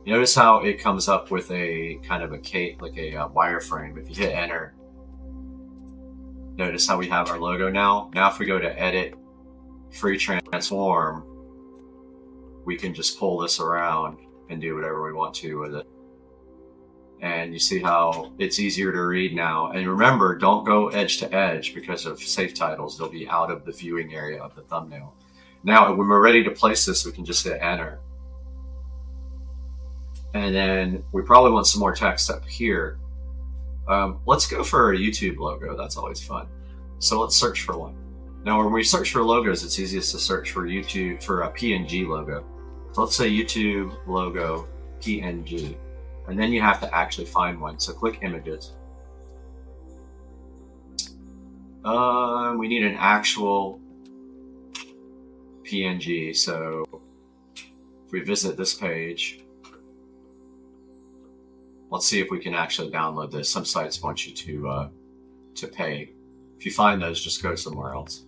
You notice how it comes up with a kind of a wireframe. If you hit enter, notice how we have our logo now. Now if we go to edit, free transform, we can just pull this around and do whatever we want to with it. And you see how it's easier to read now. And remember, don't go edge to edge because of safe titles. They'll be out of the viewing area of the thumbnail. Now, when we're ready to place this, we can just hit enter. And then we probably want some more text up here. Let's go for a YouTube logo. That's always fun. So let's search for one. Now, when we search for logos, it's easiest to search for YouTube for a PNG logo. So let's say YouTube logo PNG. And then you have to actually find one. So click images. We need an actual PNG. So if we visit this page, let's see if we can actually download this. Some sites want you to pay. If you find those, just go somewhere else.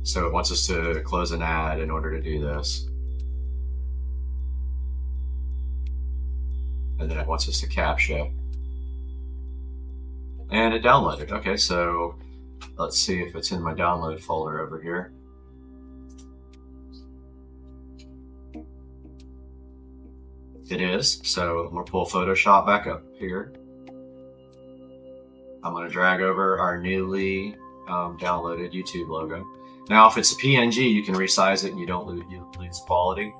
So it wants us to close an ad in order to do this. And then it wants us to captcha. And it downloaded. Okay, so let's see if it's in my download folder over here. It is. So I'm going to pull Photoshop back up here. I'm going to drag over our newly downloaded YouTube logo. Now, if it's a PNG, you can resize it and you don't lose quality.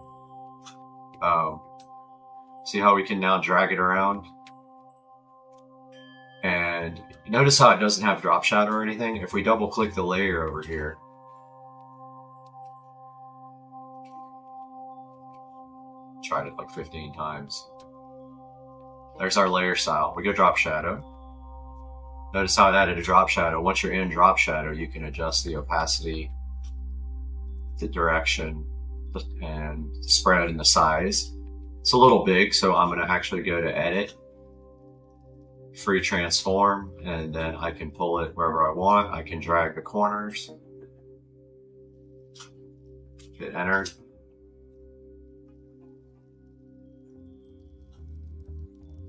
See how we can now drag it around? And notice how it doesn't have drop shadow or anything. If we double click the layer over here, tried it like 15 times. There's our layer style. We go drop shadow. Notice how it added a drop shadow. Once you're in drop shadow, you can adjust the opacity, the direction, and spread and the size. It's a little big, so I'm going to actually go to edit, free transform, and then I can pull it wherever I want. I can drag the corners, hit enter.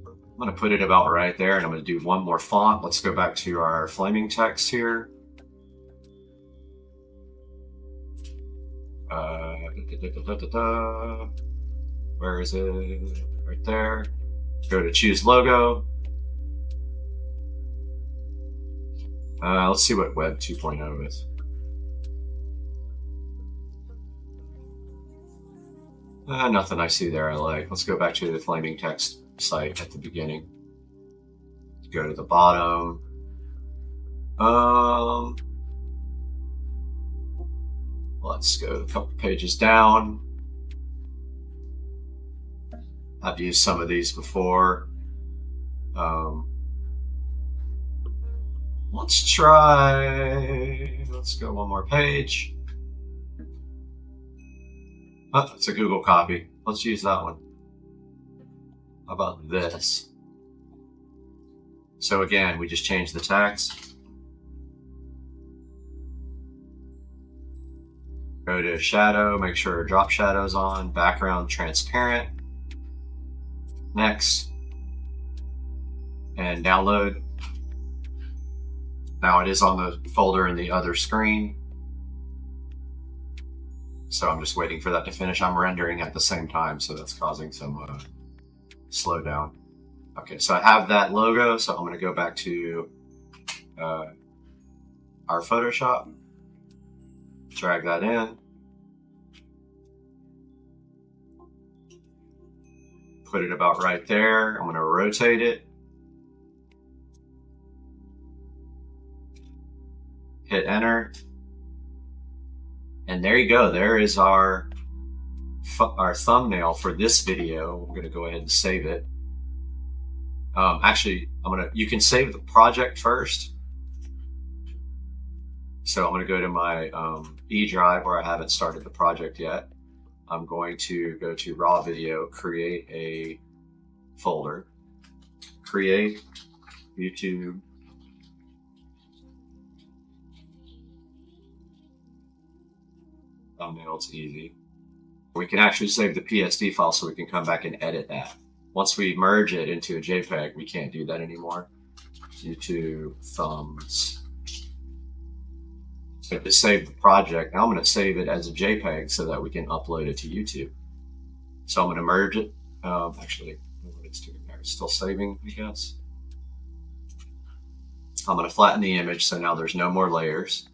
I'm going to put it about right there, and I'm going to do one more font. Let's go back to our flaming text here. Where is it? Right there. Go to choose logo. Let's see what Web 2.0 is. Nothing I see there I like. Let's go back to the flaming text site at the beginning. Go to the bottom. Let's go a couple pages down. I've used some of these before. Let's go one more page. Oh, it's a Google copy. Let's use that one. How about this? So again, we just change the text. Go to shadow, make sure drop shadow's on, background transparent. Next. And download. Now it is on the folder in the other screen. So I'm just waiting for that to finish. I'm rendering at the same time, so that's causing some slowdown. Okay, so I have that logo, so I'm going to go back to our Photoshop, drag that in, put it about right there. I'm going to rotate it, hit enter, and there you go. There is our thumbnail for this video. We're going to go ahead and save it. Actually, you can save the project first. So I'm going to go to my E drive where I haven't started the project yet. I'm going to go to raw video, create a folder, create YouTube thumbnail. It's easy. We can actually save the PSD file so we can come back and edit that. Once we merge it into a JPEG, we can't do that anymore due to thumbs. So to save the project, now I'm going to save it as a JPEG so that we can upload it to YouTube. So I'm going to merge it. Actually, what it's doing there, it's still saving, I guess. I'm going to flatten the image so now there's no more layers.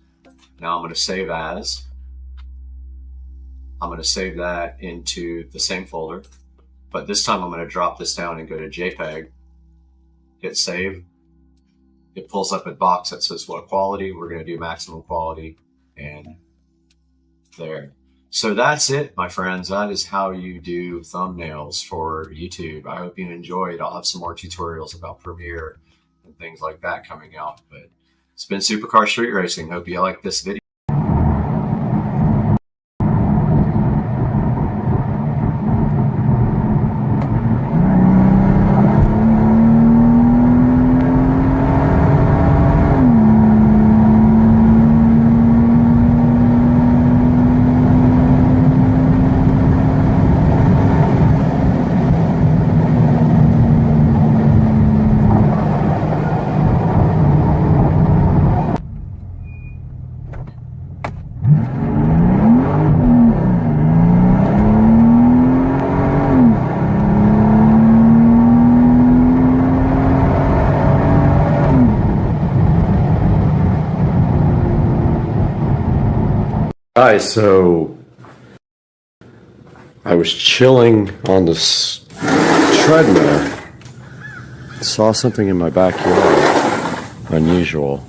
Now I'm going to save as. I'm going to save that into the same folder, but this time I'm going to drop this down and go to JPEG, hit save. It pulls up a box that says what quality. We're going to do maximum quality, and there. So that's it, my friends. That is how you do thumbnails for YouTube. I hope you enjoyed. I'll have some more tutorials about Premiere and things like that coming out, but it's been Supercar Street Racing. Hope you like this video. Guys, so I was chilling on this treadmill, saw something in my backyard unusual,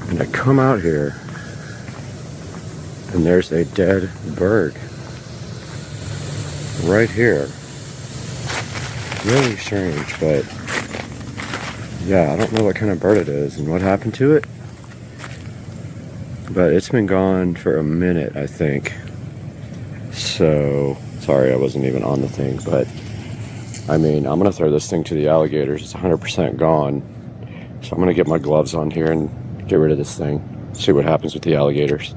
and I come out here and there's a dead bird right here. Really strange, but yeah, I don't know what kind of bird it is and what happened to it. But it's been gone for a minute, I think. So, sorry I wasn't even on the thing, but I mean, I'm gonna throw this thing to the alligators. It's 100% gone. So I'm gonna get my gloves on here and get rid of this thing. See what happens with the alligators.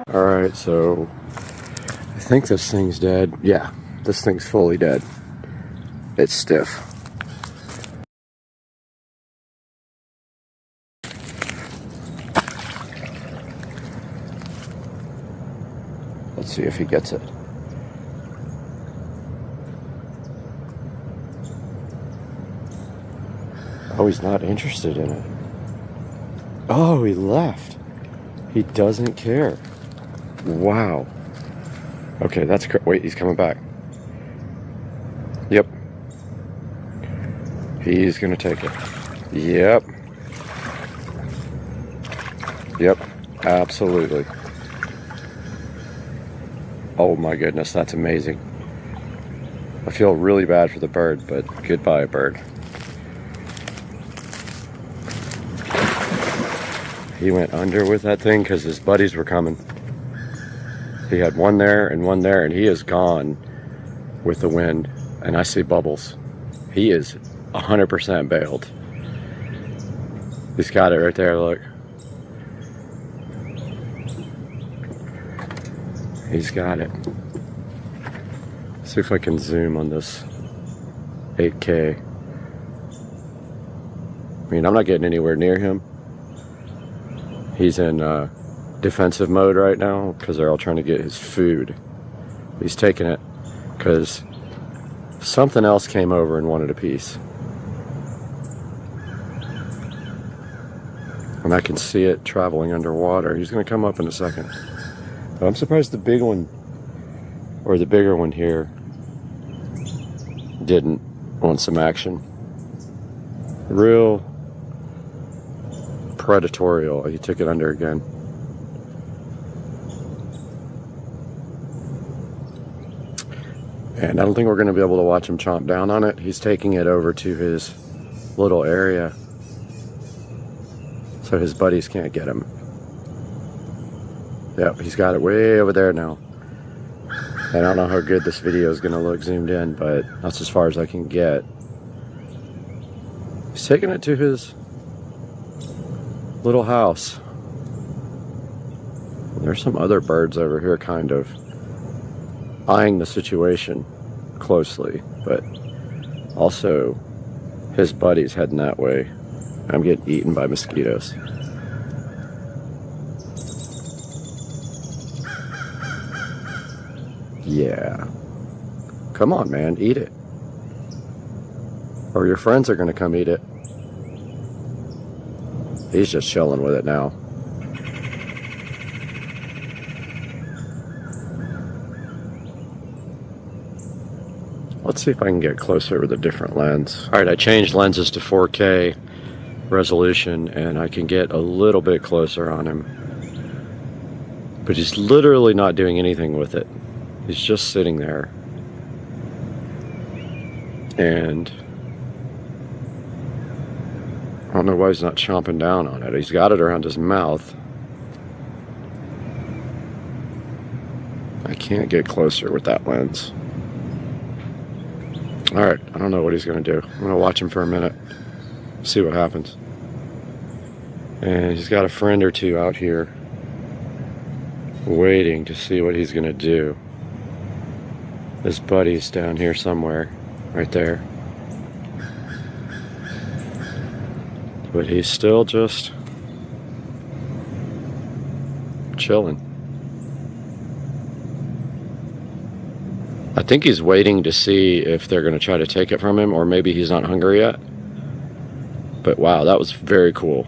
Alright, so I think this thing's dead. Yeah, this thing's fully dead. It's stiff. Let's see if he gets it. Oh, he's not interested in it. Oh, he left. He doesn't care. Wow. Okay, that's great. Wait, he's coming back. Yep. He's gonna take it. Yep. Yep. Absolutely. Oh my goodness, that's amazing. I feel really bad for the bird, but goodbye, bird. He went under with that thing because his buddies were coming. He had one there, and he is gone with the wind, and I see bubbles. He is 100% bailed. He's got it right there, look. He's got it. See if I can zoom on this 8K. I mean, I'm not getting anywhere near him. He's in defensive mode right now because they're all trying to get his food. He's taking it because something else came over and wanted a piece. And I can see it traveling underwater. He's going to come up in a second. But I'm surprised the big one, or the bigger one here, didn't want some action. Real predatorial. He took it under again. And I don't think we're going to be able to watch him chomp down on it. He's taking it over to his little area so his buddies can't get him. Yep, he's got it way over there now. I don't know how good this video is going to look zoomed in, but that's as far as I can get. He's taking it to his little house. There's some other birds over here kind of eyeing the situation closely, but also his buddy's heading that way. I'm getting eaten by mosquitoes. Yeah. Come on, man, eat it. Or your friends are gonna come eat it. He's just chilling with it now. Let's see if I can get closer with a different lens. All right, I changed lenses to 4K resolution and I can get a little bit closer on him. But he's literally not doing anything with it. He's just sitting there. And I don't know why he's not chomping down on it. He's got it around his mouth. I can't get closer with that lens. Alright, I don't know what he's going to do. I'm going to watch him for a minute, see what happens. And he's got a friend or two out here waiting to see what he's going to do. His buddy's down here somewhere, right there. But he's still just chilling. I think he's waiting to see if they're going to try to take it from him, or maybe he's not hungry yet. But wow, that was very cool.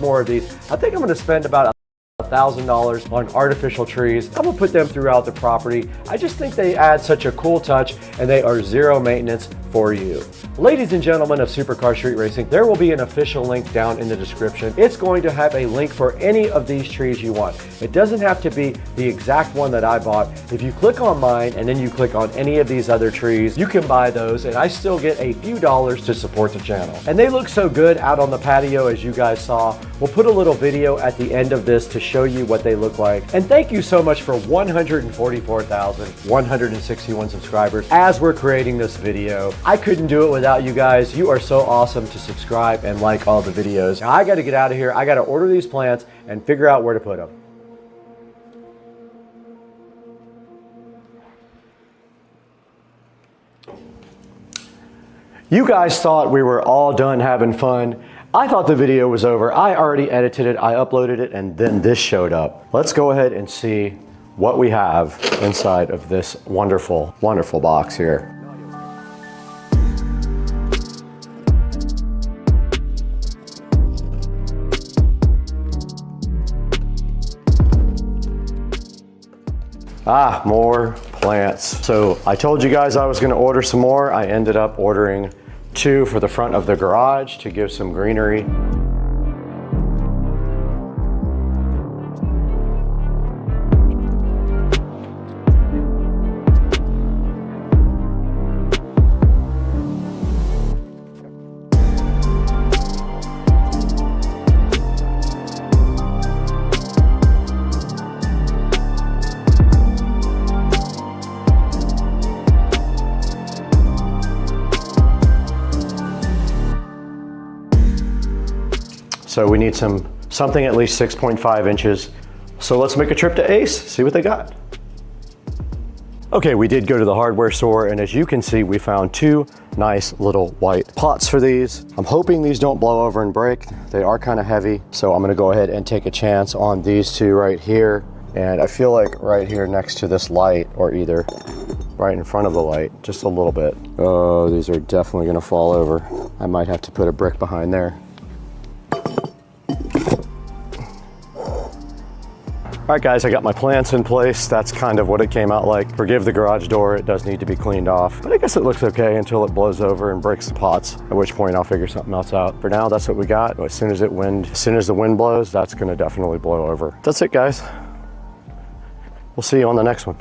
more of these. I think I'm gonna spend about $1,000 on artificial trees. I'm gonna put them throughout the property. I just think they add such a cool touch and they are zero maintenance for you. Ladies and gentlemen of Supercar Street Racing, there will be an official link down in the description. It's going to have a link for any of these trees you want. It doesn't have to be the exact one that I bought. If you click on mine and then you click on any of these other trees, you can buy those and I still get a few dollars to support the channel. And they look so good out on the patio as you guys saw. We'll put a little video at the end of this to show you what they look like. And thank you so much for 144,161 subscribers as we're creating this video. I couldn't do it without you guys. You are so awesome to subscribe and like all the videos. Now I got to get out of here. I got to order these plants and figure out where to put them. You guys thought we were all done having fun. I thought the video was over. I already edited it, I uploaded it, and then this showed up. Let's go ahead and see what we have inside of this wonderful, wonderful box here. Ah, more plants. So I told you guys I was gonna order some more. I ended up ordering 2 for the front of the garage to give some greenery. So we need something at least 6.5 inches. So let's make a trip to Ace, see what they got. Okay, we did go to the hardware store, and as you can see, we found 2 nice little white pots for these. I'm hoping these don't blow over and break. They are kind of heavy, so I'm gonna go ahead and take a chance on these 2 right here. And I feel like right here next to this light, or either right in front of the light, just a little bit. Oh, these are definitely gonna fall over. I might have to put a brick behind there. All right guys, I got my plants in place. That's kind of what it came out like. Forgive the garage door, it does need to be cleaned off. But I guess it looks okay until it blows over and breaks the pots, at which point I'll figure something else out. For now, that's what we got. As soon as the wind blows, that's gonna definitely blow over. That's it guys. We'll see you on the next one.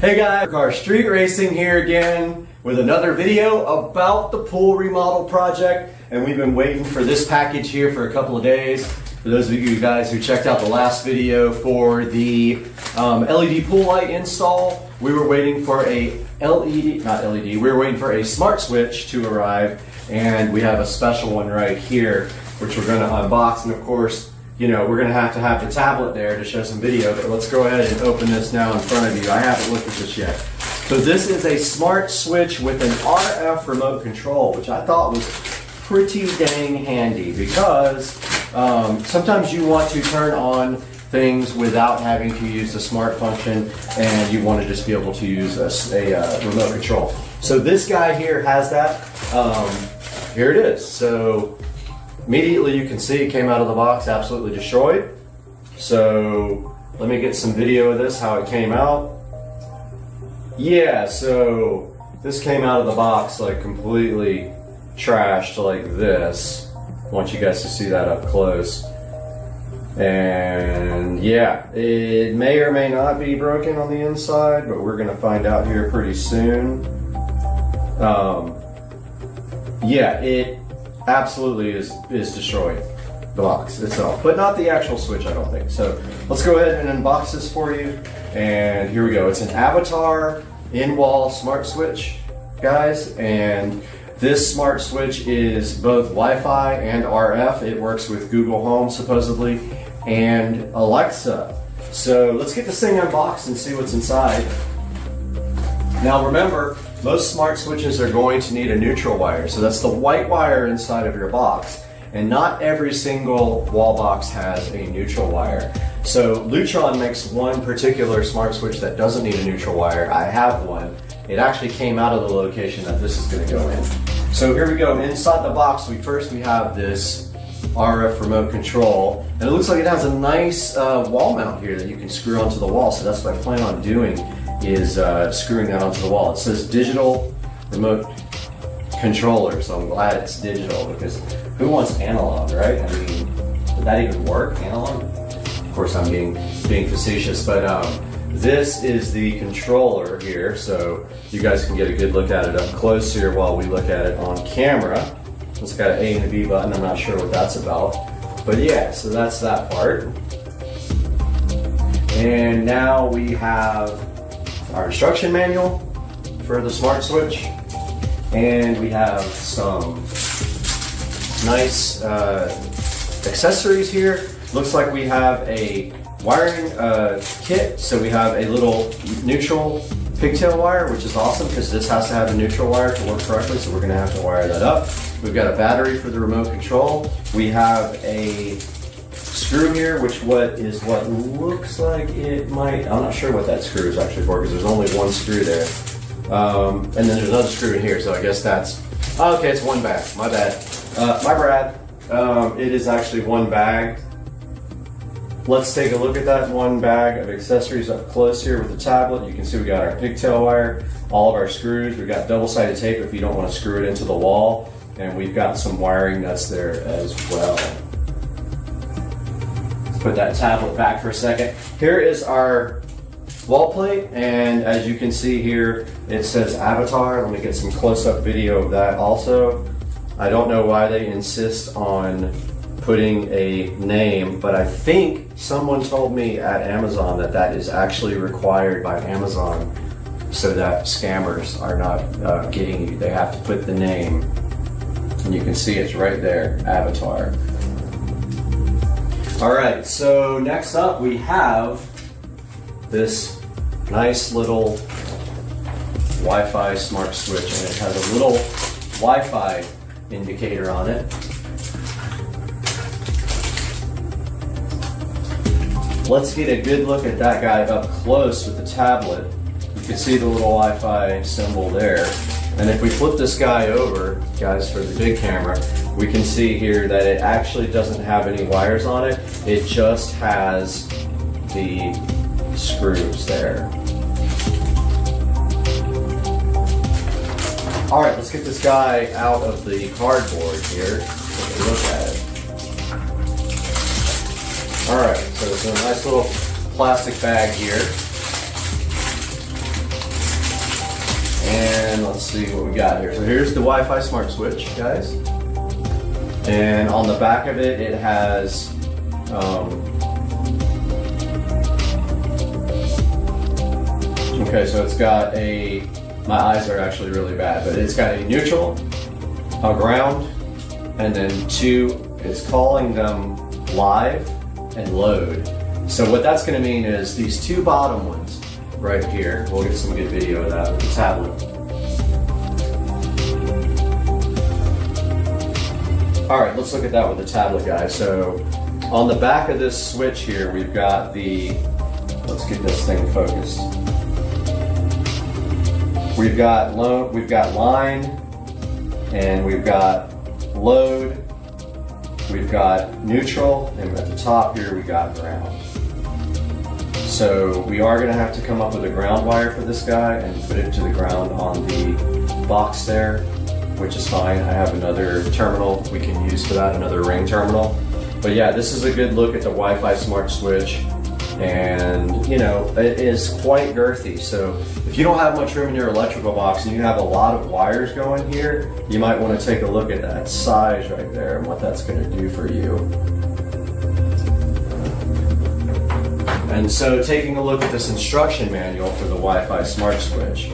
Hey guys, Car Street Racing here again with another video about the pool remodel project, and we've been waiting for this package here for a couple of days. For those of you guys who checked out the last video for the LED pool light install, we were waiting for a we were waiting for a smart switch to arrive, and we have a special one right here, which we're going to unbox. And of course, you know, we're going to have the tablet there to show some video, but let's go ahead and open this now in front of you. I haven't looked at this yet. So this is a smart switch with an RF remote control, which I thought was pretty dang handy because sometimes you want to turn on things without having to use the smart function, and you want to just be able to use a remote control. So this guy here has that. Here it is. So immediately you can see it came out of the box absolutely destroyed. So let me get some video of this, how it came out. Yeah, so this came out of the box like completely trashed like this. I want you guys to see that up close. And yeah, it may or may not be broken on the inside, but we're gonna find out here pretty soon. Yeah, it absolutely is destroyed, the box itself, but not the actual switch, I don't think. So let's go ahead and unbox this for you, and here we go. It's an Avatar in-wall smart switch, guys, and this smart switch is both Wi-Fi and RF. It works with Google Home supposedly and Alexa. So let's get this thing unboxed and see what's inside. Now remember, most smart switches are going to need a neutral wire. So that's the white wire inside of your box. And not every single wall box has a neutral wire. So Lutron makes one particular smart switch that doesn't need a neutral wire. I have one. It actually came out of the location that this is going to go in. So here we go. Inside the box, we have this RF remote control, and it looks like it has a nice wall mount here that you can screw onto the wall. So that's what I plan on doing, is screwing that onto the wall. It says digital remote controller, so I'm glad it's digital, because who wants analog, right? I mean, would that even work, analog? Of course I'm being facetious, but this is the controller here, so you guys can get a good look at it up close here while we look at it on camera. It's got an A and a B button. I'm not sure what that's about, but yeah, so that's that part. And now we have our instruction manual for the smart switch, and we have some nice accessories here. Looks like we have a wiring kit, so we have a little neutral pigtail wire, which is awesome because this has to have a neutral wire to work correctly, so we're going to have to wire that up. We've got a battery for the remote control. We have a screw here, which what looks like it might, I'm not sure what that screw is actually for, because there's only one screw there. And then there's another screw in here, so I guess that's, oh, okay, it's one bag, my bad. It is actually one bag. Let's take a look at that one bag of accessories up close here with the tablet. You can see we got our pigtail wire, all of our screws. We've got double-sided tape if you don't want to screw it into the wall. And we've got some wiring nuts there as well. Let's put that tablet back for a second. Here is our wall plate, and as you can see here, it says Avatar. Let me get some close-up video of that also. I don't know why they insist on putting a name, but I think someone told me at Amazon that that is actually required by Amazon so that scammers are not getting you. They have to put the name, and you can see it's right there, Avatar. All right, so next up we have this nice little Wi-Fi smart switch, and it has a little Wi-Fi indicator on it. Let's get a good look at that guy up close with the tablet. You can see the little Wi-Fi symbol there. And if we flip this guy over, guys, for the big camera, we can see here that it actually doesn't have any wires on it. It just has the screws there. All right, let's get this guy out of the cardboard here. Take a look at it. All right, so it's a nice little plastic bag here. And let's see what we got here. So here's the Wi-Fi smart switch, guys. And on the back of it, it has okay, so it's got a, my eyes are actually really bad, but it's got a neutral, a ground, and then two, it's calling them live and load. So what that's going to mean is these two bottom ones right here, we'll get some good video of that with the tablet. Alright, let's look at that with the tablet, guys. So on the back of this switch here, we've got the, let's get this thing focused. We've got line, and we've got load, we've got neutral, and at the top here we got ground. So we are going to have to come up with a ground wire for this guy and put it to the ground on the box there, which is fine. I have another terminal we can use for that, another ring terminal. But yeah, this is a good look at the Wi-Fi smart switch. And you know, it is quite girthy. So if you don't have much room in your electrical box and you have a lot of wires going here, you might want to take a look at that size right there and what that's going to do for you. And so taking a look at this instruction manual for the Wi-Fi smart switch.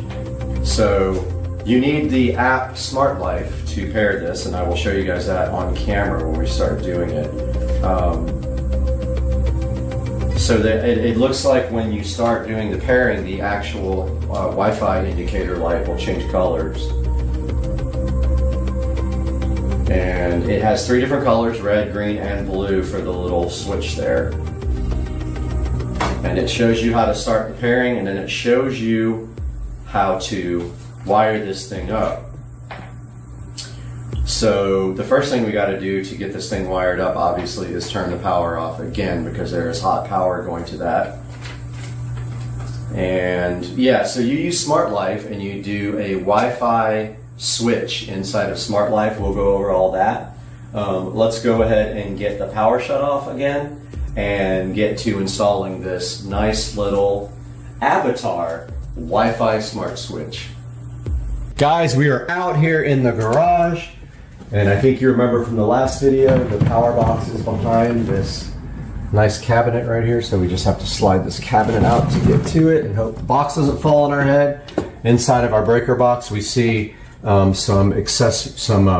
So you need the app Smart Life to pair this, and I will show you guys that on camera when we start doing it. So that it looks like when you start doing the pairing, the actual Wi-Fi indicator light will change colors. And it has 3 different colors, red, green, and blue for the little switch there. And it shows you how to start the pairing, and then it shows you how to wire this thing up. So the first thing we got to do to get this thing wired up, obviously, is turn the power off again, because there is hot power going to that. And yeah, so you use Smart Life and you do a Wi-Fi switch inside of Smart Life. We'll go over all that. Let's go ahead and get the power shut off again and get to installing this nice little avatar Wi-Fi smart switch. Guys, we are out here in the garage, and I think you remember from the last video, the power box is behind this nice cabinet right here, so we just have to slide this cabinet out to get to it and hope the box doesn't fall on our head. Inside of our breaker box, we see some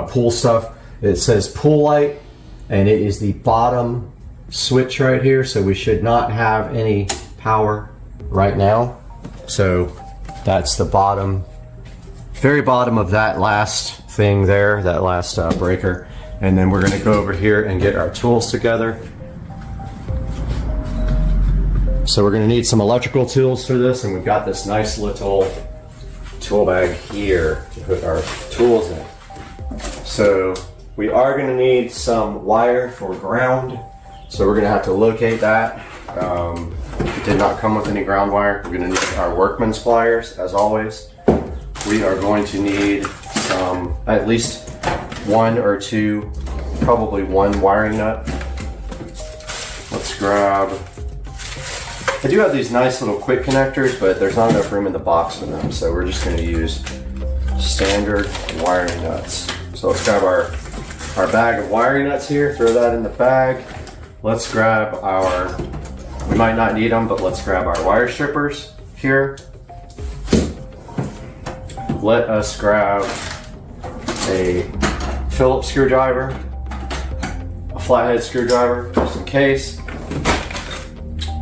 pool stuff. It says pool light, and it is the bottom switch right here, so we should not have any power right now. So that's the bottom, very bottom of that last thing there, that last breaker. And then we're going to go over here and get our tools together. So we're going to need some electrical tools for this, and we've got this nice little tool bag here to put our tools in. So we are going to need some wire for ground. So we're going to have to locate that. It did not come with any ground wire. We're going to need our workman's pliers, as always. We are going to need some, at least 1 or 2, probably 1 wiring nut. Let's grab, I do have these nice little quick connectors, but there's not enough room in the box for them. So we're just going to use standard wiring nuts. So let's grab our bag of wiring nuts here, throw that in the bag. Let's grab our, we might not need them, but let's grab our wire strippers here. Let us grab a Phillips screwdriver, a flathead screwdriver, just in case.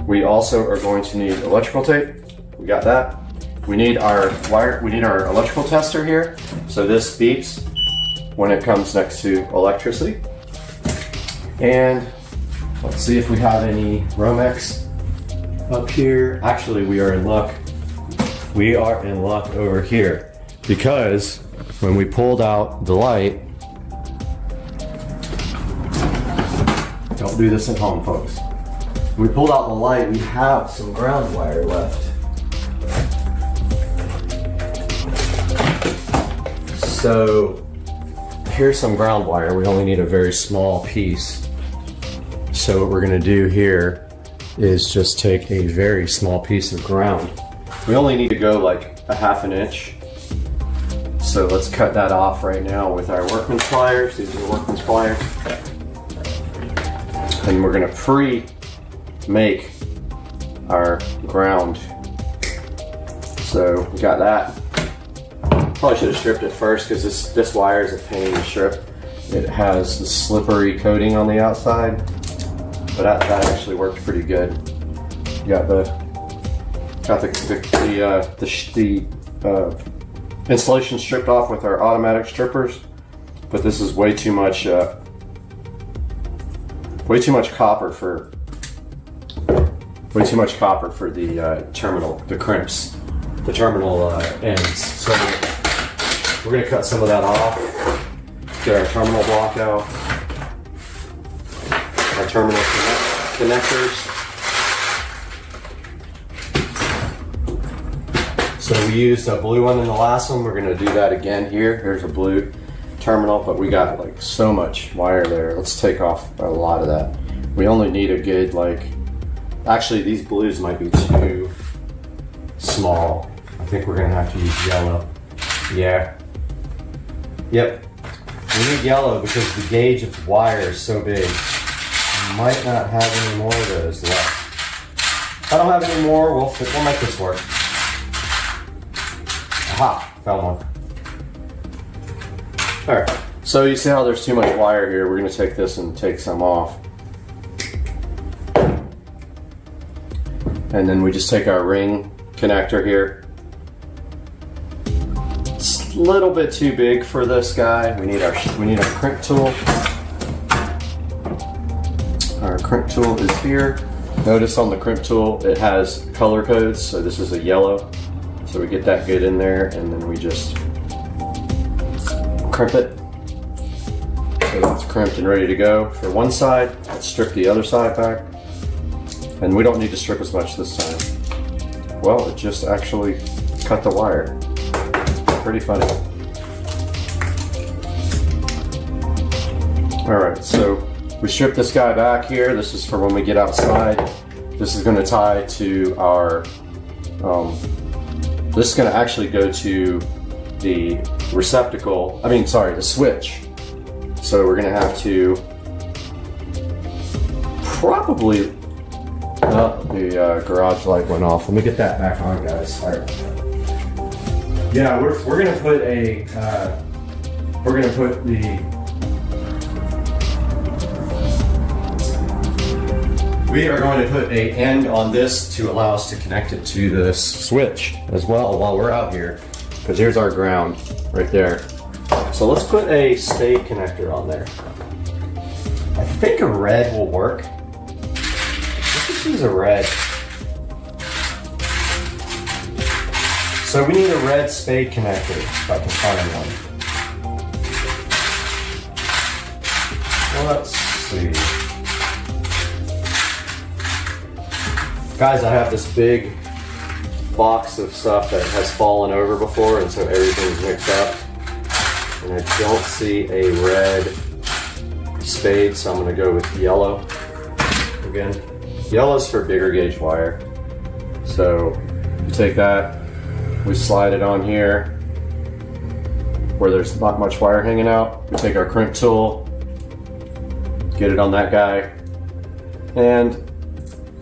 We also are going to need electrical tape. We got that. We need our electrical tester here. So this beeps when it comes next to electricity. And let's see if we have any Romex up here. Actually, we are in luck. We are in luck over here, because when we pulled out the light, don't do this at home, folks. When we pulled out the light, we have some ground wire left. So here's some ground wire. We only need a very small piece. So what we're going to do here is just take a very small piece of ground. We only need to go like a 1/2 inch. So let's cut that off right now with our workman's pliers. These are the workman's pliers. And we're gonna pre-make our ground. So we got that. Probably should have stripped it first because this wire is a pain to strip. It has the slippery coating on the outside, but that actually worked pretty good. Got the insulation stripped off with our automatic strippers, but this is way too much copper for the terminal, the crimps, the terminal ends. So we're going to cut some of that off, get our terminal block out, our terminal connectors. So we used a blue one in the last one. We're going to do that again here. Here's a blue terminal, but we got like so much wire there. Let's take off a lot of that. We only need a good, actually these blues might be too small. I think we're going to have to use yellow. Yeah. Yep. We need yellow because the gauge of wire is so big. We might not have any more of those left. If I don't have any more, we'll make this work. Aha, found one. All right, so you see how there's too much wire here. We're gonna take this and take some off. And then we just take our ring connector here. It's a little bit too big for this guy. We need our crimp tool. Our crimp tool is here. Notice on the crimp tool, it has color codes. So this is a yellow. So we get that good in there, and then we just crimp it. So that's crimped and ready to go for one side. Let's strip the other side back. And we don't need to strip as much this time. Well, it just actually cut the wire. Pretty funny. All right, so we strip this guy back here. This is for when we get outside. This is gonna tie to our, this is gonna actually go to the receptacle, the switch. So we're gonna have to probably, the garage light went off. Let me get that back on, guys. All right. Yeah, we're gonna put we are going to put an end on this to allow us to connect it to this switch as well while we're out here, because here's our ground right there. So let's put a spade connector on there. I think a red will work. Let's just use a red. So we need a red spade connector if I can find one. Let's see. Guys, I have this big box of stuff that has fallen over before, and so everything's mixed up. And I don't see a red spade, so I'm gonna go with yellow again. Yellow's for bigger gauge wire. So you take that, we slide it on here where there's not much wire hanging out. We take our crimp tool, get it on that guy, and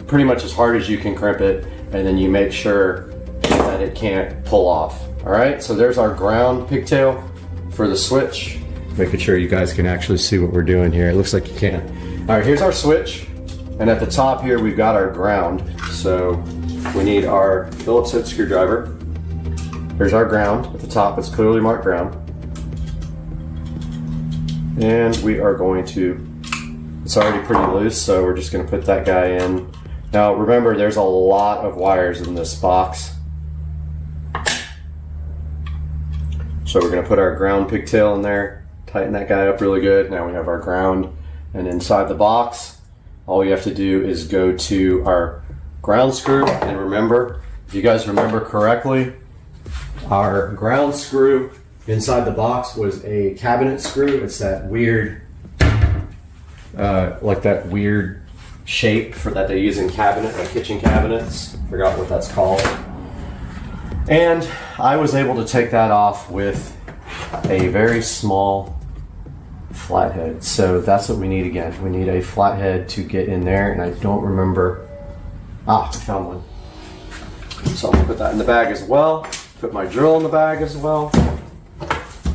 pretty much as hard as you can crimp it, and then you make sure that it can't pull off. All right, so there's our ground pigtail for the switch. Making sure you guys can actually see what we're doing here. It looks like you can. All right, here's our switch, and at the top here we've got our ground. So we need our Phillips head screwdriver. Here's our ground. At the top it's clearly marked ground. And we are going to, it's already pretty loose, so we're just gonna put that guy in. Now remember, there's a lot of wires in this box. So we're gonna put our ground pigtail in there, tighten that guy up really good. Now we have our ground, and inside the box, all we have to do is go to our ground screw. And remember, if you guys remember correctly, our ground screw inside the box was a cabinet screw. It's that weird, like that weird shape for that they use in kitchen cabinets. Forgot what that's called. And I was able to take that off with a very small flathead. So that's what we need again. We need a flathead to get in there, and I don't remember. Ah, I found one. So I'm gonna put that in the bag as well. Put my drill in the bag as well.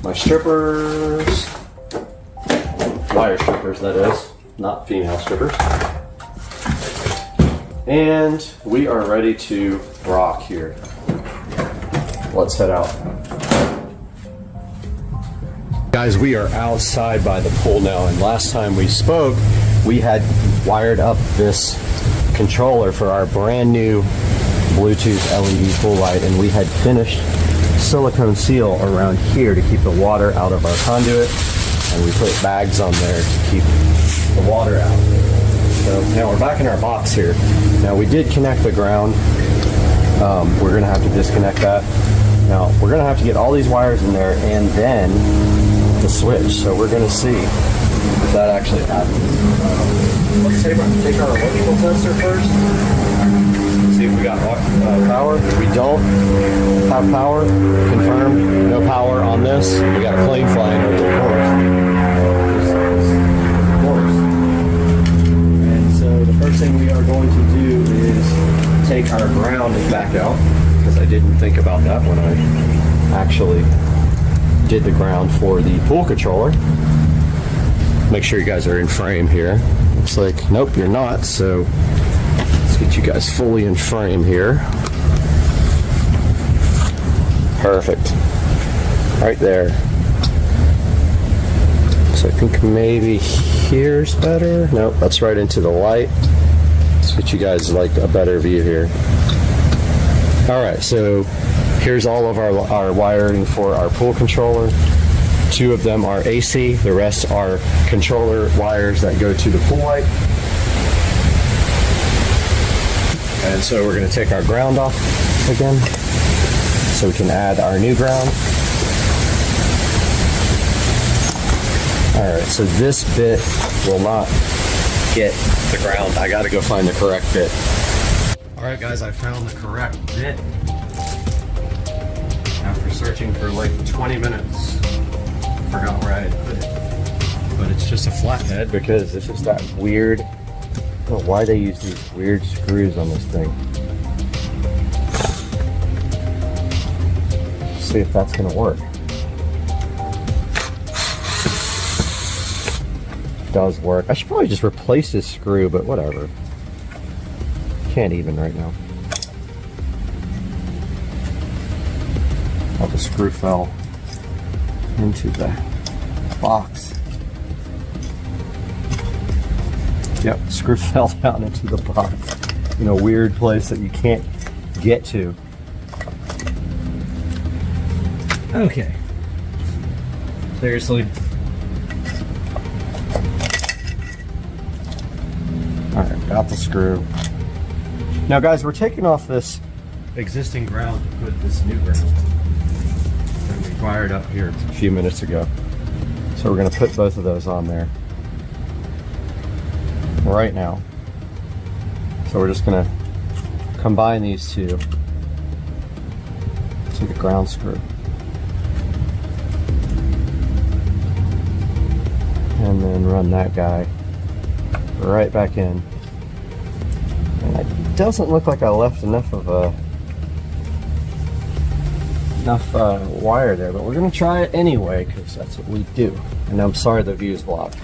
My strippers. Wire strippers, that is. Not female strippers. And we are ready to rock here. Let's head out. Guys, we are outside by the pool now, and last time we spoke, we had wired up this controller for our brand new Bluetooth LED pool light, and we had finished silicone seal around here to keep the water out of our conduit, and we put bags on there to keep the water out. So now we're back in our box here. Now we did connect the ground. We're gonna have to disconnect that. Now we're gonna have to get all these wires in there and then the switch. So we're gonna see if that actually happens. Let's take our electrical tester first. See if we got power. We don't have power. Confirmed. No power on this. We got a plane flying over the course. And so the first thing we are going to do is take our ground back out, because I didn't think about that when I actually did the ground for the pool controller. Make sure you guys are in frame here. Looks like, nope, you're not. So let's get you guys fully in frame here. Perfect. Right there. So I think maybe here's better. Nope, that's right into the light. Let's get you guys like a better view here. All right, so here's all of our wiring for our pool controller. 2 of them are AC, the rest are controller wires that go to the pool light. And so we're going to take our ground off again, so we can add our new ground. Alright, so this bit will not get the ground. I got to go find the correct bit. Alright guys, I found the correct bit after searching for like 20 minutes. Forgot where I had put it. But it's just a flathead because it's just that weird, I don't know why they use these weird screws on this thing. Let's see if that's gonna work. It does work. I should probably just replace this screw, but whatever. Can't even right now. Oh, the screw fell into the box. Yep, the screw fell down into the box in a weird place that you can't get to. Okay. Seriously. Alright, got the screw. Now guys, we're taking off this existing ground to put this new ground that we wired up here a few minutes ago. So we're going to put both of those on there right now. So we're just going to combine these two to the ground screw. And then run that guy right back in. And it doesn't look like I left enough of a wire there, but we're gonna try it anyway because that's what we do. And I'm sorry the view's blocked.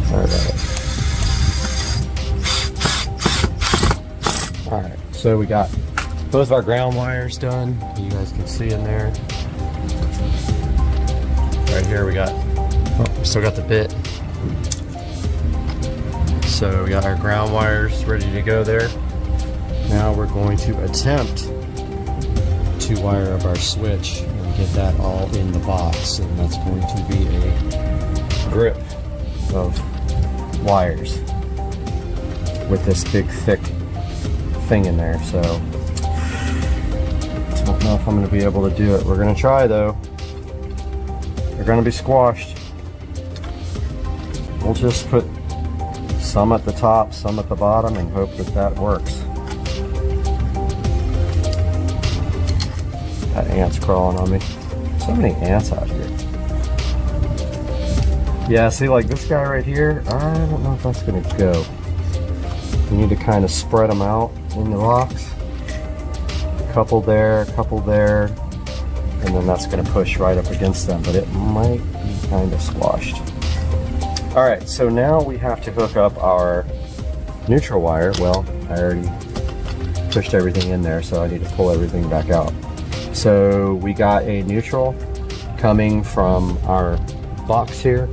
Sorry about it. All right, so we got both of our ground wires done. You guys can see in there. Right here we got, oh, still got the bit. So we got our ground wires ready to go there. Now we're going to attempt to wire up our switch and get that all in the box. And that's going to be a grip of wires with this big thick thing in there. So I don't know if I'm going to be able to do it. We're going to try though. They're going to be squashed. We'll just put some at the top, some at the bottom, and hope that that works. That ant's crawling on me. So many ants out here. Yeah, see, like this guy right here, I don't know if that's gonna go. You need to kind of spread them out in the box. A couple there, and then that's gonna push right up against them, but it might be kind of squashed. All right, so now we have to hook up our neutral wire. Well, I already pushed everything in there, so I need to pull everything back out. So we got a neutral coming from our box here,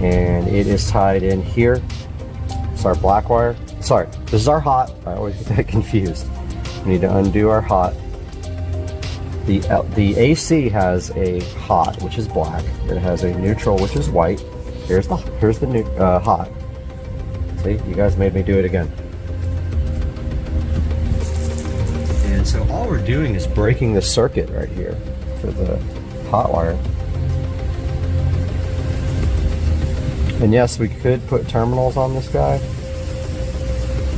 and it is tied in here. It's our black wire. Sorry, this is our hot. I always get that confused. We need to undo our hot. The AC has a hot, which is black. It has a neutral, which is white. Here's the hot. See, you guys made me do it again. And so all we're doing is breaking the circuit right here for the hot wire. And yes, we could put terminals on this guy.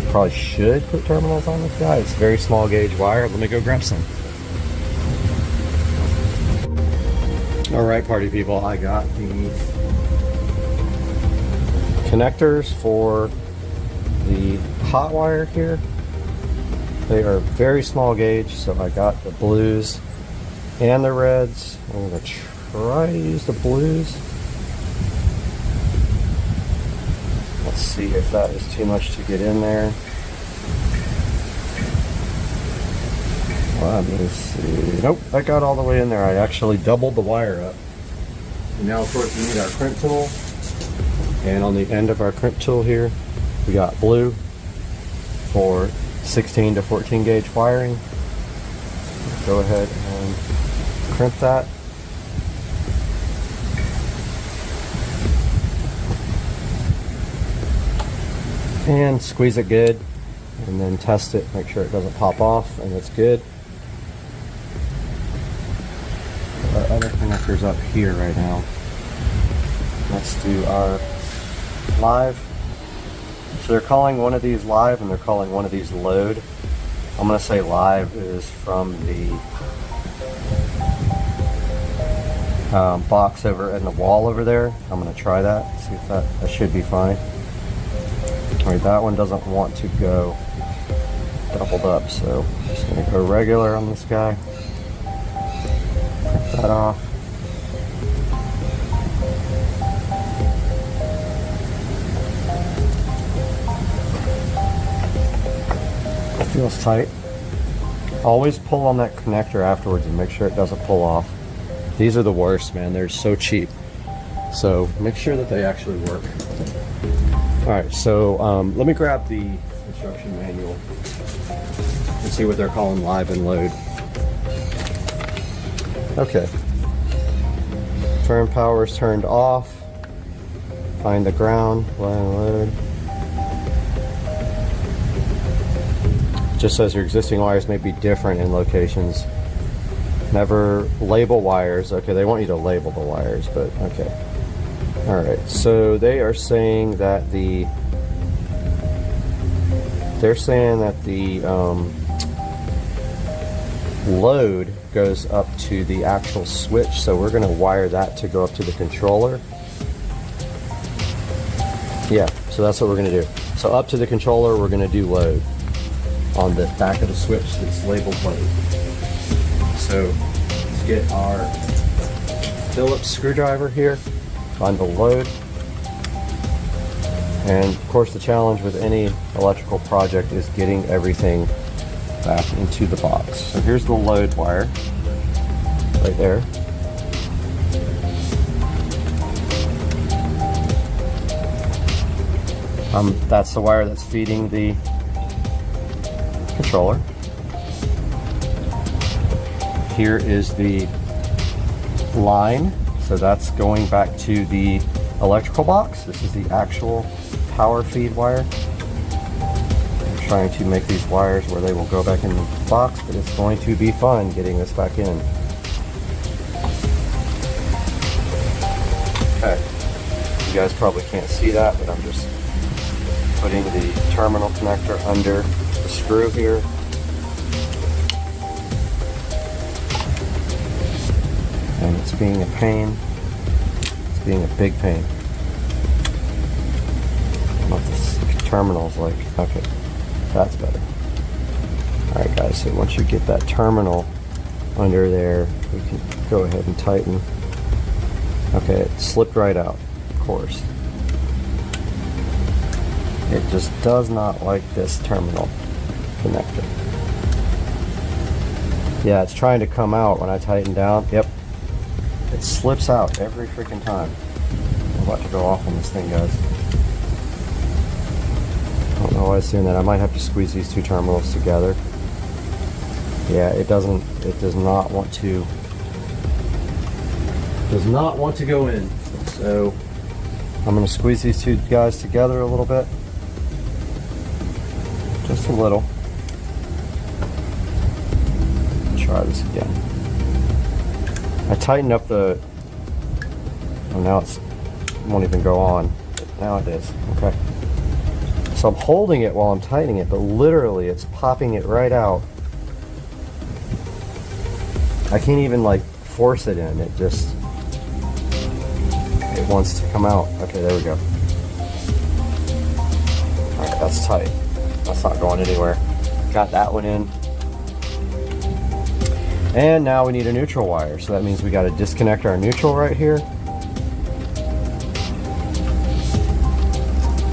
Probably should put terminals on this guy. It's very small gauge wire. Let me go grab some. All right, party people, I got the connectors for the hot wire here. They are very small gauge, so I got the blues and the reds. I'm gonna try to use the blues. Let's see if that is too much to get in there. Let me see. Nope, that got all the way in there. I actually doubled the wire up. And now, of course, we need our crimp tool. And on the end of our crimp tool here, we got blue for 16 to 14 gauge wiring. Go ahead and crimp that. And squeeze it good, and then test it, make sure it doesn't pop off and it's good. Our other connector's up here right now. Let's do our live. So they're calling one of these live and they're calling one of these load. I'm gonna say live is from the box over in the wall over there. I'm gonna try that, see if that should be fine. Alright, that one doesn't want to go doubled up, so I'm just going to go regular on this guy. Print that off. It feels tight. Always pull on that connector afterwards and make sure it doesn't pull off. These are the worst, man. They're so cheap. So make sure that they actually work. Alright, so let me grab the instruction manual and see what they're calling live and load. Okay. Turn power is turned off. Find the ground, live and load. Just says your existing wires may be different in locations. Never label wires. Okay, they want you to label the wires, but okay. Alright, so they are saying that the load goes up to the actual switch, so we're going to wire that to go up to the controller. Yeah, so that's what we're going to do. So up to the controller, we're going to do load on the back of the switch that's labeled load. So let's get our Phillips screwdriver here. Find the load, and of course the challenge with any electrical project is getting everything back into the box. So here's the load wire right there. That's the wire that's feeding the controller. Here is the line. So that's going back to the electrical box. This is the actual power feed wire. I'm trying to make these wires where they will go back in the box, but it's going to be fun getting this back in. Okay. You guys probably can't see that, but I'm just putting the terminal connector under the screw here. And it's being a pain. It's being a big pain. I don't know if this terminal's like, okay, that's better. Alright guys, so once you get that terminal under there, we can go ahead and tighten. Okay, it slipped right out, of course. It just does not like this terminal connector. Yeah, it's trying to come out when I tighten down. Yep. It slips out every freaking time. I'm about to go off on this thing, guys. I don't know why it's doing that. I might have to squeeze these two terminals together. Yeah, it does not want to go in. So I'm going to squeeze these two guys together a little bit. Just a little. Try this again. I tightened up the, oh now it won't even go on. Now it is, okay. So I'm holding it while I'm tightening it, but literally it's popping it right out. I can't even like force it in, it just, it wants to come out. Okay, there we go. Alright, that's tight. That's not going anywhere. Got that one in. And now we need a neutral wire, so that means we got to disconnect our neutral right here.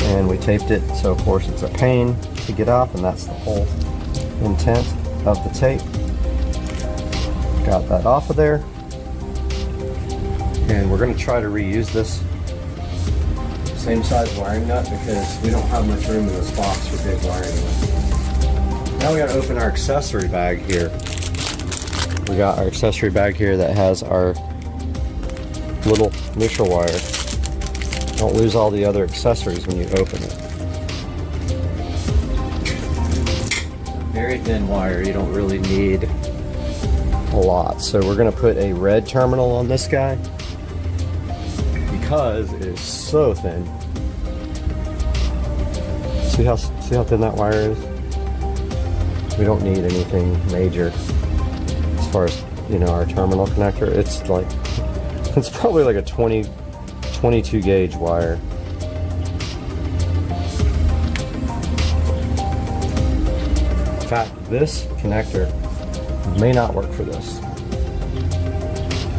And we taped it, so of course it's a pain to get off, and that's the whole intent of the tape. Got that off of there. And we're going to try to reuse this same size wiring nut because we don't have much room in this box for big wiring nuts. Now we got to open our accessory bag here. We got our accessory bag here that has our little neutral wire. Don't lose all the other accessories when you open it. Very thin wire, you don't really need a lot. So we're going to put a red terminal on this guy because it is so thin. See how thin that wire is? We don't need anything major. As far as, you know, our terminal connector, it's probably like a 22 gauge wire. In fact, this connector may not work for this.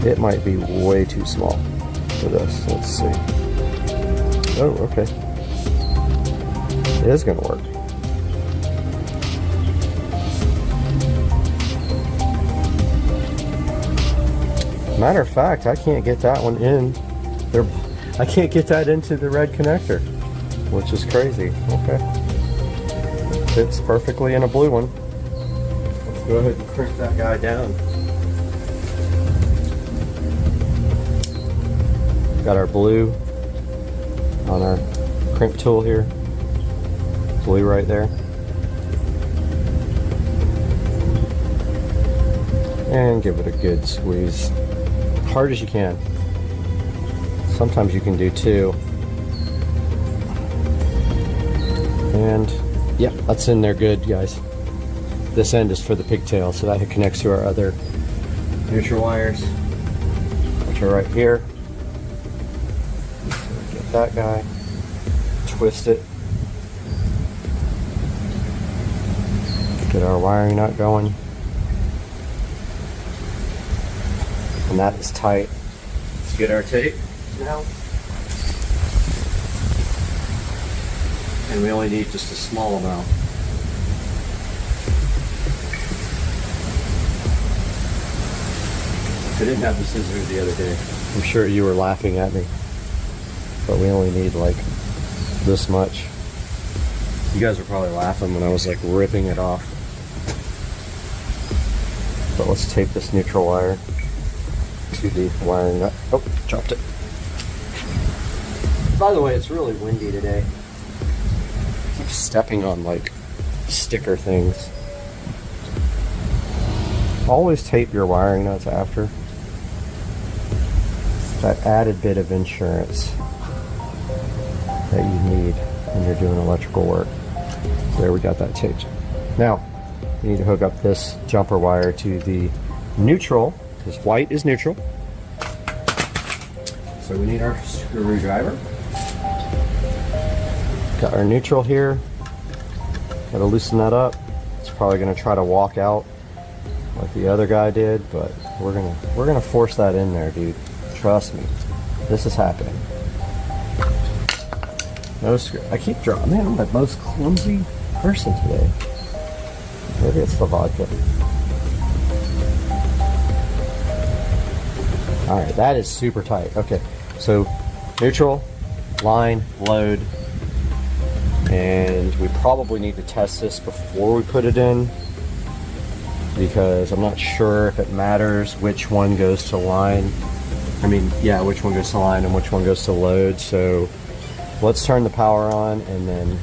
It might be way too small for this. Let's see. Oh, okay. It is going to work. Matter of fact, I can't get that one in there. I can't get that into the red connector, which is crazy. Okay. Fits perfectly in a blue one. Let's go ahead and crimp that guy down. Got our blue on our crimp tool here. Blue right there. And give it a good squeeze. Hard as you can. Sometimes you can do two. And yeah, that's in there good, guys. This end is for the pigtail, so that connects to our other neutral wires, which are right here. So get that guy, twist it, get our wiring nut going. And that is tight. Let's get our tape now. And we only need just a small amount. I didn't have the scissors the other day. I'm sure you were laughing at me. But we only need like this much. You guys were probably laughing when I was like ripping it off. But let's tape this neutral wire to the wiring nut. Oh, dropped it. By the way, it's really windy today. I keep stepping on like sticker things. Always tape your wiring nuts after. That added bit of insurance. that you need when you're doing electrical work. So there, we got that taped. Now, you need to hook up this jumper wire to the neutral, because white is neutral. So we need our screwdriver. Got our neutral here. Gotta loosen that up. It's probably gonna try to walk out like the other guy did, but we're gonna force that in there, dude. Trust me, this is happening. I keep dropping. Man, I'm the most clumsy person today. Maybe it's the vodka. All right, that is super tight. Okay, so neutral, line, load, and we probably need to test this before we put it in, because I'm not sure if it matters which one goes to line. I mean, yeah, which one goes to line and which one goes to load. So let's turn the power on and then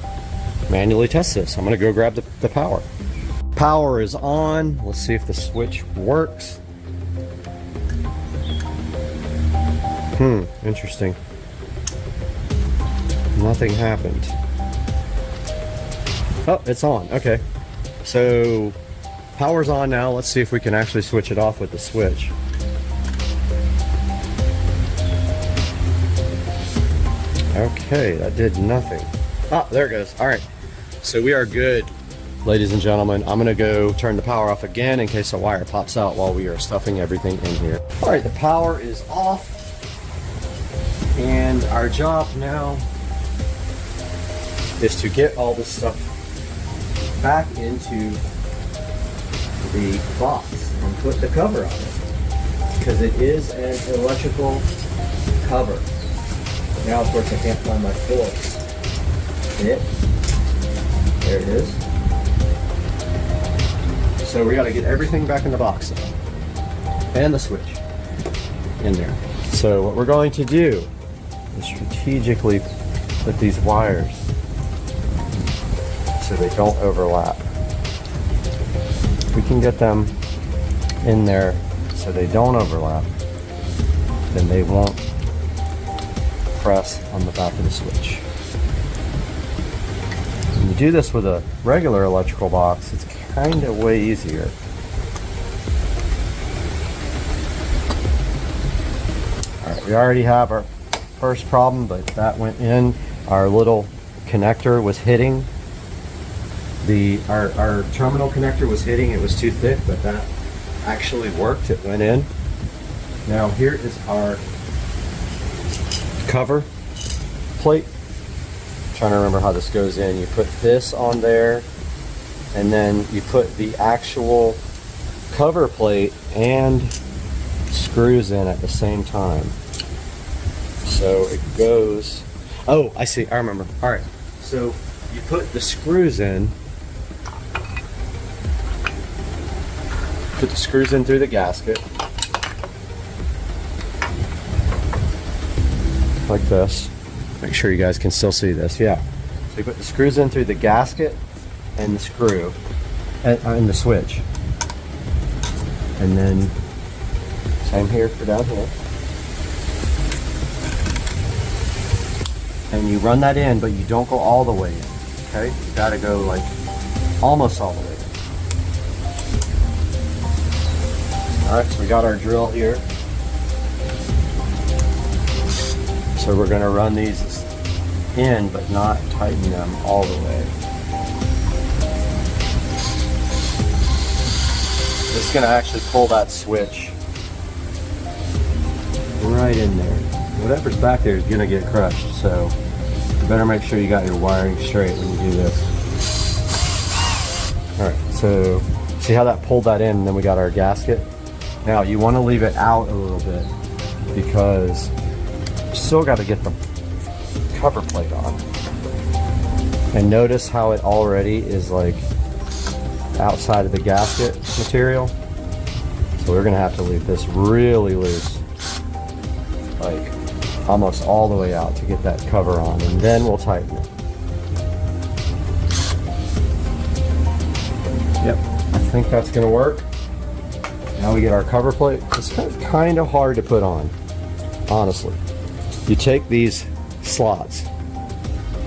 manually test this. I'm gonna go grab the power. Power is on. Let's see if the switch works. Interesting. Nothing happened. Oh, it's on. Okay. So power's on now. Let's see if we can actually switch it off with the switch. Okay, that did nothing. Ah, there it goes. All right. So we are good, ladies and gentlemen. I'm gonna go turn the power off again in case a wire pops out while we are stuffing everything in here. All right, the power is off. And our job now is to get all this stuff back into the box and put the cover on it, because it is an electrical cover. Now, of course, I can't find my forks. There it is. So we got to get everything back in the box and the switch in there. So what we're going to do is strategically put these wires so they don't overlap. If we can get them in there so they don't overlap, then they won't press on the back of the switch. When you do this with a regular electrical box, it's kind of way easier. Alright, we already have our first problem, but that went in. Our little connector was hitting our terminal connector was hitting. It was too thick, but that actually worked. It went in. Now here is our cover plate. I'm trying to remember how this goes in. You put this on there, and then you put the actual cover plate and screws in at the same time. So it goes, oh, I see, I remember. All right, so you put the screws in, through the gasket, like this. Make sure you guys can still see this, yeah. So you put the screws in through the gasket and the screw, and the switch. And then, same here for down here. And you run that in, but you don't go all the way in, okay? You gotta go like almost all the way in. All right, so we got our drill here. So we're gonna run these in, but not tighten them all the way. This is gonna actually pull that switch right in there. Whatever's back there is gonna get crushed, so you better make sure you got your wiring straight when you do this. All right, so see how that pulled that in, and then we got our gasket. Now you want to leave it out a little bit because you still got to get the cover plate on. And notice how it already is like outside of the gasket material. So we're gonna have to leave this really loose, like almost all the way out to get that cover on, and then we'll tighten it. Yep, I think that's gonna work. Now we get our cover plate. It's kind of hard to put on, honestly. You take these slots.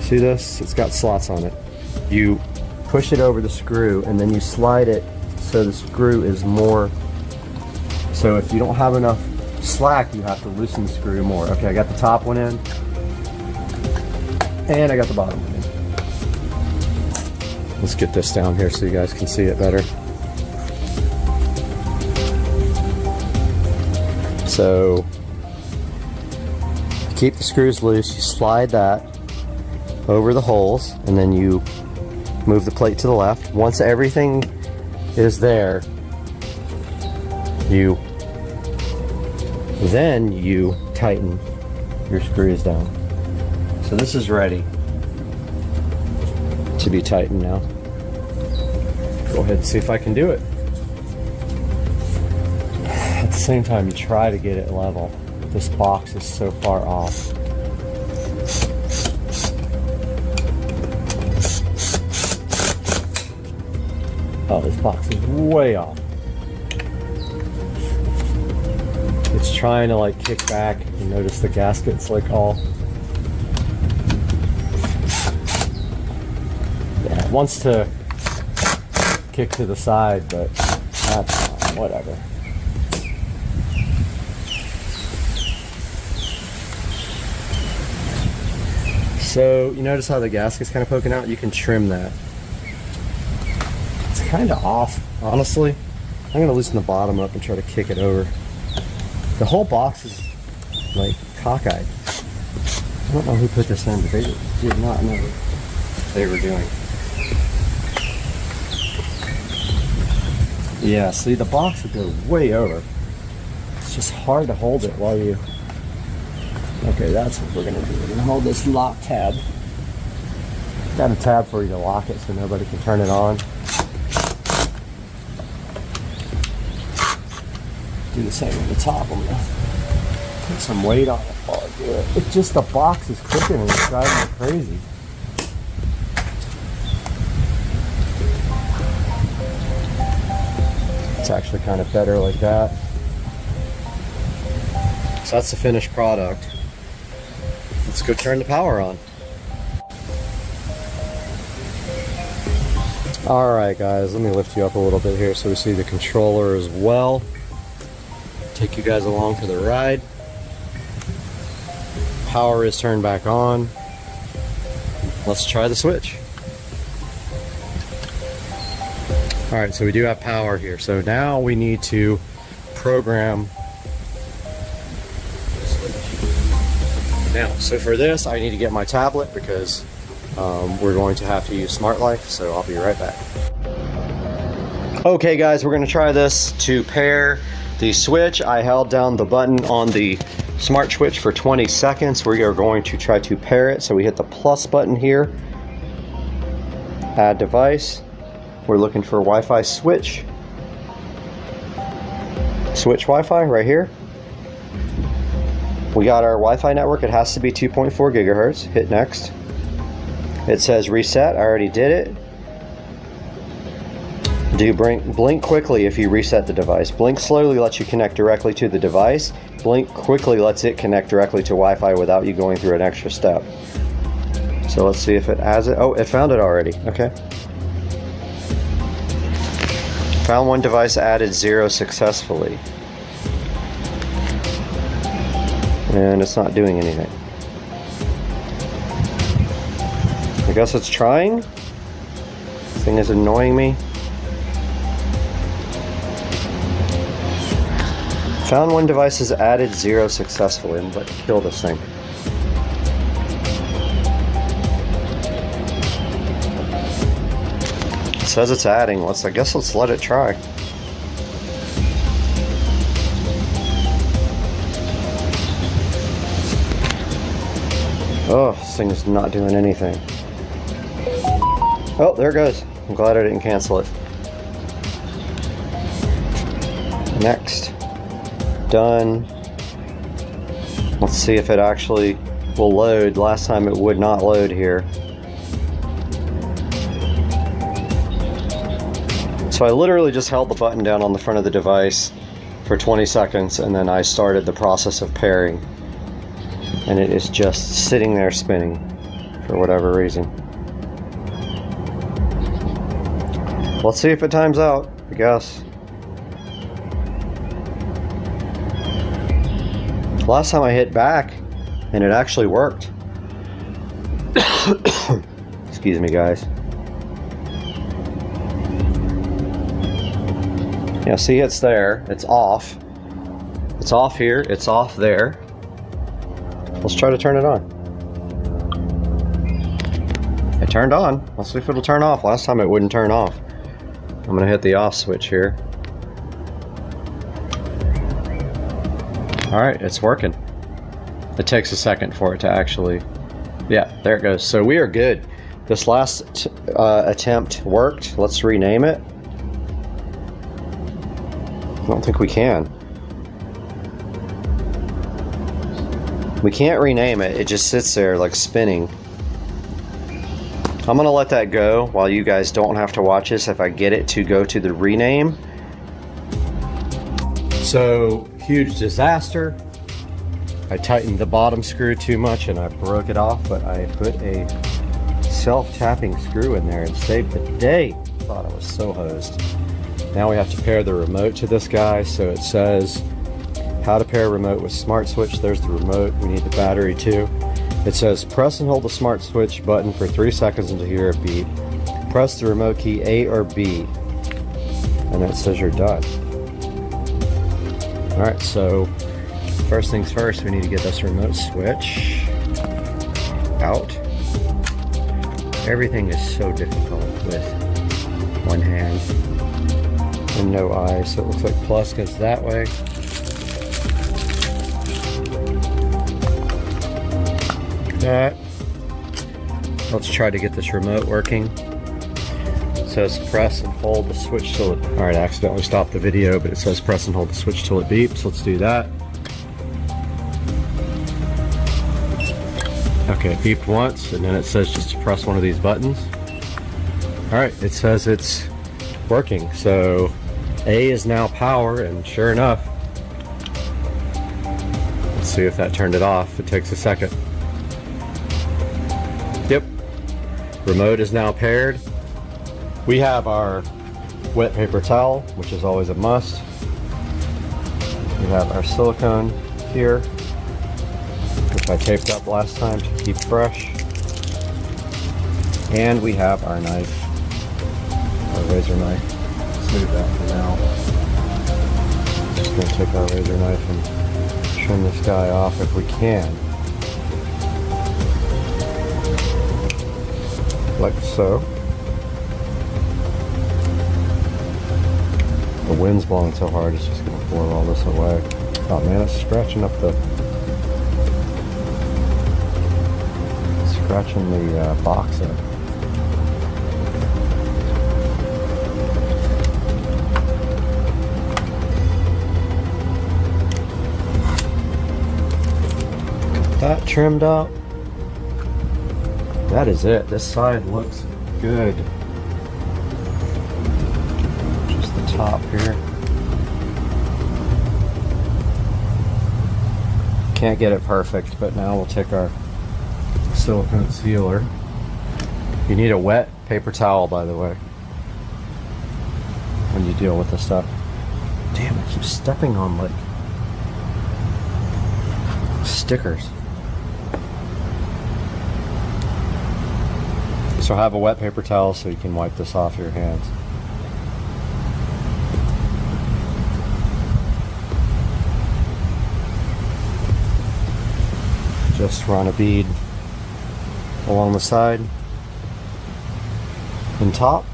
See this? It's got slots on it. You push it over the screw and then you slide it so the screw is more. So if you don't have enough slack, you have to loosen the screw more. Okay, I got the top one in and I got the bottom one in. Let's get this down here so you guys can see it better. So keep the screws loose, you slide that over the holes and then you move the plate to the left. Once everything is there, then you tighten your screws down. So this is ready to be tightened now. Go ahead and see if I can do it. At the same time, you try to get it level. This box is so far off. Oh, this box is way off. It's trying to like kick back. You notice the gasket's like all. Yeah, it wants to kick to the side, but that's fine, whatever. So you notice how the gasket's kind of poking out? You can trim that. It's kind of off, honestly. I'm going to loosen the bottom up and try to kick it over. The whole box is like cockeyed. I don't know who put this in, but they did not know what they were doing. Yeah, see, the box would go way over. It's just hard to hold it while you... Okay, that's what we're gonna do. We're gonna hold this lock tab. Got a tab for you to lock it so nobody can turn it on. Do the same on the top. I'm gonna put some weight on it while I do it. It's just the box is clicking and it's driving me crazy. It's actually kind of better like that. So that's the finished product. Let's go turn the power on. Alright guys, let me lift you up a little bit here so we see the controller as well. Take you guys along for the ride. Power is turned back on. Let's try the switch. Alright, so we do have power here. So now we need to program. Now, so for this, I need to get my tablet because we're going to have to use Smart Life, so I'll be right back. Okay guys, we're going to try this to pair the switch. I held down the button on the smart switch for 20 seconds. We are going to try to pair it. So we hit the plus button here. Add device. We're looking for Wi-Fi switch. Switch Wi-Fi right here. We got our Wi-Fi network. It has to be 2.4 gigahertz. Hit next. It says reset. I already did it. Blink quickly if you reset the device. Blink slowly lets you connect directly to the device. Blink quickly lets it connect directly to Wi-Fi without you going through an extra step. So let's see if it has it. Oh, it found it already. Okay. Found one device, added 0 successfully. And it's not doing anything. I guess it's trying. This thing is annoying me. Found one device has added 0 successfully. I'm about to kill this thing. It says it's adding. I guess let's let it try. Oh, this thing is not doing anything. Oh, there it goes. I'm glad I didn't cancel it. Next. Done. Let's see if it actually will load. Last time it would not load here. So I literally just held the button down on the front of the device for 20 seconds and then I started the process of pairing. and it is just sitting there spinning for whatever reason. Let's see if it times out, I guess. Last time I hit back and it actually worked. Excuse me, guys. Yeah, see, it's there. It's off. It's off here. It's off there. Let's try to turn it on. It turned on. Let's see if it'll turn off. Last time it wouldn't turn off. I'm gonna hit the off switch here. All right, it's working. It takes a second for it to actually, yeah, there it goes. So we are good. This last attempt worked. Let's rename it. I don't think we can. We can't rename it. It just sits there like spinning. I'm gonna let that go while you guys don't have to watch this if I get it to go to the rename. So, huge disaster. I tightened the bottom screw too much and I broke it off, but I put a self-tapping screw in there and saved the day. Thought I was so hosed. Now we have to pair the remote to this guy. So it says how to pair remote with smart switch. There's the remote. We need the battery too. It says press and hold the smart switch button for 3 seconds until you hear a beep. Press the remote key A or B, and it says you're done. Alright, so first things first, we need to get this remote switch out. Everything is so difficult with one hand and no eyes, so it looks like plus goes that way. That. Let's try to get this remote working. It says press and hold the switch till it... Alright, I accidentally stopped the video, but it says press and hold the switch till it beeps. Let's do that. Okay, it beeped once, and then it says just to press one of these buttons. Alright, it says it's working. So A is now power, and sure enough, let's see if that turned it off. It takes a second. Yep, remote is now paired. We have our wet paper towel, which is always a must. We have our silicone here, which I taped up last time to keep fresh. And we have our knife, our razor knife. Let's move that for now. Just gonna take our razor knife and trim this guy off if we can. Like so. The wind's blowing so hard it's just going to blow all this away. Oh man, it's scratching up the box up. Got that trimmed up. That is it. This side looks good. Just the top here. Can't get it perfect, but now we'll take our silicone sealer. You need a wet paper towel, by the way, when you deal with this stuff. Damn, I keep stepping on like stickers. So have a wet paper towel so you can wipe this off your hands. Just run a bead along the side and top.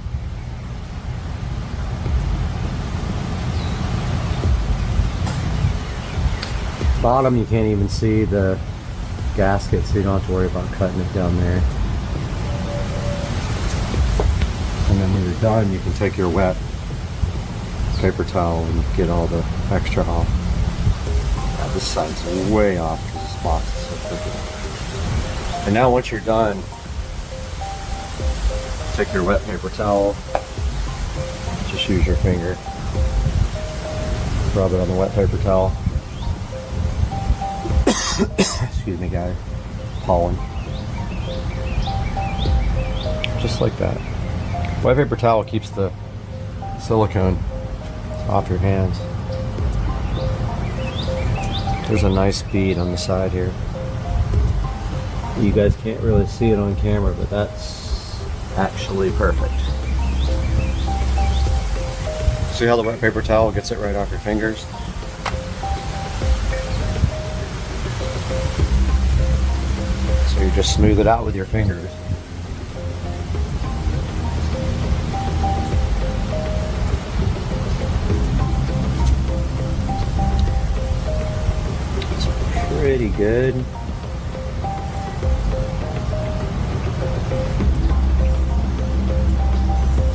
Bottom, you can't even see the gasket, so you don't have to worry about cutting it down there. And then when you're done, you can take your wet paper towel and get all the extra off. Now, this side's way off because this box is so crooked. And now once you're done, take your wet paper towel, just use your finger, rub it on the wet paper towel. Excuse me, guys. Pollen. Just like that. White paper towel keeps the silicone off your hands. There's a nice bead on the side here. You guys can't really see it on camera, but that's actually perfect. See how the wet paper towel gets it right off your fingers? So you just smooth it out with your fingers. It's pretty good.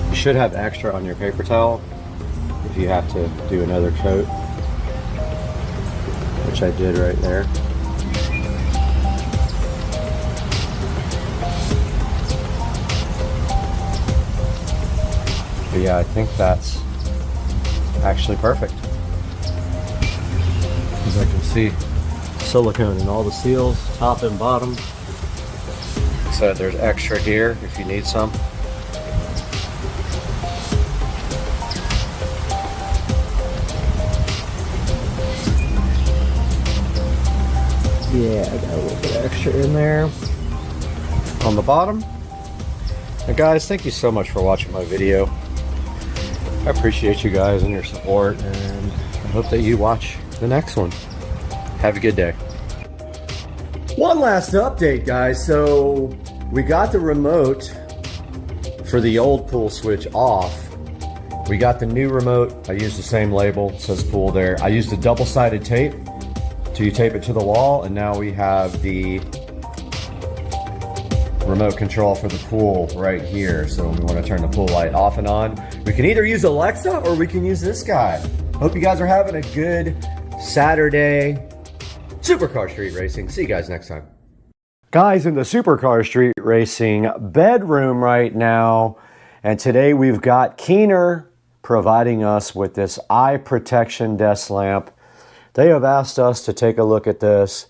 You should have extra on your paper towel if you have to do another coat, which I did right there. But yeah, I think that's actually perfect. As I can see, silicone in all the seals, top and bottom. So there's extra here if you need some. Yeah, I got a little bit extra in there on the bottom. Now guys, thank you so much for watching my video. I appreciate you guys and your support, and I hope that you watch the next one. Have a good day. One last update, guys. So we got the remote for the old pool switch off. We got the new remote. I used the same label, it says pool there. I used a double-sided tape to tape it to the wall, and now we have the remote control for the pool right here. So when we want to turn the pool light off and on, we can either use Alexa or we can use this guy. Hope you guys are having a good Saturday. Supercar Street Racing. See you guys next time. Guys, in the Supercar Street Racing bedroom right now, and today we've got Keener providing us with this eye protection desk lamp. They have asked us to take a look at this,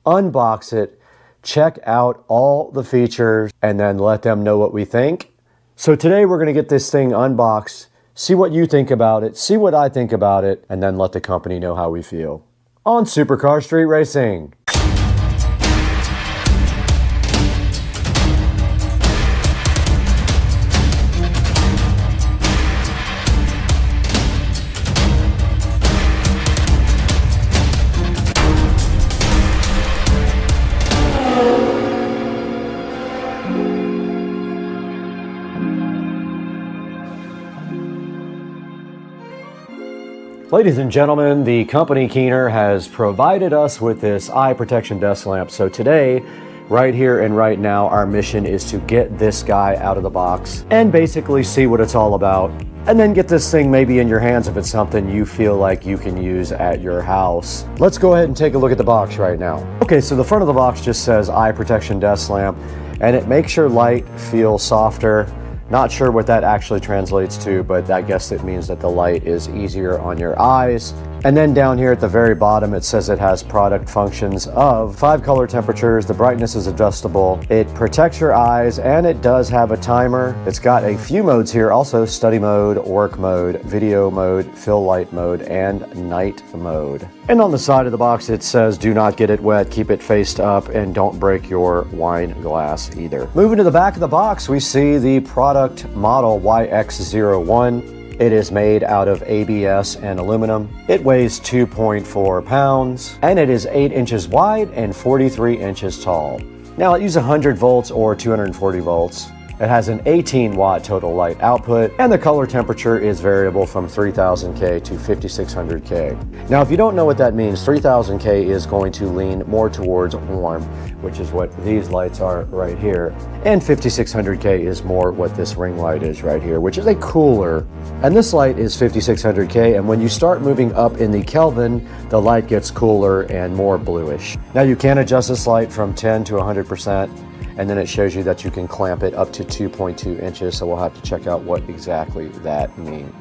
unbox it, check out all the features, and then let them know what we think. So today we're going to get this thing unboxed, see what you think about it, see what I think about it, and then let the company know how we feel. On Supercar Street Racing. Ladies and gentlemen, the company Keener has provided us with this eye protection desk lamp. So today, right here and right now, our mission is to get this guy out of the box and basically see what it's all about, and then get this thing maybe in your hands if it's something you feel like you can use at your house. Let's go ahead and take a look at the box right now. Okay, so the front of the box just says eye protection desk lamp, and it makes your light feel softer. Not sure what that actually translates to, but I guess it means that the light is easier on your eyes. And then down here at the very bottom, it says it has product functions of 5 color temperatures, the brightness is adjustable, it protects your eyes, and it does have a timer. It's got a few modes here, also study mode, work mode, video mode, fill light mode, and night mode. And on the side of the box, it says do not get it wet, keep it faced up, and don't break your wine glass either. Moving to the back of the box, we see the product model YX01. It is made out of ABS and aluminum. It weighs 2.4 pounds, and it is 8 inches wide and 43 inches tall. Now it uses 100 volts or 240 volts. It has an 18-watt total light output, and the color temperature is variable from 3000K to 5600K. Now, if you don't know what that means, 3000K is going to lean more towards warm, which is what these lights are right here. And 5600K is more what this ring light is right here, which is a cooler. And this light is 5600K, and when you start moving up in the Kelvin, the light gets cooler and more bluish. Now, you can adjust this light from 10 to 100%. And then it shows you that you can clamp it up to 2.2 inches, so we'll have to check out what exactly that means.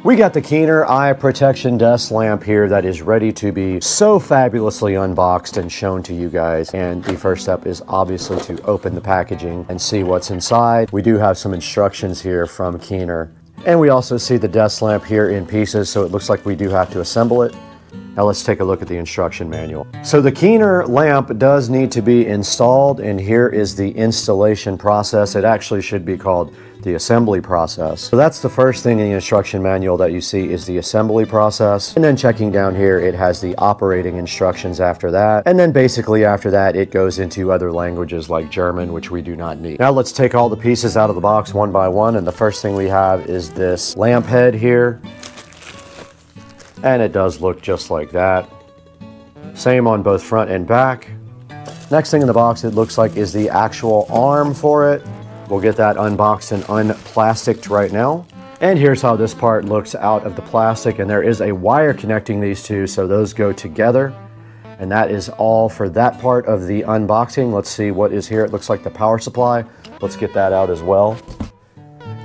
We got the Keener eye protection desk lamp here that is ready to be so fabulously unboxed and shown to you guys. And the first step is obviously to open the packaging and see what's inside. We do have some instructions here from Keener. And we also see the desk lamp here in pieces, so it looks like we do have to assemble it. Now let's take a look at the instruction manual. So the Keener lamp does need to be installed, and here is the installation process. It actually should be called the assembly process. So that's the first thing in the instruction manual that you see is the assembly process. And then checking down here, it has the operating instructions after that. And then basically after that, it goes into other languages like German, which we do not need. Now let's take all the pieces out of the box one by one. And the first thing we have is this lamp head here. And it does look just like that. Same on both front and back. Next thing in the box it looks like is the actual arm for it. We'll get that unboxed and unplasticed right now. And here's how this part looks out of the plastic, and there is a wire connecting these two, so those go together. And that is all for that part of the unboxing. Let's see what is here. It looks like the power supply. Let's get that out as well.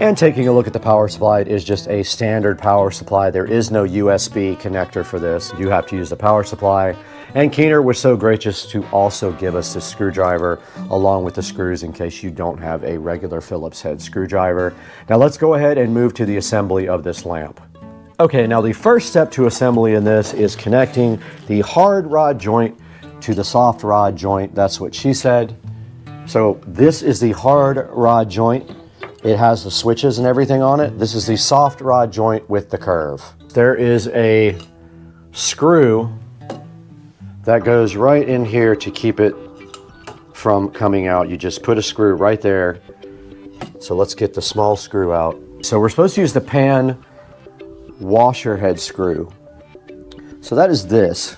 And taking a look at the power supply, it is just a standard power supply. There is no USB connector for this. You have to use the power supply. And Keener was so gracious to also give us the screwdriver along with the screws in case you don't have a regular Phillips head screwdriver. Now let's go ahead and move to the assembly of this lamp. Okay, now the first step to assembly in this is connecting the hard rod joint to the soft rod joint. That's what she said. So this is the hard rod joint. It has the switches and everything on it. This is the soft rod joint with the curve. There is a screw that goes right in here to keep it from coming out. You just put a screw right there. So let's get the small screw out. So we're supposed to use the pan washer head screw. So that is this.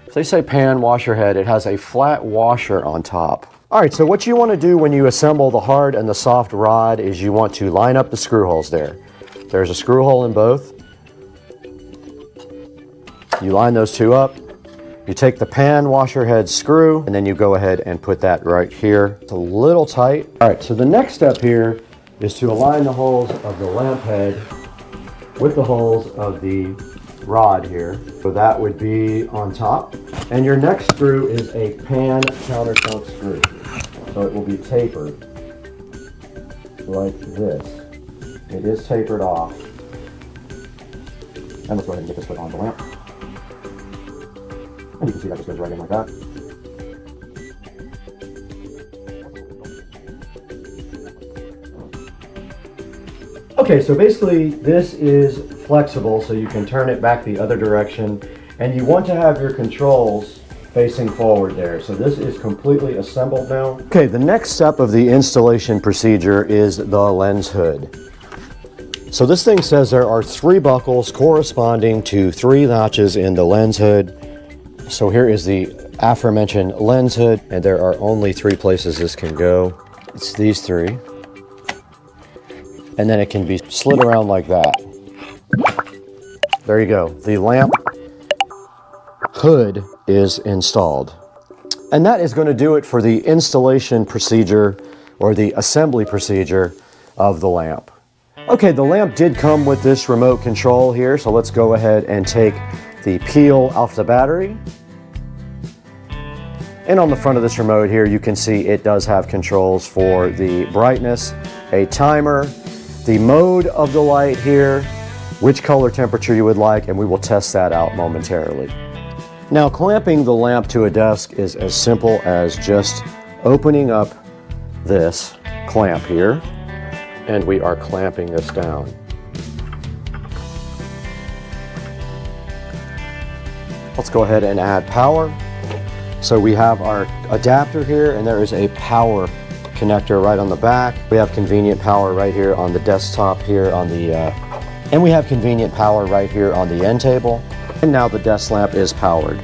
If they say pan washer head, it has a flat washer on top. All right, so what you want to do when you assemble the hard and the soft rod is you want to line up the screw holes there. There's a screw hole in both. You line those two up. You take the pan washer head screw and then you go ahead and put that right here. It's a little tight. All right, so the next step here is to align the holes of the lamp head with the holes of the rod here. So that would be on top. And your next screw is a pan countersunk screw. So it will be tapered like this. It is tapered off. And let's go ahead and get this put on the lamp. And you can see that just goes right in like that. Okay, so basically this is flexible, so you can turn it back the other direction. And you want to have your controls facing forward there. So this is completely assembled now. Okay, the next step of the installation procedure is the lens hood. So this thing says there are 3 buckles corresponding to 3 notches in the lens hood. So here is the aforementioned lens hood, and there are only 3 places this can go. It's these 3. And then it can be slid around like that. There you go. The lamp hood is installed. And that is going to do it for the installation procedure or the assembly procedure of the lamp. Okay, the lamp did come with this remote control here, so let's go ahead and take the peel off the battery. And on the front of this remote here, you can see it does have controls for the brightness, a timer, the mode of the light here, which color temperature you would like, and we will test that out momentarily. Now, clamping the lamp to a desk is as simple as just opening up this clamp here, and we are clamping this down. Let's go ahead and add power. So we have our adapter here, and there is a power connector right on the back. We have convenient power right here on the desktop here on the, and we have convenient power right here on the end table. And now the desk lamp is powered.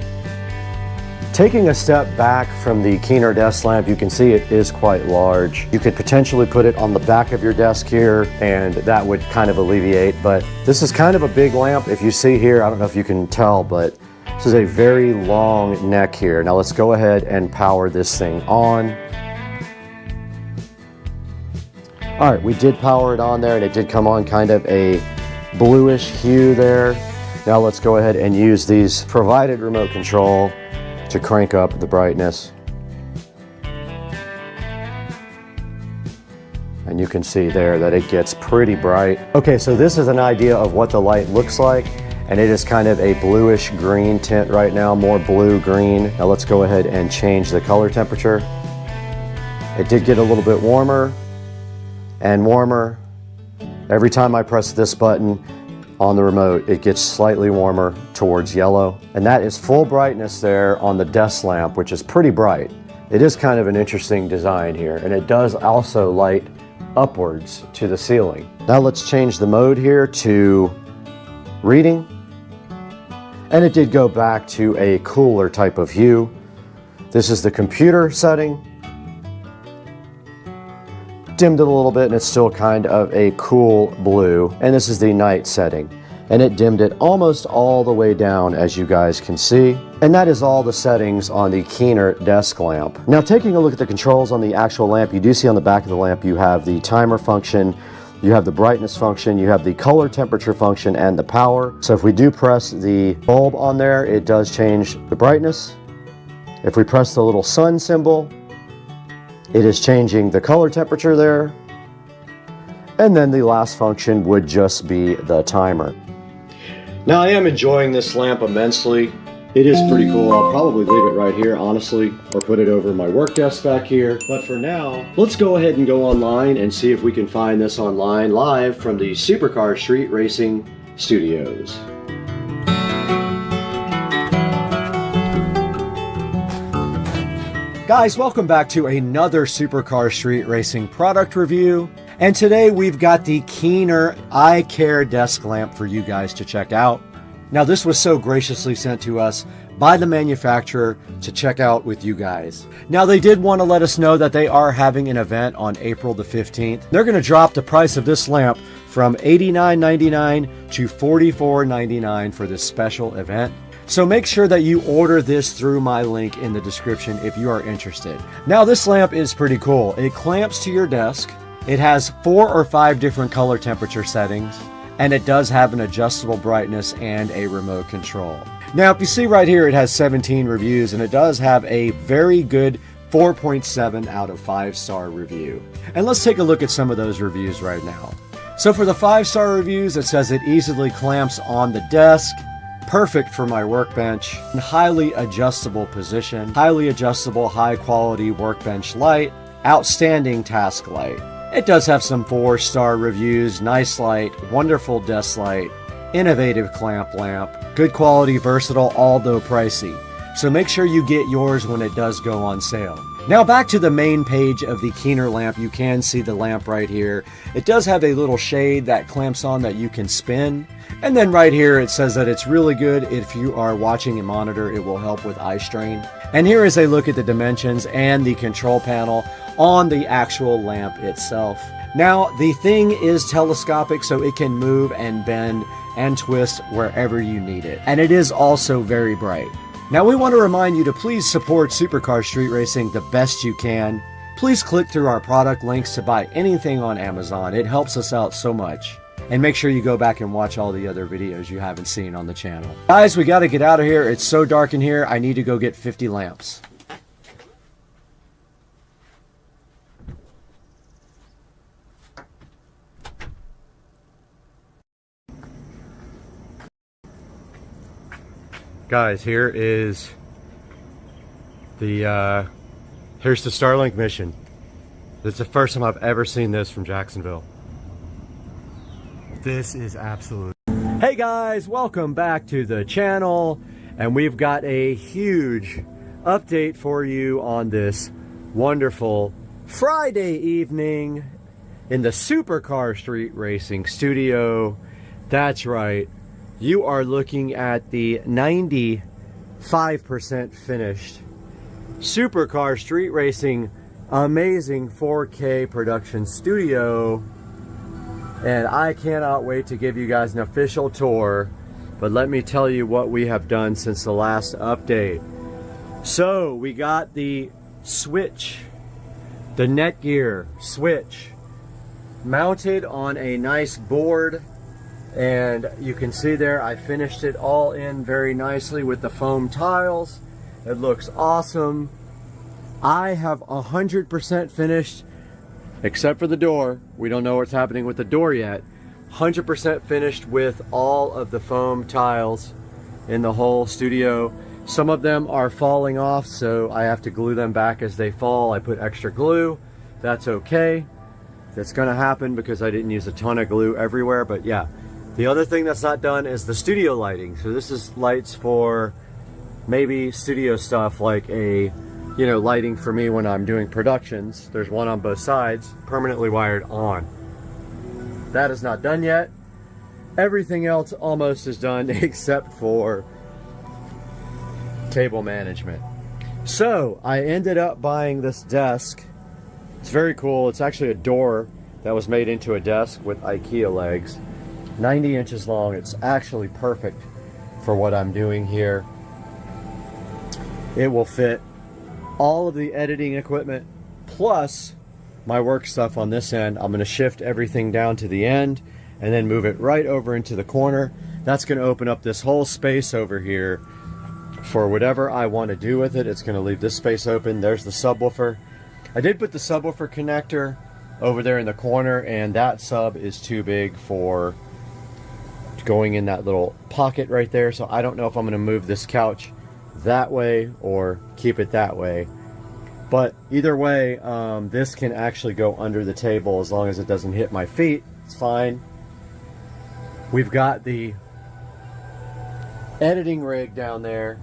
Taking a step back from the Keener desk lamp, you can see it is quite large. You could potentially put it on the back of your desk here, and that would kind of alleviate, but this is kind of a big lamp. If you see here, I don't know if you can tell, but this is a very long neck here. Now let's go ahead and power this thing on. All right, we did power it on there, and it did come on kind of a bluish hue there. Now let's go ahead and use these provided remote control to crank up the brightness. And you can see there that it gets pretty bright. Okay, so this is an idea of what the light looks like, and it is kind of a bluish green tint right now, more blue-green. Now let's go ahead and change the color temperature. It did get a little bit warmer and warmer. Every time I press this button on the remote, it gets slightly warmer towards yellow. And that is full brightness there on the desk lamp, which is pretty bright. It is kind of an interesting design here, and it does also light upwards to the ceiling. Now let's change the mode here to reading. And it did go back to a cooler type of hue. This is the computer setting. Dimmed it a little bit and it's still kind of a cool blue. And this is the night setting. And it dimmed it almost all the way down, as you guys can see. And that is all the settings on the Keener desk lamp. Now taking a look at the controls on the actual lamp, you do see on the back of the lamp you have the timer function, you have the brightness function, you have the color temperature function, and the power. So if we do press the bulb on there, it does change the brightness. If we press the little sun symbol, it is changing the color temperature there. And then the last function would just be the timer. Now I am enjoying this lamp immensely. It is pretty cool. I'll probably leave it right here, honestly, or put it over my work desk back here. But for now, let's go ahead and go online and see if we can find this online live from the Supercar Street Racing Studios. Guys, welcome back to another Supercar Street Racing product review. And today we've got the Keener iCare desk lamp for you guys to check out. Now this was so graciously sent to us by the manufacturer to check out with you guys. Now they did want to let us know that they are having an event on April the 15th. They're going to drop the price of this lamp from $89.99 to $44.99 for this special event. So make sure that you order this through my link in the description if you are interested. Now this lamp is pretty cool. It clamps to your desk. It has 4 or 5 different color temperature settings, and it does have an adjustable brightness and a remote control. Now if you see right here, it has 17 reviews, and it does have a very good 4.7 out of 5-star review. And let's take a look at some of those reviews right now. So for the 5-star reviews, it says it easily clamps on the desk, perfect for my workbench, highly adjustable position, highly adjustable high quality workbench light, outstanding task light. It does have some 4-star reviews, nice light, wonderful desk light, innovative clamp lamp, good quality, versatile, although pricey. So make sure you get yours when it does go on sale. Now back to the main page of the Keener lamp. You can see the lamp right here. It does have a little shade that clamps on that you can spin. And then right here it says that it's really good if you are watching a monitor. It will help with eye strain. And here is a look at the dimensions and the control panel on the actual lamp itself. Now the thing is telescopic, so it can move and bend and twist wherever you need it. And it is also very bright. Now we want to remind you to please support Supercar Street Racing the best you can. Please click through our product links to buy anything on Amazon. It helps us out so much. And make sure you go back and watch all the other videos you haven't seen on the channel. Guys, we got to get out of here. It's so dark in here. I need to go get 50 lamps. Guys, here is the here's the Starlink mission. This is the first time I've ever seen this from Jacksonville. This is absolute. Hey guys, welcome back to the channel, and we've got a huge update for you on this wonderful Friday evening in the Supercar Street Racing studio. That's right. You are looking at the 95% finished Supercar Street Racing amazing 4K production studio, and I cannot wait to give you guys an official tour. But let me tell you what we have done since the last update. So we got the switch, the Netgear switch, mounted on a nice board And you can see there, I finished it all in very nicely with the foam tiles. It looks awesome. I have 100% finished, except for the door. We don't know what's happening with the door yet. 100% finished with all of the foam tiles in the whole studio. Some of them are falling off, so I have to glue them back as they fall. I put extra glue. That's okay. That's gonna happen because I didn't use a ton of glue everywhere, but yeah. The other thing that's not done is the studio lighting. So this is lights for maybe studio stuff, like a, you know, lighting for me when I'm doing productions. There's one on both sides, permanently wired on. That is not done yet. Everything else almost is done except for table management. So I ended up buying this desk. It's very cool. It's actually a door that was made into a desk with IKEA legs. 90 inches long. It's actually perfect for what I'm doing here. It will fit all of the editing equipment plus my work stuff on this end. I'm going to shift everything down to the end and then move it right over into the corner. That's going to open up this whole space over here for whatever I want to do with it. It's going to leave this space open. There's the subwoofer. I did put the subwoofer connector over there in the corner, and that sub is too big for going in that little pocket right there. So I don't know if I'm going to move this couch that way or keep it that way. But either way, this can actually go under the table as long as it doesn't hit my feet. It's fine. We've got the editing rig down there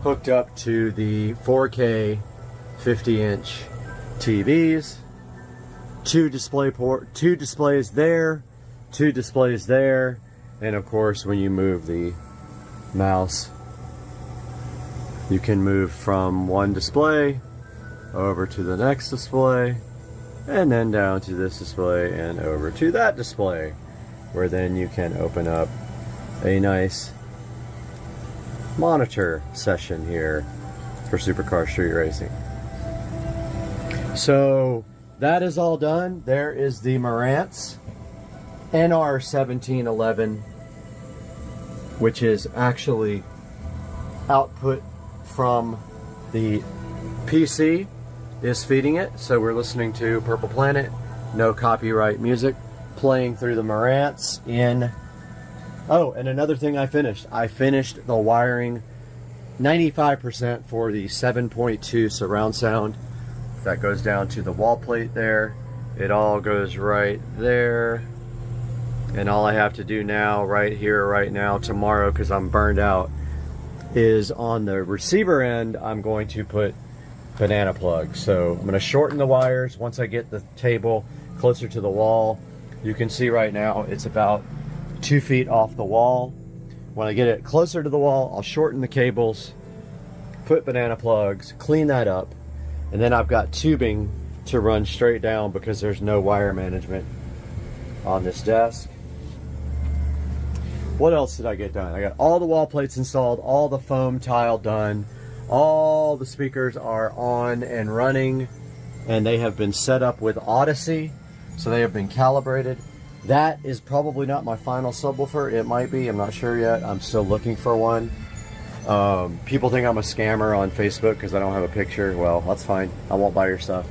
hooked up to the 4K 50-inch TVs. Two displays there, two displays there, and of course when you move the mouse, you can move from one display over to the next display, and then down to this display and over to that display, where then you can open up a nice monitor session here for Supercar Street Racing. So that is all done. There is the Marantz NR1711, which is actually output from the PC is feeding it. So we're listening to Purple Planet, no copyright music, playing through the Marantz in... Oh, and another thing I finished the wiring 95% for the 7.2 surround sound. That goes down to the wall plate there. It all goes right there. And all I have to do now, right here, right now, tomorrow, because I'm burned out, is on the receiver end, I'm going to put banana plugs. So I'm going to shorten the wires once I get the table closer to the wall. You can see right now it's about 2 feet off the wall. When I get it closer to the wall, I'll shorten the cables, put banana plugs, clean that up, and then I've got tubing to run straight down because there's no wire management on this desk. What else did I get done? I got all the wall plates installed, all the foam tile done, all the speakers are on and running, and they have been set up with Odyssey, so they have been calibrated. That is probably not my final subwoofer. It might be, I'm not sure yet. I'm still looking for one. People think I'm a scammer on Facebook because I don't have a picture. Well, that's fine. I won't buy your stuff.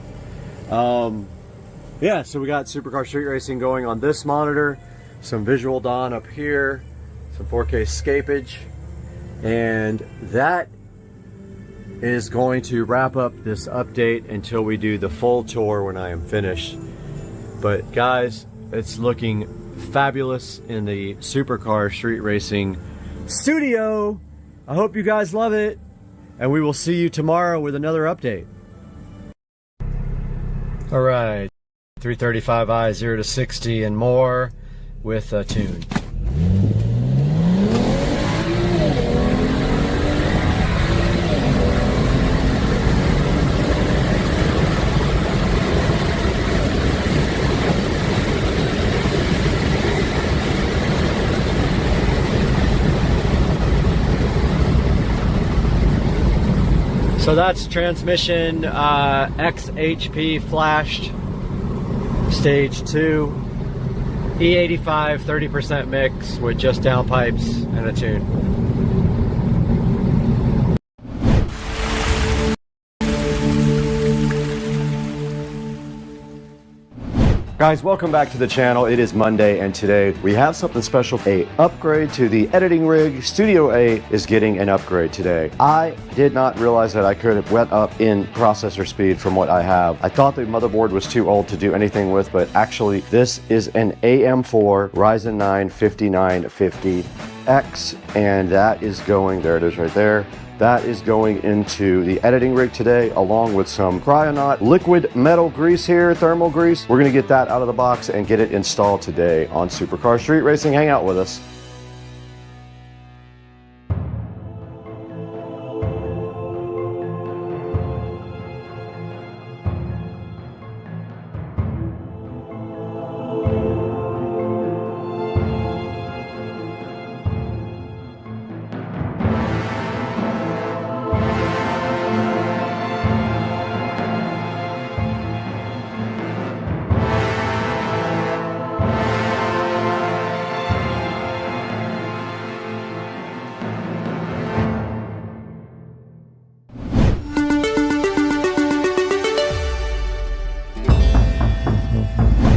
Yeah, so we got Supercar Street Racing going on this monitor, some Visual Dawn up here, some 4K scapage, and that is going to wrap up this update until we do the full tour when I am finished. But guys, it's looking fabulous in the Supercar Street Racing studio. I hope you guys love it, and we will see you tomorrow with another update. All right, 335i 0 to 60 and more with a tune. So that's transmission XHP flashed stage 2. E85 30% mix with just downpipes and a tune. Guys, welcome back to the channel. It is Monday, and today we have something special. A upgrade to the editing rig. Studio A is getting an upgrade today. I did not realize that I could have went up in processor speed from what I have. I thought the motherboard was too old to do anything with, but actually this is an AM4 Ryzen 9 5950X, and that is going, there it is right there. That is going into the editing rig today, along with some Cryonaut liquid metal grease here, thermal grease. We're gonna get that out of the box and get it installed today on Supercar Street Racing. Hang out with us.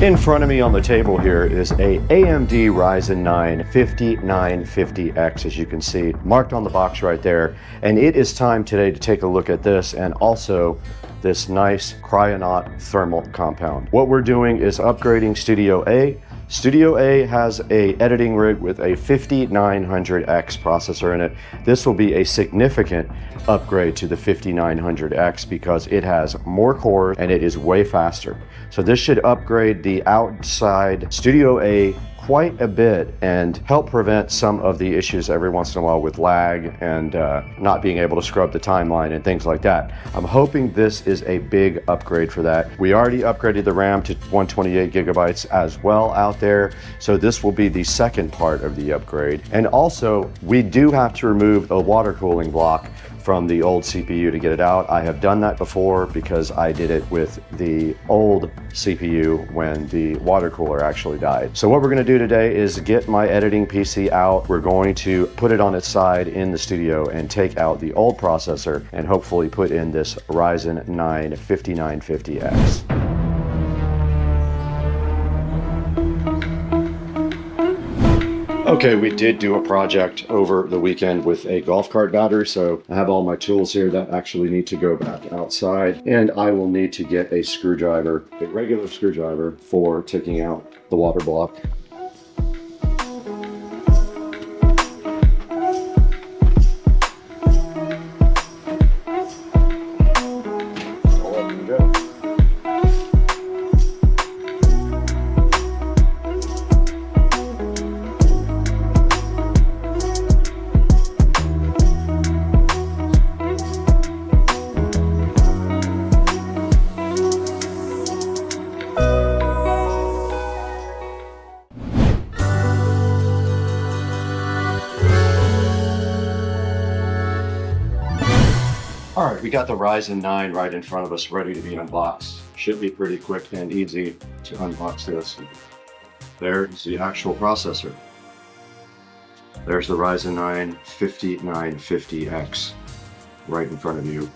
In front of me on the table here is a AMD Ryzen 9 5950X, as you can see, marked on the box right there. And it is time today to take a look at this and also this nice Cryonaut thermal compound. What we're doing is upgrading Studio A. Studio A has a editing rig with a 5900X processor in it. This will be a significant upgrade to the 5900X because it has more cores and it is way faster. So this should upgrade the outside Studio A quite a bit and help prevent some of the issues every once in a while with lag and not being able to scrub the timeline and things like that. I'm hoping this is a big upgrade for that. We already upgraded the RAM to 128 gigabytes as well out there, so this will be the second part of the upgrade. And also, we do have to remove a water cooling block from the old CPU to get it out. I have done that before because I did it with the old CPU when the water cooler actually died. So what we're gonna do today is get my editing PC out. We're going to put it on its side in the studio and take out the old processor and hopefully put in this Ryzen 9 5950X. Okay, we did do a project over the weekend with a golf cart battery, so I have all my tools here that actually need to go back outside, and I will need to get a screwdriver, a regular screwdriver, for taking out the water block. I'll let them go. All right, we got the Ryzen 9 right in front of us, ready to be unboxed. Should be pretty quick and easy to unbox this. There's the actual processor. There's the Ryzen 9 5950X right in front of you.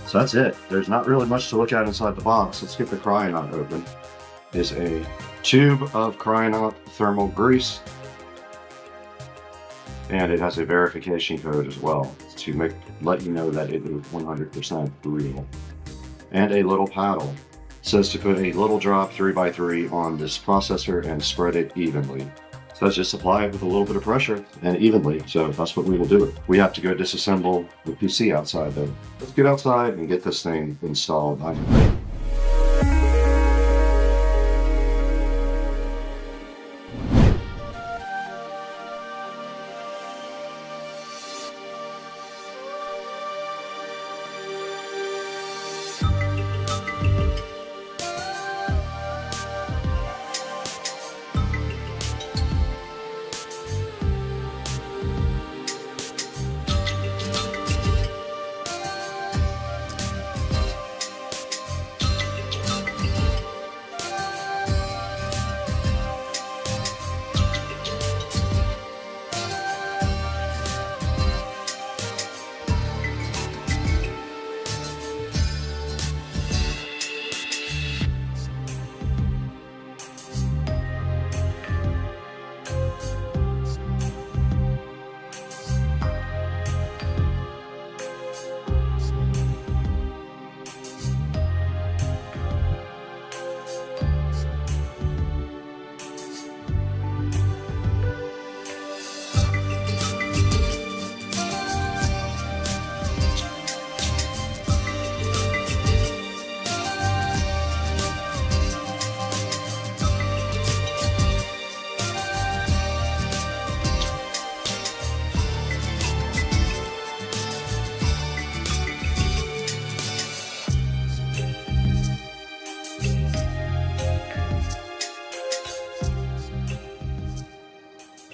So that's it. There's not really much to look at inside the box. Let's get the Cryonaut open. There's a tube of Cryonaut thermal grease, and it has a verification code as well to let you know that it is 100% real. And a little paddle. It says to put a little drop 3x3 on this processor and spread it evenly. So let's just apply it with a little bit of pressure and evenly. So that's what we will do. We have to go disassemble the PC outside though. Let's get outside and get this thing installed.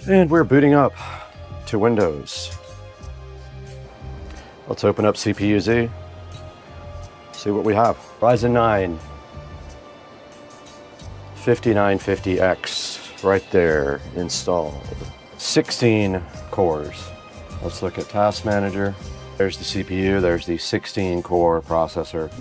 And we're booting up to Windows. Let's open up CPU-Z, see what we have. Ryzen 9 5950X right there installed. 16 cores. Let's look at Task Manager. There's the CPU, there's the 16 core processor.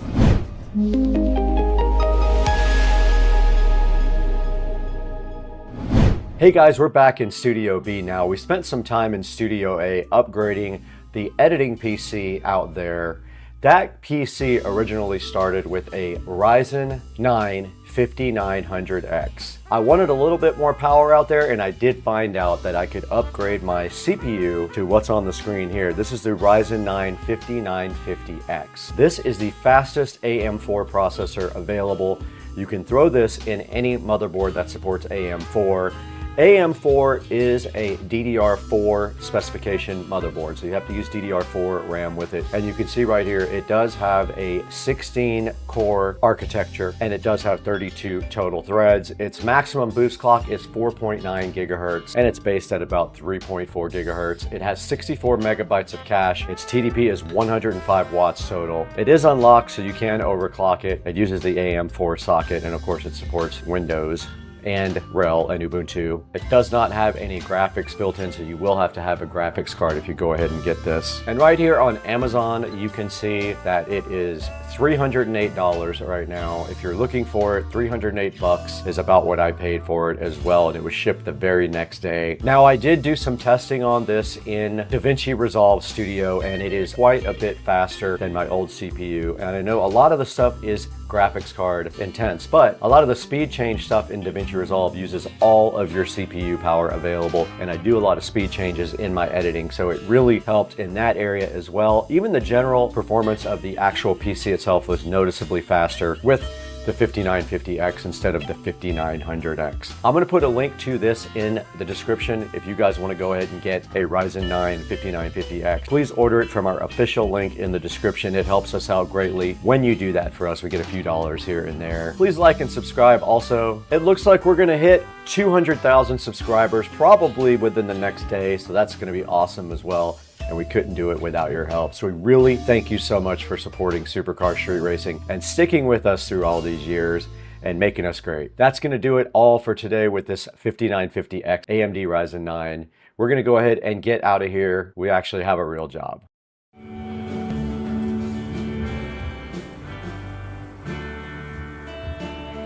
Hey guys, we're back in Studio B now. We spent some time in Studio A upgrading the editing PC out there. That PC originally started with a Ryzen 9 5900X. I wanted a little bit more power out there, and I did find out that I could upgrade my CPU to what's on the screen here. This is the Ryzen 9 5950X. This is the fastest AM4 processor available. You can throw this in any motherboard that supports AM4. AM4 is a DDR4 specification motherboard, so you have to use DDR4 RAM with it. And you can see right here, it does have a 16 core architecture, and it does have 32 total threads. Its maximum boost clock is 4.9 gigahertz, and it's based at about 3.4 gigahertz. It has 64 megabytes of cache. Its TDP is 105 watts total. It is unlocked, so you can overclock it. It uses the AM4 socket, and of course it supports Windows and RHEL and Ubuntu. It does not have any graphics built in, so you will have to have a graphics card if you go ahead and get this. And right here on Amazon, you can see that it is $308 right now. If you're looking for it, 308 bucks is about what I paid for it as well, and it was shipped the very next day. Now, I did do some testing on this in DaVinci Resolve Studio, and it is quite a bit faster than my old CPU. And I know a lot of the stuff is graphics card intense, but a lot of the speed change stuff in DaVinci Resolve uses all of your CPU power available, and I do a lot of speed changes in my editing, so it really helped in that area as well. Even the general performance of the actual PC itself was noticeably faster with the 5950X instead of the 5900X. I'm going to put a link to this in the description if you guys want to go ahead and get a Ryzen 9 5950X. Please order it from our official link in the description. It helps us out greatly when you do that for us. We get a few dollars here and there. Please like and subscribe also. It looks like we're going to hit 200,000 subscribers probably within the next day, so that's going to be awesome as well. And we couldn't do it without your help. So we really thank you so much for supporting Supercar Street Racing and sticking with us through all these years and making us great. That's gonna do it all for today with this 5950X AMD Ryzen 9. We're gonna go ahead and get out of here. We actually have a real job.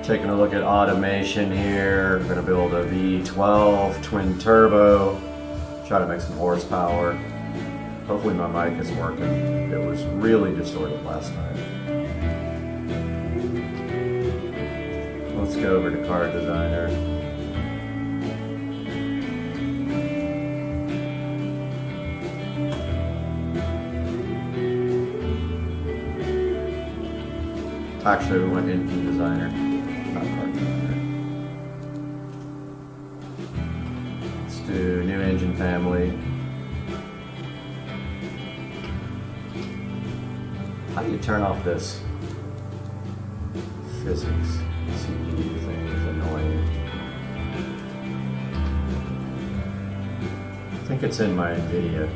Taking a look at automation here. We're gonna build a V12 twin turbo, try to make some horsepower. Hopefully my mic is working. It was really distorted last night. Let's go over to Card Designer. Actually, we went Engine Designer, not Card Designer. Let's do new engine family. How do you turn off this physics CPU thing? Is annoying. I think it's in my NVIDIA.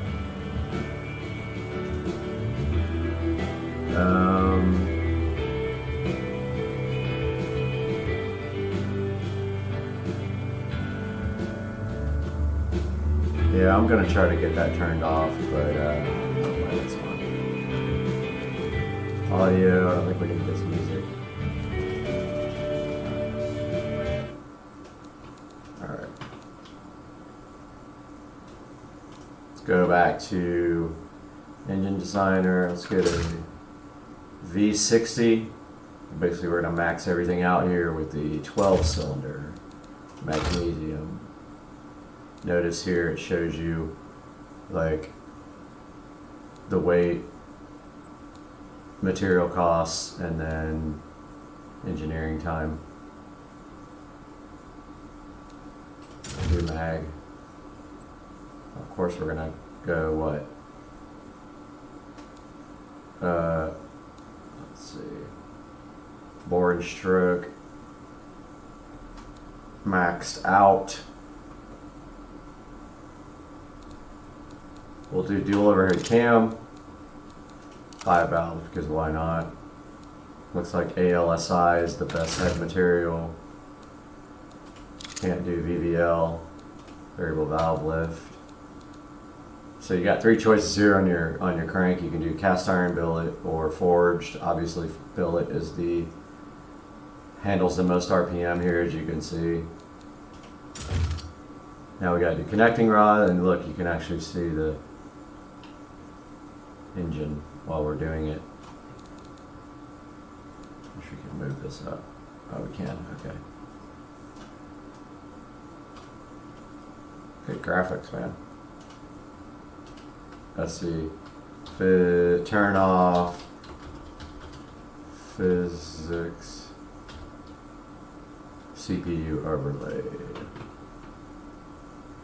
Yeah, I'm gonna try to get that turned off, but it's fine. Audio, I don't think we need this music. Alright. Let's go back to Engine Designer. Let's go to V60. Basically, we're going to max everything out here with the 12-cylinder magnesium. Notice here it shows you like the weight, material costs, and then engineering time. Do mag. Of course, we're gonna go what? Let's see. Bore and stroke maxed out. We'll do dual overhead cam, 5 valve, because why not? Looks like ALSI is the best head material. Can't do VVL, variable valve lift. So you got 3 choices here on your crank. You can do cast iron billet or forged. Obviously billet is handles the most RPM here, as you can see. Now we got to do connecting rod, and look, you can actually see the engine while we're doing it. Wish we could move this up. Oh, we can. Okay. Good graphics, man. Let's see. Turn off. Physics. CPU overlay.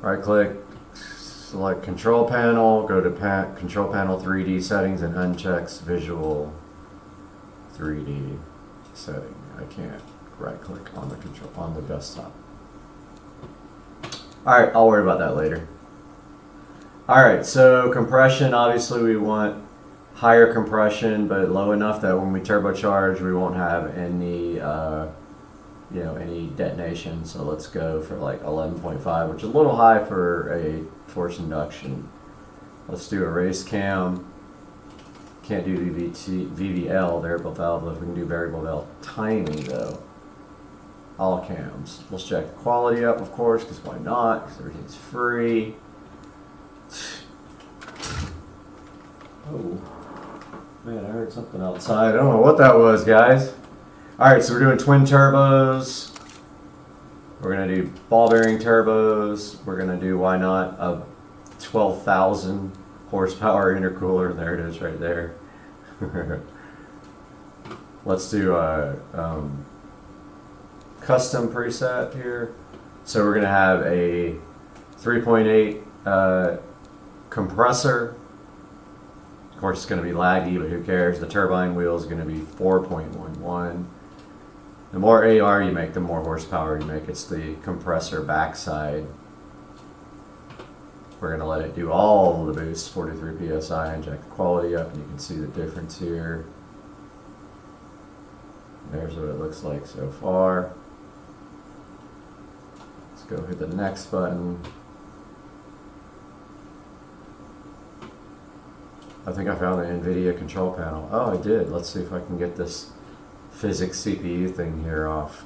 Right click, select control panel, go to control panel 3D settings and unchecks visual 3D setting. I can't right click on the desktop. Alright, I'll worry about that later. Alright, so compression, obviously we want higher compression, but low enough that when we turbocharge we won't have any any detonation. So let's go for like 11.5, which is a little high for a forced induction. Let's do a race cam. Can't do VVL, variable valve lift. We can do variable valve timing though. All cams. Let's check the quality up, of course, because why not? Because everything's free. Oh man, I heard something outside. I don't know what that was, guys. Alright, so we're doing twin turbos. We're going to do ball bearing turbos. We're going to do, why not, a 12,000 horsepower intercooler. There it is right there. Let's do a custom preset here. So we're going to have a 3.8 compressor. Of course, it's going to be laggy, but who cares? The turbine wheel is going to be 4.11. The more AR you make, the more horsepower you make. It's the compressor backside. We're going to let it do all the boosts, 43 PSI, and check the quality up, and you can see the difference here. There's what it looks like so far. Let's go hit the next button. I think I found the NVIDIA control panel. Oh, I did. Let's see if I can get this physics CPU thing here off.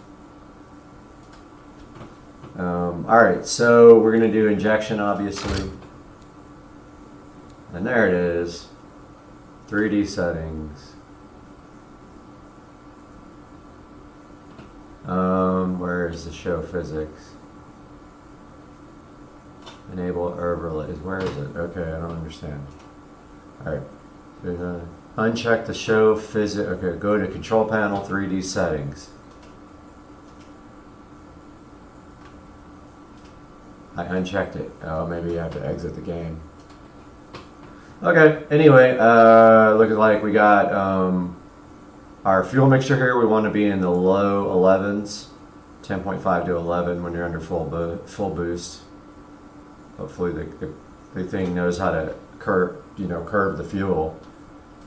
Alright, so we're going to do injection, obviously. And there it is. 3D settings. Where is the show physics? Enable overlays. Where is it? Okay, I don't understand. Alright. Uncheck the show physics. Okay, go to control panel 3D settings. I unchecked it. Oh, maybe you have to exit the game. Okay, anyway, looks like we got our fuel mixture here. We want to be in the low 11s, 10.5 to 11 when you're under full boost. Hopefully the thing knows how to curb the fuel.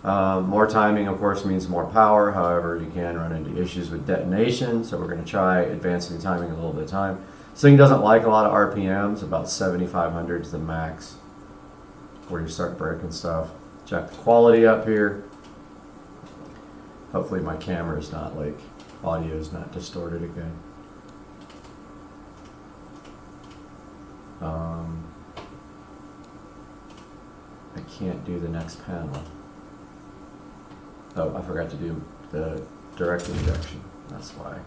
More timing, of course, means more power. However, you can run into issues with detonation, so we're going to try advancing timing a little bit of time. This thing doesn't like a lot of RPMs. About 7,500 is the max where you start breaking stuff. Check the quality up here. Hopefully my camera is not audio is not distorted again. I can't do the next panel. Oh, I forgot to do the direct injection. That's why.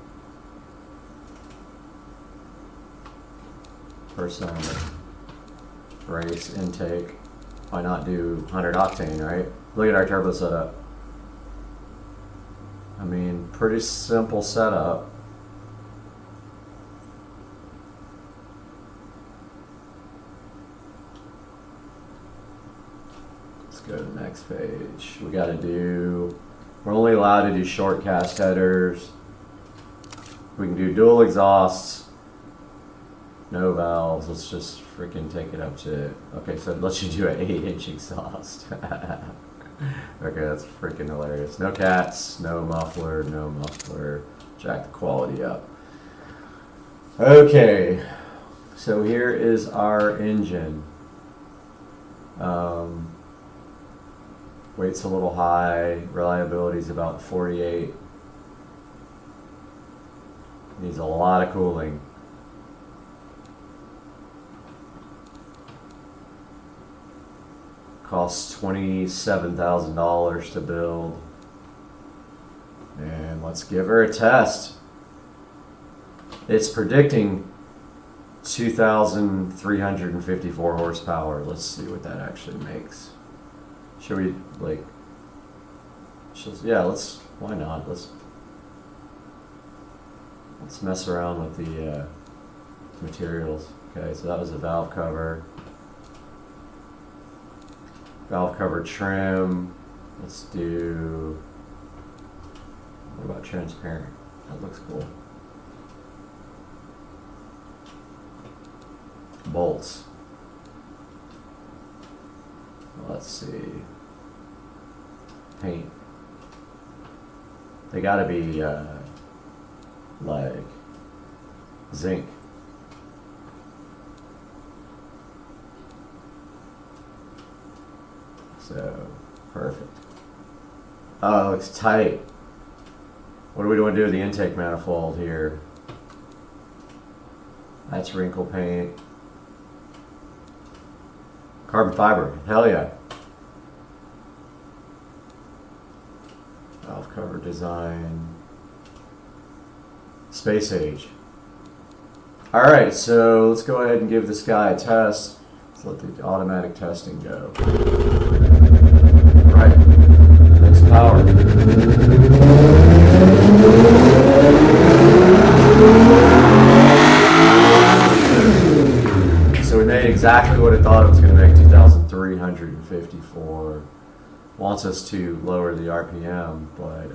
First on race intake. Why not do 100 octane, right? Look at our turbo setup. I mean, pretty simple setup. Let's go to the next page. We got to do, we're only allowed to do short cast headers. We can do dual exhausts. No valves. Let's just freaking take it up to. Okay, so it lets you do an 8-inch exhaust. Okay, that's freaking hilarious. No cats, no muffler, no muffler. Jack the quality up. Okay, so here is our engine. Weight's a little high. Reliability is about 48. Needs a lot of cooling. Costs $27,000 to build. And let's give her a test. It's predicting 2,354 horsepower. Let's see what that actually makes. Should we, like, yeah, let's, why not? Let's mess around with the materials. Okay, so that was a valve cover. Valve cover trim. Let's do, what about transparent? That looks cool. Bolts. Let's see. Paint. They gotta be like zinc. So, perfect. Oh, it looks tight. What do we want to do with the intake manifold here? That's wrinkle paint. Carbon fiber, hell yeah. Valve cover design. Space age. Alright, so let's go ahead and give this guy a test. Let's let the automatic testing go. Right. Next power. So we made exactly what it thought it was going to make, 2,354. Wants us to lower the RPM, but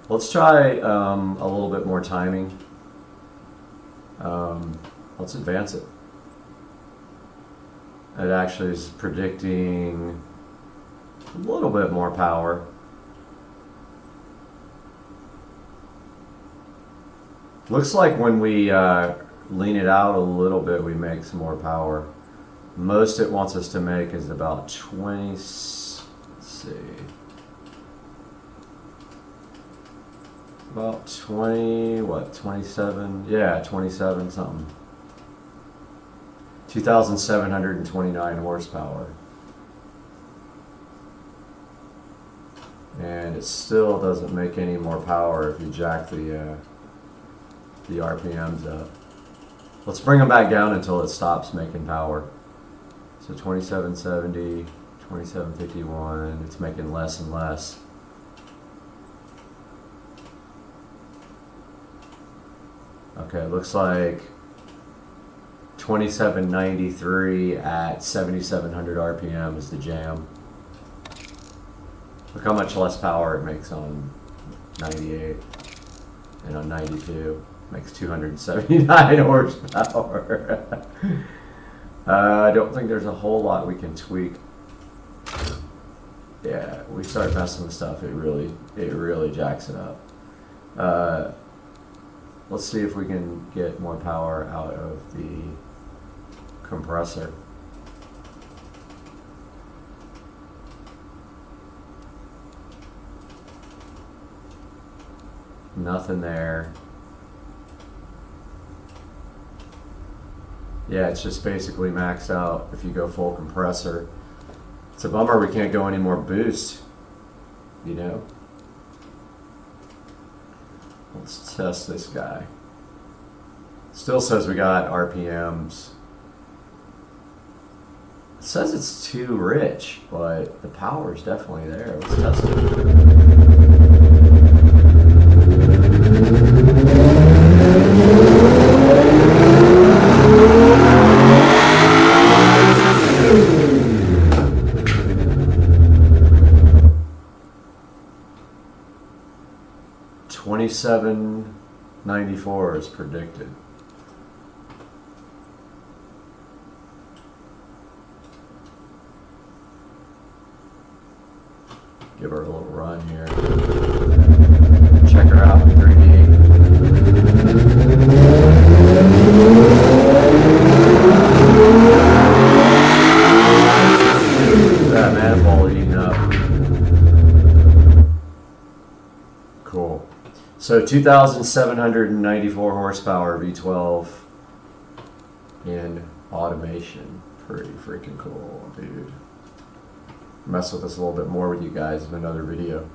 let's try a little bit more timing. Let's advance it. It actually is predicting a little bit more power. Looks like when we lean it out a little bit, we make some more power. Most it wants us to make is about 20, let's see, about 20, what, 27, yeah, 27 something. 2,729 horsepower. And it still doesn't make any more power if you jack the RPMs up. Let's bring them back down until it stops making power. So 2770, 2751, it's making less and less. Okay, it looks like 2793 at 7,700 RPM is the jam. Look how much less power it makes on 98 and on 92. Makes 279 horsepower. I don't think there's a whole lot we can tweak. Yeah, we start messing with stuff, it really jacks it up. Let's see if we can get more power out of the compressor. Nothing there. Yeah, it's just basically maxed out if you go full compressor. It's a bummer we can't go any more boost, you know? Let's test this guy. Still says we got RPMs. It says it's too rich, but the power is definitely there. Let's test it. 2794 is predicted. Give her a little run here. Check her out in 3D. That manifold heating up. Cool. So 2,794 horsepower V12 in automation. Pretty freaking cool, dude. Mess with this a little bit more with you guys in another video.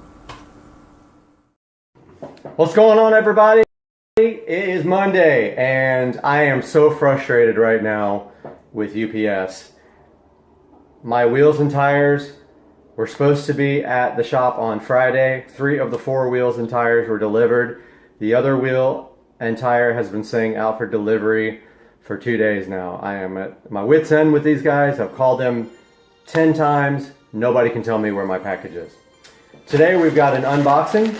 What's going on, everybody? It is Monday, and I am so frustrated right now with UPS. My wheels and tires were supposed to be at the shop on Friday. 3 of the 4 wheels and tires were delivered. The other wheel and tire has been saying out for delivery for 2 days now. I am at my wit's end with these guys. I've called them 10 times. Nobody can tell me where my package is. Today we've got an unboxing.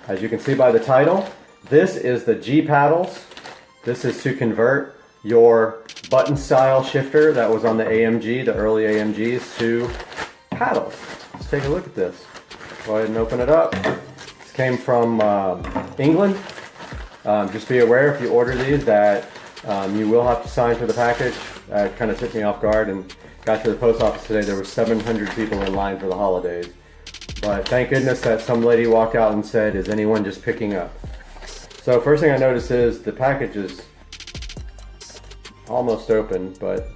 As you can see by the title, this is the G paddles. This is to convert your button style shifter that was on the AMG, the early AMGs, to paddles. Let's take a look at this. Go ahead and open it up. This came from England. Just be aware if you order these that you will have to sign for the package. It kind of took me off guard, and got to the post office today, there were 700 people in line for the holidays. But thank goodness that some lady walked out and said, is anyone just picking up? So first thing I noticed is the package is almost open, but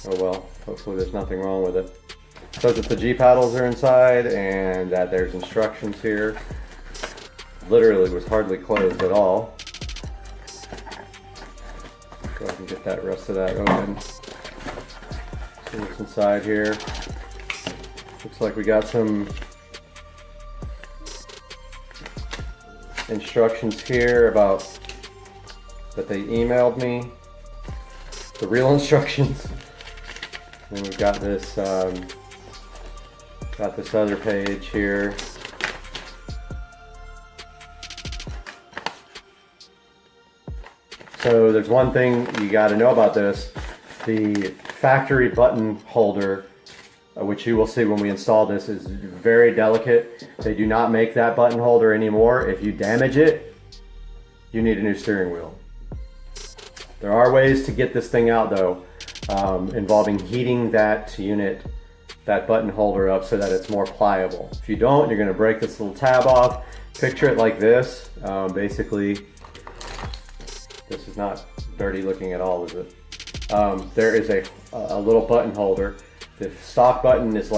oh well, hopefully there's nothing wrong with it. It says that the G paddles are inside and that there's instructions here. Literally was hardly closed at all. Go ahead and get that rest of that open. See what's inside here. Looks like we got some instructions here about that they emailed me. The real instructions. And then we've got this other page here. So there's one thing you got to know about this. The factory button holder, which you will see when we install this, is very delicate. They do not make that button holder anymore. If you damage it, you need a new steering wheel. There are ways to get this thing out though, involving heating that unit, that button holder up so that it's more pliable. If you don't, you're gonna break this little tab off. Picture it like this. Basically, this is not dirty looking at all, is it? There is a little button holder. The stock button is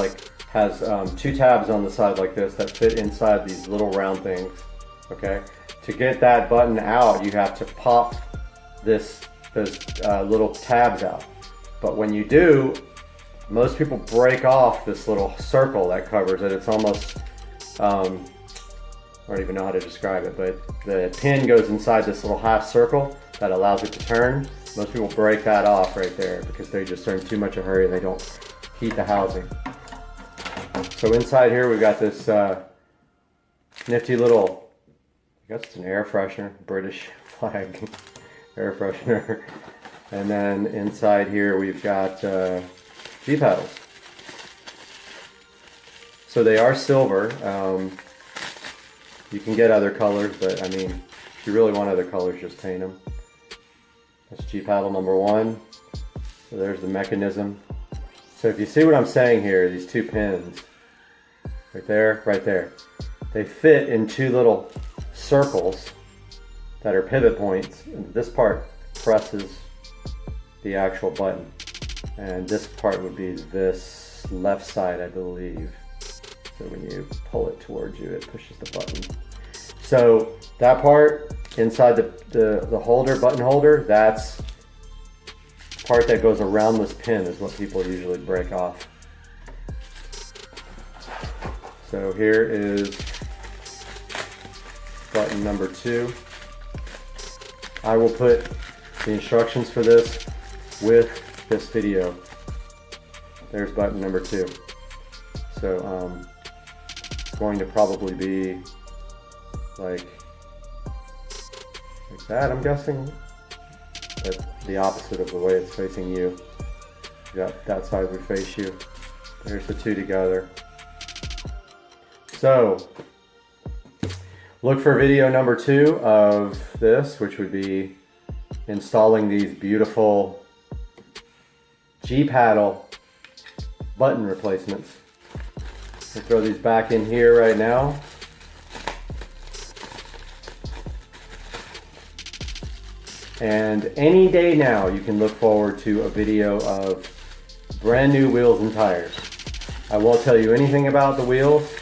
has 2 tabs on the side like this that fit inside these little round things. Okay, to get that button out, you have to pop those little tabs out. But when you do, most people break off this little circle that covers it. It's almost I don't even know how to describe it, but the pin goes inside this little half circle that allows it to turn. Most people break that off right there because they just are in too much of a hurry and they don't heat the housing. So inside here we've got this nifty little, I guess it's an air freshener, British flag air freshener. And then inside here we've got G paddles. So they are silver. You can get other colors, but I mean, if you really want other colors, just paint them. That's G paddle number 1. So there's the mechanism. So if you see what I'm saying here, these 2 pins, right there, they fit in 2 little circles that are pivot points. And this part presses the actual button. And this part would be this left side, I believe. So when you pull it towards you, it pushes the button. So that part inside the holder, button holder, that's part that goes around this pin is what people usually break off. So here is button number 2. I will put the instructions for this with this video. There's button number 2. So it's going to probably be like that, I'm guessing, but the opposite of the way it's facing you. That side would face you. There's the 2 together. So, look for video number 2 of this, which would be installing these beautiful G-paddle button replacements. We'll throw these back in here right now. And any day now, you can look forward to a video of brand new wheels and tires. I won't tell you anything about the wheels,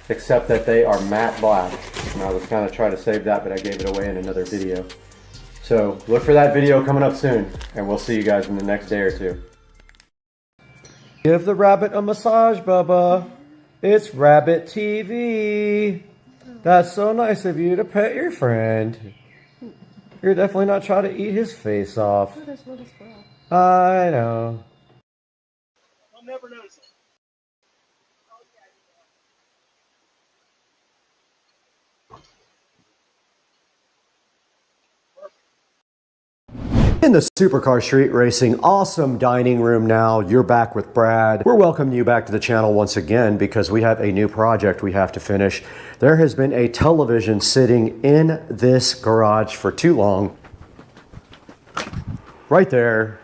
except that they are matte black. And I was kind of trying to save that, but I gave it away in another video. So look for that video coming up soon, and we'll see you guys in the next day or two. Give the rabbit a massage, Bubba. It's Rabbit TV. That's so nice of you to pet your friend. You're definitely not trying to eat his face off. I know. I'll never notice it. In the Supercar Street Racing awesome dining room now, you're back with Brad. We're welcoming you back to the channel once again because we have a new project we have to finish. There has been a television sitting in this garage for too long. Right there.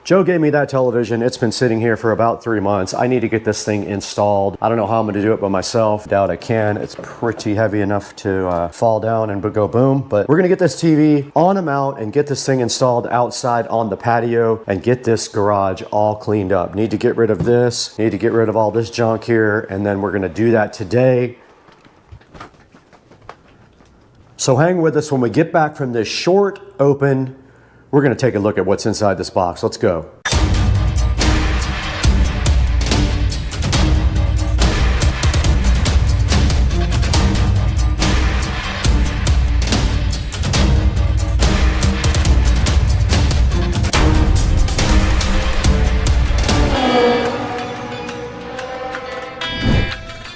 Joe gave me that television. It's been sitting here for about 3 months. I need to get this thing installed. I don't know how I'm going to do it by myself. Doubt I can. It's pretty heavy enough to fall down and go boom. But we're going to get this TV on a mount and get this thing installed outside on the patio and get this garage all cleaned up. Need to get rid of this. Need to get rid of all this junk here. And then we're going to do that today. So hang with us when we get back from this short open. We're going to take a look at what's inside this box. Let's go.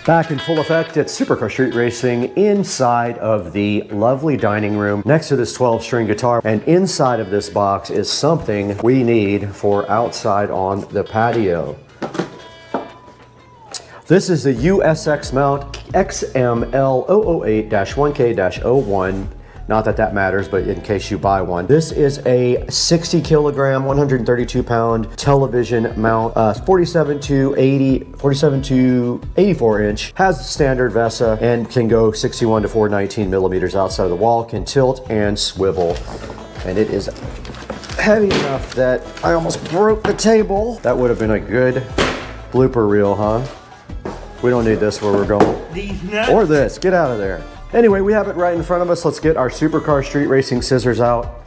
Back in full effect at Supercar Street Racing inside of the lovely dining room next to this 12-string guitar. And inside of this box is something we need for outside on the patio. This is the USX mount XML008-1K-01. Not that that matters, but in case you buy one. This is a 60 kilogram, 132 pound television mount, 47 to 84 inch, has standard VESA and can go 61 to 419 millimeters outside of the wall, can tilt and swivel. And it is heavy enough that I almost broke the table. That would have been a good blooper reel, huh? We don't need this where we're going. These nuts. Or this, get out of there. Anyway, we have it right in front of us. Let's get our Supercar Street Racing scissors out.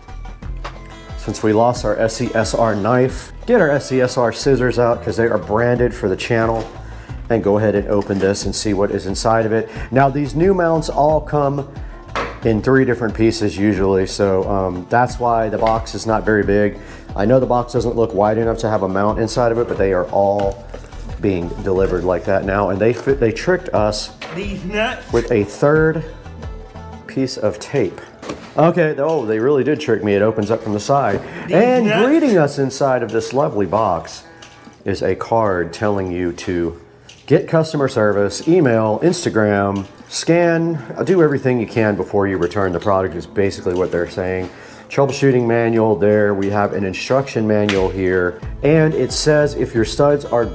Since we lost our SCSR knife, get our SCSR scissors out because they are branded for the channel. And go ahead and open this and see what is inside of it. Now, these new mounts all come in 3 different pieces usually, so that's why the box is not very big. I know the box doesn't look wide enough to have a mount inside of it, but they are all being delivered like that now. And they tricked us These nuts. with a 3rd piece of tape. Okay, oh, they really did trick me. It opens up from the side. And nuts. greeting us inside of this lovely box is a card telling you to get customer service, email, Instagram, scan, do everything you can before you return the product is basically what they're saying. Troubleshooting manual there. We have an instruction manual here. And it says if your studs are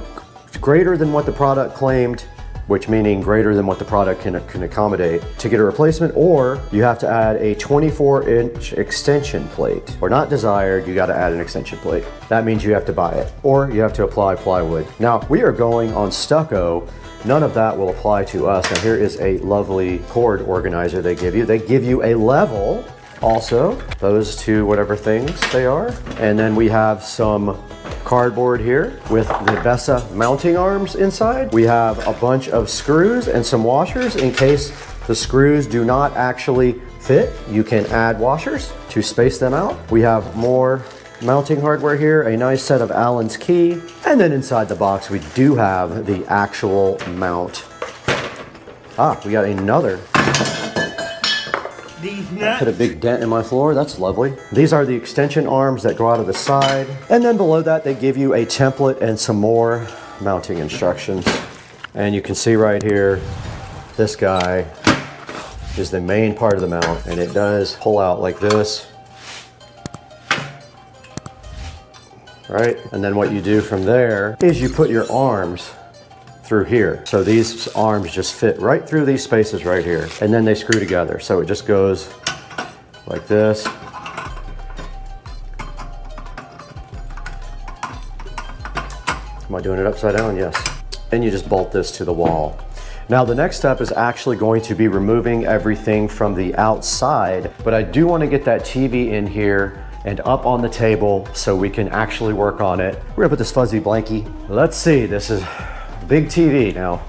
greater than what the product claimed, which meaning greater than what the product can accommodate, to get a replacement, or you have to add a 24-inch extension plate. Or not desired, you got to add an extension plate. That means you have to buy it, or you have to apply plywood. Now, we are going on stucco. None of that will apply to us. Now, here is a lovely cord organizer they give you. They give you a level also, those 2 whatever things they are. And then we have some cardboard here with the VESA mounting arms inside. We have a bunch of screws and some washers in case the screws do not actually fit. You can add washers to space them out. We have more mounting hardware here, a nice set of Allen's key, and then inside the box we do have the actual mount. We got another. These nuts. Put a big dent in my floor. That's lovely. These are the extension arms that go out of the side. And then below that, they give you a template and some more mounting instructions. And you can see right here, this guy is the main part of the mount, and it does pull out like this. Right? And then what you do from there is you put your arms through here. So these arms just fit right through these spaces right here, and then they screw together. So it just goes like this. Am I doing it upside down? Yes. And you just bolt this to the wall. Now the next step is actually going to be removing everything from the outside, but I do want to get that TV in here and up on the table so we can actually work on it. We're gonna put this fuzzy blankie. Let's see, this is big TV now.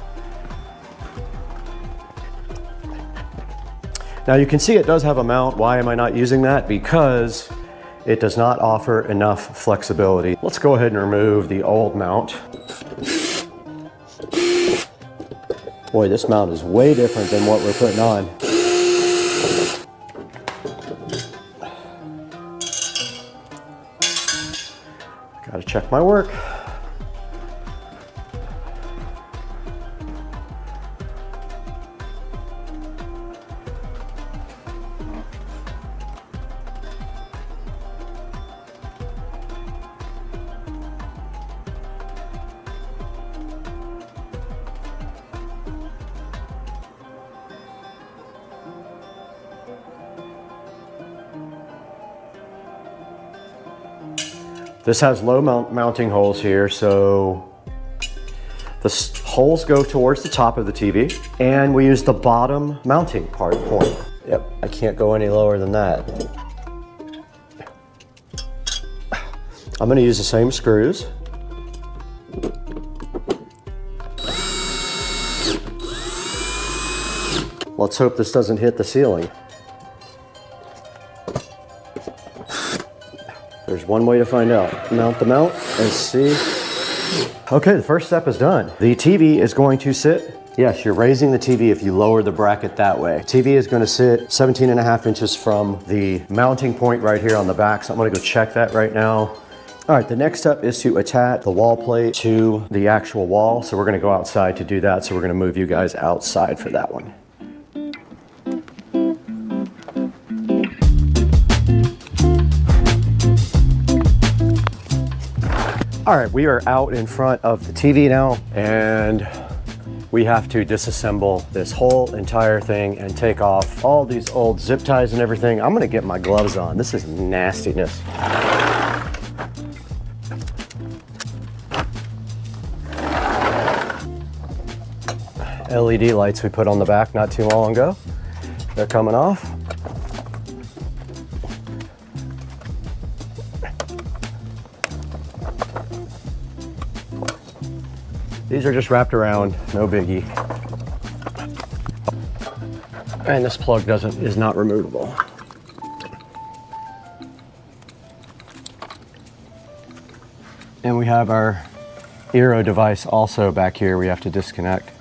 Now you can see it does have a mount. Why am I not using that? Because it does not offer enough flexibility. Let's go ahead and remove the old mount. Boy, this mount is way different than what we're putting on. Gotta check my work. This has low mounting holes here, so the holes go towards the top of the TV, and we use the bottom mounting point. Yep, I can't go any lower than that. I'm gonna use the same screws. Let's hope this doesn't hit the ceiling. There's one way to find out. Mount the mount and see. Okay, the first step is done. The TV is going to sit, yes, you're raising the TV if you lower the bracket that way. TV is going to sit 17.5 inches from the mounting point right here on the back, so I'm going to go check that right now. All right, the next step is to attach the wall plate to the actual wall, so we're going to go outside to do that, so we're going to move you guys outside for that one. All right, we are out in front of the TV now, and we have to disassemble this whole entire thing and take off all these old zip ties and everything. I'm gonna get my gloves on. This is nastiness. LED lights we put on the back not too long ago. They're coming off. These are just wrapped around, no biggie. And this plug is not removable. And we have our Eero device also back here we have to disconnect.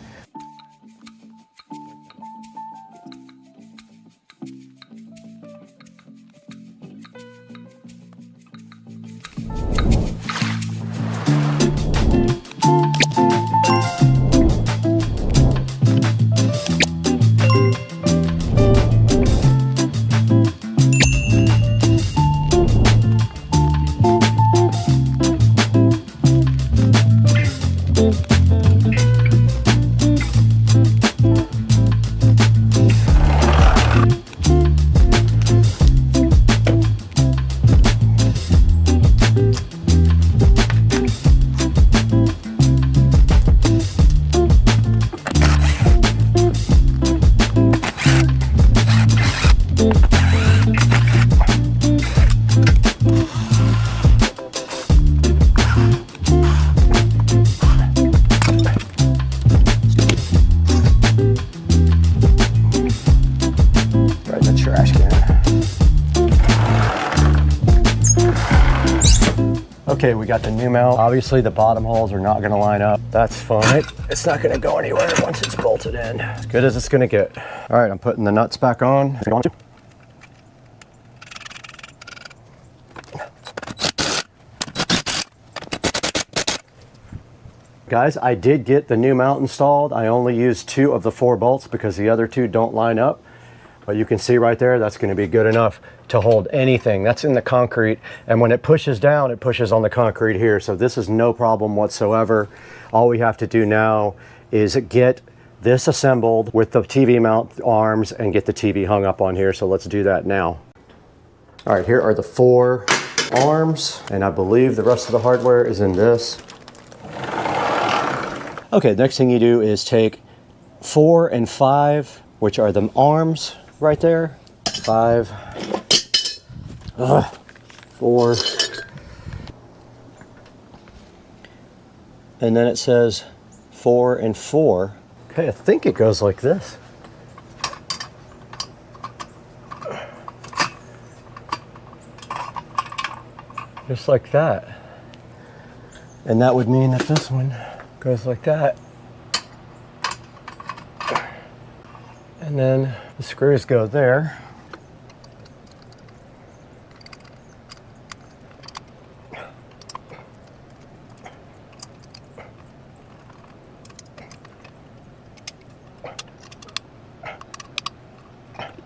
Okay, we got the new mount. Obviously the bottom holes are not gonna line up. That's fine. It's not gonna go anywhere once it's bolted in. As good as it's gonna get. All right, I'm putting the nuts back on. Guys, I did get the new mount installed. I only used 2 of the 4 bolts because the other 2 don't line up. But you can see right there, that's going to be good enough to hold anything. That's in the concrete. And when it pushes down, it pushes on the concrete here. So this is no problem whatsoever. All we have to do now is get this assembled with the TV mount arms and get the TV hung up on here. So let's do that now. All right, here are the 4 arms. And I believe the rest of the hardware is in this. Okay, next thing you do is take 4 and 5, which are the arms right there. 5, 4, and then it says 4 and 4. Okay, I think it goes like this. Just like that. And that would mean that this one goes like that. And then the screws go there.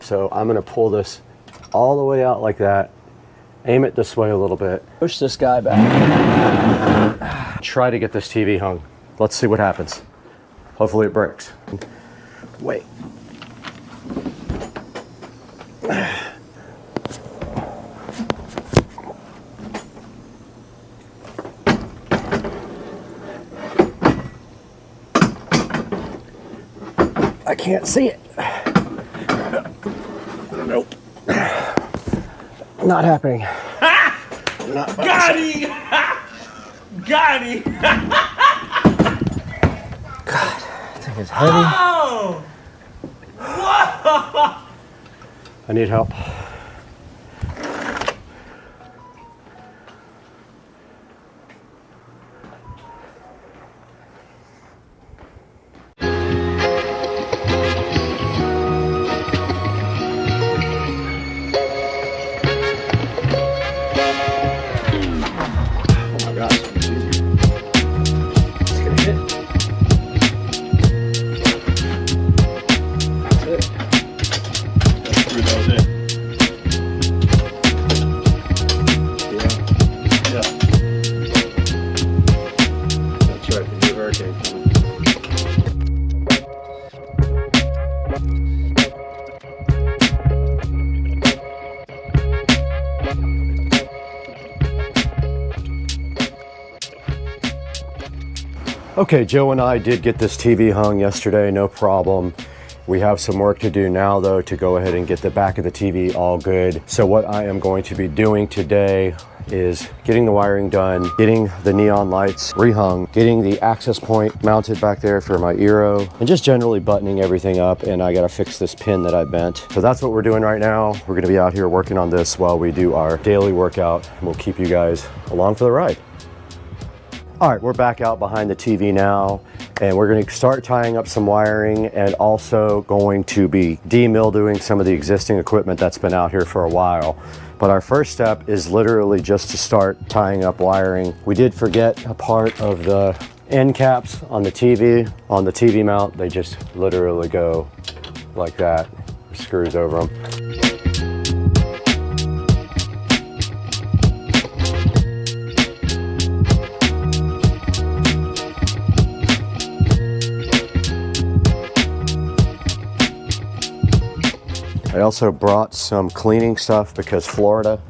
So I'm gonna pull this all the way out like that, aim it this way a little bit, push this guy back, try to get this TV hung. Let's see what happens. Hopefully it breaks. Wait. I can't see it. Nope. Not happening. Not Got him! Got him! God, that thing is heavy. Oh! Whoa! I need help. Okay, Joe and I did get this TV hung yesterday, no problem. We have some work to do now though to go ahead and get the back of the TV all good. So what I am going to be doing today is getting the wiring done, getting the neon lights rehung, getting the access point mounted back there for my Eero, and just generally buttoning everything up. And I gotta fix this pin that I bent. So that's what we're doing right now. We're gonna be out here working on this while we do our daily workout. We'll keep you guys along for the ride. All right, we're back out behind the TV now, and we're going to start tying up some wiring and also going to be demildewing some of the existing equipment that's been out here for a while. But our first step is literally just to start tying up wiring. We did forget a part of the end caps on the TV mount. They just literally go like that, screws over them. I also brought some cleaning stuff because Florida.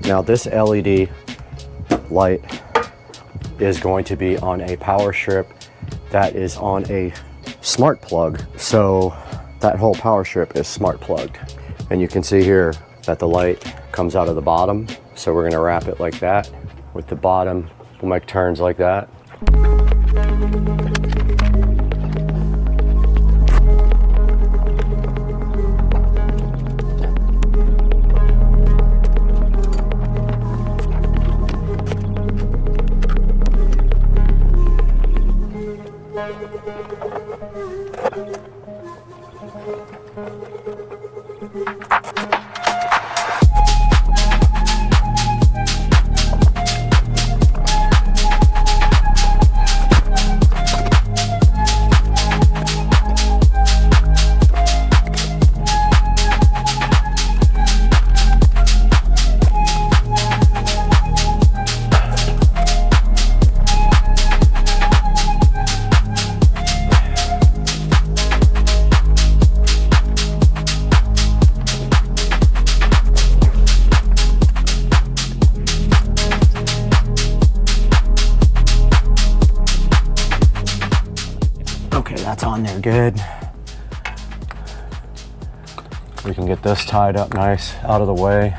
Now this LED light is going to be on a power strip that is on a smart plug. So that whole power strip is smart plugged. And you can see here that the light comes out of the bottom. So we're gonna wrap it like that. With the bottom, we'll make turns like that. Okay, that's on there good. We can get this tied up nice out of the way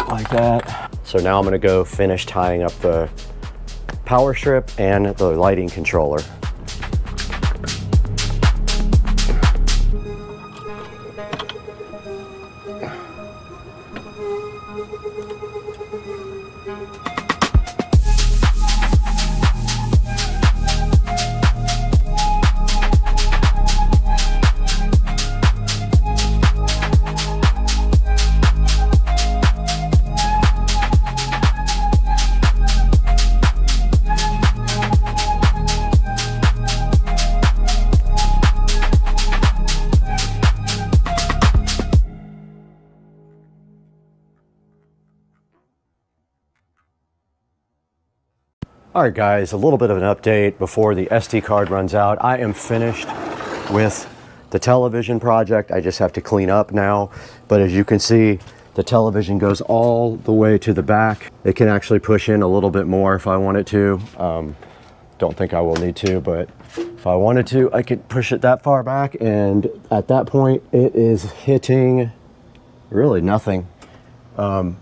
like that. So now I'm gonna go finish tying up the power strip and the lighting controller. All right, guys, a little bit of an update before the SD card runs out. I am finished with the television project. I just have to clean up now. But as you can see, the television goes all the way to the back. It can actually push in a little bit more if I wanted to. Don't think I will need to, but if I wanted to, I could push it that far back. And at that point, it is hitting really nothing.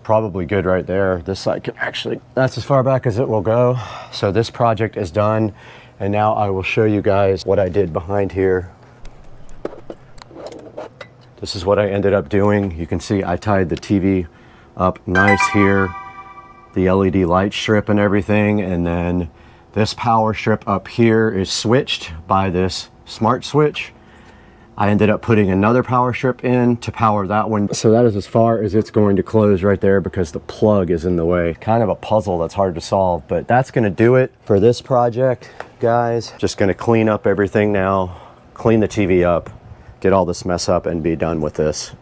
Probably good right there. This side can actually, that's as far back as it will go. So this project is done. And now I will show you guys what I did behind here. This is what I ended up doing. You can see I tied the TV up nice here, the LED light strip and everything. And then this power strip up here is switched by this smart switch. I ended up putting another power strip in to power that one. So that is as far as it's going to close right there because the plug is in the way. Kind of a puzzle that's hard to solve, but that's gonna do it for this project, guys. Just gonna clean up everything now, clean the TV up, get all this mess up and be done with this.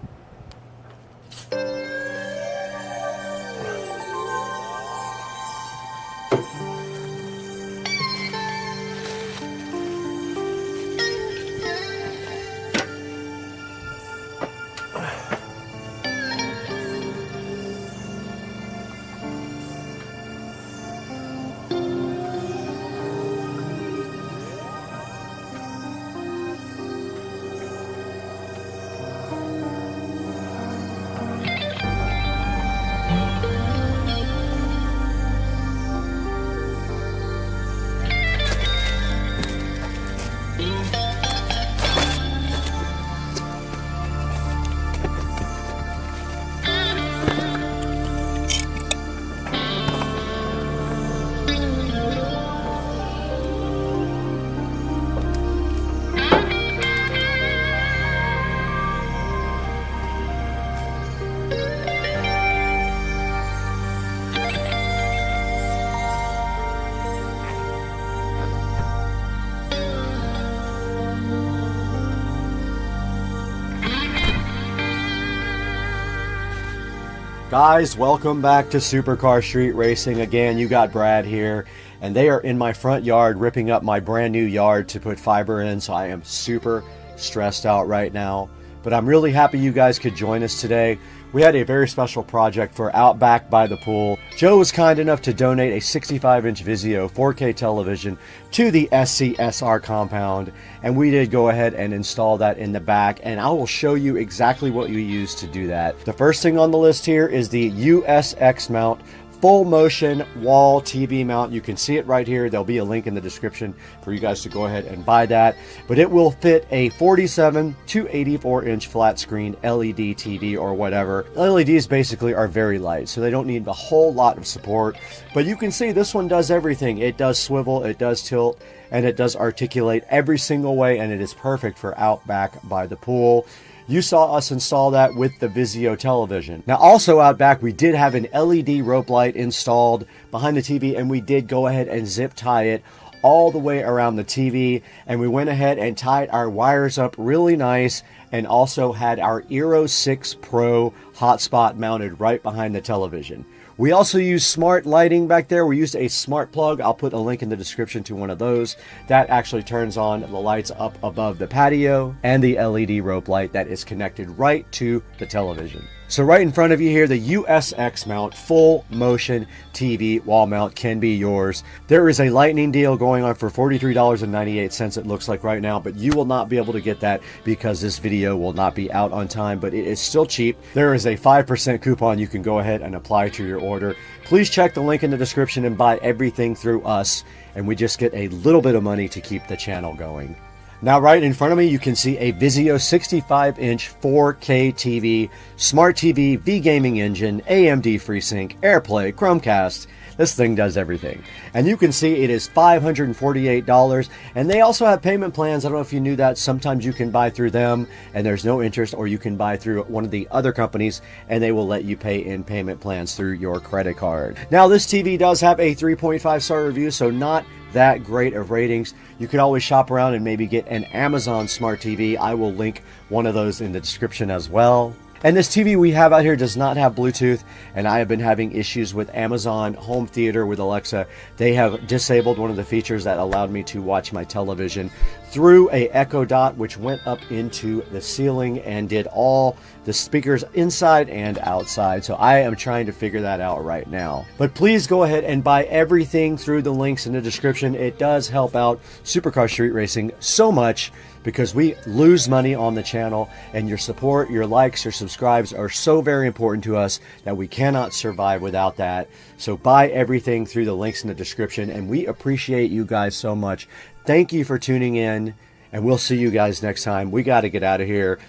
Guys, welcome back to Supercar Street Racing. Again, you got Brad here, and they are in my front yard ripping up my brand new yard to put fiber in, so I am super stressed out right now. But I'm really happy you guys could join us today. We had a very special project for out back by the pool. Joe was kind enough to donate a 65-inch Vizio 4K television to the SCSR compound, and we did go ahead and install that in the back, and I will show you exactly what you use to do that. The first thing on the list here is the USX mount full motion wall TV mount. You can see it right here. There'll be a link in the description for you guys to go ahead and buy that. But it will fit a 47 to 84 inch flat screen LED TV or whatever. LEDs basically are very light, so they don't need a whole lot of support. But you can see this one does everything. It does swivel, it does tilt, and it does articulate every single way, and it is perfect for out back by the pool. You saw us install that with the Vizio television. Now also out back, we did have an LED rope light installed behind the TV, and we did go ahead and zip tie it all the way around the TV, and we went ahead and tied our wires up really nice, and also had our Eero 6 Pro hotspot mounted right behind the television. We also use smart lighting back there. We used a smart plug. I'll put a link in the description to one of those. That actually turns on the lights up above the patio, and the LED rope light that is connected right to the television. So right in front of you here, the USX mount full motion TV wall mount can be yours. There is a lightning deal going on for $43.98 it looks like right now, but you will not be able to get that because this video will not be out on time, but it is still cheap. There is a 5% coupon you can go ahead and apply to your order. Please check the link in the description and buy everything through us, and we just get a little bit of money to keep the channel going. Now right in front of me, you can see a Vizio 65-inch 4K TV, Smart TV, V-Gaming engine, AMD FreeSync, AirPlay, Chromecast. This thing does everything. And you can see it is $548, and they also have payment plans. I don't know if you knew that. Sometimes you can buy through them and there's no interest, or you can buy through one of the other companies and they will let you pay in payment plans through your credit card. Now this TV does have a 3.5 star review, so not that great of ratings. You could always shop around and maybe get an Amazon Smart TV. I will link one of those in the description as well. And this TV we have out here does not have Bluetooth, and I have been having issues with Amazon Home Theater with Alexa. They have disabled one of the features that allowed me to watch my television through a Echo Dot, which went up into the ceiling and did all the speakers inside and outside. So I am trying to figure that out right now. But please go ahead and buy everything through the links in the description. It does help out Supercar Street Racing so much, because we lose money on the channel, and your support, your likes, your subscribes are so very important to us that we cannot survive without that. So buy everything through the links in the description, and we appreciate you guys so much. Thank you for tuning in, and we'll see you guys next time. We got to get out of here.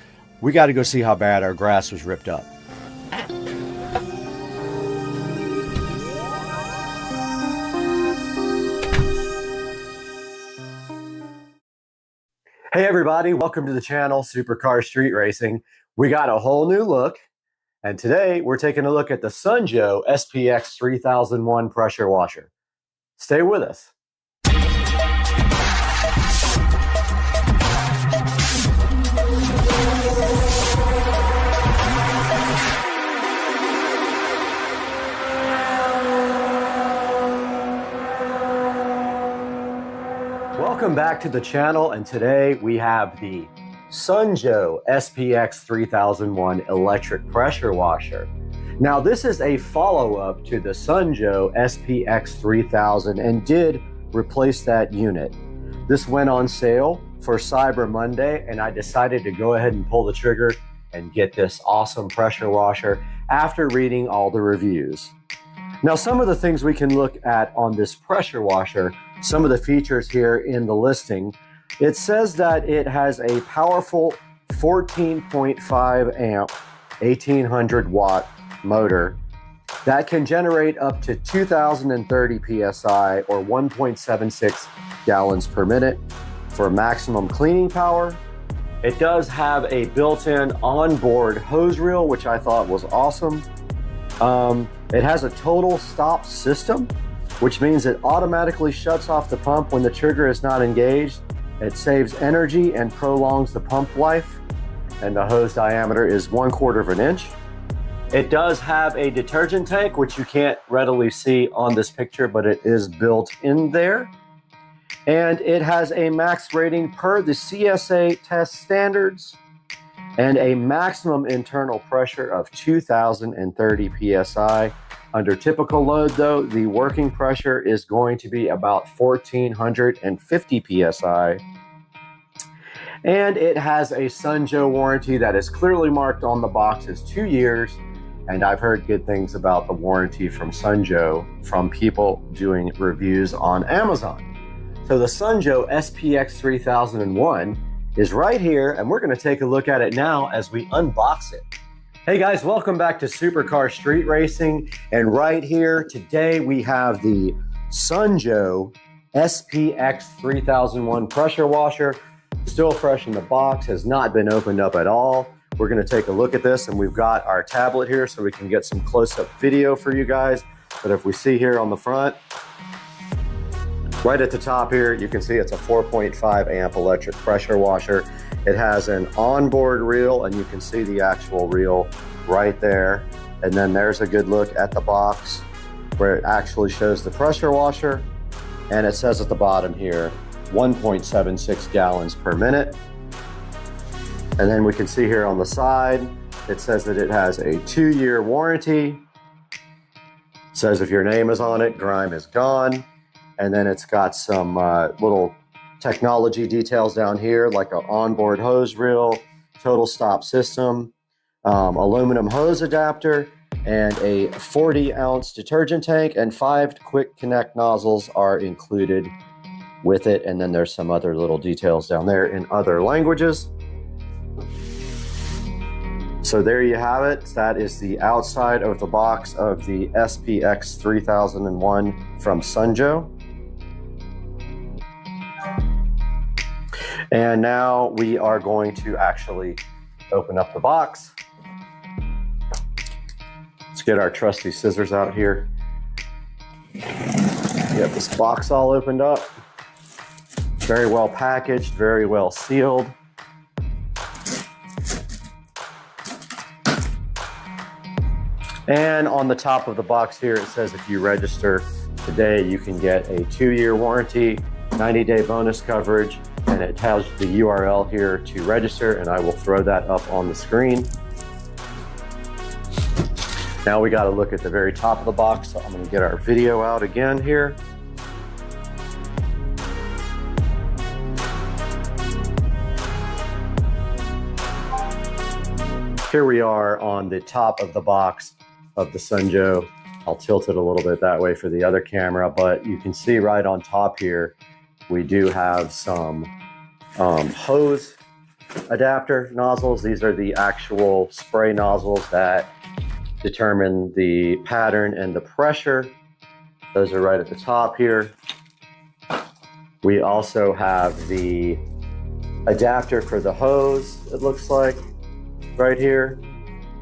We got to go see how bad our grass was ripped up. Hey everybody, welcome to the channel, Supercar Street Racing. We got a whole new look, and today we're taking a look at the Sunjoe SPX 3001 pressure washer. Stay with us. Welcome back to the channel, and today we have the Sunjoe SPX 3001 electric pressure washer. Now this is a follow-up to the Sunjoe SPX 3000 and did replace that unit. This went on sale for Cyber Monday, and I decided to go ahead and pull the trigger and get this awesome pressure washer after reading all the reviews. Now some of the things we can look at on this pressure washer, some of the features here in the listing, it says that it has a powerful 14.5 amp 1800 watt motor that can generate up to 2030 psi or 1.76 gallons per minute for maximum cleaning power. It does have a built-in onboard hose reel, which I thought was awesome. It has a total stop system, which means it automatically shuts off the pump when the trigger is not engaged. It saves energy and prolongs the pump life, and the hose diameter is 1/4 inch. It does have a detergent tank, which you can't readily see on this picture, but it is built in there. And it has a max rating per the CSA test standards, and a maximum internal pressure of 2030 psi. Under typical load though, the working pressure is going to be about 1450 psi. And it has a Sunjoe warranty that is clearly marked on the box as 2 years. And I've heard good things about the warranty from Sunjo from people doing reviews on Amazon. So the Sunjo SPX 3001 is right here, and we're going to take a look at it now as we unbox it. Hey guys, welcome back to Supercar Street Racing. And right here today we have the Sunjo SPX 3001 pressure washer. Still fresh in the box, has not been opened up at all. We're going to take a look at this, and we've got our tablet here so we can get some close-up video for you guys. But if we see here on the front, right at the top here, you can see it's a 4.5 amp electric pressure washer. It has an onboard reel, and you can see the actual reel right there. And then there's a good look at the box where it actually shows the pressure washer. And it says at the bottom here, 1.76 gallons per minute. And then we can see here on the side, it says that it has a 2-year warranty. It says if your name is on it, grime is gone. And then it's got some little technology details down here, like an onboard hose reel, total stop system, aluminum hose adapter, and a 40-ounce detergent tank, and 5 quick connect nozzles are included with it. And then there's some other little details down there in other languages. So there you have it. That is the outside of the box of the SPX 3001 from Sunjo. And now we are going to actually open up the box. Let's get our trusty scissors out here. Get this box all opened up. Very well packaged, very well sealed. And on the top of the box here, it says if you register today, you can get a 2-year warranty, 90-day bonus coverage, and it has the URL here to register, and I will throw that up on the screen. Now we got to look at the very top of the box, so I'm going to get our video out again here. Here we are on the top of the box of the Sunjo. I'll tilt it a little bit that way for the other camera, but you can see right on top here, we do have some hose adapter nozzles. These are the actual spray nozzles that determine the pattern and the pressure. Those are right at the top here. We also have the adapter for the hose, it looks like, right here.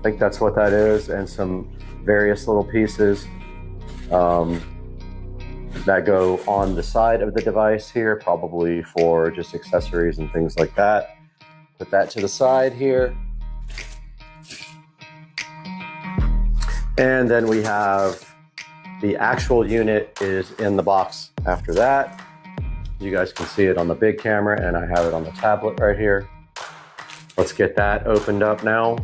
I think that's what that is, and some various little pieces that go on the side of the device here, probably for just accessories and things like that. Put that to the side here. And then we have the actual unit is in the box after that. You guys can see it on the big camera, and I have it on the tablet right here. Let's get that opened up now.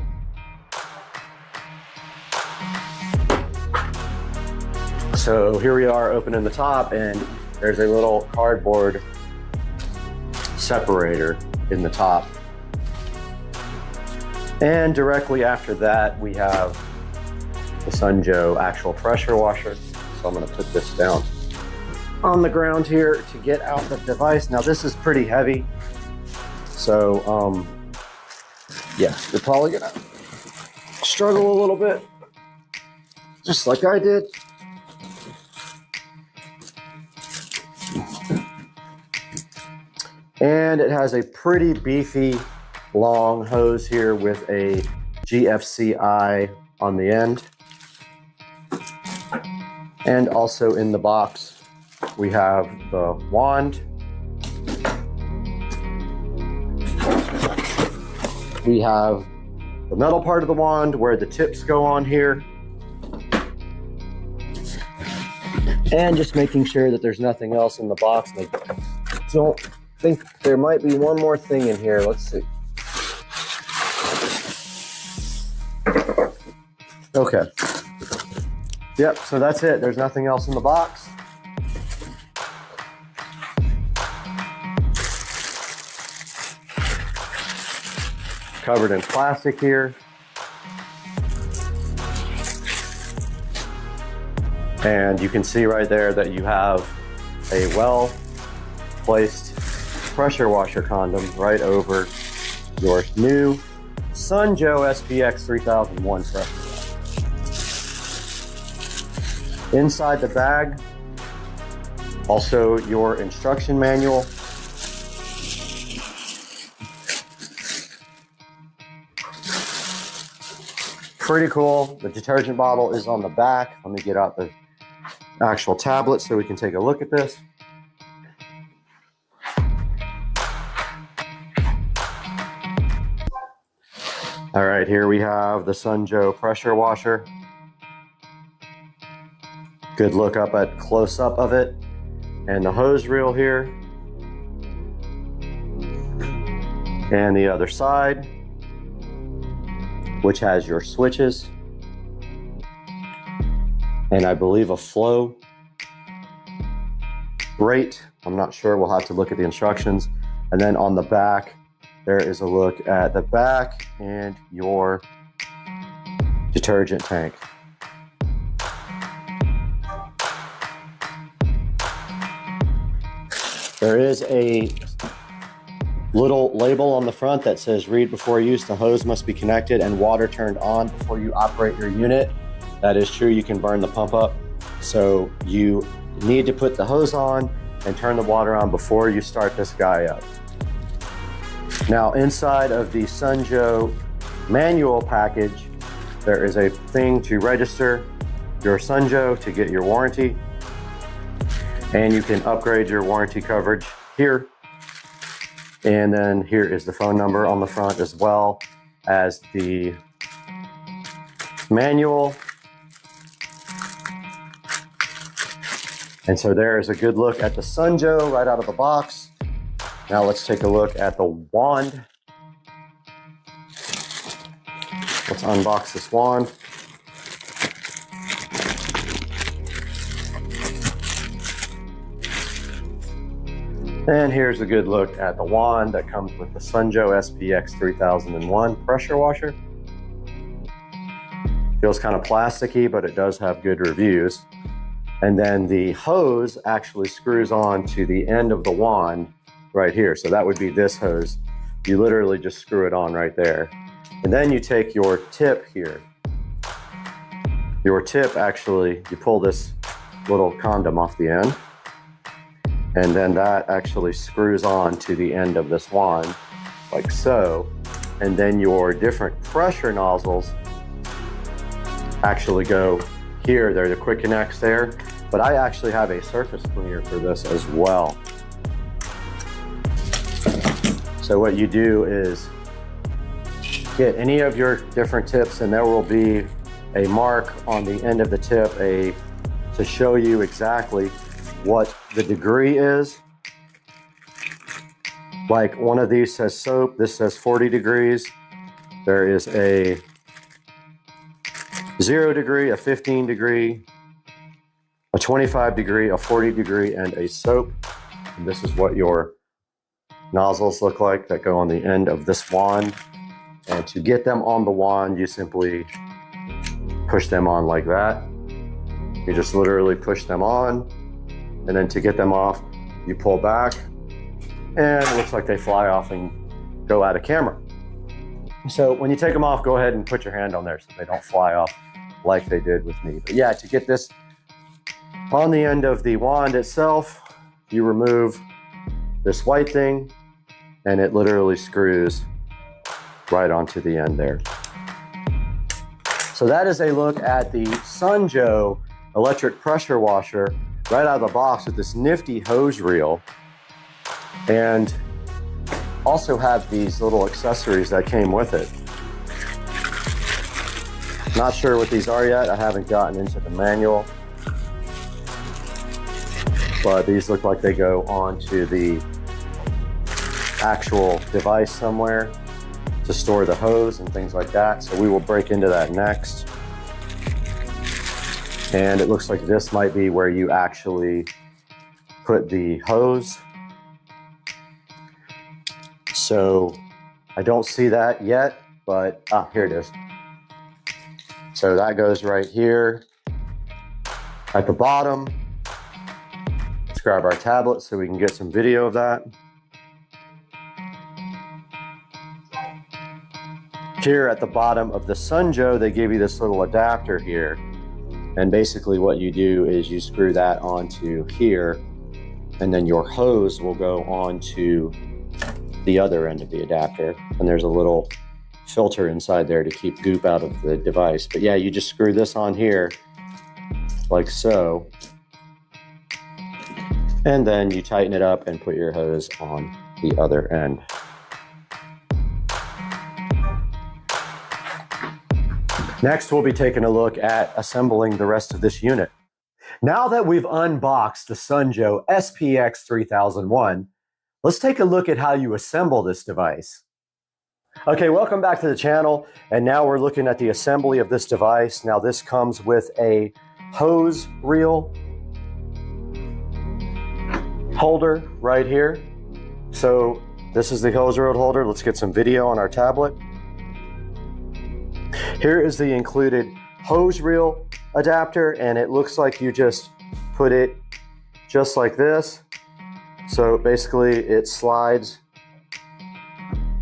So here we are opening the top, and there's a little cardboard separator in the top. And directly after that, we have the Sunjo actual pressure washer. So I'm going to put this down on the ground here to get out the device. Now this is pretty heavy. So yeah, you're probably going to struggle a little bit, just like I did. And it has a pretty beefy long hose here with a GFCI on the end. And also in the box, we have the wand. We have the metal part of the wand where the tips go on here. And just making sure that there's nothing else in the box. I don't think there might be one more thing in here. Let's see. Okay. Yep, so that's it. There's nothing else in the box. Covered in plastic here. And you can see right there that you have a well-placed pressure washer condom right over your new Sunjoe SPX 3001 pressure washer. Inside the bag, also your instruction manual. Pretty cool. The detergent bottle is on the back. Let me get out the actual tablet so we can take a look at this. All right, here we have the Sunjoe pressure washer. Good look up at close up of it. And the hose reel here. And the other side, which has your switches. And I believe a flow rate. I'm not sure, we'll have to look at the instructions. And then on the back, there is a look at the back and your detergent tank. There is a little label on the front that says read before use, the hose must be connected and water turned on before you operate your unit. That is true, you can burn the pump up. So you need to put the hose on and turn the water on before you start this guy up. Now inside of the Sunjoe manual package, there is a thing to register your Sunjoe to get your warranty. And you can upgrade your warranty coverage here. And then here is the phone number on the front as well as the manual. And so there is a good look at the Sunjoe right out of the box. Now let's take a look at the wand. Let's unbox this wand. And here's a good look at the wand that comes with the Sunjoe SPX 3001 pressure washer. Feels kind of plasticky, but it does have good reviews. And then the hose actually screws on to the end of the wand right here. So that would be this hose. You literally just screw it on right there. And then you take your tip here. Your tip actually, you pull this little condom off the end. And then that actually screws on to the end of this wand, like so. And then your different pressure nozzles actually go here. They're the quick connects there. But I actually have a surface cleaner for this as well. So what you do is get any of your different tips, and there will be a mark on the end of the tip to show you exactly what the degree is. Like one of these says soap, this says 40 degrees. There is a 0 degree, a 15 degree, a 25 degree, a 40 degree, and a soap. And this is what your nozzles look like that go on the end of this wand. And to get them on the wand, you simply push them on like that. You just literally push them on. And then to get them off, you pull back, and it looks like they fly off and go out of camera. So when you take them off, go ahead and put your hand on there so they don't fly off like they did with me. But yeah, to get this on the end of the wand itself, you remove this white thing, and it literally screws right onto the end there. So that is a look at the Sunjoe electric pressure washer right out of the box with this nifty hose reel, and also have these little accessories that came with it. Not sure what these are yet. I haven't gotten into the manual, but these look like they go onto the actual device somewhere to store the hose and things like that. So we will break into that next. And it looks like this might be where you actually put the hose. So I don't see that yet, but here it is. So that goes right here. At the bottom, let's grab our tablet so we can get some video of that. Here at the bottom of the Sunjoe, they give you this little adapter here. And basically what you do is you screw that onto here, and then your hose will go onto the other end of the adapter. And there's a little filter inside there to keep goop out of the device. But yeah, you just screw this on here like so. And then you tighten it up and put your hose on the other end. Next, we'll be taking a look at assembling the rest of this unit. Now that we've unboxed the Sunjoe SPX 3001, let's take a look at how you assemble this device. Okay, welcome back to the channel, and now we're looking at the assembly of this device. Now this comes with a hose reel holder right here. So this is the hose reel holder. Let's get some video on our tablet. Here is the included hose reel adapter, and it looks like you just put it just like this. So basically it slides.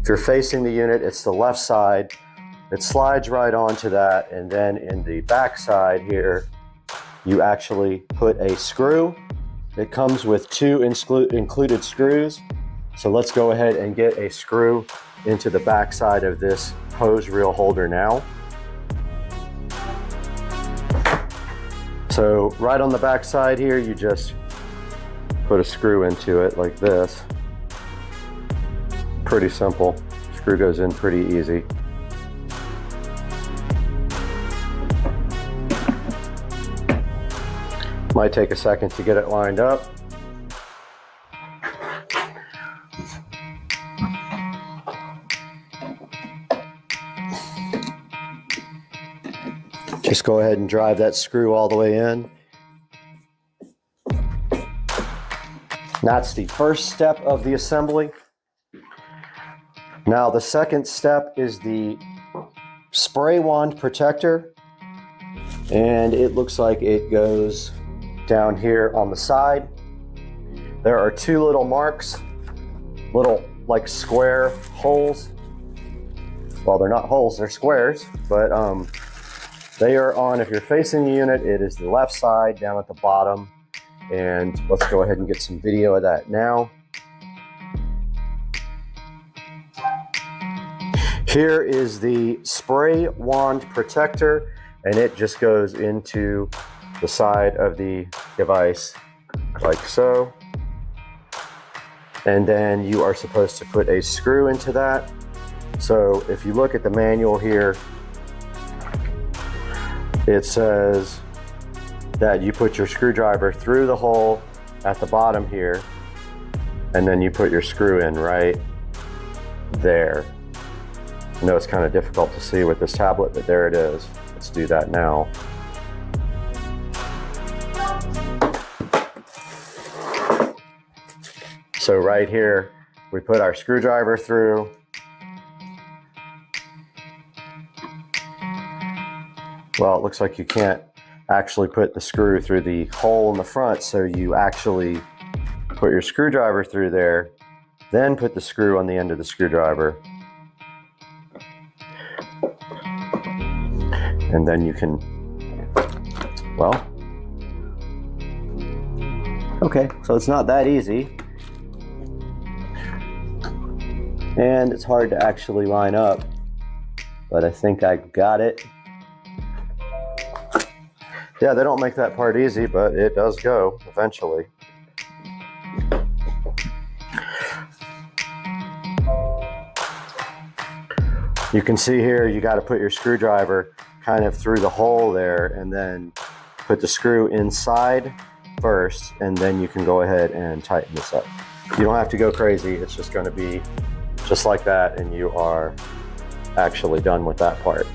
If you're facing the unit, it's the left side. It slides right onto that, and then in the back side here, you actually put a screw. It comes with two included screws. So let's go ahead and get a screw into the back side of this hose reel holder now. So right on the back side here, you just put a screw into it like this. Pretty simple. Screw goes in pretty easy. Might take a second to get it lined up. Just go ahead and drive that screw all the way in. That's the first step of the assembly. Now the second step is the spray wand protector, and it looks like it goes down here on the side. There are two little marks, little like square holes. Well, they're not holes, they're squares, but they are on, if you're facing the unit, it is the left side down at the bottom. And let's go ahead and get some video of that now. Here is the spray wand protector, and it just goes into the side of the device like so. And then you are supposed to put a screw into that. So if you look at the manual here, it says that you put your screwdriver through the hole at the bottom here, and then you put your screw in right there. I know it's kind of difficult to see with this tablet, but there it is. Let's do that now. So right here, we put our screwdriver through. Well, it looks like you can't actually put the screw through the hole in the front, so you actually put your screwdriver through there, then put the screw on the end of the screwdriver. And then you can, well, okay, so it's not that easy. And it's hard to actually line up, but I think I got it. Yeah, they don't make that part easy, but it does go eventually. You can see here, you got to put your screwdriver kind of through the hole there, and then put the screw inside first, and then you can go ahead and tighten this up. You don't have to go crazy. It's just going to be just like that, and you are actually done with that part.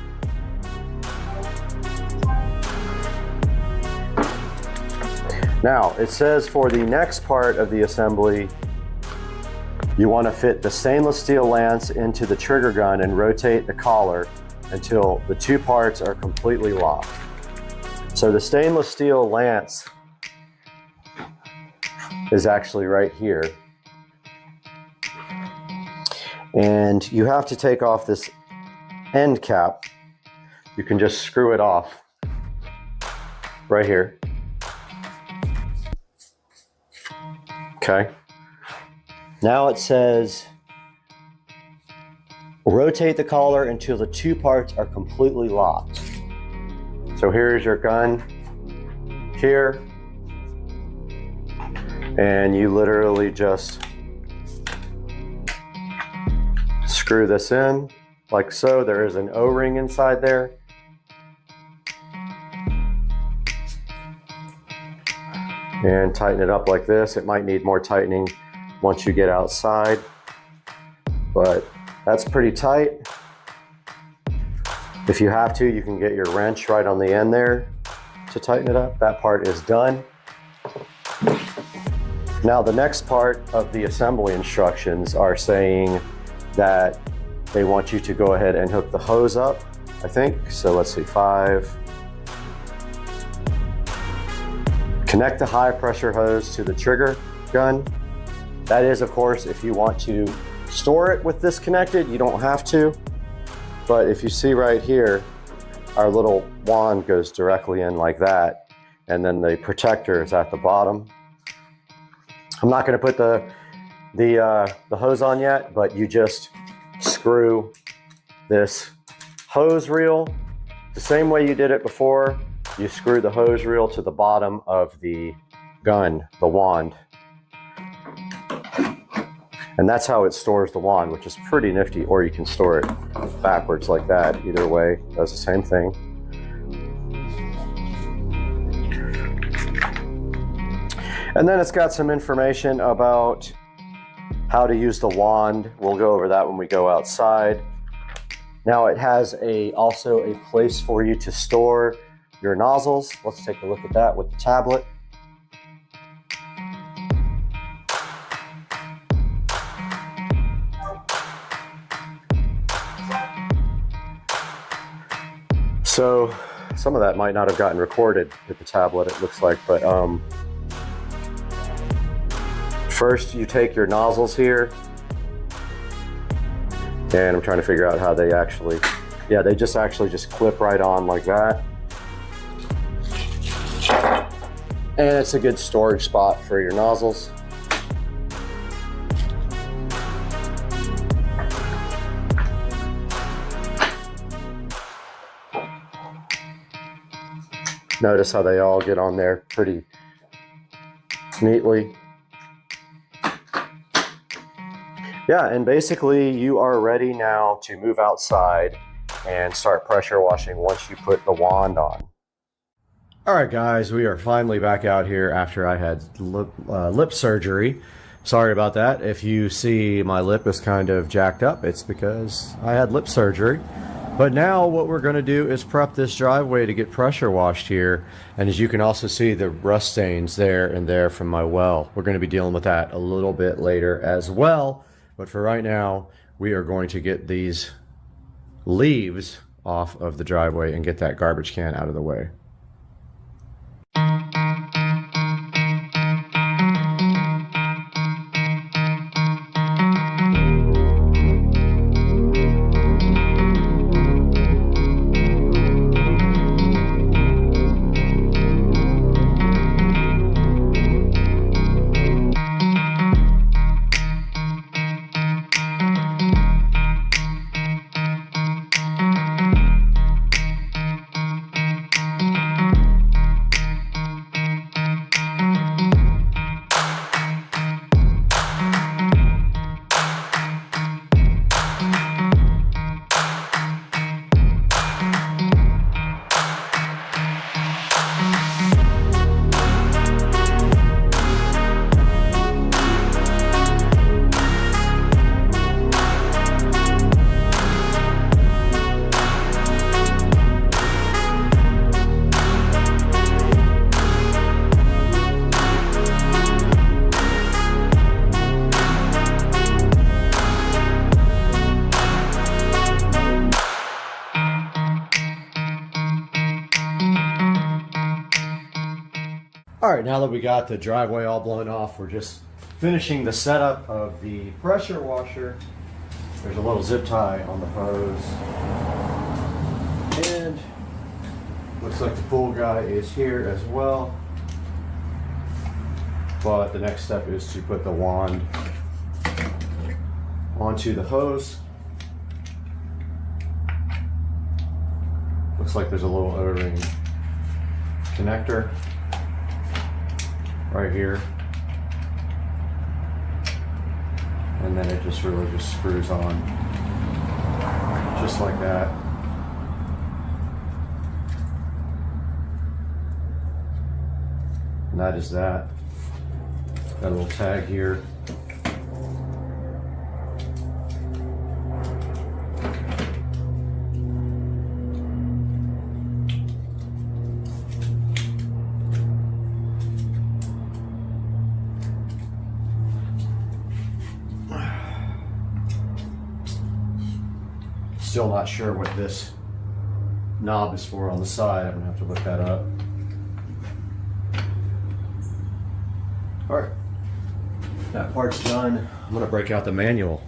Now, it says for the next part of the assembly, you want to fit the stainless steel lance into the trigger gun and rotate the collar until the two parts are completely locked. So the stainless steel lance is actually right here. And you have to take off this end cap. You can just screw it off right here. Okay. Now it says, rotate the collar until the two parts are completely locked. So here's your gun here. And you literally just screw this in like so. There is an O-ring inside there. And tighten it up like this. It might need more tightening once you get outside, but that's pretty tight. If you have to, you can get your wrench right on the end there to tighten it up. That part is done. Now the next part of the assembly instructions are saying that they want you to go ahead and hook the hose up, I think. So let's see, 5. Connect the high pressure hose to the trigger gun. That is, of course, if you want to store it with this connected, you don't have to. But if you see right here, our little wand goes directly in like that. And then the protector is at the bottom. I'm not gonna put the hose on yet, but you just screw this hose reel the same way you did it before. You screw the hose reel to the bottom of the gun, the wand. And that's how it stores the wand, which is pretty nifty, or you can store it backwards like that. Either way, does the same thing. And then it's got some information about how to use the wand. We'll go over that when we go outside. Now it has also a place for you to store your nozzles. Let's take a look at that with the tablet. So some of that might not have gotten recorded with the tablet, it looks like, but first you take your nozzles here, and I'm trying to figure out how they actually, yeah, they just clip right on like that. And it's a good storage spot for your nozzles. Notice how they all get on there pretty neatly. Yeah, and basically you are ready now to move outside and start pressure washing once you put the wand on. All right, guys, we are finally back out here after I had lip surgery. Sorry about that. If you see my lip is kind of jacked up, it's because I had lip surgery. But now what we're going to do is prep this driveway to get pressure washed here. And as you can also see, the rust stains there and there from my well. We're going to be dealing with that a little bit later as well. But for right now, we are going to get these leaves off of the driveway and get that garbage can out of the way. All right, now that we got the driveway all blown off, we're just finishing the setup of the pressure washer. There's a little zip tie on the hose. And looks like the pool guy is here as well. But the next step is to put the wand onto the hose. Looks like there's a little O-ring connector right here. And then it just really just screws on just like that. And that is that. Got a little tag here. Still not sure what this knob is for on the side. I'm gonna have to look that up. All right, that part's done. I'm gonna break out the manual.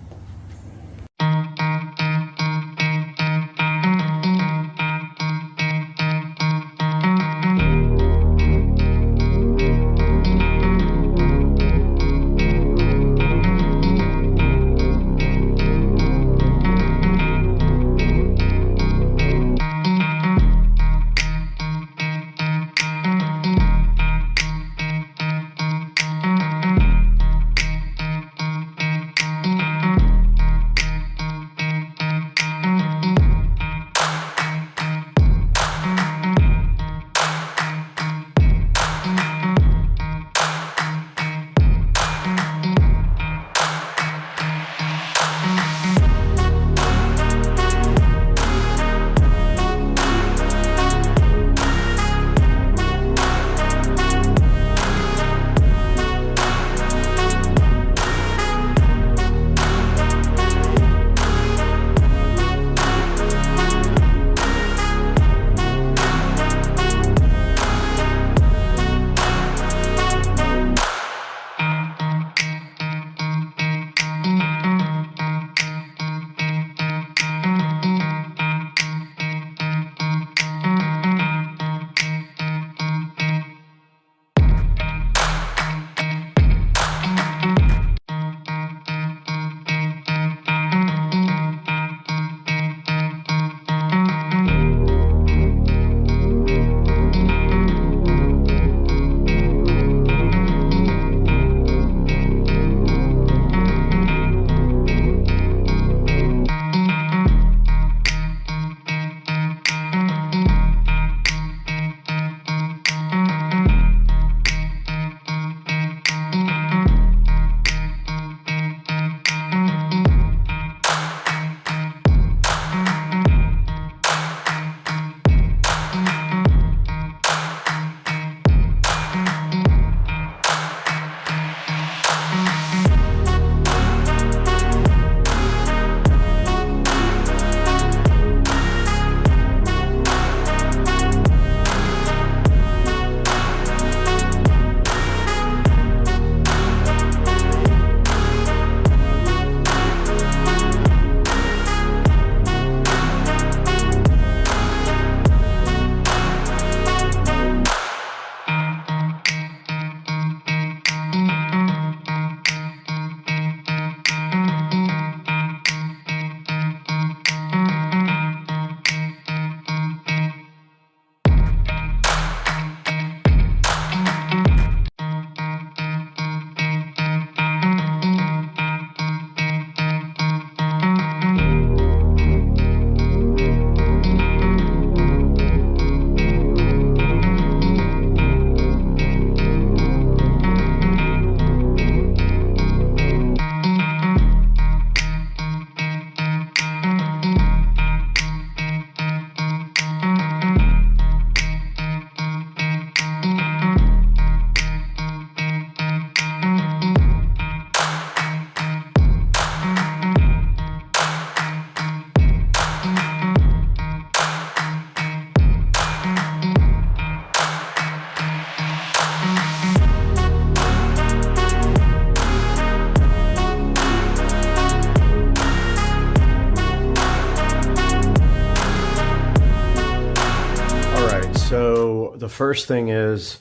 So the first thing is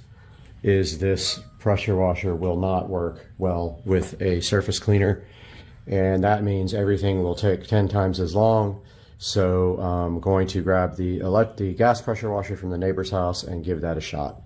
this pressure washer will not work well with a surface cleaner, and that means everything will take 10 times as long. So I'm going to grab the gas pressure washer from the neighbor's house and give that a shot.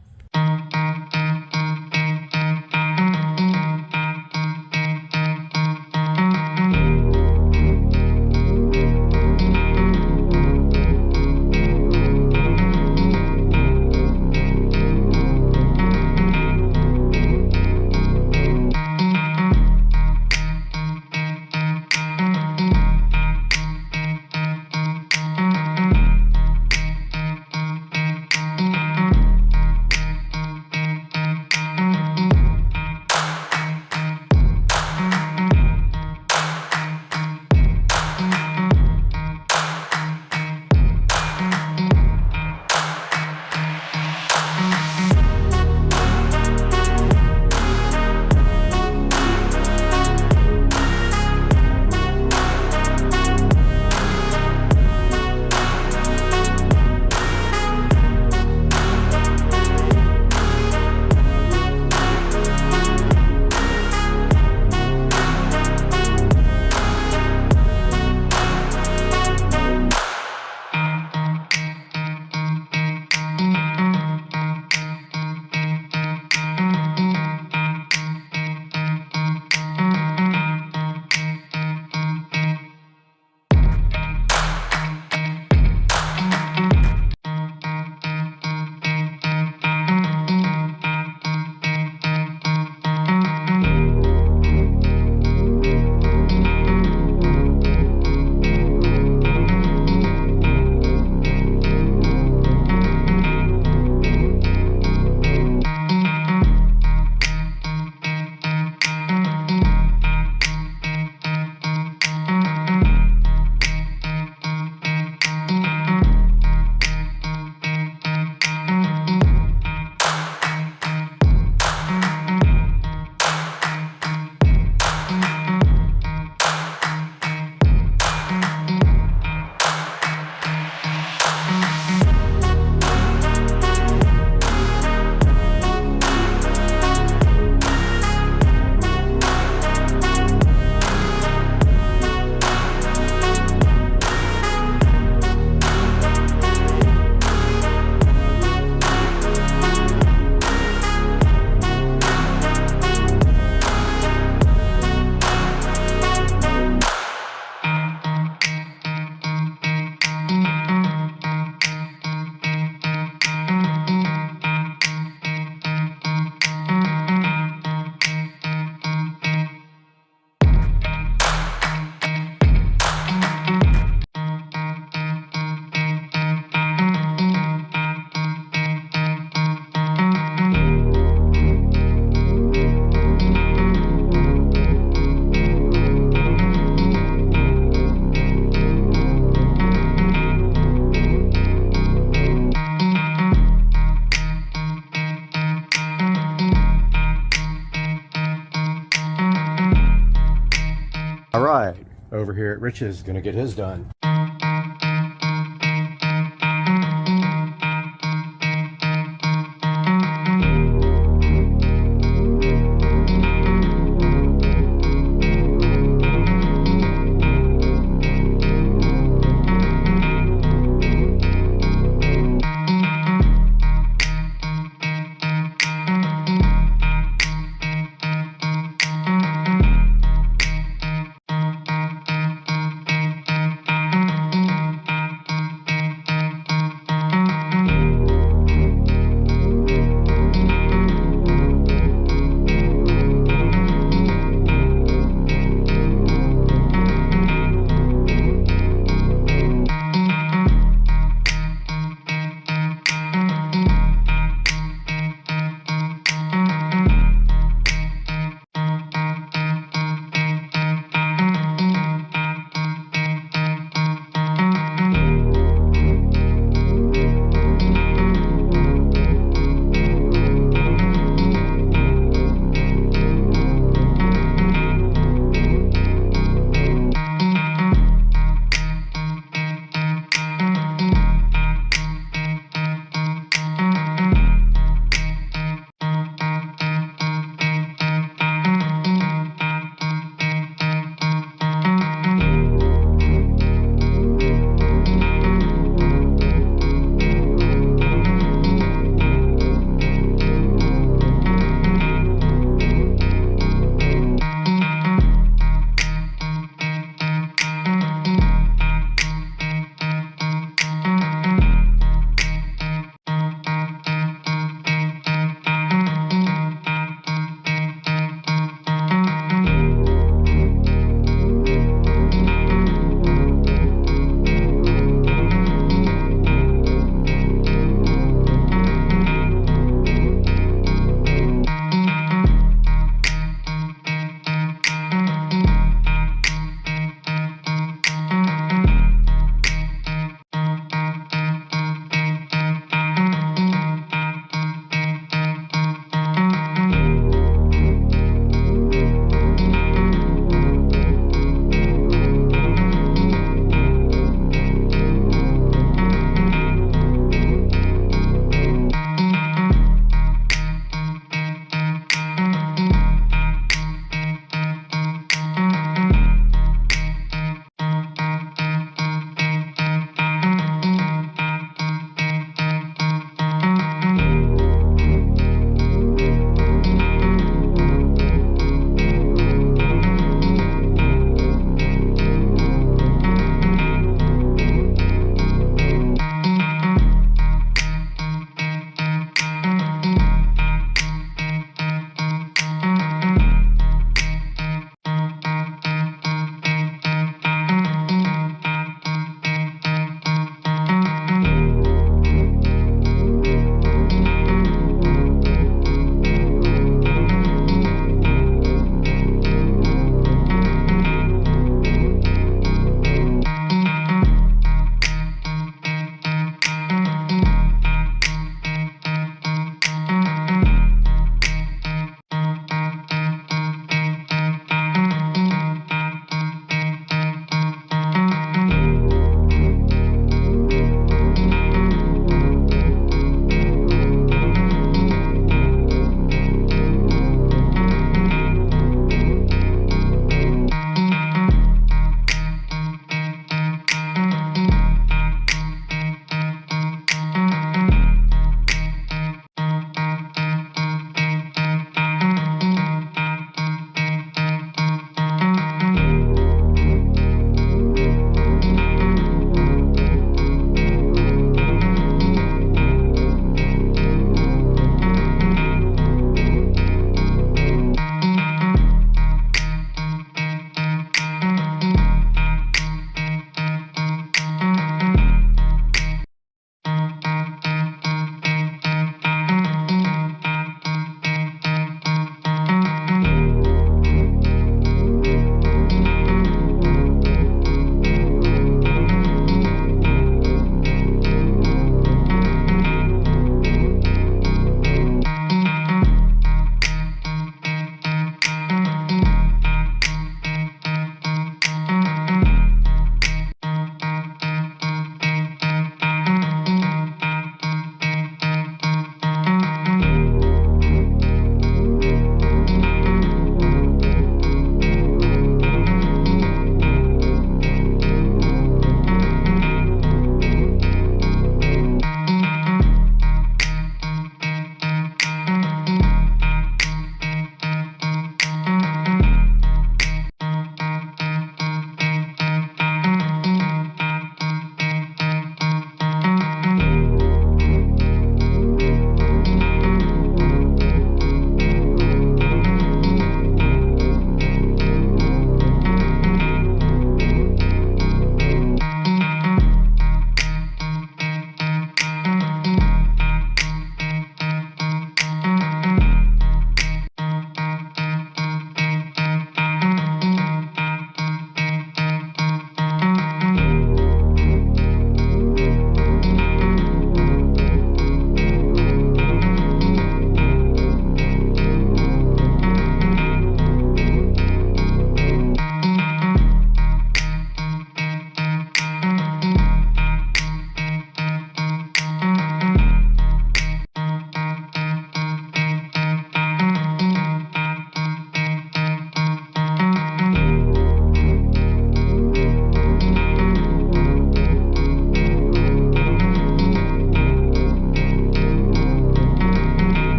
All right, over here at Rich's, gonna get his done.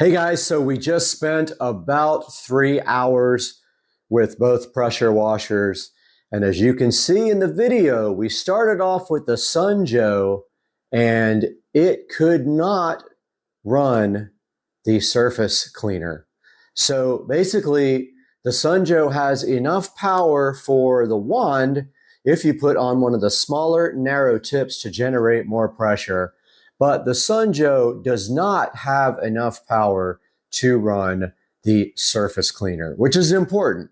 Hey guys, so we just spent about 3 hours with both pressure washers. And as you can see in the video, we started off with the Sunjoe and it could not run the surface cleaner. So basically, the Sunjoe has enough power for the wand if you put on one of the smaller narrow tips to generate more pressure. But the Sunjoe does not have enough power to run the surface cleaner, which is important.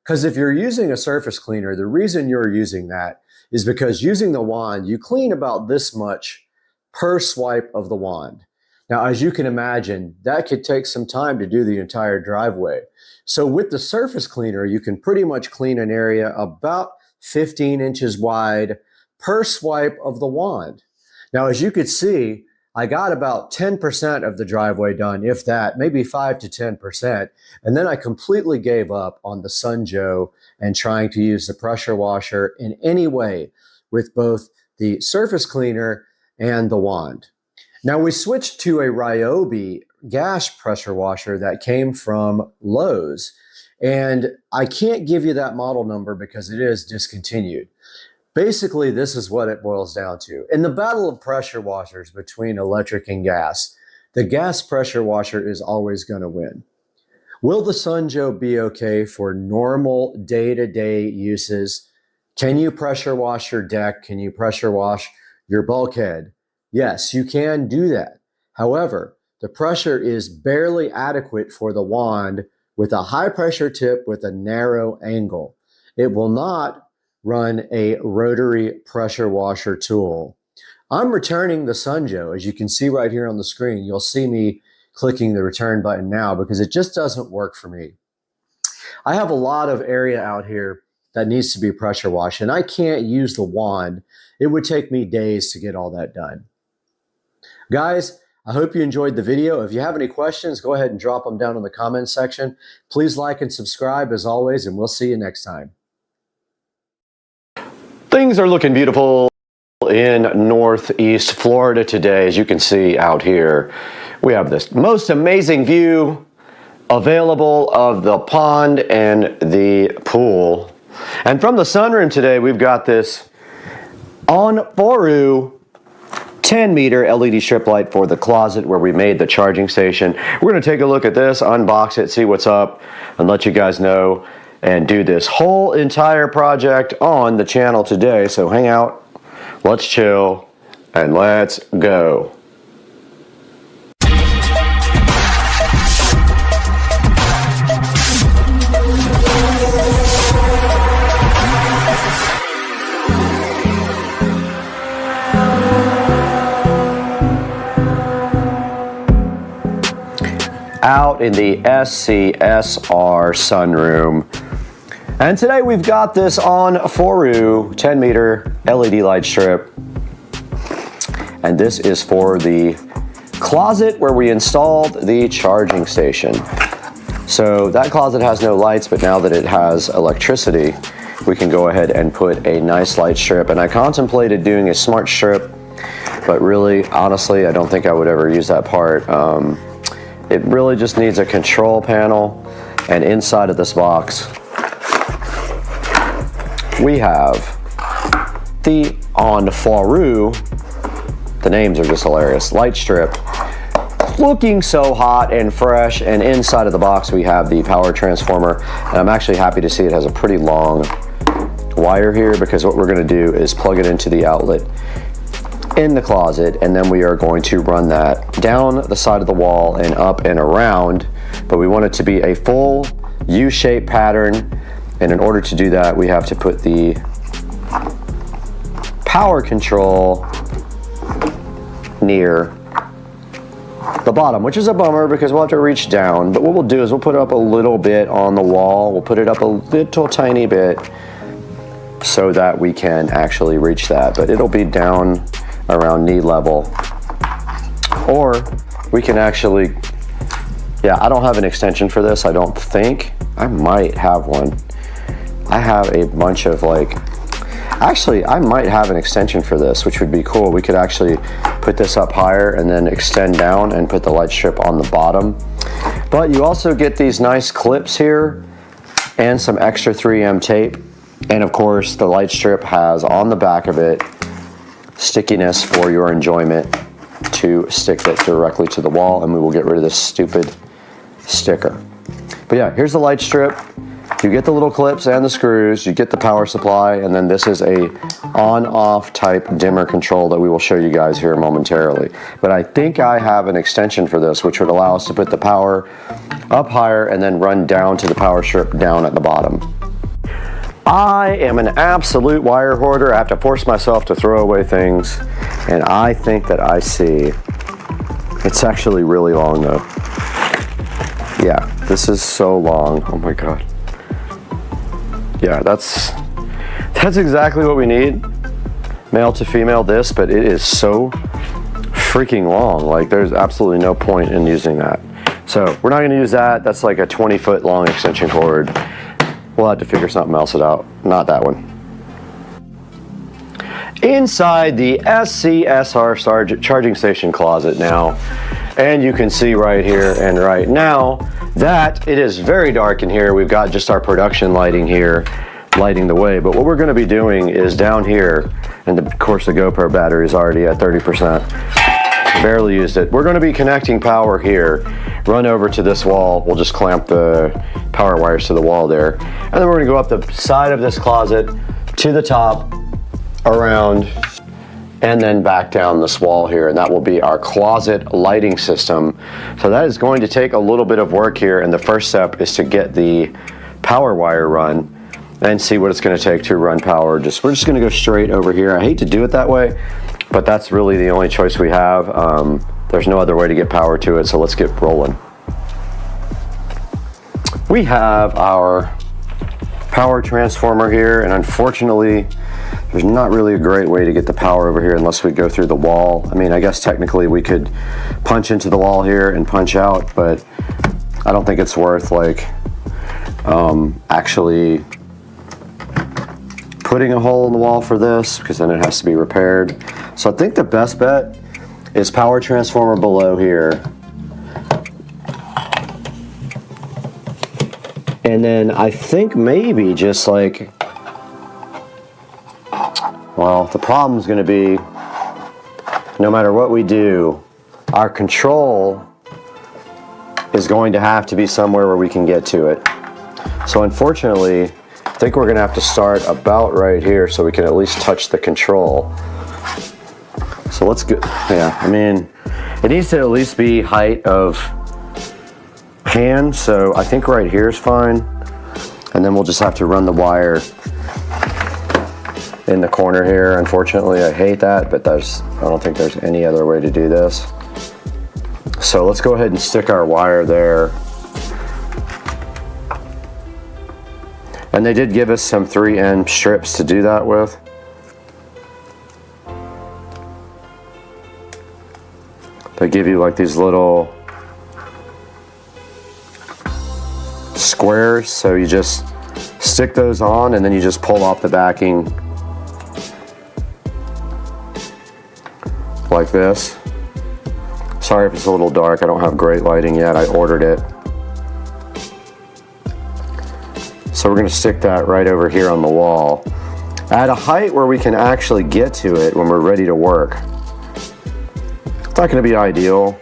Because if you're using a surface cleaner, the reason you're using that is because using the wand, you clean about this much per swipe of the wand. Now, as you can imagine, that could take some time to do the entire driveway. So with the surface cleaner, you can pretty much clean an area about 15 inches wide per swipe of the wand. Now, as you could see, I got about 10% of the driveway done, if that, maybe 5 to 10%. And then I completely gave up on the Sunjoe and trying to use the pressure washer in any way with both the surface cleaner and the wand. Now we switched to a Ryobi gas pressure washer that came from Lowe's. And I can't give you that model number because it is discontinued. Basically, this is what it boils down to. In the battle of pressure washers between electric and gas, the gas pressure washer is always going to win. Will the Sunjoe be okay for normal day-to-day uses? Can you pressure wash your deck? Can you pressure wash your bulkhead? Yes, you can do that. However, the pressure is barely adequate for the wand with a high pressure tip with a narrow angle. It will not run a rotary pressure washer tool. I'm returning the Sunjoe. As you can see right here on the screen, you'll see me clicking the return button now because it just doesn't work for me. I have a lot of area out here that needs to be pressure washed, and I can't use the wand. It would take me days to get all that done. Guys, I hope you enjoyed the video. If you have any questions, go ahead and drop them down in the comments section. Please like and subscribe as always, and we'll see you next time. Things are looking beautiful in Northeast Florida today. As you can see out here, we have this most amazing view available of the pond and the pool. And from the sunroom today, we've got this On-Foru 10-meter LED strip light for the closet where we made the charging station. We're going to take a look at this, unbox it, see what's up, and let you guys know and do this whole entire project on the channel today. So hang out, let's chill, and let's go. Out in the SCSR sunroom. And today we've got this On-Foru 10-meter LED light strip. And this is for the closet where we installed the charging station. So that closet has no lights, but now that it has electricity, we can go ahead and put a nice light strip. And I contemplated doing a smart strip, but really, honestly, I don't think I would ever use that part. It really just needs a control panel, and inside of this box we have the On-Foru, the names are just hilarious, light strip, looking so hot and fresh, and inside of the box we have the power transformer, and I'm actually happy to see it has a pretty long wire here because what we're going to do is plug it into the outlet in the closet, and then we are going to run that down the side of the wall and up and around, but we want it to be a full U-shaped pattern, and in order to do that we have to put the power control near the bottom, which is a bummer because we'll have to reach down, but what we'll do is we'll put it up a little bit on the wall, we'll put it up a little tiny bit so that we can actually reach that, but it'll be down around knee level. Or we can actually, yeah, I don't have an extension for this, I don't think. I might have one. I have a bunch of like, Actually, I might have an extension for this, which would be cool. We could actually put this up higher and then extend down and put the light strip on the bottom. But you also get these nice clips here and some extra 3M tape. And of course, the light strip has on the back of it stickiness for your enjoyment to stick it directly to the wall, and we will get rid of this stupid sticker. But yeah, here's the light strip. You get the little clips and the screws, you get the power supply, and then this is a on-off type dimmer control that we will show you guys here momentarily. But I think I have an extension for this, which would allow us to put the power up higher and then run down to the power strip down at the bottom. I am an absolute wire hoarder. I have to force myself to throw away things, and I think that I see, it's actually really long though. Yeah, this is so long, oh my God. Yeah, that's exactly what we need. Male to female this, but it is so freaking long. Like, there's absolutely no point in using that. So we're not gonna use that. That's like a 20-foot long extension cord. We'll have to figure something else out. Not that one. Inside the SCSR charging station closet now, and you can see right here and right now that it is very dark in here. We've got just our production lighting here lighting the way, but what we're going to be doing is down here, and of course the GoPro battery is already at 30%, barely used it. We're going to be connecting power here, run over to this wall. We'll just clamp the power wires to the wall there, and then we're going to go up the side of this closet to the top, around, and then back down this wall here, and that will be our closet lighting system. So that is going to take a little bit of work here, and the first step is to get the power wire run and see what it's going to take to run power. We're just going to go straight over here. I hate to do it that way, but that's really the only choice we have. There's no other way to get power to it, so let's get rolling. We have our power transformer here, and unfortunately there's not really a great way to get the power over here unless we go through the wall. I mean, I guess technically we could punch into the wall here and punch out, but I don't think it's worth like actually putting a hole in the wall for this, because then it has to be repaired. So I think the best bet is power transformer below here. And then I think maybe just like, well, the problem is going to be, no matter what we do, our control is going to have to be somewhere where we can get to it. So unfortunately, I think we're going to have to start about right here so we can at least touch the control. So let's go, yeah, I mean, it needs to at least be height of hand, so I think right here is fine. And then we'll just have to run the wire in the corner here. Unfortunately, I hate that, but I don't think there's any other way to do this. So let's go ahead and stick our wire there. And they did give us some 3N strips to do that with. They give you like these little squares, so you just stick those on and then you just pull off the backing like this. Sorry if it's a little dark, I don't have great lighting yet, I ordered it. So we're going to stick that right over here on the wall at a height where we can actually get to it when we're ready to work. It's not going to be ideal,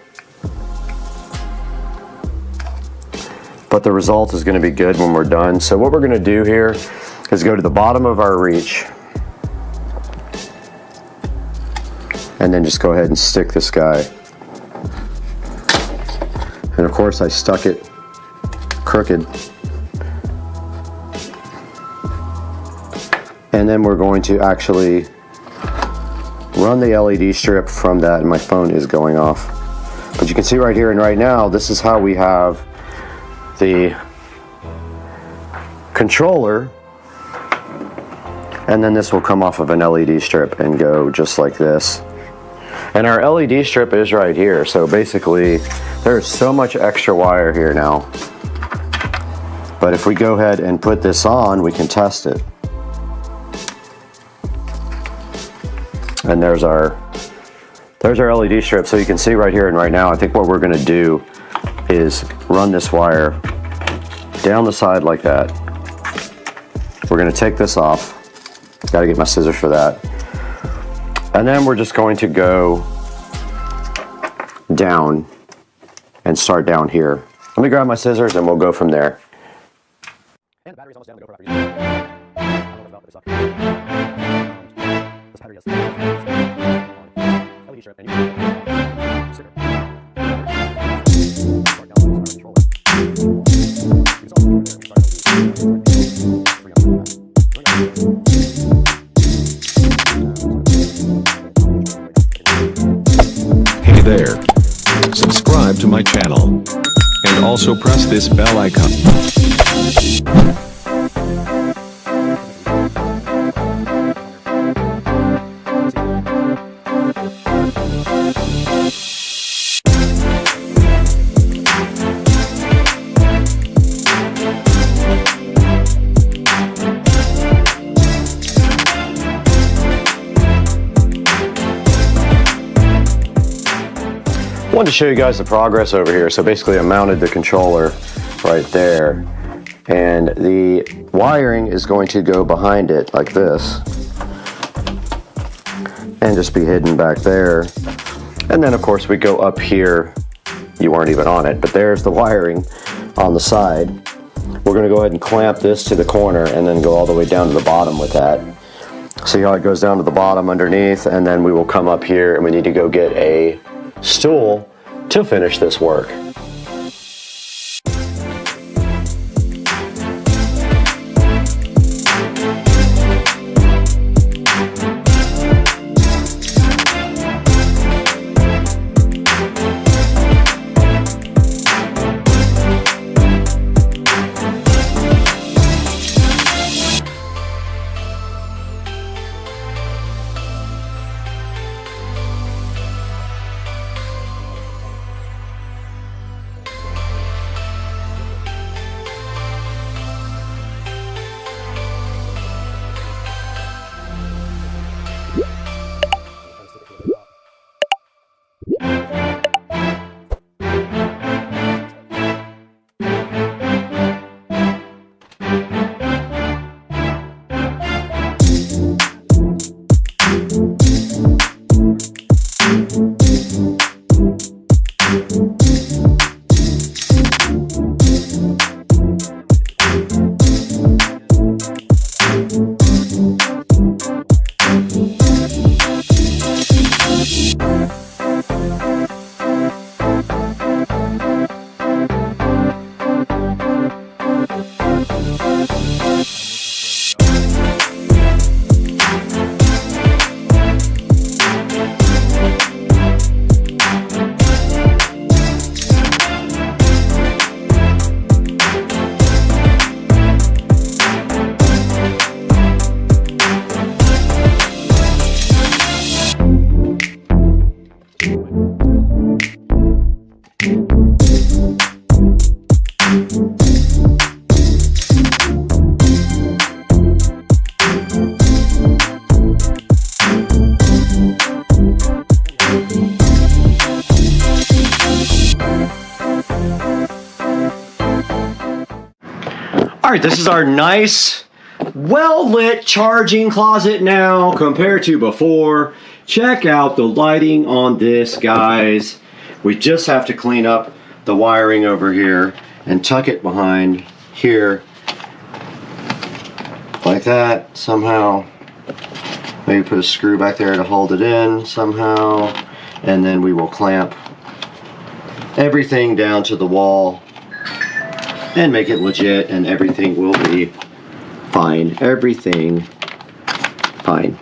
but the result is going to be good when we're done. So what we're going to do here is go to the bottom of our reach and then just go ahead and stick this guy. And of course I stuck it crooked. And then we're going to actually run the LED strip from that, and my phone is going off. But you can see right here and right now, this is how we have the controller, and then this will come off of an LED strip and go just like this. And our LED strip is right here, so basically there's so much extra wire here now. But if we go ahead and put this on, we can test it. And there's our LED strip. So you can see right here and right now, I think what we're gonna do is run this wire down the side like that. We're gonna take this off. Gotta get my scissors for that. And then we're just going to go down and start down here. Let me grab my scissors and we'll go from there. And the battery's almost down to go for this battery has LED strip and Hey there. Subscribe to my channel. And also press this bell icon. I wanted to show you guys the progress over here. So basically I mounted the controller right there, and the wiring is going to go behind it like this and just be hidden back there. And then of course we go up here. You weren't even on it, but there's the wiring on the side. We're going to go ahead and clamp this to the corner and then go all the way down to the bottom with that. See how it goes down to the bottom underneath, and then we will come up here and we need to go get a stool to finish this work. Alright, this is our nice, well-lit charging closet now compared to before. Check out the lighting on this, guys. We just have to clean up the wiring over here and tuck it behind here like that somehow. Maybe put a screw back there to hold it in somehow, and then we will clamp everything down to the wall and make it legit, and everything will be fine. Everything fine.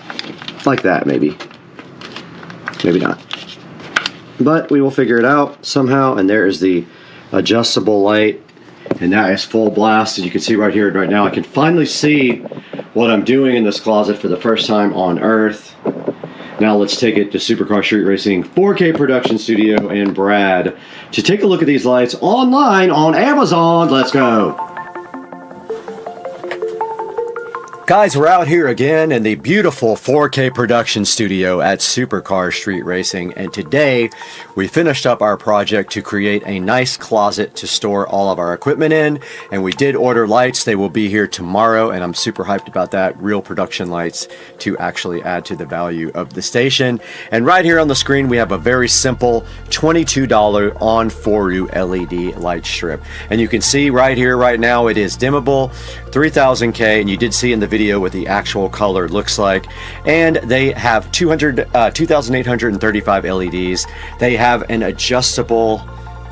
Like that, maybe. Maybe not. But we will figure it out somehow. And there is the adjustable light, and that is full blast. As you can see right here, right now, I can finally see what I'm doing in this closet for the first time on Earth. Now let's take it to Supercar Street Racing 4K Production Studio and Brad to take a look at these lights online on Amazon. Let's go. Guys, we're out here again in the beautiful 4K production studio at Supercar Street Racing, and today we finished up our project to create a nice closet to store all of our equipment in, and we did order lights. They will be here tomorrow, and I'm super hyped about that. Real production lights to actually add to the value of the station. And right here on the screen we have a very simple $22 on 4U LED light strip, and you can see right here right now it is dimmable, 3000K, and you did see in the video what the actual color looks like. And they have 2835 LEDs. They have an adjustable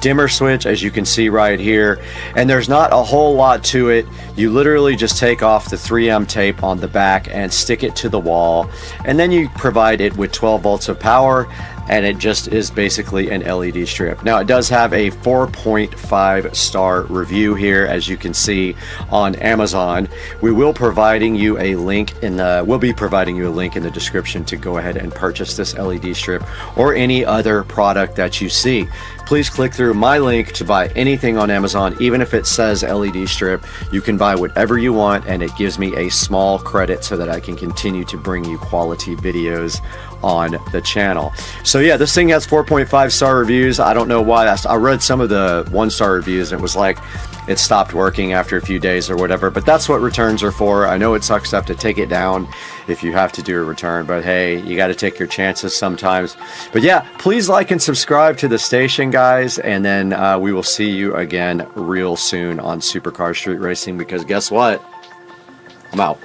dimmer switch, as you can see right here, and there's not a whole lot to it. You literally just take off the 3M tape on the back and stick it to the wall, and then you provide it with 12 volts of power, and it just is basically an LED strip. Now it does have a 4.5 star review here, as you can see on Amazon. We will providing you a link in the description to go ahead and purchase this LED strip or any other product that you see. Please click through my link to buy anything on Amazon. Even if it says LED strip, you can buy whatever you want, and it gives me a small credit so that I can continue to bring you quality videos on the channel. So yeah, this thing has 4.5 star reviews. I don't know why. I read some of the 1-star reviews and it was like it stopped working after a few days or whatever, but that's what returns are for. I know it sucks to have to take it down if you have to do a return, but hey, you got to take your chances sometimes. But yeah, please like and subscribe to the station, guys, and then we will see you again real soon on Supercar Street Racing, because guess what? I'm out.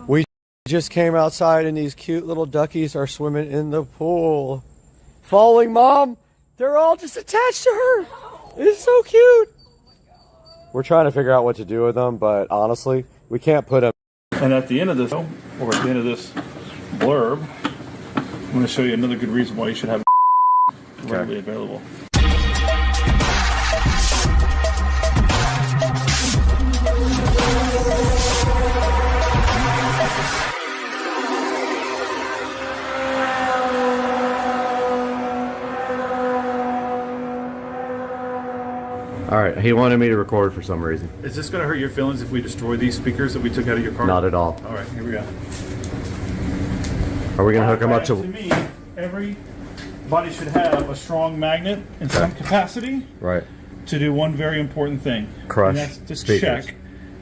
We just came outside and these cute little duckies are swimming in the pool. Following Mom, they're all just attached to her. It's so cute. We're trying to figure out what to do with them, but honestly, we can't put them. And at the end of this, or at the end of this blurb, I'm going to show you another good reason why you should have readily available. All right, he wanted me to record for some reason. Is this going to hurt your feelings if we destroy these speakers that we took out of your car? Not at all. All right, here we go. Are we going to hook them up to... To me, everybody should have a strong magnet in some capacity. Right. To do one very important thing. Crush and that's to speakers. check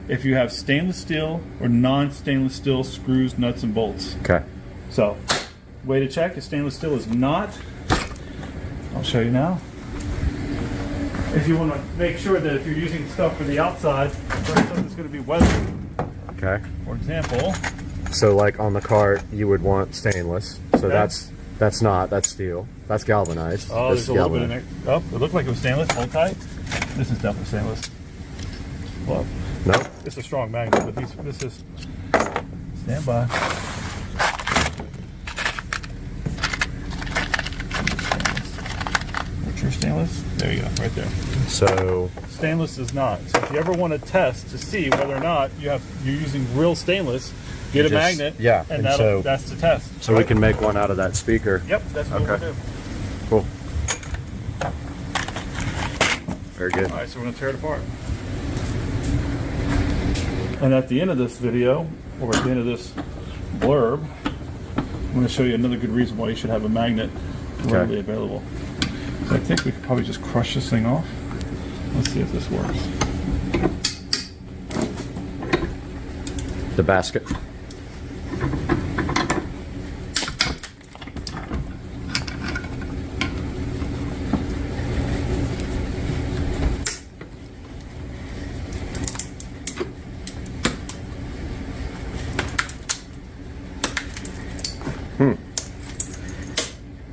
if you have stainless steel or non-stainless steel screws, nuts, and bolts. Okay. So, way to check if stainless steel is not. I'll show you now. If you want to make sure that if you're using stuff for the outside, for stuff that's going to be weathered. Okay. For example. So like on the cart, you would want stainless. So that's steel. That's galvanized. Oh, there's a little bit in there. Oh, it looked like it was stainless. Hold tight. This is definitely stainless. Well, no. It's a strong magnet, but this is. Stand by. True stainless. There you go, right there. So stainless is not. So if you ever want to test to see whether or not you're using real stainless, get a magnet. Yeah, and so that's the test. So right? We can make one out of that speaker. Yep, that's what we'll do. Cool. Very good. All right, so we're gonna tear it apart. And at the end of this video, or at the end of this blurb, I'm going to show you another good reason why you should have a magnet readily available. So I think we could probably just crush this thing off. Let's see if this works. The basket.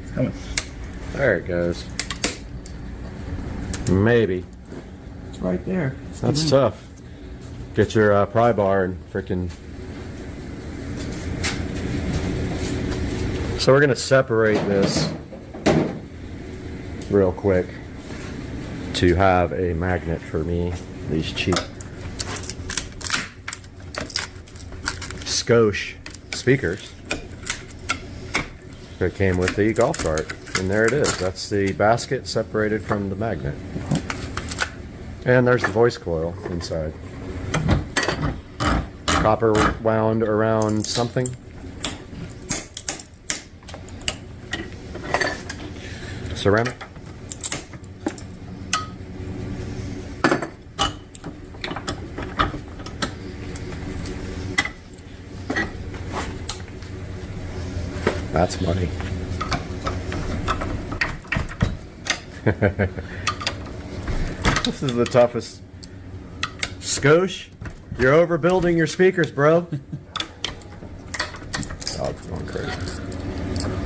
It's coming. There it goes. Maybe. It's right there. That's tough. Get your pry bar and frickin'. So we're gonna separate this real quick to have a magnet for me. These cheap Skosh speakers that came with the golf cart. And there it is. That's the basket separated from the magnet. And there's the voice coil inside. Copper wound around something. Ceramic. That's money. This is the toughest. Skosh, you're overbuilding your speakers, bro. Oh, it's going crazy.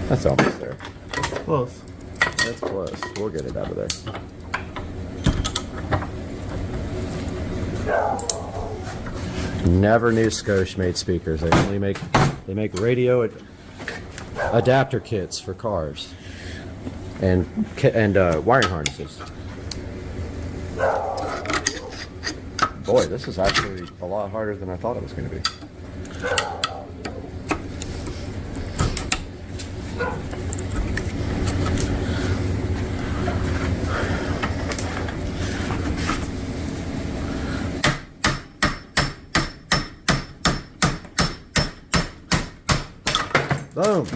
That's almost there. Close. That's close. We'll get it out of there. Never knew Skosh made speakers. They only make radio adapter kits for cars and wiring harnesses. Boy, this is actually a lot harder than I thought it was going to be. Boom.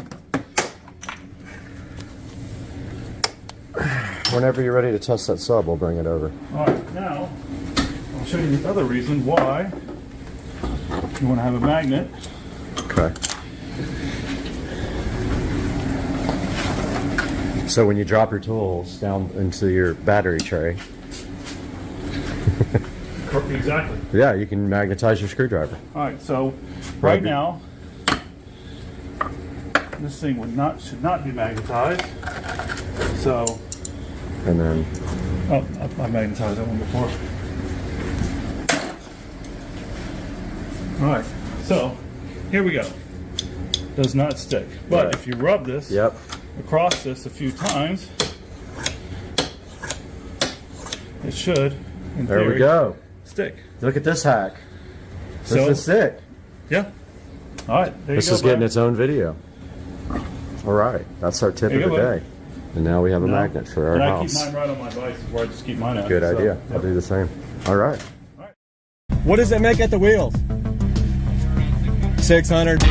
Whenever you're ready to test that sub, we'll bring it over. All right, now I'll show you the other reason why you want to have a magnet. Okay. So when you drop your tools down into your battery tray, Exactly. yeah, you can magnetize your screwdriver. All right, so right now, this thing should not be magnetized. So, And then, oh, I magnetized that one before. All right, so here we go. Does not stick, but Right. if you rub this yep. across this a few times, it should, in There theory, we go. stick. Look at this hack. This So- is sick. Yeah. All right, there This you go. is getting bud. its own video. All right, that's our tip There of you the go, day. And now we have a No. magnet for our And I house. keep mine right on my device, where I just keep mine out. Good so, idea. yeah. I'll do the same. All right. What does it make at the wheels? 600.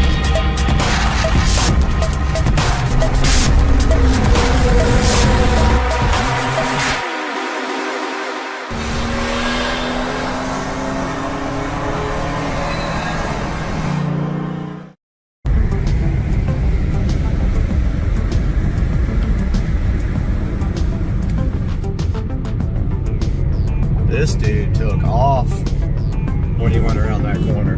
This dude took off when he went around that corner.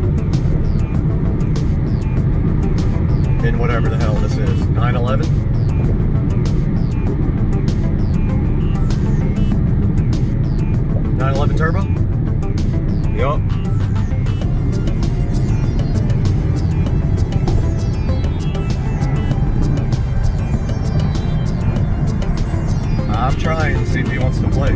In whatever the hell this is. 911? Turbo? Yup. I'm trying to see if he wants to play.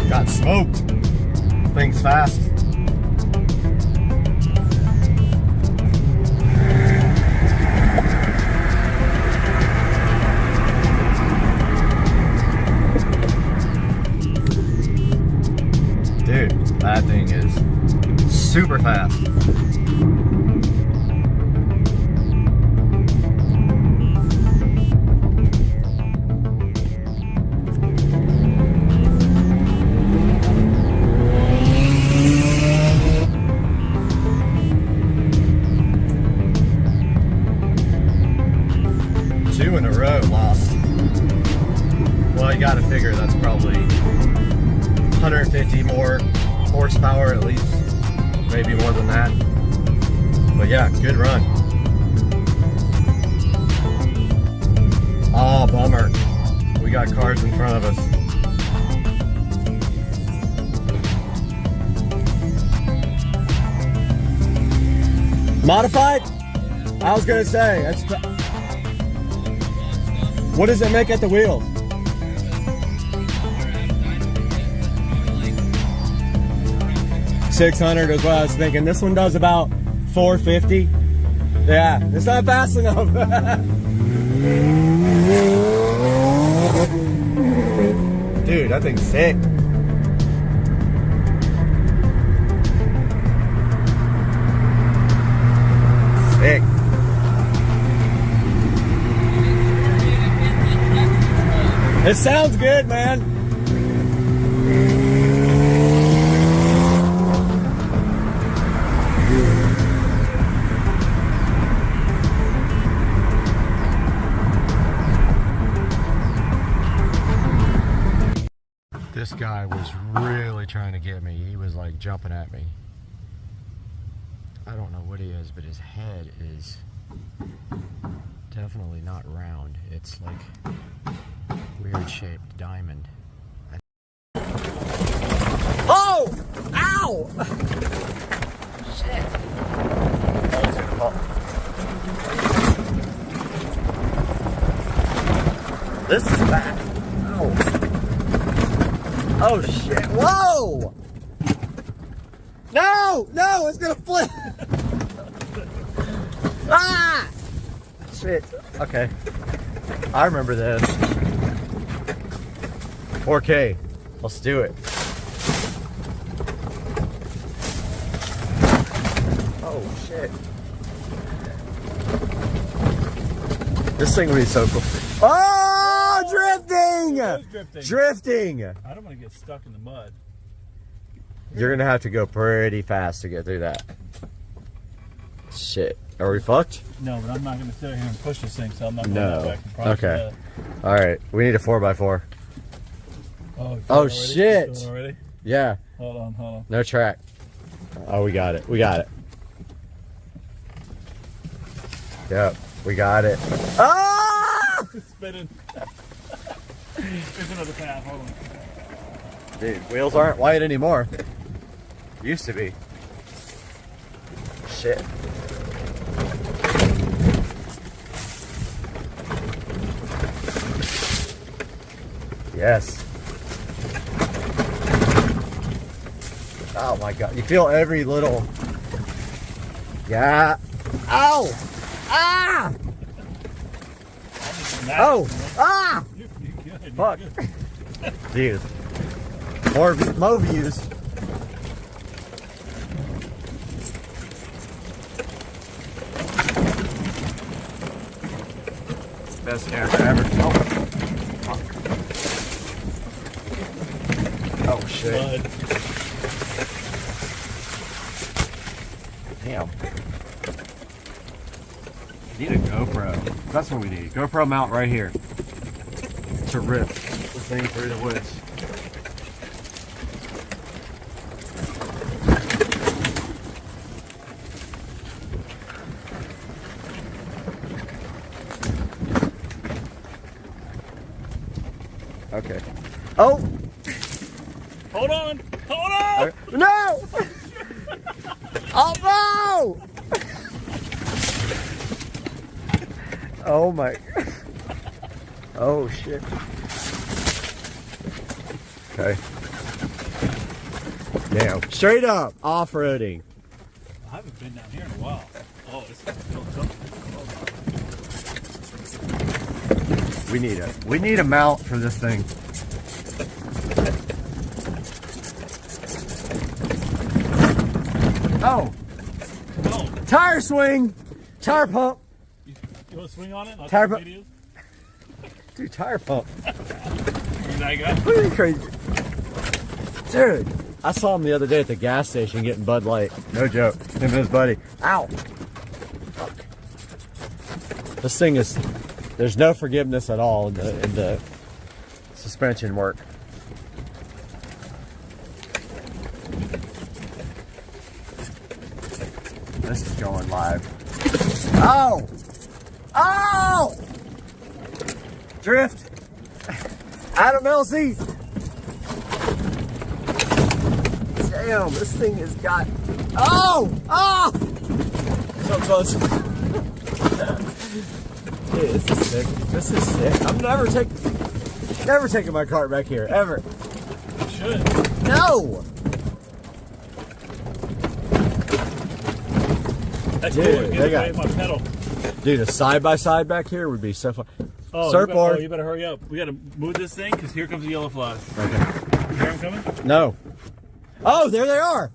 Got smoked. Thing's fast. Dude, that thing is super fast. Two in a row lost. Well, you gotta figure that's probably 150 more horsepower at least, maybe more than that. But yeah, good run. Oh, bummer. We got cars in front of us. Modified? I was gonna say, that's what does it make at the wheels? $600 is what I was thinking. This one does about $450. Yeah, it's not fast enough. Dude, that thing's sick. Sick. It sounds good, man. This guy was really trying to get me. He was like jumping at me. I don't know what he is, but his head is definitely not round. It's like weird shaped diamond. Oh! Ow! Shit. This is bad. Ow. Oh shit. Whoa! No! No! It's gonna flip! Ah! Shit. Okay. I remember this. 4K. Let's do it. Oh shit. This thing would be so cool. Oh! Drifting! Drifting! I don't want to get stuck in the mud. You're gonna have to go pretty fast to get through that. Shit. Are we fucked? No, but I'm not going to sit here and push this thing, so I'm not going to back and probably Okay. Alright. We need a 4x4. Oh shit! Already? Yeah. Hold on. No track. Oh, we got it. We got it. Yep. We got it. Ah! It's spinning. There's another path. Hold on. Dude, wheels aren't white anymore. Used to be. Shit. Yes. Oh my god. You feel every little. Yeah. Ow! Ah! Oh! Ah! Fuck. Dude. More views. Best camera ever. Oh. Fuck. Oh shit. Damn. Need a GoPro. That's what we need. GoPro mount right here. To rip the thing through the woods. Okay. Oh! Hold on! Hold on! No! Oh no! Oh my. Oh shit. Okay. Damn. Straight up off-roading. I haven't been down here in a while. Oh, it's still tough. We need a mount for this thing. Oh! Oh, Tire swing! Tire pump! you want to swing on it? I'll Tire take pump. videos. Dude, tire pump. You that guy? What are you crazy? Dude, I saw him the other day at the gas station getting Bud Light. No joke. Him and his buddy. Ow! Fuck. This thing is, there's no forgiveness at all in the suspension work. This is going live. Oh! Oh! Drift! Adam LC! Damn, this thing has got. Oh! Oh! so close. Dude, this is sick. This is sick. I'm never taking my cart back here, ever. You should. No! That's Dude, cool. they Get got- away my pedal. Dude, a side-by-side back here would be so fun. Oh, Surfboard. you better hurry up. We gotta move this thing because here comes the yellow flies. Okay. You hear them coming? No. Oh, there they are!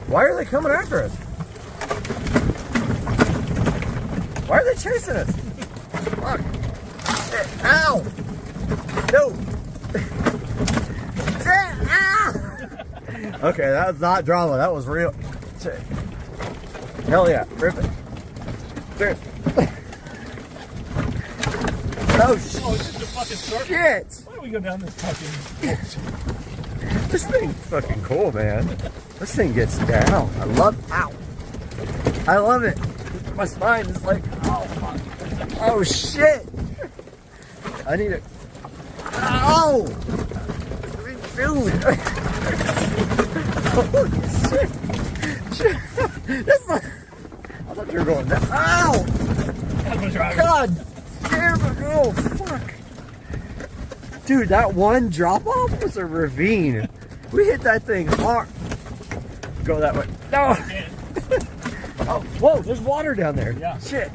Why are they coming after us? Why are they chasing us? Fuck. Ow! No! Ow! Okay, that was not drama. That was real. Shit. Hell yeah. Rip it. Rip. Oh, Oh, it's just a fucking circle. shit! Why don't we go down this fucking... This thing's fucking cool, man. This thing gets down. I love. Ow! I love it. My spine is like. Oh fuck! Oh shit! I need it. Ow! Dude! Holy shit! That's not. I thought you were going down. Ow! God damn it! Oh fuck! Dude, that one drop off was a ravine. We hit that thing hard. Go that way. No! Oh, whoa, there's water down there. Yeah. Shit.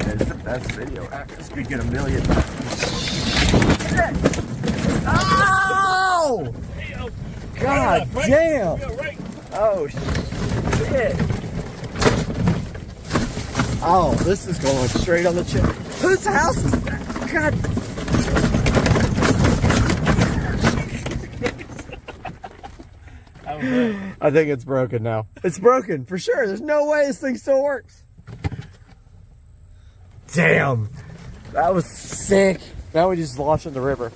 That is the best video ever. This could get 1 million. Shit! Ow! God Right. damn! Go right. Oh, shit. Oh, this is going straight on the chip. Whose house is that? God. I think it's broken now. It's broken for sure. There's no way this thing still works. Damn. That was sick. Now we just launch in the river.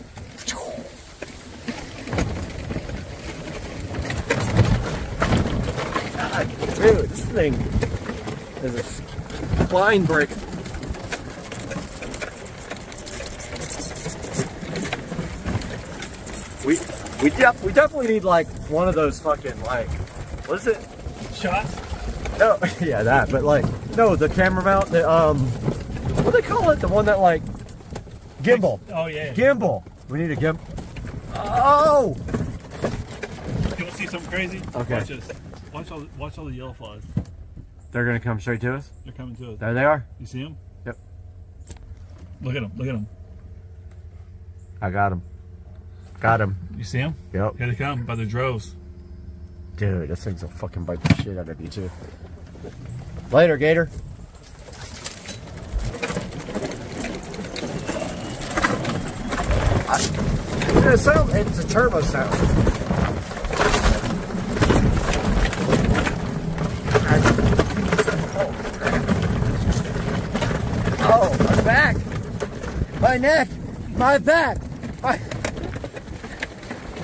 God, dude, this thing is a spine breaker. We definitely need like one of those fucking like, what is it? Shots? No, yeah, that. But like, no, the camera mount. The what do they call it? The one that like gimbal. Oh, yeah. Gimbal. We need a gimbal. Oh. You want to see something crazy? Okay. Watch this. Watch all the yellow flies. They're gonna come straight to us. They're coming to us. There they are. You see them? Yep. Look at them. Look at them. I got them. Got him. You see them? Yep. Here they come by the droves. Dude, this thing's will fucking bite the shit out of you too. Later, Gator. It's a turbo sound. Oh, my back. My neck. My back. My...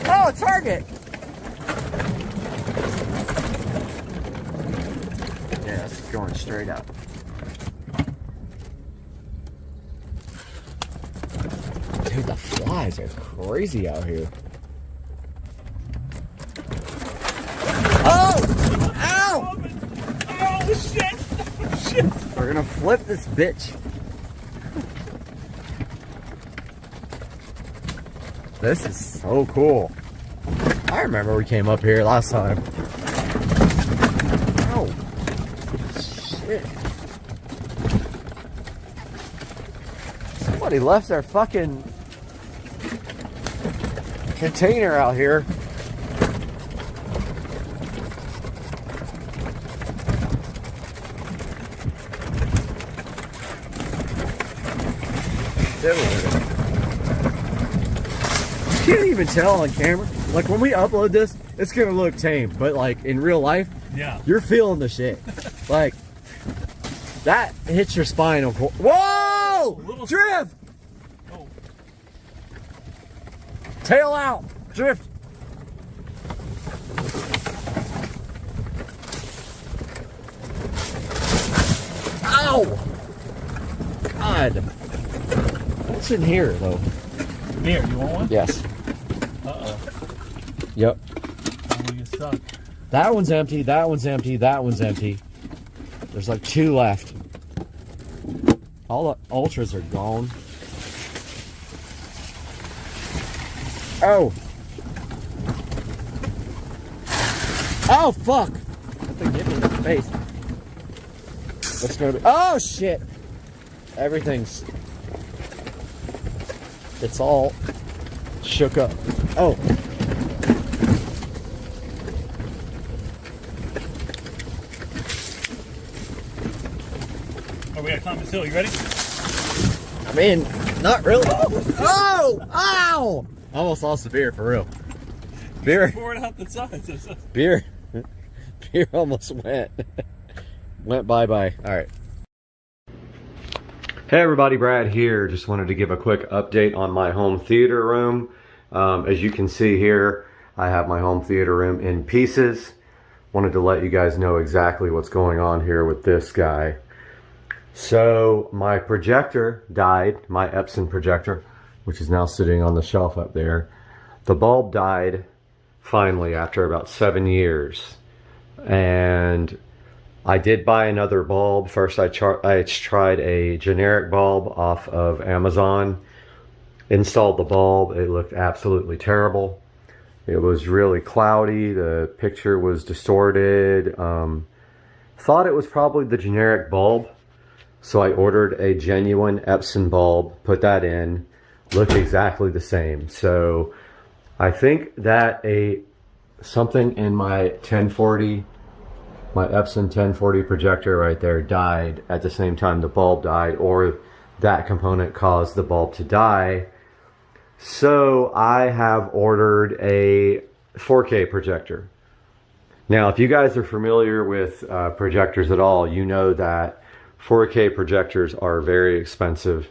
Oh, a target. Yeah, it's going straight up. Dude, the flies are crazy out here. Oh! Ow! Oh, shit! Shit! We're gonna flip this bitch. This is so cool. I remember we came up here last time. Oh, shit. Somebody left their fucking container out here. Dude. You can't even tell on camera. Like when we upload this, it's gonna look tame, but like in real life, Yeah. you're feeling the shit. Like that hits your spinal cord. Whoa! Little- Drift! Oh. Tail out! Drift! Ow! God. What's in here though? Here, you want one? Yes. Uh-oh. Yep. I'm gonna get stuck. That one's empty, that one's empty, that one's empty. There's like 2 left. All the ultras are gone. Oh! Oh, fuck! That thing hit me in the face. What's gonna be? Oh, shit! Everything's... It's all shook up. Oh! Oh, we gotta climb this hill. You ready? I mean, not really. Oh! Ow! I almost lost the beer, for real. Beer. Pour it out the sides. Beer almost went. Went bye-bye. All right. Hey everybody, Brad here. Just wanted to give a quick update on my home theater room. As you can see here, I have my home theater room in pieces. Wanted to let you guys know exactly what's going on here with this guy. So my projector died, my Epson projector, which is now sitting on the shelf up there. The bulb died finally after about 7 years. And I did buy another bulb. First I tried a generic bulb off of Amazon. Installed the bulb. It looked absolutely terrible. It was really cloudy. The picture was distorted. Thought it was probably the generic bulb. So I ordered a genuine Epson bulb, put that in, looked exactly the same. So I think that something in my 1040, my Epson 1040 projector right there died at the same time the bulb died, or that component caused the bulb to die. So I have ordered a 4K projector. Now, if you guys are familiar with projectors at all, you know that 4K projectors are very expensive.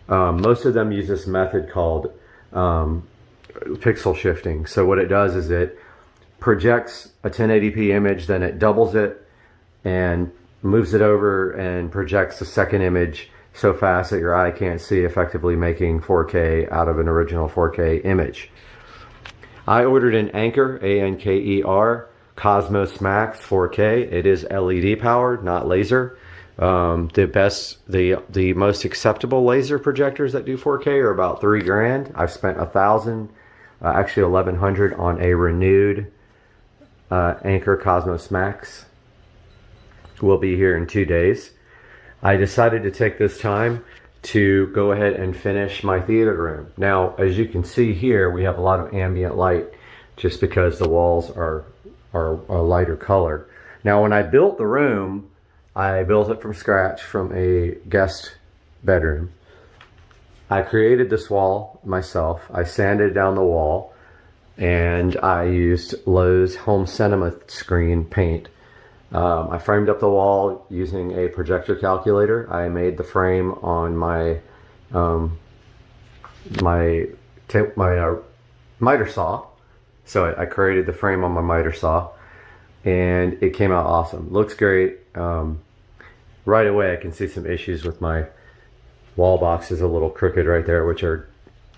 Most of them use this method called pixel shifting. So what it does is it projects a 1080p image, then it doubles it and moves it over and projects the second image so fast that your eye can't see, effectively making 4K out of an original 4K image. I ordered an Anker, A-N-K-E-R, Cosmos Max 4K. It is LED powered, not laser. The most acceptable laser projectors that do 4K are about $3 grand. I've spent $1,000, actually $1,100 on a renewed Anker Cosmos Max. Will be here in 2 days. I decided to take this time to go ahead and finish my theater room. Now, as you can see here, we have a lot of ambient light just because the walls are a lighter color. Now, when I built the room, I built it from scratch from a guest bedroom. I created this wall myself. I sanded down the wall and I used Lowe's Home Cinema Screen paint. I framed up the wall using a projector calculator. I made the frame on my miter saw. So I created the frame on my miter saw and it came out awesome. Looks great. Right away I can see some issues with my wall boxes, a little crooked right there, which are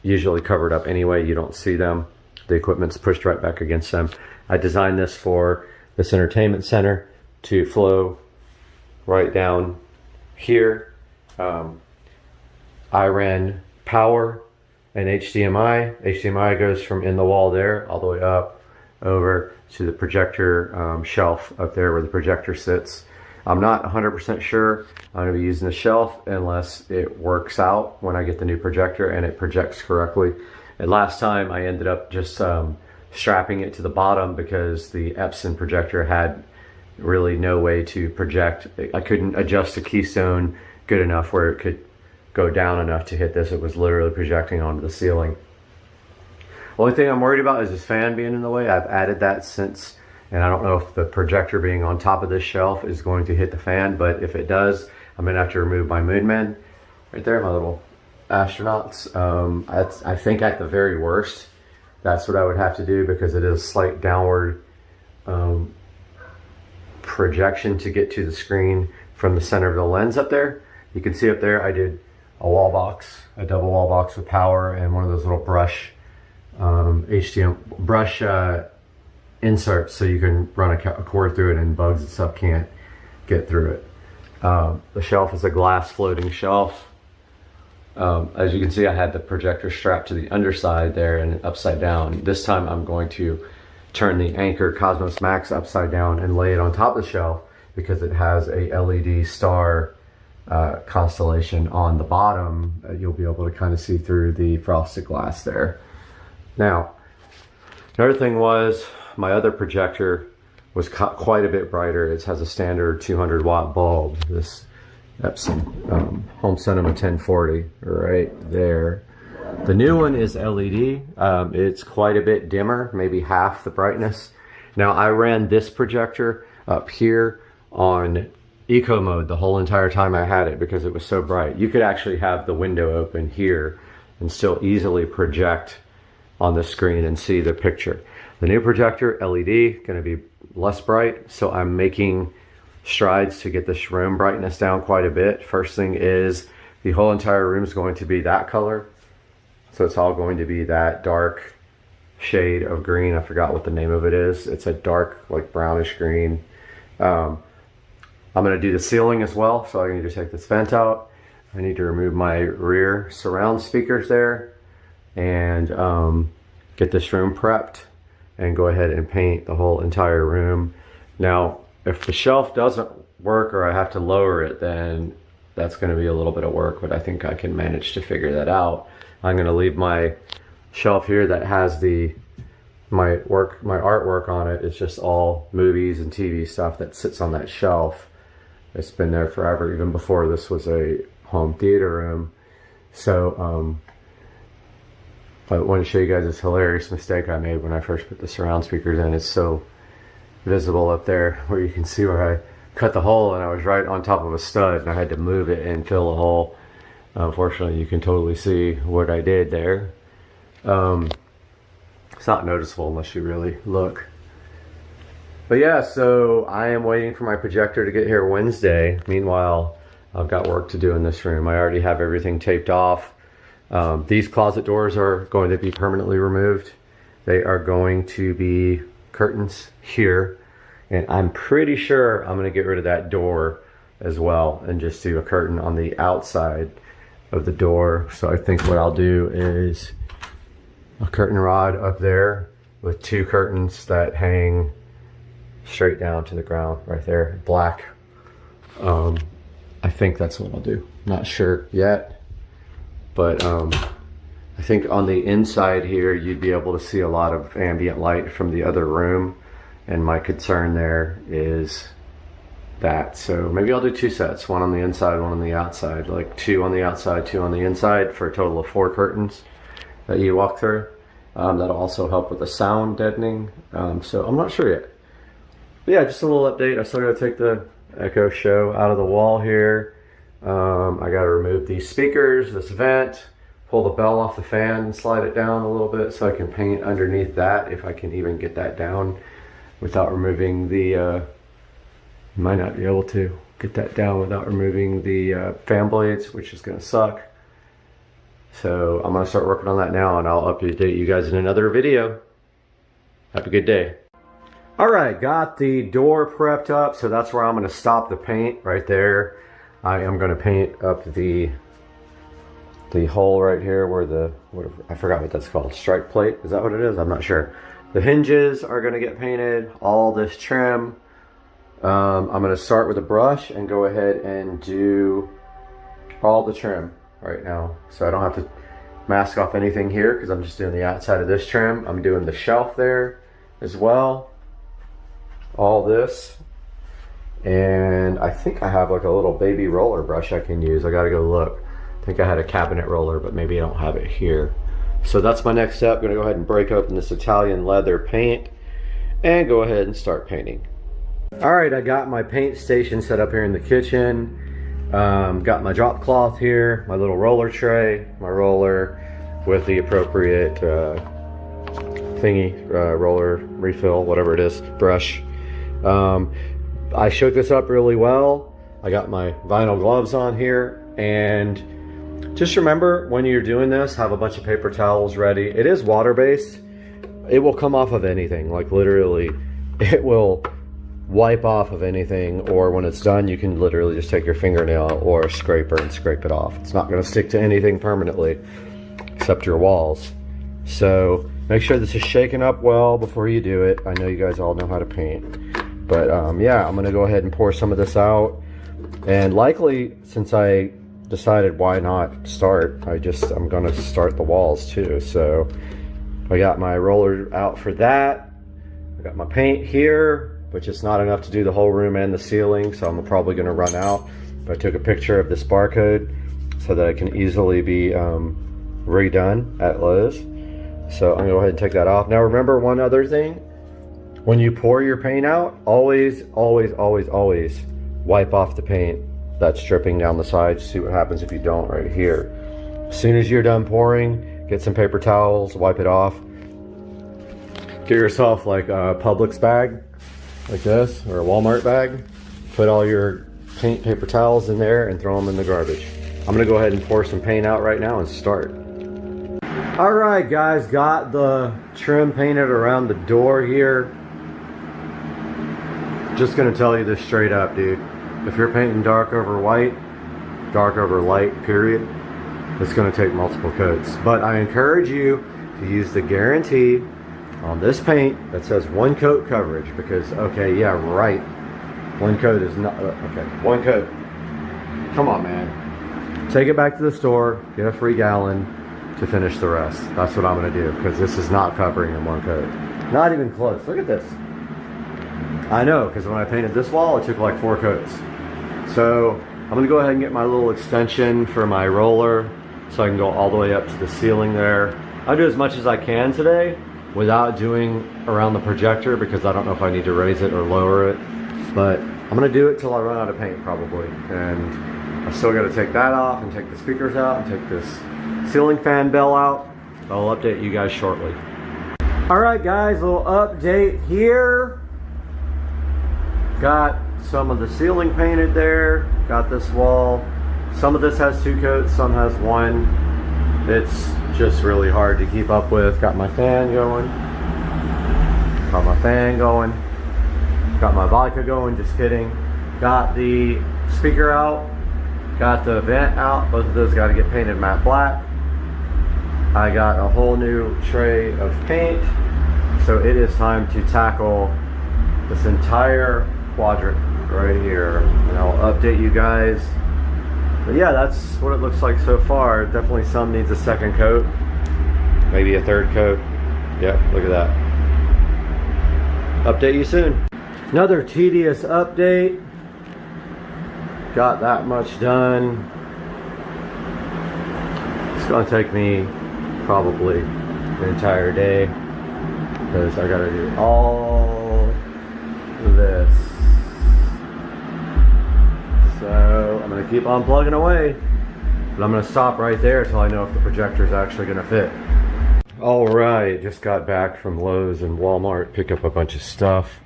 usually covered up anyway. You don't see them. The equipment's pushed right back against them. I designed this for this entertainment center to flow right down here. I ran power and HDMI. HDMI goes from in the wall there all the way up over to the projector shelf up there where the projector sits. I'm not 100% sure I'm going to be using the shelf unless it works out when I get the new projector and it projects correctly. And last time I ended up just strapping it to the bottom because the Epson projector had really no way to project. I couldn't adjust the keystone good enough where it could go down enough to hit this. It was literally projecting onto the ceiling. Only thing I'm worried about is this fan being in the way. I've added that since, and I don't know if the projector being on top of this shelf is going to hit the fan, but if it does, I'm gonna have to remove my Moonmen. Right there, my little astronauts. I think at the very worst, that's what I would have to do because it is a slight downward projection to get to the screen from the center of the lens up there. You can see up there I did a wall box, a double wall box with power and one of those little brush inserts so you can run a cord through it and bugs and stuff can't get through it. The shelf is a glass floating shelf. As you can see, I had the projector strapped to the underside there and upside down. This time I'm going to turn the Anker Cosmos Max upside down and lay it on top of the shelf because it has a LED star constellation on the bottom. You'll be able to kind of see through the frosted glass there. Now, another thing was my other projector was quite a bit brighter. It has a standard 200 watt bulb. This Epson Home Cinema 1040 right there. The new one is LED. It's quite a bit dimmer, maybe half the brightness. Now I ran this projector up here on eco mode the whole entire time I had it because it was so bright. You could actually have the window open here and still easily project on the screen and see the picture. The new projector, LED, gonna be less bright, so I'm making strides to get this room brightness down quite a bit. First thing is the whole entire room is going to be that color. So it's all going to be that dark shade of green. I forgot what the name of it is. It's a dark, like brownish green. I'm gonna do the ceiling as well. So I need to take this vent out. I need to remove my rear surround speakers there and get this room prepped and go ahead and paint the whole entire room. Now, if the shelf doesn't work or I have to lower it, then that's gonna be a little bit of work, but I think I can manage to figure that out. I'm gonna leave my shelf here that has my artwork on it. It's just all movies and TV stuff that sits on that shelf. It's been there forever, even before this was a home theater room. So I want to show you guys this hilarious mistake I made when I first put the surround speakers in. It's so visible up there where you can see where I cut the hole, and I was right on top of a stud and I had to move it and fill the hole. Unfortunately, you can totally see what I did there. It's not noticeable unless you really look. But yeah, so I am waiting for my projector to get here Wednesday. Meanwhile, I've got work to do in this room. I already have everything taped off. These closet doors are going to be permanently removed. They are going to be curtains here. And I'm pretty sure I'm gonna get rid of that door as well and just do a curtain on the outside of the door. So I think what I'll do is a curtain rod up there with two curtains that hang straight down to the ground right there, black. I think that's what I'll do. Not sure yet, but I think on the inside here you'd be able to see a lot of ambient light from the other room, and my concern there is that. So maybe I'll do two sets, one on the inside, one on the outside, like two on the outside, two on the inside, for a total of 4 curtains that you walk through. That'll also help with the sound deadening. So I'm not sure yet. But yeah, just a little update. I still gotta take the Echo Show out of the wall here. I gotta remove these speakers, this vent, pull the bell off the fan and slide it down a little bit so I can paint underneath that, if I can even get that down without removing the might not be able to get that down without removing the fan blades, which is gonna suck. So I'm gonna start working on that now, and I'll update you guys in another video. Have a good day. All right, got the door prepped up, so that's where I'm gonna stop the paint right there. I am gonna paint up the hole right here where the, I forgot what that's called, strike plate, is that what it is? I'm not sure. The hinges are gonna get painted, all this trim. I'm gonna start with a brush and go ahead and do all the trim right now. So I don't have to mask off anything here because I'm just doing the outside of this trim. I'm doing the shelf there as well. All this. And I think I have like a little baby roller brush I can use. I gotta go look. I think I had a cabinet roller, but maybe I don't have it here. So that's my next step. I'm gonna go ahead and break open this Italian leather paint and go ahead and start painting. All right, I got my paint station set up here in the kitchen. Got my drop cloth here, my little roller tray, my roller with the appropriate thingy, roller refill, whatever it is, brush. I shook this up really well. I got my vinyl gloves on here, and just remember when you're doing this, have a bunch of paper towels ready. It is water-based. it will come off of anything, like literally it will wipe off of anything, or when it's done you can literally just take your fingernail or a scraper and scrape it off. It's not going to stick to anything permanently except your walls. So make sure this is shaken up well before you do it. I know you guys all know how to paint, but yeah, I'm going to go ahead and pour some of this out, and likely, since I decided why not start, I'm going to start the walls too. So I got my roller out for that. I got my paint here, but just not enough to do the whole room and the ceiling, so I'm probably going to run out. But I took a picture of this barcode so that it can easily be redone at Lowe's. So I'm going to go ahead and take that off. Now remember one other thing. When you pour your paint out, always wipe off the paint that's dripping down the sides. See what happens if you don't right here. As soon as you're done pouring, get some paper towels, wipe it off. Get yourself like a Publix bag, like this, or a Walmart bag. Put all your paint paper towels in there and throw them in the garbage. I'm gonna go ahead and pour some paint out right now and start. All right, guys, got the trim painted around the door here. Just gonna tell you this straight up, dude. If you're painting dark over white, dark over light, period, it's gonna take multiple coats. But I encourage you to use the guarantee on this paint that says 1 coat coverage, because, okay, yeah, right. 1 coat is not, okay, 1 coat. Come on, man. Take it back to the store, get a free gallon to finish the rest. That's what I'm gonna do, because this is not covering in 1 coat. Not even close. Look at this. I know, because when I painted this wall, it took like 4 coats. So I'm gonna go ahead and get my little extension for my roller so I can go all the way up to the ceiling there. I'll do as much as I can today without doing around the projector, because I don't know if I need to raise it or lower it. But I'm gonna do it till I run out of paint probably. And I still gotta take that off and take the speakers out and take this ceiling fan bell out. I'll update you guys shortly. All right, guys, a little update here. Got some of the ceiling painted there. Got this wall. Some of this has 2 coats, some has 1. It's just really hard to keep up with. Got my fan going. Got my fan going. Got my vodka going, just kidding. Got the speaker out. Got the vent out. Both of those got to get painted matte black. I got a whole new tray of paint. So it is time to tackle this entire quadrant right here. And I'll update you guys. But yeah, that's what it looks like so far. Definitely some needs a 2nd coat. Maybe a 3rd coat. Yep, look at that. Update you soon. Another tedious update. Got that much done. It's gonna take me probably the entire day, because I gotta do all this. So I'm gonna keep on plugging away, but I'm gonna stop right there until I know if the projector is actually gonna fit. All right, just got back from Lowe's and Walmart, picked up a bunch of stuff.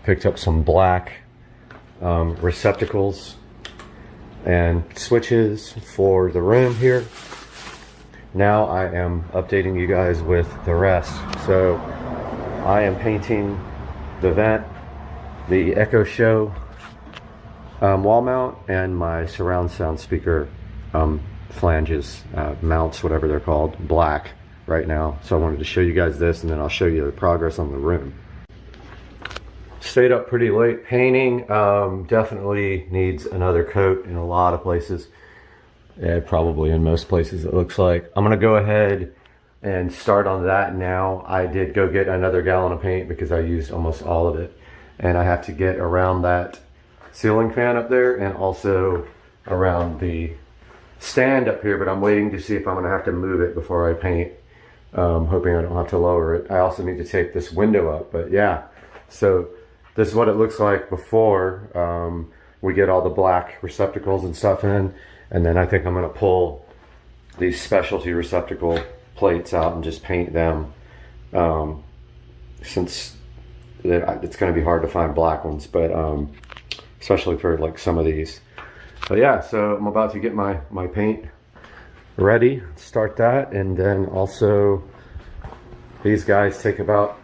Picked up some black receptacles and switches for the room here. Now I am updating you guys with the rest. So I am painting the vent, the Echo Show wall mount, and my surround sound speaker flanges, mounts, whatever they're called, black right now. So I wanted to show you guys this, and then I'll show you the progress on the room. Stayed up pretty late painting. Definitely needs another coat in a lot of places. Yeah, probably in most places it looks like. I'm gonna go ahead and start on that now. I did go get another gallon of paint because I used almost all of it. And I have to get around that ceiling fan up there and also around the stand up here, but I'm waiting to see if I'm gonna have to move it before I paint. Hoping I don't have to lower it. I also need to take this window up, but yeah. So this is what it looks like before we get all the black receptacles and stuff in. And then I think I'm gonna pull these specialty receptacle plates out and just paint them, since it's gonna be hard to find black ones, but especially for like some of these. But yeah, so I'm about to get my paint ready, start that, and then also These guys take about,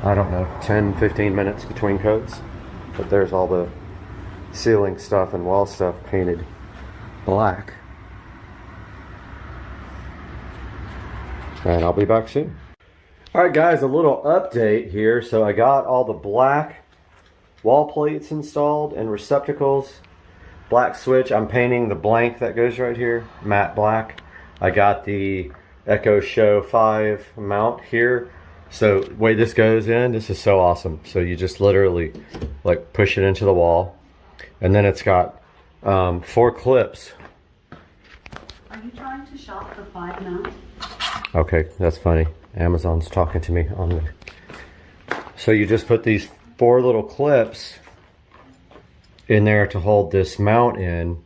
I don't know, 10-15 minutes between coats. But there's all the ceiling stuff and wall stuff painted black. And I'll be back soon. Alright guys, a little update here. So I got all the black wall plates installed and receptacles. Black switch, I'm painting the blank that goes right here, matte black. I got the Echo Show 5 mount here. So the way this goes in, this is so awesome. So you just literally like push it into the wall. And then it's got 4 clips. Are you trying to shop the 5 mount? Okay, that's funny. Amazon's talking to me on there. So you just put these 4 little clips in there to hold this mount in,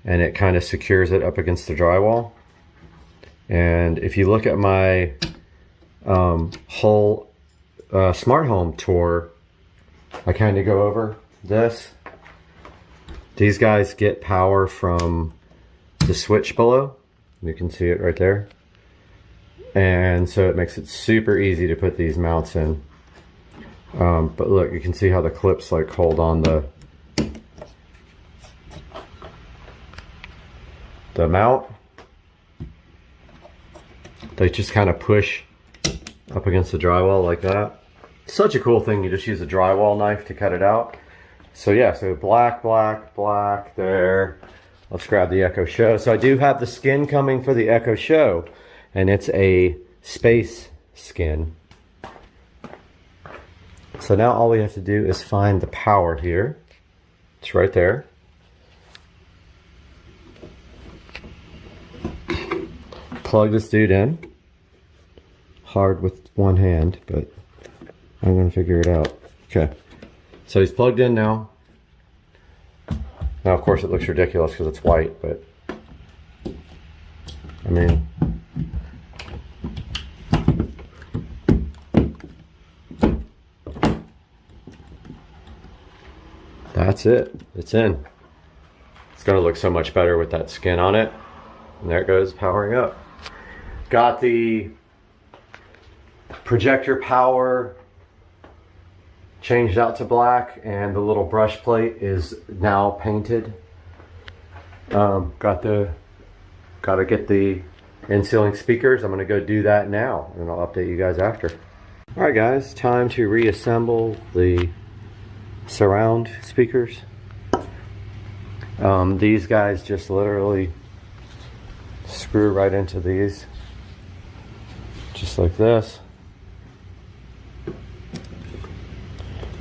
and it kind of secures it up against the drywall. And if you look at my whole smart home tour, I kind of go over this. These guys get power from the switch below. You can see it right there. And so it makes it super easy to put these mounts in. But look, you can see how the clips like hold on the mount. They just kind of push up against the drywall like that. Such a cool thing. You just use a drywall knife to cut it out. So yeah, so black, black, black there. Let's grab the Echo Show. So I do have the skin coming for the Echo Show, and it's a space skin. So now all we have to do is find the power here. It's right there. Plug this dude in. Hard with one hand, but I'm gonna figure it out. Okay, so he's plugged in now. Now of course it looks ridiculous because it's white, but I mean, that's it. It's in. It's gonna look so much better with that skin on it. And there it goes, powering up. Got the projector power changed out to black, and the little brush plate is now painted. Gotta get the in-ceiling speakers. I'm gonna go do that now, and I'll update you guys after. All right, guys, time to reassemble the surround speakers. These guys just literally screw right into these, just like this.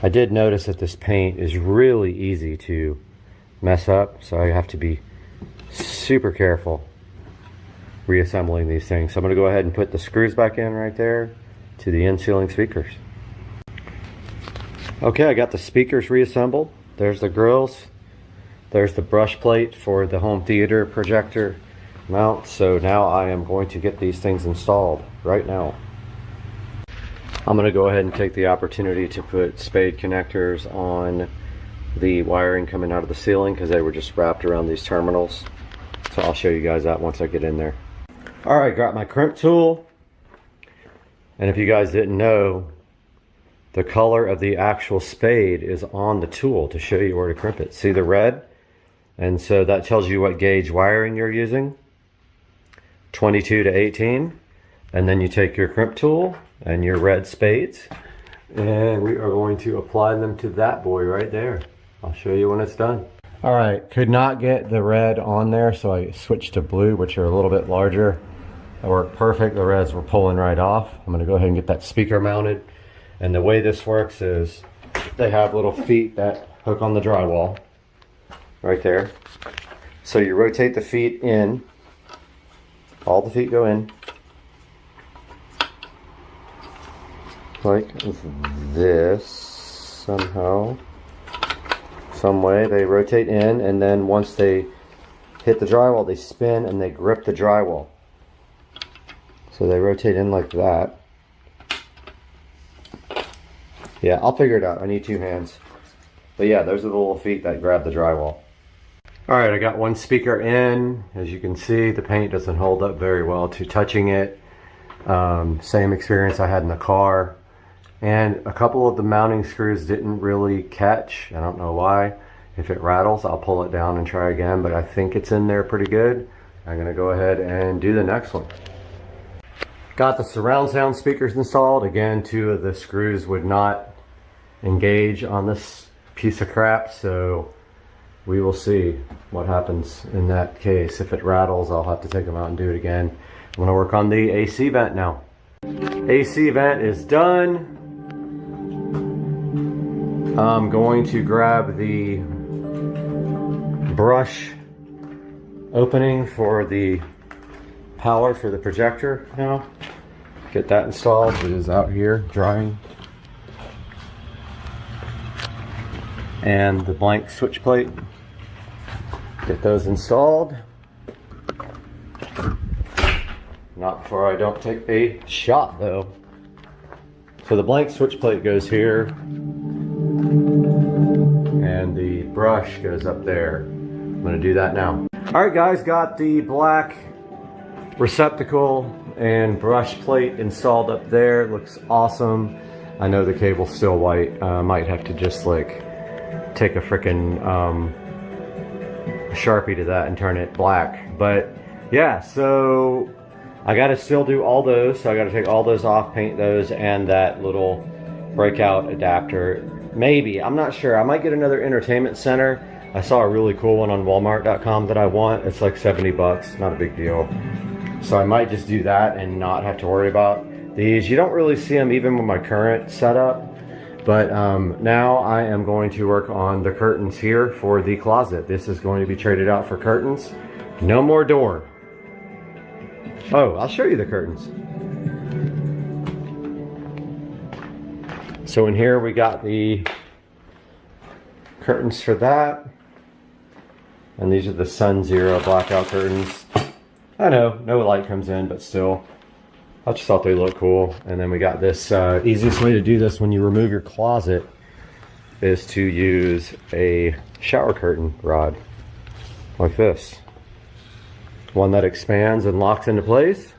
I did notice that this paint is really easy to mess up, so I have to be super careful reassembling these things. So I'm going to go ahead and put the screws back in right there to the in-ceiling speakers. Okay, I got the speakers reassembled. There's the grills. There's the brush plate for the home theater projector mount. So now I am going to get these things installed right now. I'm going to go ahead and take the opportunity to put spade connectors on the wiring coming out of the ceiling because they were just wrapped around these terminals. So I'll show you guys that once I get in there. Alright, got my crimp tool. And if you guys didn't know, the color of the actual spade is on the tool to show you where to crimp it. See the red? And so that tells you what gauge wiring you're using. 22 to 18. And then you take your crimp tool and your red spades, and we are going to apply them to that boy right there. I'll show you when it's done. All right, could not get the red on there, so I switched to blue, which are a little bit larger. That worked perfect. The reds were pulling right off. I'm gonna go ahead and get that speaker mounted. And the way this works is they have little feet that hook on the drywall right there. So you rotate the feet in, all the feet go in, like this somehow, some way. They rotate in, and then once they hit the drywall, they spin and they grip the drywall. So they rotate in like that. Yeah, I'll figure it out. I need 2 hands. But yeah, those are the little feet that grab the drywall. Alright, I got one speaker in. As you can see, the paint doesn't hold up very well to touching it. Same experience I had in the car. And a couple of the mounting screws didn't really catch. I don't know why. If it rattles, I'll pull it down and try again, but I think it's in there pretty good. I'm gonna go ahead and do the next one. Got the surround sound speakers installed. Again, 2 of the screws would not engage on this piece of crap, so we will see what happens in that case. If it rattles, I'll have to take them out and do it again. I'm gonna work on the AC vent now. AC vent is done. I'm going to grab the brush opening for the power for the projector now. Get that installed. It is out here drying. And the blank switch plate. Get those installed. Not before I don't take a shot though. So the blank switch plate goes here. And the brush goes up there. I'm gonna do that now. All right guys, got the black receptacle and brush plate installed up there. It looks awesome. I know the cable's still white. Might have to just like take a frickin' Sharpie to that and turn it black. But yeah, so I gotta still do all those. So I gotta take all those off, paint those, and that little breakout adapter. Maybe, I'm not sure. I might get another entertainment center. I saw a really cool one on Walmart.com that I want. It's like 70 bucks, not a big deal. So I might just do that and not have to worry about these. You don't really see them even with my current setup. But now I am going to work on the curtains here for the closet. This is going to be traded out for curtains. No more door. Oh, I'll show you the curtains. So in here we got the curtains for that. And these are the Sun Zero blackout curtains. I know, no light comes in, but still. I just thought they looked cool. And then we got this, easiest way to do this when you remove your closet is to use a shower curtain rod like this. One that expands and locks into place.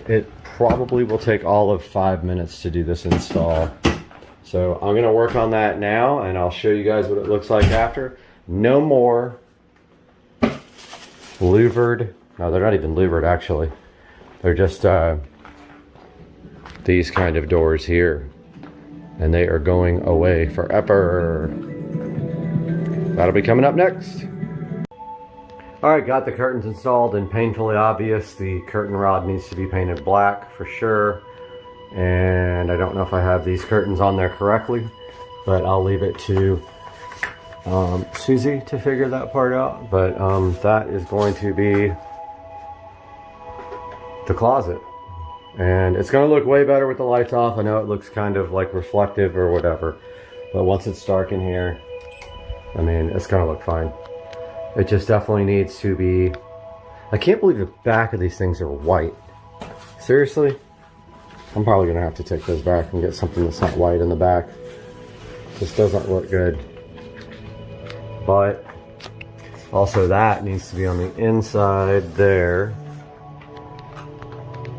It probably will take all of 5 minutes to do this install. So I'm gonna work on that now and I'll show you guys what it looks like after. No more louvered, no, they're not even louvered actually. They're just these kind of doors here. And they are going away forever. That'll be coming up next. Alright, got the curtains installed and painfully obvious. The curtain rod needs to be painted black for sure. And I don't know if I have these curtains on there correctly, but I'll leave it to Susie to figure that part out. But that is going to be the closet. And it's going to look way better with the lights off. I know it looks kind of like reflective or whatever, but once it's dark in here, I mean, it's going to look fine. It just definitely needs to be... I can't believe the back of these things are white. Seriously? I'm probably going to have to take those back and get something that's not white in the back. This doesn't look good. But also that needs to be on the inside there.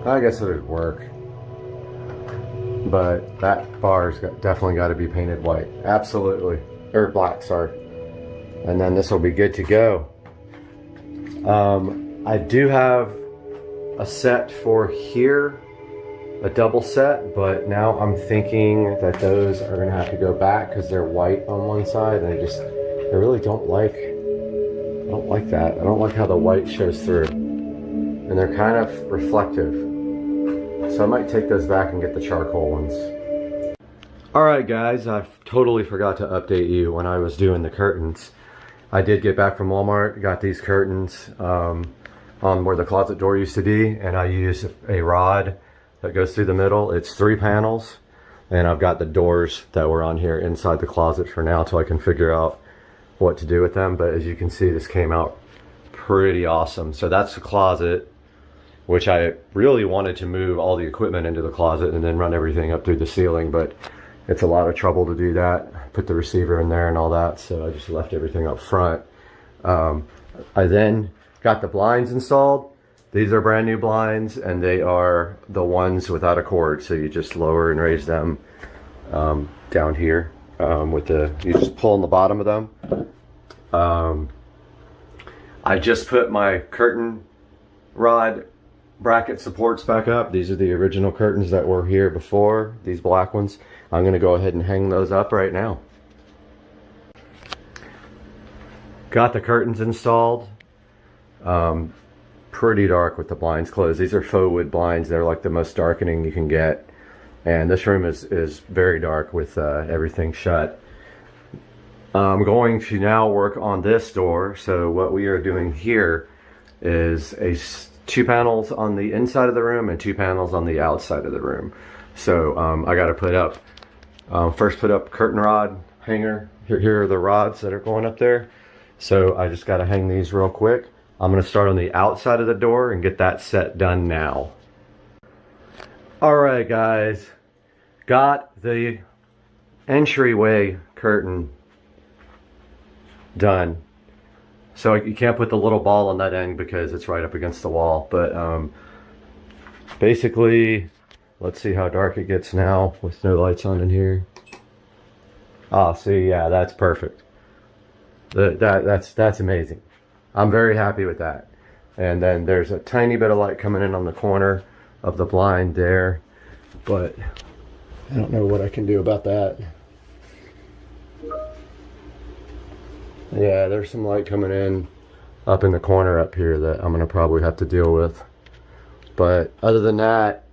I guess it would work. But that bar's definitely got to be painted white. Absolutely. Or black, sorry. And then this will be good to go. I do have a set for here, a double set, but now I'm thinking that those are gonna have to go back because they're white on one side, and I really don't like that. I don't like how the white shows through, and they're kind of reflective. So I might take those back and get the charcoal ones. All right, guys, I totally forgot to update you when I was doing the curtains. I did get back from Walmart, got these curtains on where the closet door used to be, and I used a rod that goes through the middle. It's 3 panels, and I've got the doors that were on here inside the closet for now till I can figure out what to do with them. But as you can see, this came out pretty awesome. So that's the closet, which I really wanted to move all the equipment into the closet and then run everything up through the ceiling, but it's a lot of trouble to do that, put the receiver in there and all that, so I just left everything up front. I then got the blinds installed, These are brand new blinds, and they are the ones without a cord. So you just lower and raise them down here with you just pull on the bottom of them. I just put my curtain rod bracket supports back up. These are the original curtains that were here before, these black ones. I'm gonna go ahead and hang those up right now. Got the curtains installed. Pretty dark with the blinds closed. These are faux wood blinds. They're like the most darkening you can get. And this room is very dark with everything shut. I'm going to now work on this door. So what we are doing here is 2 panels on the inside of the room and 2 panels on the outside of the room. So I got to put up, first put up curtain rod hanger. Here are the rods that are going up there. So I just got to hang these real quick. I'm going to start on the outside of the door and get that set done now. All right, guys, got the entryway curtain done. So you can't put the little ball on that end because it's right up against the wall. But basically, let's see how dark it gets now with no lights on in here. Oh, see, yeah, that's perfect. That's amazing. I'm very happy with that. And then there's a tiny bit of light coming in on the corner of the blind there, but I don't know what I can do about that. Yeah, there's some light coming in up in the corner up here that I'm gonna probably have to deal with. But other than that,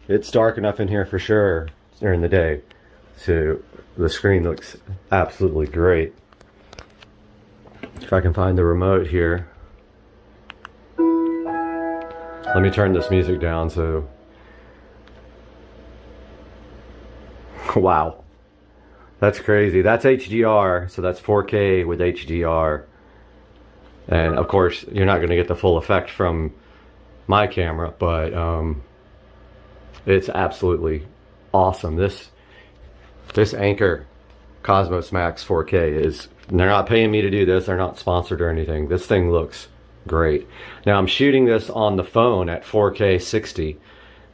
it's dark enough in here for sure during the day. So the screen looks absolutely great. If I can find the remote here. Let me turn this music down so... Wow. That's crazy. That's HDR, so that's 4K with HDR. And of course, you're not going to get the full effect from my camera, but it's absolutely awesome. This Anker Cosmos Max 4K is... They're not paying me to do this. They're not sponsored or anything. This thing looks great. Now I'm shooting this on the phone at 4K 60,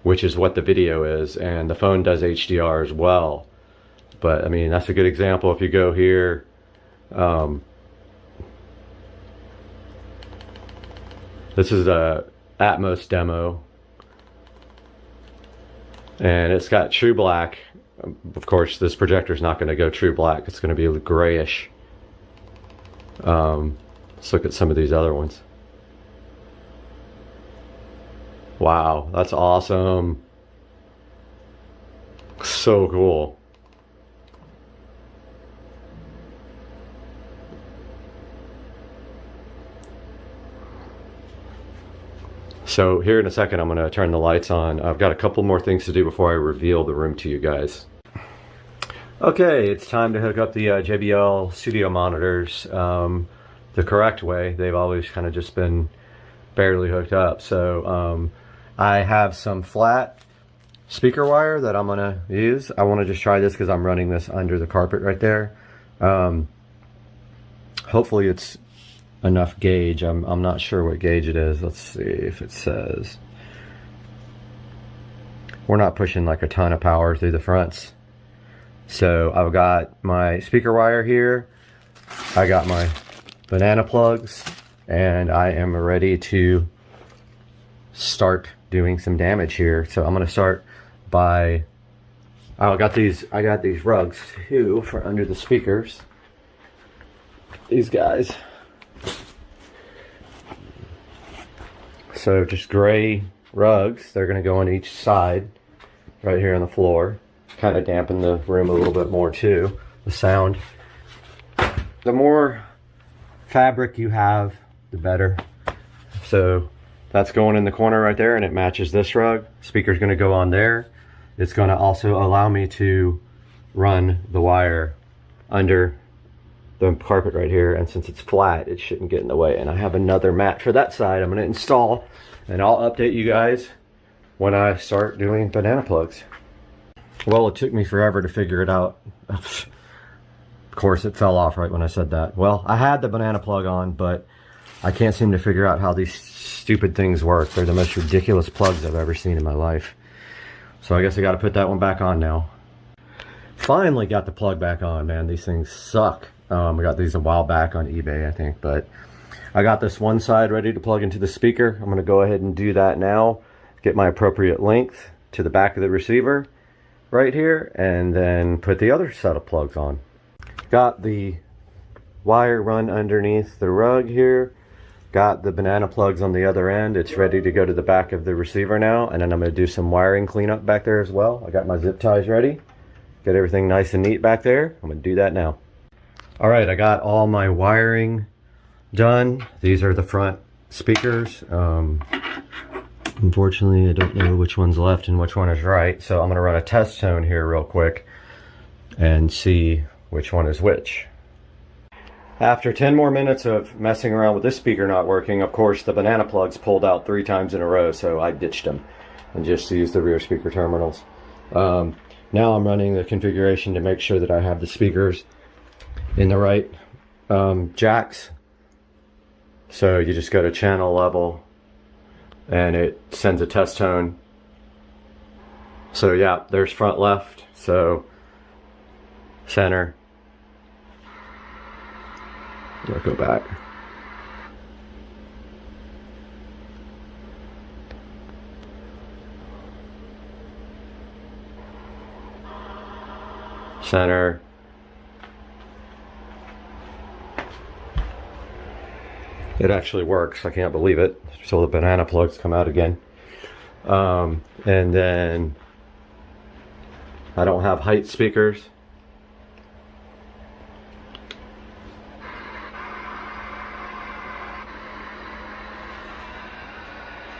which is what the video is, and the phone does HDR as well. But I mean, that's a good example. If you go here, this is a Atmos demo, and it's got true black. Of course, this projector is not going to go true black. It's going to be grayish. Let's look at some of these other ones. Wow, that's awesome. So cool. So here in a second, I'm going to turn the lights on. I've got a couple more things to do before I reveal the room to you guys. Okay, it's time to hook up the JBL studio monitors the correct way. They've always kind of just been barely hooked up. So I have some flat speaker wire that I'm gonna use. I want to just try this because I'm running this under the carpet right there. Hopefully it's enough gauge. I'm not sure what gauge it is. Let's see if it says. We're not pushing like a ton of power through the fronts. So I've got my speaker wire here, I got my banana plugs, and I am ready to start doing some damage here. So I'm going to start by, I got these rugs too for under the speakers. These guys. So just gray rugs, they're going to go on each side right here on the floor. Kind of dampen the room a little bit more too, the sound. The more fabric you have, the better. So that's going in the corner right there, and it matches this rug. Speaker's going to go on there. It's going to also allow me to run the wire under the carpet right here, and since it's flat, it shouldn't get in the way. And I have another mat for that side I'm going to install, and I'll update you guys when I start doing banana plugs. Well, it took me forever to figure it out. Of course, it fell off right when I said that. Well, I had the banana plug on, but I can't seem to figure out how these stupid things work. They're the most ridiculous plugs I've ever seen in my life. So I guess I got to put that one back on now. Finally got the plug back on, man. These things suck. I got these a while back on eBay, I think, but I got this one side ready to plug into the speaker. I'm going to go ahead and do that now. Get my appropriate length to the back of the receiver right here, and then put the other set of plugs on. Got the wire run underneath the rug here. Got the banana plugs on the other end. It's ready to go to the back of the receiver now, and then I'm going to do some wiring cleanup back there as well. I got my zip ties ready. Get everything nice and neat back there. I'm going to do that now. All right, I got all my wiring done. These are the front speakers. Unfortunately, I don't know which one's left and which one is right, so I'm going to run a test tone here real quick and see which one is which. After 10 more minutes of messing around with this speaker not working, of course the banana plugs pulled out 3 times in a row, so I ditched them and just used the rear speaker terminals. Now I'm running the configuration to make sure that I have the speakers in the right jacks. So you just go to channel level and it sends a test tone. So yeah, there's front left, so center. I'll go back. Center. It actually works. I can't believe it. So the banana plugs come out again. And then I don't have height speakers.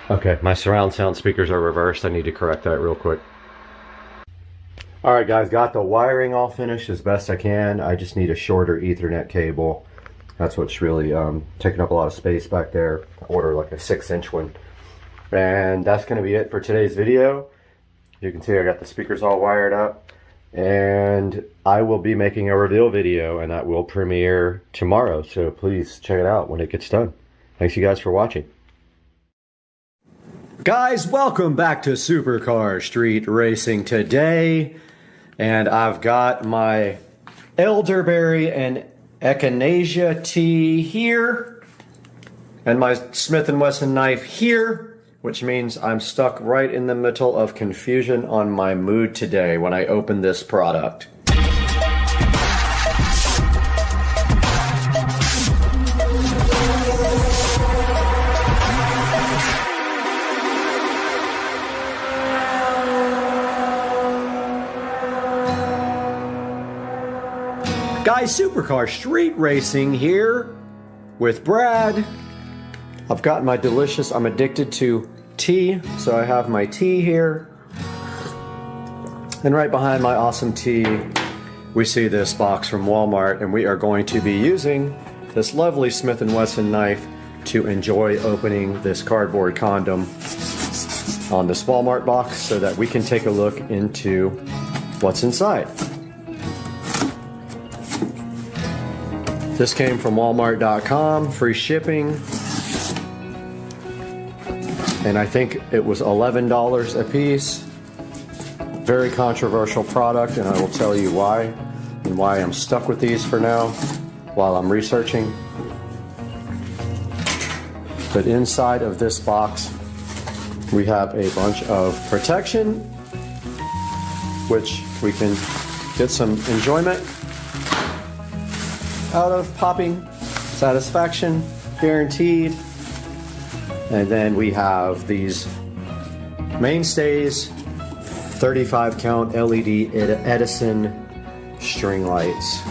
Okay, my surround sound speakers are reversed. I need to correct that real quick. Alright guys, got the wiring all finished as best I can. I just need a shorter Ethernet cable. That's what's really taking up a lot of space back there. Order like a 6-inch one. And that's going to be it for today's video. You can see I got the speakers all wired up. And I will be making a reveal video, and that will premiere tomorrow. So please check it out when it gets done. Thanks you guys for watching. Guys, welcome back to Supercar Street Racing today. And I've got my elderberry and echinacea tea here, and my Smith & Wesson knife here, which means I'm stuck right in the middle of confusion on my mood today when I open this product. Guys, Supercar Street Racing here with Brad. I've got my delicious, I'm addicted to tea, so I have my tea here. And right behind my awesome tea, we see this box from Walmart, and we are going to be using this lovely Smith & Wesson knife to enjoy opening this cardboard condom on this Walmart box so that we can take a look into what's inside. This came from Walmart.com, free shipping, and I think it was $11 a piece. Very controversial product, and I will tell you why, and why I'm stuck with these for now while I'm researching. But inside of this box, we have a bunch of protection, which we can get some enjoyment out of popping. Satisfaction guaranteed. And then we have these mainstays, 35 count LED Edison string lights.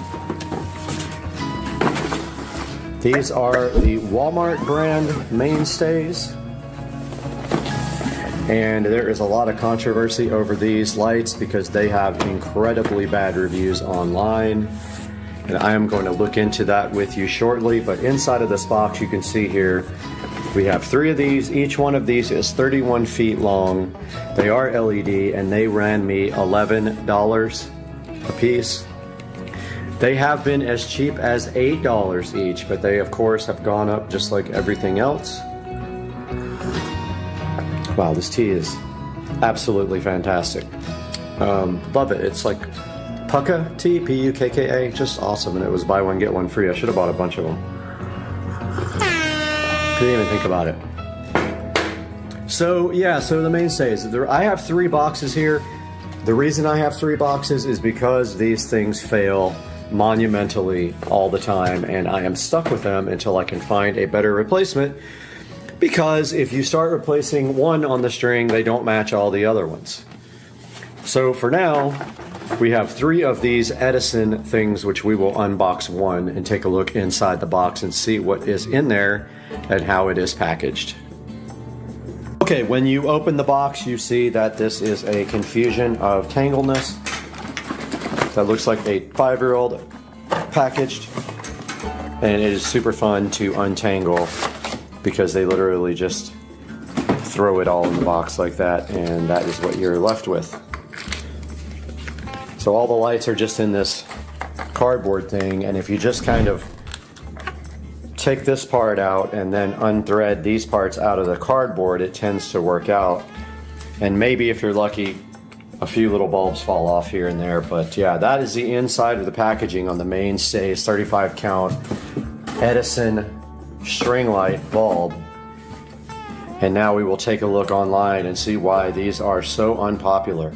These are the Walmart brand mainstays, and there is a lot of controversy over these lights because they have incredibly bad reviews online. And I am going to look into that with you shortly. But inside of this box, you can see here, we have 3 of these. Each one of these is 31 feet long. They are LED, and they ran me $11 a piece. They have been as cheap as $8 each, but they of course have gone up just like everything else. Wow, this tea is absolutely fantastic. Love it. It's like Pukka tea, P-U-K-K-A, just awesome. And it was buy one, get one free. I should have bought a bunch of them. Didn't even think about it. So yeah, so the mainstays. I have 3 boxes here. The reason I have 3 boxes is because these things fail monumentally all the time, and I am stuck with them until I can find a better replacement. Because if you start replacing one on the string, they don't match all the other ones. So for now, we have 3 of these Edison things, which we will unbox one and take a look inside the box and see what is in there and how it is packaged. Okay, when you open the box, you see that this is a confusion of tangleness. That looks like a 5-year-old packaged, and it is super fun to untangle because they literally just throw it all in the box like that, and that is what you're left with. So all the lights are just in this cardboard thing, and if you just kind of take this part out and then unthread these parts out of the cardboard, it tends to work out. And maybe if you're lucky, a few little bulbs fall off here and there, but yeah, that is the inside of the packaging on the mainstays 35 count Edison string light bulb. And now we will take a look online and see why these are so unpopular.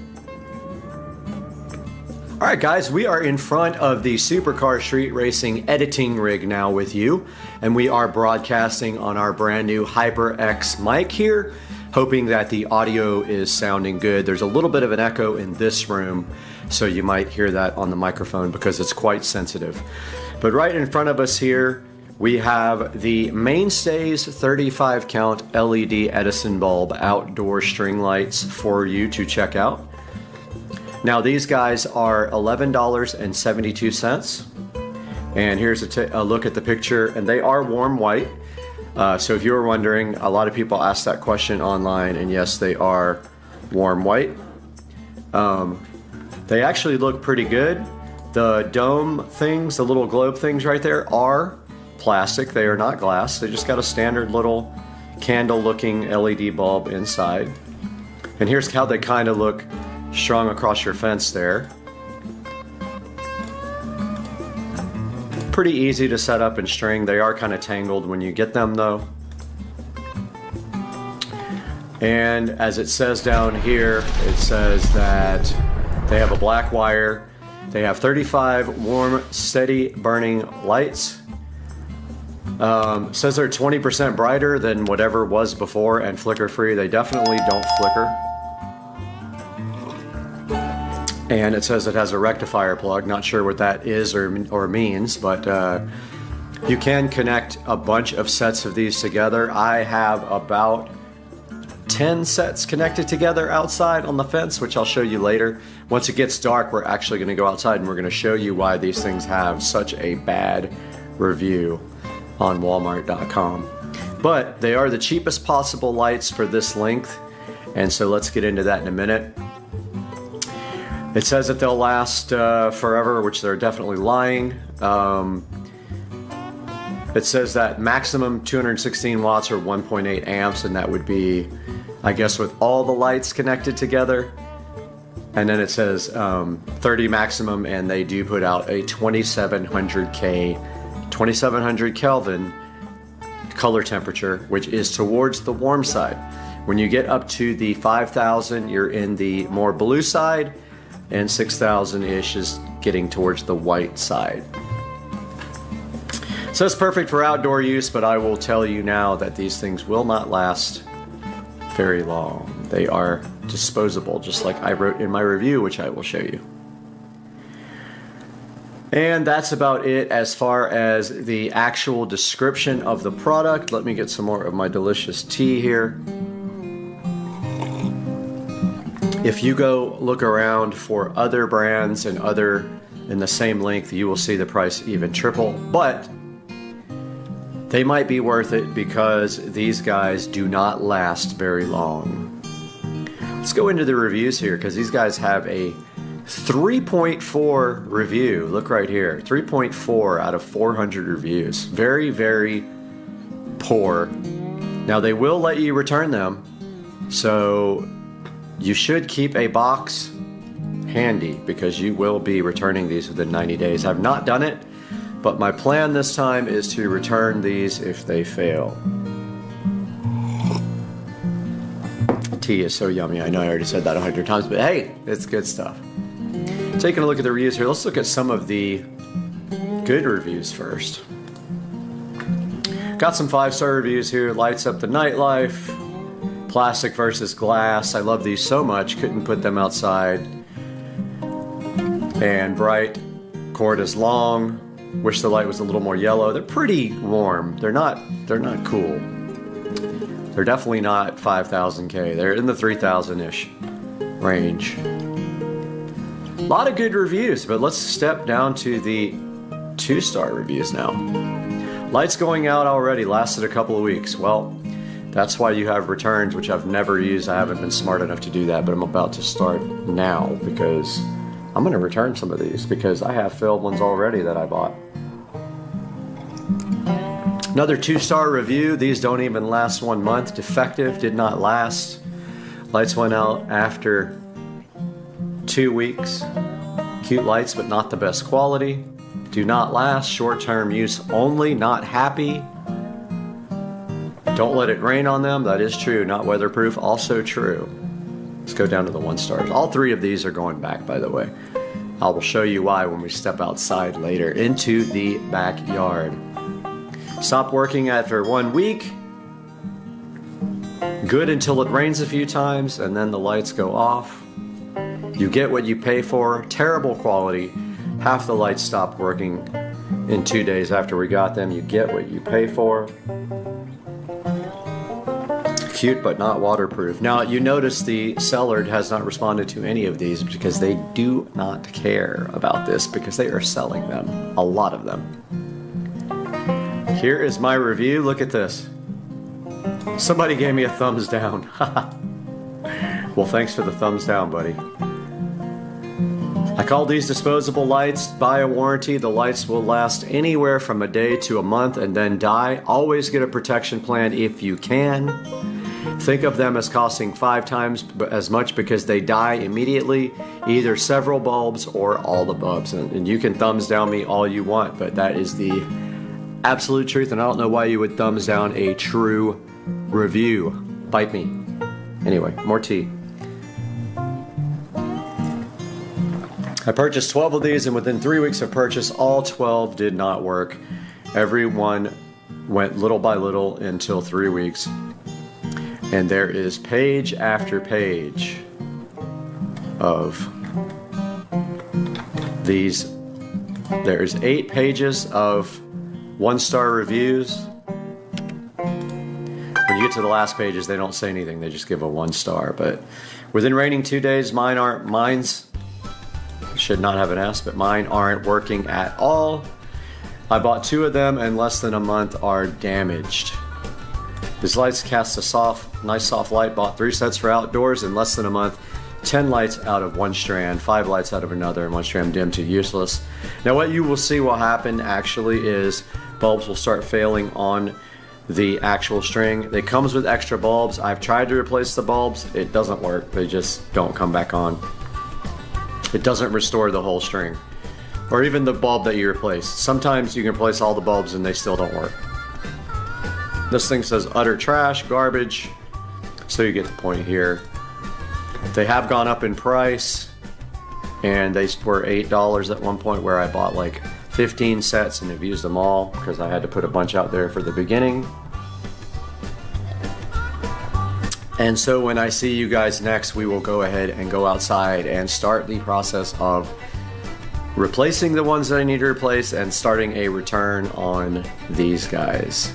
Alright guys, we are in front of the Supercar Street Racing editing rig now with you, and we are broadcasting on our brand new HyperX mic here, hoping that the audio is sounding good. There's a little bit of an echo in this room, so you might hear that on the microphone because it's quite sensitive. But right in front of us here, we have the mainstays 35 count LED Edison bulb outdoor string lights for you to check out. Now these guys are $11.72, and here's a look at the picture, and they are warm white. So if you were wondering, a lot of people ask that question online, and yes, they are warm white. They actually look pretty good. The dome things, the little globe things right there, are plastic. They are not glass. They just got a standard little candle looking LED bulb inside. And here's how they kind of look strung across your fence there. Pretty easy to set up and string. They are kind of tangled when you get them though. And as it says down here, it says that they have a black wire. They have 35 warm, steady burning lights. Says they're 20% brighter than whatever was before and flicker free. They definitely don't flicker. And it says it has a rectifier plug. Not sure what that is or means, but you can connect a bunch of sets of these together. I have about 10 sets connected together outside on the fence, which I'll show you later. Once it gets dark, we're actually going to go outside and we're going to show you why these things have such a bad review on Walmart.com. But they are the cheapest possible lights for this length, and so let's get into that in a minute. It says that they'll last forever, which they're definitely lying. It says that maximum 216 watts or 1.8 amps, and that would be, I guess, with all the lights connected together. And then it says 30 maximum, and they do put out a 2700 Kelvin color temperature, which is towards the warm side. When you get up to the 5000, you're in the more blue side, and 6000-ish is getting towards the white side. So it's perfect for outdoor use, but I will tell you now that these things will not last very long. They are disposable, just like I wrote in my review, which I will show you. And that's about it as far as the actual description of the product. Let me get some more of my delicious tea here. If you go look around for other brands and other in the same length, you will see the price even triple, but they might be worth it because these guys do not last very long. Let's go into the reviews here because these guys have a 3.4 review. Look right here. 3.4 out of 400 reviews. Very, very poor. Now they will let you return them, so you should keep a box handy because you will be returning these within 90 days. I've not done it, but my plan this time is to return these if they fail. Tea is so yummy. I know I already said that 100 times, but hey, it's good stuff. Taking a look at the reviews here, let's look at some of the good reviews first. Got some 5-star reviews here. Lights up the nightlife. Plastic versus glass. I love these so much. Couldn't put them outside. And bright. Cord is long. Wish the light was a little more yellow. They're pretty warm. They're not cool. They're definitely not 5,000K. They're in the 3,000-ish range. A lot of good reviews, but let's step down to the 2-star reviews now. Lights going out already, lasted a couple of weeks. Well, that's why you have returns, which I've never used. I haven't been smart enough to do that, but I'm about to start now because I'm going to return some of these because I have failed ones already that I bought. Another 2-star review. These don't even last 1 month. Defective, did not last. Lights went out after 2 weeks. Cute lights, but not the best quality. Do not last. Short-term use only. Not happy. Don't let it rain on them. That is true. Not weatherproof. Also true. Let's go down to the 1 stars. All 3 of these are going back, by the way. I will show you why when we step outside later into the backyard. Stop working after 1 week. Good until it rains a few times and then the lights go off. You get what you pay for. Terrible quality. Half the lights stopped working in 2 days after we got them. You get what you pay for. Cute but not waterproof. Now you notice the seller has not responded to any of these because they do not care about this because they are selling them. A lot of them. Here is my review. Look at this. Somebody gave me a thumbs down. Well, thanks for the thumbs down, buddy. I call these disposable lights. Buy a warranty. The lights will last anywhere from a day to a month and then die. Always get a protection plan if you can. Think of them as costing 5 times as much because they die immediately, either several bulbs or all the bulbs. And you can thumbs down me all you want, but that is the absolute truth, and I don't know why you would thumbs down a true review. Bite me. Anyway, more tea. I purchased 12 of these, and within 3 weeks of purchase, all 12 did not work. Every one went little by little until 3 weeks. And there is page after page of these. There's 8 pages of 1-star reviews. When you get to the last pages, they don't say anything. They just give a 1 star. But within raining 2 days, mine's should not have an S, but mine aren't working at all. I bought 2 of them, and less than a month are damaged. These lights cast a nice soft light. Bought 3 sets for outdoors in less than a month. 10 lights out of 1 strand, 5 lights out of another, and 1 strand dim to useless. Now what you will see will happen actually is bulbs will start failing on the actual string. It comes with extra bulbs. I've tried to replace the bulbs. It doesn't work. They just don't come back on. It doesn't restore the whole string. Or even the bulb that you replace. Sometimes you can replace all the bulbs and they still don't work. This thing says utter trash, garbage. So you get the point here. They have gone up in price, and they were $8 at one point where I bought like 15 sets and have used them all because I had to put a bunch out there for the beginning. And so when I see you guys next, we will go ahead and go outside and start the process of replacing the ones that I need to replace and starting a return on these guys.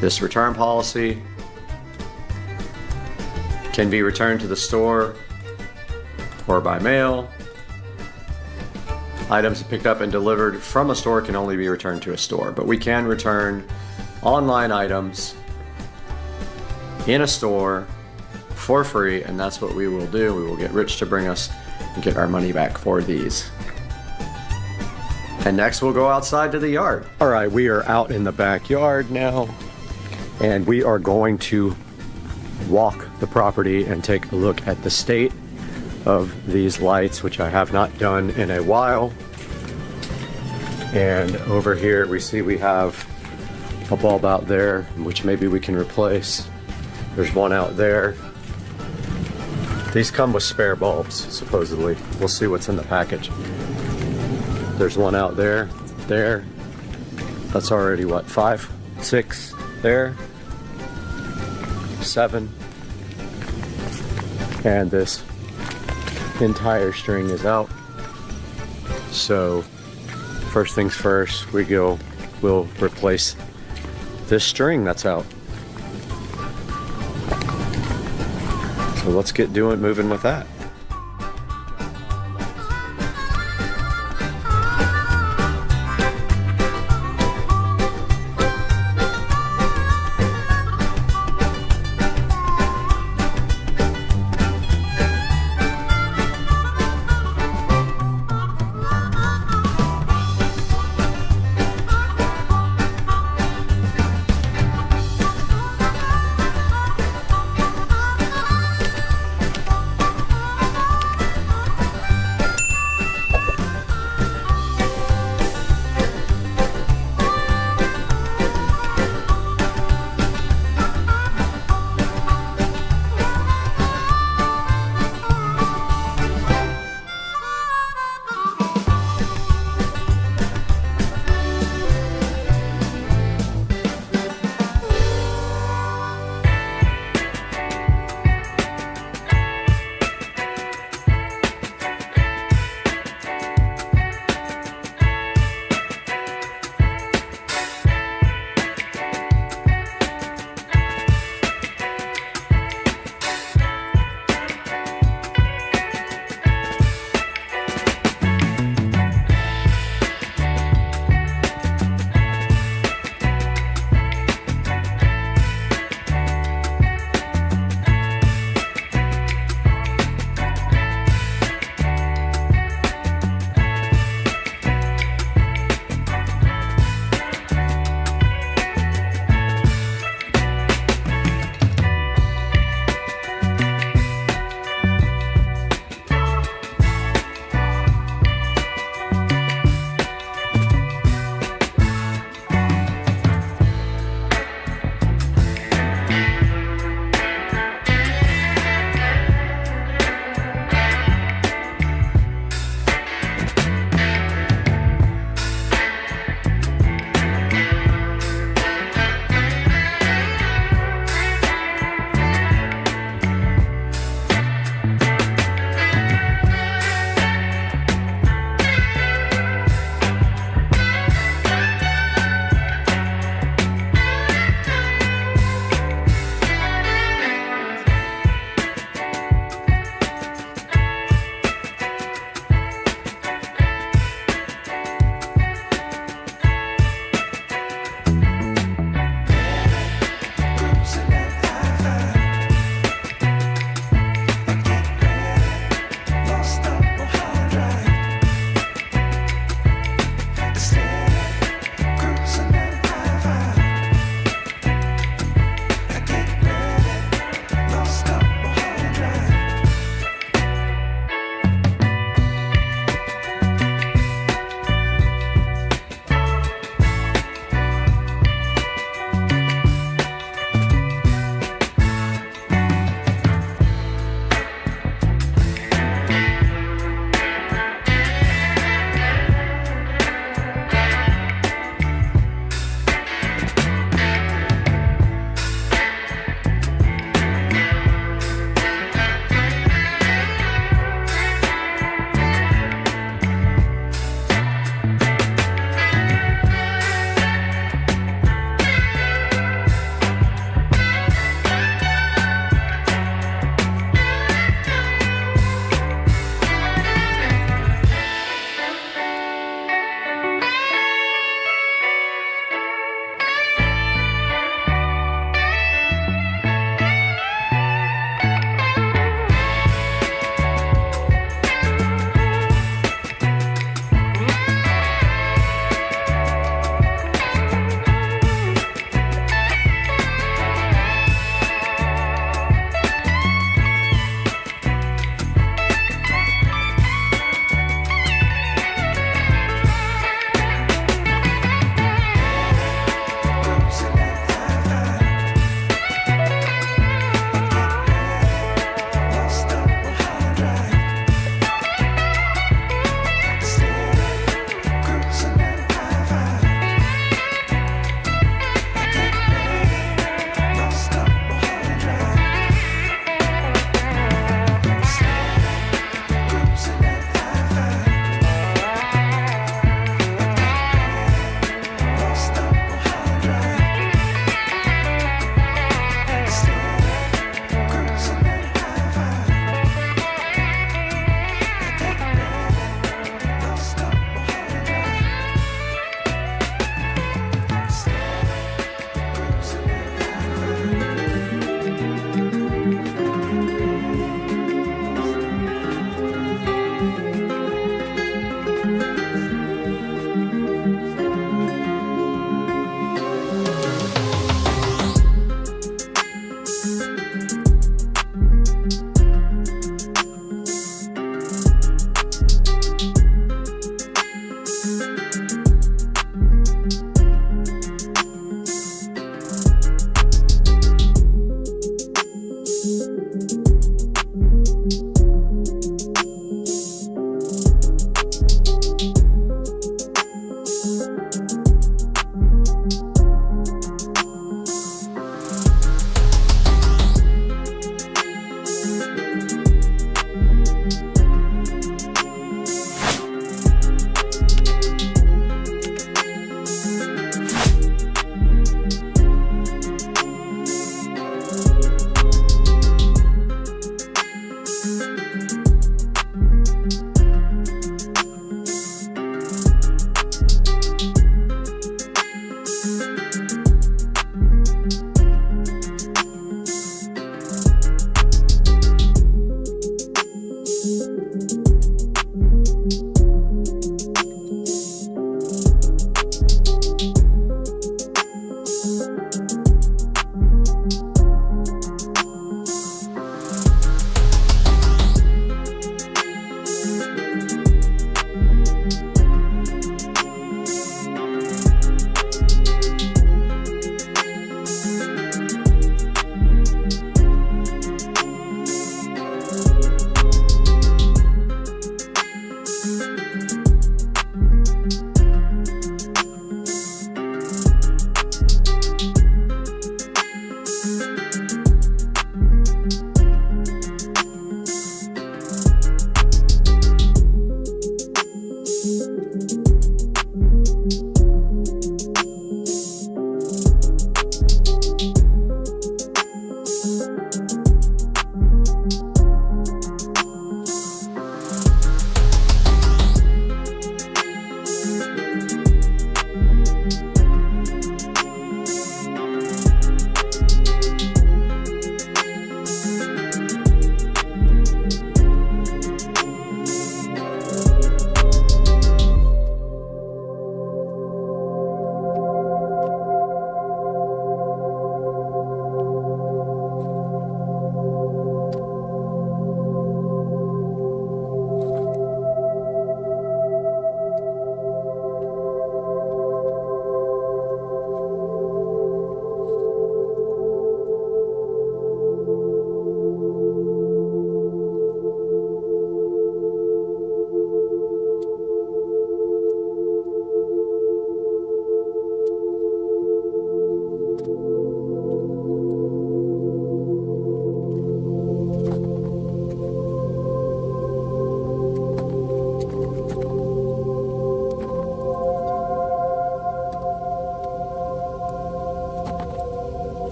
This return policy can be returned to the store or by mail. Items picked up and delivered from a store can only be returned to a store, but we can return online items in a store for free, and that's what we will do. We will get Rich to bring us and get our money back for these. And next we'll go outside to the yard. All right, we are out in the backyard now, and we are going to walk the property and take a look at the state of these lights, which I have not done in a while. And over here we see we have a bulb out there, which maybe we can replace. There's one out there. These come with spare bulbs, supposedly. We'll see what's in the package. There's one out there, there. That's already what, 5, 6, there, 7. And this entire string is out. So first things first, we'll replace this string that's out. So let's get moving with that.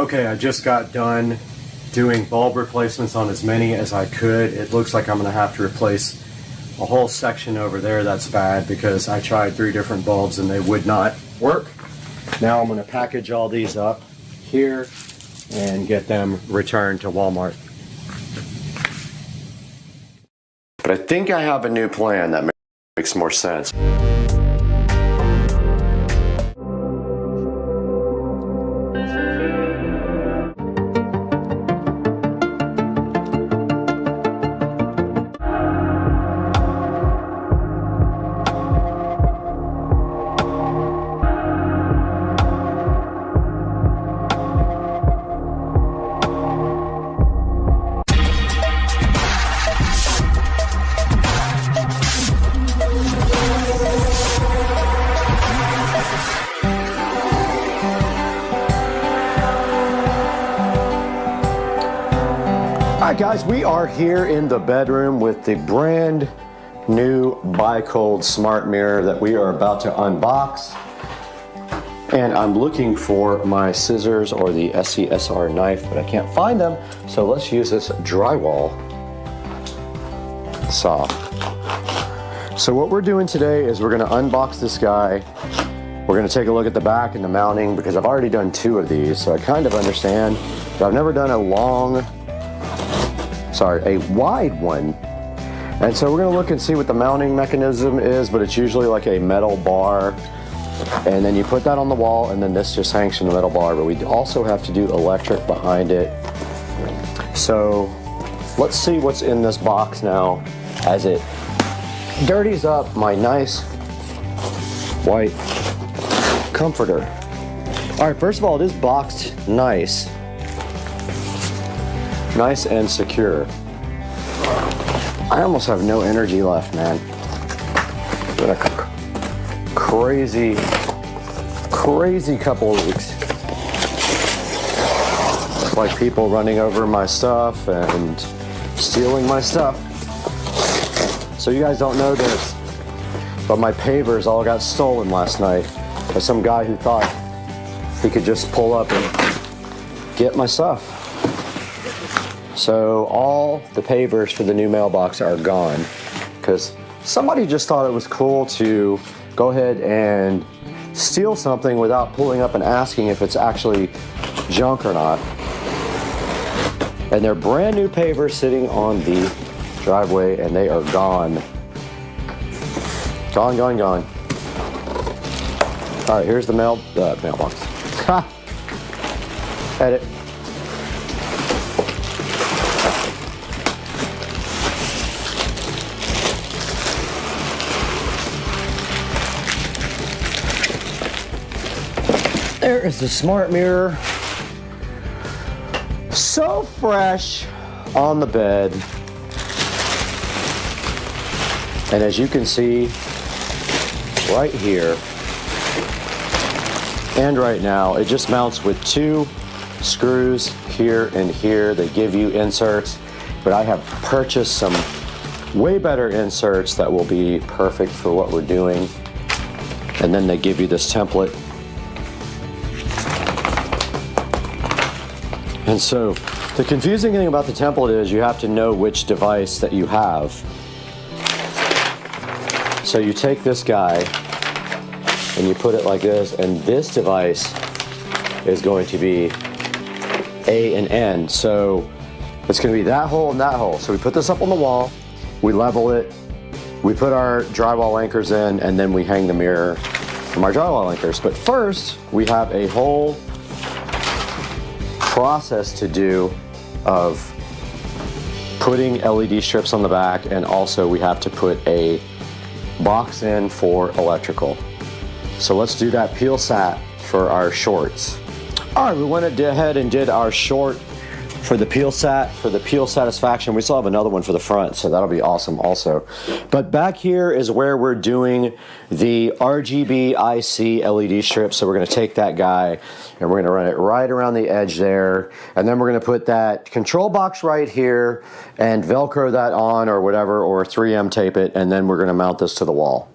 Okay, I just got done doing bulb replacements on as many as I could. It looks like I'm gonna have to replace a whole section over there. That's bad because I tried 3 different bulbs and they would not work. Now I'm gonna package all these up here and get them returned to Walmart. But I think I have a new plan that makes more sense. Alright guys, we are here in the bedroom with the brand new Bi-Cold smart mirror that we are about to unbox. And I'm looking for my scissors or the SCSR knife, but I can't find them. So let's use this drywall saw. So what we're doing today is we're going to unbox this guy. We're going to take a look at the back and the mounting because I've already done 2 of these, so I kind of understand. But I've never done a wide one. And so we're going to look and see what the mounting mechanism is, but it's usually like a metal bar. And then you put that on the wall, and then this just hangs from the metal bar. But we also have to do electric behind it. So let's see what's in this box now as it dirties up my nice white comforter. All right, first of all, it is boxed nice and secure. I almost have no energy left, man. Been a crazy couple of weeks. It's like people running over my stuff and stealing my stuff. So you guys don't know this, but my pavers all got stolen last night by some guy who thought he could just pull up and get my stuff. So all the pavers for the new mailbox are gone because somebody just thought it was cool to go ahead and steal something without pulling up and asking if it's actually junk or not. And they're brand new pavers sitting on the driveway and they are gone. Gone. All right, here's the mailbox. Ha! Edit. There is the smart mirror. So fresh on the bed. And as you can see right here and right now, it just mounts with 2 screws here and here. They give you inserts, but I have purchased some way better inserts that will be perfect for what we're doing. And then they give you this template. And so the confusing thing about the template is you have to know which device that you have. So you take this guy and you put it like this, and this device is going to be A and N. So it's going to be that hole and that hole. So we put this up on the wall, we level it, we put our drywall anchors in, and then we hang the mirror from our drywall anchors. But first, we have a whole process to do of putting LED strips on the back, and also we have to put a box in for electrical. So let's do that peel sat for our shorts. All right, we went ahead and did our short for the peel sat, for the peel satisfaction. We still have another one for the front, so that'll be awesome also. But back here is where we're doing the RGB IC LED strip. So we're gonna take that guy and we're gonna run it right around the edge there. And then we're gonna put that control box right here and Velcro that on or whatever, or 3M tape it, and then we're gonna mount this to the wall.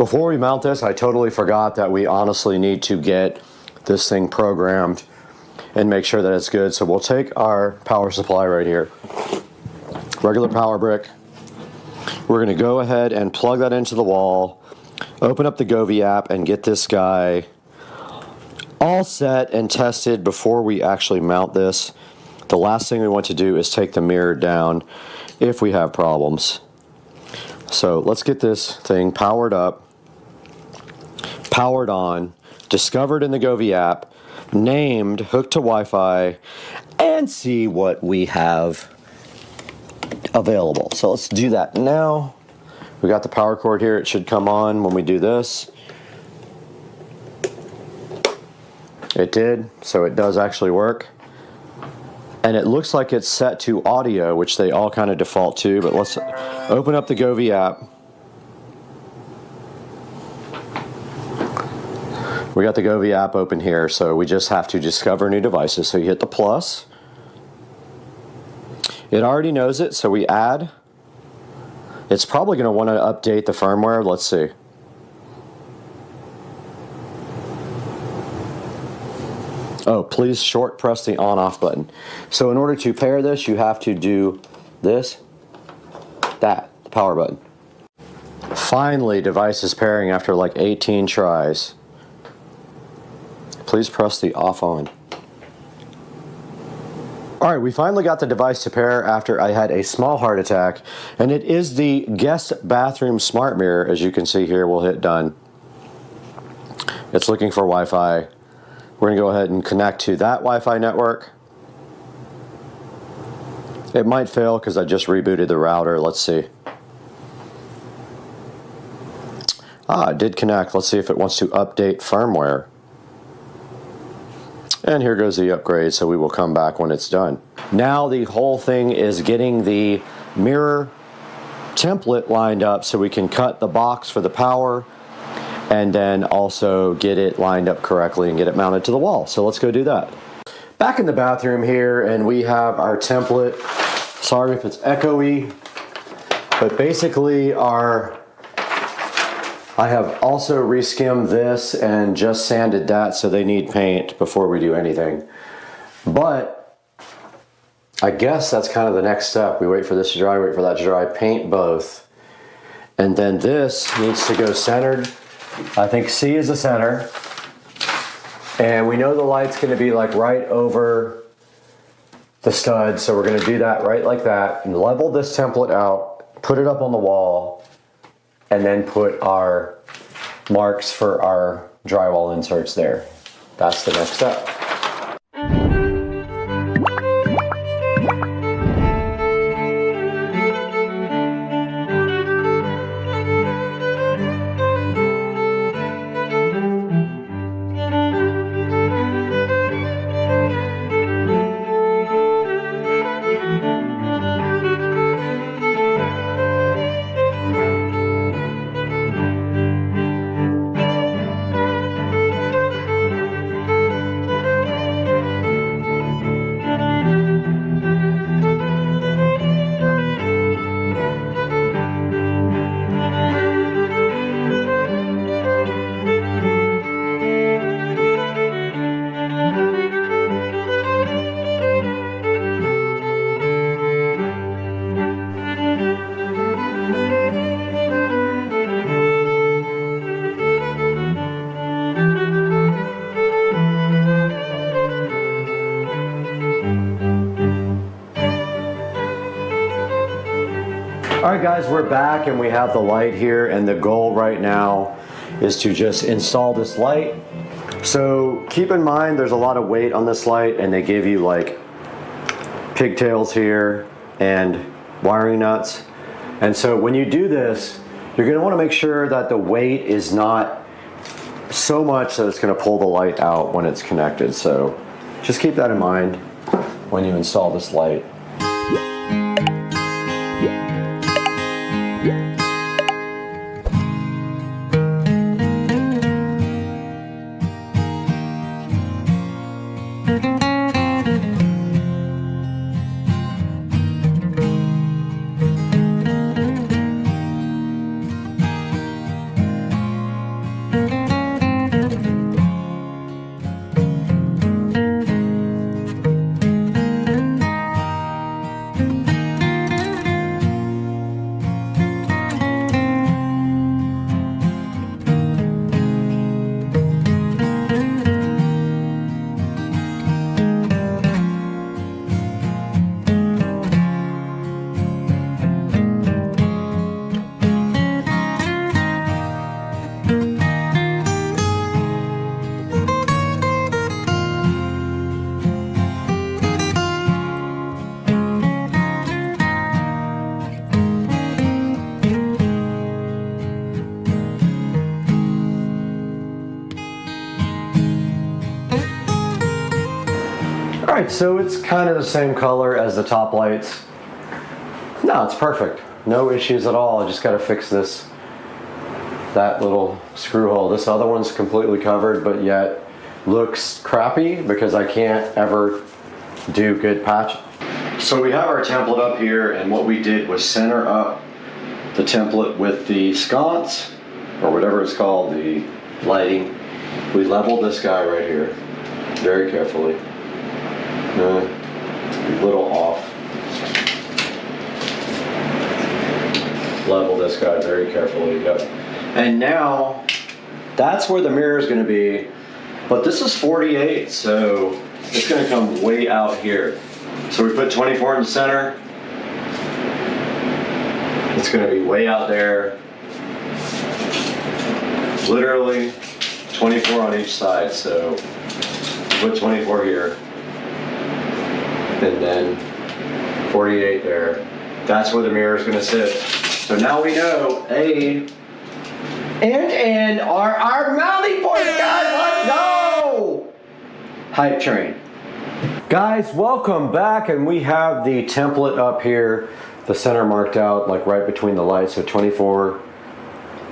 Before we mount this, I totally forgot that we honestly need to get this thing programmed and make sure that it's good. So we'll take our power supply right here, regular power brick. We're going to go ahead and plug that into the wall, open up the Govee app, and get this guy all set and tested before we actually mount this. The last thing we want to do is take the mirror down if we have problems. So let's get this thing powered up, powered on, discovered in the Govee app, named, hooked to Wi-Fi, and see what we have available. So let's do that now. We got the power cord here. It should come on when we do this. It did, so it does actually work. And it looks like it's set to audio, which they all kind of default to, but let's open up the Govee app. We got the Govee app open here, so we just have to discover new devices. So you hit the plus. It already knows it, so we add. It's probably going to want to update the firmware. Let's see. Oh, please short press the on-off button. So in order to pair this, you have to do this, that, the power button. Finally, device is pairing after like 18 tries. Please press the off on. Alright, we finally got the device to pair after I had a small heart attack, and it is the guest bathroom smart mirror. As you can see here, we'll hit done. It's looking for Wi-Fi. We're going to go ahead and connect to that Wi-Fi network. It might fail because I just rebooted the router. Let's see. It did connect. Let's see if it wants to update firmware. And here goes the upgrade, so we will come back when it's done. Now the whole thing is getting the mirror template lined up so we can cut the box for the power and then also get it lined up correctly and get it mounted to the wall. So let's go do that. Back in the bathroom here, and we have our template. Sorry if it's echoey, but basically I have also reskimmed this and just sanded that, so they need paint before we do anything. But I guess that's kind of the next step. We wait for this to dry, wait for that to dry, paint both. And then this needs to go centered. I think C is the center. And we know the light's going to be like right over the stud, so we're going to do that right like that and level this template out, put it up on the wall, and then put our marks for our drywall inserts there. That's the next step. Alright guys, we're back and we have the light here, and the goal right now is to just install this light. So keep in mind there's a lot of weight on this light, and they give you like pigtails here and wiring nuts. And so when you do this, you're going to want to make sure that the weight is not so much that it's going to pull the light out when it's connected. So just keep that in mind when you install this light. All right, so it's kind of the same color as the top lights. No, it's perfect. No issues at all. I just got to fix that little screw hole. This other one's completely covered, but yet looks crappy because I can't ever do good patch. So we have our template up here, and what we did was center up the template with the sconce, or whatever it's called, the lighting. We leveled this guy right here, very carefully. A little off. Level this guy very carefully, yep. And now, that's where the mirror is gonna be, but this is 48, so it's gonna come way out here. So we put 24 in the center. It's gonna be way out there. Literally 24 on each side, so put 24 here. And then 48 there. That's where the mirror is gonna sit. So now we know A and N are our mounting points, guys. Let's go! Hype train. Guys, welcome back, and we have the template up here, the center marked out like right between the lights. So 24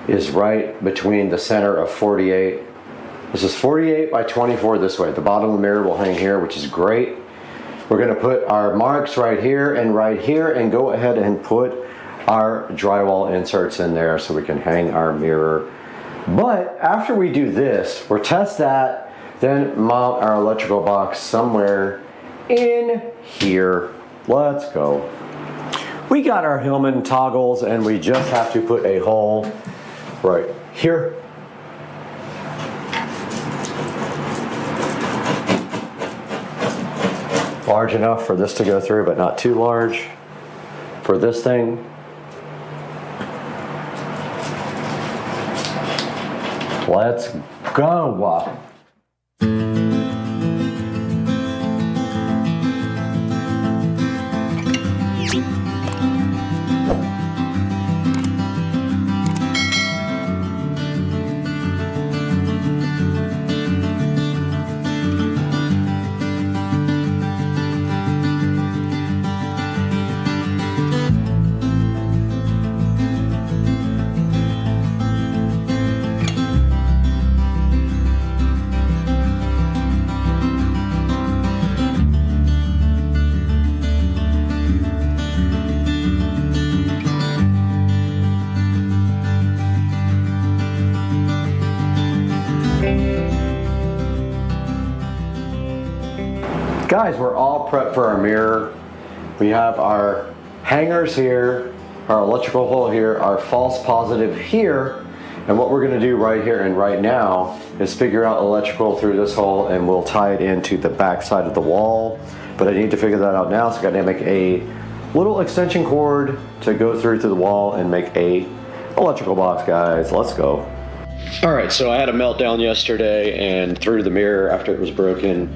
is right between the center of 48. This is 48 by 24 this way. The bottom of the mirror will hang here, which is great. We're gonna put our marks right here and go ahead and put our drywall inserts in there so we can hang our mirror. But after we do this, we'll test that, then mount our electrical box somewhere in here. Let's go. We got our Hillman toggles, and we just have to put a hole right here. Large enough for this to go through, but not too large for this thing. Let's go. Guys, we're all prepped for our mirror. We have our hangers here, our electrical hole here, our false positive here, and what we're gonna do right here and right now is figure out electrical through this hole, and we'll tie it into the back side of the wall. But I need to figure that out now, so I gotta make a little extension cord to go through to the wall and make a electrical box, guys. Let's go. All right, so I had a meltdown yesterday and threw the mirror after it was broken,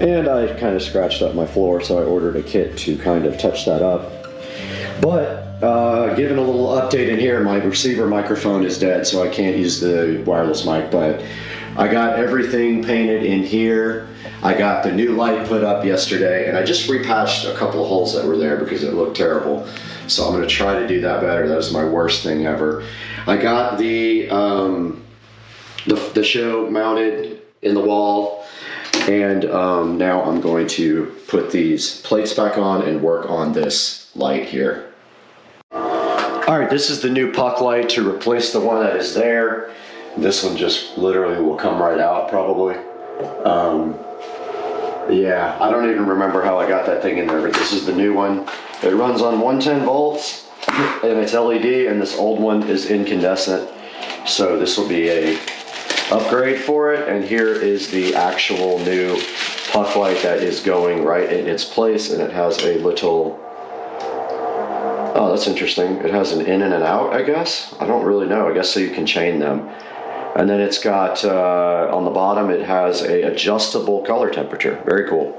and I kind of scratched up my floor, so I ordered a kit to kind of touch that up. But given a little update in here, my receiver microphone is dead, so I can't use the wireless mic, but I got everything painted in here. I got the new light put up yesterday, and I just repatched a couple of holes that were there because it looked terrible. So I'm gonna try to do that better. That was my worst thing ever. I got the show mounted in the wall, and now I'm going to put these plates back on and work on this light here. All right, this is the new puck light to replace the one that is there. This one just literally will come right out probably. Yeah, I don't even remember how I got that thing in there, but this is the new one. It runs on 110 volts and it's LED, and this old one is incandescent. So this will be a upgrade for it, and here is the actual new puck light that is going right in its place, and it has a little, oh, that's interesting. It has an in and an out, I guess. I don't really know. I guess so you can chain them. And then it's got, on the bottom, it has a adjustable color temperature. Very cool.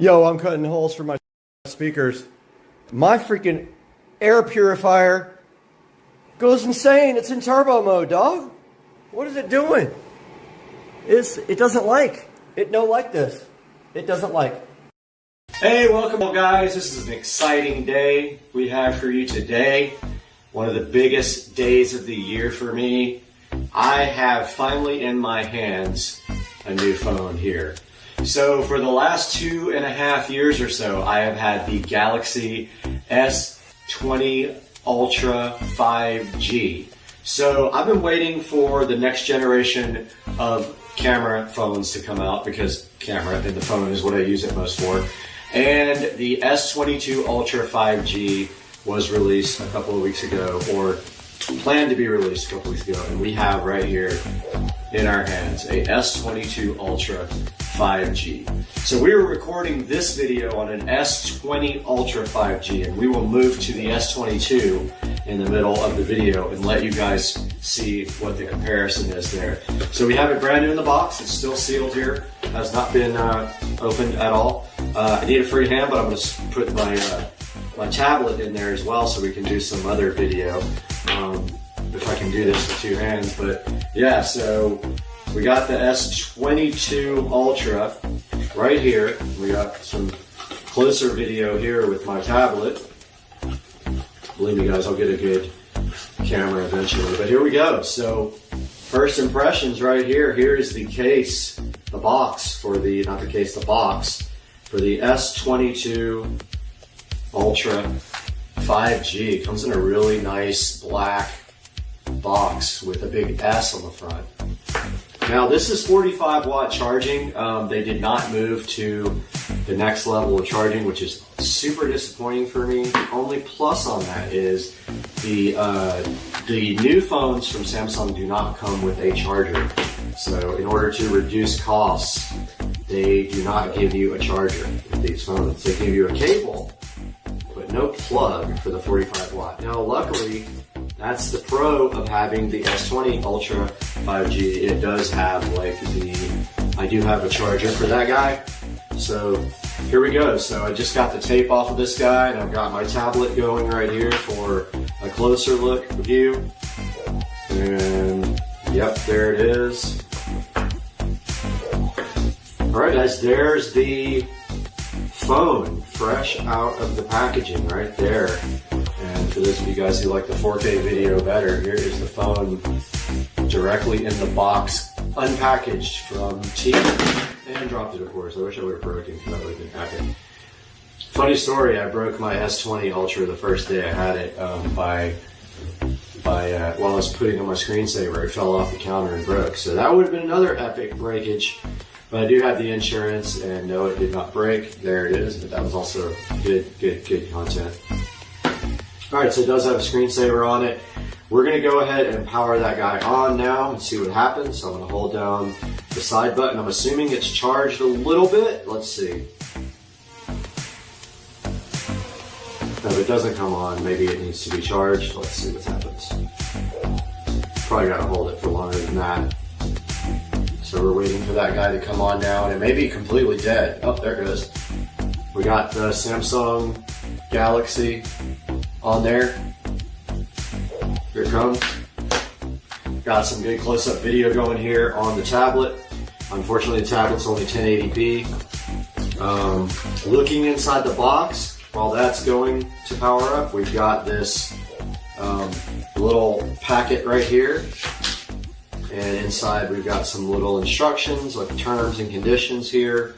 Yo, I'm cutting holes for my speakers. My freaking air purifier goes insane. It's in turbo mode, dog. What is it doing? It doesn't like. It no like this. It doesn't like. Hey, welcome guys. This is an exciting day we have for you today. One of the biggest days of the year for me. I have finally in my hands a new phone here. So for the last 2.5 years or so, I have had the Galaxy S20 Ultra 5G. So I've been waiting for the next generation of camera phones to come out because camera in the phone is what I use it most for. And the S22 Ultra 5G was released a couple of weeks ago, or planned to be released a couple weeks ago, and we have right here in our hands a S22 Ultra 5G. So we were recording this video on an S20 Ultra 5G, and we will move to the S22 in the middle of the video and let you guys see what the comparison is there. So we have it brand new in the box. It's still sealed here. Has not been opened at all. I need a free hand, but I'm going to put my tablet in there as well so we can do some other video. If I can do this with two hands, but yeah, so we got the S22 Ultra right here. We got some closer video here with my tablet. Believe me guys, I'll get a good camera eventually, but here we go. So first impressions right here. Here is the case, the box for the, not the case, the box for the S22 Ultra 5G. It comes in a really nice black box with a big S on the front. Now this is 45 watt charging. They did not move to the next level of charging, which is super disappointing for me. The only plus on that is the new phones from Samsung do not come with a charger. So in order to reduce costs, they do not give you a charger with these phones. They give you a cable, but no plug for the 45 watt. Now luckily, that's the pro of having the S20 Ultra 5G. It does have I do have a charger for that guy. So here we go. So I just got the tape off of this guy, and I've got my tablet going right here for a closer look view. And yep, there it is. Alright guys, there's the phone fresh out of the packaging right there. And for those of you guys who like the 4K video better, here is the phone directly in the box, unpackaged from T. And dropped it, of course. I wish I would have broken it, because that would have been accurate. Funny story, I broke my S20 Ultra the first day I had it while I was putting on my screensaver. It fell off the counter and broke. So that would have been another epic breakage. But I do have the insurance, and no, it did not break. There it is, but that was also good content. Alright, so it does have a screensaver on it. We're going to go ahead and power that guy on now and see what happens. So I'm going to hold down the side button. I'm assuming it's charged a little bit. Let's see. No, if it doesn't come on, maybe it needs to be charged. Let's see what happens. Probably got to hold it for longer than that. So we're waiting for that guy to come on now, and it may be completely dead. Oh, there it goes. We got the Samsung Galaxy on there. Here it comes. Got some good close-up video going here on the tablet. Unfortunately, the tablet's only 1080p. Looking inside the box, while that's going to power up, we've got this little packet right here. And inside we've got some little instructions, like terms and conditions here.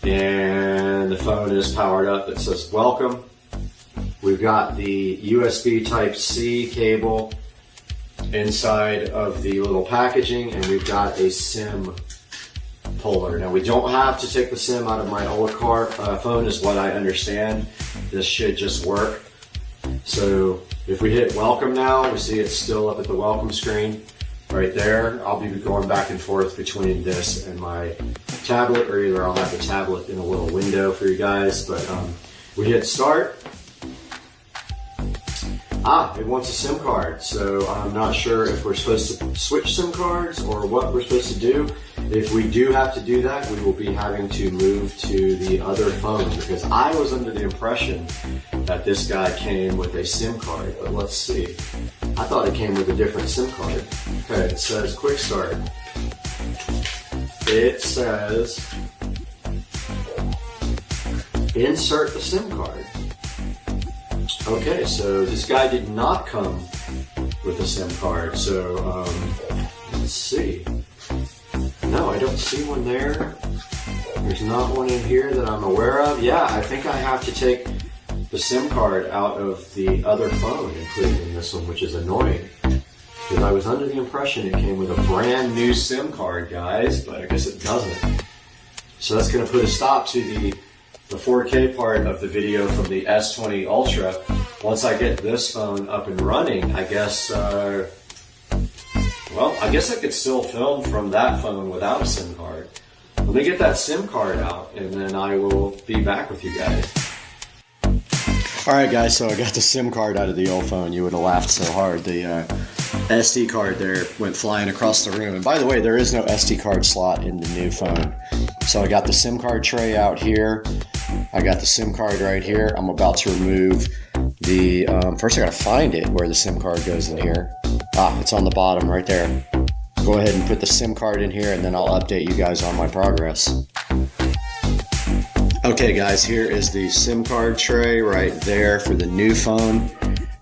And the phone is powered up. It says welcome. We've got the USB Type-C cable inside of the little packaging, and we've got a SIM puller. Now we don't have to take the SIM out of my old phone is what I understand. This should just work. So if we hit welcome now, we see it's still up at the welcome screen right there. I'll be going back and forth between this and my tablet, or either I'll have the tablet in a little window for you guys. But we hit start. It wants a SIM card, so I'm not sure if we're supposed to switch SIM cards or what we're supposed to do. If we do have to do that, we will be having to move to the other phone, because I was under the impression that this guy came with a SIM card, but let's see. I thought it came with a different SIM card. Okay, it says quick start. It says insert the SIM card. Okay, so this guy did not come with a SIM card, so let's see. No, I don't see one there. There's not one in here that I'm aware of. Yeah, I think I have to take the SIM card out of the other phone and put it in this one, which is annoying. Because I was under the impression it came with a brand new SIM card, guys, but I guess it doesn't. So that's going to put a stop to the 4K part of the video from the S20 Ultra. Once I get this phone up and running, I guess, I guess I could still film from that phone without a SIM card. Let me get that SIM card out, and then I will be back with you guys. Alright guys, so I got the SIM card out of the old phone. You would have laughed so hard. The SD card there went flying across the room. And by the way, there is no SD card slot in the new phone. So I got the SIM card tray out here. I got the SIM card right here. I'm about to remove the, first I gotta find it where the SIM card goes in here. It's on the bottom right there. Go ahead and put the SIM card in here, and then I'll update you guys on my progress. Okay guys, here is the SIM card tray right there for the new phone.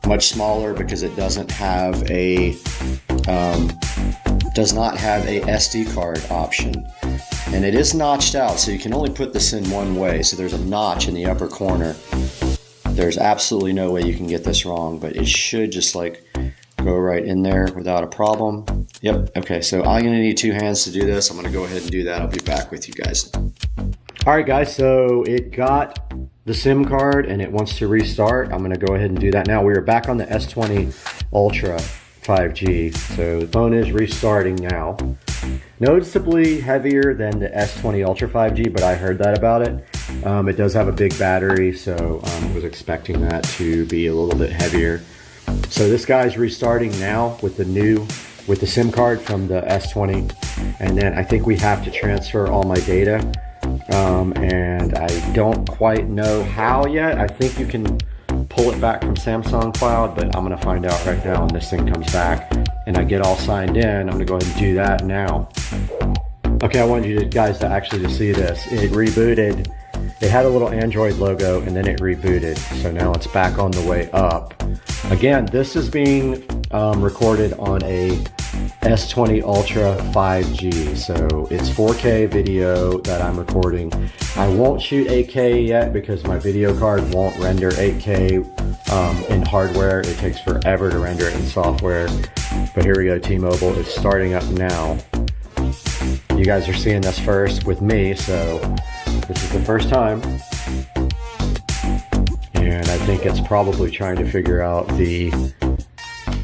Much smaller because it doesn't have a, does not have a SD card option. And it is notched out, so you can only put this in one way. So there's a notch in the upper corner. There's absolutely no way you can get this wrong, but it should just like go right in there without a problem. Yep, okay, so I'm gonna need two hands to do this. I'm gonna go ahead and do that. I'll be back with you guys. All right guys, so it got the SIM card and it wants to restart. I'm gonna go ahead and do that now. We are back on the S20 Ultra 5G. So the phone is restarting now. Noticeably heavier than the S20 Ultra 5G, but I heard that about it. It does have a big battery, so I was expecting that to be a little bit heavier. So this guy's restarting now with the SIM card from the S20, and then I think we have to transfer all my data. And I don't quite know how yet. I think you can pull it back from Samsung Cloud, but I'm gonna find out right now when this thing comes back and I get all signed in. I'm gonna go ahead and do that now. Okay, I want you guys to actually see this. It rebooted. It had a little Android logo and then it rebooted. So now it's back on the way up. Again, this is being recorded on a S20 Ultra 5G. So it's 4K video that I'm recording. I won't shoot 8K yet because my video card won't render 8K in hardware. It takes forever to render it in software. But here we go, T-Mobile. It's starting up now. You guys are seeing this first with me, so this is the first time. And I think it's probably trying to figure out the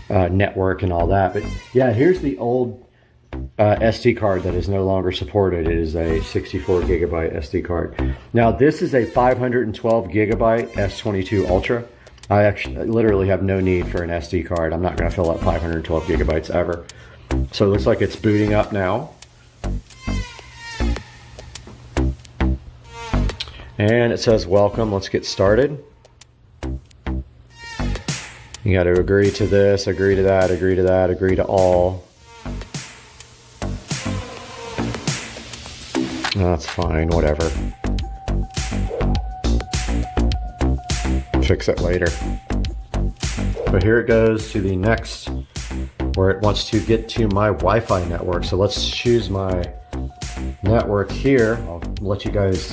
network and all that. But yeah, here's the old SD card that is no longer supported. It is a 64 gigabyte SD card. Now this is a 512 gigabyte S22 Ultra. I actually literally have no need for an SD card. I'm not going to fill up 512 gigabytes ever. So it looks like it's booting up now. And it says welcome. Let's get started. You got to agree to this, agree to that, agree to that, agree to all. That's fine, whatever. Fix it later. But here it goes to the next, where it wants to get to my Wi-Fi network. So let's choose my network here. I'll let you guys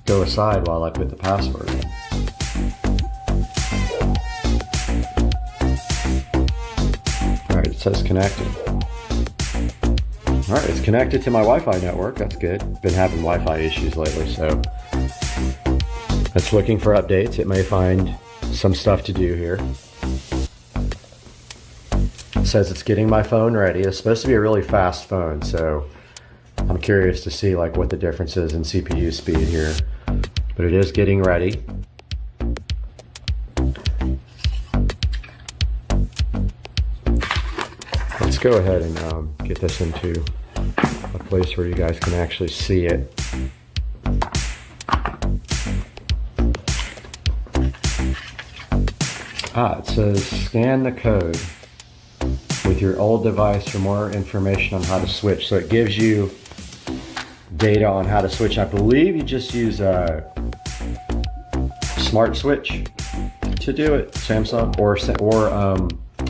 go aside while I put the password in. Alright, it says connected. Alright, it's connected to my Wi-Fi network. That's good. Been having Wi-Fi issues lately, so it's looking for updates. It may find some stuff to do here. It says it's getting my phone ready. It's supposed to be a really fast phone, so I'm curious to see like what the difference is in CPU speed here. But it is getting ready. Let's go ahead and get this into a place where you guys can actually see it. It says scan the code with your old device for more information on how to switch. So it gives you data on how to switch. I believe you just use a smart switch to do it, Samsung, or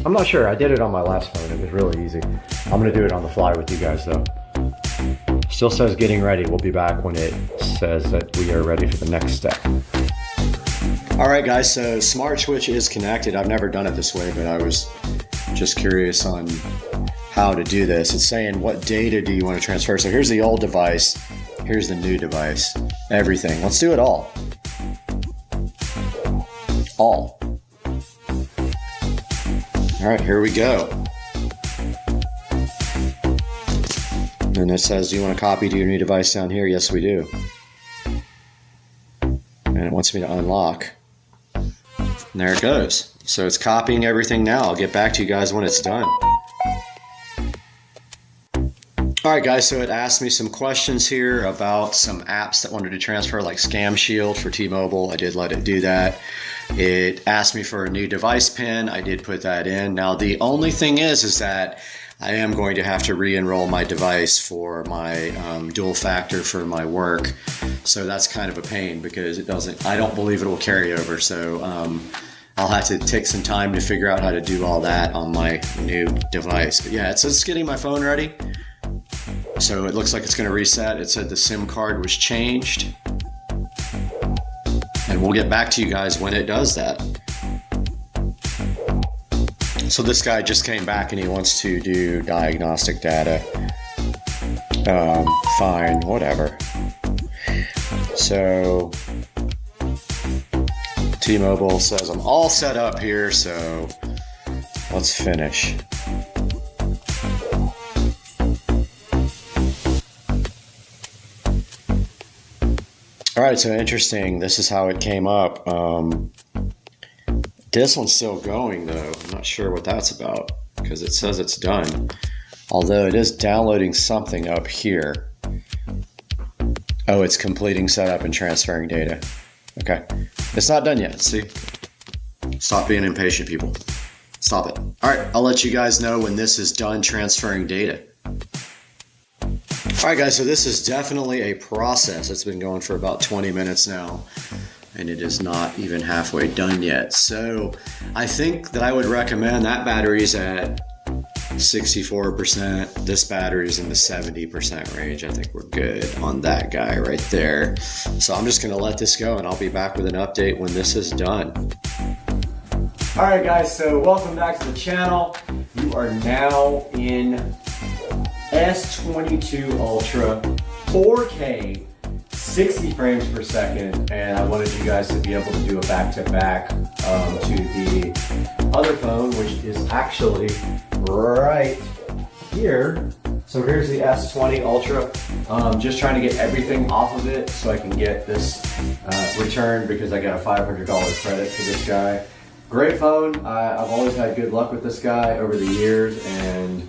I'm not sure. I did it on my last phone. It was really easy. I'm gonna do it on the fly with you guys though. Still says getting ready. We'll be back when it says that we are ready for the next step. All right, guys, so smart switch is connected. I've never done it this way, but I was just curious on how to do this. It's saying what data do you want to transfer. So here's the old device, here's the new device, everything. Let's do it all. All. All right, here we go. And it says, do you want to copy to your new device down here? Yes, we do. And it wants me to unlock. And there it goes. So it's copying everything now. I'll get back to you guys when it's done. All right, guys, so it asked me some questions here about some apps that wanted to transfer, like Scam Shield for T-Mobile. I did let it do that. It asked me for a new device pin. I did put that in. Now, the only thing is that I am going to have to re-enroll my device for my dual factor for my work. So that's kind of a pain because I don't believe it will carry over. So I'll have to take some time to figure out how to do all that on my new device. But yeah, it says it's getting my phone ready. So it looks like it's going to reset. It said the SIM card was changed. And we'll get back to you guys when it does that. So this guy just came back and he wants to do diagnostic data. Fine, whatever. So T-Mobile says I'm all set up here, so let's finish. All right, so interesting. This is how it came up. This one's still going though. I'm not sure what that's about because it says it's done. Although it is downloading something up here. Oh, it's completing setup and transferring data. Okay, it's not done yet. See, Stop being impatient, people. Stop it. All right, I'll let you guys know when this is done transferring data. All right, guys, so this is definitely a process. It's been going for about 20 minutes now, and it is not even halfway done yet. So I think that I would recommend that battery's at 64%. This battery's in the 70% range. I think we're good on that guy right there. So I'm just gonna let this go, and I'll be back with an update when this is done. All right, guys, so welcome back to the channel. You are now in S22 Ultra 4K 60 frames per second, and I wanted you guys to be able to do a back-to-back to the other phone, which is actually right here. So here's the S20 Ultra. Just trying to get everything off of it so I can get this returned, because I got a $500 credit for this guy. Great phone. I've always had good luck with this guy over the years, and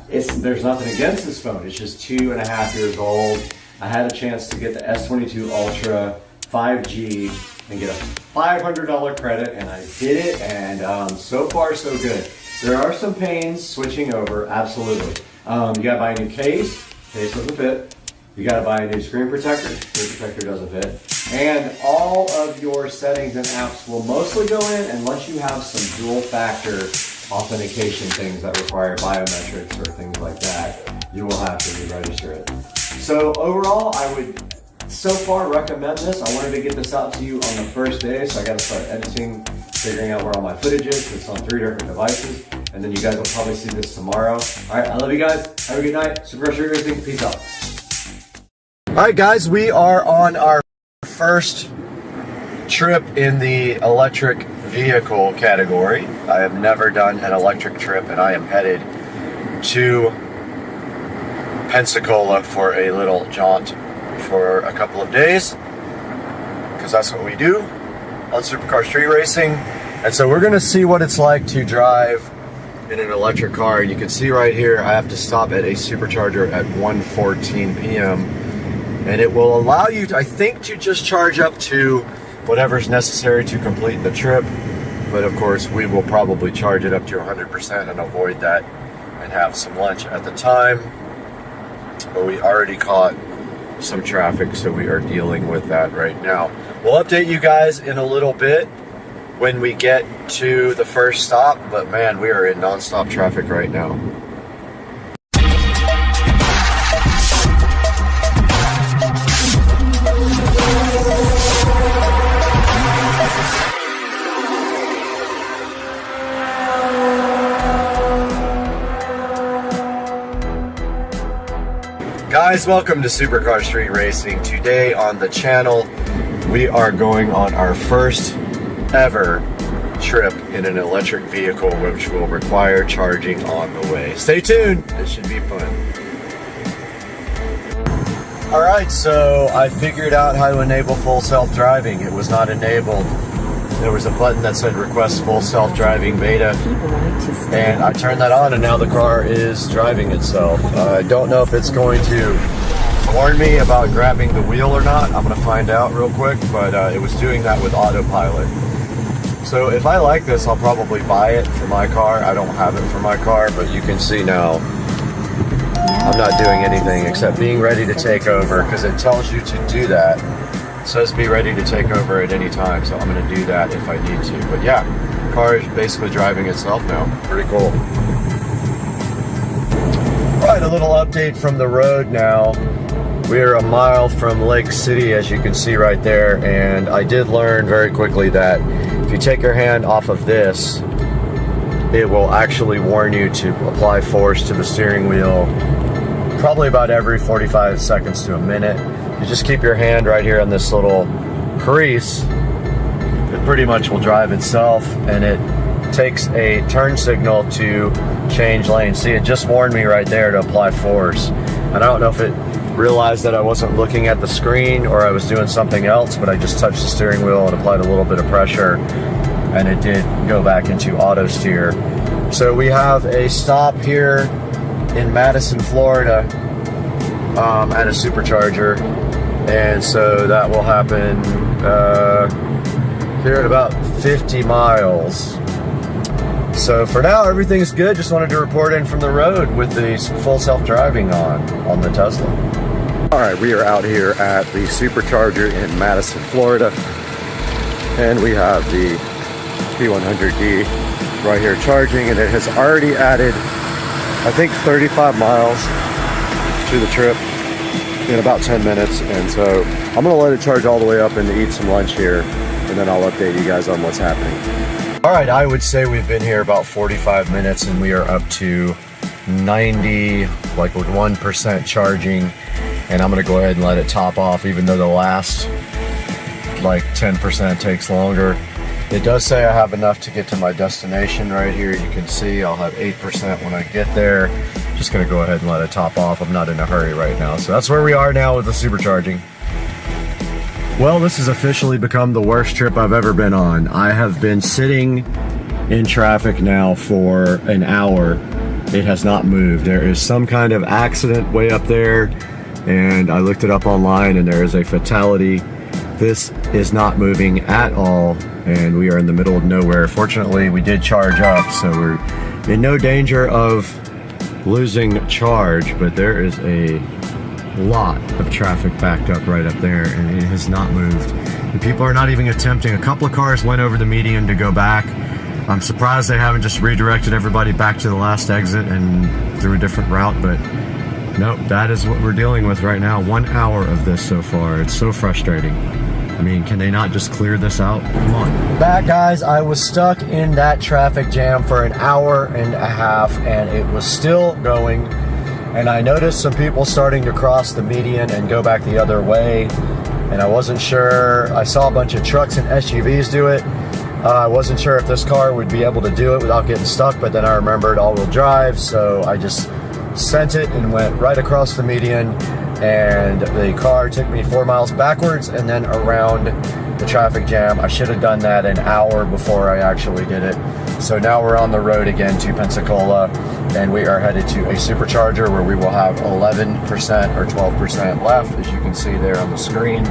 there's nothing against this phone. It's just 2.5 years old. I had a chance to get the S22 Ultra 5G and get a $500 credit, and I did it, and so far so good. There are some pains switching over, absolutely. You gotta buy a new case doesn't fit. You gotta buy a new screen protector doesn't fit. And all of your settings and apps will mostly go in unless you have some dual factor authentication things that require biometrics or things like that. You will have to re-register it. So overall, I would so far recommend this. I wanted to get this out to you on the first day, so I got to start editing, figuring out where all my footage is. It's on 3 different devices, and then you guys will probably see this tomorrow. All right, I love you guys. Have a good night. Super Street Racing. Peace out. All right, guys, we are on our first trip in the electric vehicle category. I have never done an electric trip, and I am headed to Pensacola for a little jaunt for a couple of days, because that's what we do on Supercar Street Racing. And so we're gonna see what it's like to drive in an electric car. You can see right here, I have to stop at a supercharger at 1:14 p.m. and it will allow you to, I think, to just charge up to whatever's necessary to complete the trip. But of course, we will probably charge it up to 100% and avoid that and have some lunch at the time. But we already caught some traffic, so we are dealing with that right now. We'll update you guys in a little bit when we get to the first stop, but man, we are in non-stop traffic right now. Guys, welcome to Supercar Street Racing. Today on the channel, we are going on our first ever trip in an electric vehicle, which will require charging on the way. Stay tuned, it should be fun. Alright, so I figured out how to enable full self-driving. It was not enabled. There was a button that said request full self-driving beta, and I turned that on, and now the car is driving itself. I don't know if it's going to warn me about grabbing the wheel or not. I'm going to find out real quick, but it was doing that with autopilot. So if I like this, I'll probably buy it for my car. I don't have it for my car, but you can see now I'm not doing anything except being ready to take over, because it tells you to do that. It says be ready to take over at any time, so I'm going to do that if I need to. But yeah, the car is basically driving itself now. Pretty cool. Right, a little update from the road now. We are a mile from Lake City, as you can see right there, and I did learn very quickly that if you take your hand off of this, it will actually warn you to apply force to the steering wheel probably about every 45 seconds to a minute. You just keep your hand right here on this little crease. It pretty much will drive itself, and it takes a turn signal to change lanes. See, it just warned me right there to apply force. And I don't know if it realized that I wasn't looking at the screen or I was doing something else, but I just touched the steering wheel and applied a little bit of pressure, and it did go back into auto steer. So we have a stop here in Madison, Florida, at a supercharger, and so that will happen here at about 50 miles. So for now, everything's good. Just wanted to report in from the road with the full self-driving on the Tesla. All right, we are out here at the supercharger in Madison, Florida. And we have the P100D right here charging, and it has already added, I think, 35 miles to the trip in about 10 minutes. And so I'm gonna let it charge all the way up and eat some lunch here, and then I'll update you guys on what's happening. All right, I would say we've been here about 45 minutes and we are up to 90, like with 1% charging. And I'm gonna go ahead and let it top off, even though the last like 10% takes longer. It does say I have enough to get to my destination right here. You can see I'll have 8% when I get there. Just gonna go ahead and let it top off. I'm not in a hurry right now. So that's where we are now with the supercharging. Well, this has officially become the worst trip I've ever been on. I have been sitting in traffic now for an hour. It has not moved. There is some kind of accident way up there, and I looked it up online and there is a fatality. This is not moving at all, and we are in the middle of nowhere. Fortunately, we did charge up, so we're in no danger of losing charge, but there is a lot of traffic backed up right up there, and it has not moved. The people are not even attempting. A couple of cars went over the median to go back. I'm surprised they haven't just redirected everybody back to the last exit and through a different route, but nope, that is what we're dealing with right now. 1 hour of this so far. It's so frustrating. I mean, can they not just clear this out? Come on. Back, guys, I was stuck in that traffic jam for an hour and a half, and it was still going. And I noticed some people starting to cross the median and go back the other way. And I wasn't sure. I saw a bunch of trucks and SUVs do it. I wasn't sure if this car would be able to do it without getting stuck, but then I remembered all-wheel drive, so I just sent it and went right across the median, and the car took me 4 miles backwards and then around the traffic jam. I should have done that an hour before I actually did it. So now we're on the road again to Pensacola, and we are headed to a supercharger where we will have 11% or 12% left, as you can see there on the screen.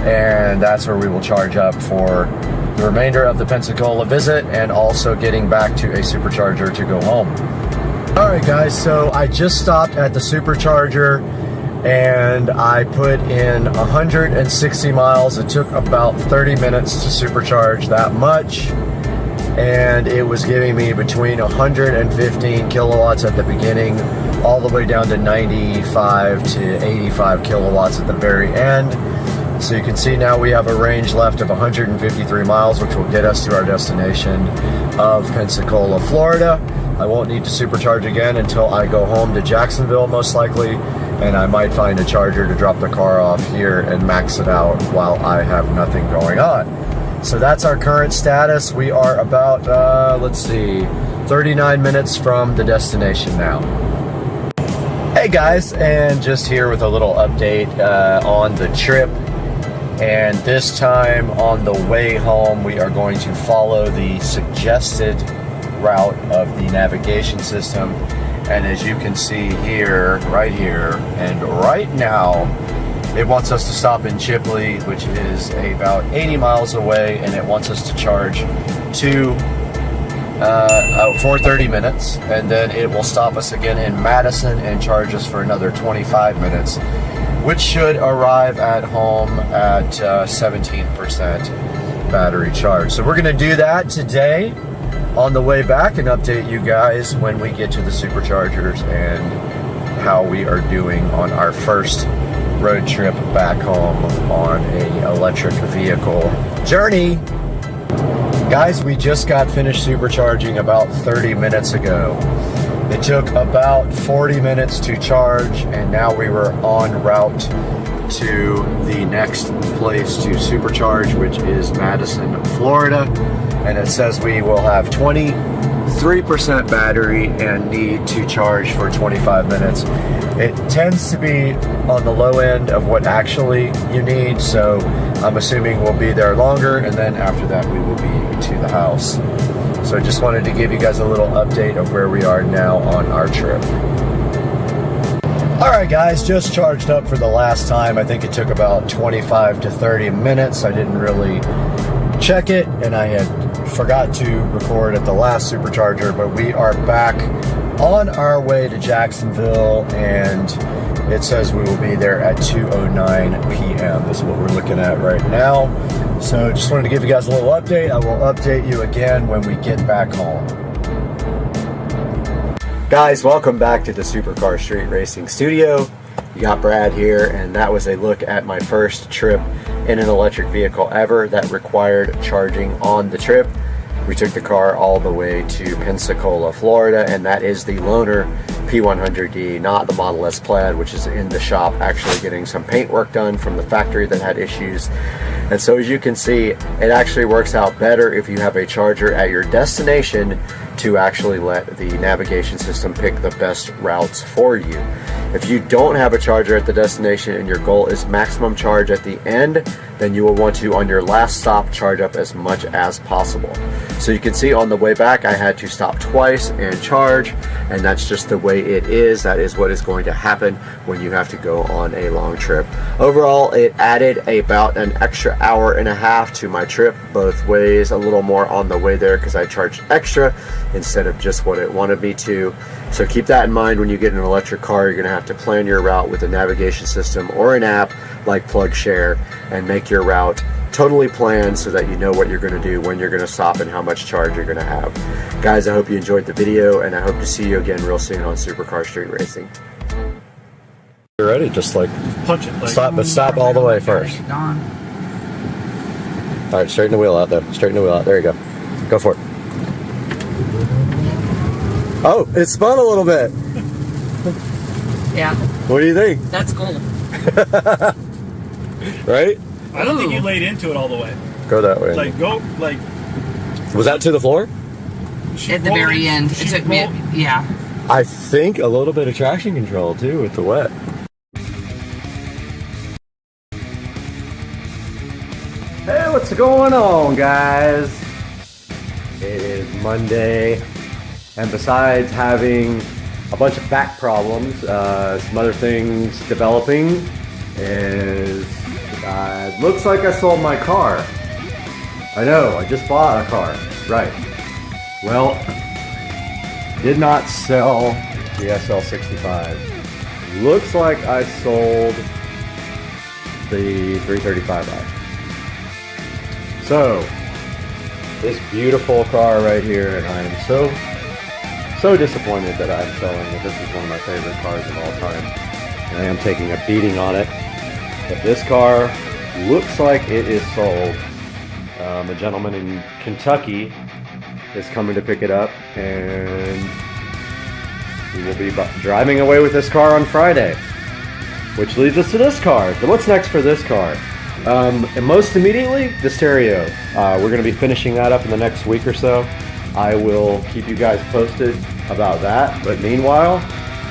And that's where we will charge up for the remainder of the Pensacola visit, and also getting back to a supercharger to go home. All right, guys, so I just stopped at the supercharger and I put in 160 miles. It took about 30 minutes to supercharge that much, and it was giving me between 115 kilowatts at the beginning all the way down to 95 to 85 kilowatts at the very end. So you can see now we have a range left of 153 miles, which will get us to our destination of Pensacola, Florida. I won't need to supercharge again until I go home to Jacksonville, most likely, and I might find a charger to drop the car off here and max it out while I have nothing going on. So that's our current status. We are about, let's see, 39 minutes from the destination now. Hey guys, and just here with a little update on the trip. And this time on the way home, we are going to follow the suggested route of the navigation system. And as you can see here, right here, and right now, it wants us to stop in Chipley, which is about 80 miles away, and it wants us to charge for 30 minutes, and then it will stop us again in Madison and charge us for another 25 minutes, which should arrive at home at 17% battery charge. So we're gonna do that today on the way back and update you guys when we get to the superchargers and how we are doing on our first road trip back home on a electric vehicle journey. Guys, we just got finished supercharging about 30 minutes ago. It took about 40 minutes to charge, and now we were en route to the next place to supercharge, which is Madison, Florida. And it says we will have 23% battery and need to charge for 25 minutes. It tends to be on the low end of what actually you need, so I'm assuming we'll be there longer, and then after that we will be to the house. So I just wanted to give you guys a little update of where we are now on our trip. All right, guys, just charged up for the last time. I think it took about 25 to 30 minutes. I didn't really check it, and I had forgot to record at the last supercharger, but we are back on our way to Jacksonville, and it says we will be there at 2:09 p.m. This is what we're looking at right now. So just wanted to give you guys a little update. I will update you again when we get back home. Guys, welcome back to the Supercar Street Racing Studio. You got Brad here, and that was a look at my first trip in an electric vehicle ever that required charging on the trip. We took the car all the way to Pensacola, Florida, and that is the loaner P100D, not the Model S Plaid, which is in the shop actually getting some paint work done from the factory that had issues. And so as you can see, it actually works out better if you have a charger at your destination to actually let the navigation system pick the best routes for you. If you don't have a charger at the destination and your goal is maximum charge at the end, then you will want to, on your last stop, charge up as much as possible. So you can see on the way back, I had to stop twice and charge, and that's just the way it is. That is what is going to happen when you have to go on a long trip. Overall, it added about an extra hour and a half to my trip both ways, a little more on the way there because I charged extra instead of just what it wanted me to. So keep that in mind when you get an electric car. You're going to have to plan your route with a navigation system or an app like PlugShare and make your route totally planned so that you know what you're going to do, when you're going to stop, and how much charge you're going to have. Guys, I hope you enjoyed the video, and I hope to see you again real soon on Supercar Street Racing. You're ready? Just like Punch it. Like, stop, but stop all the way first. All right, straighten the wheel out though. Straighten the wheel out. There you go. Go for it. Oh, it spun a little bit. Yeah, What do you think? that's cool. Right? I don't think you laid into it all the way. Go that way. Like, go, like... Was that to the floor? At the very end, it took me, yeah. I think a little bit of traction control too with the wet. Hey, what's going on, guys? It is Monday, and besides having a bunch of back problems, some other things developing is looks like I sold my car. I know, I just bought a car. Right. Well, did not sell the SL65. Looks like I sold the 335i. So, this beautiful car right here, and I am so disappointed that I'm selling it. This is one of my favorite cars of all time. And I am taking a beating on it. But this car looks like it is sold. A gentleman in Kentucky is coming to pick it up, and we will be driving away with this car on Friday. Which leads us to this car. So what's next for this car? And most immediately, the stereo. We're going to be finishing that up in the next week or so. I will keep you guys posted about that. But meanwhile,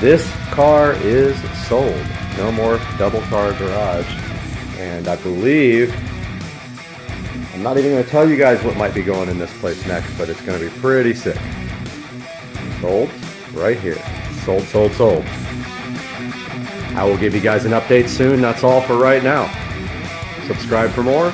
this car is sold. No more double car garage. And I believe, I'm not even going to tell you guys what might be going in this place next, but it's going to be pretty sick. Sold right here. Sold, sold, sold. I will give you guys an update soon. That's all for right now. Subscribe for more.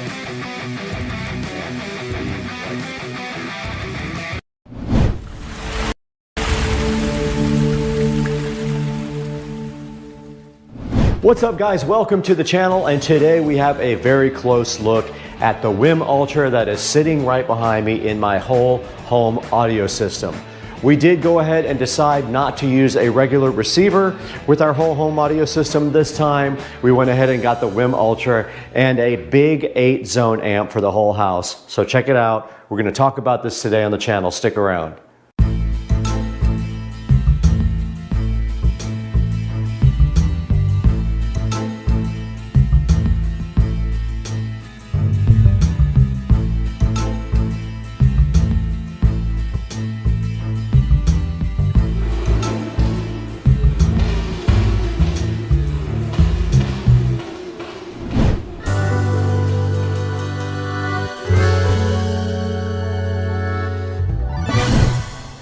What's up, guys? Welcome to the channel, and today we have a very close look at the WIM Ultra that is sitting right behind me in my whole home audio system. We did go ahead and decide not to use a regular receiver with our whole home audio system this time. We went ahead and got the WIM Ultra and a big 8-zone amp for the whole house. So check it out. We're going to talk about this today on the channel. Stick around.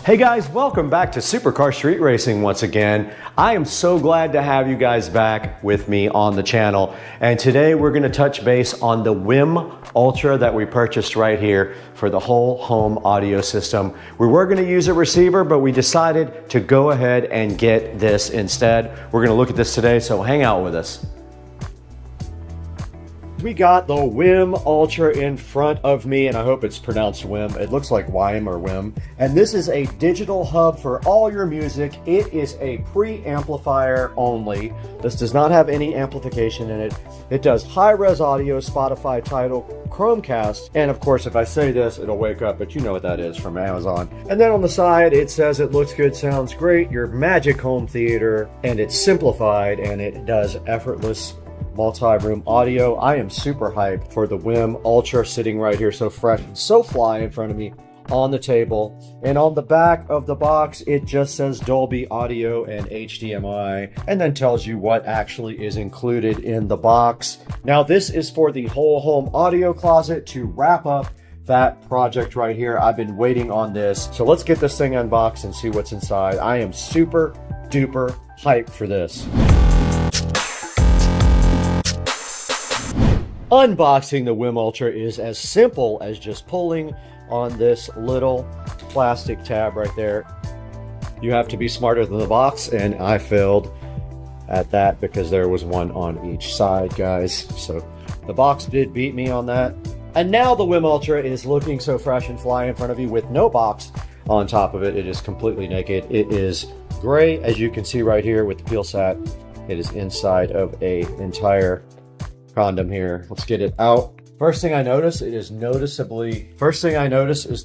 Hey guys, welcome back to Supercar Street Racing once again. I am so glad to have you guys back with me on the channel. And today we're gonna touch base on the WIM Ultra that we purchased right here for the whole home audio system. We were gonna use a receiver, but we decided to go ahead and get this instead. We're gonna look at this today, so hang out with us. We got the WIM Ultra in front of me, and I hope it's pronounced WIM. It looks like WIM or WIM. And this is a digital hub for all your music. It is a preamplifier only. This does not have any amplification in it. It does high-res audio, Spotify, Tidal, Chromecast, and of course, if I say this, it'll wake up, but you know what that is from Amazon. And then on the side, it says it looks good, sounds great, your magic home theater, and it's simplified, and it does effortless multi-room audio. I am super hyped for the WIM Ultra sitting right here, so fresh and so fly in front of me on the table. And on the back of the box, it just says Dolby Audio and HDMI, and then tells you what actually is included in the box. Now, this is for the whole home audio closet to wrap up that project right here. I've been waiting on this. So let's get this thing unboxed and see what's inside. I am super duper hyped for this. Unboxing the WIM Ultra is as simple as just pulling on this little plastic tab right there. You have to be smarter than the box, and I failed at that because there was one on each side, guys. So the box did beat me on that. And now the WIM Ultra is looking so fresh and fly in front of you with no box on top of it. It is completely naked. It is gray, as you can see right here with the peel sat. It is inside of a entire condom here. Let's get it out. First thing I notice, is the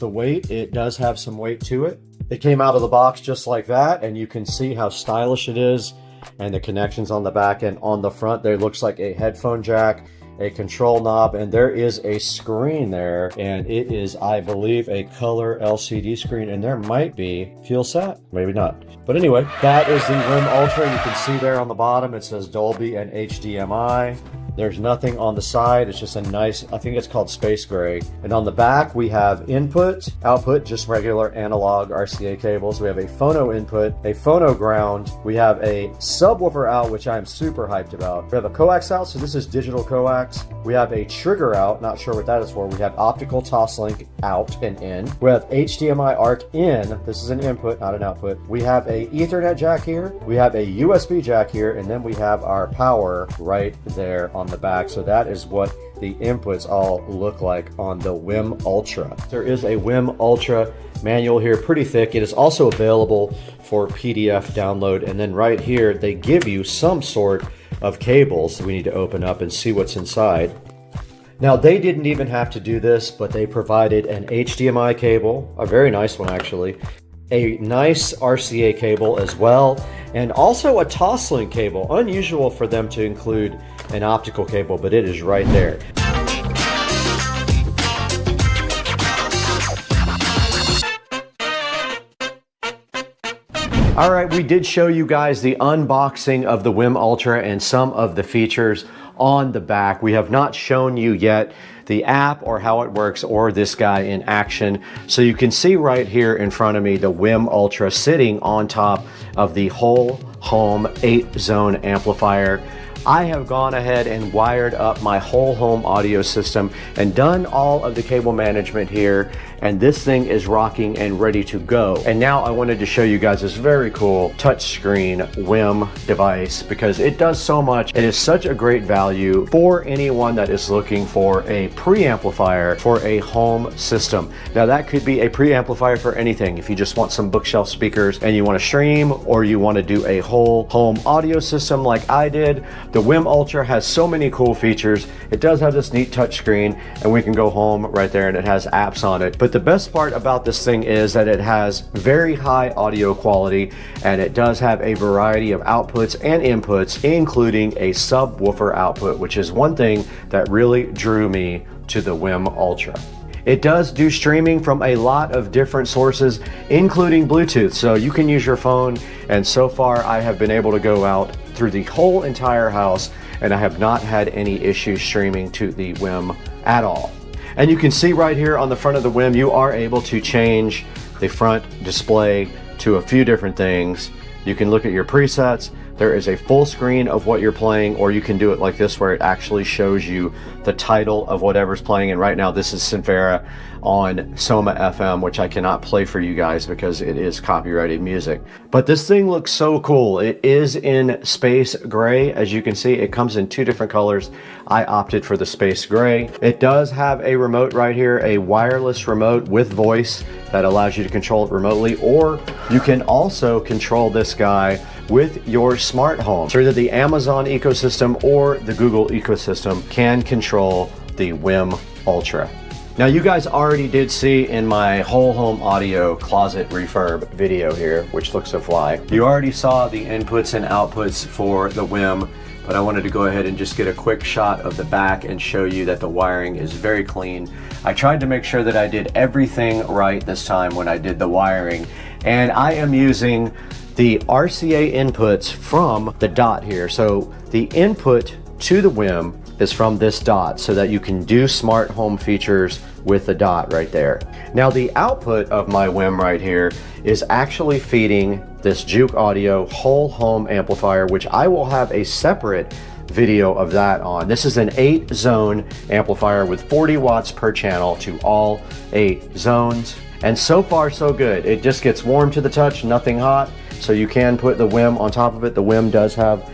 weight. It does have some weight to it. It came out of the box just like that, and you can see how stylish it is, and the connections on the back and on the front. There looks like a headphone jack, a control knob, and there is a screen there, and it is, I believe, a color LCD screen, and there might be fuel sat, maybe not. But anyway, that is the WIM Ultra. You can see there on the bottom, it says Dolby and HDMI. There's nothing on the side. It's just a nice, I think it's called space gray. And on the back, we have input, output, just regular analog RCA cables. We have a phono input, a phono ground. We have a subwoofer out, which I'm super hyped about. We have a coax out, so this is digital coax. We have a trigger out, not sure what that is for. We have optical toslink out and in. We have HDMI ARC in. This is an input, not an output. We have a Ethernet jack here. We have a USB jack here, and then we have our power right there on the back. So that is what the inputs all look like on the WIM Ultra. There is a WIM Ultra manual here, pretty thick. It is also available for PDF download, and then right here they give you some sort of cables. We need to open up and see what's inside. Now, they didn't even have to do this, but they provided an HDMI cable, a very nice one actually, a nice RCA cable as well, and also a toslink cable. Unusual for them to include an optical cable, but it is right there. All right, we did show you guys the unboxing of the WIM Ultra and some of the features on the back. We have not shown you yet the app or how it works or this guy in action. So you can see right here in front of me the WIM Ultra sitting on top of the whole home 8-zone amplifier. I have gone ahead and wired up my whole home audio system and done all of the cable management here, and this thing is rocking and ready to go. And now I wanted to show you guys this very cool touchscreen WIM device because it does so much. It is such a great value for anyone that is looking for a preamplifier for a home system. Now that could be a preamplifier for anything. If you just want some bookshelf speakers and you want to stream, or you want to do a whole home audio system like I did, the WIM Ultra has so many cool features. It does have this neat touchscreen, and we can go home right there, and it has apps on it. But the best part about this thing is that it has very high audio quality, and it does have a variety of outputs and inputs, including a subwoofer output, which is one thing that really drew me to the WIM Ultra. It does do streaming from a lot of different sources, including Bluetooth, so you can use your phone, and so far I have been able to go out through the whole entire house, and I have not had any issues streaming to the WIM at all. And you can see right here on the front of the WIM, you are able to change the front display to a few different things. You can look at your presets. There is a full screen of what you're playing, or you can do it like this where it actually shows you the title of whatever's playing. And right now this is Sinfera on Soma FM, which I cannot play for you guys because it is copyrighted music. But this thing looks so cool. It is in space gray. As you can see, it comes in two different colors. I opted for the space gray. It does have a remote right here, a wireless remote with voice that allows you to control it remotely, or you can also control this guy with your smart home. So either the Amazon ecosystem or the Google ecosystem can control the WIM Ultra. Now you guys already did see in my whole home audio closet refurb video here, which looks so fly. You already saw the inputs and outputs for the WIM, but I wanted to go ahead and just get a quick shot of the back and show you that the wiring is very clean. I tried to make sure that I did everything right this time when I did the wiring, and I am using the RCA inputs from the dot here. So the input to the WIM is from this dot so that you can do smart home features with the dot right there. Now the output of my WIM right here is actually feeding this Juke Audio whole home amplifier, which I will have a separate video of that on. This is an 8-zone amplifier with 40 watts per channel to all 8 zones. And so far so good. It just gets warm to the touch, nothing hot. So you can put the WIM on top of it. The WIM does have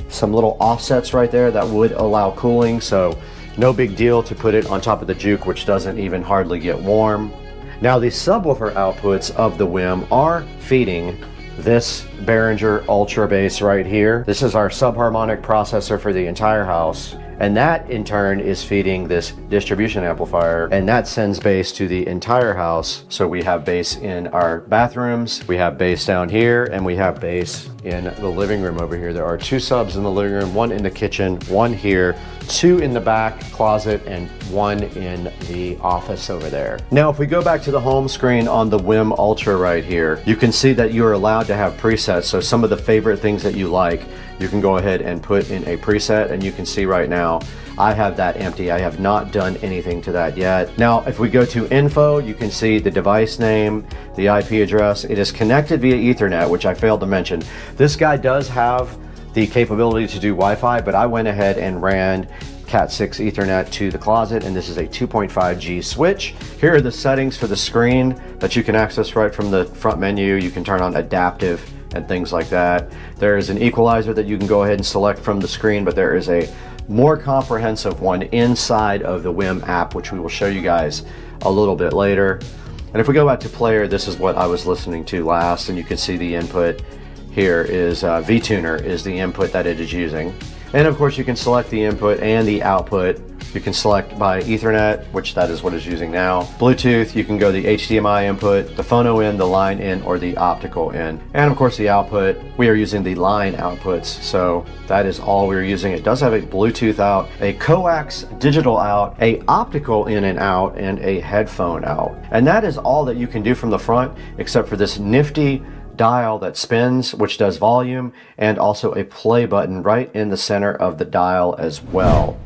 some little offsets right there that would allow cooling, so no big deal to put it on top of the Juke, which doesn't even hardly get warm. Now the subwoofer outputs of the WIM are feeding this Behringer Ultra Bass right here. This is our subharmonic processor for the entire house. And that in turn is feeding this distribution amplifier, and that sends bass to the entire house. So we have bass in our bathrooms, we have bass down here, and we have bass in the living room over here. There are 2 subs in the living room, 1 in the kitchen, 1 here, 2 in the back closet, and 1 in the office over there. Now if we go back to the home screen on the WIM Ultra right here, you can see that you're allowed to have presets. So some of the favorite things that you like, you can go ahead and put in a preset, and you can see right now I have that empty. I have not done anything to that yet. Now if we go to info, you can see the device name, the IP address. It is connected via Ethernet, which I failed to mention. This guy does have the capability to do Wi-Fi, but I went ahead and ran Cat 6 Ethernet to the closet, and this is a 2.5G switch. Here are the settings for the screen that you can access right from the front menu. You can turn on adaptive and things like that. There is an equalizer that you can go ahead and select from the screen, but there is a more comprehensive one inside of the WIM app, which we will show you guys a little bit later. And if we go back to player, this is what I was listening to last, and you can see the input here is VTuner is the input that it is using. And of course you can select the input and the output. You can select by Ethernet, which that is what it's using now. Bluetooth, you can go the HDMI input, the phono in, the line in, or the optical in. And of course the output, we are using the line outputs. So that is all we're using. It does have a Bluetooth out, a coax digital out, a optical in and out, and a headphone out. And that is all that you can do from the front, except for this nifty dial that spins, which does volume, and also a play button right in the center of the dial as well.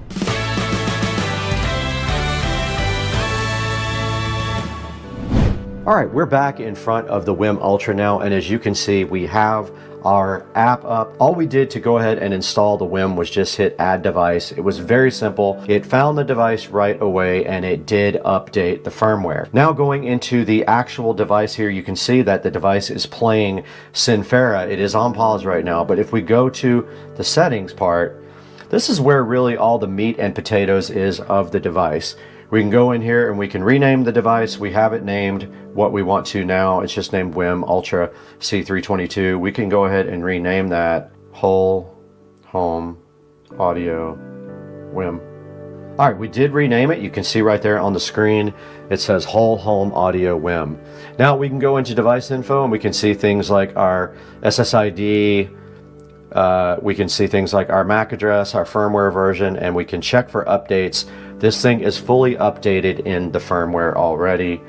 All right, we're back in front of the WIM Ultra now, and as you can see, we have our app up. All we did to go ahead and install the WIM was just hit add device. It was very simple. It found the device right away, and it did update the firmware. Now going into the actual device here, you can see that the device is playing Sinfera. It is on pause right now, but if we go to the settings part, this is where really all the meat and potatoes is of the device. We can go in here and we can rename the device. We have it named what we want to now. It's just named WIM Ultra C322. We can go ahead and rename that Whole Home Audio WIM. All right, we did rename it. You can see right there on the screen, it says Whole Home Audio WIM. Now we can go into device info and we can see things like our SSID, we can see things like our MAC address, our firmware version, and we can check for updates. This thing is fully updated in the firmware already.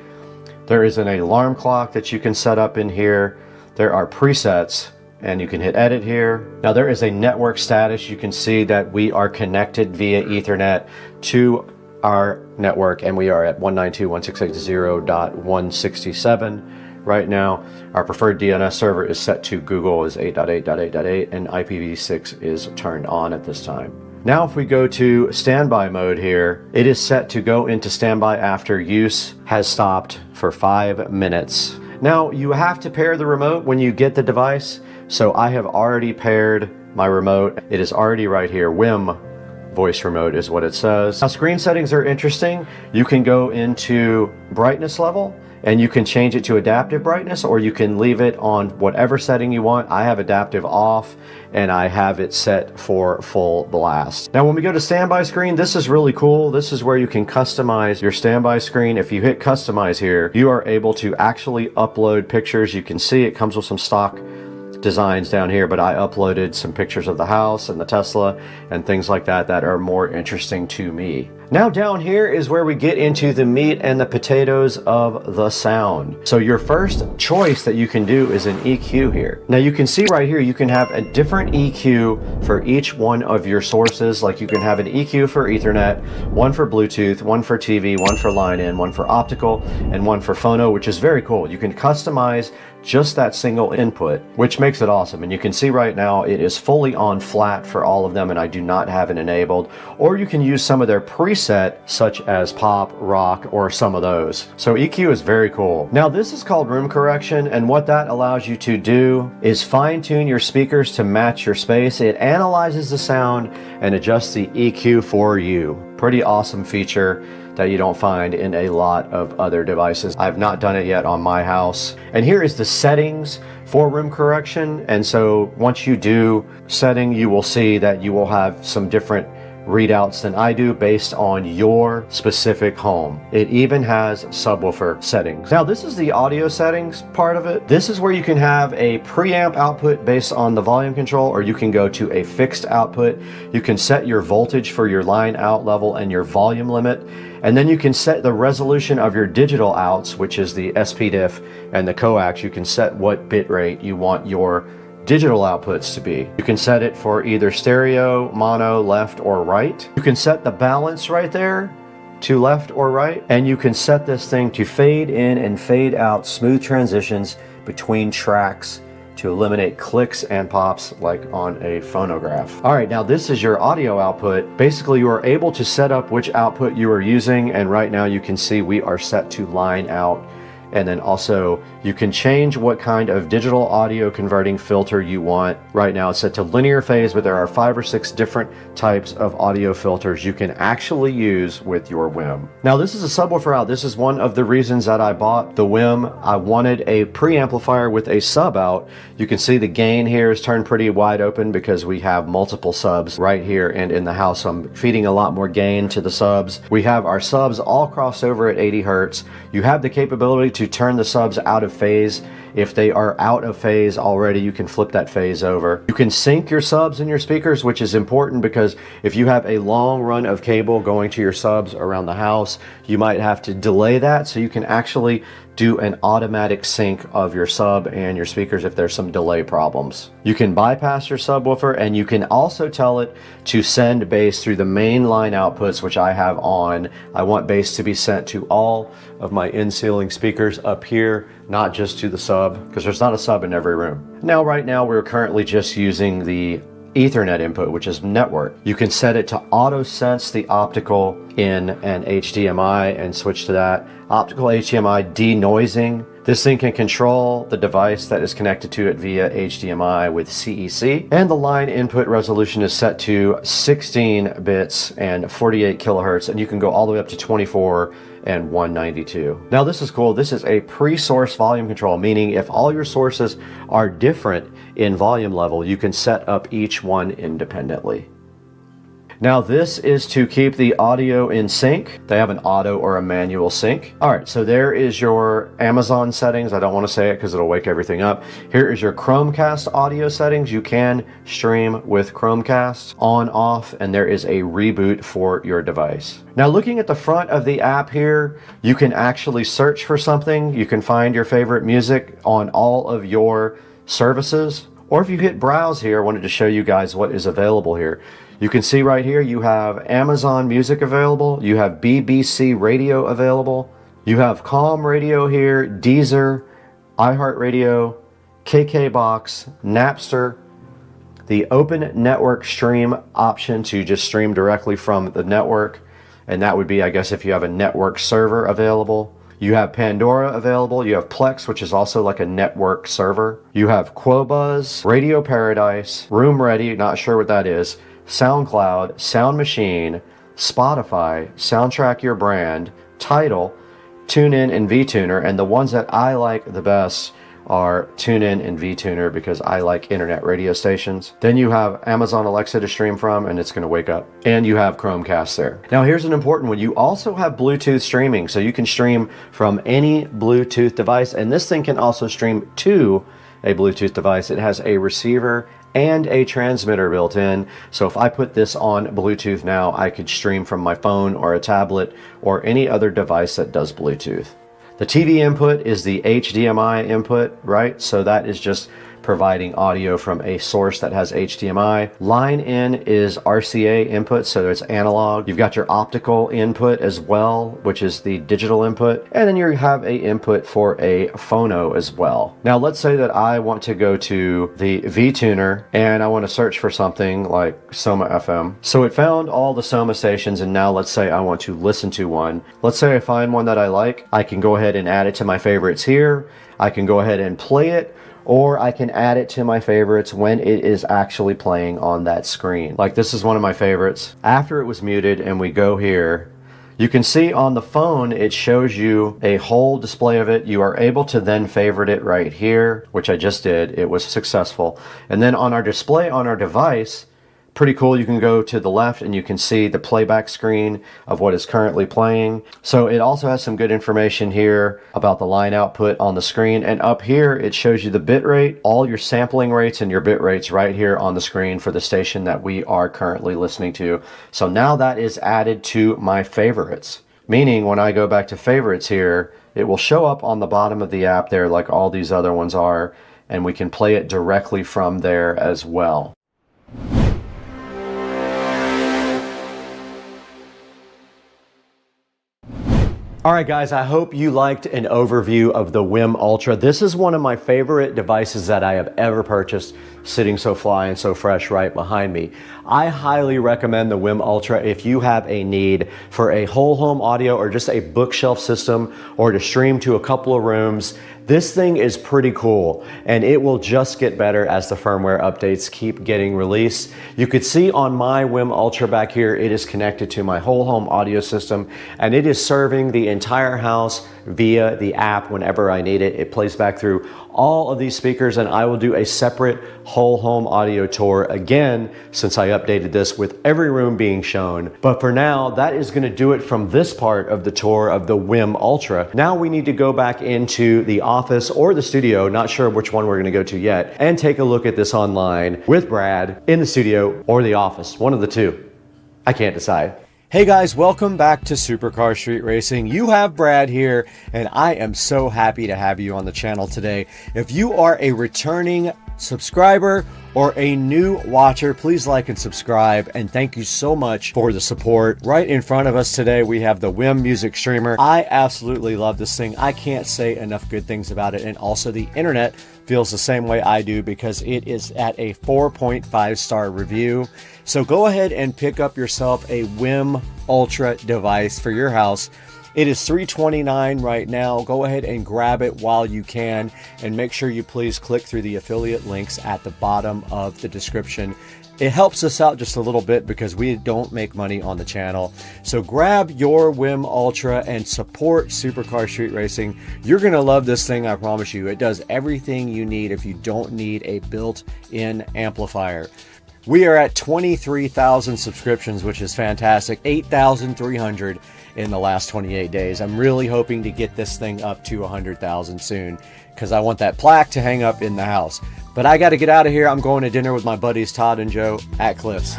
There is an alarm clock that you can set up in here. There are presets, and you can hit edit here. Now there is a network status. You can see that we are connected via Ethernet to our network, and we are at 192.168.0.167. Right now, our preferred DNS server is set to Google is 8.8.8.8 and IPv6 is turned on at this time. Now if we go to standby mode here, it is set to go into standby after use has stopped for 5 minutes. Now you have to pair the remote when you get the device, so I have already paired my remote. It is already right here. WIM voice remote is what it says. Now screen settings are interesting. You can go into brightness level and you can change it to adaptive brightness, or you can leave it on whatever setting you want. I have adaptive off and I have it set for full blast. Now when we go to standby screen, this is really cool. This is where you can customize your standby screen. If you hit customize here, you are able to actually upload pictures. You can see it comes with some stock designs down here, but I uploaded some pictures of the house and the Tesla and things like that that are more interesting to me. Now down here is where we get into the meat and the potatoes of the sound. So your first choice that you can do is an EQ here. Now you can see right here, you can have a different EQ for each one of your sources. Like you can have an EQ for Ethernet, one for Bluetooth, one for TV, one for line in, one for optical, and one for phono, which is very cool. You can customize just that single input, which makes it awesome. And you can see right now it is fully on flat for all of them, and I do not have it enabled. Or you can use some of their preset, such as pop, rock, or some of those. So EQ is very cool. Now this is called room correction, and what that allows you to do is fine tune your speakers to match your space. It analyzes the sound and adjusts the EQ for you. Pretty awesome feature that you don't find in a lot of other devices. I've not done it yet on my house. And here is the settings for room correction. And so once you do setting, you will see that you will have some different readouts than I do based on your specific home. It even has subwoofer settings. Now this is the audio settings part of it. This is where you can have a preamp output based on the volume control, or you can go to a fixed output. You can set your voltage for your line out level and your volume limit. And then you can set the resolution of your digital outs, which is the SPDIF and the coax. You can set what bit rate you want your digital outputs to be. You can set it for either stereo, mono, left, or right. You can set the balance right there to left or right. And you can set this thing to fade in and fade out smooth transitions between tracks to eliminate clicks and pops like on a phonograph. All right, now this is your audio output. Basically, you are able to set up which output you are using, and right now you can see we are set to line out. And then also you can change what kind of digital audio converting filter you want. Right now it's set to linear phase, but there are 5 or 6 different types of audio filters you can actually use with your WIM. Now this is a subwoofer out. This is one of the reasons that I bought the WIM. I wanted a preamplifier with a sub out. You can see the gain here is turned pretty wide open because we have multiple subs right here and in the house. So I'm feeding a lot more gain to the subs. We have our subs all crossed over at 80 Hertz. You have the capability to turn the subs out of phase. If they are out of phase already, you can flip that phase over. You can sync your subs and your speakers, which is important because if you have a long run of cable going to your subs around the house, you might have to delay that, so you can actually do an automatic sync of your sub and your speakers if there's some delay problems. You can bypass your subwoofer, and you can also tell it to send bass through the main line outputs, which I have on. I want bass to be sent to all of my in-ceiling speakers up here, not just to the sub, because there's not a sub in every room. Now, right now, we're currently just using the Ethernet input, which is network. You can set it to auto sense the optical in an HDMI and switch to that. Optical HDMI denoising. This thing can control the device that is connected to it via HDMI with CEC. And the line input resolution is set to 16 bits and 48 kilohertz, and you can go all the way up to 24 and 192. Now this is cool. This is a pre-source volume control, meaning if all your sources are different in volume level, you can set up each one independently. Now this is to keep the audio in sync. They have an auto or a manual sync. All right, so there is your Amazon settings. I don't want to say it because it'll wake everything up. Here is your Chromecast audio settings. You can stream with Chromecast on, off, and there is a reboot for your device. Now looking at the front of the app here, you can actually search for something. You can find your favorite music on all of your services. Or if you hit browse here, I wanted to show you guys what is available here. You can see right here you have Amazon Music available, you have BBC Radio available, you have Calm Radio here, Deezer, iHeartRadio, KKBox, Napster, the Open Network Stream option to just stream directly from the network. And that would be, I guess, if you have a network server available. You have Pandora available. You have Plex, which is also like a network server. You have Qobuz, Radio Paradise, Room Ready, not sure what that is, SoundCloud, Sound Machine, Spotify, Soundtrack Your Brand, Tidal, TuneIn, and VTuner. And the ones that I like the best are TuneIn and VTuner because I like internet radio stations. Then you have Amazon Alexa to stream from, and it's going to wake up. And you have Chromecast there. Now here's an important one. You also have Bluetooth streaming, so you can stream from any Bluetooth device, and this thing can also stream to a Bluetooth device. It has a receiver and a transmitter built in. So if I put this on Bluetooth now, I could stream from my phone or a tablet or any other device that does Bluetooth. The TV input is the HDMI input, right? So that is just providing audio from a source that has HDMI. Line in is RCA input, so it's analog. You've got your optical input as well, which is the digital input. And then you have a input for a phono as well. Now let's say that I want to go to the VTuner and I want to search for something like Soma FM. So it found all the Soma stations, and now let's say I want to listen to one. Let's say I find one that I like. I can go ahead and add it to my favorites here. I can go ahead and play it, or I can add it to my favorites when it is actually playing on that screen. Like this is one of my favorites. After it was muted and we go here, you can see on the phone, it shows you a whole display of it. You are able to then favorite it right here, which I just did. It was successful. And then on our display on our device, pretty cool. You can go to the left and you can see the playback screen of what is currently playing. So it also has some good information here about the line output on the screen. And up here, it shows you the bit rate, all your sampling rates and your bit rates right here on the screen for the station that we are currently listening to. So now that is added to my favorites, meaning when I go back to favorites here, it will show up on the bottom of the app there like all these other ones are, and we can play it directly from there as well. All right, guys, I hope you liked an overview of the WIM Ultra. This is one of my favorite devices that I have ever purchased, sitting so fly and so fresh right behind me. I highly recommend the WIM Ultra if you have a need for a whole home audio or just a bookshelf system or to stream to a couple of rooms. This thing is pretty cool, and it will just get better as the firmware updates keep getting released. You could see on my WIM Ultra back here, it is connected to my whole home audio system, and it is serving the entire house via the app whenever I need it. It plays back through all of these speakers, and I will do a separate whole home audio tour again since I updated this with every room being shown. But for now, that is going to do it from this part of the tour of the WIM Ultra. Now we need to go back into the office or the studio, not sure which one we're going to go to yet, and take a look at this online with Brad in the studio or the office, one of the two. I can't decide. Hey guys, welcome back to Supercar Street Racing. You have Brad here, and I am so happy to have you on the channel today. If you are a returning subscriber or a new watcher, please like and subscribe, and thank you so much for the support. Right in front of us today, we have the WIM music streamer. I absolutely love this thing. I can't say enough good things about it, and also the internet feels the same way I do because it is at a 4.5 star review. So go ahead and pick up yourself a WIM Ultra device for your house. It is $329 right now. Go ahead and grab it while you can, and make sure you please click through the affiliate links at the bottom of the description. It helps us out just a little bit because we don't make money on the channel. So grab your WIM Ultra and support Supercar Street Racing. You're going to love this thing, I promise you. It does everything you need if you don't need a built-in amplifier. We are at 23,000 subscriptions, which is fantastic. 8,300 in the last 28 days. I'm really hoping to get this thing up to 100,000 soon because I want that plaque to hang up in the house. But I got to get out of here. I'm going to dinner with my buddies Todd and Joe at Cliff's.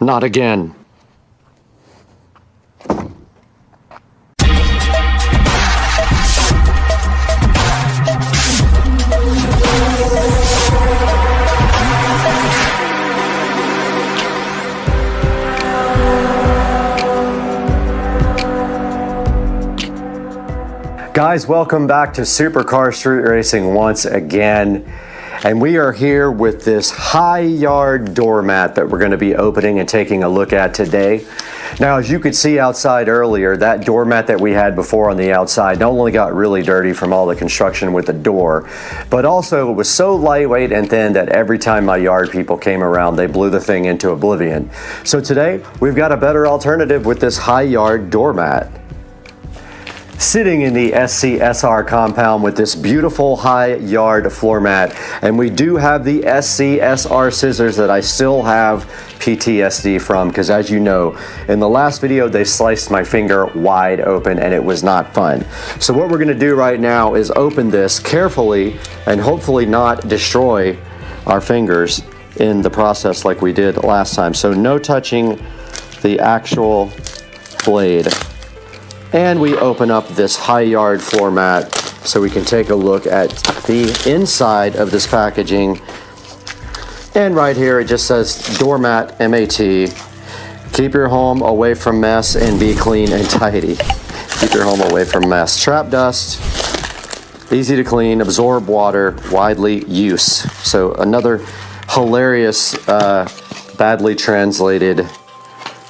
Not again. Guys, welcome back to Supercar Street Racing once again. And we are here with this high yard doormat that we're going to be opening and taking a look at today. Now, as you could see outside earlier, that doormat that we had before on the outside not only got really dirty from all the construction with the door, but also it was so lightweight and thin that every time my yard people came around, they blew the thing into oblivion. So today, we've got a better alternative with this high yard doormat. Sitting in the SCSR compound with this beautiful high yard floor mat, and we do have the SCSR scissors that I still have PTSD from, because as you know, in the last video they sliced my finger wide open and it was not fun. So what we're going to do right now is open this carefully and hopefully not destroy our fingers in the process like we did last time. So no touching the actual blade. And we open up this high yard floor mat so we can take a look at the inside of this packaging. And right here it just says doormat MAT. Keep your home away from mess and be clean and tidy. Keep your home away from mess. Trap dust, easy to clean, absorb water, widely use. So another hilarious, badly translated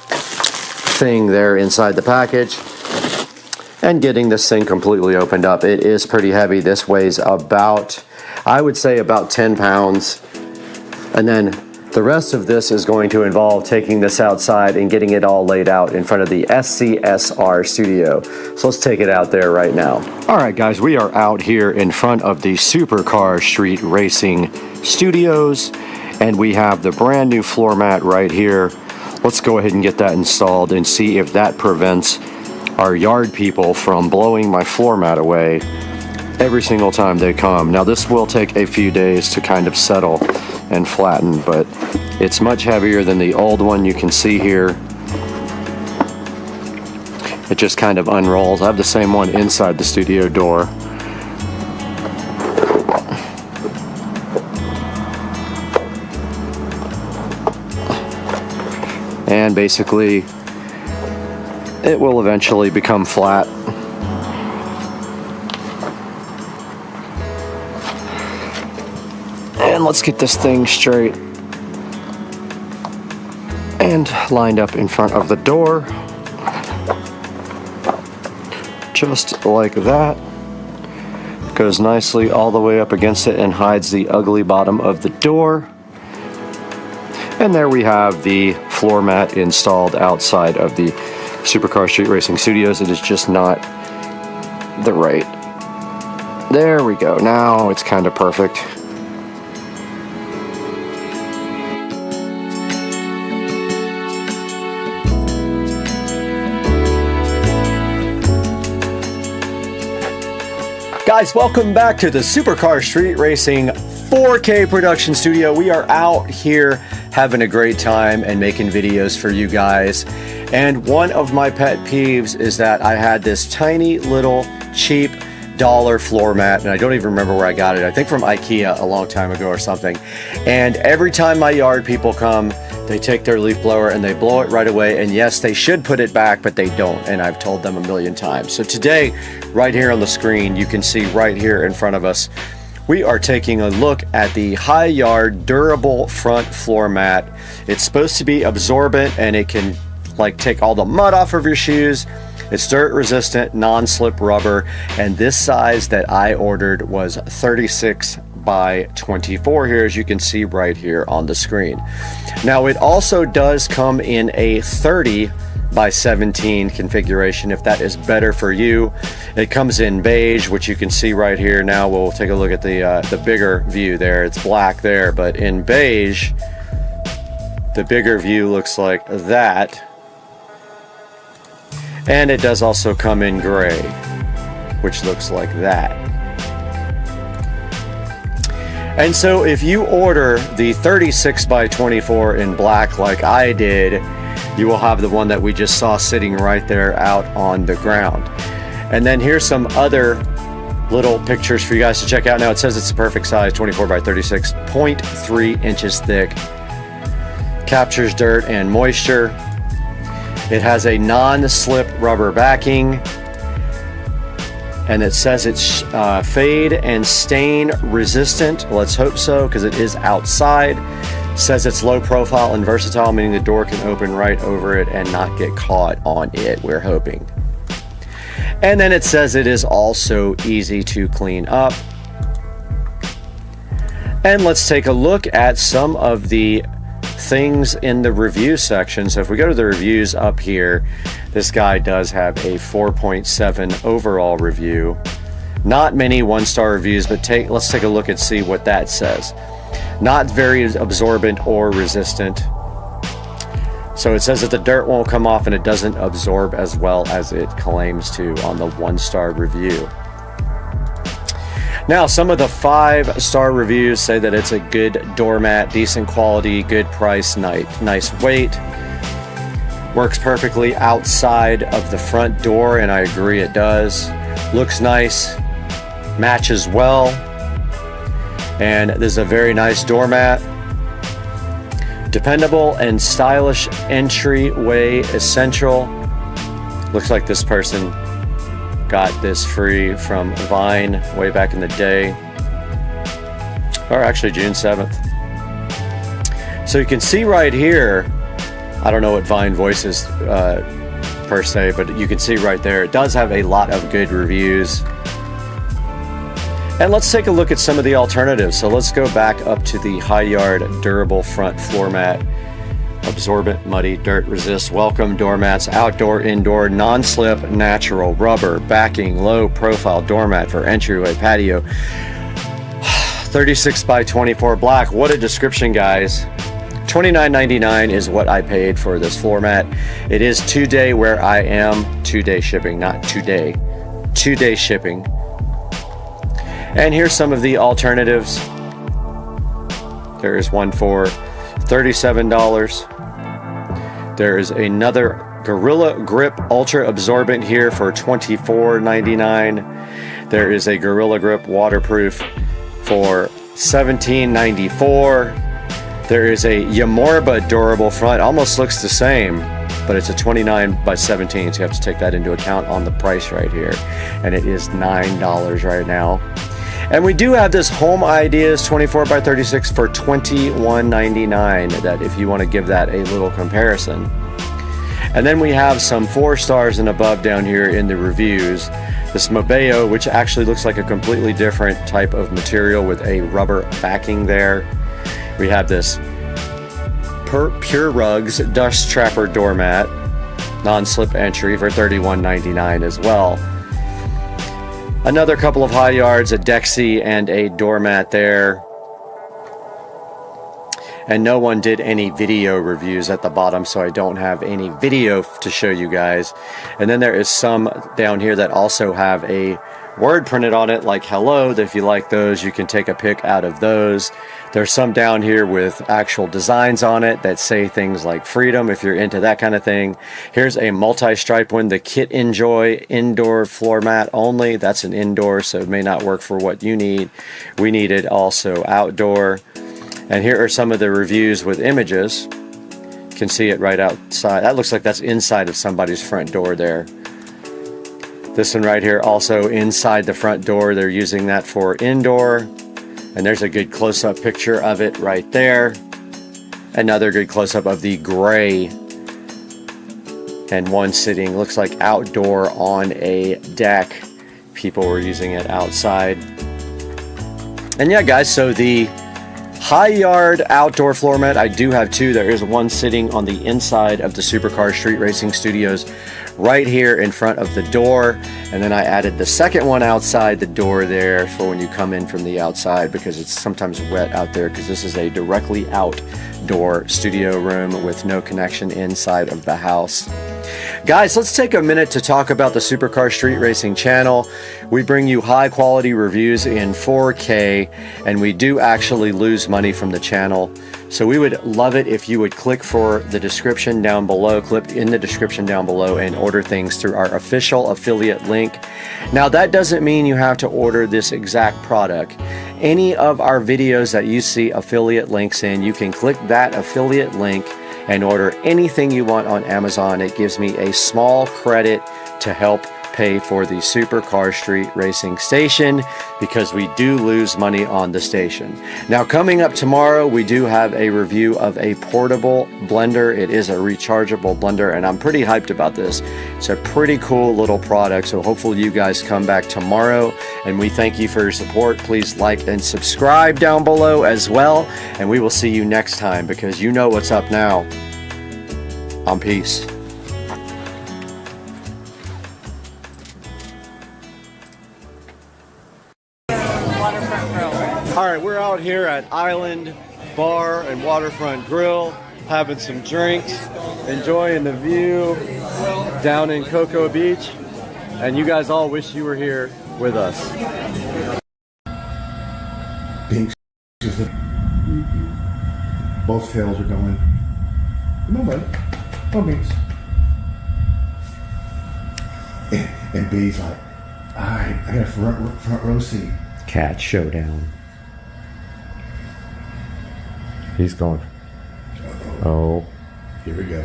thing there inside the package. And getting this thing completely opened up. It is pretty heavy. This weighs about, I would say about 10 pounds. And then the rest of this is going to involve taking this outside and getting it all laid out in front of the SCSR studio. So let's take it out there right now. All right, guys, we are out here in front of the Supercar Street Racing Studios, and we have the brand new floor mat right here. Let's go ahead and get that installed and see if that prevents our yard people from blowing my floor mat away every single time they come. Now this will take a few days to kind of settle and flatten, but it's much heavier than the old one. You can see here it just kind of unrolls. I have the same one inside the studio door. And basically it will eventually become flat. And let's get this thing straight and lined up in front of the door. Just like that. Goes nicely all the way up against it and hides the ugly bottom of the door. And there we have the floor mat installed outside of the Supercar Street Racing Studios. It is just not the right. There we go. Now it's kind of perfect. Guys, welcome back to the Supercar Street Racing 4K production studio. We are out here having a great time and making videos for you guys. And one of my pet peeves is that I had this tiny little cheap dollar floor mat, and I don't even remember where I got it. I think from IKEA a long time ago or something. And every time my yard people come, they take their leaf blower and they blow it right away. And yes, they should put it back, but they don't. And I've told them a million times. So today, right here on the screen, you can see right here in front of us, we are taking a look at the high yard durable front floor mat. It's supposed to be absorbent and it can like take all the mud off of your shoes. It's dirt resistant, non-slip rubber, and this size that I ordered was 36 by 24 here, as you can see right here on the screen. Now it also does come in a 30 by 17 configuration if that is better for you. It comes in beige, which you can see right here. Now we'll take a look at the bigger view there. It's black there, but in beige, the bigger view looks like that. And it does also come in gray, which looks like that. And so if you order the 36 by 24 in black like I did, you will have the one that we just saw sitting right there out on the ground. And then here's some other little pictures for you guys to check out. Now it says it's the perfect size, 24 by 36, 0.3 inches thick. Captures dirt and moisture. It has a non-slip rubber backing. And it says it's fade and stain resistant. Let's hope so, because it is outside. It says it's low profile and versatile, meaning the door can open right over it and not get caught on it, we're hoping. And then it says it is also easy to clean up. And let's take a look at some of the things in the review section. So if we go to the reviews up here, this guy does have a 4.7 overall review. Not many one-star reviews, but let's take a look and see what that says. Not very absorbent or resistant. So it says that the dirt won't come off and it doesn't absorb as well as it claims to on the one-star review. Now, some of the 5-star reviews say that it's a good doormat, decent quality, good price, nice weight. Works perfectly outside of the front door, and I agree it does. Looks nice, matches well, and this is a very nice doormat. Dependable and stylish entryway essential. Looks like this person got this free from Vine way back in the day, or actually June 7th. So you can see right here, I don't know what Vine Voice is per se, but you can see right there, it does have a lot of good reviews. And let's take a look at some of the alternatives. So let's go back up to the High Yard Durable Front Floor Mat. Absorbent, muddy, dirt resist, welcome doormats, outdoor, indoor, non-slip, natural, rubber, backing, low profile doormat for entryway, patio. 36 by 24 black. What a description, guys. $29.99 is what I paid for this floor mat. It is 2-day where I am, 2-day shipping, not today. 2-day shipping. And here's some of the alternatives. There is one for $37. There is another Gorilla Grip Ultra Absorbent here for $24.99. There is a Gorilla Grip Waterproof for $17.94. There is a Yamorba Durable Front, almost looks the same, but it's a 29 by 17, so you have to take that into account on the price right here. And it is $9 right now. And we do have this Home Ideas 24 by 36 for $21.99, that if you want to give that a little comparison. And then we have some 4 stars and above down here in the reviews. This Mobeo, which actually looks like a completely different type of material with a rubber backing there. We have this Pure Rugs Dust Trapper Doormat, non-slip entry for $31.99 as well. Another couple of High Yards, a Dexy and a doormat there. And no one did any video reviews at the bottom, so I don't have any video to show you guys. And then there is some down here that also have a word printed on it, like hello, that if you like those, you can take a pic out of those. There's some down here with actual designs on it that say things like freedom, if you're into that kind of thing. Here's a multi-stripe one, the Kit Enjoy Indoor Floor Mat Only. That's an indoor, so it may not work for what you need. We need it also outdoor. And here are some of the reviews with images. You can see it right outside. That looks like that's inside of somebody's front door there. This one right here, also inside the front door. They're using that for indoor. And there's a good close-up picture of it right there. Another good close-up of the gray. And one sitting, looks like outdoor on a deck. People were using it outside. And yeah, guys, so the High Yard outdoor floor mat, I do have 2. There is one sitting on the inside of the Supercar Street Racing Studios right here in front of the door, and then I added the second one outside the door there for when you come in from the outside, because it's sometimes wet out there, because this is a directly out outdoor studio room with no connection inside of the house. Guys, let's take a minute to talk about the Supercar Street Racing channel. We bring you high quality reviews in 4K, and we do actually lose money from the channel. So we would love it if you would click for the description down below, click in the description down below, and order things through our official affiliate link. Now, that doesn't mean you have to order this exact product. Any of our videos that you see affiliate links in, you can click that affiliate link and order anything you want on Amazon. It gives me a small credit to help pay for the Supercar Street Racing station, because we do lose money on the station. Now, coming up tomorrow, we do have a review of a portable blender. It is a rechargeable blender, and I'm pretty hyped about this. It's a pretty cool little product, so hopefully you guys come back tomorrow, and we thank you for your support. Please like and subscribe down below as well, and we will see you next time, because you know what's up now. On peace. All right, we're out here at Island Bar and Waterfront Grill, having some drinks, enjoying the view down in Cocoa Beach, and you guys all wish you were here with us. Both tails are going. Come on, buddy. Come on, Binks. And B's like, all right, I got a front row seat. Cat showdown. He's going. Oh. Here we go.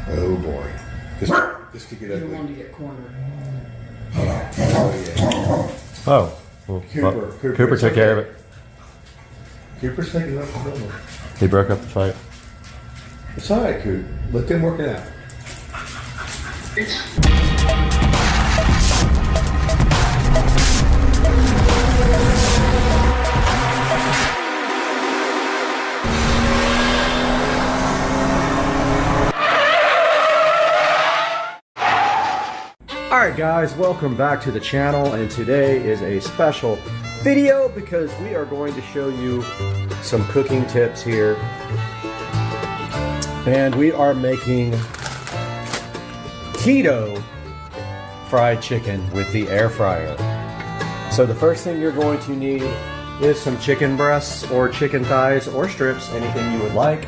Oh boy. This could get ugly. You want to get cornered. Oh yeah. Oh. Well, Cooper took care of it. Cooper's taking up the middle. He broke up the fight. It's all right, Coop. Let them work it out. Alright guys, welcome back to the channel, and today is a special video because we are going to show you some cooking tips here. And we are making keto fried chicken with the air fryer. So the first thing you're going to need is some chicken breasts or chicken thighs or strips, anything you would like.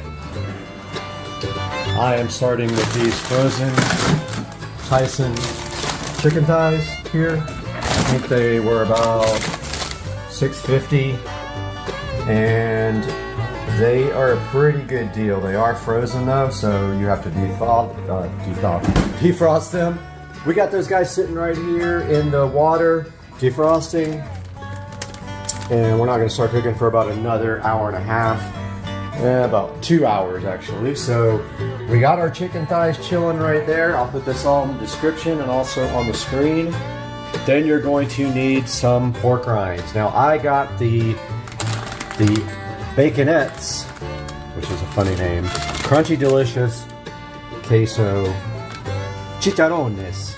I am starting with these frozen Tyson chicken thighs here. I think they were about $6.50, and they are a pretty good deal. They are frozen though, so you have to defrost them. We got those guys sitting right here in the water, defrosting, and we're not going to start cooking for about another hour and a half. About 2 hours actually. So we got our chicken thighs chilling right there. I'll put this all in the description and also on the screen. Then you're going to need some pork rinds. Now I got the Baconettes, which is a funny name, Crunchy Delicious Queso Chicharrones.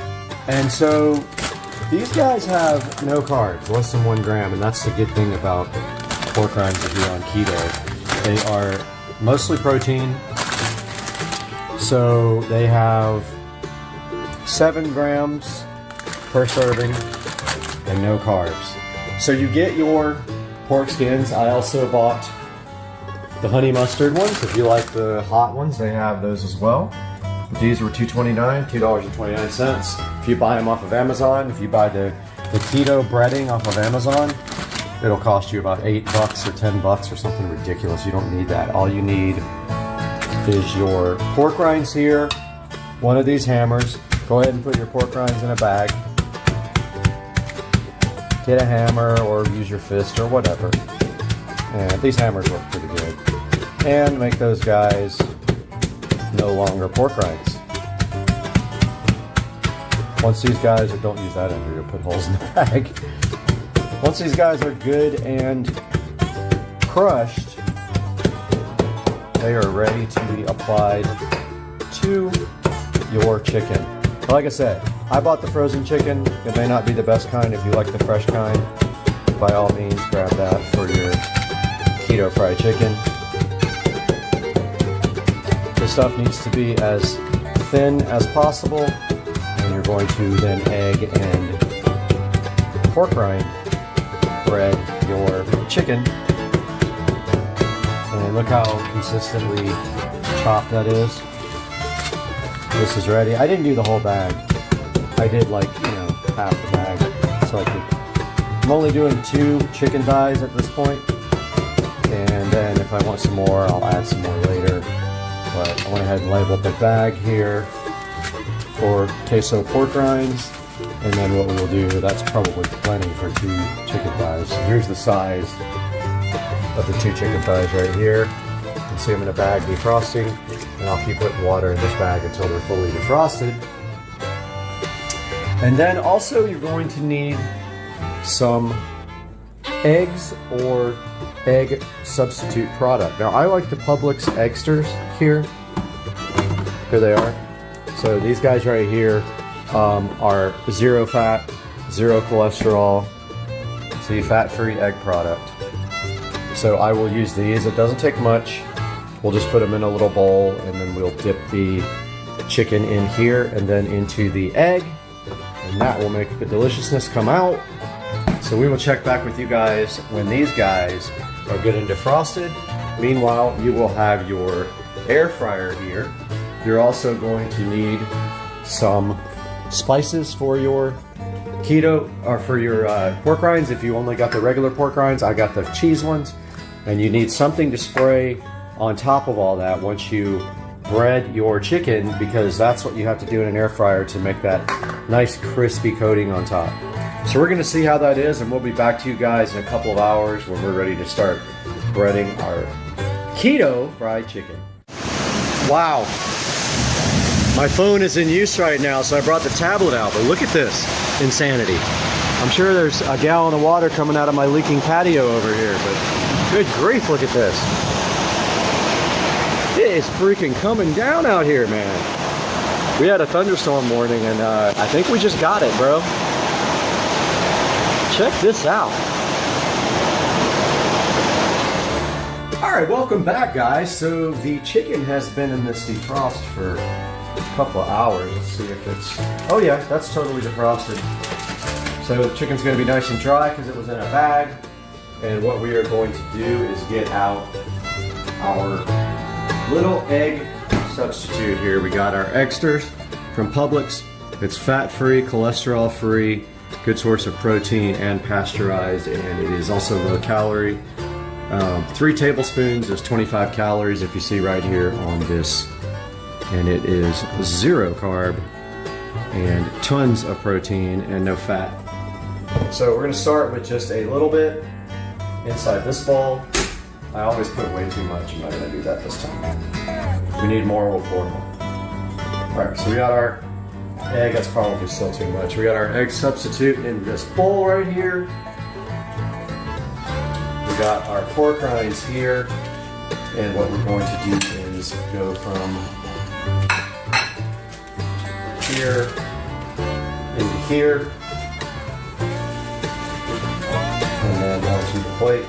And so these guys have no carbs, less than 1 gram, and that's the good thing about pork rinds if you're on keto. They are mostly protein, so they have 7 grams per serving and no carbs. So you get your pork skins. I also bought the honey mustard ones. If you like the hot ones, they have those as well. These were $2.29. If you buy them off of Amazon, if you buy the keto breading off of Amazon, it'll cost you about $8 or $10 or something ridiculous. You don't need that. All you need is your pork rinds here, one of these hammers. Go ahead and put your pork rinds in a bag. Get a hammer or use your fist or whatever. And these hammers work pretty good. And make those guys no longer pork rinds. Once these guys, don't use that ender to put holes in the bag. Once these guys are good and crushed, they are ready to be applied to your chicken. Like I said, I bought the frozen chicken. It may not be the best kind. If you like the fresh kind, by all means grab that for your keto fried chicken. The stuff needs to be as thin as possible, and you're going to then egg and pork rind bread your chicken. And look how consistently chopped that is. This is ready. I didn't do the whole bag. I did like, half the bag. So I'm only doing 2 chicken thighs at this point. And then if I want some more, I'll add some more later. But I went ahead and labeled the bag here for queso pork rinds. And then what we will do, that's probably plenty for 2 chicken thighs. So here's the size of the 2 chicken thighs right here. You can see them in a bag defrosting. And I'll keep putting water in this bag until they're fully defrosted. And then also you're going to need some eggs or egg substitute product. Now I like the Publix Eggsters here. Here they are. So these guys right here are 0 fat, 0 cholesterol, see, fat-free egg product. So I will use these. It doesn't take much. We'll just put them in a little bowl and then we'll dip the chicken in here and then into the egg. And that will make the deliciousness come out. So we will check back with you guys when these guys are good and defrosted. Meanwhile, you will have your air fryer here. You're also going to need some spices for your keto, or for your pork rinds. If you only got the regular pork rinds, I got the cheese ones. And you need something to spray on top of all that once you bread your chicken, because that's what you have to do in an air fryer to make that nice crispy coating on top. So we're going to see how that is, and we'll be back to you guys in a couple of hours when we're ready to start breading our keto fried chicken. Wow, my phone is in use right now, so I brought the tablet out, but look at this insanity. I'm sure there's a gallon of water coming out of my leaking patio over here, but good grief, look at this. It is freaking coming down out here, man. We had a thunderstorm warning, and I think we just got it, bro. Check this out. Alright, welcome back, guys. So the chicken has been in this defrost for a couple of hours. Let's see if it's... Oh yeah, that's totally defrosted. So the chicken's going to be nice and dry because it was in a bag. And what we are going to do is get out our little egg substitute here. We got our Eggsters from Publix. It's fat-free, cholesterol-free, good source of protein, and pasteurized, and it is also low calorie. 3 tablespoons is 25 calories, if you see right here on this, and it is 0 carb and tons of protein and no fat. So we're going to start with just a little bit inside this bowl. I always put way too much. I'm not going to do that this time. If we need more, we'll pour more. Alright, so we got our egg. That's probably still too much. We got our egg substitute in this bowl right here. We got our pork rinds here. And what we're going to do is go from here into here. And then onto the plate.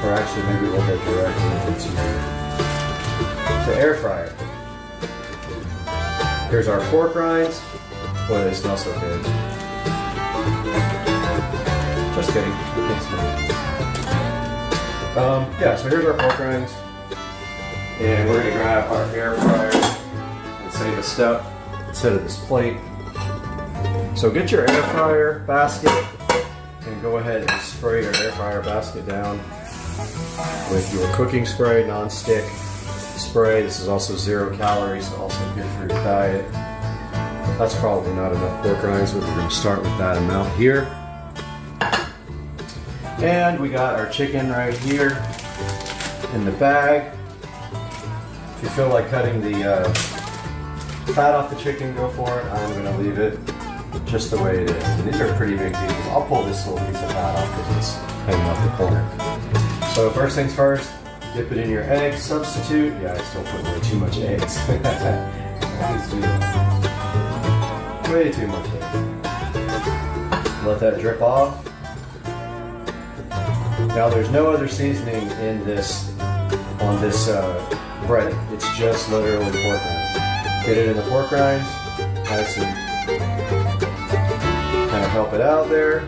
Or actually, maybe we'll go directly into the air fryer. Here's our pork rinds. Boy, they smell so good. Just kidding. Yeah, so here's our pork rinds. And we're going to grab our air fryer and save a step instead of this plate. So get your air fryer basket and go ahead and spray your air fryer basket down with your cooking spray, non-stick spray. This is also 0 calories, so also good for your diet. That's probably not enough pork rinds, but we're going to start with that amount here. And we got our chicken right here in the bag. If you feel like cutting the fat off the chicken, go for it. I'm going to leave it just the way it is. And these are pretty big pieces. I'll pull this little piece of fat off because it's hanging off the corner. So first things first, dip it in your egg substitute. Yeah, I still put way too much eggs. Way too much eggs. Let that drip off. Now there's no other seasoning in this, on this breading. It's just literally pork rinds. Get it in the pork rinds, nice and kind of help it out there.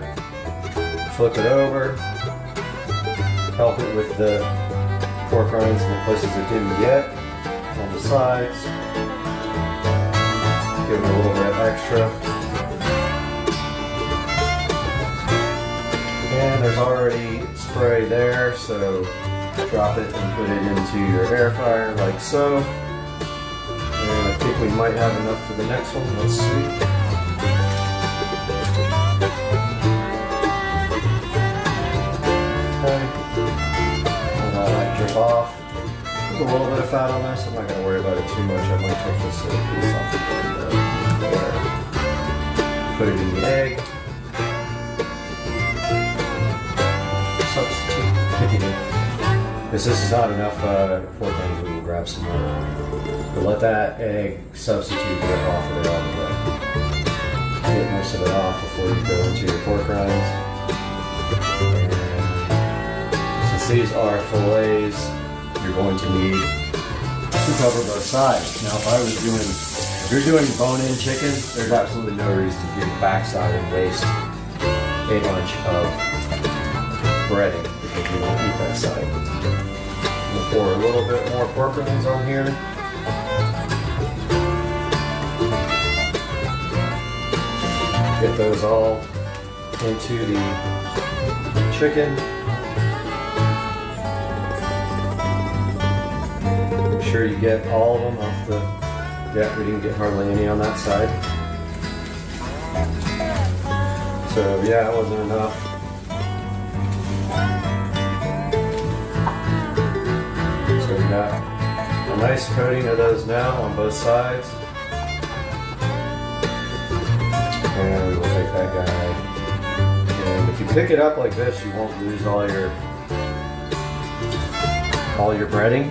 Flip it over. Help it with the pork rinds in the places it didn't get on the sides. Give it a little bit extra. And there's already spray there, so drop it and put it into your air fryer like so. And I think we might have enough for the next one. Let's see. Okay. And I might drip off. There's a little bit of fat on this. I'm not going to worry about it too much. I might take this little piece off the put it in the egg. Substitute. If this is not enough pork rinds, we will grab some more. But let that egg substitute get off of it all the way. Get most of it off before you go into your pork rinds. And since these are fillets, you're going to need to cover both sides. Now, if you're doing bone-in chicken, there's absolutely no reason to do the backside and waste a bunch of breading because you don't eat that side. We'll pour a little bit more pork rinds on here. Get those all into the chicken. Make sure you get all of them off the... Yeah, we didn't get hardly any on that side. So yeah, it wasn't enough. So we got a nice coating of those now on both sides. And we will take that guy. And if you pick it up like this, you won't lose all your breading.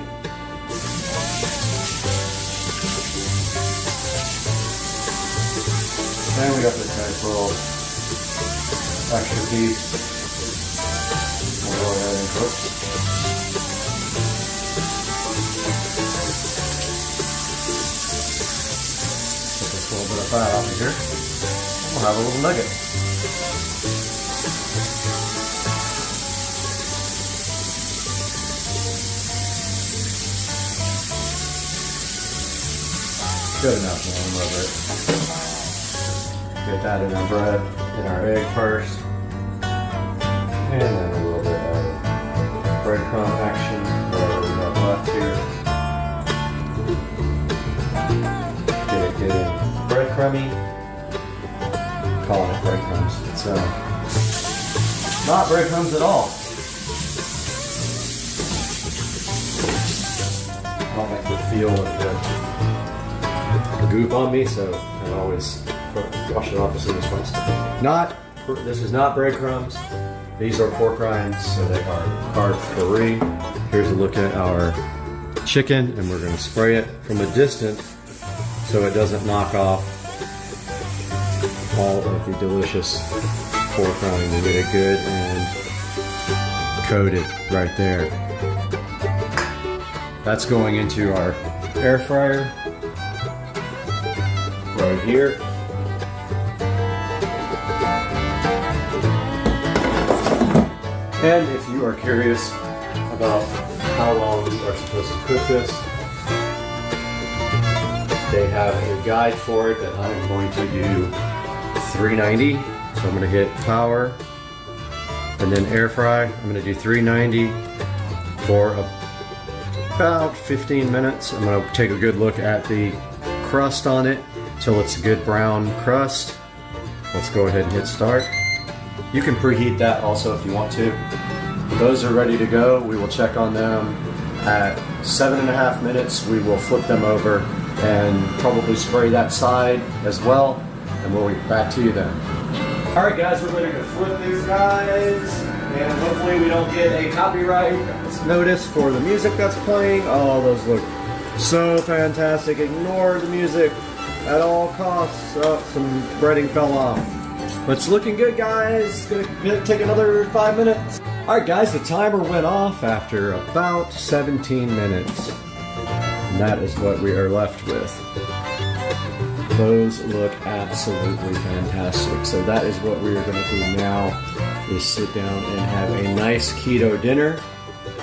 And we got this nice little extra piece. We'll go ahead and cook. Get this little bit of fat off of here. We'll have a little nugget. Good enough, man. I love it. Get that in our bread, in our egg first. And then a little bit of breadcrumb action, whatever we have left here. Get it breadcrumby. Calling it breadcrumbs. It's not breadcrumbs at all. I don't like the feel of the goop on me, so I always wash it off as soon as possible. This is not breadcrumbs. These are pork rinds, so they are carb-free. Here's a look at our chicken, and we're going to spray it from a distance so it doesn't knock off all of the delicious pork rind. We get it good and coated right there. That's going into our air fryer right here. And if you are curious about how long you are supposed to cook this, they have a guide for it that I'm going to do 390. So I'm going to hit power and then air fry. I'm going to do 390 for about 15 minutes. I'm going to take a good look at the crust on it till it's a good brown crust. Let's go ahead and hit start. You can preheat that also if you want to. Those are ready to go. We will check on them at 7.5 minutes. We will flip them over and probably spray that side as well, and we'll be back to you then. Alright guys, we're ready to flip these guys, and hopefully we don't get a copyright notice for the music that's playing. Oh, those look so fantastic. Ignore the music at all costs. Oh, some breading fell off. But it's looking good, guys. It's gonna take another 5 minutes. Alright guys, the timer went off after about 17 minutes. And that is what we are left with. Those look absolutely fantastic. So that is what we are going to do now, is sit down and have a nice keto dinner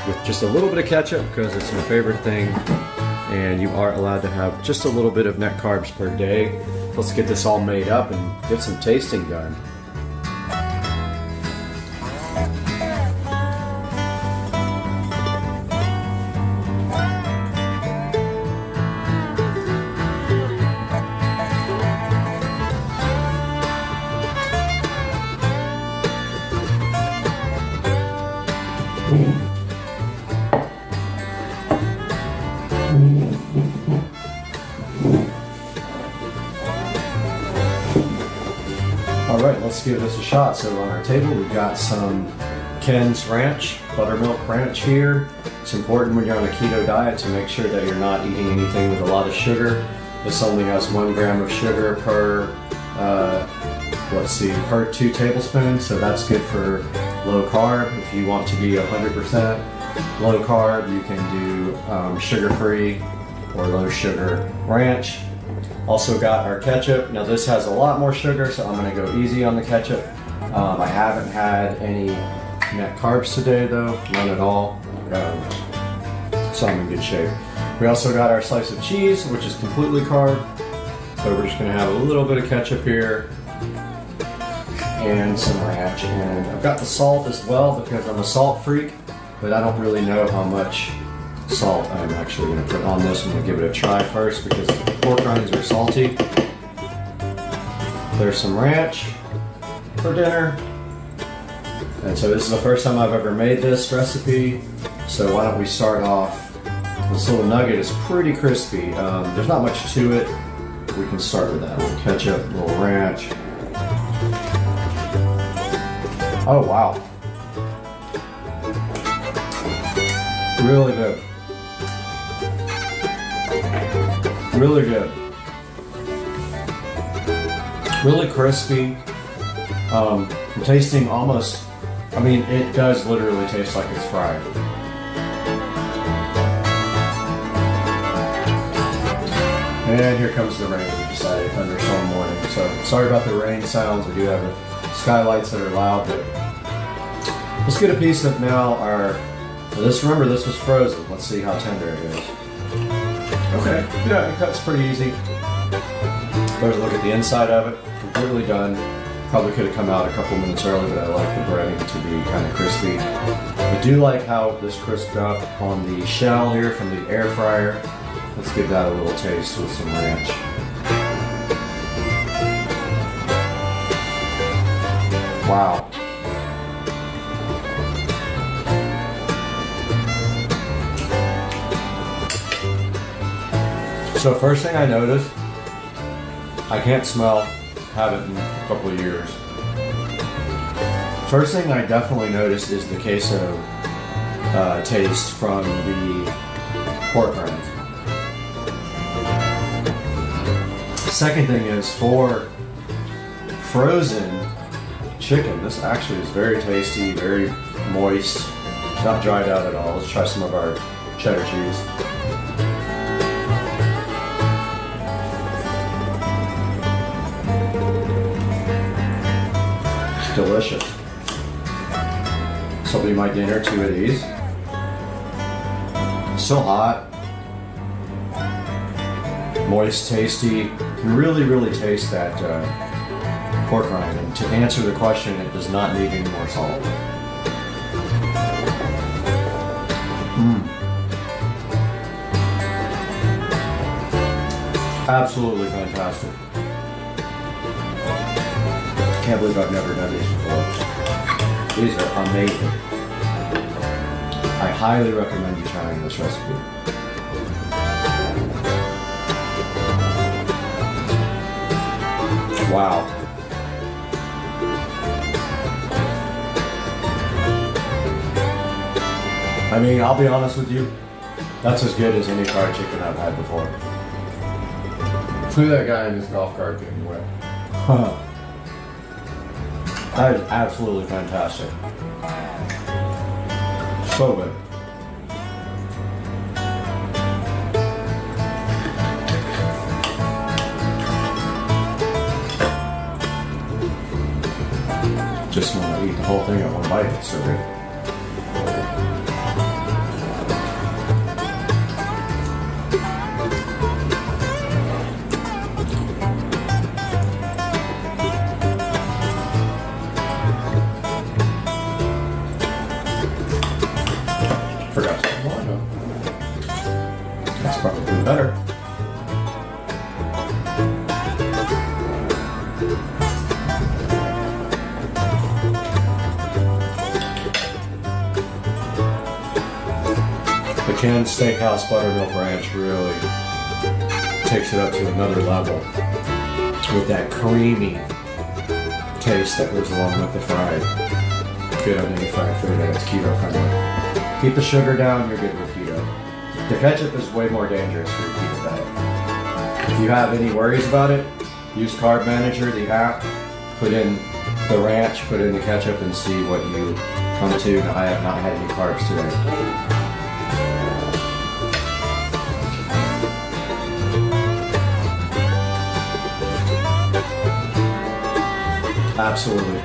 with just a little bit of ketchup, because it's my favorite thing. And you are allowed to have just a little bit of net carbs per day. Let's get this all made up and get some tasting done. Alright, let's give this a shot. So on our table we've got some Ken's Ranch, buttermilk ranch here. It's important when you're on a keto diet to make sure that you're not eating anything with a lot of sugar. This only has 1 gram of sugar per, per 2 tablespoons, so that's good for low carb. If you want to be 100% low carb, you can do sugar-free or low sugar ranch. Also got our ketchup. Now this has a lot more sugar, so I'm gonna go easy on the ketchup. I haven't had any net carbs today though, none at all. So I'm in good shape. We also got our slice of cheese, which is completely carb. So we're just gonna have a little bit of ketchup here and some ranch. And I've got the salt as well because I'm a salt freak, but I don't really know how much salt I'm actually going to put on this. I'm going to give it a try first because the pork rinds are salty. There's some ranch for dinner. And so this is the first time I've ever made this recipe. So why don't we start off. This little nugget is pretty crispy. There's not much to it. We can start with that. A little ketchup, a little ranch. Oh wow. Really good. Really good. Really crispy. I'm tasting almost, I mean, it does literally taste like it's fried. And here comes the rain. We decided thunderstorm morning. So sorry about the rain sounds. We do have the skylights that are loud, but let's get a piece of now our, remember this was frozen. Let's see how tender it is. Okay, yeah, it cuts pretty easy. There's a look at the inside of it. Completely done. Probably could have come out a couple minutes early, but I like the breading to be kind of crispy. I do like how this crisped up on the shell here from the air fryer. Let's give that a little taste with some ranch. Wow. So first thing I noticed, I can't smell, haven't in a couple of years. First thing I definitely noticed is the queso taste from the pork rinds. Second thing is, for frozen chicken, this actually is very tasty, very moist. It's not dried out at all. Let's try some of our cheddar cheese. Delicious. This will be my dinner, 2 of these. Still hot. Moist, tasty. You can really, really taste that pork rind. And to answer the question, it does not need any more salt. Absolutely fantastic. Can't believe I've never done these before. These are amazing. I highly recommend you trying this recipe. Wow. I mean, I'll be honest with you, that's as good as any fried chicken I've had before. Look at that guy in his golf cart getting wet. That is absolutely fantastic. So good. eat the whole thing in one bite. It's so good. Forgot to put wine on. That's probably better. The canned steakhouse buttermilk ranch really takes it up to another level with that creamy taste that goes along with the fried. Good on any fried food, and it's keto friendly. Keep the sugar down, you're good with keto. The ketchup is way more dangerous for your keto diet. If you have any worries about it, use Carb Manager, the app, put in the ranch, put in the ketchup, and see what you come to. Now, I have not had any carbs today. Absolutely.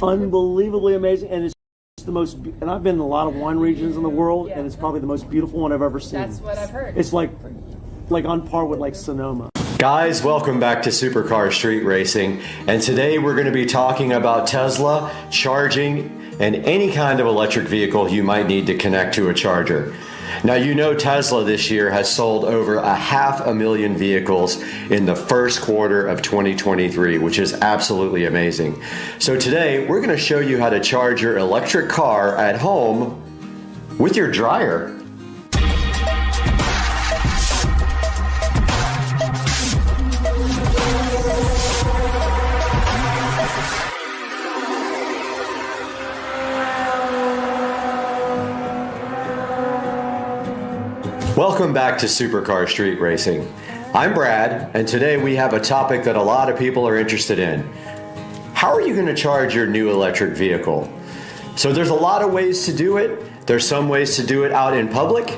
Unbelievably amazing, and it's the most. And I've been in a lot of wine regions in the world, and it's probably the most beautiful one I've ever seen. That's what I've heard. It's like on par with like Sonoma. Guys, welcome back to Supercar Street Racing, and today we're going to be talking about Tesla, charging, and any kind of electric vehicle you might need to connect to a charger. Now, you know Tesla this year has sold over 500,000 vehicles in the first quarter of 2023, which is absolutely amazing. So today, we're going to show you how to charge your electric car at home with your dryer. Welcome back to Supercar Street Racing. I'm Brad, and today we have a topic that a lot of people are interested in. How are you going to charge your new electric vehicle? So there's a lot of ways to do it. There's some ways to do it out in public,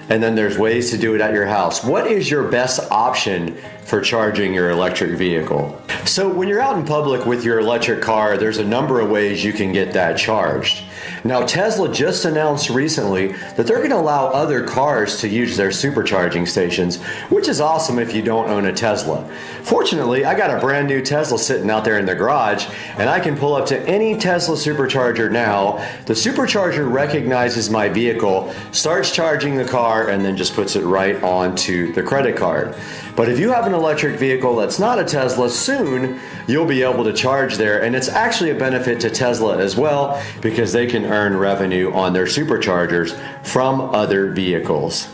and then there's ways to do it at your house. What is your best option for charging your electric vehicle? So when you're out in public with your electric car, there's a number of ways you can get that charged. Now, Tesla just announced recently that they're going to allow other cars to use their supercharging stations, which is awesome if you don't own a Tesla. Fortunately, I got a brand new Tesla sitting out there in the garage, and I can pull up to any Tesla supercharger now. The supercharger recognizes my vehicle, starts charging the car, and then just puts it right onto the credit card. But if you have an electric vehicle that's not a Tesla, soon you'll be able to charge there, and it's actually a benefit to Tesla as well because they can earn revenue on their superchargers from other vehicles.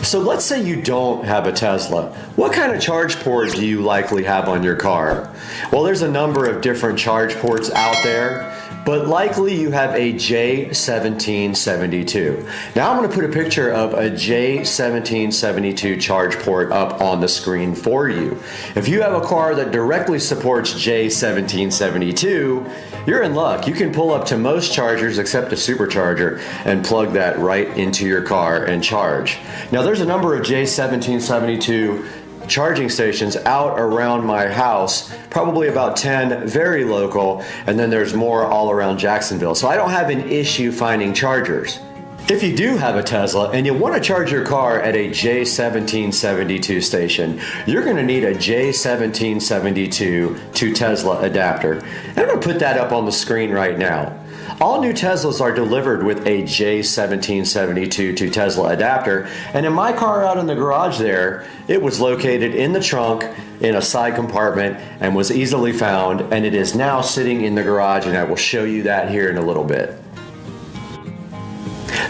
So let's say you don't have a Tesla. What kind of charge port do you likely have on your car? Well, there's a number of different charge ports out there, but likely you have a J1772. Now I'm going to put a picture of a J1772 charge port up on the screen for you. If you have a car that directly supports J1772, you're in luck. You can pull up to most chargers except a supercharger and plug that right into your car and charge. Now there's a number of J1772 charging stations out around my house, probably about 10 very local, and then there's more all around Jacksonville. So I don't have an issue finding chargers. If you do have a Tesla and you want to charge your car at a J1772 station, you're going to need a J1772 to Tesla adapter. And I'm going to put that up on the screen right now. All new Teslas are delivered with a J1772 to Tesla adapter, and in my car out in the garage there, it was located in the trunk in a side compartment and was easily found, and it is now sitting in the garage, and I will show you that here in a little bit.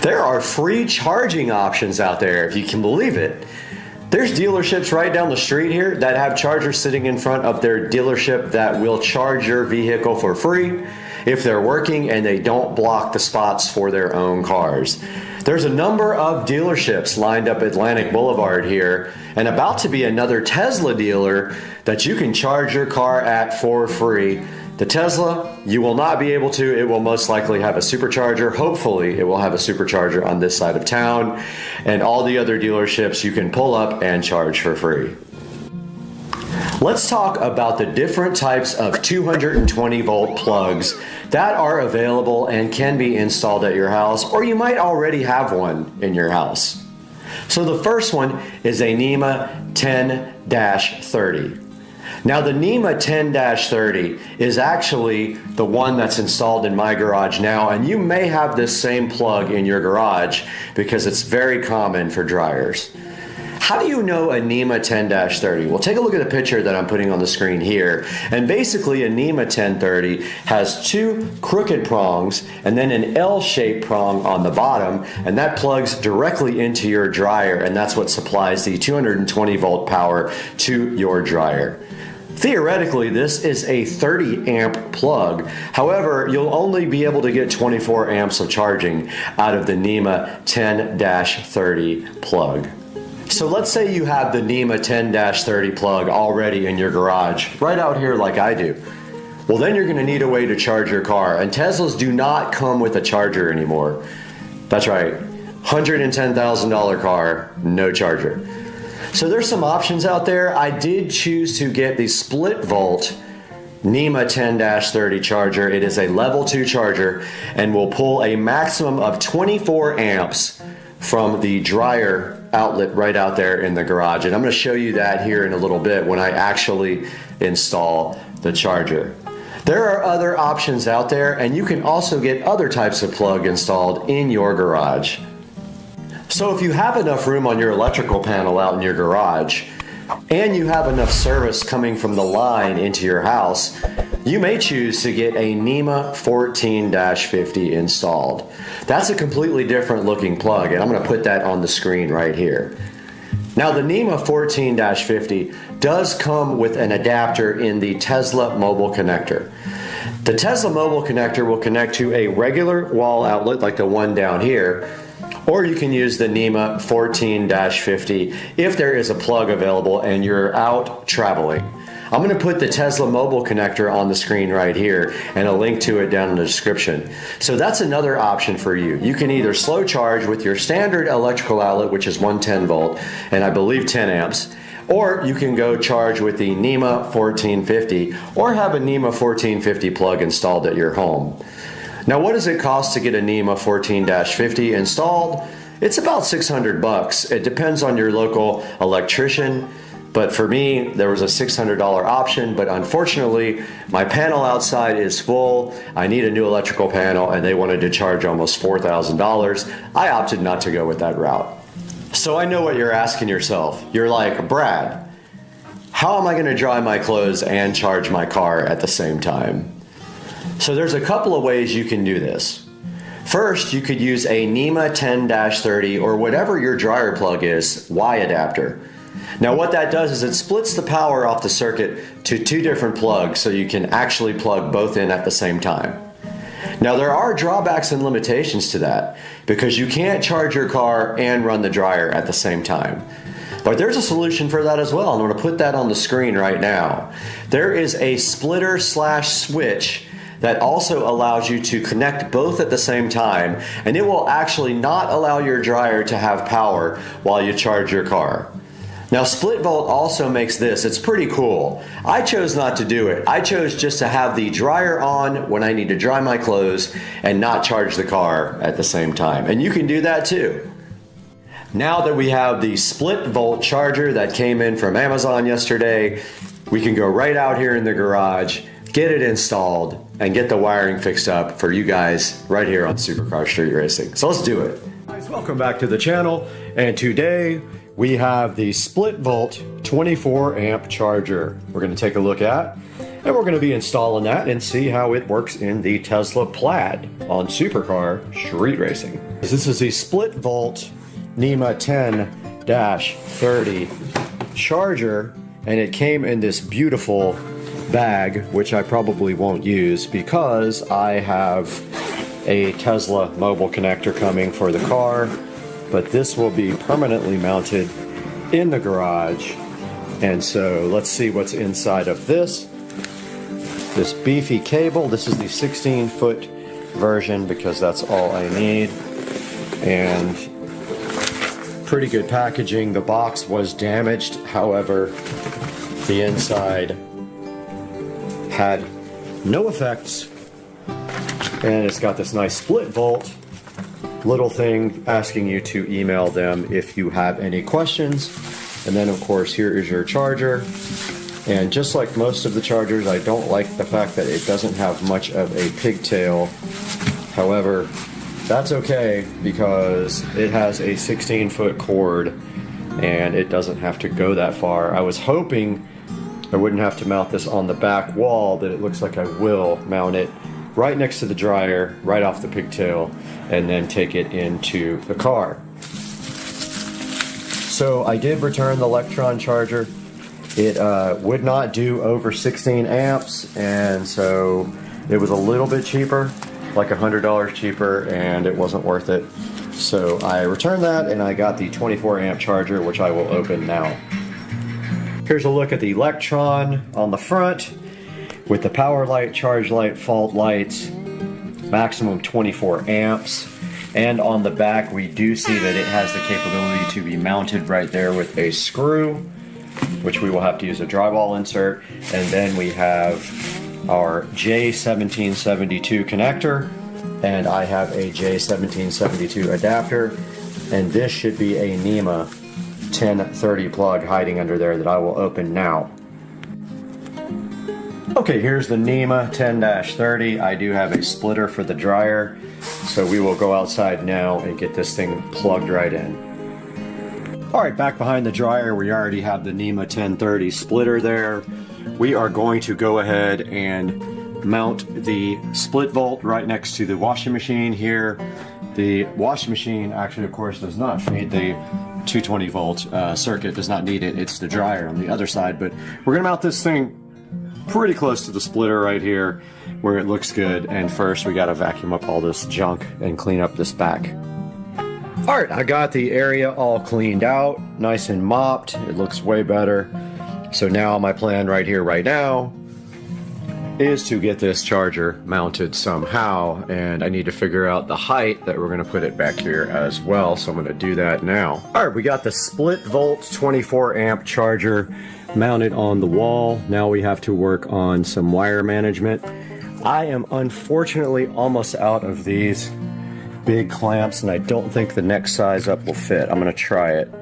There are free charging options out there, if you can believe it. There's dealerships right down the street here that have chargers sitting in front of their dealership that will charge your vehicle for free if they're working and they don't block the spots for their own cars. There's a number of dealerships lined up Atlantic Boulevard here, and about to be another Tesla dealer that you can charge your car at for free. The Tesla, you will not be able to. It will most likely have a supercharger. Hopefully, it will have a supercharger on this side of town. And all the other dealerships you can pull up and charge for free. Let's talk about the different types of 220 volt plugs that are available and can be installed at your house, or you might already have one in your house. So the first one is a NEMA 10-30. Now the NEMA 10-30 is actually the one that's installed in my garage now, and you may have this same plug in your garage because it's very common for dryers. How do you know a NEMA 10-30? Well, take a look at the picture that I'm putting on the screen here. And basically a NEMA 1030 has two crooked prongs and then an L-shaped prong on the bottom, and that plugs directly into your dryer, and that's what supplies the 220 volt power to your dryer. Theoretically, this is a 30 amp plug. However, you'll only be able to get 24 amps of charging out of the NEMA 10-30 plug. So let's say you have the NEMA 10-30 plug already in your garage, right out here like I do. Well, then you're going to need a way to charge your car, and Teslas do not come with a charger anymore. That's right, $110,000 car, no charger. So there's some options out there. I did choose to get the split volt NEMA 10-30 charger. It is a level 2 charger and will pull a maximum of 24 amps from the dryer outlet right out there in the garage. And I'm going to show you that here in a little bit when I actually install the charger. There are other options out there, and you can also get other types of plug installed in your garage. So if you have enough room on your electrical panel out in your garage, and you have enough service coming from the line into your house, you may choose to get a NEMA 14-50 installed. That's a completely different looking plug, and I'm going to put that on the screen right here. Now the NEMA 14-50 does come with an adapter in the Tesla mobile connector. The Tesla mobile connector will connect to a regular wall outlet like the one down here, or you can use the NEMA 14-50 if there is a plug available and you're out traveling. I'm going to put the Tesla mobile connector on the screen right here and a link to it down in the description. So that's another option for you. You can either slow charge with your standard electrical outlet, which is 110 volt and I believe 10 amps, or you can go charge with the NEMA 14-50 or have a NEMA 14-50 plug installed at your home. Now, what does it cost to get a NEMA 14-50 installed? It's about $600. It depends on your local electrician, but for me, there was a $600 option, but unfortunately, my panel outside is full. I need a new electrical panel, and they wanted to charge almost $4,000. I opted not to go with that route. So I know what you're asking yourself. You're like, Brad, how am I gonna dry my clothes and charge my car at the same time? So there's a couple of ways you can do this. First, you could use a NEMA 10-30 or whatever your dryer plug is, Y adapter. Now what that does is it splits the power off the circuit to two different plugs so you can actually plug both in at the same time. Now there are drawbacks and limitations to that because you can't charge your car and run the dryer at the same time. But there's a solution for that as well, and I'm going to put that on the screen right now. There is a splitter/switch that also allows you to connect both at the same time, and it will actually not allow your dryer to have power while you charge your car. Now split volt also makes this, it's pretty cool. I chose not to do it. I chose just to have the dryer on when I need to dry my clothes and not charge the car at the same time. And you can do that too. Now that we have the split volt charger that came in from Amazon yesterday, we can go right out here in the garage, get it installed, and get the wiring fixed up for you guys right here on Supercar Street Racing. So let's do it. Guys, welcome back to the channel, and today we have the split volt 24 amp charger we're going to take a look at, and we're going to be installing that and see how it works in the Tesla Plaid on Supercar Street Racing. This is the split volt NEMA 10-30 charger, and it came in this beautiful bag, which I probably won't use because I have a Tesla mobile connector coming for the car, but this will be permanently mounted in the garage. And so let's see what's inside of this beefy cable. This is the 16-foot version because that's all I need, and pretty good packaging. The box was damaged, however the inside had no effects, and it's got this nice split volt little thing asking you to email them if you have any questions. And then of course here is your charger, and just like most of the chargers, I don't like the fact that it doesn't have much of a pigtail. However, that's okay because it has a 16-foot cord and it doesn't have to go that far. I was hoping I wouldn't have to mount this on the back wall, but it looks like I will mount it right next to the dryer, right off the pigtail, and then take it into the car. So I did return the Electron charger. It would not do over 16 amps, and so it was a little bit cheaper, like $100 cheaper, and it wasn't worth it. So I returned that, and I got the 24 amp charger, which I will open now. Here's a look at the Electron on the front with the power light, charge light, fault lights, maximum 24 amps. And on the back, we do see that it has the capability to be mounted right there with a screw, which we will have to use a drywall insert. And then we have our J1772 connector, and I have a J1772 adapter, and this should be a NEMA 1030 plug hiding under there that I will open now. Okay, here's the NEMA 10-30. I do have a splitter for the dryer, so we will go outside now and get this thing plugged right in. Alright, back behind the dryer, we already have the NEMA 1030 splitter there. We are going to go ahead and mount the split volt right next to the washing machine here. The washing machine actually, of course, does not feed the 220 volt circuit, does not need it. It's the dryer on the other side, but we're going to mount this thing pretty close to the splitter right here where it looks good. And first we got to vacuum up all this junk and clean up this back. Alright, I got the area all cleaned out, nice and mopped. It looks way better. So now my plan right here, right now, is to get this charger mounted somehow, and I need to figure out the height that we're going to put it back here as well, so I'm going to do that now. Alright, we got the split volt 24 amp charger mounted on the wall. Now we have to work on some wire management. I am unfortunately almost out of these big clamps, and I don't think the next size up will fit. I'm gonna try it.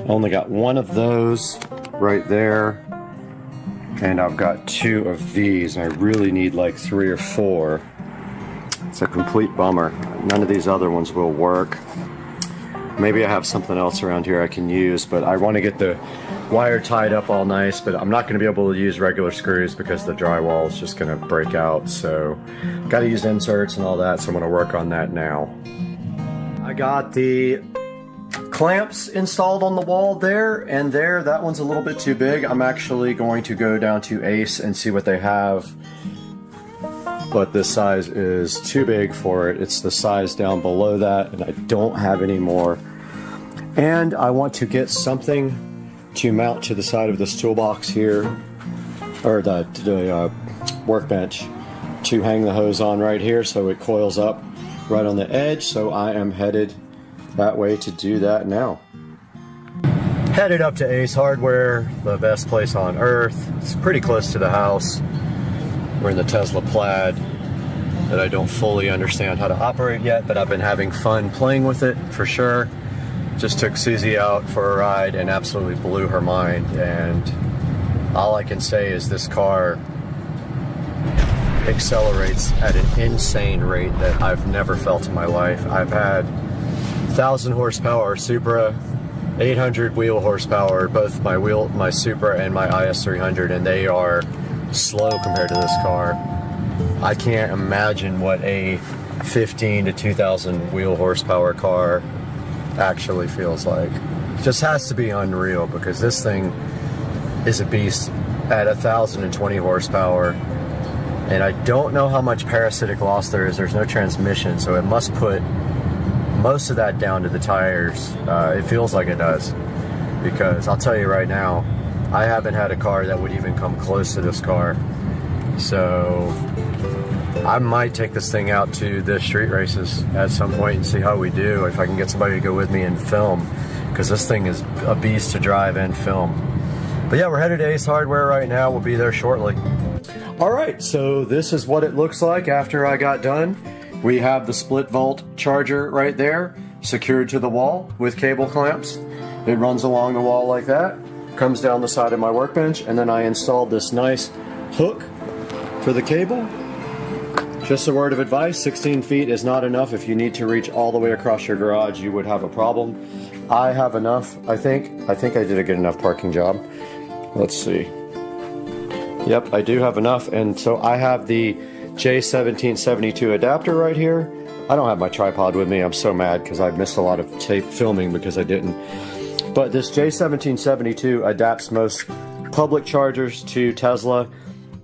Only got one of those right there, and I've got 2 of these, and I really need like 3 or 4. It's a complete bummer. None of these other ones will work. Maybe I have something else around here I can use, but I want to get the wire tied up all nice, but I'm not going to be able to use regular screws because the drywall is just going to break out. So got to use inserts and all that, so I'm going to work on that now. I got the clamps installed on the wall there and there. That one's a little bit too big. I'm actually going to go down to Ace and see what they have, but this size is too big for it. It's the size down below that, and I don't have any more. And I want to get something to mount to the side of this toolbox here, or the workbench, to hang the hose on right here so it coils up right on the edge. So I am headed that way to do that now. Headed up to Ace Hardware, the best place on earth. It's pretty close to the house. We're in the Tesla Plaid that I don't fully understand how to operate yet, but I've been having fun playing with it for sure. Just took Susie out for a ride and absolutely blew her mind, and all I can say is this car accelerates at an insane rate that I've never felt in my life. I've had 1,000 horsepower Supra, 800 wheel horsepower, both my Supra and my IS300, and they are slow compared to this car. I can't imagine what a 15 to 2,000 wheel horsepower car actually feels like. It just has to be unreal, because this thing is a beast at 1,020 horsepower, and I don't know how much parasitic loss there is. There's no transmission, so it must put most of that down to the tires. It feels like it does, because I'll tell you right now, I haven't had a car that would even come close to this car. So I might take this thing out to the street races at some point and see how we do, if I can get somebody to go with me and film, because this thing is a beast to drive and film. But yeah, we're headed to Ace Hardware right now. We'll be there shortly. All right, so this is what it looks like after I got done. We have the split volt charger right there, secured to the wall with cable clamps. It runs along the wall like that, comes down the side of my workbench, and then I installed this nice hook for the cable. Just a word of advice, 16 feet is not enough. If you need to reach all the way across your garage, you would have a problem. I have enough, I think. I think I did a good enough parking job. Let's see. Yep, I do have enough, and so I have the J1772 adapter right here. I don't have my tripod with me. I'm so mad because I missed a lot of tape filming because I didn't. But this J1772 adapts most public chargers to Tesla,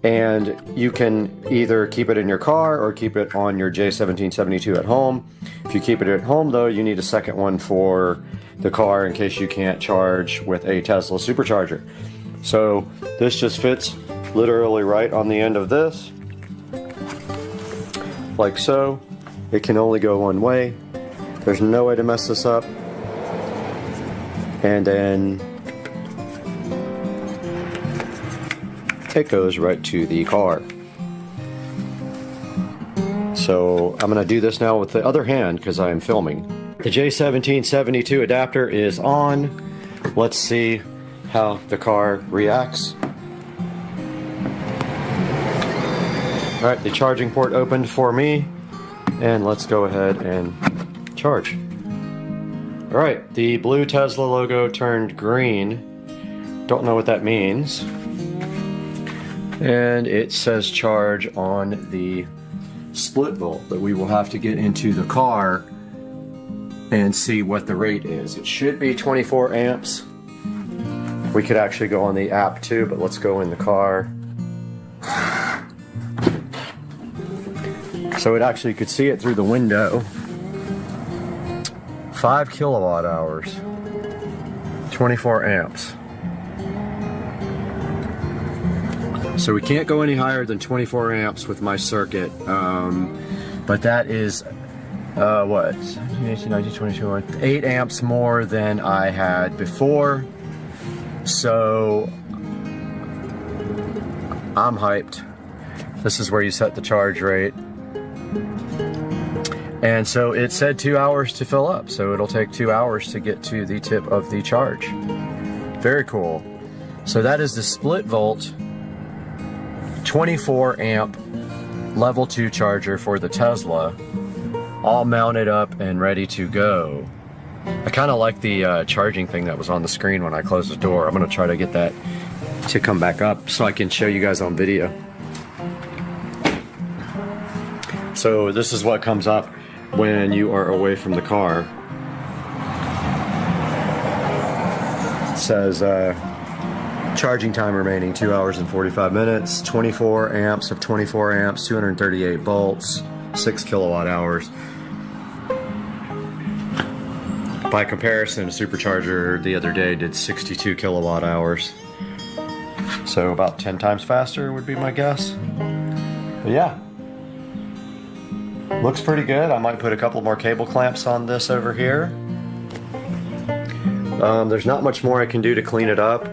and you can either keep it in your car or keep it on your J1772 at home. If you keep it at home though, you need a second one for the car in case you can't charge with a Tesla supercharger. So this just fits literally right on the end of this, like so. It can only go one way. There's no way to mess this up. And then it goes right to the car. So I'm gonna do this now with the other hand because I am filming. The J1772 adapter is on. Let's see how the car reacts. All right, the charging port opened for me, and let's go ahead and charge. All right, the blue Tesla logo turned green. Don't know what that means. And it says charge on the split volt, but we will have to get into the car and see what the rate is. It should be 24 amps. We could actually go on the app too, but let's go in the car. So it actually could see it through the window. 5 kilowatt hours, 24 amps. So we can't go any higher than 24 amps with my circuit, but that is, what, 18, 19, 22, 8 amps more than I had before. So I'm hyped. This is where you set the charge rate. And so it said 2 hours to fill up, so it'll take 2 hours to get to the tip of the charge. Very cool. So that is the split volt 24 amp level 2 charger for the Tesla, all mounted up and ready to go. I kind of like the charging thing that was on the screen when I closed the door. I'm going to try to get that to come back up so I can show you guys on video. So this is what comes up when you are away from the car. It says charging time remaining 2 hours and 45 minutes, 24 amps of 24 amps, 238 volts, 6 kilowatt hours. By comparison, a supercharger the other day did 62 kilowatt hours. So about 10 times faster would be my guess. But yeah, looks pretty good. I might put a couple more cable clamps on this over here. There's not much more I can do to clean it up,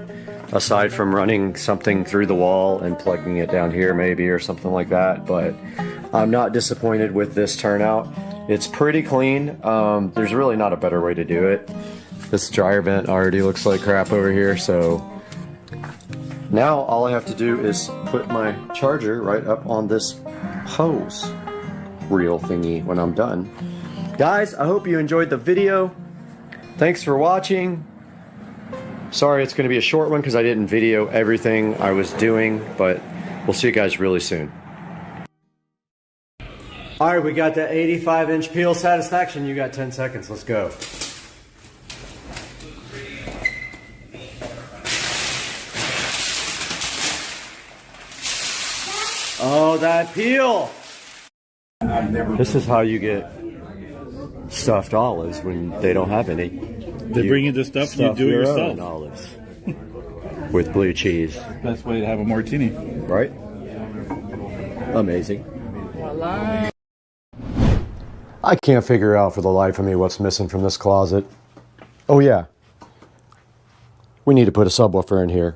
aside from running something through the wall and plugging it down here maybe or something like that, but I'm not disappointed with this turnout. It's pretty clean. There's really not a better way to do it. This dryer vent already looks like crap over here, so now all I have to do is put my charger right up on this hose reel thingy when I'm done. Guys, I hope you enjoyed the video. Thanks for watching. Sorry it's going to be a short one because I didn't video everything I was doing, but we'll see you guys really soon. All right, we got that 85-inch peel satisfaction. You got 10 seconds. Let's go. Oh, that peel! This is how you get stuffed olives when they don't have any. They bring you the stuff, you do it your yourself. own olives with blue cheese. Best way to have a martini. Right? Amazing. Voila. I can't figure out for the life of me what's missing from this closet. Oh yeah. We need to put a subwoofer in here.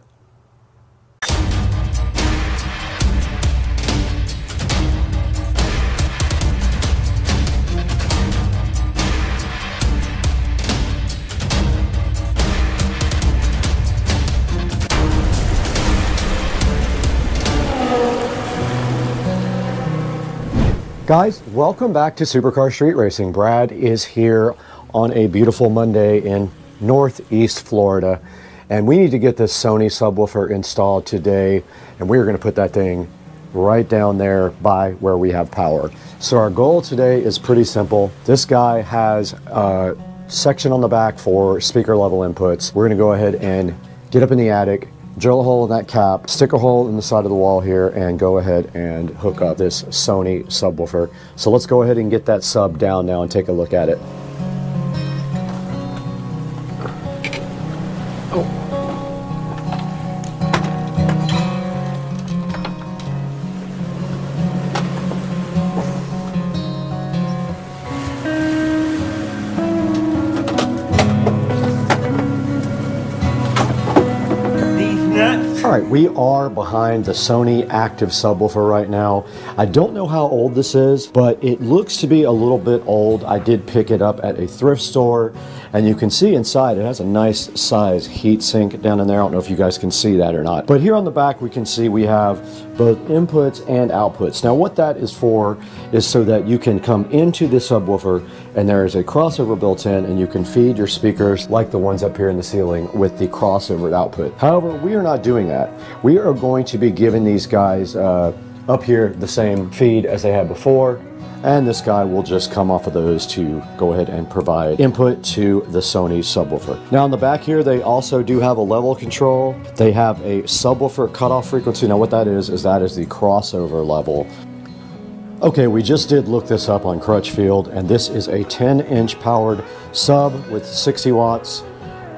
Guys, welcome back to Supercar Street Racing. Brad is here on a beautiful Monday in Northeast Florida, and we need to get this Sony subwoofer installed today, and we are going to put that thing right down there by where we have power. So our goal today is pretty simple. This guy has a section on the back for speaker level inputs. We're going to go ahead and get up in the attic, drill a hole in that cap, stick a hole in the side of the wall here, and go ahead and hook up this Sony subwoofer. So let's go ahead and get that sub down now and take a look at it. All right, we are behind the Sony Active subwoofer right now. I don't know how old this is, but it looks to be a little bit old. I did pick it up at a thrift store, and you can see inside it has a nice size heat sink down in there. I don't know if you guys can see that or not. But here on the back, we can see we have both inputs and outputs. Now what that is for is so that you can come into the subwoofer and there is a crossover built in, and you can feed your speakers like the ones up here in the ceiling with the crossover output. However, we are not doing that. We are going to be giving these guys up here the same feed as they had before, and this guy will just come off of those to go ahead and provide input to the Sony subwoofer. Now on the back here, they also do have a level control. They have a subwoofer cutoff frequency. Now what that is that is the crossover level. Okay, we just did look this up on Crutchfield, and this is a 10-inch powered sub with 60 watts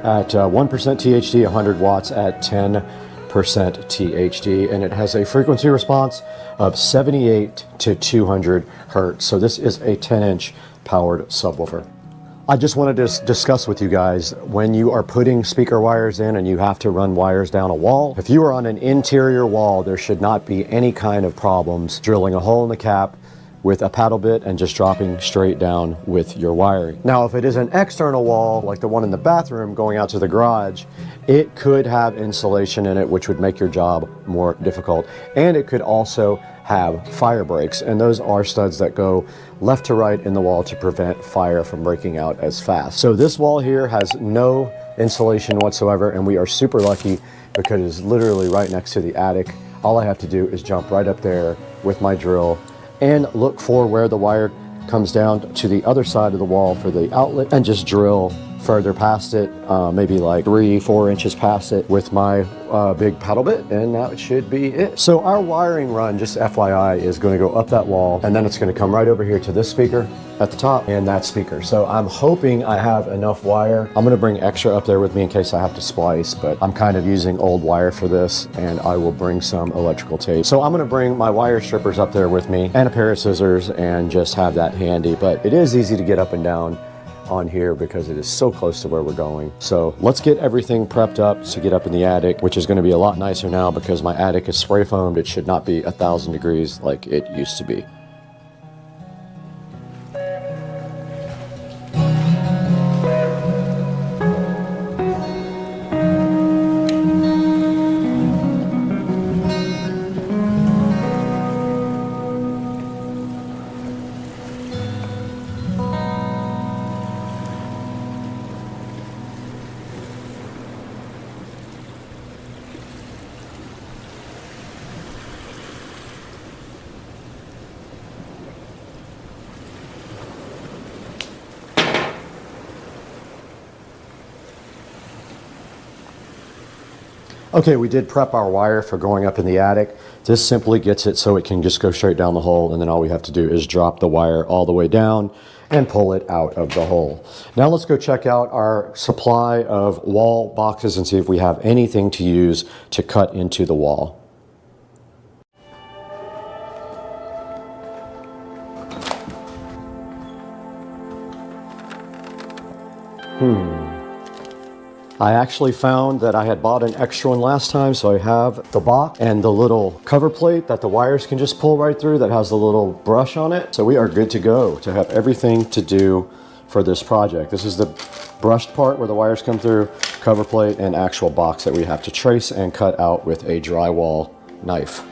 at 1% THD, 100 watts at 10% THD, and it has a frequency response of 78 to 200 hertz. So this is a 10-inch powered subwoofer. I just wanted to discuss with you guys, when you are putting speaker wires in and you have to run wires down a wall, if you are on an interior wall, there should not be any kind of problems drilling a hole in the cap with a paddle bit and just dropping straight down with your wiring. Now, if it is an external wall, like the one in the bathroom going out to the garage, it could have insulation in it, which would make your job more difficult. And it could also have fire breaks, and those are studs that go left to right in the wall to prevent fire from breaking out as fast. So this wall here has no insulation whatsoever, and we are super lucky because it is literally right next to the attic. All I have to do is jump right up there with my drill and look for where the wire comes down to the other side of the wall for the outlet and just drill further past it, maybe like 3-4 inches past it with my big paddle bit, and that should be it. So our wiring run, just FYI, is going to go up that wall, and then it's going to come right over here to this speaker at the top and that speaker. So I'm hoping I have enough wire. I'm going to bring extra up there with me in case I have to splice, but I'm kind of using old wire for this, and I will bring some electrical tape. So I'm going to bring my wire strippers up there with me and a pair of scissors and just have that handy. But it is easy to get up and down on here because it is so close to where we're going. So let's get everything prepped up to get up in the attic, which is going to be a lot nicer now because my attic is spray foamed. It should not be 1,000 degrees like it used to be. Okay, we did prep our wire for going up in the attic. This simply gets it so it can just go straight down the hole, and then all we have to do is drop the wire all the way down and pull it out of the hole. Now let's go check out our supply of wall boxes and see if we have anything to use to cut into the wall. I actually found that I had bought an extra one last time, so I have the box and the little cover plate that the wires can just pull right through that has the little brush on it. So we are good to go to have everything to do for this project. This is the brushed part where the wires come through, cover plate, and actual box that we have to trace and cut out with a drywall knife.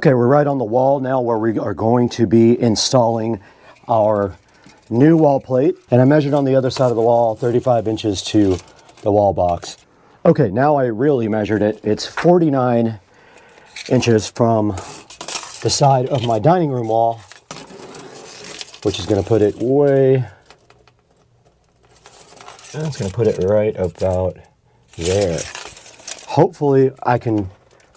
Okay, we're right on the wall now where we are going to be installing our new wall plate. And I measured on the other side of the wall, 35 inches to the wall box. Okay, now I really measured it. It's 49 inches from the side of my dining room wall, which is gonna put it way, that's gonna put it right about there. Hopefully I can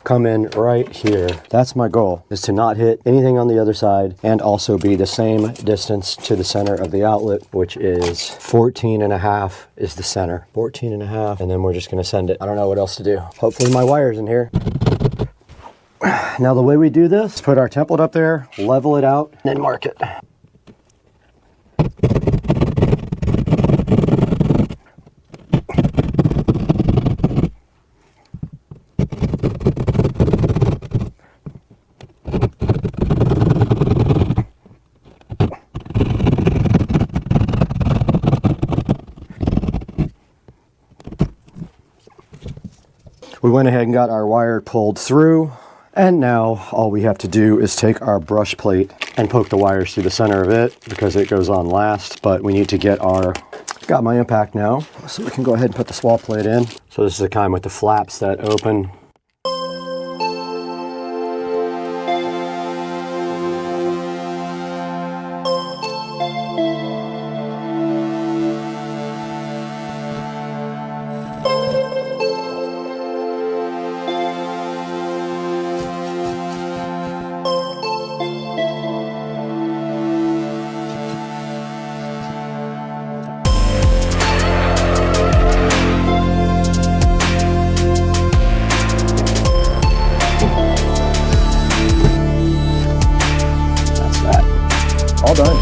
come in right here. That's my goal, is to not hit anything on the other side and also be the same distance to the center of the outlet, which is 14.5 is the center. 14.5, and then we're just gonna send it. I don't know what else to do. Hopefully my wire's in here. Now the way we do this, put our template up there, level it out, and then mark it. We went ahead and got our wire pulled through, and now all we have to do is take our brush plate and poke the wires through the center of it because it goes on last. But we need to get got my impact now, so we can go ahead and put the wall plate in. So this is the kind with the flaps that open. All done.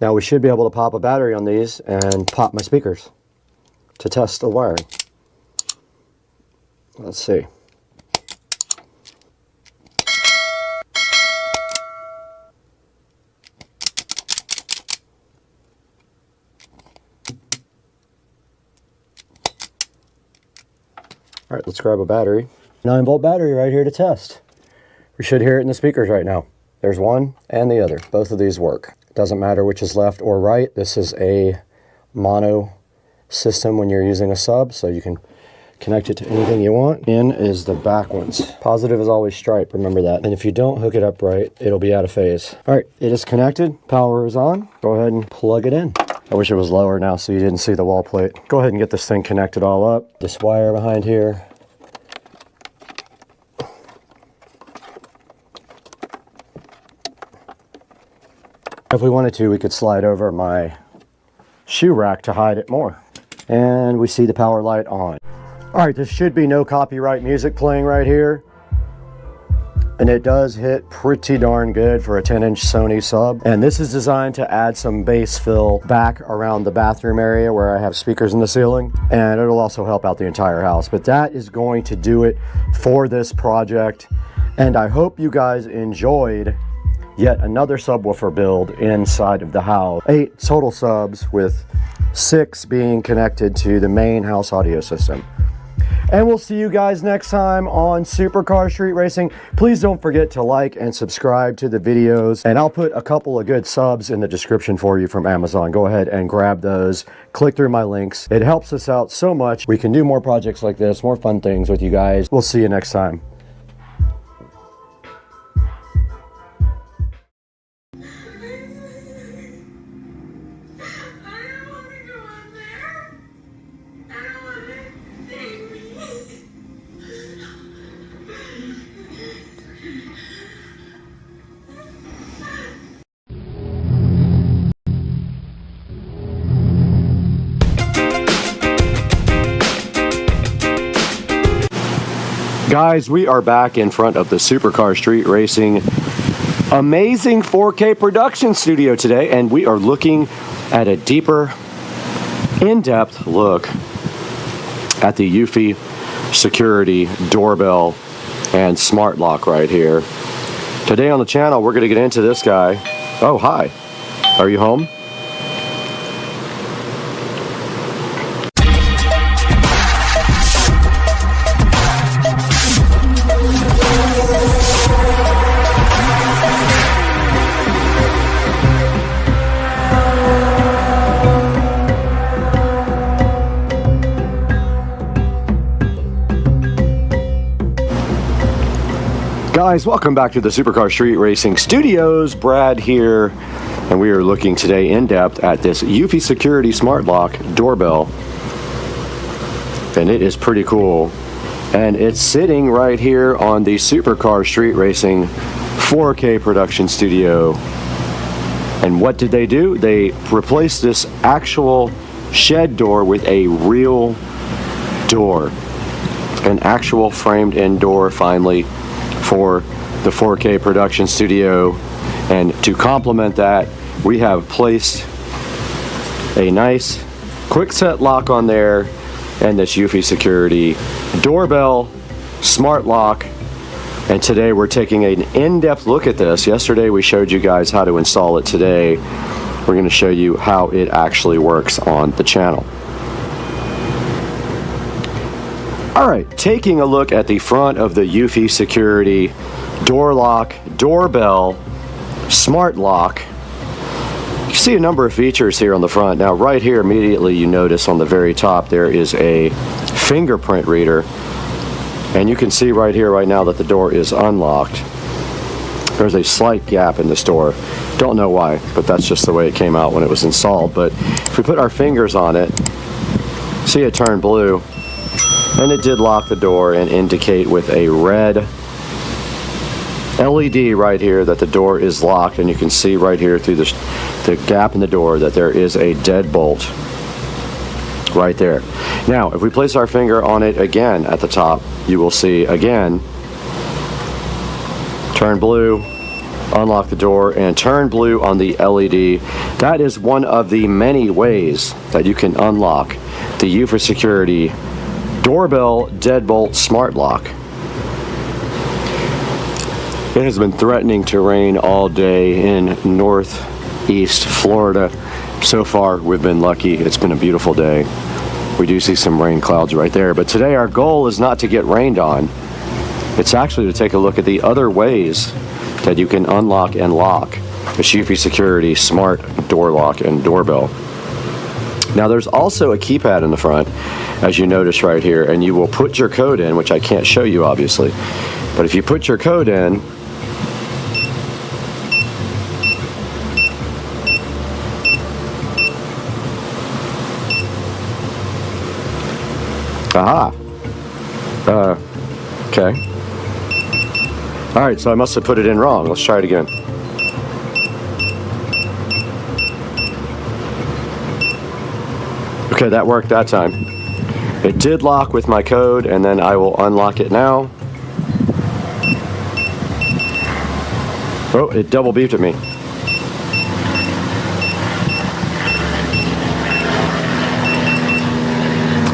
Now we should be able to pop a battery on these and pop my speakers to test the wiring. Let's see. All right, let's grab a battery. 9-volt battery right here to test. We should hear it in the speakers right now. There's one and the other. Both of these work. Doesn't matter which is left or right. This is a mono system when you're using a sub, so you can Connect it to anything you want. In is the back ones. Positive is always stripe, remember that. And if you don't hook it up right, it'll be out of phase. All right, it is connected. Power is on. Go ahead and plug it in. I wish it was lower now so you didn't see the wall plate. Go ahead and get this thing connected all up. This wire behind here. If we wanted to, we could slide over my shoe rack to hide it more. And we see the power light on. All right, there should be no copyright music playing right here. And it does hit pretty darn good for a 10-inch Sony sub. And this is designed to add some bass fill back around the bathroom area where I have speakers in the ceiling. And it'll also help out the entire house. But that is going to do it for this project. And I hope you guys enjoyed yet another subwoofer build inside of the house. 8 total subs with 6 being connected to the main house audio system. And we'll see you guys next time on Supercar Street Racing. Please don't forget to like and subscribe to the videos. And I'll put a couple of good subs in the description for you from Amazon. Go ahead and grab those. Click through my links. It helps us out so much. We can do more projects like this, more fun things with you guys. We'll see you next time. Guys, we are back in front of the Supercar Street Racing amazing 4K production studio today, and we are looking at a deeper, in-depth look at the Eufy security doorbell and smart lock right here. Today on the channel, we're going to get into this guy. Oh, hi. Are you home? Guys, welcome back to the Supercar Street Racing Studios. Brad here, and we are looking today in depth at this Eufy Security Smart Lock doorbell. And it is pretty cool. And it's sitting right here on the Supercar Street Racing 4K production studio. And what did they do? They replaced this actual shed door with a real door. An actual framed in door finally for the 4K production studio. And to complement that, we have placed a nice quick set lock on there and this Eufy security doorbell smart lock. And today we're taking an in-depth look at this. Yesterday we showed you guys how to install it. Today we're going to show you how it actually works on the channel. Alright, taking a look at the front of the Eufy security door lock, doorbell, smart lock. You see a number of features here on the front. Now right here immediately you notice on the very top there is a fingerprint reader. And you can see right here right now that the door is unlocked. There's a slight gap in this door. Don't know why, but that's just the way it came out when it was installed. But if we put our fingers on it, see it turn blue. And it did lock the door and indicate with a red LED right here that the door is locked. And you can see right here through the gap in the door that there is a deadbolt right there. Now, if we place our finger on it again at the top, you will see again, turn blue, unlock the door, and turn blue on the LED. That is one of the many ways that you can unlock the Eufy Security doorbell deadbolt smart lock. It has been threatening to rain all day in northeast Florida. So far, we've been lucky. It's been a beautiful day. We do see some rain clouds right there, but today our goal is not to get rained on. It's actually to take a look at the other ways that you can unlock and lock the Eufy Security smart door lock and doorbell. Now there's also a keypad in the front, as you notice right here, and you will put your code in, which I can't show you obviously, but if you put your code in, aha, okay. All right, so I must have put it in wrong. Let's try it again. Okay, that worked that time. It did lock with my code, and then I will unlock it now. Oh, it double beeped at me.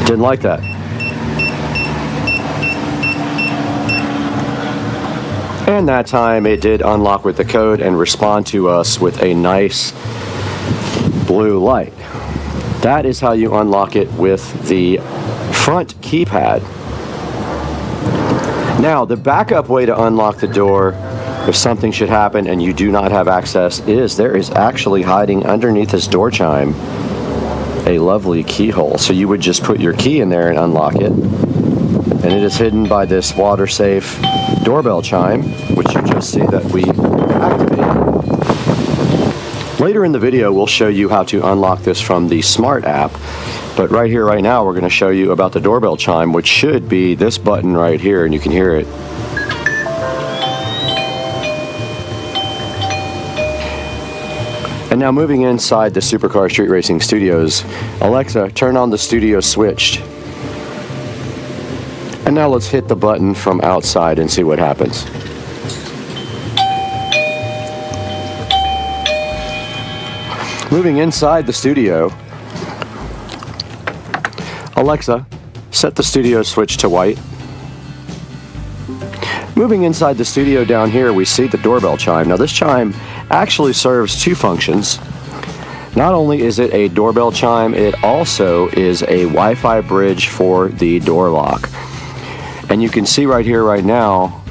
Didn't like that. And that time it did unlock with the code and respond to us with a nice blue light. That is how you unlock it with the front keypad. Now, the backup way to unlock the door, if something should happen and you do not have access, is there is actually hiding underneath this door chime a lovely keyhole. So you would just put your key in there and unlock it. And it is hidden by this water-safe doorbell chime, which you just see that we activated. Later in the video, we'll show you how to unlock this from the Smart app, but right here, right now, we're going to show you about the doorbell chime, which should be this button right here, and you can hear it. And now moving inside the Supercar Street Racing Studios, Alexa, turn on the studio switched. And now let's hit the button from outside and see what happens. Moving inside the studio, Alexa, set the studio switch to white. Moving inside the studio down here, we see the doorbell chime. Now this chime actually serves two functions. Not only is it a doorbell chime, it also is a Wi-Fi bridge for the door lock. And you can see right here, right now,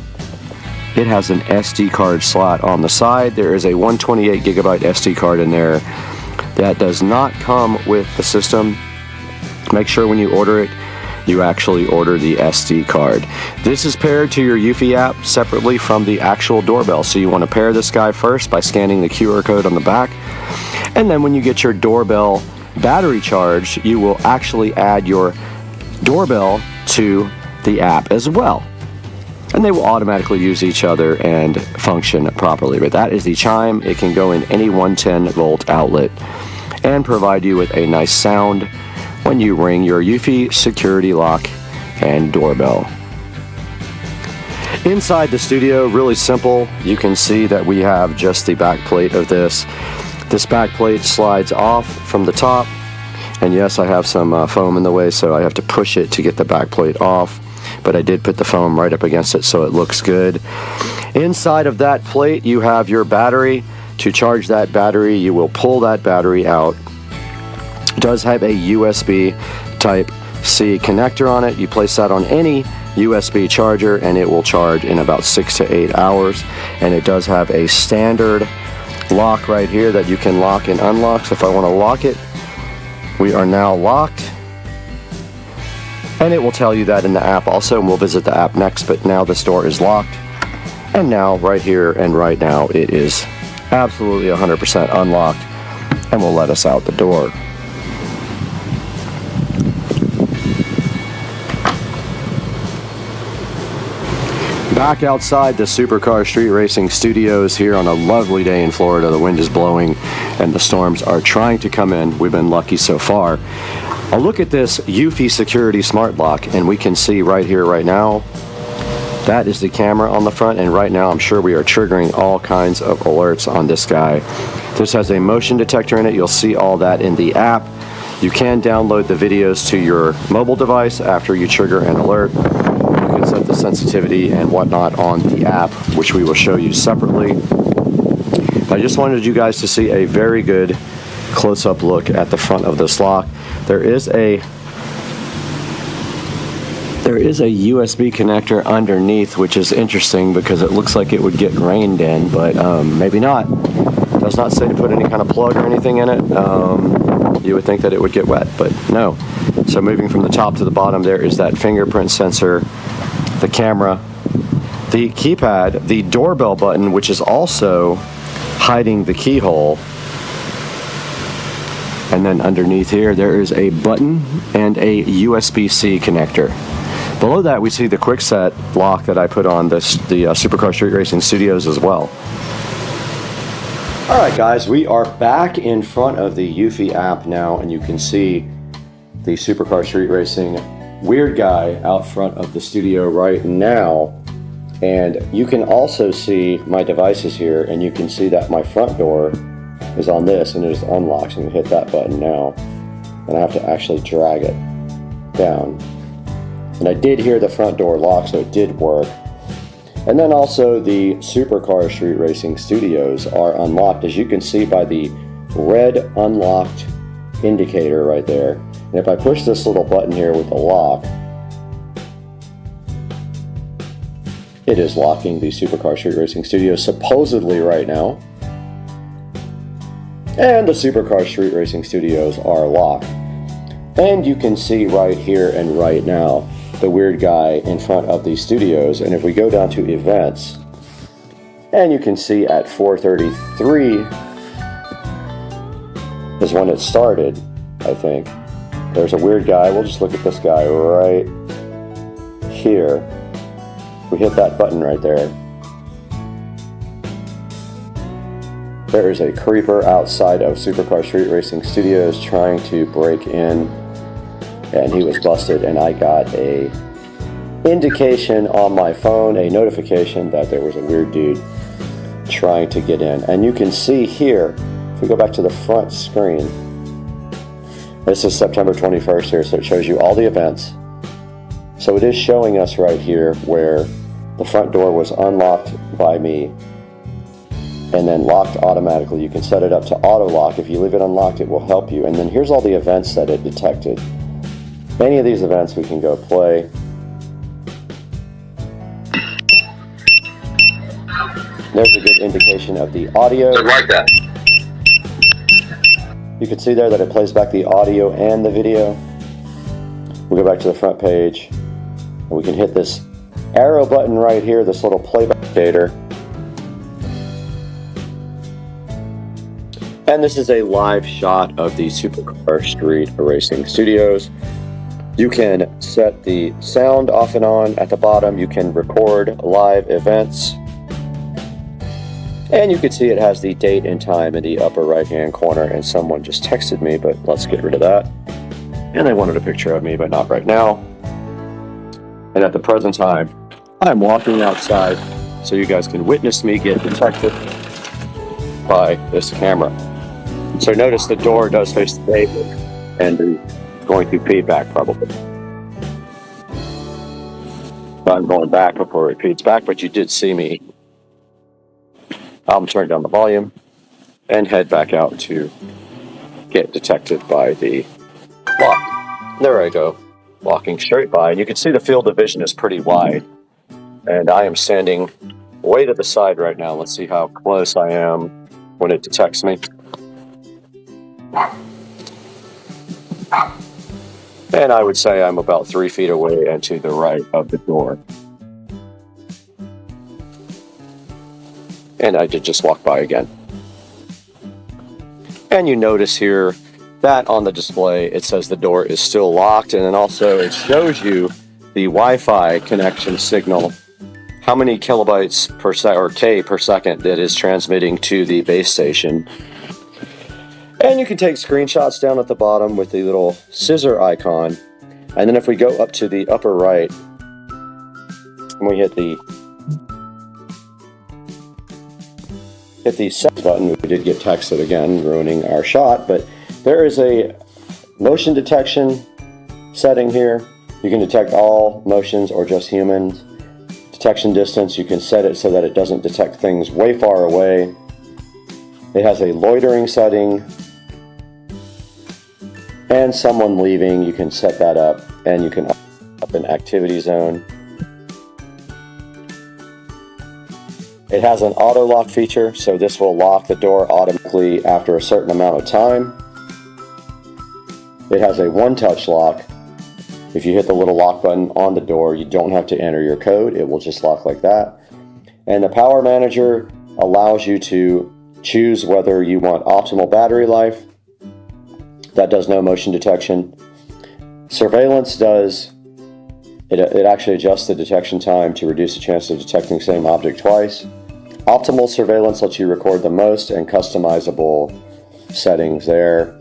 it has an SD card slot on the side. There is a 128 gigabyte SD card in there. That does not come with the system. Make sure when you order it, you actually order the SD card. This is paired to your Eufy app separately from the actual doorbell. So you want to pair this guy first by scanning the QR code on the back. And then when you get your doorbell battery charged, you will actually add your doorbell to the app as well. And they will automatically use each other and function properly. But that is the chime. It can go in any 110 volt outlet and provide you with a nice sound when you ring your Eufy security lock and doorbell. Inside the studio, really simple. You can see that we have just the back plate of this. This back plate slides off from the top. And yes, I have some foam in the way, so I have to push it to get the back plate off. But I did put the foam right up against it so it looks good. Inside of that plate, you have your battery. To charge that battery, you will pull that battery out. It does have a USB Type-C connector on it. You place that on any USB charger and it will charge in about 6 to 8 hours. And it does have a standard lock right here that you can lock and unlock. So if I want to lock it, we are now locked. And it will tell you that in the app also, and we'll visit the app next, but now this door is locked. And now, right here and right now, it is absolutely 100% unlocked and will let us out the door. Back outside the Supercar Street Racing Studios here on a lovely day in Florida. The wind is blowing and the storms are trying to come in. We've been lucky so far. I'll look at this Eufy Security Smart Lock and we can see right here, right now, that is the camera on the front, and right now I'm sure we are triggering all kinds of alerts on this guy. This has a motion detector in it. You'll see all that in the app. You can download the videos to your mobile device after you trigger an alert. You can set the sensitivity and whatnot on the app, which we will show you separately. I just wanted you guys to see a very good close-up look at the front of this lock. There is a USB connector underneath, which is interesting because it looks like it would get rained in, but maybe not. It does not say to put any kind of plug or anything in it. You would think that it would get wet, but no. So moving from the top to the bottom, there is that fingerprint sensor, the camera, the keypad, the doorbell button, which is also hiding the keyhole. And then underneath here, there is a button and a USB-C connector. Below that, we see the quick-set lock that I put on the Supercar Street Racing Studios as well. All right, guys, we are back in front of the Eufy app now, and you can see the Supercar Street Racing weird guy out front of the studio right now. And you can also see my devices here, and you can see that my front door is on this, and it is unlocked. So you hit that button now, and I have to actually drag it down. And I did hear the front door lock, so it did work. And then also the Supercar Street Racing Studios are unlocked, as you can see by the red unlocked indicator right there. And if I push this little button here with the lock, it is locking the Supercar Street Racing Studios supposedly right now. And the Supercar Street Racing Studios are locked. And you can see right here and right now the weird guy in front of the studios. And if we go down to events, and you can see at 4:33 is when it started, I think. There's a weird guy. We'll just look at this guy right here. We hit that button right there. There is a creeper outside of Supercar Street Racing Studios trying to break in, and he was busted, and I got a indication on my phone, a notification that there was a weird dude trying to get in. And you can see here, if we go back to the front screen, this is September 21st here, so it shows you all the events. So it is showing us right here where the front door was unlocked by me and then locked automatically. You can set it up to auto lock. If you leave it unlocked, it will help you. And then here's all the events that it detected. Any of these events we can go play. There's a good indication of the audio. Like that. You can see there that it plays back the audio and the video. We'll go back to the front page, and we can hit this arrow button right here, this little playback indicator. And this is a live shot of the Supercar Street Racing Studios. You can set the sound off and on at the bottom. You can record live events. And you can see it has the date and time in the upper right-hand corner. And someone just texted me, but let's get rid of that. And they wanted a picture of me, but not right now. And at the present time, I'm walking outside so you guys can witness me get detected by this camera. So notice the door does face the pavement and going through feedback probably. So I'm going back before it feeds back, but you did see me. I'm turning down the volume and head back out to get detected by the lock. There I go, walking straight by. And you can see the field of vision is pretty wide. And I am standing way to the side right now. Let's see how close I am when it detects me. And I would say I'm about 3 feet away and to the right of the door. And I did just walk by again. And you notice here that on the display it says the door is still locked, and then also it shows you the Wi-Fi connection signal, how many kilobytes per second or K per second that is transmitting to the base station. And you can take screenshots down at the bottom with the little scissor icon. And then if we go up to the upper right, and we hit the set button, we did get texted again, ruining our shot, but there is a motion detection setting here. You can detect all motions or just humans. Detection distance, you can set it so that it doesn't detect things way far away. It has a loitering setting. And someone leaving, you can set that up, and you can up an activity zone. It has an auto lock feature, so this will lock the door automatically after a certain amount of time. It has a one-touch lock. If you hit the little lock button on the door, you don't have to enter your code. It will just lock like that. And the power manager allows you to choose whether you want optimal battery life. That does no motion detection. Surveillance does, it actually adjusts the detection time to reduce the chance of detecting the same object twice. Optimal surveillance lets you record the most and customizable settings there.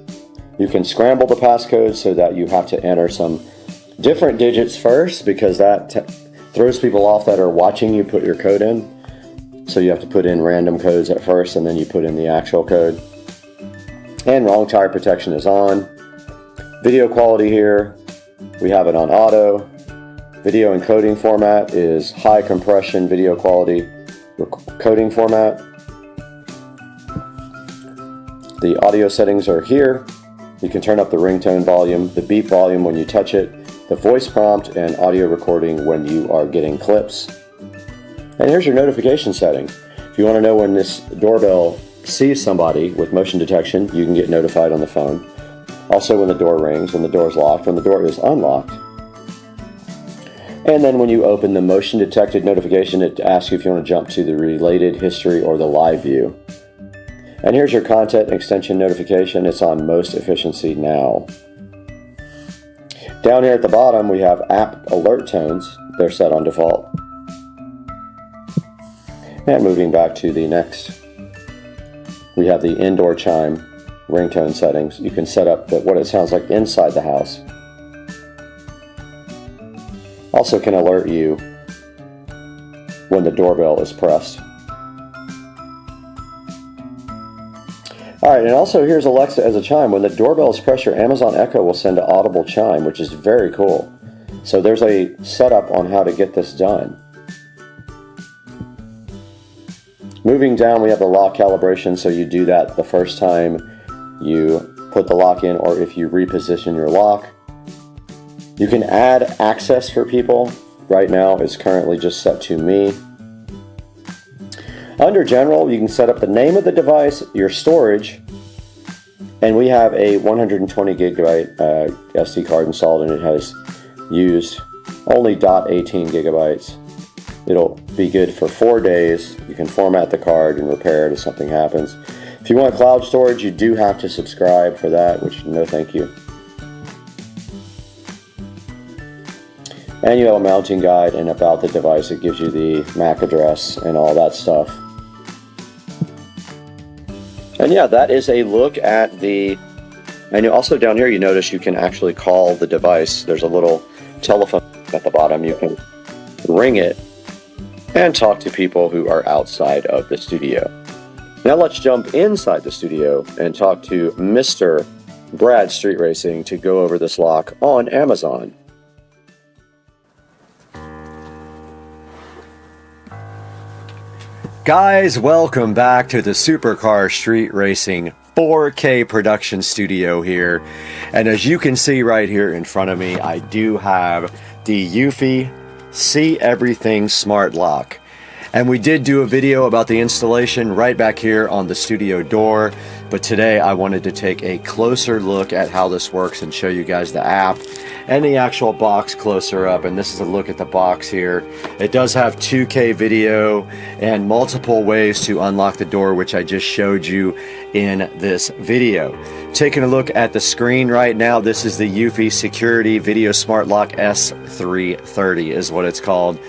You can scramble the passcode so that you have to enter some different digits first, because that throws people off that are watching you put your code in. So you have to put in random codes at first, and then you put in the actual code. And wrong tire protection is on. Video quality here, we have it on auto. Video encoding format is high compression video quality coding format. The audio settings are here. You can turn up the ringtone volume, the beep volume when you touch it, the voice prompt, and audio recording when you are getting clips. And here's your notification settings. If you want to know when this doorbell sees somebody with motion detection, you can get notified on the phone. Also when the door rings, when the door is locked, when the door is unlocked. And then when you open the motion detected notification, it asks you if you want to jump to the related history or the live view. And here's your content extension notification. It's on most efficiency now. Down here at the bottom, we have app alert tones. They're set on default. And moving back to the next, we have the indoor chime ringtone settings. You can set up what it sounds like inside the house. Also can alert you when the doorbell is pressed. Alright, and also here's Alexa as a chime. When the doorbell is pressed, your Amazon Echo will send an audible chime, which is very cool. So there's a setup on how to get this done. Moving down, we have the lock calibration, so you do that the first time you put the lock in, or if you reposition your lock. You can add access for people. Right now it's currently just set to me. Under general, you can set up the name of the device, your storage, and we have a 120 gigabyte SD card installed, and it has used only .18 gigabytes. It'll be good for 4 days. You can format the card and repair it if something happens. If you want cloud storage, you do have to subscribe for that, which no thank you. And you have a mounting guide and about the device. It gives you the MAC address and all that stuff. And yeah, that is a look at the, and also down here you notice you can actually call the device. There's a little telephone at the bottom. You can ring it and talk to people who are outside of the studio. Now let's jump inside the studio and talk to Mr. Brad Street Racing to go over this lock on Amazon. Guys, welcome back to the Supercar Street Racing 4K production studio here. And as you can see right here in front of me, I do have the Eufy See Everything Smart Lock. And we did do a video about the installation right back here on the studio door, but today I wanted to take a closer look at how this works and show you guys the app and the actual box closer up. And this is a look at the box here. It does have 2K video and multiple ways to unlock the door, which I just showed you in this video. Taking a look at the screen right now, this is the Eufy Security Video Smart Lock S330 is what it's called.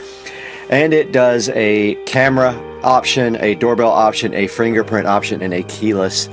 And it does a camera option, a doorbell option, a fingerprint option, and a keyless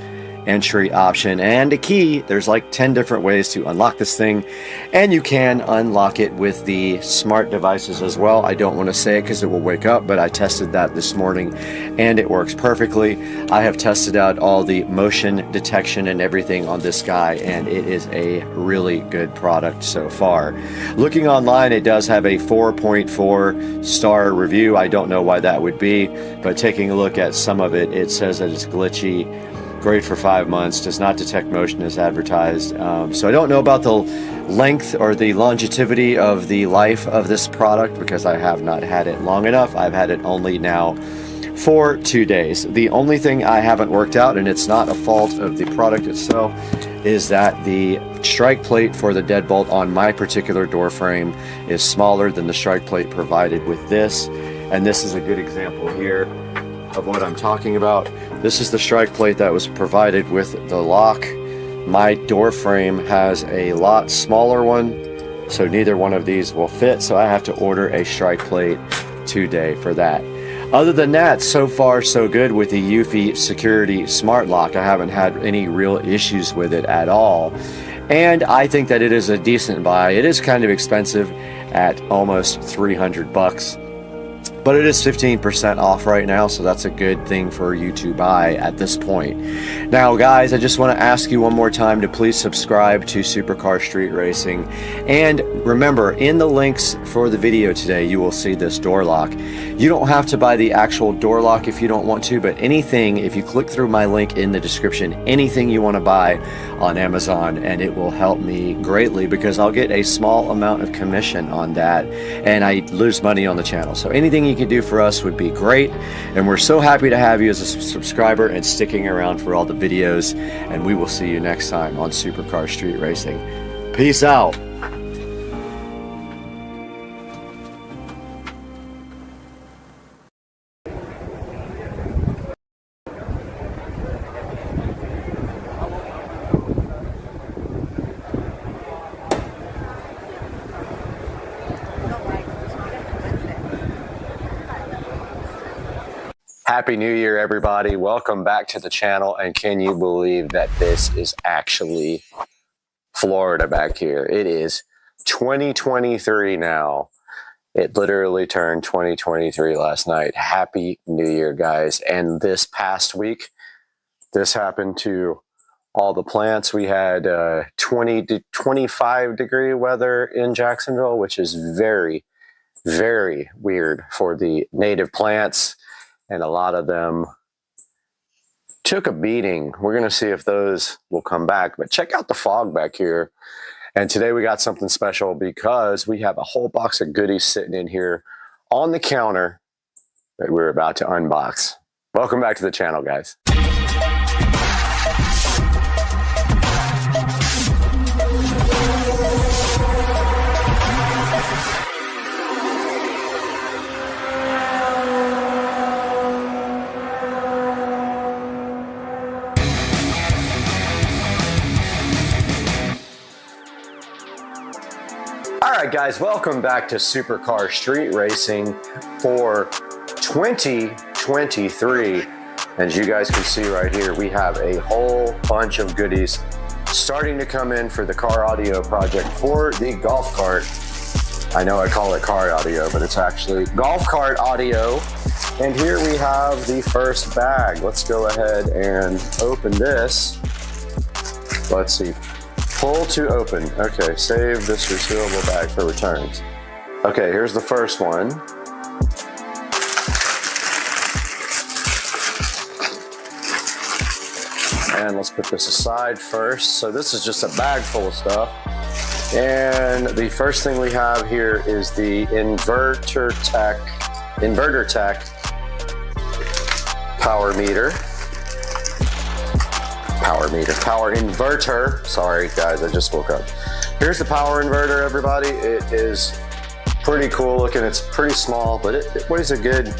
entry option. And a key, there's like 10 different ways to unlock this thing. And you can unlock it with the smart devices as well. I don't want to say it because it will wake up, but I tested that this morning and it works perfectly. I have tested out all the motion detection and everything on this guy, and it is a really good product so far. Looking online, it does have a 4.4 star review. I don't know why that would be, but taking a look at some of it, it says that it's glitchy. Great for 5 months, does not detect motion as advertised. So I don't know about the length or the longevity of the life of this product because I have not had it long enough. I've had it only now for 2 days. The only thing I haven't worked out, and it's not a fault of the product itself, is that the strike plate for the deadbolt on my particular door frame is smaller than the strike plate provided with this. And this is a good example here of what I'm talking about. This is the strike plate that was provided with the lock. My door frame has a lot smaller one, so neither one of these will fit, so I have to order a strike plate today for that. Other than that, so far so good with the Eufy Security Smart Lock. I haven't had any real issues with it at all. And I think that it is a decent buy. It is kind of expensive at almost 300 bucks. But it is 15% off right now, so that's a good thing for you to buy at this point. Now, guys, I just want to ask you one more time to please subscribe to Supercar Street Racing. And remember, in the links for the video today, you will see this door lock. You don't have to buy the actual door lock if you don't want to, but anything, if you click through my link in the description, anything you want to buy on Amazon, and it will help me greatly because I'll get a small amount of commission on that, and I lose money on the channel. So anything you can do for us would be great, and we're so happy to have you as a subscriber and sticking around for all the videos, and we will see you next time on Supercar Street Racing. Peace out. Happy New Year, everybody. Welcome back to the channel. And can you believe that this is actually Florida back here? It is 2023 now. It literally turned 2023 last night. Happy New Year, guys. And this past week, this happened to all the plants. We had 20 to 25 degree weather in Jacksonville, which is very, very weird for the native plants. And a lot of them took a beating. We're going to see if those will come back. But check out the fog back here. And today we got something special because we have a whole box of goodies sitting in here on the counter that we're about to unbox. Welcome back to the channel, guys. Alright guys, welcome back to Supercar Street Racing for 2023. As you guys can see right here, we have a whole bunch of goodies starting to come in for the car audio project for the golf cart. I know I call it car audio, but it's actually golf cart audio. And here we have the first bag. Let's go ahead and open this. Let's see. Pull to open. Okay, save this resealable bag for returns. Okay, here's the first one. And let's put this aside first. So this is just a bag full of stuff. And the first thing we have here is the Inverter Tech power inverter. Sorry guys, I just woke up. Here's the power inverter, everybody. It is pretty cool looking. It's pretty small, but it weighs a good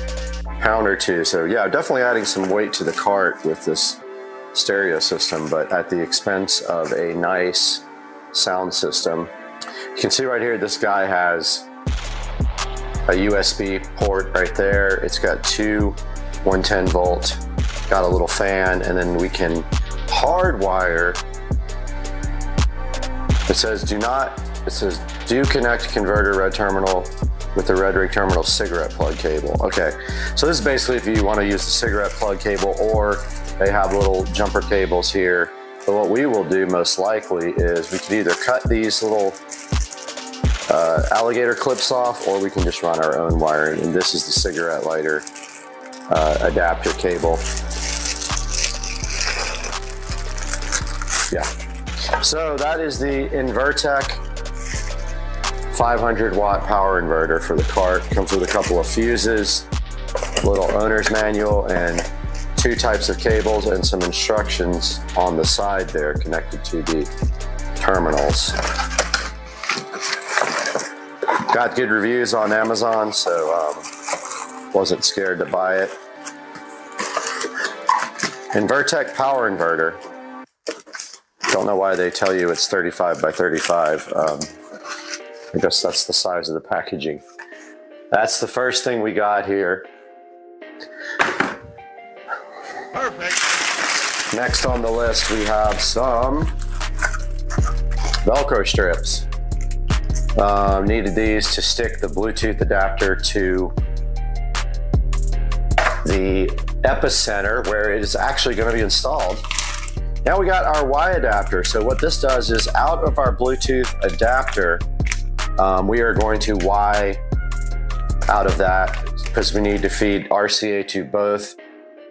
pound or two. So yeah, definitely adding some weight to the cart with this stereo system, but at the expense of a nice sound system. You can see right here, this guy has a USB port right there. It's got two 110 volt, got a little fan, and then we can hardwire. It says do connect converter red terminal with the red rig terminal cigarette plug cable. Okay, so this is basically if you want to use the cigarette plug cable, or they have little jumper cables here. But what we will do most likely is we can either cut these little alligator clips off, or we can just run our own wiring. And this is the cigarette lighter adapter cable. Yeah, so that is the Invertec 500 watt power inverter for the cart. Comes with a couple of fuses. little owner's manual and 2 types of cables and some instructions on the side there connected to the terminals. Got good reviews on Amazon, so wasn't scared to buy it. Invertec power inverter. Don't know why they tell you it's 35 by 35. I guess that's the size of the packaging. That's the first thing we got here. Perfect. Next on the list, we have some Velcro strips. Needed these to stick the Bluetooth adapter to the epicenter where it is actually going to be installed. Now we got our Y adapter. So what this does is out of our Bluetooth adapter, we are going to Y out of that because we need to feed RCA to both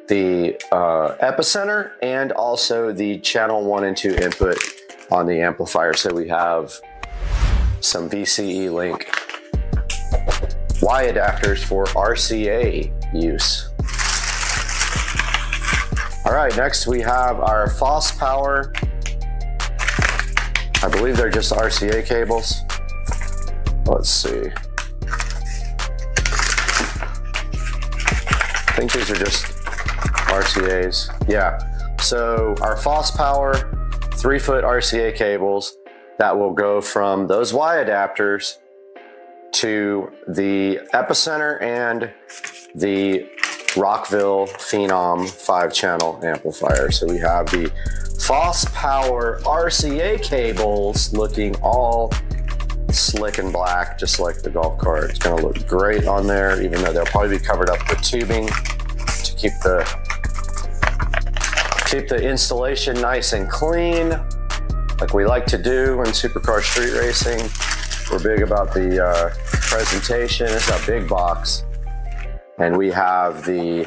the epicenter and also the channel 1 and 2 input on the amplifier. So we have some VCE link Y adapters for RCA use. All right, next we have our FOSS power. I believe they're just RCA cables. Let's see. I think these are just RCAs. Yeah, so our FOSS power 3-foot RCA cables that will go from those Y adapters to the epicenter and the Rockville Phenom 5-channel amplifier. So we have the FOSS power RCA cables looking all slick and black, just like the golf cart. It's gonna look great on there, even though they'll probably be covered up with tubing to keep the installation nice and clean, like we like to do in supercar street racing. We're big about the presentation. It's a big box. And we have the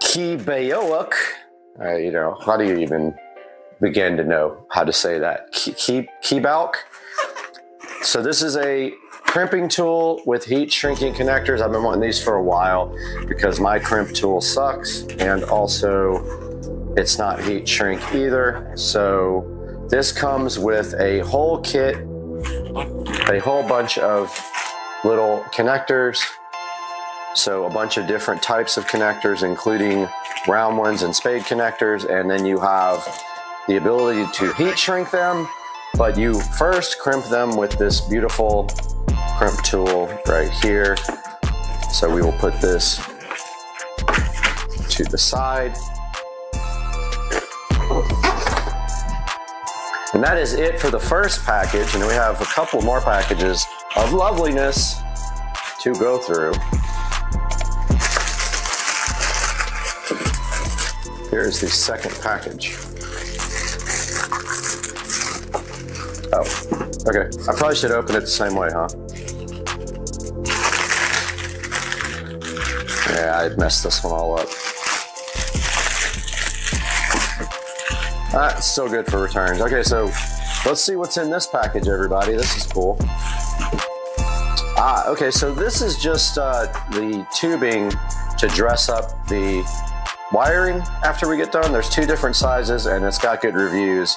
Keybailook. You know, how do you even begin to know how to say that? Keybalk. So this is a crimping tool with heat shrinking connectors. I've been wanting these for a while because my crimp tool sucks, and also it's not heat shrink either. So this comes with a whole kit, a whole bunch of little connectors. So a bunch of different types of connectors, including round ones and spade connectors. And then you have the ability to heat shrink them, but you first crimp them with this beautiful crimp tool right here. So we will put this to the side. And that is it for the first package. And we have a couple more packages of loveliness to go through. Here's the second package. Oh, okay. I probably should open it the same way, huh? Yeah, I messed this one all up. That's still good for returns. Okay, so let's see what's in this package, everybody. This is cool. Okay, so this is just the tubing to dress up the wiring after we get done. There's 2 different sizes and it's got good reviews,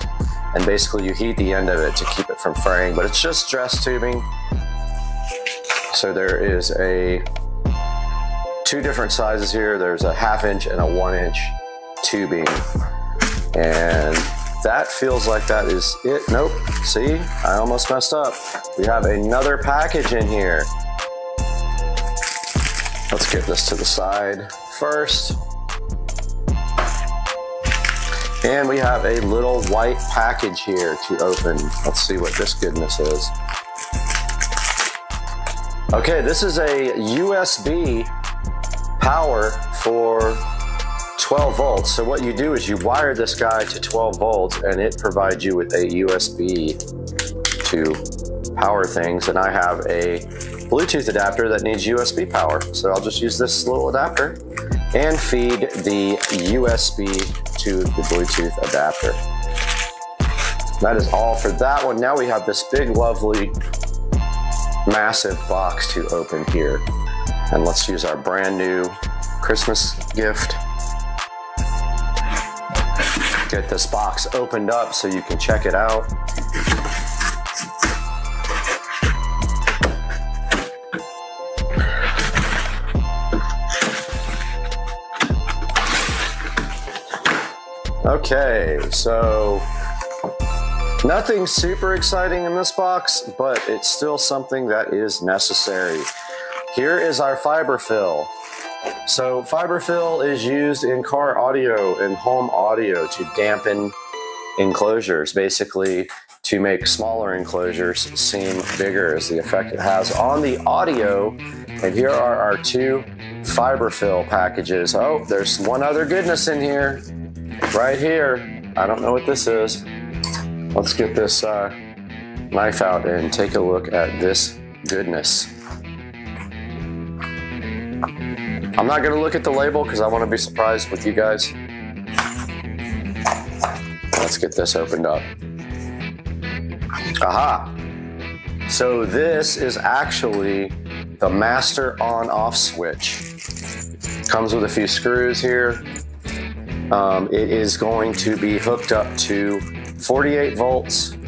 and basically you heat the end of it to keep it from fraying, but it's just dress tubing. So there is 2 different sizes here. There's a 1/2 inch and a 1 inch tubing, and that feels like that is it. Nope, see, I almost messed up. We have another package in here. Let's get this to the side first. And we have a little white package here to open. Let's see what this goodness is. Okay, this is a USB power for 12 volts. So what you do is you wire this guy to 12 volts and it provides you with a USB to power things. And I have a Bluetooth adapter that needs USB power. So I'll just use this little adapter and feed the USB to the Bluetooth adapter. That is all for that one. Now we have this big, lovely, massive box to open here. And let's use our brand new Christmas gift. Get this box opened up so you can check it out. Okay, so nothing super exciting in this box, but it's still something that is necessary. Here is our fiber fill. So fiber fill is used in car audio and home audio to dampen enclosures, basically to make smaller enclosures seem bigger as the effect it has on the audio. And here are our two fiber fill packages. Oh, there's one other goodness in here, right here. I don't know what this is. Let's get this knife out and take a look at this goodness. I'm not going to look at the label because I want to be surprised with you guys. Let's get this opened up. Aha! So this is actually the master on-off switch. Comes with a few screws here. It is going to be hooked up to 48 volts.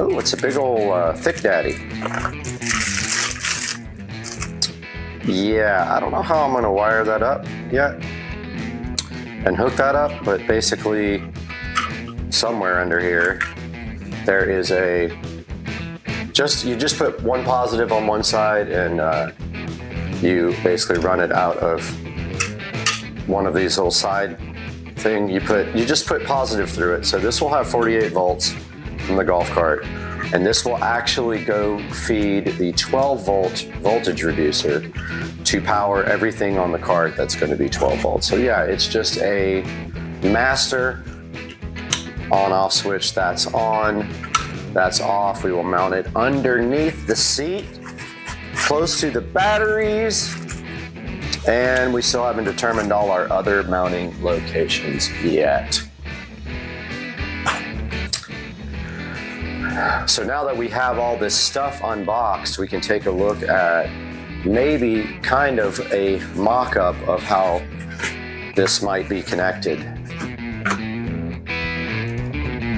Oh, it's a big old thick daddy. Yeah, I don't know how I'm going to wire that up yet and hook that up, but basically somewhere under here there is a you just put one positive on one side and you basically run it out of one of these little side thing. You just put positive through it. So this will have 48 volts from the golf cart, and this will actually go feed the 12 volt voltage reducer to power everything on the cart that's going to be 12 volts. So yeah, it's just a master on-off switch. That's on, that's off. We will mount it underneath the seat, close to the batteries, and we still haven't determined all our other mounting locations yet. So now that we have all this stuff unboxed, we can take a look at maybe kind of a mock-up of how this might be connected.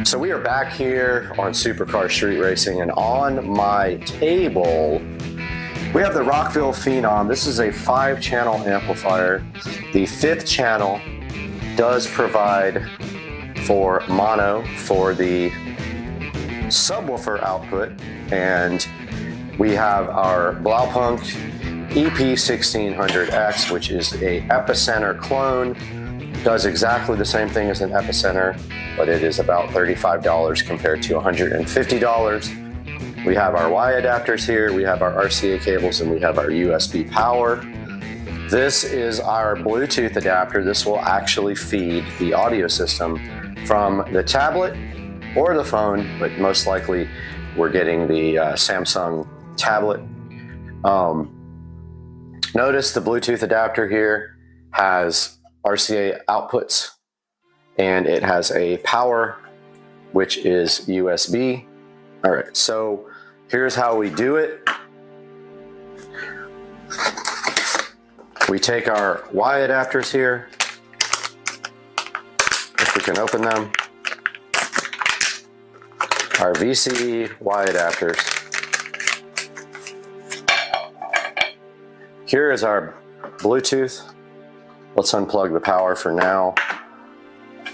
So we are back here on Supercar Street Racing, and on my table we have the Rockville Phenom. This is a 5-channel amplifier. The 5th channel does provide for mono for the subwoofer output, and we have our Blaupunk EP1600X, which is a Epicenter clone. Does exactly the same thing as an Epicenter, but it is about $35 compared to $150. We have our Y adapters here, we have our RCA cables, and we have our USB power. This is our Bluetooth adapter. This will actually feed the audio system from the tablet or the phone, but most likely we're getting the Samsung tablet. Notice the Bluetooth adapter here has RCA outputs, and it has a power, which is USB. All right, so here's how we do it. We take our Y adapters here, if we can open them. Our VCE Y adapters. Here is our Bluetooth. Let's unplug the power for now,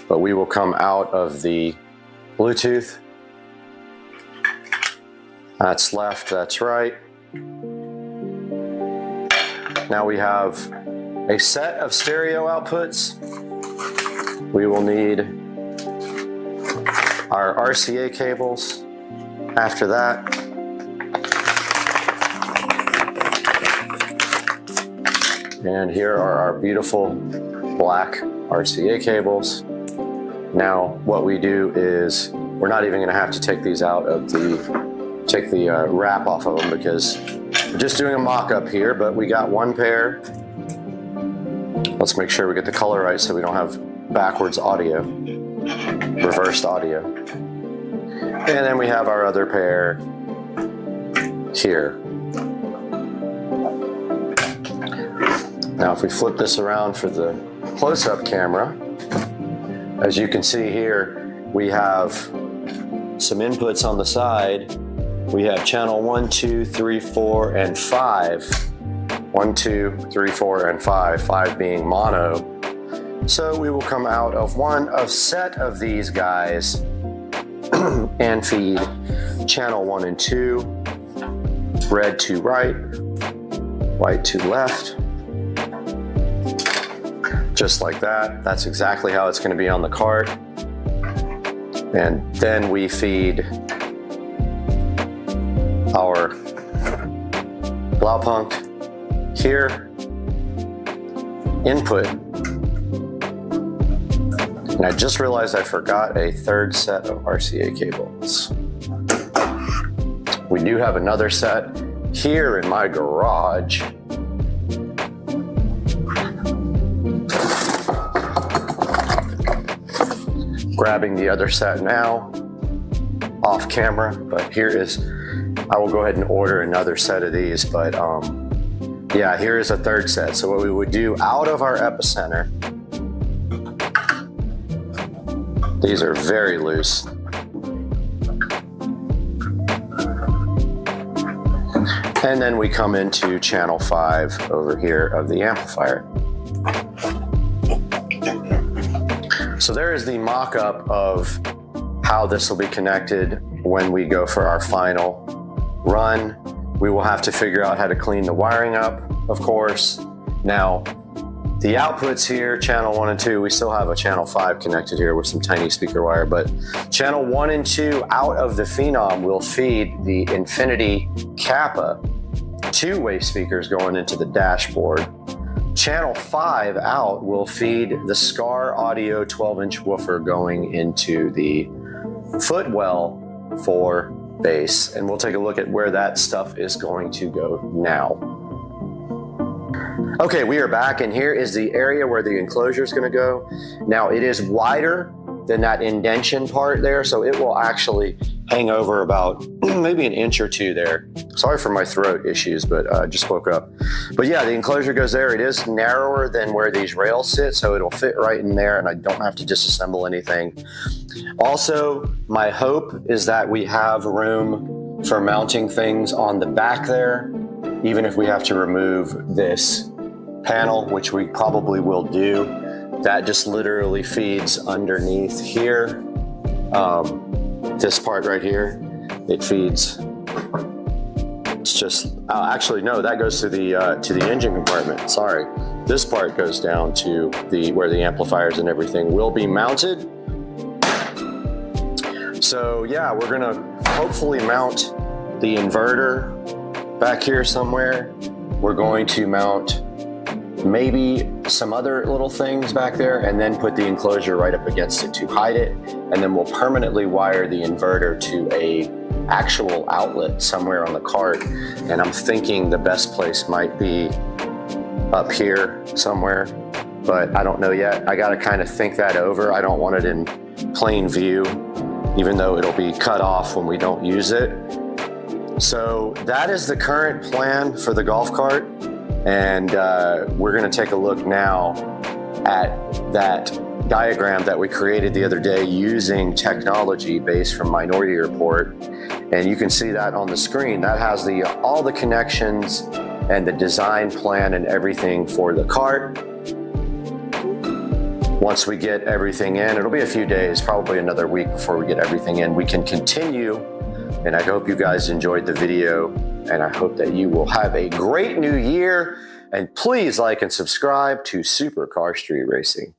but we will come out of the Bluetooth. That's left, that's right. Now we have a set of stereo outputs. We will need our RCA cables after that. And here are our beautiful black RCA cables. Now what we do is we're not even going to have to take these out of the wrap off of them, because we're just doing a mock-up here, but we got one pair. Let's make sure we get the color right so we don't have backwards audio, reversed audio. And then we have our other pair here. Now if we flip this around for the close-up camera, as you can see here, we have some inputs on the side. We have channel 1, 2, 3, 4, and 5. 1, 2, 3, 4, and 5, 5 being mono. So we will come out of one of set of these guys and feed channel 1 and 2, red to right, white to left, just like that. That's exactly how it's going to be on the cart. And then we feed our Blaupunkt here, input. And I just realized I forgot a third set of RCA cables. We do have another set here in my garage. Grabbing the other set now, off camera, but here is, I will go ahead and order another set of these, but yeah, here is a third set. So what we would do out of our epicenter, these are very loose. And then we come into channel 5 over here of the amplifier. So there is the mock-up of how this will be connected when we go for our final run. We will have to figure out how to clean the wiring up, of course. Now, the outputs here, channel 1 and 2, we still have a channel 5 connected here with some tiny speaker wire, but channel 1 and 2 out of the Phenom will feed the Infinity Kappa two-way speakers going into the dashboard. Channel 5 out will feed the Scar Audio 12-inch woofer going into the footwell for bass. And we'll take a look at where that stuff is going to go now. Okay, we are back, and here is the area where the enclosure is going to go. Now, it is wider than that indention part there, so it will actually hang over about maybe an inch or two there. Sorry for my throat issues, but I just woke up. But yeah, the enclosure goes there. It is narrower than where these rails sit, so it'll fit right in there, and I don't have to disassemble anything. Also, my hope is that we have room for mounting things on the back there, even if we have to remove this panel, which we probably will do. That just literally feeds underneath here. This part right here, it feeds. It's just actually no, that goes to the engine compartment. Sorry, this part goes down to where the amplifiers and everything will be mounted. So yeah, we're gonna hopefully mount the inverter back here somewhere. We're going to mount maybe some other little things back there, and then put the enclosure right up against it to hide it. And then we'll permanently wire the inverter to a actual outlet somewhere on the cart. And I'm thinking the best place might be up here somewhere, but I don't know yet. I got to kind of think that over. I don't want it in plain view, even though it'll be cut off when we don't use it. So that is the current plan for the golf cart. And we're going to take a look now at that diagram that we created the other day using technology based from Minority Report. And you can see that on the screen. That has all the connections and the design plan and everything for the cart. Once we get everything in, it'll be a few days, probably another week before we get everything in. We can continue, and I hope you guys enjoyed the video. And I hope that you will have a great new year. And please like and subscribe to Supercar Street Racing.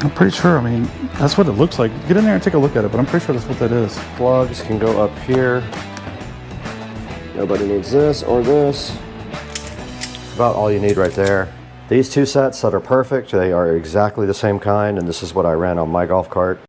I'm pretty sure, I mean, that's what it looks like. Get in there and take a look at it, but I'm pretty sure that's what that is. Plugs can go up here. Nobody needs this or this. About all you need right there. These two sets that are perfect, they are exactly the same kind, and this is what I ran on my golf cart.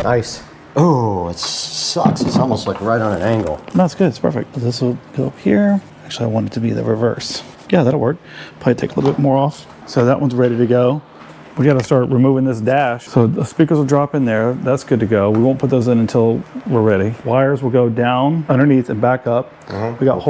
Nice. Oh, it sucks. It's almost like right on an angle. No, it's good. It's perfect. This will go up here. Actually, I want it to be the reverse. Yeah, that'll work. Probably take a little bit more off. So that one's ready to go. We got to start removing this dash. So the speakers will drop in there. That's good to go. We won't put those in until we're ready. Wires will go down underneath and back up. We got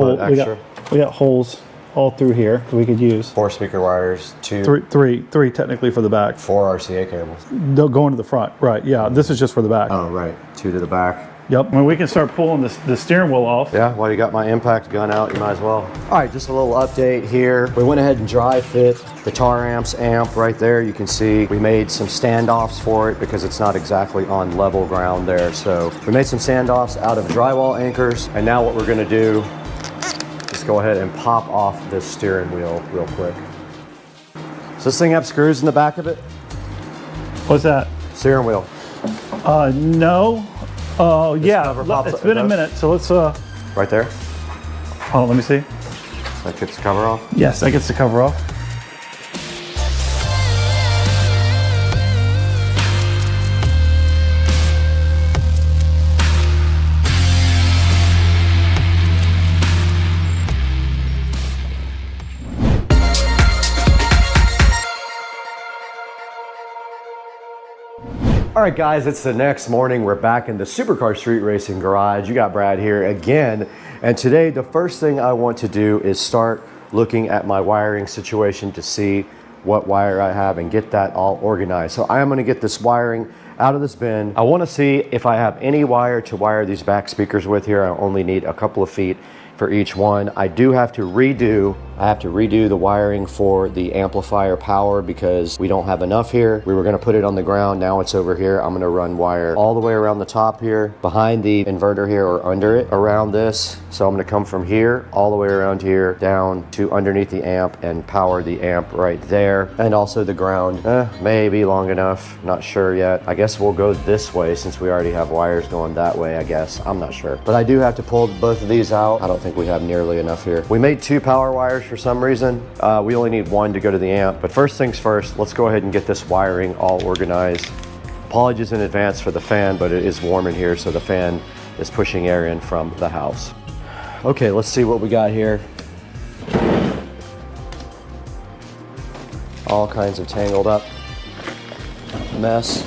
we got holes all through here that we could use. 4 speaker wires, 2, Three technically for the back. 4 RCA cables. They'll go into the front, right? Yeah, this is just for the back. Oh, right. 2 to the back. Yep. I mean, we can start pulling the steering wheel off. Yeah, while you got my impact gun out, you might as well. All right, just a little update here. We went ahead and dry fit the tar amps amp right there. You can see we made some standoffs for it because it's not exactly on level ground there. So we made some standoffs out of drywall anchors. And now what we're gonna do is go ahead and pop off this steering wheel real quick. Does this thing have screws in the back of it? What's that? Steering wheel. No. Oh, yeah. It's been a minute, so let's... Right there? Hold on, let me see. That gets the cover off? Yes, that gets the cover off. All right, guys, it's the next morning. We're back in the Supercar Street Racing Garage. You got Brad here again. And today, the first thing I want to do is start looking at my wiring situation to see what wire I have and get that all organized. So I am gonna get this wiring out of this bin. I wanna see if I have any wire to wire these back speakers with here. I only need a couple of feet for each one. I do have to redo the wiring for the amplifier power because we don't have enough here. We were gonna put it on the ground, now it's over here. I'm gonna run wire all the way around the top here, behind the inverter here or under it, around this. So I'm gonna come from here, all the way around here, down to underneath the amp and power the amp right there. And also the ground, maybe long enough, not sure yet. I guess we'll go this way since we already have wires going that way, I guess. I'm not sure. But I do have to pull both of these out. I don't think we have nearly enough here. We made 2 power wires for some reason. We only need 1 to go to the amp. But first things first, let's go ahead and get this wiring all organized. Apologies in advance for the fan, but it is warm in here, so the fan is pushing air in from the house. Okay, let's see what we got here. All kinds of tangled up mess.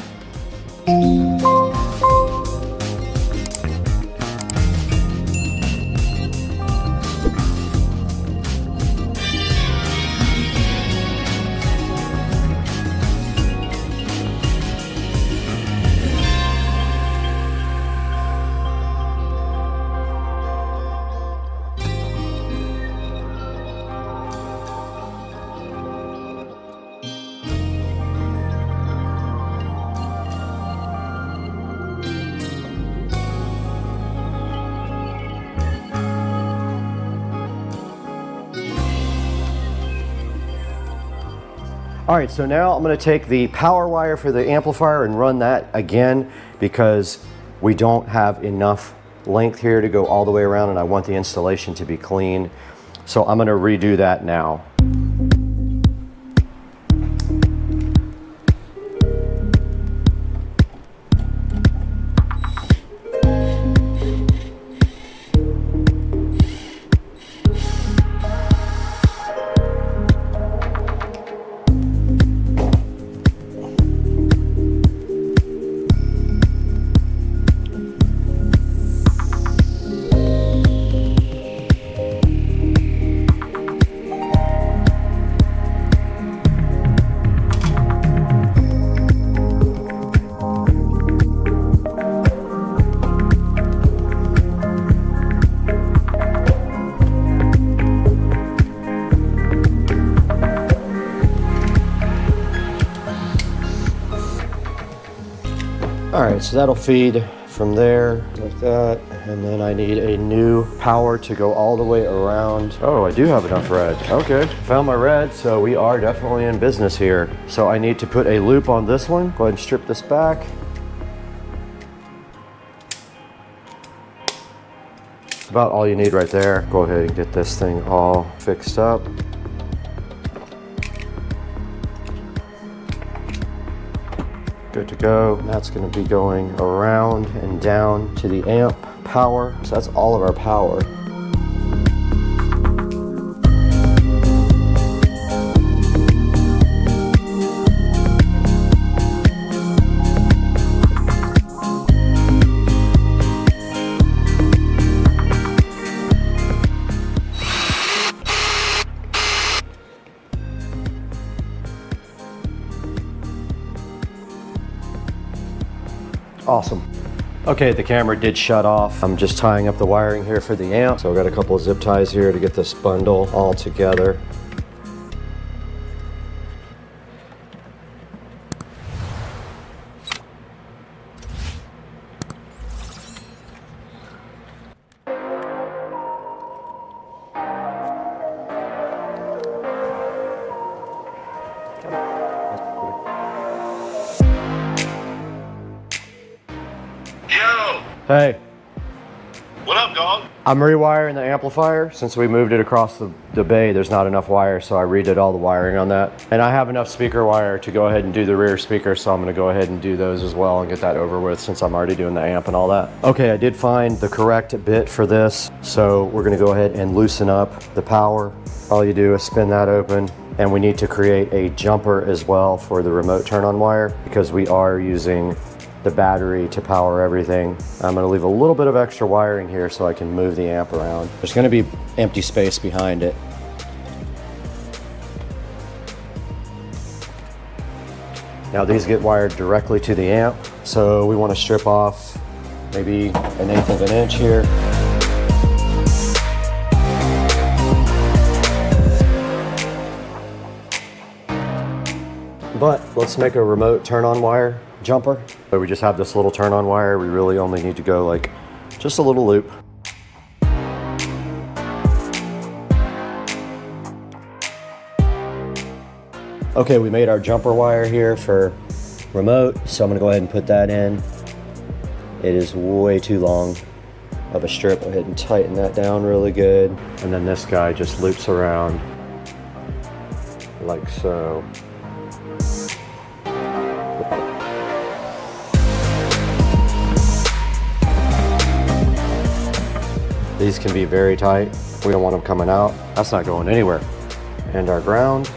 All right, so now I'm gonna take the power wire for the amplifier and run that again because we don't have enough length here to go all the way around and I want the installation to be clean. So I'm gonna redo that now. All right, so that'll feed from there like that. And then I need a new power to go all the way around. Oh, I do have enough red. Okay, found my red, so we are definitely in business here. So I need to put a loop on this one. Go ahead and strip this back. It's about all you need right there. Go ahead and get this thing all fixed up. Good to go. That's going to be going around and down to the amp power. So that's all of our power. Awesome. Okay, the camera did shut off. I'm just tying up the wiring here for the amp. So I've got a couple of zip ties here to get this bundle all together. Hey. What up, dog? I'm rewiring the amplifier. Since we moved it across the bay, there's not enough wire, so I redid all the wiring on that. And I have enough speaker wire to go ahead and do the rear speaker, so I'm gonna go ahead and do those as well and get that over with since I'm already doing the amp and all that. Okay, I did find the correct bit for this, so we're gonna go ahead and loosen up the power. All you do is spin that open, and we need to create a jumper as well for the remote turn-on wire because we are using the battery to power everything. I'm gonna leave a little bit of extra wiring here so I can move the amp around. There's gonna be empty space behind it. Now these get wired directly to the amp, so we wanna strip off maybe 1/8 of an inch here. But let's make a remote turn-on wire jumper. So we just have this little turn-on wire. We really only need to go like just a little loop. Okay, we made our jumper wire here for remote, so I'm gonna go ahead and put that in. It is way too long of a strip. Go ahead and tighten that down really good. And then this guy just loops around like so. These can be very tight. We don't want them coming out. That's not going anywhere. And our ground.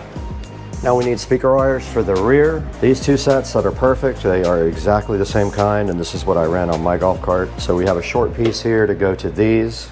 Now we need speaker wires for the rear. These two sets that are perfect, they are exactly the same kind, and this is what I ran on my golf cart. So we have a short piece here to go to these.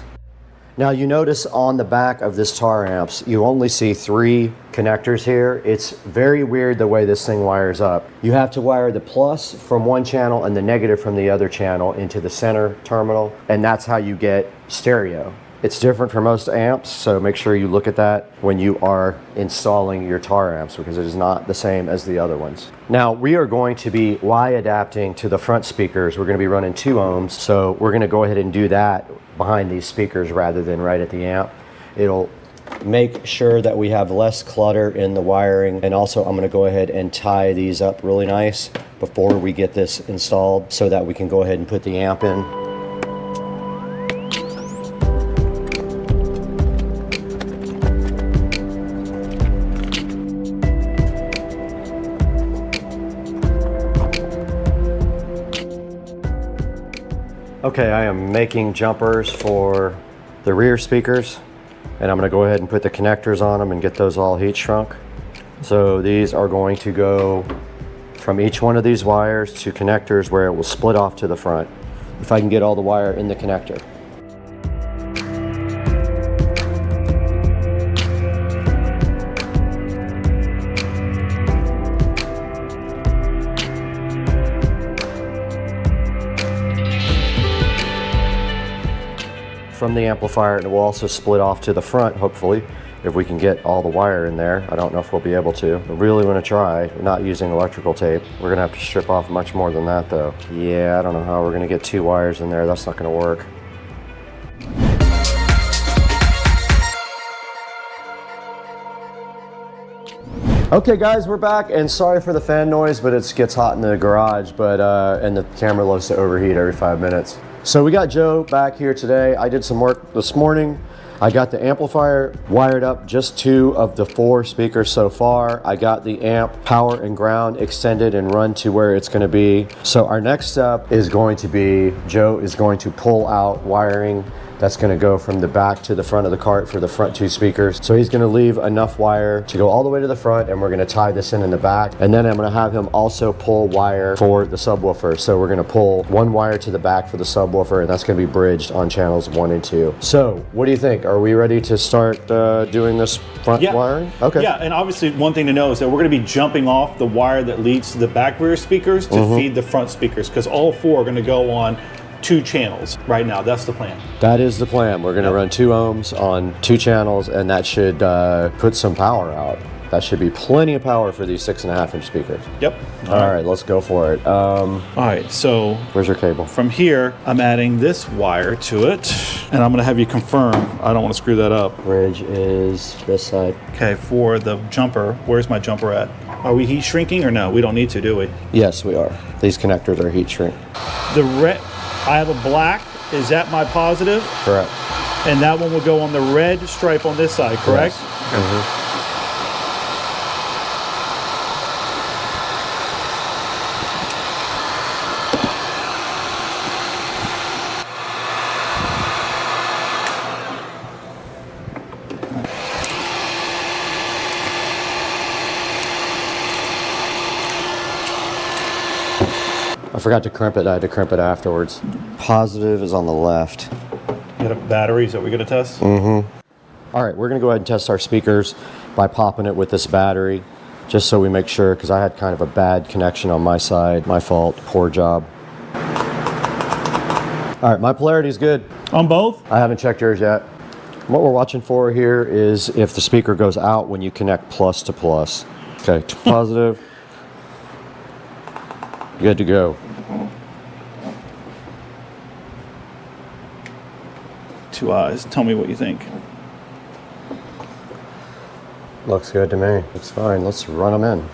Now you notice on the back of this tar amps, you only see 3 connectors here. It's very weird the way this thing wires up. You have to wire the plus from one channel and the negative from the other channel into the center terminal, and that's how you get stereo. It's different for most amps, so make sure you look at that when you are installing your tar amps because it is not the same as the other ones. Now we are going to be Y adapting to the front speakers. We're going to be running 2 ohms, so we're going to go ahead and do that behind these speakers rather than right at the amp. It'll make sure that we have less clutter in the wiring, and also I'm going to go ahead and tie these up really nice before we get this installed so that we can go ahead and put the amp in. Okay, I am making jumpers for the rear speakers, and I'm going to go ahead and put the connectors on them and get those all heat shrunk. So these are going to go from each one of these wires to connectors where it will split off to the front, if I can get all the wire in the connector. From the amplifier, it will also split off to the front, hopefully, if we can get all the wire in there. I don't know if we'll be able to. I really want to try. We're not using electrical tape. We're gonna have to strip off much more than that though. Yeah, I don't know how we're gonna get 2 wires in there. That's not gonna work. Okay guys, we're back, and sorry for the fan noise, but it gets hot in the garage, and the camera loves to overheat every 5 minutes. So we got Joe back here today. I did some work this morning. I got the amplifier wired up, just 2 of the 4 speakers so far. I got the amp power and ground extended and run to where it's going to be. So our next step is going to be, Joe is going to pull out wiring that's going to go from the back to the front of the cart for the front 2 speakers. So he's going to leave enough wire to go all the way to the front, and we're going to tie this in the back. And then I'm going to have him also pull wire for the subwoofer. So we're going to pull 1 wire to the back for the subwoofer, and that's going to be bridged on channels 1 and 2. So what do you think? Are we ready to start doing this front wiring? Okay. Yeah, and obviously one thing to know is that we're going to be jumping off the wire that leads to the back rear speakers to feed the front speakers, because all 4 are going to go on 2 channels right now. That's the plan. That is the plan. We're going to run 2 ohms on 2 channels, and that should put some power out. That should be plenty of power for these 6.5-inch speakers. Yep. All right, let's go for it. All right, so where's your cable? From here, I'm adding this wire to it, and I'm going to have you confirm. I don't want to screw that up. Bridge is this side. Okay, for the jumper, where's my jumper at? Are we heat shrinking or no? We don't need to, do we? Yes, we are. These connectors are heat shrink. The red, I have a black. Is that my positive? Correct. And that one will go on the red stripe on this side, correct? Yes. I forgot to crimp it. I had to crimp it afterwards. Positive is on the left. You got a battery, is that what we're going to test? All right, we're going to go ahead and test our speakers by popping it with this battery, just so we make sure, because I had kind of a bad connection on my side. My fault. Poor job. All right, my polarity is good. On both? I haven't checked yours yet. What we're watching for here is if the speaker goes out when you connect plus to plus. Okay, to positive. Good to go. Two eyes. Tell me what you think. Looks good to me. Looks fine. Let's run them in.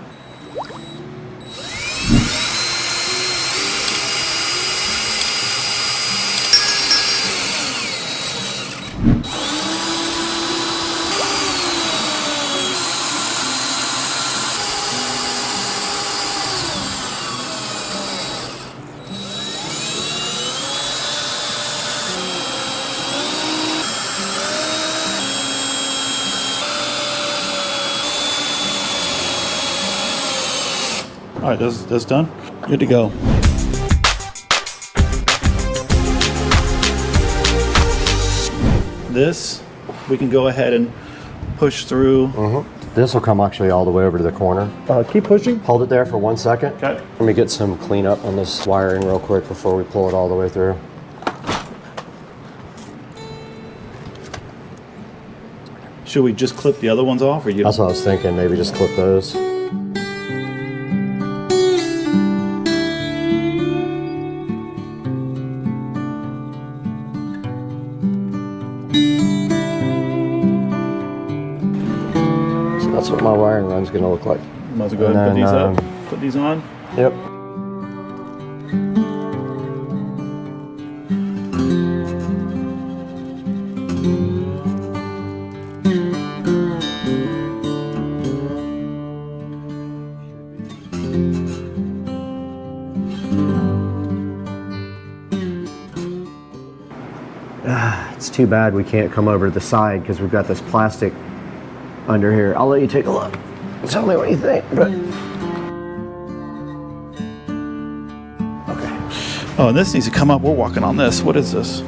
All right, that's done. Good to go. This, we can go ahead and push through. This will come actually all the way over to the corner. Keep pushing. Hold it there for 1 second. Okay. Let me get some cleanup on this wiring real quick before we pull it all the way through. Should we just clip the other ones off, or you? That's what I was thinking. Maybe just clip those. That's what my wiring run's gonna look like. Might as well go ahead and put these up. Put these on. Yep. It's too bad we can't come over to the side because we've got this plastic under here. I'll let you take a look. Tell me what you think. But okay. Oh, and this needs to come up. We're walking on this. What is this?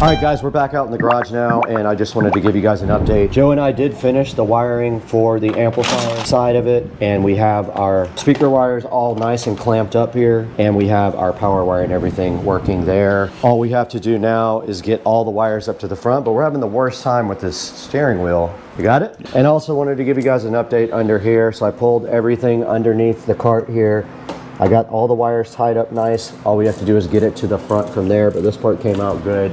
All right, guys, we're back out in the garage now, and I just wanted to give you guys an update. Joe and I did finish the wiring for the amplifier side of it, and we have our speaker wires all nice and clamped up here, and we have our power wire and everything working there. All we have to do now is get all the wires up to the front, but we're having the worst time with this steering wheel. You got it? And also wanted to give you guys an update under here. So I pulled everything underneath the cart here. I got all the wires tied up nice. All we have to do is get it to the front from there, but this part came out good.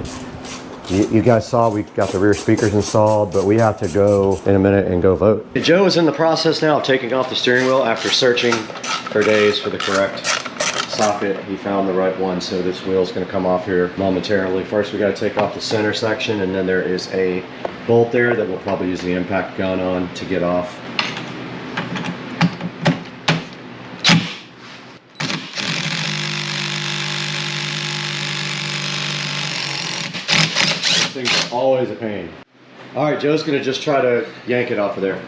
You guys saw we got the rear speakers installed, but we have to go in a minute and go vote. Joe is in the process now of taking off the steering wheel after searching for days for the correct socket. He found the right one, so this wheel is going to come off here momentarily. First, we got to take off the center section, and then there is a bolt there that we'll probably use the impact gun on to get off. Thing's always a pain. All right, Joe's gonna just try to yank it off of there.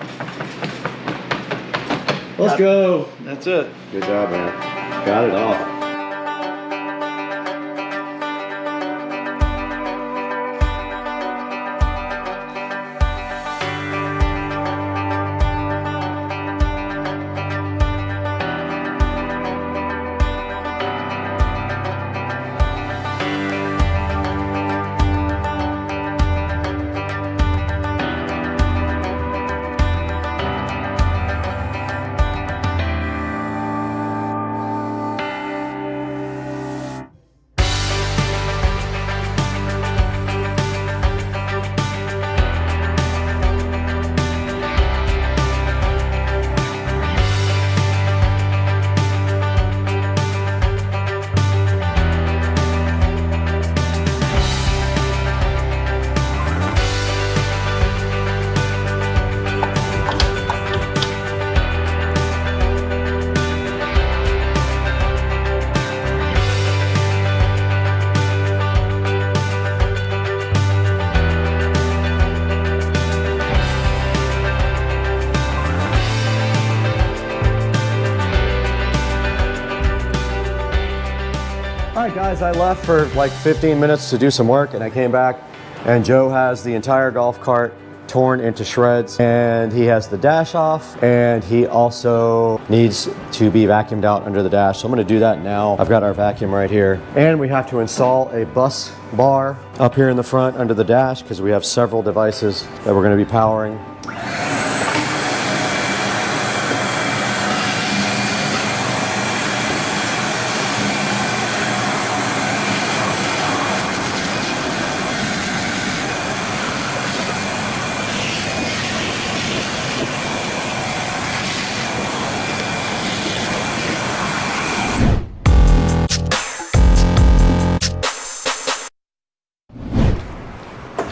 Let's go. That's it. Good job, man. Got it off. All right, guys, I left for like 15 minutes to do some work, and I came back, and Joe has the entire golf cart torn into shreds, and he has the dash off, and he also needs to be vacuumed out under the dash. So I'm gonna do that now. I've got our vacuum right here, and we have to install a bus bar up here in the front under the dash because we have several devices that we're gonna be powering.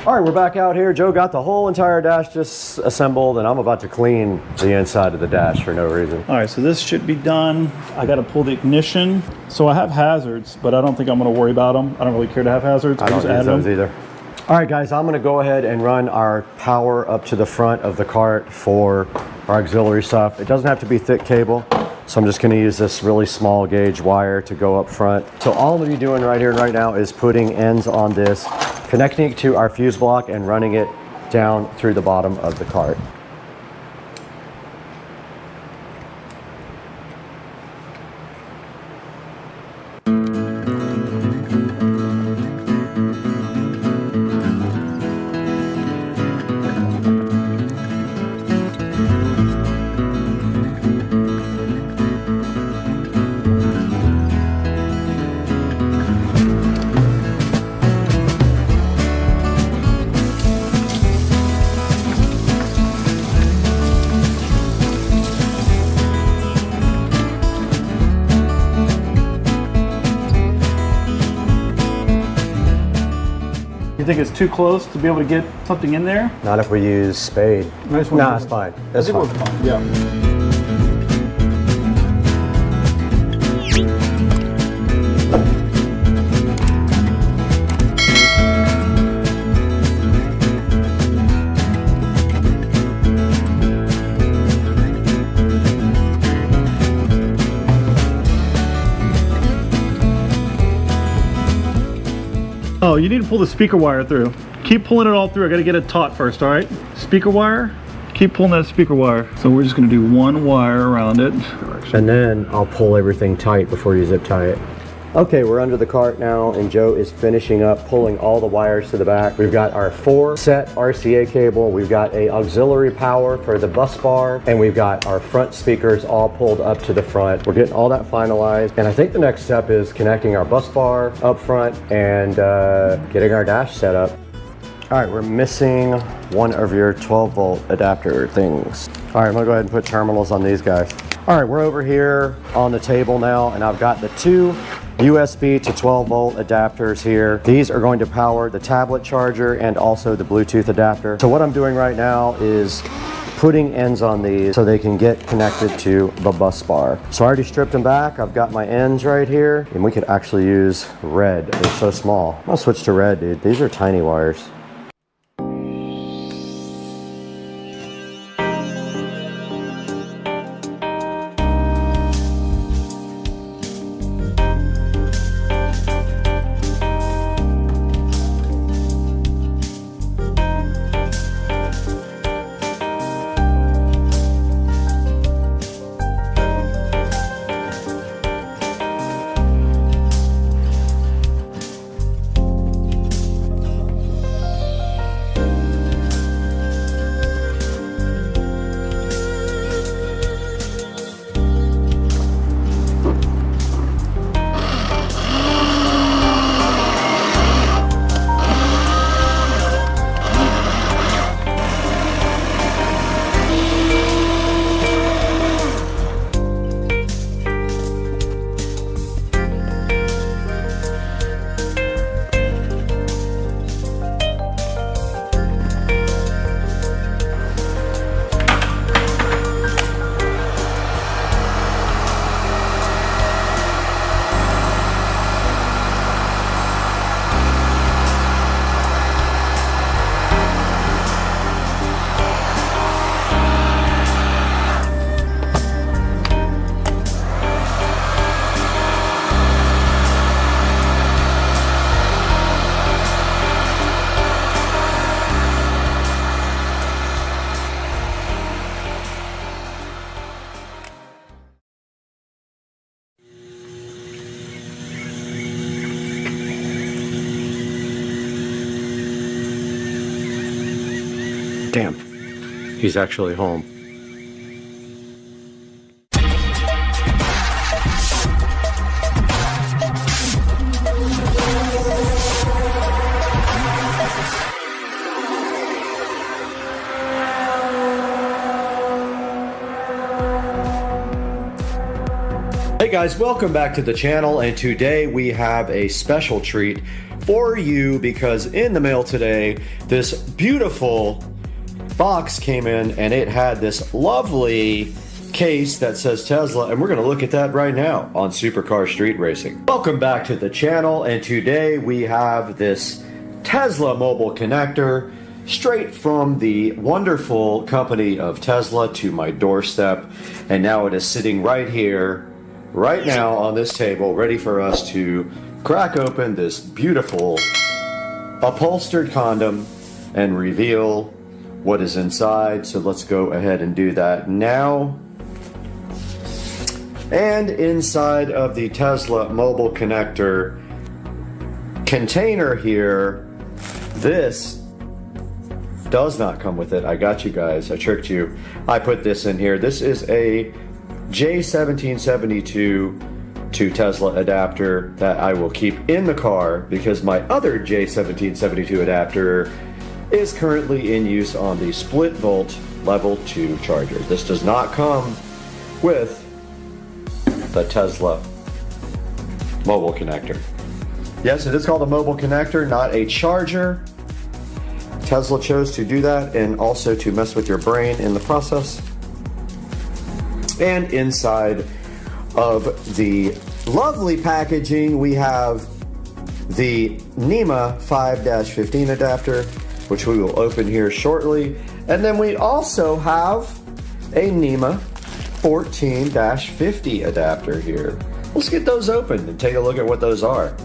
All right, we're back out here. Joe got the whole entire dash just assembled, and I'm about to clean the inside of the dash for no reason. All right, so this should be done. I got to pull the ignition. So I have hazards, but I don't think I'm going to worry about them. I don't really care to have hazards. I don't use those either. All right, guys, I'm going to go ahead and run our power up to the front of the cart for our auxiliary stuff. It doesn't have to be thick cable, so I'm just going to use this really small gauge wire to go up front. So all I'm going to be doing right here and right now is putting ends on this, connecting it to our fuse block and running it down through the bottom of the cart. You think it's too close to be able to get something in there? Not if we use spade. Nice one. No, it's fine. That's fine. Yeah. Oh, you need to pull the speaker wire through. Keep pulling it all through. I gotta get it taut first, all right? Speaker wire, keep pulling that speaker wire. So we're just gonna do one wire around it. And then I'll pull everything tight before you zip tie it. Okay, we're under the cart now, and Joe is finishing up pulling all the wires to the back. We've got our 4-set RCA cable, we've got a auxiliary power for the bus bar, and we've got our front speakers all pulled up to the front. We're getting all that finalized, and I think the next step is connecting our bus bar up front and getting our dash set up. All right, we're missing one of your 12-volt adapter things. All right, I'm gonna go ahead and put terminals on these guys. All right, we're over here on the table now, and I've got the 2 USB to 12-volt adapters here. These are going to power the tablet charger and also the Bluetooth adapter. So what I'm doing right now is putting ends on these so they can get connected to the bus bar. So I already stripped them back. I've got my ends right here, and we could actually use red. They're so small. I'm gonna switch to red, dude. These are tiny wires. Damn, he's actually home. Hey guys, welcome back to the channel, and today we have a special treat for you because in the mail today, this beautiful box came in and it had this lovely case that says Tesla, and we're going to look at that right now on Supercar Street Racing. Welcome back to the channel, and today we have this Tesla mobile connector straight from the wonderful company of Tesla to my doorstep, and now it is sitting right here, right now on this table, ready for us to crack open this beautiful upholstered condom and reveal what is inside. So let's go ahead and do that now. And inside of the Tesla mobile connector container here, this does not come with it. I got you guys, I tricked you. I put this in here. This is a J1772 to Tesla adapter that I will keep in the car because my other J1772 adapter is currently in use on the split volt level 2 charger. This does not come with the Tesla mobile connector. Yes, it is called a mobile connector, not a charger. Tesla chose to do that and also to mess with your brain in the process. And inside of the lovely packaging, we have the NEMA 5-15 adapter, which we will open here shortly. And then we also have a NEMA 14-50 adapter here. Let's get those open and take a look at what those are.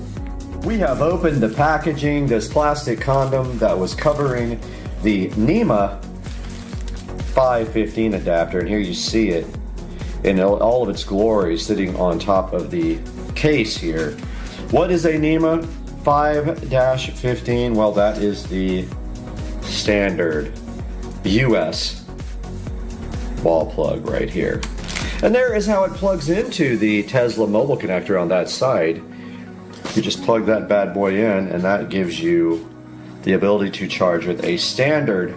We have opened the packaging, this plastic condom that was covering the NEMA 5-15 adapter, and here you see it in all of its glory sitting on top of the case here. What is a NEMA 5-15? Well, that is the standard US wall plug right here. And there is how it plugs into the Tesla mobile connector on that side. You just plug that bad boy in, and that gives you the ability to charge with a standard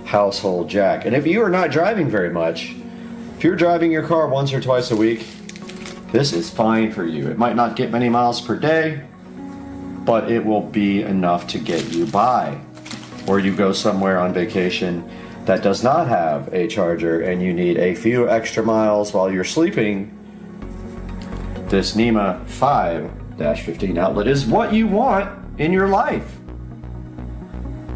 household jack. And if you are not driving very much, if you're driving your car once or twice a week, this is fine for you. It might not get many miles per day, but it will be enough to get you by. Or you go somewhere on vacation that does not have a charger and you need a few extra miles while you're sleeping, this NEMA 5-15 outlet is what you want in your life.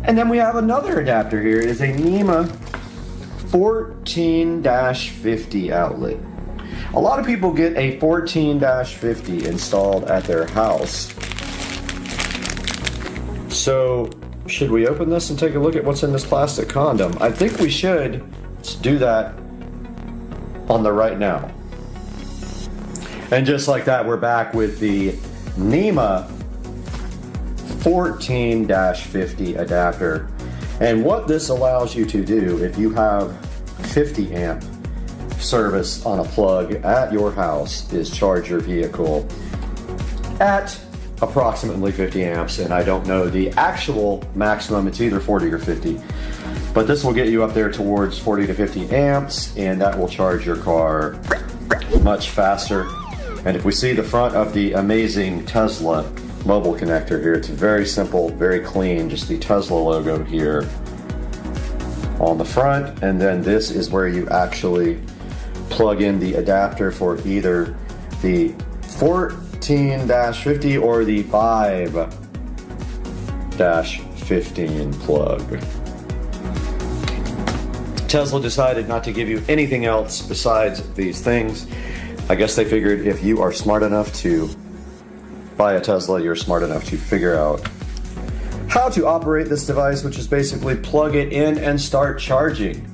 And then we have another adapter here. It is a NEMA 14-50 outlet. A lot of people get a 14-50 installed at their house. So, should we open this and take a look at what's in this plastic condom? I think we should. Let's do that on the right now. And just like that, we're back with the NEMA 14-50 adapter. And what this allows you to do, if you have 50 amp service on a plug at your house, is charge your vehicle at approximately 50 amps, and I don't know the actual maximum. It's either 40 or 50, but this will get you up there towards 40 to 50 amps, and that will charge your car much faster. And if we see the front of the amazing Tesla mobile connector here, it's very simple, very clean, just the Tesla logo here on the front, and then this is where you actually plug in the adapter for either the 14-50 or the 5-15 plug. Tesla decided not to give you anything else besides these things. I guess they figured if you are smart enough to buy a Tesla, you're smart enough to figure out how to operate this device, which is basically plug it in and start charging.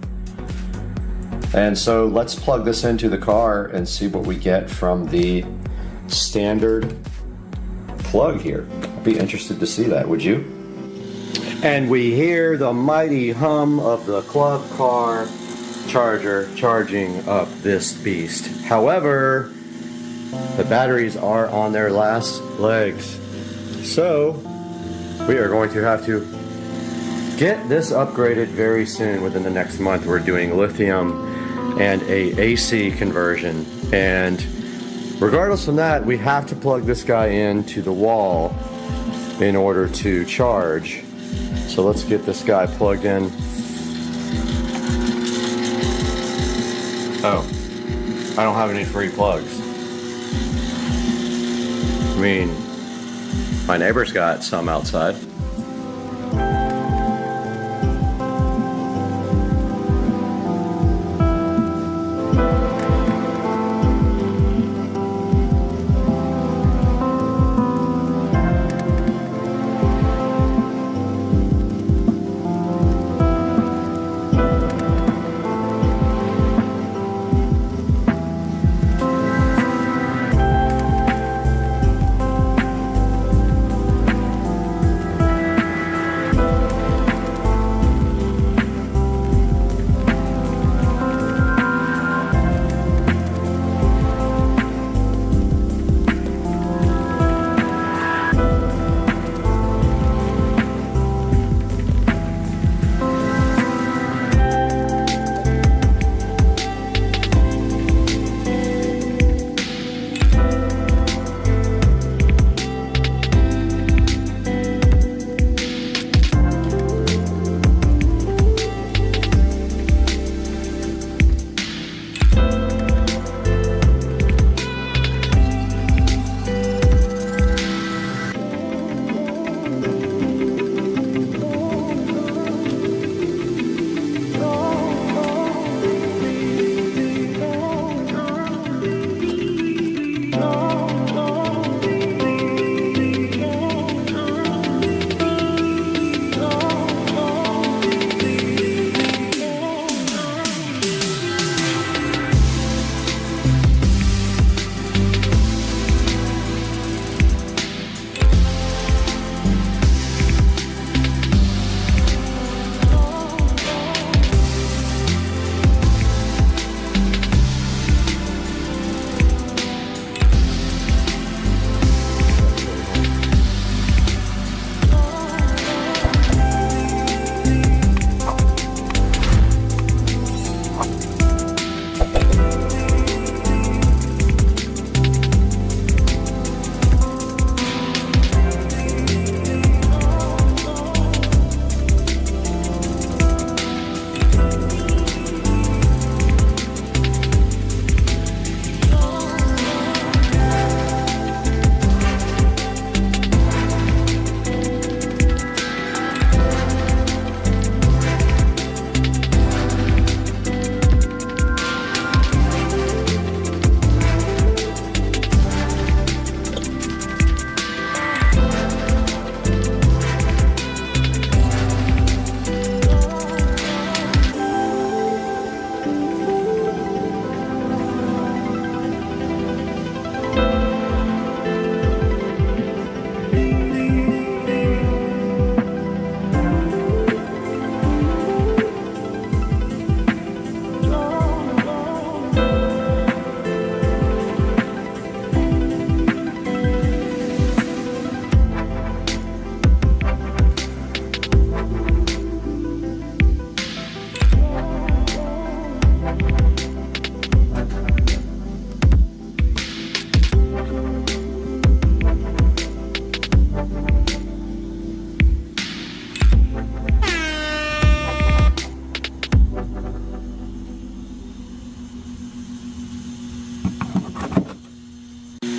And so let's plug this into the car and see what we get from the standard plug here. I'd be interested to see that, would you? And we hear the mighty hum of the club car charger charging up this beast. However, the batteries are on their last legs. So we are going to have to get this upgraded very soon. Within the next month, we're doing lithium and a AC conversion. And regardless of that, we have to plug this guy into the wall in order to charge. So let's get this guy plugged in. Oh, I don't have any free plugs. I mean, my neighbor's got some outside.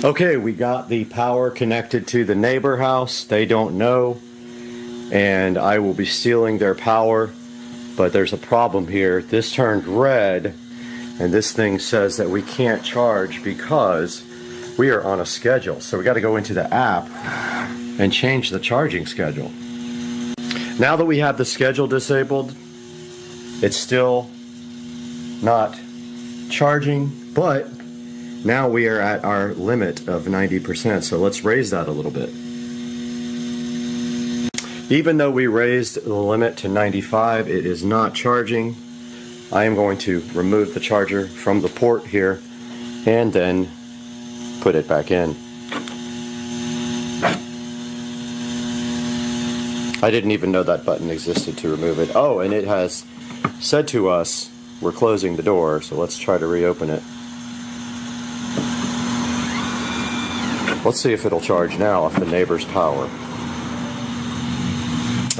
Okay, we got the power connected to the neighbor house. They don't know, and I will be stealing their power, but there's a problem here. This turned red, and this thing says that we can't charge because we are on a schedule. So we got to go into the app and change the charging schedule. Now that we have the schedule disabled, it's still not charging, but now we are at our limit of 90%, so let's raise that a little bit. Even though we raised the limit to 95, it is not charging. I am going to remove the charger from the port here and then put it back in. I didn't even know that button existed to remove it. Oh, and it has said to us, we're closing the door, so let's try to reopen it. Let's see if it'll charge now off the neighbor's power.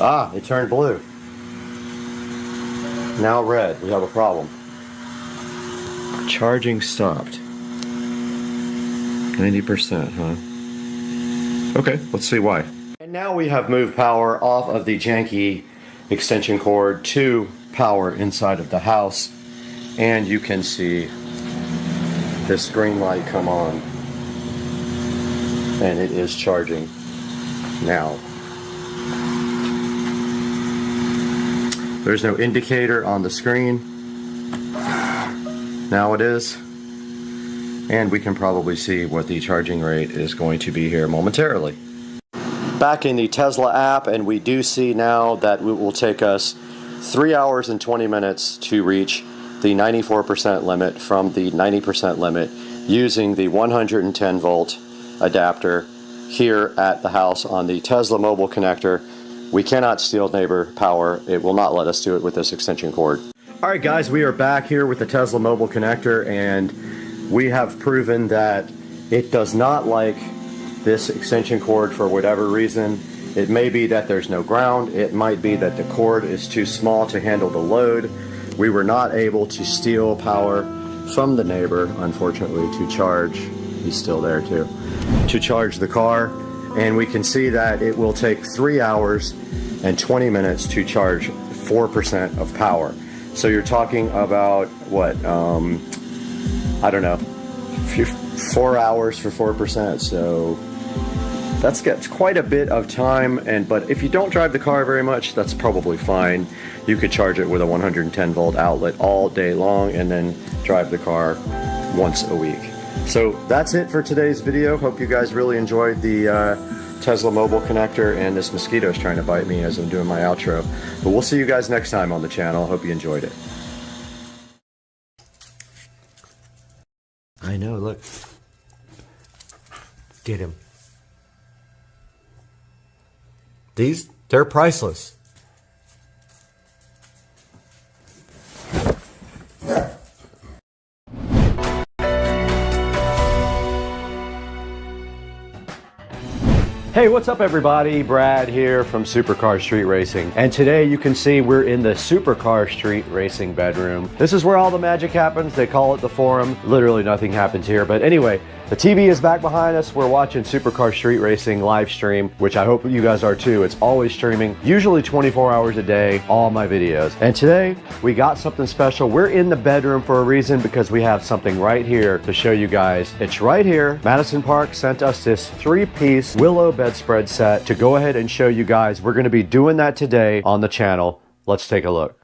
Ah, it turned blue. Now red. We have a problem. Charging stopped. 90%, huh? Okay, let's see why. And now we have moved power off of the janky extension cord to power inside of the house. And you can see this green light come on. And it is charging now. There's no indicator on the screen. Now it is. And we can probably see what the charging rate is going to be here momentarily. Back in the Tesla app, and we do see now that it will take us 3 hours and 20 minutes to reach the 94% limit from the 90% limit using the 110 volt adapter here at the house on the Tesla mobile connector. We cannot steal neighbor power. It will not let us do it with this extension cord. Alright guys, we are back here with the Tesla mobile connector, and we have proven that it does not like this extension cord for whatever reason. It may be that there's no ground. It might be that the cord is too small to handle the load. We were not able to steal power from the neighbor, unfortunately, to charge. He's still there too. To charge the car, and we can see that it will take 3 hours and 20 minutes to charge 4% of power. So you're talking about what, I don't know, 4 hours for 4%. So that's gets quite a bit of time, but if you don't drive the car very much, that's probably fine. You could charge it with a 110 volt outlet all day long and then drive the car once a week. So that's it for today's video. Hope you guys really enjoyed the Tesla mobile connector, and this mosquito's trying to bite me as I'm doing my outro. But we'll see you guys next time on the channel. Hope you enjoyed it. I know, look. Get him. They're priceless. Hey, what's up everybody? Brad here from Supercar Street Racing. And today you can see we're in the Supercar Street Racing bedroom. This is where all the magic happens. They call it the forum. Literally nothing happens here. But anyway, the TV is back behind us. We're watching Supercar Street Racing live stream, which I hope you guys are too. It's always streaming, usually 24 hours a day, all my videos. And today we got something special. We're in the bedroom for a reason, because we have something right here to show you guys. It's right here. Madison Park sent us this 3-piece Willow bedspread set to go ahead and show you guys. We're going to be doing that today on the channel. Let's take a look.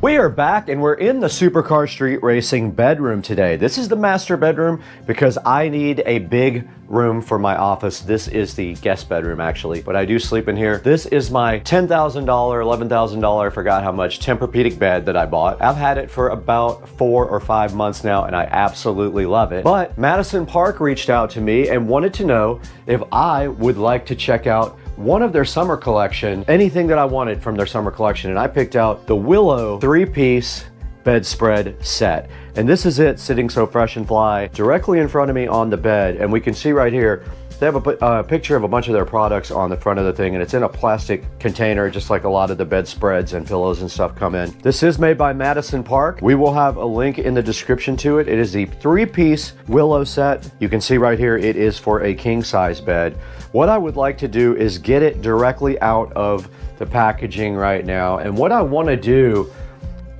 We are back and we're in the Supercar Street Racing bedroom today. This is the master bedroom because I need a big room for my office. This is the guest bedroom actually, but I do sleep in here. This is my $10,000, $11,000, I forgot how much, Tempur-Pedic bed that I bought. I've had it for about 4 or 5 months now and I absolutely love it. But Madison Park reached out to me and wanted to know if I would like to check out one of their summer collection, anything that I wanted from their summer collection, and I picked out the Willow 3-piece bedspread set. And this is it, sitting so fresh and fly directly in front of me on the bed. And we can see right here, they have a picture of a bunch of their products on the front of the thing, and it's in a plastic container, just like a lot of the bedspreads and pillows and stuff come in. This is made by Madison Park. We will have a link in the description to it. It is the 3-piece Willow set. You can see right here, it is for a king size bed. What I would like to do is get it directly out of the packaging right now. And what I want to do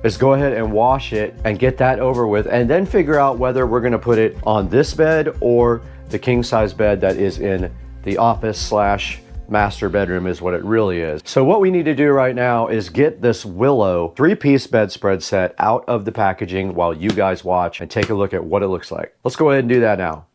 is go ahead and wash it and get that over with, and then figure out whether we're going to put it on this bed or the king size bed that is in the office slash master bedroom is what it really is. So what we need to do right now is get this Willow 3-piece bedspread set out of the packaging while you guys watch and take a look at what it looks like. Let's go ahead and do that now.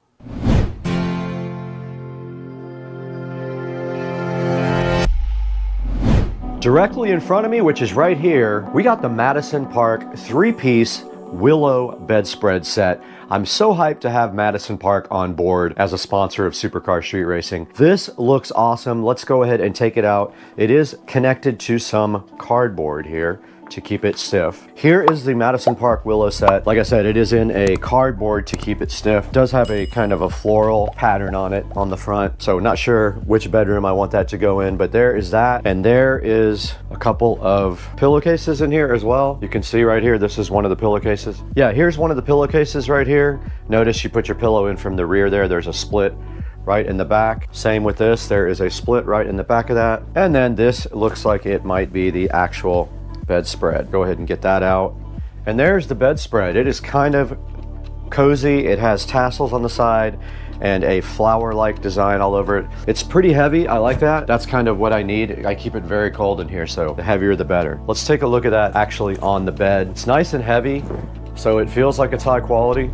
Directly in front of me, which is right here, we got the Madison Park 3-piece Willow bedspread set. I'm so hyped to have Madison Park on board as a sponsor of Supercar Street Racing. This looks awesome. Let's go ahead and take it out. It is connected to some cardboard here to keep it stiff. Here is the Madison Park Willow set. Like I said, it is in a cardboard to keep it stiff. It does have a kind of a floral pattern on it on the front. So not sure which bedroom I want that to go in, but there is that. And there is a couple of pillowcases in here as well. You can see right here, this is one of the pillowcases. Yeah, here's one of the pillowcases right here. Notice you put your pillow in from the rear there. There's a split right in the back. Same with this. There is a split right in the back of that. And then this looks like it might be the actual bedspread. Go ahead and get that out. And there's the bedspread. It is kind of cozy. It has tassels on the side and a flower-like design all over it. It's pretty heavy. I like that. That's kind of what I need. I keep it very cold in here, so the heavier the better. Let's take a look at that actually on the bed. It's nice and heavy, so it feels like it's high quality.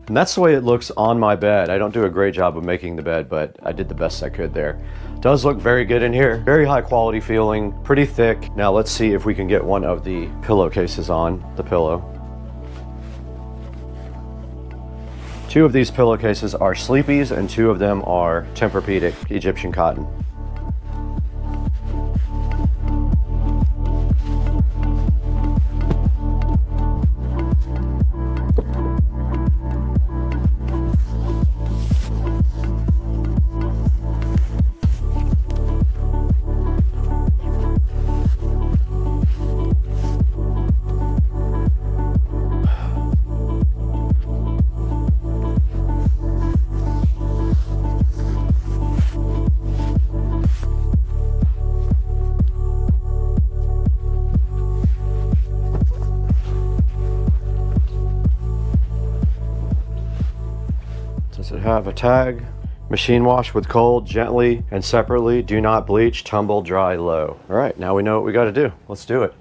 And that's the way it looks on my bed. I don't do a great job of making the bed, but I did the best I could there. Does look very good in here. Very high quality feeling, pretty thick. Now let's see if we can get one of the pillowcases on the pillow. 2 of these pillowcases are Sleepy's and 2 of them are Tempur-Pedic Egyptian cotton. Does it have a tag? Machine wash with cold, gently and separately. Do not bleach, tumble, dry, low. All right, now we know what we got to do. Let's do it.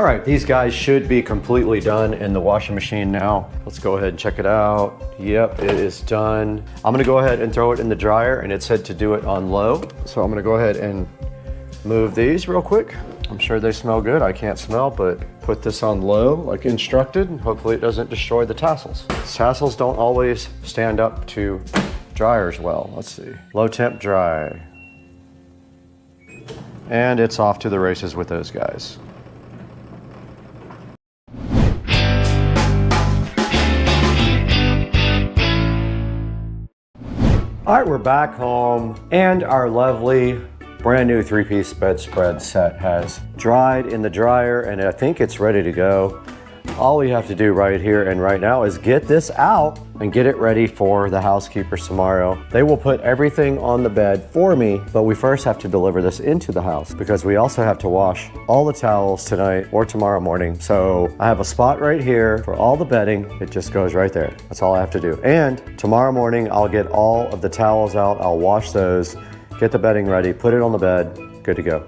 All right, these guys should be completely done in the washing machine now. Let's go ahead and check it out. Yep, it is done. I'm gonna go ahead and throw it in the dryer, and it said to do it on low. So I'm gonna go ahead and move these real quick. I'm sure they smell good. I can't smell, but put this on low like instructed, and hopefully it doesn't destroy the tassels. Tassels don't always stand up to dryers well. Let's see. Low temp dry. And it's off to the races with those guys. All right, we're back home, and our lovely brand new 3-piece bedspread set has dried in the dryer, and I think it's ready to go. All we have to do right here and right now is get this out and get it ready for the housekeepers tomorrow. They will put everything on the bed for me, but we first have to deliver this into the house because we also have to wash all the towels tonight or tomorrow morning. So I have a spot right here for all the bedding. It just goes right there. That's all I have to do. And tomorrow morning, I'll get all of the towels out. I'll wash those, get the bedding ready, put it on the bed, good to go.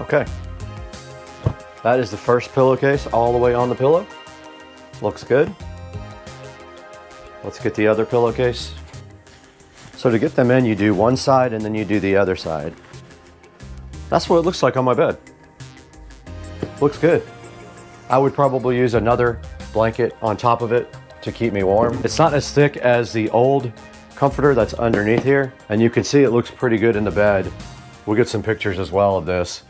Okay, that is the first pillowcase all the way on the pillow. Looks good. Let's get the other pillowcase. So to get them in, you do one side and then you do the other side. That's what it looks like on my bed. Looks good. I would probably use another blanket on top of it to keep me warm. It's not as thick as the old comforter that's underneath here, and you can see it looks pretty good in the bed. We'll get some pictures as well of this.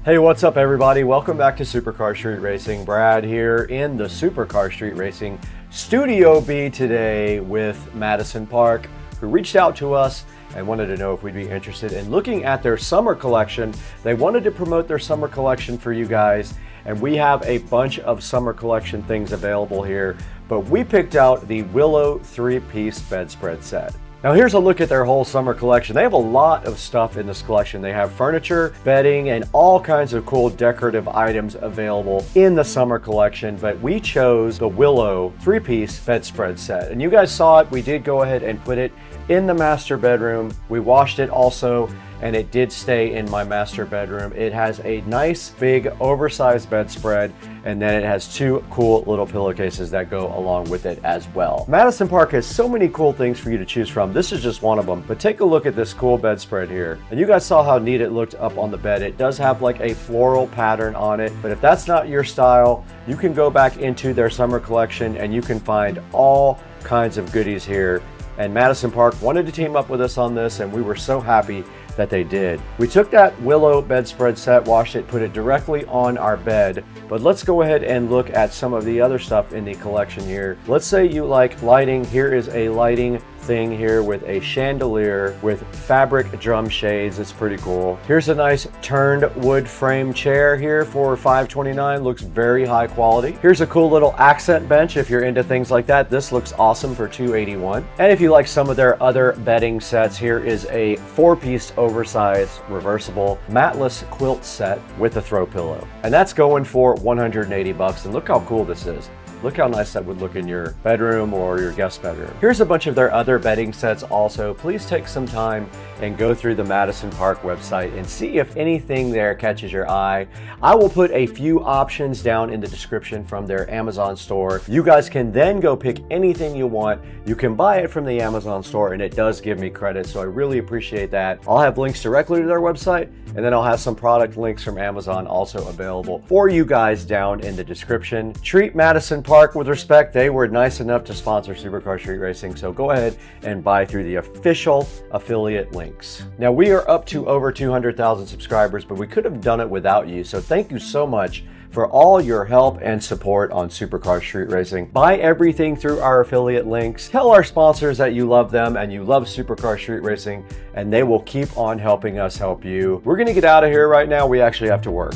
Hey, what's up everybody? Welcome back to Supercar Street Racing. Brad here in the Supercar Street Racing Studio B today with Madison Park, who reached out to us and wanted to know if we'd be interested in looking at their summer collection. They wanted to promote their summer collection for you guys, and we have a bunch of summer collection things available here, but we picked out the Willow 3-piece bedspread set. Now here's a look at their whole summer collection. They have a lot of stuff in this collection. They have furniture, bedding, and all kinds of cool decorative items available in the summer collection, but we chose the Willow 3-piece bedspread set. And you guys saw it, we did go ahead and put it in the master bedroom. We washed it also, and it did stay in my master bedroom. It has a nice big oversized bedspread, and then it has two cool little pillowcases that go along with it as well. Madison Park has so many cool things for you to choose from. This is just one of them, but take a look at this cool bedspread here. And you guys saw how neat it looked up on the bed. It does have like a floral pattern on it, but if that's not your style, you can go back into their summer collection and you can find all kinds of goodies here. And Madison Park wanted to team up with us on this, and we were so happy that they did. We took that Willow bedspread set, washed it, put it directly on our bed, but let's go ahead and look at some of the other stuff in the collection here. Let's say you like lighting. Here is a lighting thing here with a chandelier with fabric drum shades. It's pretty cool. Here's a nice turned wood frame chair here for $529. Looks very high quality. Here's a cool little accent bench if you're into things like that. This looks awesome for $281. And if you like some of their other bedding sets, here is a 4-piece oversized reversible matless quilt set with a throw pillow. And that's going for $180. And look how cool this is. Look how nice that would look in your bedroom or your guest bedroom. Here's a bunch of their other bedding sets also. Please take some time and go through the Madison Park website and see if anything there catches your eye. I will put a few options down in the description from their Amazon store. You guys can then go pick anything you want. You can buy it from the Amazon store, and it does give me credit, so I really appreciate that. I'll have links directly to their website, and then I'll have some product links from Amazon also available for you guys down in the description. Treat Madison Park with respect. They were nice enough to sponsor Supercar Street Racing, so go ahead and buy through the official affiliate links. Now we are up to over 200,000 subscribers, but we could have done it without you, so thank you so much for all your help and support on Supercar Street Racing. Buy everything through our affiliate links. Tell our sponsors that you love them and you love Supercar Street Racing, and they will keep on helping us help you. We're gonna get out of here right now. We actually have to work.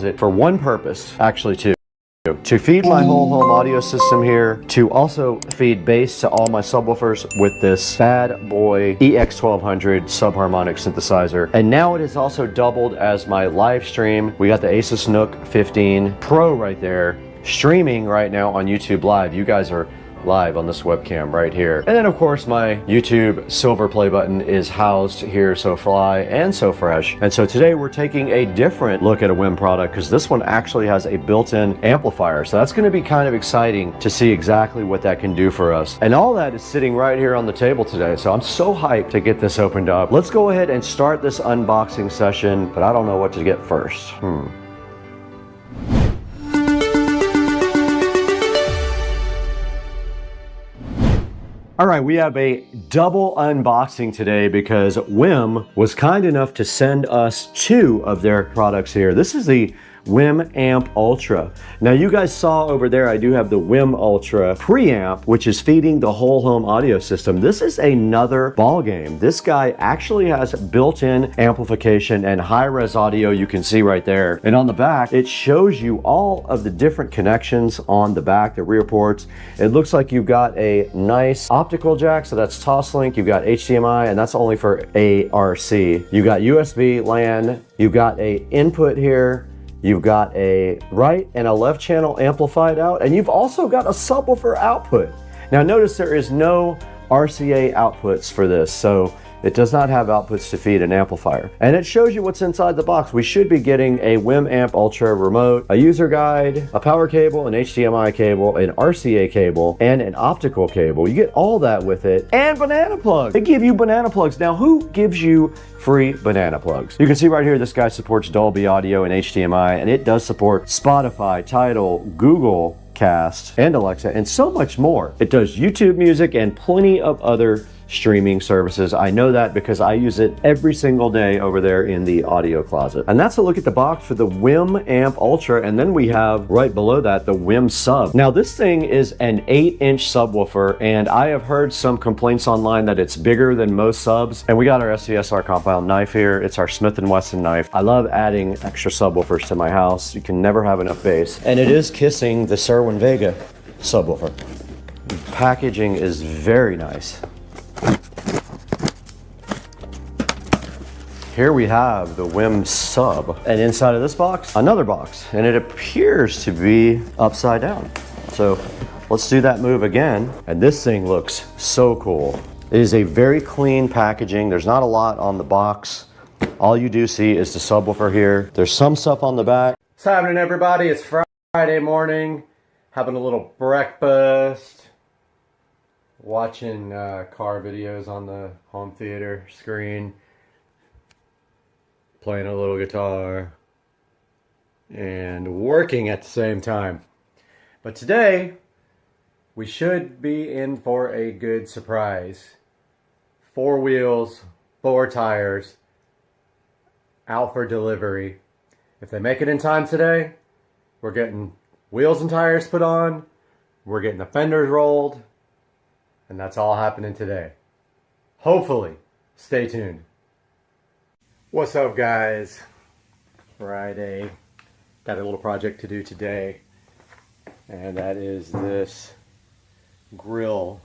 it for one purpose, actually two. To feed my whole home audio system here, to also feed bass to all my subwoofers with this bad boy EX1200 subharmonic synthesizer. And now it is also doubled as my live stream. We got the ASUS NUC 15 Pro right there, streaming right now on YouTube Live. You guys are live on this webcam right here. And then of course my YouTube silver play button is housed here, so fly and so fresh. And so today we're taking a different look at a WIM product because this one actually has a built-in amplifier. So that's going to be kind of exciting to see exactly what that can do for us. And all that is sitting right here on the table today. So I'm so hyped to get this opened up. Let's go ahead and start this unboxing session, but I don't know what to get first. All right, we have a double unboxing today because WIM was kind enough to send us 2 of their products here. This is the WIM Amp Ultra. Now you guys saw over there, I do have the WIM Ultra preamp, which is feeding the whole home audio system. This is another ball game. This guy actually has built-in amplification and high-res audio, you can see right there. And on the back, it shows you all of the different connections on the back, the rear ports. It looks like you've got a nice optical jack, so that's Toslink. You've got HDMI, and that's only for ARC. You got USB, LAN, you've got a input here. You've got a right and a left channel amplified out, and you've also got a subwoofer output. Now notice there is no RCA outputs for this, so it does not have outputs to feed an amplifier. And it shows you what's inside the box. We should be getting a WIM Amp Ultra remote, a user guide, a power cable, an HDMI cable, an RCA cable, and an optical cable. You get all that with it, and banana plugs. They give you banana plugs. Now, who gives you free banana plugs? You can see right here, this guy supports Dolby Audio and HDMI, and it does support Spotify, Tidal, Google Cast, and Alexa, and so much more. It does YouTube music and plenty of other streaming services. I know that because I use it every single day over there in the audio closet. And that's a look at the box for the WIM Amp Ultra, and then we have right below that the WIM Sub. Now this thing is an 8-inch subwoofer, and I have heard some complaints online that it's bigger than most subs. And we got our SCSR compound knife here. It's our Smith & Wesson knife. I love adding extra subwoofers to my house. You can never have enough bass. And it is kissing the Serwin Vega subwoofer. The packaging is very nice. Here we have the WIM Sub, and inside of this box, another box, and it appears to be upside down. So let's do that move again, and this thing looks so cool. It is a very clean packaging. There's not a lot on the box. All you do see is the subwoofer here. There's some stuff on the back. What's happening, everybody? It's Friday morning, having a little breakfast, watching car videos on the home theater screen, playing a little guitar, and working at the same time. But today, we should be in for a good surprise. 4 wheels, 4 tires, out for delivery. If they make it in time today, we're getting wheels and tires put on, we're getting the fenders rolled, and that's all happening today. Hopefully. Stay tuned. What's up, guys? Friday. Got a little project to do today, and that is this grill.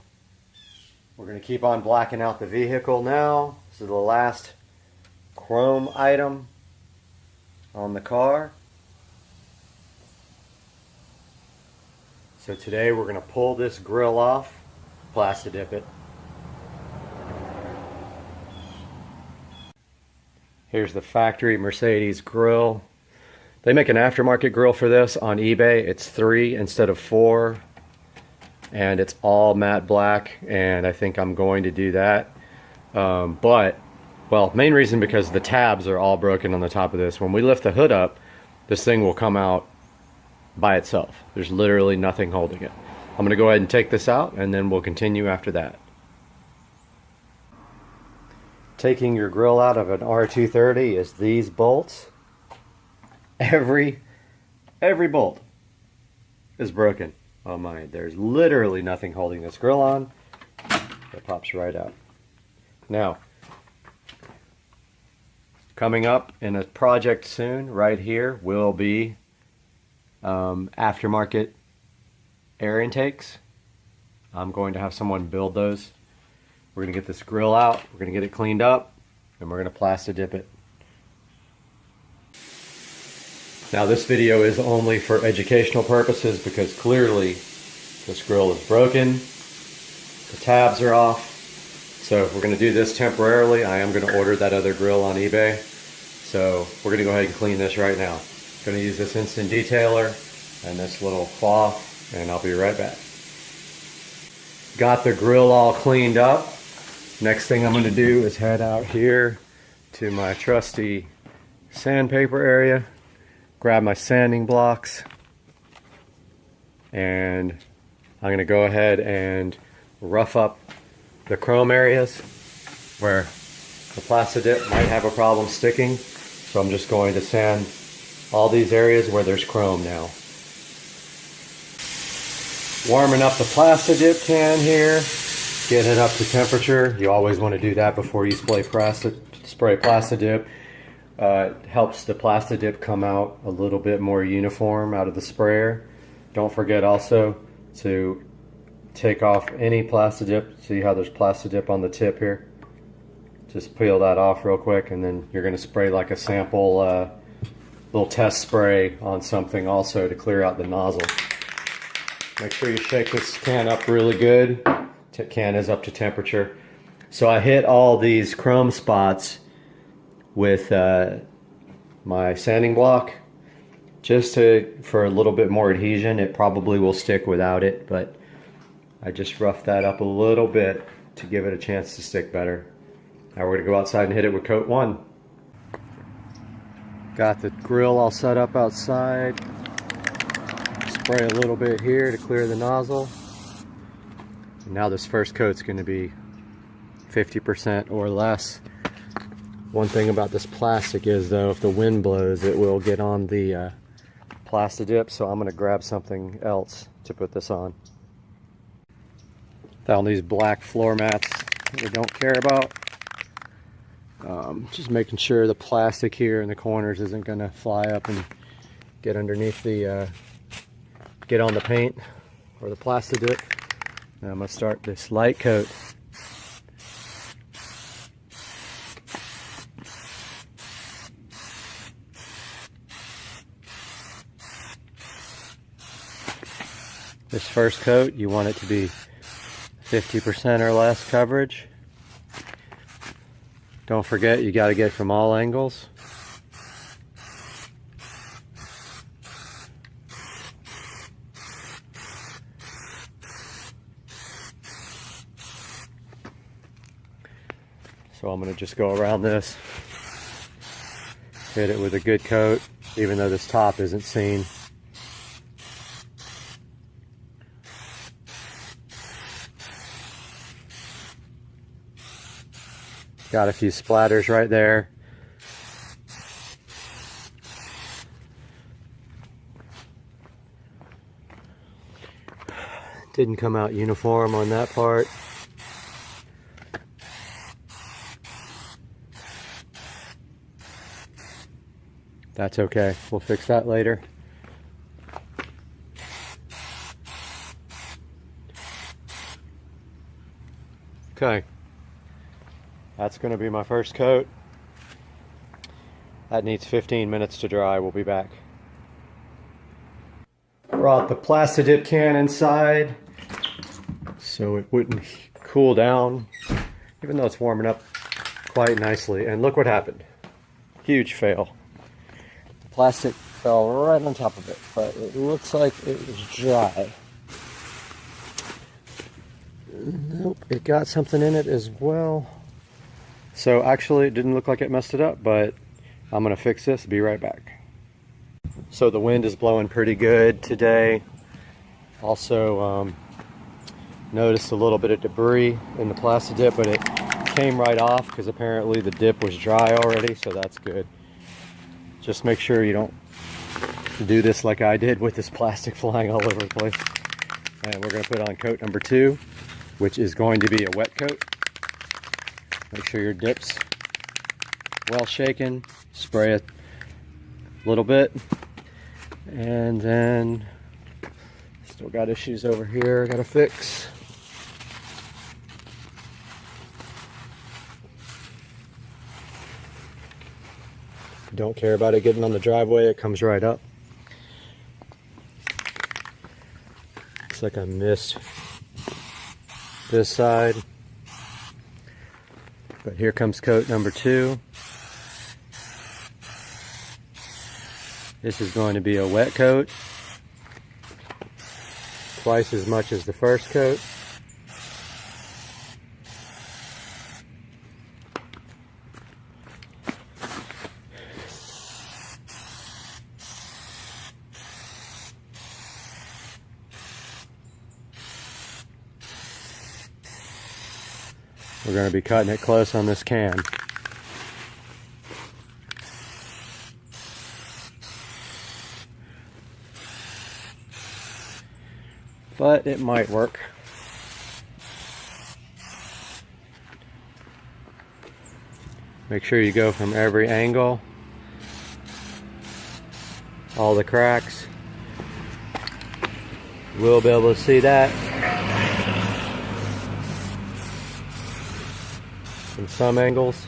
We're going to keep on blacking out the vehicle now. This is the last chrome item on the car. So today we're going to pull this grill off, plasti dip it. Here's the factory Mercedes grill. They make an aftermarket grill for this on eBay. It's 3 instead of 4. And it's all matte black, and I think I'm going to do that. Well, main reason because the tabs are all broken on the top of this. When we lift the hood up, this thing will come out by itself. There's literally nothing holding it. I'm going to go ahead and take this out, and then we'll continue after that. Taking your grill out of an R230 is these bolts. Every bolt is broken on mine. There's literally nothing holding this grill on. It pops right out. Now, Coming up in a project soon, right here, will be aftermarket air intakes. I'm going to have someone build those. We're going to get this grill out, we're going to get it cleaned up, and we're going to plasti dip it. Now this video is only for educational purposes because clearly this grill is broken, the tabs are off. So if we're going to do this temporarily, I am going to order that other grill on eBay. So we're going to go ahead and clean this right now. Going to use this instant detailer and this little cloth, and I'll be right back. Got the grill all cleaned up. Next thing I'm going to do is head out here to my trusty sandpaper area, grab my sanding blocks, and I'm going to go ahead and rough up the chrome areas where the plasti dip might have a problem sticking. So I'm just going to sand all these areas where there's chrome now. Warming up the plasti dip can here, getting it up to temperature. You always want to do that before you spray plasti dip. It helps the plasti dip come out a little bit more uniform out of the sprayer. Don't forget also to take off any plasti dip. See how there's plasti dip on the tip here? Just peel that off real quick, and then you're going to spray like a sample little test spray on something also to clear out the nozzle. Make sure you shake this can up really good. The can is up to temperature. So I hit all these chrome spots with my sanding block just for a little bit more adhesion. It probably will stick without it, but I just roughed that up a little bit to give it a chance to stick better. Now we're going to go outside and hit it with coat 1. Got the grill all set up outside. Spray a little bit here to clear the nozzle. And now this first coat's going to be 50% or less. One thing about this plastic is though, if the wind blows, it will get on the plasti dip, so I'm going to grab something else to put this on. Found these black floor mats that we don't care about. Just making sure the plastic here in the corners isn't going to fly up and get underneath the, get on the paint or the plasti dip. Now I'm going to start this light coat. This first coat, you want it to be 50% or less coverage. Don't forget, you got to get from all angles. So I'm going to just go around this, hit it with a good coat, even though this top isn't seen. Got a few splatters right there. Didn't come out uniform on that part. That's okay, we'll fix that later. Okay. That's going to be my first coat. That needs 15 minutes to dry. We'll be back. Brought the plasti dip can inside so it wouldn't cool down, even though it's warming up quite nicely. And look what happened. Huge fail. The plastic fell right on top of it, but it looks like it was dry. Nope, it got something in it as well. So actually it didn't look like it messed it up, but I'm gonna fix this, be right back. So the wind is blowing pretty good today. Also noticed a little bit of debris in the plasti dip, but it came right off because apparently the dip was dry already, so that's good. Just make sure you don't do this like I did with this plastic flying all over the place. And we're gonna put on coat number 2, which is going to be a wet coat. Make sure your dips well shaken, spray it a little bit, and then still got issues over here I gotta fix. Don't care about it getting on the driveway, it comes right up. Looks like I missed this side, but here comes coat number 2. This is going to be a wet coat, twice as much as the first coat. We're going to be cutting it close on this can. But it might work. Make sure you go from every angle, all the cracks. You will be able to see that. From some angles.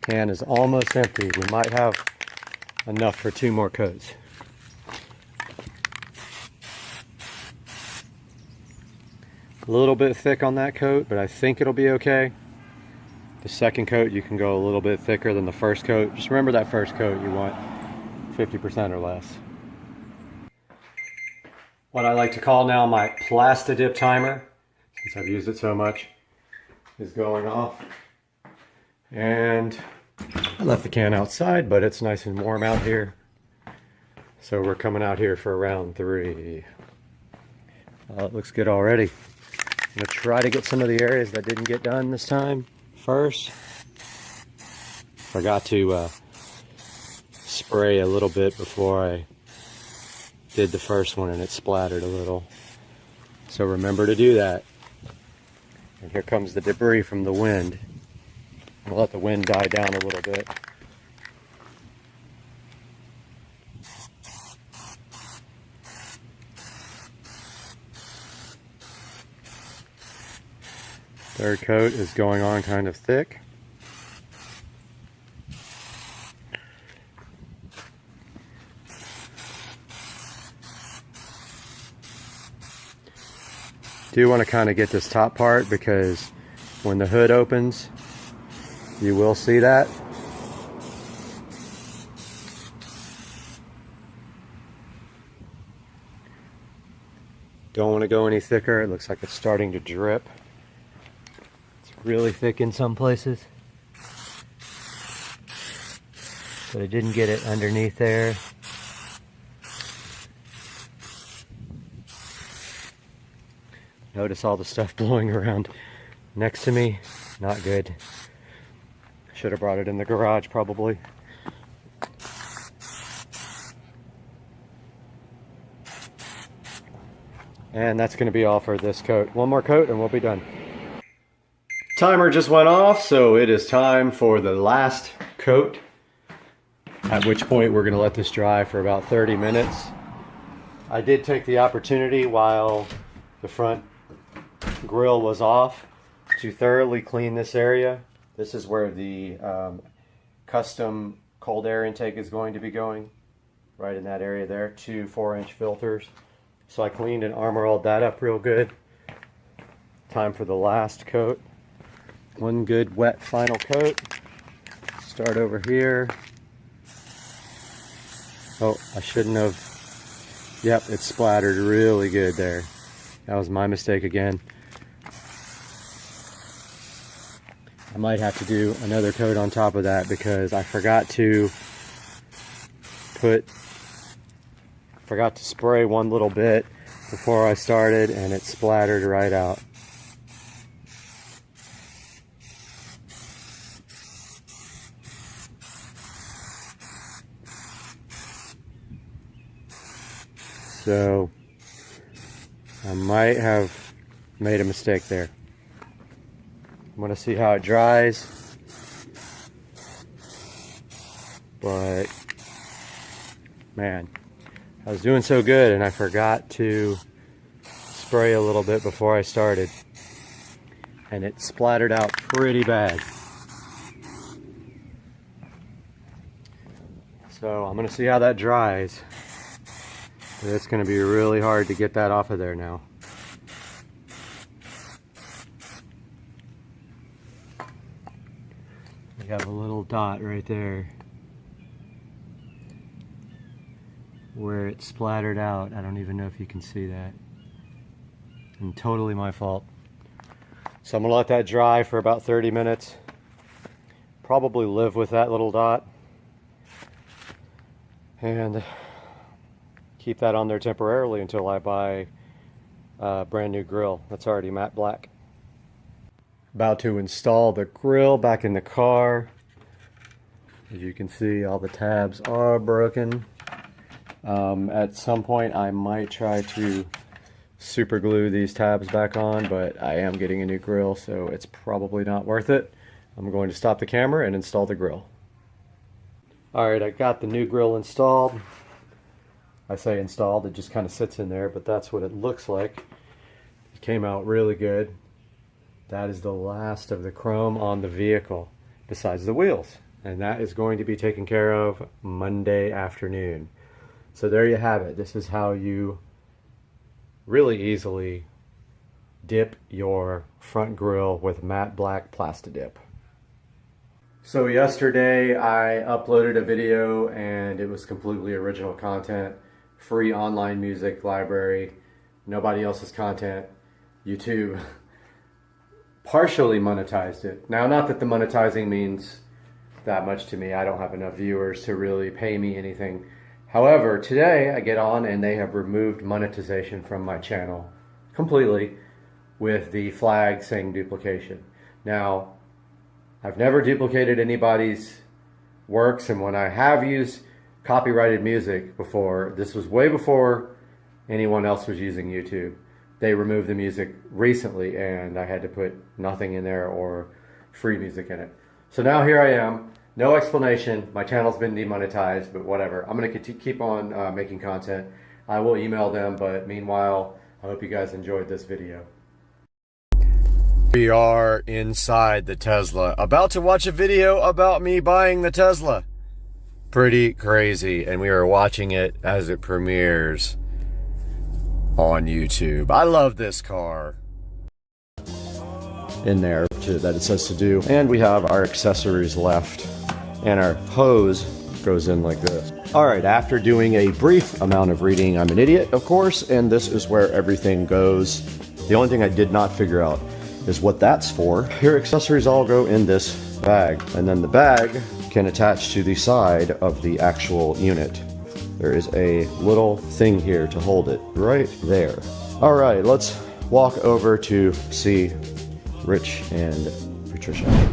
Can is almost empty. We might have enough for 2 more coats. A little bit thick on that coat, but I think it'll be okay. The second coat, you can go a little bit thicker than the first coat. Just remember that first coat, you want 50% or less. What I like to call now my Plastidip timer, since I've used it so much, is going off. And I left the can outside, but it's nice and warm out here. So we're coming out here for round 3. It looks good already. I'm going to try to get some of the areas that didn't get done this time first. Forgot to spray a little bit before I did the first one and it splattered a little. So remember to do that. And here comes the debris from the wind. I'll let the wind die down a little bit. Third coat is going on kind of thick. Do want to kind of get this top part because when the hood opens, you will see that. Don't want to go any thicker. It looks like it's starting to drip. Really thick in some places, but I didn't get it underneath there. Notice all the stuff blowing around next to me. Not good. Should have brought it in the garage probably. And that's going to be all for this coat. One more coat and we'll be done. Timer just went off, so it is time for the last coat, at which point we're going to let this dry for about 30 minutes. I did take the opportunity while the front grill was off to thoroughly clean this area. This is where the custom cold air intake is going to be going, right in that area there, 2 4-inch filters. So I cleaned and armor-alled that up real good. Time for the last coat. One good wet final coat. Start over here. Oh, I shouldn't have. Yep, it splattered really good there. That was my mistake again. I might have to do another coat on top of that because I forgot to spray one little bit before I started and it splattered right out. So I might have made a mistake there. I'm gonna see how it dries. But man, I was doing so good and I forgot to spray a little bit before I started. And it splattered out pretty bad. So I'm gonna see how that dries. But it's gonna be really hard to get that off of there now. We have a little dot right there where it splattered out. I don't even know if you can see that. And totally my fault. So I'm gonna let that dry for about 30 minutes. Probably live with that little dot. And keep that on there temporarily until I buy a brand new grill that's already matte black. About to install the grill back in the car. As you can see, all the tabs are broken. At some point I might try to super glue these tabs back on, but I am getting a new grill, so it's probably not worth it. I'm going to stop the camera and install the grill. Alright, I got the new grill installed. I say installed, it just kind of sits in there, but that's what it looks like. It came out really good. That is the last of the chrome on the vehicle, besides the wheels. And that is going to be taken care of Monday afternoon. So there you have it. This is how you really easily dip your front grille with matte black Plastidip. So yesterday I uploaded a video and it was completely original content, free online music library, nobody else's content. YouTube partially monetized it. Now, not that the monetizing means that much to me. I don't have enough viewers to really pay me anything. However, today I get on and they have removed monetization from my channel completely with the flag saying duplication. Now, I've never duplicated anybody's works, and when I have used copyrighted music before, this was way before anyone else was using YouTube. They removed the music recently and I had to put nothing in there or free music in it. So now here I am, no explanation. My channel's been demonetized, but whatever. I'm going to keep on making content. I will email them, but meanwhile, I hope you guys enjoyed this video. We are inside the Tesla, about to watch a video about me buying the Tesla. Pretty crazy, and we are watching it as it premieres on YouTube. I love this car. In there that it says to do, and we have our accessories left, and our hose goes in like this. All right, after doing a brief amount of reading, I'm an idiot, of course, and this is where everything goes. The only thing I did not figure out is what that's for. Your accessories all go in this bag, and then the bag can attach to the side of the actual unit. There is a little thing here to hold it right there. All right, let's walk over to see Rich and Patricia.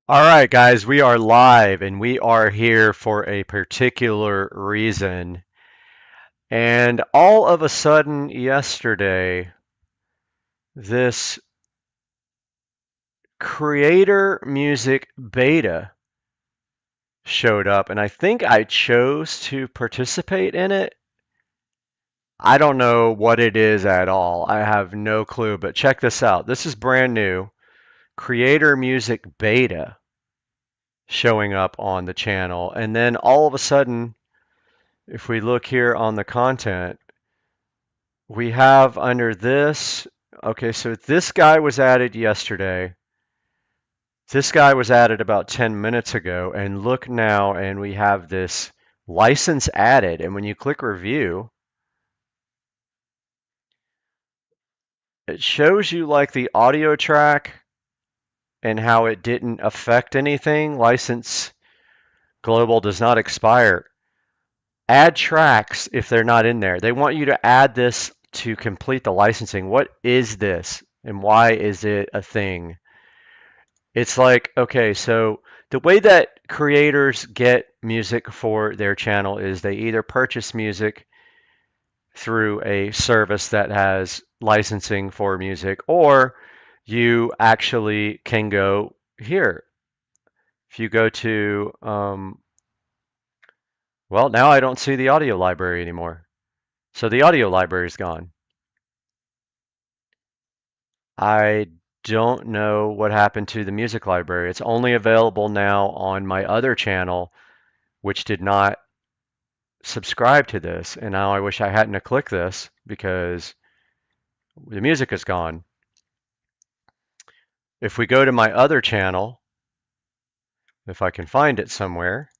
All right, guys, we are live and we are here for a particular reason. And all of a sudden, yesterday, this creator music beta showed up, and I think I chose to participate in it. I don't know what it is at all. I have no clue, but check this out. This is brand new. Creator music beta showing up on the channel. And then all of a sudden, if we look here on the content, we have under this, okay, so this guy was added yesterday. This guy was added about 10 minutes ago, and look now, and we have this license added. And when you click review, it shows you like the audio track and how it didn't affect anything. License global does not expire. Add tracks if they're not in there. They want you to add this to complete the licensing. What is this and why is it a thing? It's like, okay, so the way that creators get music for their channel is they either purchase music through a service that has licensing for music, or you actually can go here. If you go to, well, now I don't see the audio library anymore. So the audio library is gone. I don't know what happened to the music library. It's only available now on my other channel, which did not subscribe to this. And now I wish I hadn't have clicked this because the music is gone. If we go to my other channel, if I can find it somewhere,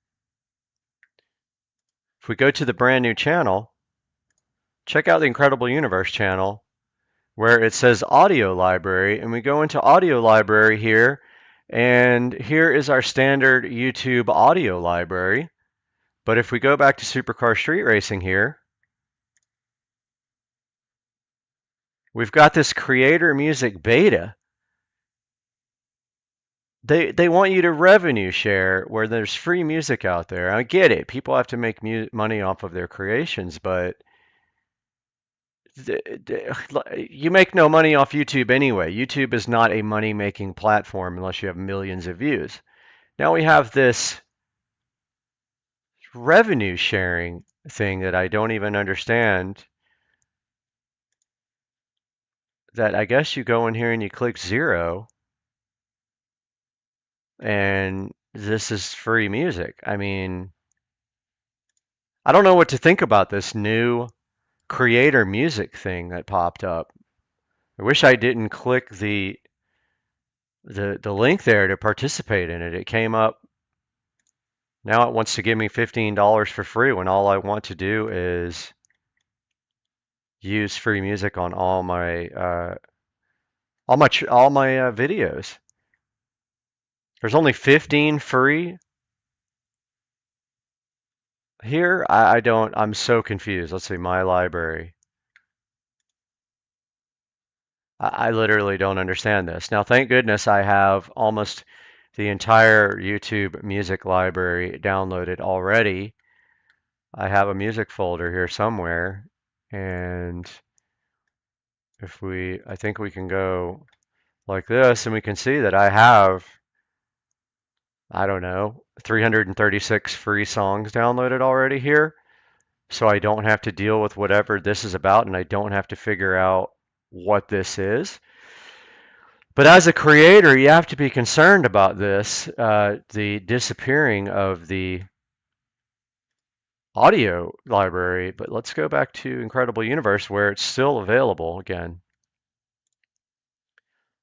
if we go to the brand new channel, check out the Incredible Universe channel where it says audio library, and we go into audio library here, and here is our standard YouTube audio library. But if we go back to Supercar Street Racing here, we've got this creator music beta. They want you to revenue share where there's free music out there. I get it. People have to make money off of their creations, but you make no money off YouTube anyway. YouTube is not a money-making platform unless you have millions of views. Now we have this revenue sharing thing that I don't even understand. That I guess you go in here and you click 0 and this is free music. I mean, I don't know what to think about this new creator music thing that popped up. I wish I didn't click the link there to participate in it. It came up. Now it wants to give me $15 for free when all I want to do is use free music on all my videos. There's only 15 free here. I'm so confused. Let's see, my library. I literally don't understand this. Now, thank goodness I have almost the entire YouTube music library downloaded already. I have a music folder here somewhere, and I think we can go like this, and we can see that I have, I don't know, 336 free songs downloaded already here. So I don't have to deal with whatever this is about, and I don't have to figure out what this is. But as a creator, you have to be concerned about this, the disappearing of the audio library. But let's go back to Incredible Universe where it's still available again.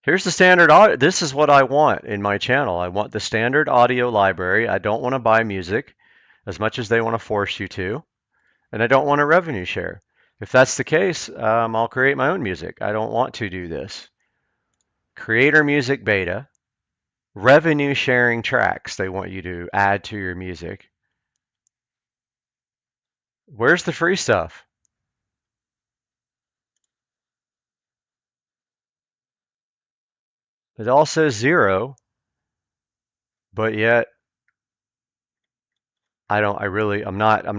Here's the standard audio. This is what I want in my channel. I want the standard audio library. I don't want to buy music as much as they want to force you to. And I don't want a revenue share. If that's the case, I'll create my own music. I don't want to do this. Creator music beta, revenue sharing tracks they want you to add to your music. Where's the free stuff? It all says 0. but yet I'm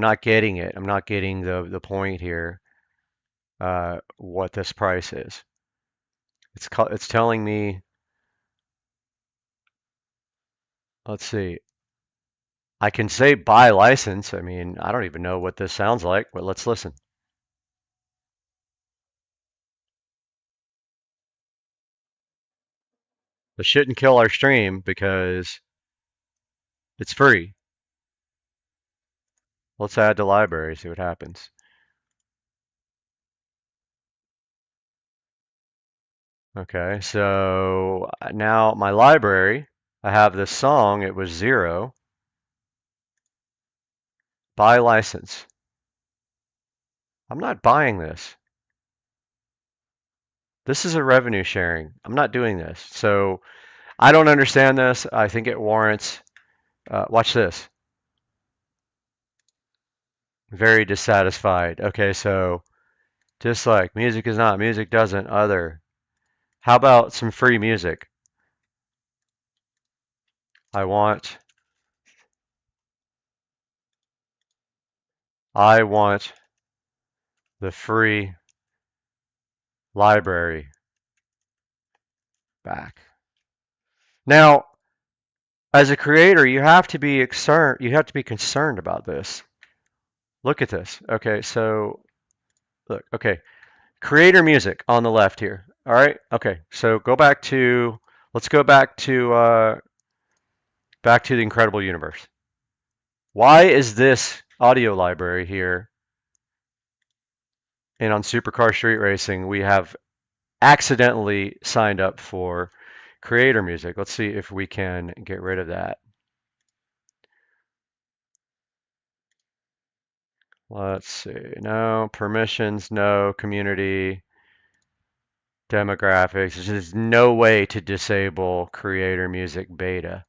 not getting it. I'm not getting the point here, what this price is. It's telling me, let's see, I can say buy license. I mean, I don't even know what this sounds like, but let's listen. This shouldn't kill our stream because it's free. Let's add to library, see what happens. Okay, so now my library, I have this song, it was 0. Buy license. I'm not buying this. This is a revenue sharing. I'm not doing this. So I don't understand this. I think it warrants, watch this. Very dissatisfied. Okay, so just like music is not, music doesn't, other. How about some free music? I want the free library back. Now, as a creator, you have to be concerned about this. Look at this. Okay, so look, okay. Creator music on the left here. All right. Okay. So let's go back to the Incredible Universe. Why is this audio library here? And on Supercar Street Racing, we have accidentally signed up for creator music. Let's see if we can get rid of that. Let's see. No permissions, no community, demographics. There's no way to disable creator music beta.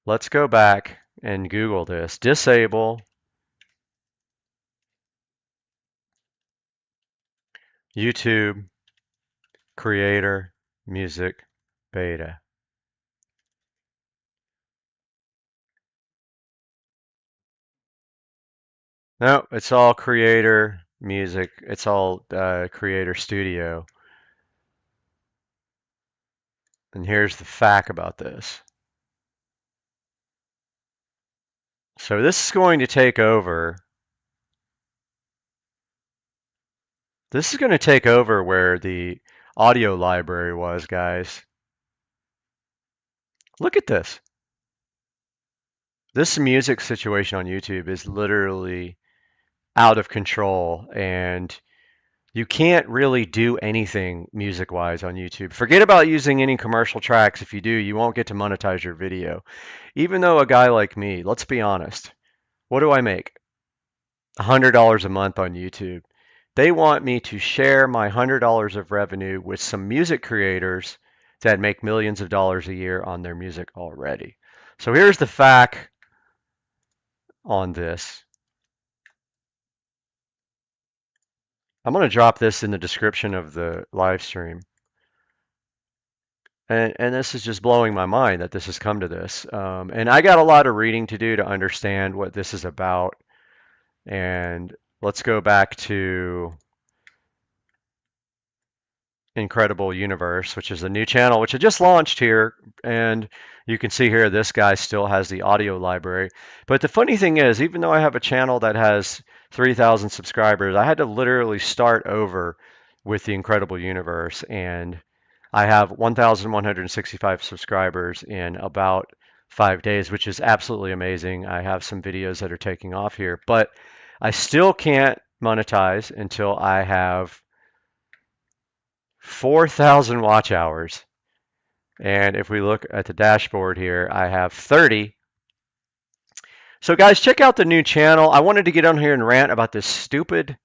Let's go back and Google this. Disable YouTube creator music beta. No, it's all creator music. It's all creator studio. And here's the fact about this. So this is going to take over. This is going to take over where the audio library was, guys. Look at this. This music situation on YouTube is literally out of control, and you can't really do anything music-wise on YouTube. Forget about using any commercial tracks. If you do, you won't get to monetize your video. Even though a guy like me, let's be honest, what do I make? $100 a month on YouTube. They want me to share my $100 of revenue with some music creators that make millions of dollars a year on their music already. So here's the fact on this. I'm going to drop this in the description of the live stream. And this is just blowing my mind that this has come to this. And I got a lot of reading to do to understand what this is about. And let's go back to Incredible Universe, which is a new channel, which I just launched here. And you can see here, this guy still has the audio library. But the funny thing is, even though I have a channel that has 3,000 subscribers, I had to literally start over with the Incredible Universe. And I have 1,165 subscribers in about 5 days, which is absolutely amazing. I have some videos that are taking off here, but I still can't monetize until I have 4,000 watch hours. And if we look at the dashboard here, I have 30. So guys, check out the new channel. I wanted to get on here and rant about this stupid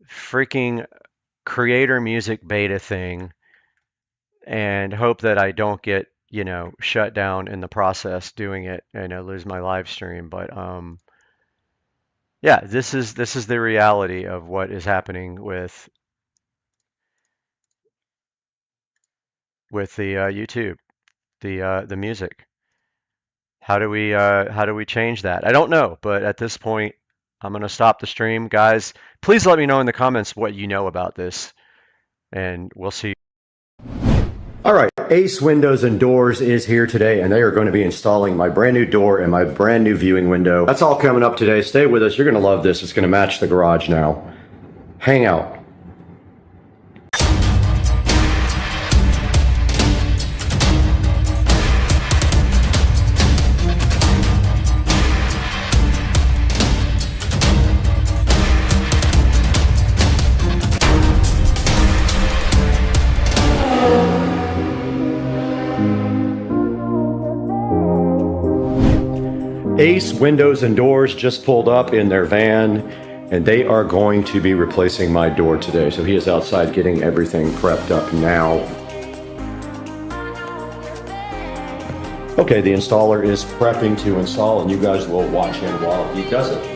freaking creator music beta thing and hope that I don't get, shut down in the process doing it and I lose my live stream. But yeah, this is the reality of what is happening with the YouTube. the music. How do we change that? I don't know, but at this point, I'm gonna stop the stream, guys. Please let me know in the comments what you know about this, and we'll see. All right, Ace Windows and Doors is here today, and they are going to be installing my brand new door and my brand new viewing window. That's all coming up today. Stay with us. You're going to love this. It's going to match the garage now. Hang out. Ace Windows and Doors just pulled up in their van, and they are going to be replacing my door today. So he is outside getting everything prepped up now. Okay, the installer is prepping to install, and you guys will watch him while he does it.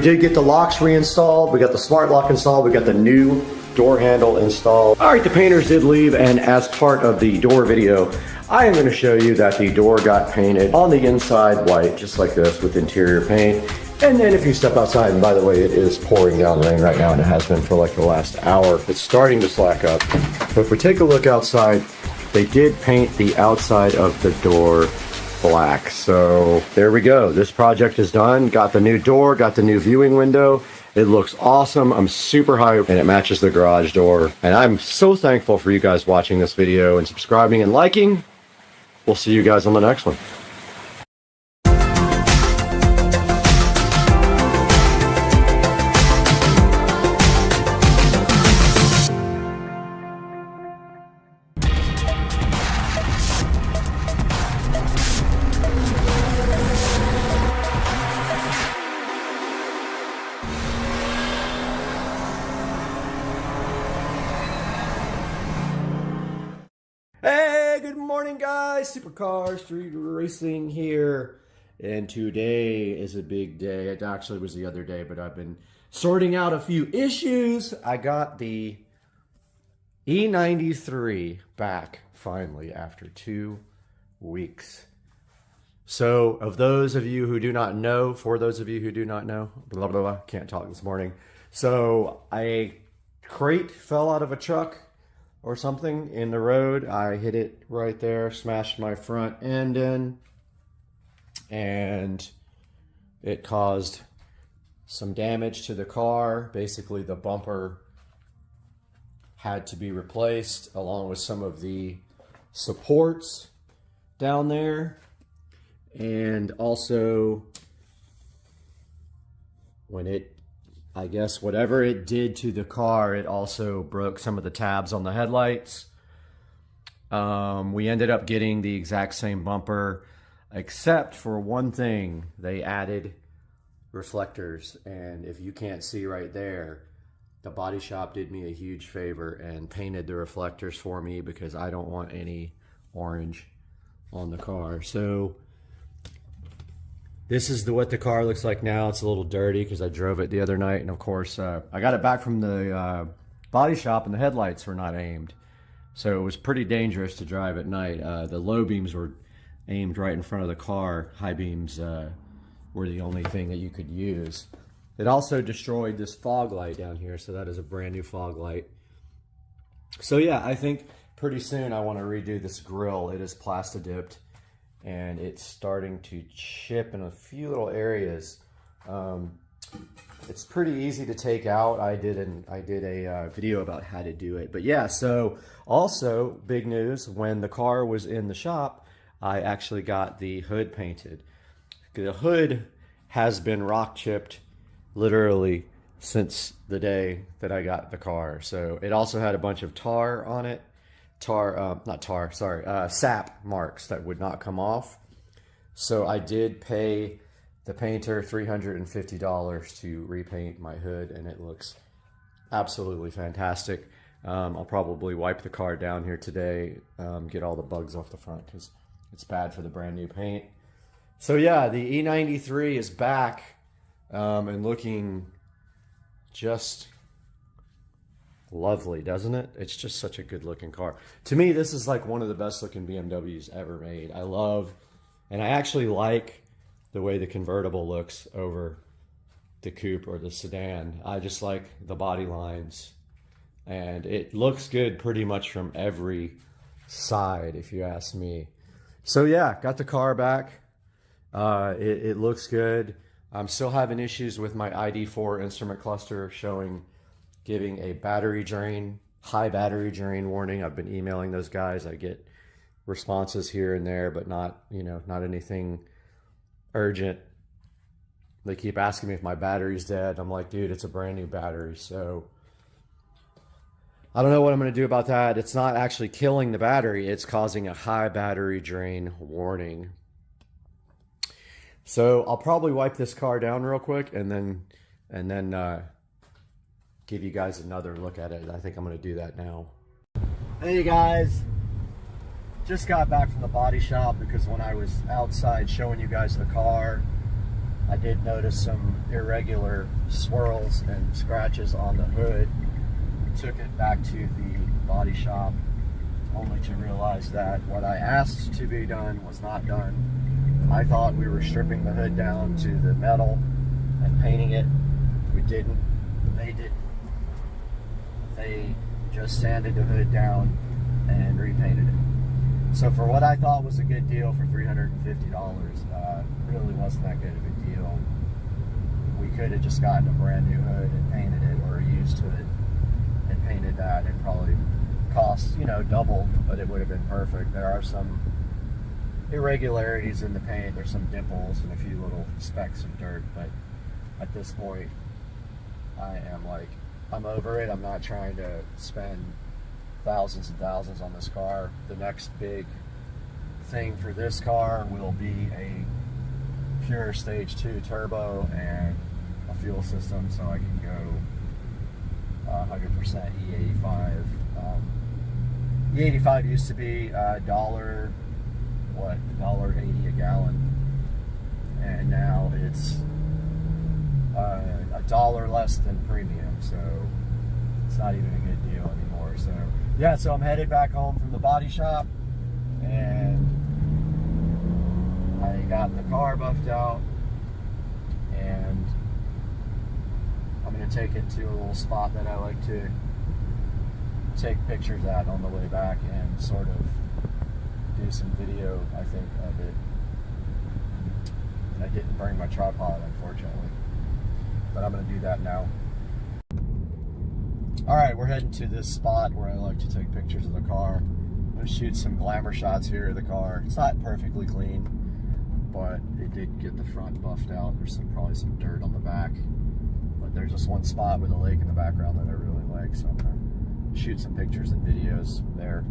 did get the locks reinstalled. We got the smart lock installed. We got the new door handle installed. All right, the painters did leave, and as part of the door video, I am going to show you that the door got painted on the inside white, just like this, with interior paint. And then if you step outside, and by the way, it is pouring down rain right now, and it has been for like the last hour. It's starting to slack up. But if we take a look outside, they did paint the outside of the door black. So there we go. This project is done. Got the new door, got the new viewing window. It looks awesome. I'm super hyped, and it matches the garage door. And I'm so thankful for you guys watching this video and subscribing and liking. We'll see you guys on the next one. Hey, good morning guys, Supercar Street Racing here, and today is a big day. It actually was the other day, but I've been sorting out a few issues. I got the E93 back finally after 2 weeks. So of those of you who do not know, for those of you who do not know, blah, blah, blah, can't talk this morning. So a crate fell out of a truck or something in the road. I hit it right there, smashed my front end in, and it caused some damage to the car. Basically, the bumper had to be replaced along with some of the supports down there. And also, when it, I guess whatever it did to the car, it also broke some of the tabs on the headlights. We ended up getting the exact same bumper, except for one thing. They added reflectors, and if you can't see right there, the body shop did me a huge favor and painted the reflectors for me because I don't want any orange on the car. So this is what the car looks like now. It's a little dirty because I drove it the other night, and of course I got it back from the body shop and the headlights were not aimed, so it was pretty dangerous to drive at night. The low beams were aimed right in front of the car. High beams were the only thing that you could use. It also destroyed this fog light down here, so that is a brand new fog light. So yeah, I think pretty soon I want to redo this grill. It is plasta dipped, and it's starting to chip in a few little areas. It's pretty easy to take out. I did a video about how to do it. But yeah, so also big news, when the car was in the shop, I actually got the hood painted. The hood has been rock chipped literally since the day that I got the car. So it also had a bunch of tar on it. Sap marks that would not come off. So I did pay the painter $350 to repaint my hood, and it looks absolutely fantastic. I'll probably wipe the car down here today, get all the bugs off the front because it's bad for the brand new paint. So yeah, the E93 is back and looking just lovely, doesn't it? It's just such a good looking car. To me, this is like one of the best looking BMWs ever made. I love, and I actually like the way the convertible looks over the coupe or the sedan. I just like the body lines, and it looks good pretty much from every side, if you ask me. So yeah, got the car back. It looks good. I'm still having issues with my ID4 instrument cluster giving a battery drain, high battery drain warning. I've been emailing those guys. I get responses here and there, but not anything urgent. They keep asking me if my battery's dead. I'm like, dude, it's a brand new battery. So I don't know what I'm going to do about that. It's not actually killing the battery. It's causing a high battery drain warning. So I'll probably wipe this car down real quick and then give you guys another look at it. I think I'm going to do that now. Hey guys, just got back from the body shop because when I was outside showing you guys the car, I did notice some irregular swirls and scratches on the hood. Took it back to the body shop, only to realize that what I asked to be done was not done. I thought we were stripping the hood down to the metal and painting it. We didn't. They didn't. They just sanded the hood down and repainted it. So for what I thought was a good deal for $350, really wasn't that good of a deal. We could have just gotten a brand new hood and painted it, or a used hood and painted that. It probably cost, you know, double, but it would have been perfect. There are some irregularities in the paint. There's some dimples and a few little specks of dirt, but at this point, I am like, I'm over it. I'm not trying to spend thousands and thousands on this car. The next big thing for this car will be a pure stage 2 turbo and a fuel system, so I can go 100% E85. E85 used to be $1.80 a gallon, and now it's $1 less than premium, so it's not even a good deal anymore. So yeah, so I'm headed back home from the body shop, and I got the car buffed out, and I'm going to take it to a little spot that I like to take pictures at on the way back and sort of do some video, I think, of it. And I didn't bring my tripod, unfortunately, but I'm going to do that now. Alright, we're heading to this spot where I like to take pictures of the car. I'm going to shoot some glamour shots here of the car. It's not perfectly clean, but it did get the front buffed out. There's probably some dirt on the back, but there's just one spot with a lake in the background that I really like, so I'm going to shoot some pictures and videos there.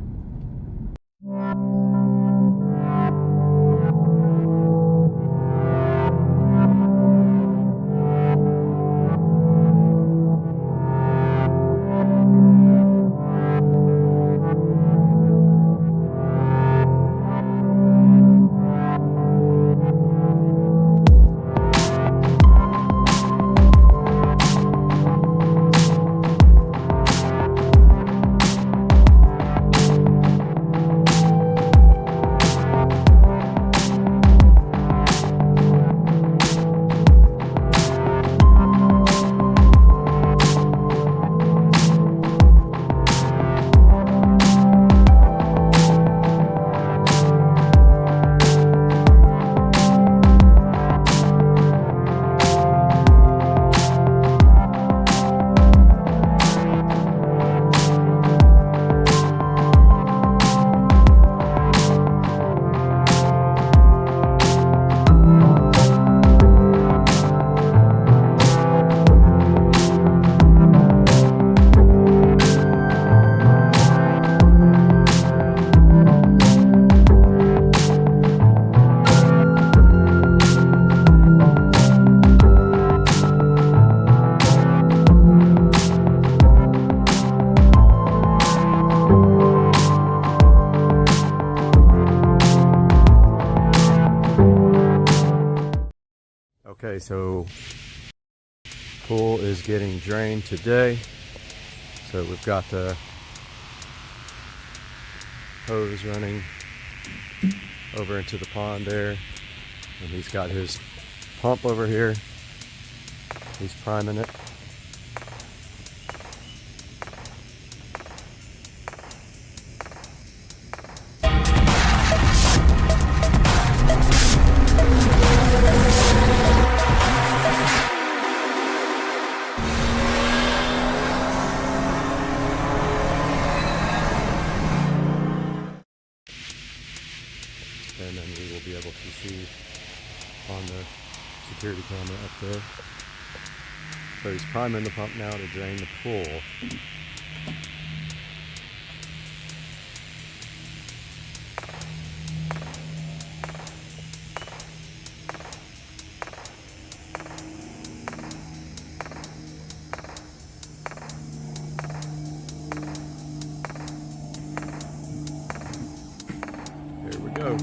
Okay, so pool is getting drained today. So we've got the hose running over into the pond there. And he's got his pump over here. He's priming it. And then we will be able to see on the security camera up there. So he's priming the pump now to drain the pool. Here we go.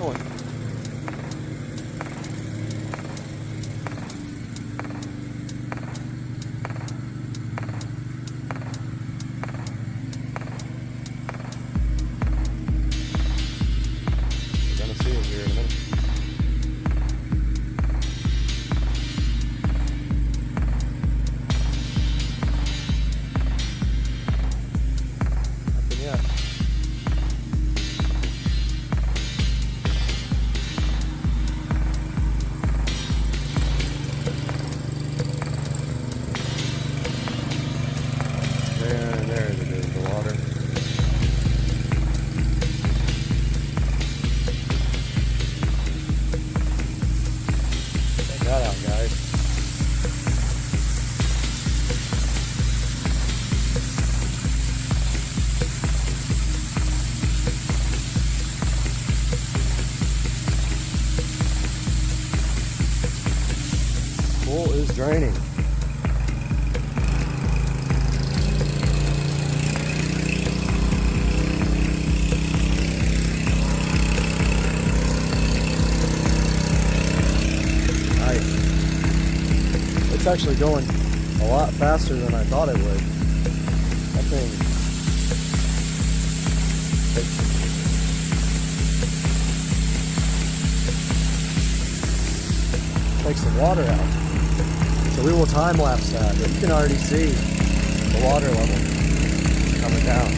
one. We're gonna see it here in a minute. Nothing yet. There it is, the water. Check that out, guys. Pool is draining. It's actually going a lot faster than I thought it would. That thing takes the water out. So we will time lapse that, but you can already see the water level coming down.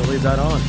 Leave that on.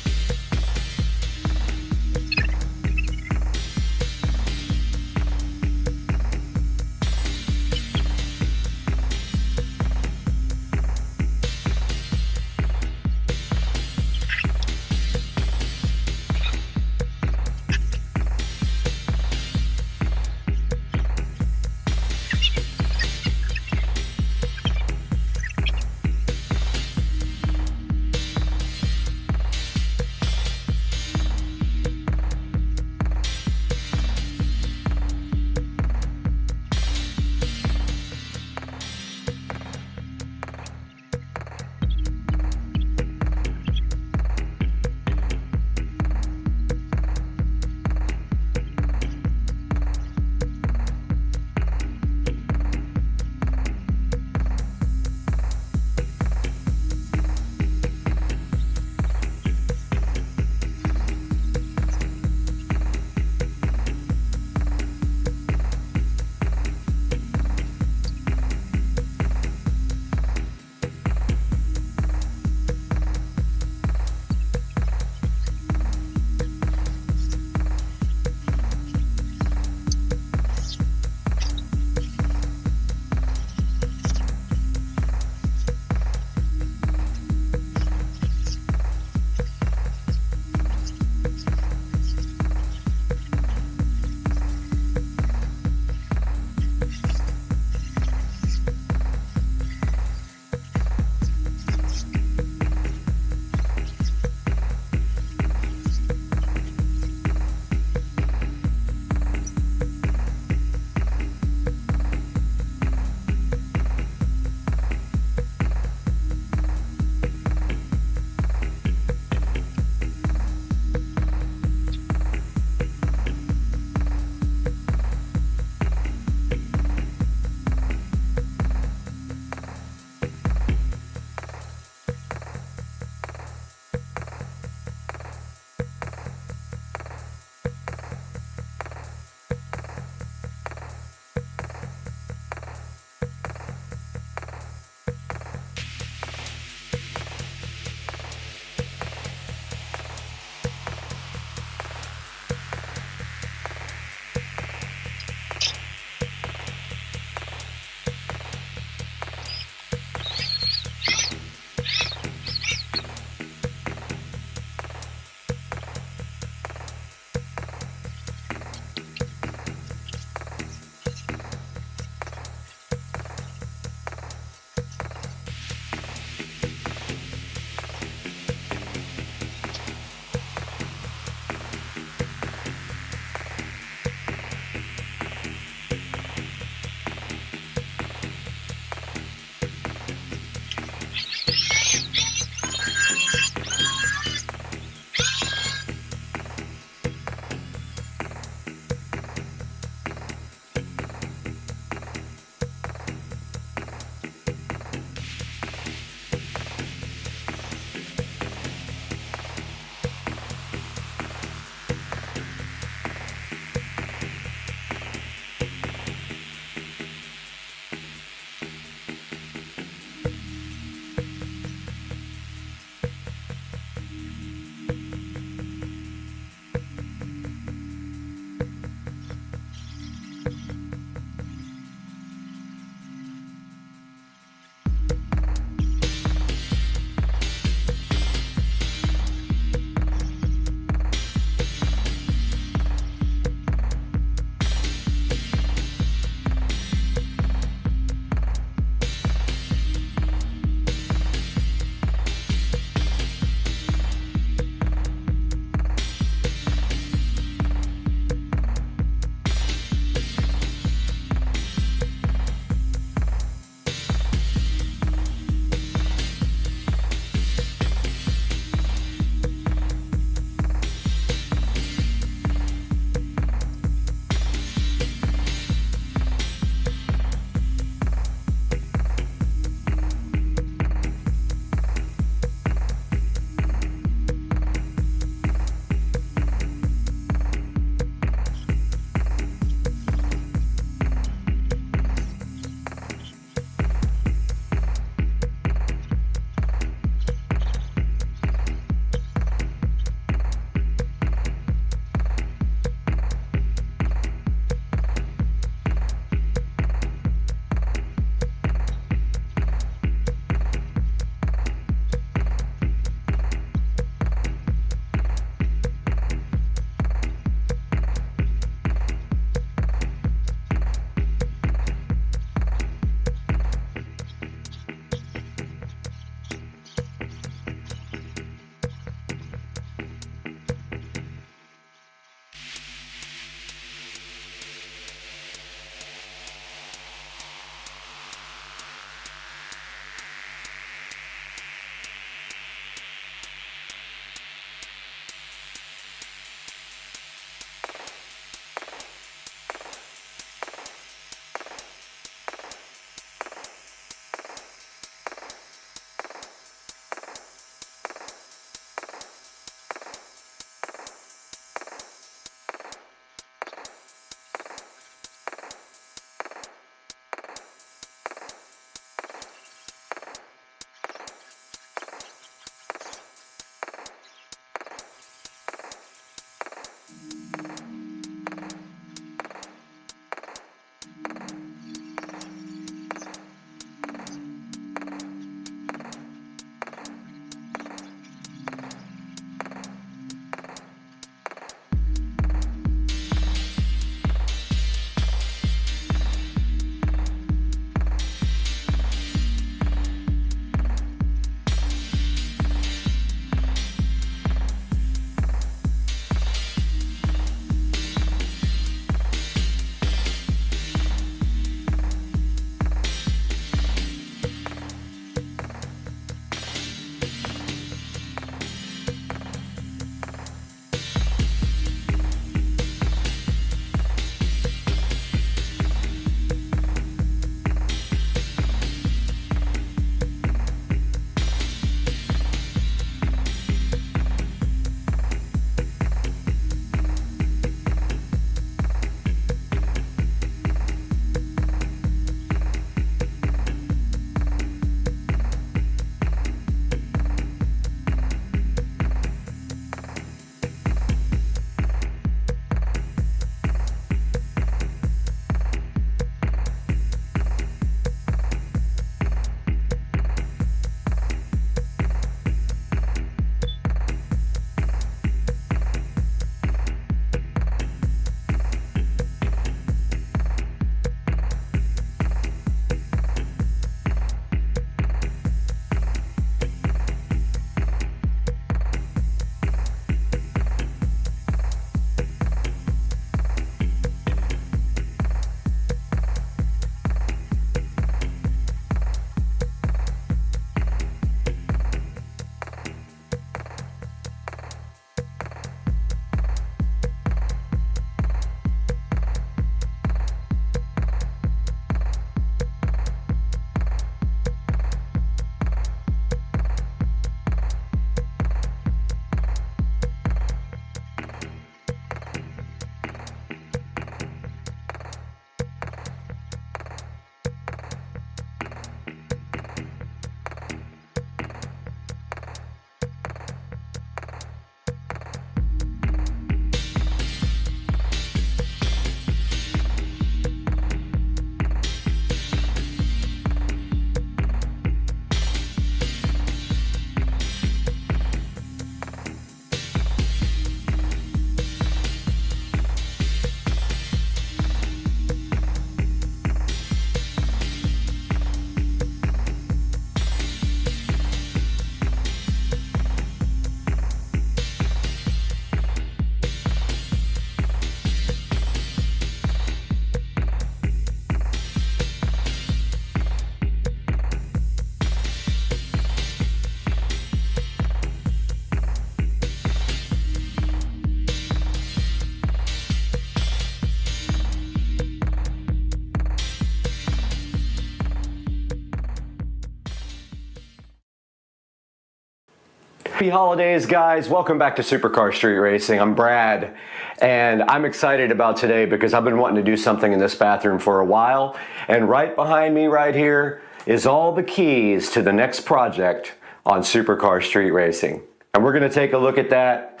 Happy holidays, guys. Welcome back to Supercar Street Racing. I'm Brad, and I'm excited about today because I've been wanting to do something in this bathroom for a while, and right behind me right here is all the keys to the next project on Supercar Street Racing. And we're going to take a look at that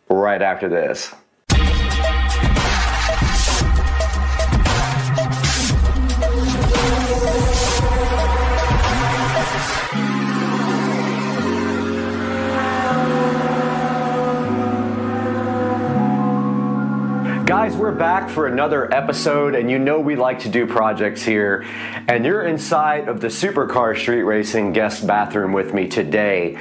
right after this. Guys, we're back for another episode, and you know we like to do projects here, and you're inside of the Supercar Street Racing guest bathroom with me today.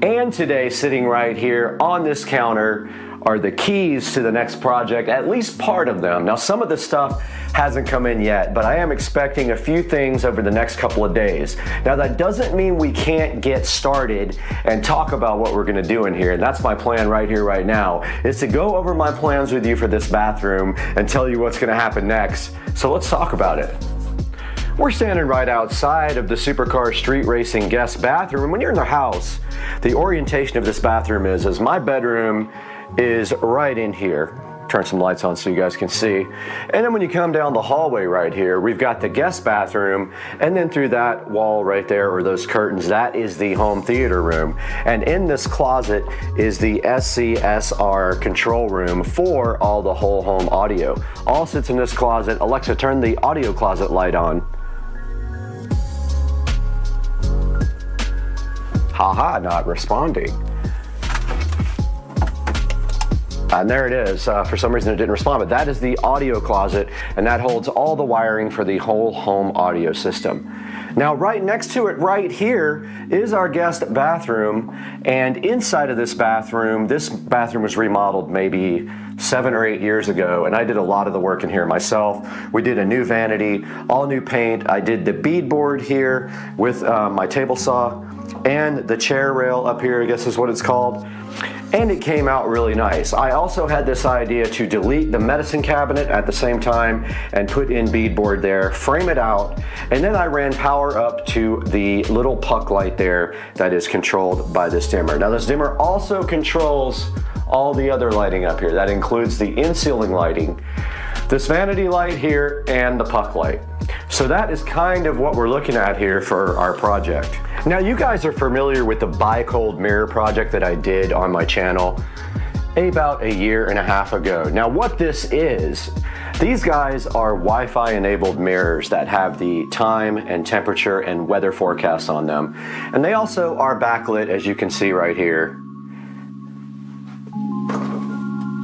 And today, sitting right here on this counter, are the keys to the next project, at least part of them. Now, some of the stuff hasn't come in yet, but I am expecting a few things over the next couple of days. Now, that doesn't mean we can't get started and talk about what we're gonna do in here, and that's my plan right here, right now, is to go over my plans with you for this bathroom and tell you what's gonna happen next. So let's talk about it. We're standing right outside of the Supercar Street Racing guest bathroom, and when you're in the house, the orientation of this bathroom is my bedroom is right in here. Turn some lights on so you guys can see. And then when you come down the hallway right here, we've got the guest bathroom, and then through that wall right there, or those curtains, that is the home theater room. And in this closet is the SCSR control room for all the whole home audio. All sits in this closet. Alexa, turn the audio closet light on. Haha, not responding. And there it is. For some reason it didn't respond, but that is the audio closet, and that holds all the wiring for the whole home audio system. Now, right next to it right here is our guest bathroom, and inside of this bathroom was remodeled maybe 7 or 8 years ago, and I did a lot of the work in here myself. We did a new vanity, all new paint. I did the beadboard here with my table saw, and the chair rail up here, I guess is what it's called. And it came out really nice. I also had this idea to delete the medicine cabinet at the same time and put in beadboard there, frame it out, and then I ran power up to the little puck light there that is controlled by this dimmer. Now, this dimmer also controls all the other lighting up here. That includes the in-ceiling lighting, this vanity light here, and the puck light. So that is kind of what we're looking at here for our project. Now, you guys are familiar with the bi-cold mirror project that I did on my channel about a year and a half ago. Now, what this is, these guys are Wi-Fi enabled mirrors that have the time and temperature and weather forecasts on them. And they also are backlit, as you can see right here.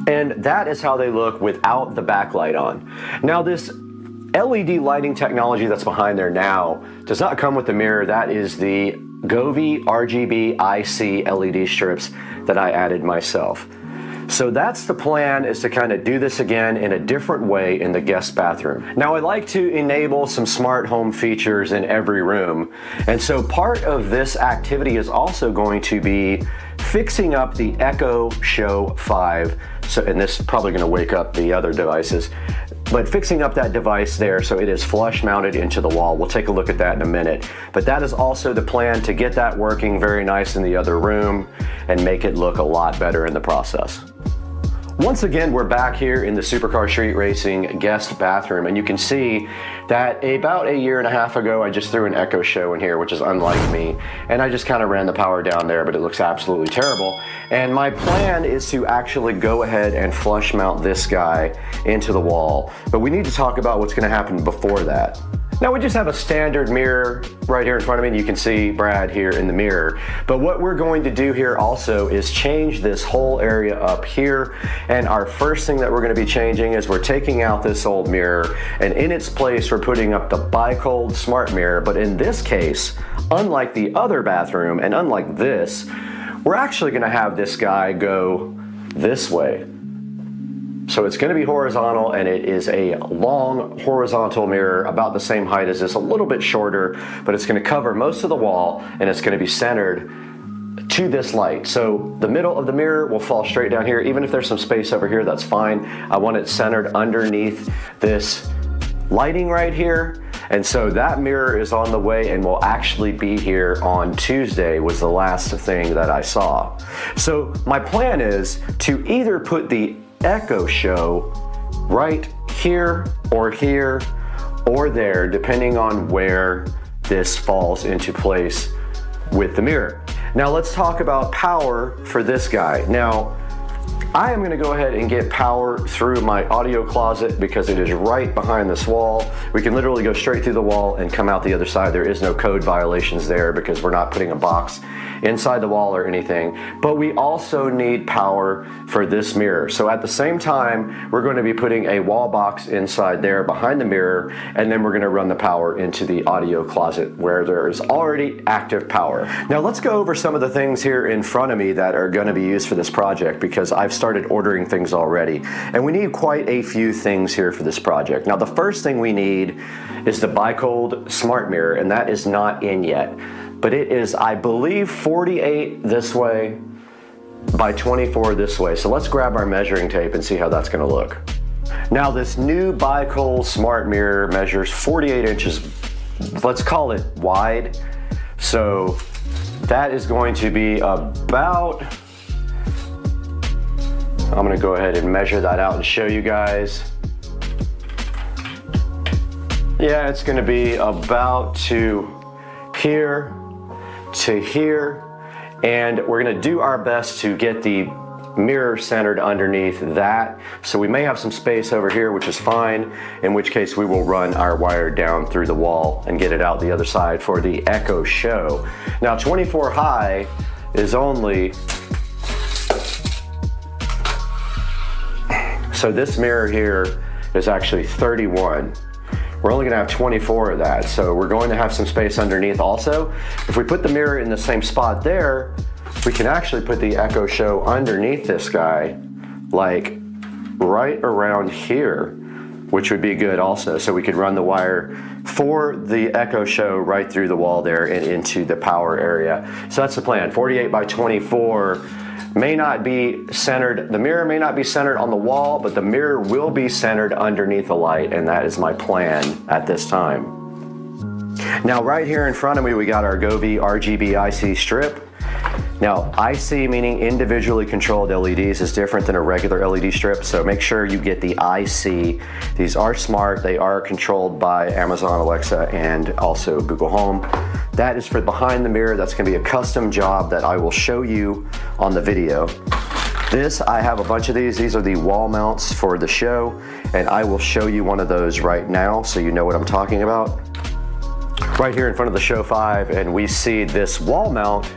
And that is how they look without the backlight on. Now, this LED lighting technology that's behind there now does not come with the mirror. That is the Govee RGB IC LED strips that I added myself. So that's the plan, is to kind of do this again in a different way in the guest bathroom. Now, I like to enable some smart home features in every room. And so part of this activity is also going to be fixing up the Echo Show 5. So, and this is probably going to wake up the other devices, but fixing up that device there so it is flush mounted into the wall. We'll take a look at that in a minute. But that is also the plan, to get that working very nice in the other room and make it look a lot better in the process. Once again, we're back here in the Supercar Street Racing guest bathroom, and you can see that about a year and a half ago, I just threw an Echo Show in here, which is unlike me, and I just kind of ran the power down there, but it looks absolutely terrible. And my plan is to actually go ahead and flush mount this guy into the wall, but we need to talk about what's going to happen before that. Now, we just have a standard mirror right here in front of me, and you can see Brad here in the mirror. But what we're going to do here also is change this whole area up here. And our first thing that we're going to be changing is we're taking out this old mirror, and in its place we're putting up the bi-cold smart mirror. But in this case, unlike the other bathroom and unlike this, we're actually going to have this guy go this way. So it's going to be horizontal, and it is a long horizontal mirror about the same height as this, a little bit shorter, but it's going to cover most of the wall, and it's going to be centered to this light. So the middle of the mirror will fall straight down here. Even if there's some space over here, that's fine. I want it centered underneath this lighting right here. And so that mirror is on the way and will actually be here on Tuesday, was the last thing that I saw. So my plan is to either put the Echo Show right here or there, depending on where this falls into place with the mirror. Now let's talk about power for this guy. Now, I am going to go ahead and get power through my audio closet because it is right behind this wall. We can literally go straight through the wall and come out the other side. There is no code violations there because we're not putting a box inside the wall or anything. But we also need power for this mirror. So at the same time, we're going to be putting a wall box inside there behind the mirror, and then we're going to run the power into the audio closet where there is already active power. Now let's go over some of the things here in front of me that are going to be used for this project, because I've started ordering things already. And we need quite a few things here for this project. Now the first thing we need is the Bicold Smart Mirror, and that is not in yet. But it is, I believe, 48 this way by 24 this way. So let's grab our measuring tape and see how that's going to look. Now this new Bicold Smart Mirror measures 48 inches, let's call it wide. So that is going to be about, I'm going to go ahead and measure that out and show you guys. Yeah, it's going to be about to here to here, and we're going to do our best to get the mirror centered underneath that. So we may have some space over here, which is fine, in which case we will run our wire down through the wall and get it out the other side for the Echo Show. Now 24 high is only, so this mirror here is actually 31. We're only going to have 24 of that, so we're going to have some space underneath also. If we put the mirror in the same spot there, we can actually put the Echo Show underneath this guy, like right around here, which would be good also. So we could run the wire for the Echo Show right through the wall there and into the power area. So that's the plan. 48 by 24 may not be centered, the mirror may not be centered on the wall, but the mirror will be centered underneath the light, and that is my plan at this time. Now right here in front of me, we got our Govee RGB IC strip. Now, IC meaning individually controlled LEDs is different than a regular LED strip, so make sure you get the IC. These are smart, they are controlled by Amazon Alexa and also Google Home. That is for behind the mirror. That's gonna be a custom job that I will show you on the video. This, I have a bunch of these. These are the wall mounts for the show, and I will show you one of those right now so you know what I'm talking about. Right here in front of the Show 5, and we see this wall mount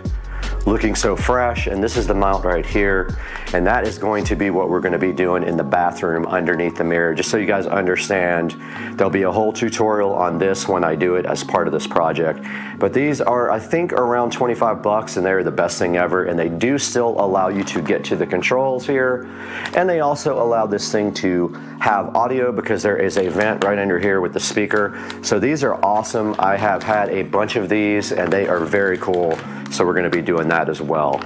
looking so fresh, and this is the mount right here, and that is going to be what we're going to be doing in the bathroom underneath the mirror. Just so you guys understand, there'll be a whole tutorial on this when I do it as part of this project. But these are, I think, around 25 bucks, and they're the best thing ever, and they do still allow you to get to the controls here, and they also allow this thing to have audio because there is a vent right under here with the speaker. So these are awesome. I have had a bunch of these, and they are very cool. So we're going to be doing that as well.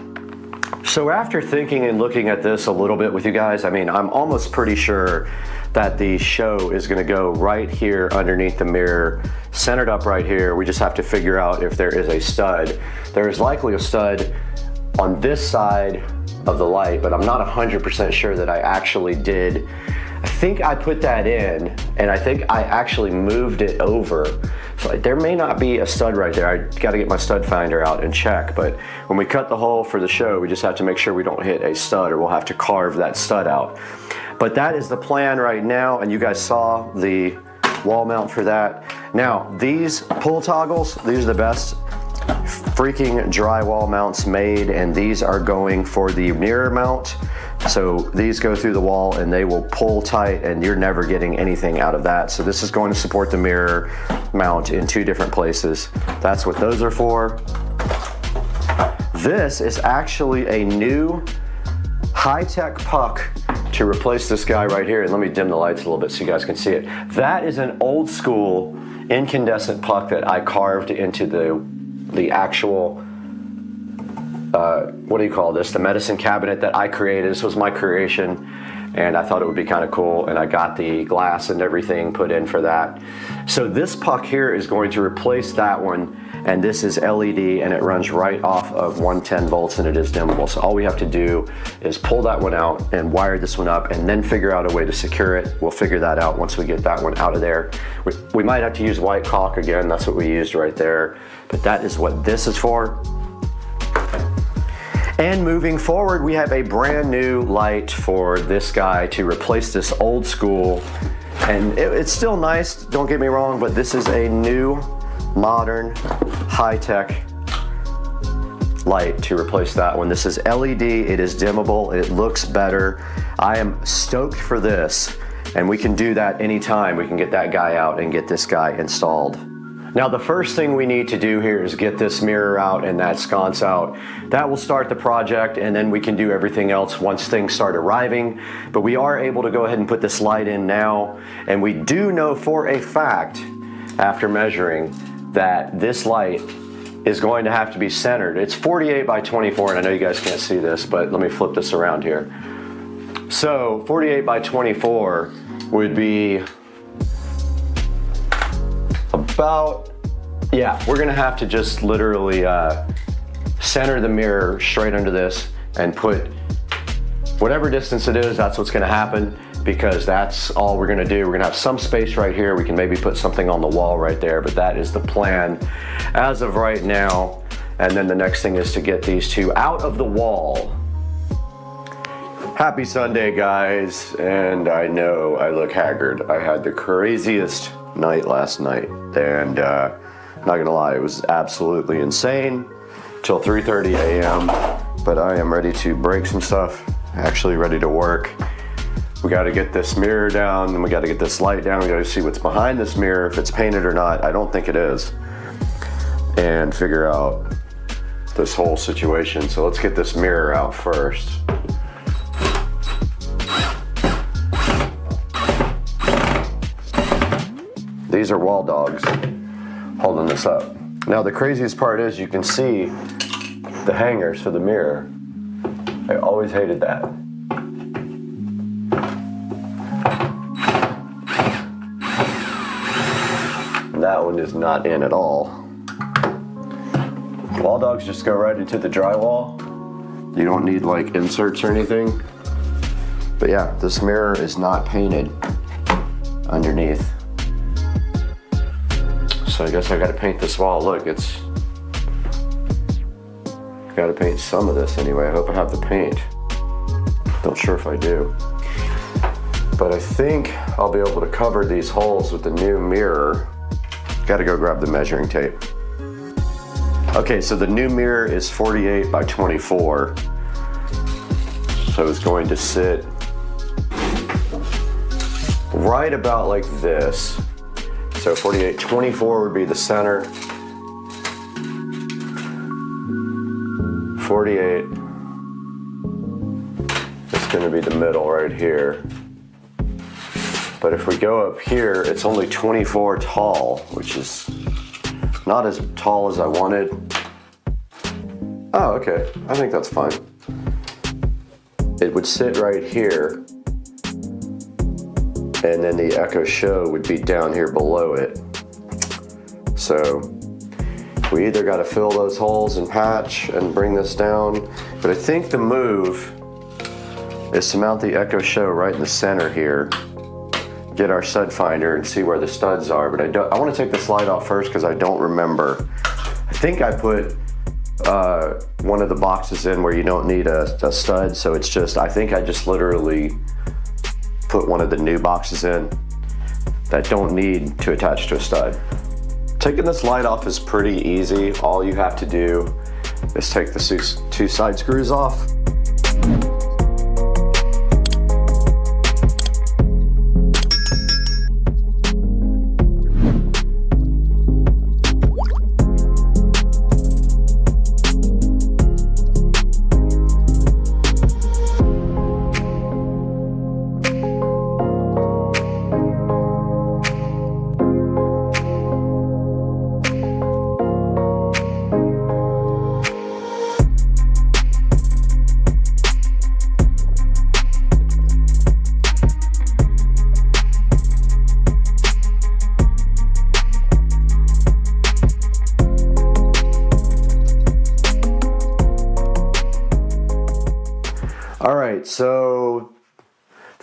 So after thinking and looking at this a little bit with you guys, I mean, I'm almost pretty sure that the show is going to go right here underneath the mirror, centered up right here. We just have to figure out if there is a stud. There is likely a stud on this side of the light, but I'm not 100% sure that I actually did. I think I put that in, and I think I actually moved it over. So there may not be a stud right there. I got to get my stud finder out and check, but when we cut the hole for the show, we just have to make sure we don't hit a stud, or we'll have to carve that stud out. But that is the plan right now, and you guys saw the wall mount for that. Now, these pull toggles, these are the best freaking drywall mounts made, and these are going for the mirror mount. So these go through the wall and they will pull tight, and you're never getting anything out of that. So this is going to support the mirror mount in 2 different places. That's what those are for. This is actually a new high-tech puck to replace this guy right here. And let me dim the lights a little bit so you guys can see it. That is an old school incandescent puck that I carved into the actual what do you call this? The medicine cabinet that I created. This was my creation, and I thought it would be kind of cool, and I got the glass and everything put in for that. So this puck here is going to replace that one, and this is LED, and it runs right off of 110 volts, and it is dimmable. So all we have to do is pull that one out and wire this one up, and then figure out a way to secure it. We'll figure that out once we get that one out of there. We might have to use white caulk again. That's what we used right there, but that is what this is for. And moving forward, we have a brand new light for this guy to replace this old school, and it's still nice, don't get me wrong, but this is a new, modern, high-tech light to replace that one. This is LED, it is dimmable, it looks better. I am stoked for this, and we can do that anytime. We can get that guy out and get this guy installed. Now the first thing we need to do here is get this mirror out and that sconce out. That will start the project, and then we can do everything else once things start arriving. But we are able to go ahead and put this light in now, and we do know for a fact, after measuring, that this light is going to have to be centered. It's 48 by 24, and I know you guys can't see this, but let me flip this around here. So 48 by 24 would be about, yeah, we're gonna have to just literally center the mirror straight under this and put whatever distance it is, that's what's gonna happen, because that's all we're gonna do. We're gonna have some space right here. We can maybe put something on the wall right there, but that is the plan as of right now. And then the next thing is to get these two out of the wall. Happy Sunday, guys, and I know I look haggard. I had the craziest night last night, and not gonna lie, it was absolutely insane till 3:30 a.m. But I am ready to break some stuff, actually ready to work. We got to get this mirror down, and we got to get this light down. We got to see what's behind this mirror, if it's painted or not. I don't think it is, and figure out this whole situation. So let's get this mirror out first. These are wall dogs holding this up. Now the craziest part is you can see the hangers for the mirror. I always hated that. And that one is not in at all. Wall dogs just go right into the drywall. You don't need like inserts or anything. But yeah, this mirror is not painted underneath. So I guess I gotta paint this wall. Look, it's gotta paint some of this anyway. I hope I have the paint. Not sure if I do. But I think I'll be able to cover these holes with the new mirror. Gotta go grab the measuring tape. Okay, so the new mirror is 48 by 24. So it's going to sit right about like this. So 48, 24 would be the center. 48 is going to be the middle right here. But if we go up here, it's only 24 tall, which is not as tall as I wanted. Oh, okay, I think that's fine. It would sit right here, and then the Echo Show would be down here below it. So we either got to fill those holes and patch and bring this down, but I think the move is to mount the Echo Show right in the center here, get our stud finder and see where the studs are. But I want to take the slide off first because I don't remember. I think I put one of the boxes in where you don't need a stud, so it's just, I think I just literally put one of the new boxes in that don't need to attach to a stud. Taking this light off is pretty easy. All you have to do is take the two side screws off.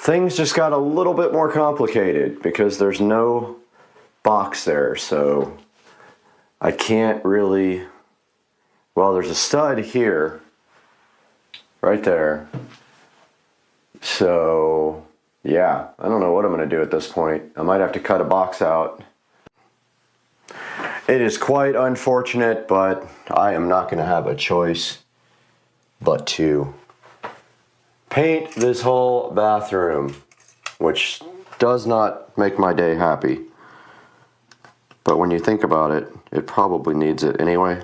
things just got a little bit more complicated because there's no box there, so I can't really, well, there's a stud here, right there. So yeah, I don't know what I'm gonna do at this point. I might have to cut a box out. It is quite unfortunate, but I am not gonna have a choice but to paint this whole bathroom, which does not make my day happy. But when you think about it, it probably needs it anyway.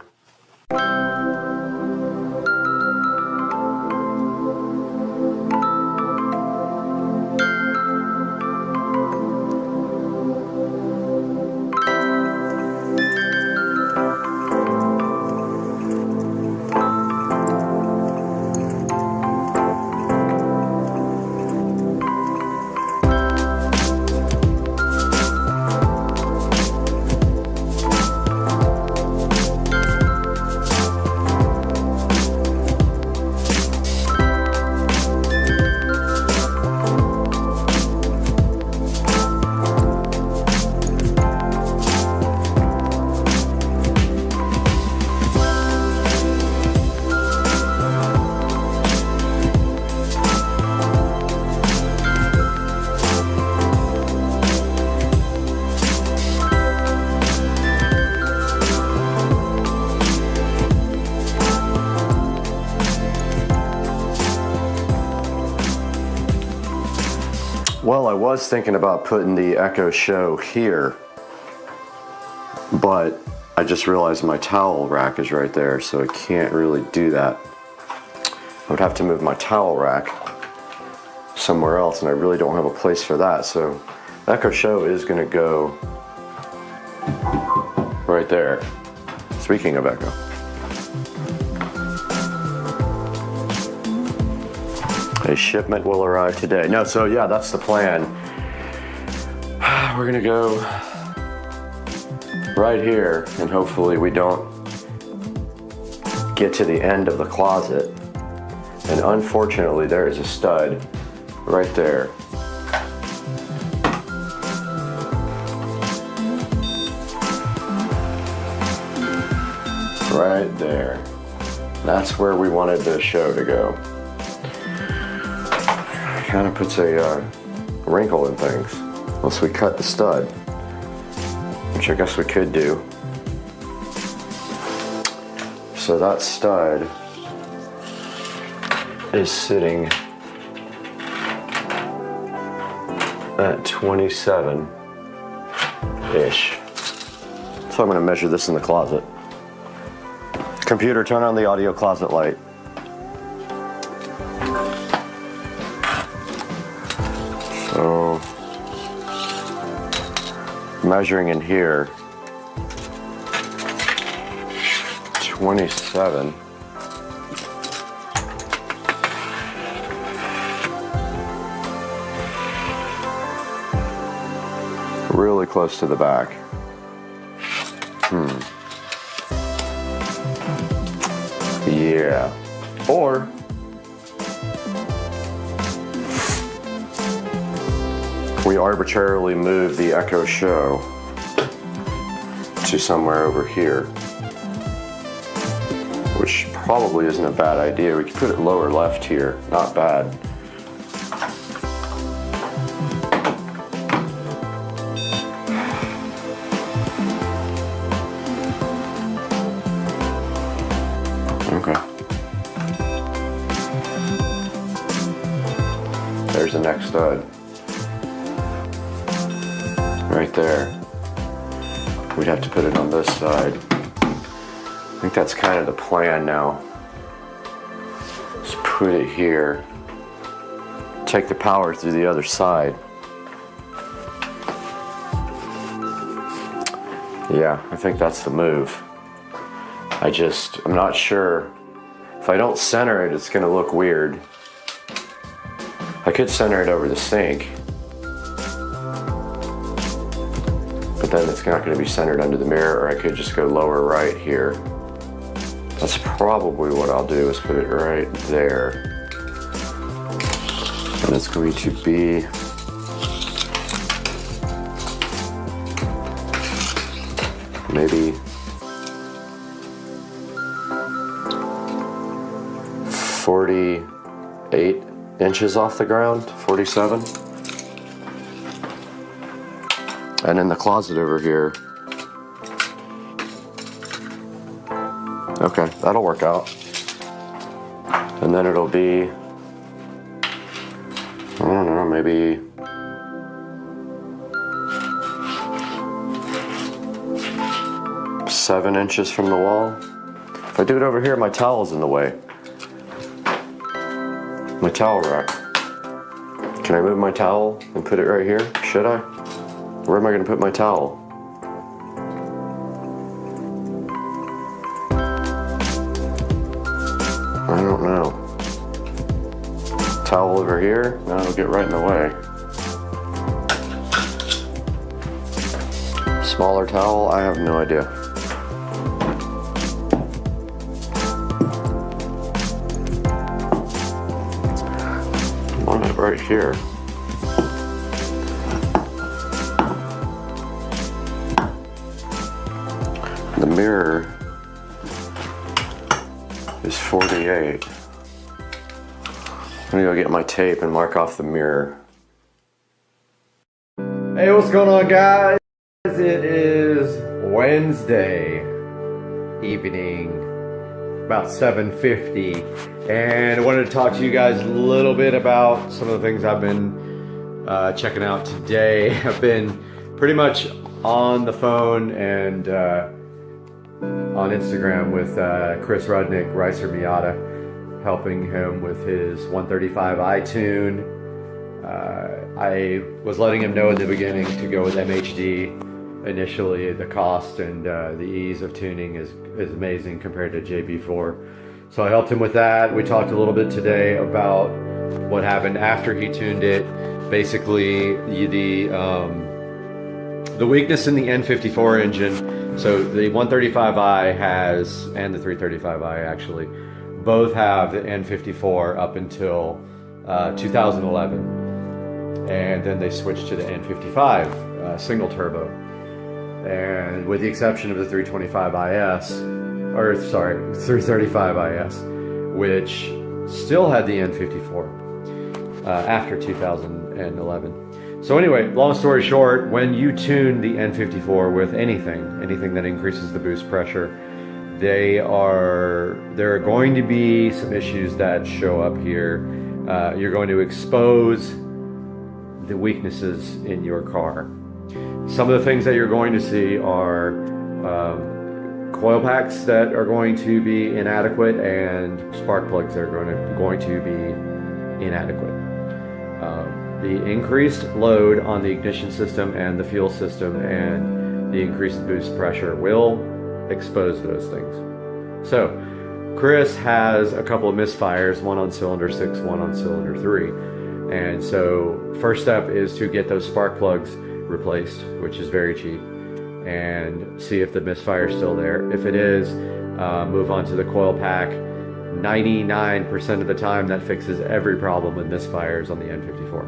Well, I was thinking about putting the Echo Show here, but I just realized my towel rack is right there, so I can't really do that. I would have to move my towel rack somewhere else, and I really don't have a place for that, so Echo Show is going to go right there. Speaking of Echo. A shipment will arrive today. No, so yeah, that's the plan. We're gonna go right here, and hopefully we don't get to the end of the closet. And unfortunately, there is a stud right there. Right there. That's where we wanted the show to go. Kind of puts a wrinkle in things unless we cut the stud, which I guess we could do. So that stud is sitting at 27-ish. So I'm going to measure this in the closet. Computer, turn on the audio closet light. So, measuring in here, 27. Really close to the back. Yeah. Or we arbitrarily move the Echo Show to somewhere over here, which probably isn't a bad idea. We could put it lower left here, not bad. Okay. There's the next stud. Right there. We'd have to put it on this side. I think that's kind of the plan now. Just put it here. Take the power through the other side. Yeah, I think that's the move. I'm not sure. If I don't center it, it's gonna look weird. I could center it over the sink, but then it's not going to be centered under the mirror, or I could just go lower right here. That's probably what I'll do, is put it right there. And it's going to be maybe 48 inches off the ground, 47. And in the closet over here, okay, that'll work out. And then it'll be, I don't know, maybe seven inches from the wall. If I do it over here, my towel's in the way. My towel rack. Can I move my towel and put it right here? Should I? Where am I going to put my towel? I don't know. Towel over here? No, it'll get right in the way. Smaller towel? I have no idea. Want it right here. The mirror is 48. I'm gonna go get my tape and mark off the mirror. Hey, what's going on, guys? It is Wednesday evening, about 7:50, and I wanted to talk to you guys a little bit about some of the things I've been checking out today. I've been pretty much on the phone and on Instagram with Chris Rudnick, Ricer Miata, helping him with his 135i tune. I was letting him know in the beginning to go with MHD initially. The cost and the ease of tuning is amazing compared to JB4. So I helped him with that. We talked a little bit today about what happened after he tuned it. Basically, the weakness in the N54 engine. So the 135i has, and the 335i actually, both have the N54 up until 2011. And then they switched to the N55 single turbo. And with the exception of the 335IS, which still had the N54 after 2011. So anyway, long story short, when you tune the N54 with anything that increases the boost pressure, there are going to be some issues that show up here. You're going to expose the weaknesses in your car. Some of the things that you're going to see are coil packs that are going to be inadequate and spark plugs that are going to be inadequate. The increased load on the ignition system and the fuel system and the increased boost pressure will expose those things. So Chris has a couple of misfires, one on cylinder 6, one on cylinder 3. And so first step is to get those spark plugs replaced, which is very cheap, and see if the misfire is still there. If it is, move on to the coil pack. 99% of the time that fixes every problem with misfires on the N54.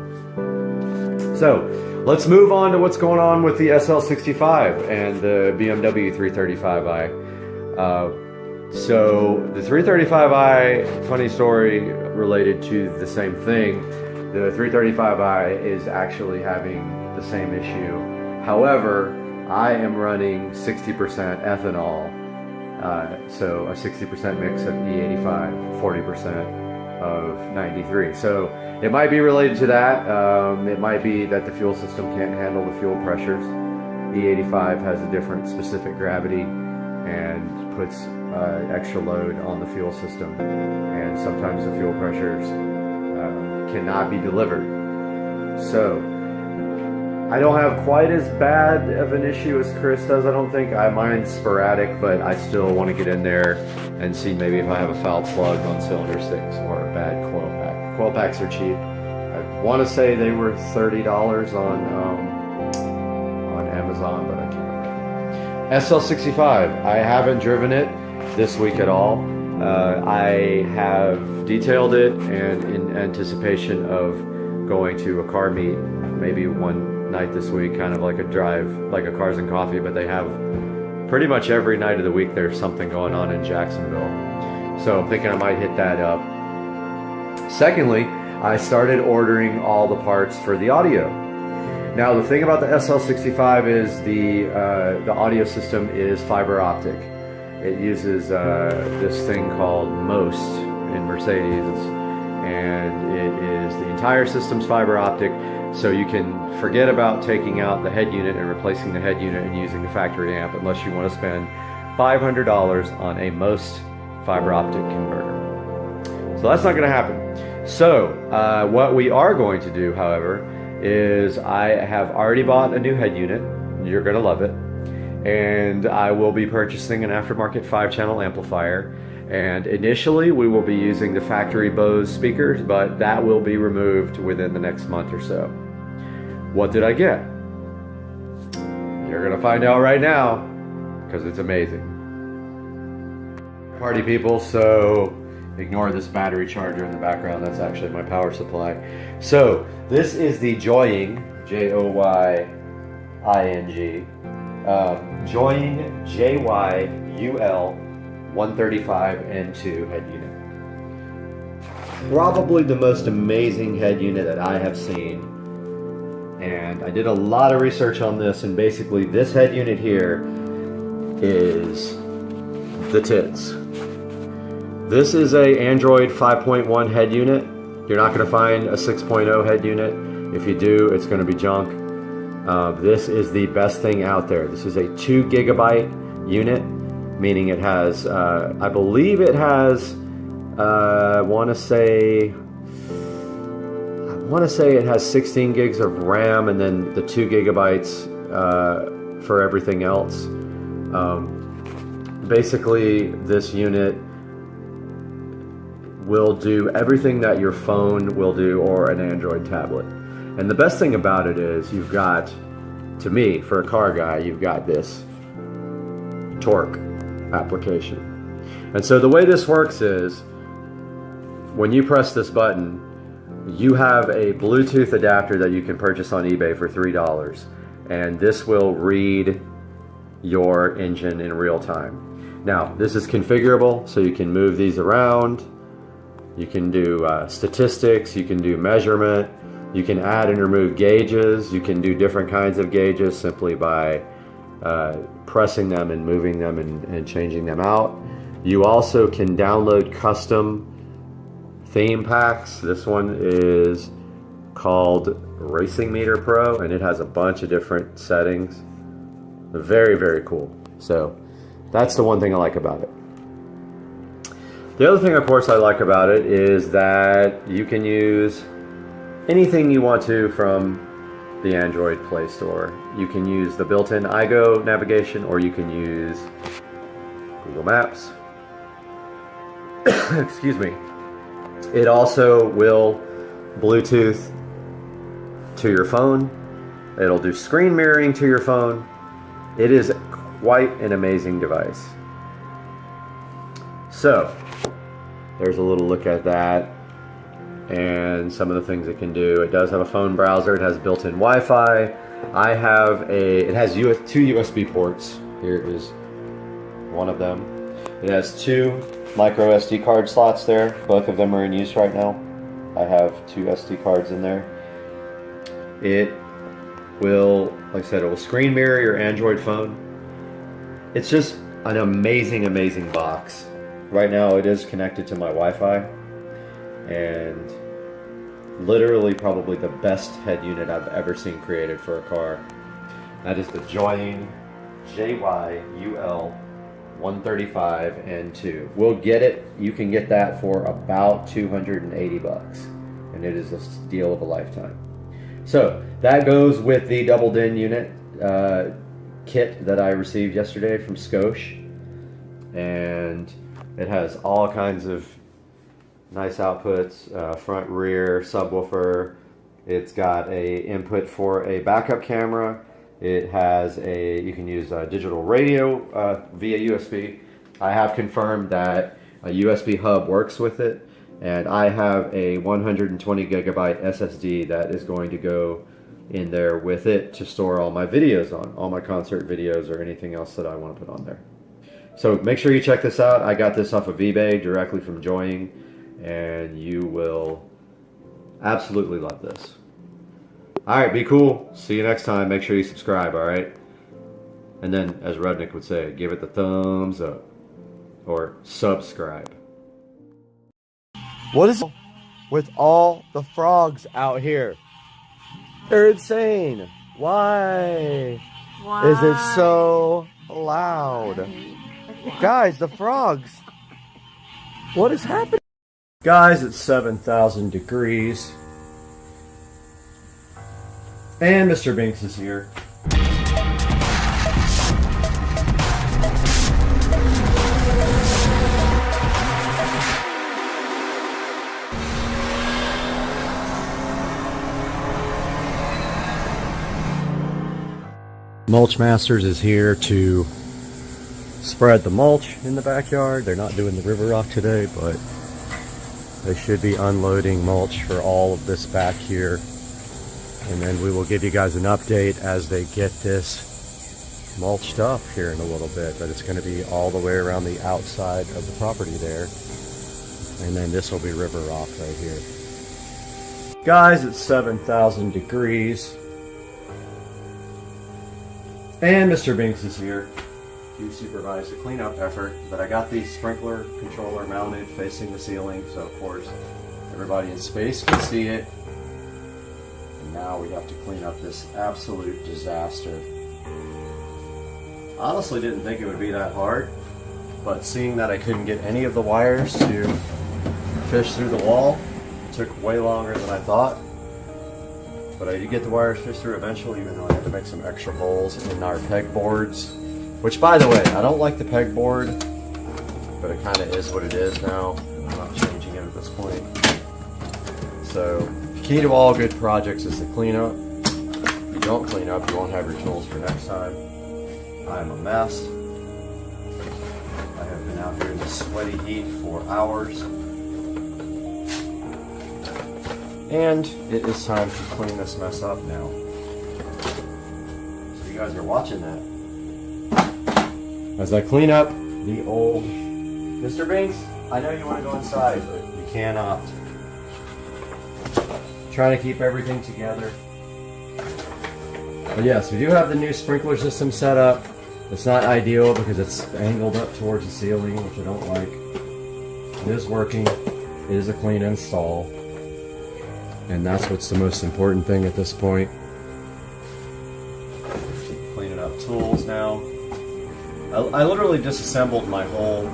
So let's move on to what's going on with the SL65 and the BMW 335i. So the 335i, funny story related to the same thing. The 335i is actually having the same issue. However, I am running 60% ethanol. So a 60% mix of E85, 40% of 93. So it might be related to that. It might be that the fuel system can't handle the fuel pressures. E85 has a different specific gravity and puts extra load on the fuel system. And sometimes the fuel pressures cannot be delivered. So I don't have quite as bad of an issue as Chris does, I don't think. Mine's sporadic, but I still want to get in there and see maybe if I have a foul plug on cylinder 6 or a bad coil pack. Coil packs are cheap. I want to say they were $30 on Amazon, but I can't remember. SL65, I haven't driven it this week at all. I have detailed it, and in anticipation of going to a car meet, maybe one night this week, kind of like a drive, like a Cars and Coffee, but they have pretty much every night of the week there's something going on in Jacksonville. So I'm thinking I might hit that up. Secondly, I started ordering all the parts for the audio. Now the thing about the SL65 is the audio system is fiber optic. It uses this thing called MOST in Mercedes, and it is the entire system's fiber optic, so you can forget about taking out the head unit and replacing the head unit and using the factory amp unless you want to spend $500 on a MOST fiber optic converter. So that's not going to happen. So what we are going to do, however, is I have already bought a new head unit. You're going to love it. And I will be purchasing an aftermarket 5-channel amplifier. And initially we will be using the factory Bose speakers, but that will be removed within the next month or so. What did I get? You're gonna find out right now, because it's amazing. Party people, so ignore this battery charger in the background. That's actually my power supply. So this is the Joying, Joying, Joying JYUL 135N2 head unit. Probably the most amazing head unit that I have seen. And I did a lot of research on this, and basically this head unit here is the tits. This is a Android 5.1 head unit. You're not going to find a 6.0 head unit. If you do, it's going to be junk. This is the best thing out there. This is a 2 gigabyte unit, meaning it has, I believe it has, I want to say it has 16 gigs of RAM and then the 2 gigabytes for everything else. Basically, this unit will do everything that your phone will do or an Android tablet. And the best thing about it is you've got, to me, for a car guy, you've got this torque application. And so the way this works is when you press this button, you have a Bluetooth adapter that you can purchase on eBay for $3, and this will read your engine in real time. Now, this is configurable, so you can move these around. You can do statistics, you can do measurement, you can add and remove gauges, you can do different kinds of gauges simply by pressing them and moving them and changing them out. You also can download custom theme packs. This one is called Racing Meter Pro, and it has a bunch of different settings. Very, very cool. So that's the one thing I like about it. The other thing, of course, I like about it is that you can use anything you want to from the Android Play Store. You can use the built-in iGo navigation, or you can use Google Maps. Excuse me. It also will Bluetooth to your phone. It'll do screen mirroring to your phone. It is quite an amazing device. So, there's a little look at that and some of the things it can do. It does have a phone browser. It has built-in Wi-Fi. It has 2 USB ports. Here is one of them. It has 2 micro SD card slots there. Both of them are in use right now. I have 2 SD cards in there. It will, like I said, it will screen mirror your Android phone. It's just an amazing, amazing box. Right now it is connected to my Wi-Fi, and literally probably the best head unit I've ever seen created for a car. That is the Joying JYUL 135N2. We'll get it. You can get that for about $280, and it is a deal of a lifetime. So that goes with the double DIN unit kit that I received yesterday from Scosh, and it has all kinds of nice outputs, front, rear, subwoofer. It's got a input for a backup camera. It has you can use a digital radio via USB. I have confirmed that a USB hub works with it, And I have a 120 gigabyte SSD that is going to go in there with it to store all my videos on, all my concert videos or anything else that I want to put on there. So make sure you check this out. I got this off of eBay directly from Joying, and you will absolutely love this. Alright, be cool. See you next time. Make sure you subscribe, alright? And then, as Rudnick would say, give it the thumbs up. Or subscribe. What is with all the frogs out here? They're insane. Why? Is it so loud? Guys, the frogs. What is happening? Guys, it's 7,000 degrees. And Mr. Binks is here. Mulch Masters is here to spread the mulch in the backyard. They're not doing the river rock today, but they should be unloading mulch for all of this back here. And then we will give you guys an update as they get this mulched up here in a little bit. But it's going to be all the way around the outside of the property there. And then this will be river rock right here. Guys, it's 7,000 degrees. And Mr. Binks is here to supervise the cleanup effort. But I got the sprinkler controller mounted facing the ceiling, so of course everybody in space can see it. And now we have to clean up this absolute disaster. Honestly didn't think it would be that hard, but seeing that I couldn't get any of the wires to fish through the wall, it took way longer than I thought. But I did get the wires fished through eventually, even though I had to make some extra holes in our pegboards. Which, by the way, I don't like the pegboard, but it kind of is what it is now. I'm not changing it at this point. So, the key to all good projects is to clean up. If you don't clean up, you won't have your tools for next time. I am a mess. I have been out here in the sweaty heat for hours. And it is time to clean this mess up now. So you guys are watching that. As I clean up the old... Mr. Binks, I know you want to go inside, but you cannot. Trying to keep everything together. But yes, we do have the new sprinkler system set up. It's not ideal because it's angled up towards the ceiling, which I don't like. It is working. It is a clean install. And that's what's the most important thing at this point. Keep cleaning up tools now. I literally disassembled my whole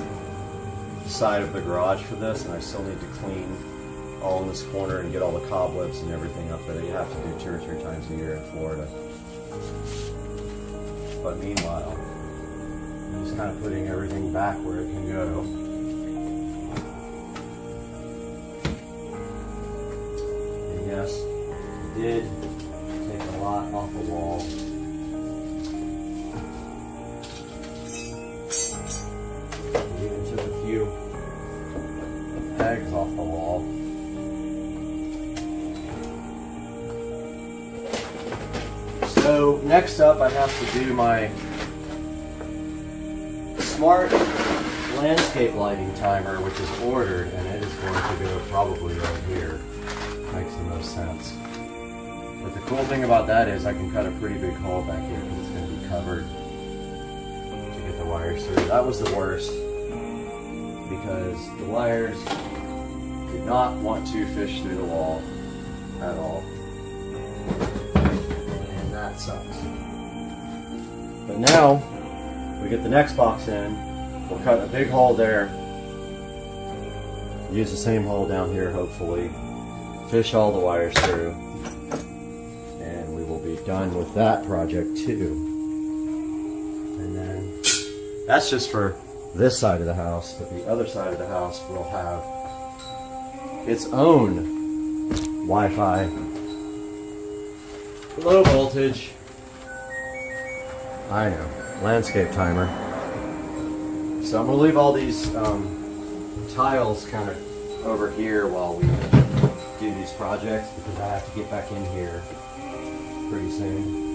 side of the garage for this, and I still need to clean all in this corner and get all the cobwebs and everything up there. You have to do 2 or 3 times a year in Florida. But meanwhile, I'm just kind of putting everything back where it can go. Yes, it did take a lot off the wall. It even took a few pegs off the wall. So next up I have to do my smart landscape lighting timer, which is ordered, and it is going to go probably right here. Makes the most sense. But the cool thing about that is I can cut a pretty big hole back here because it's going to be covered to get the wires through. That was the worst because the wires did not want to fish through the wall at all. And that sucks. But now we get the next box in. We'll cut a big hole there. Use the same hole down here, hopefully. Fish all the wires through, and we will be done with that project too. And then that's just for this side of the house, but the other side of the house will have its own Wi-Fi, low voltage, I know, landscape timer. So I'm going to leave all these tiles kind of over here while we do these projects because I have to get back in here pretty soon.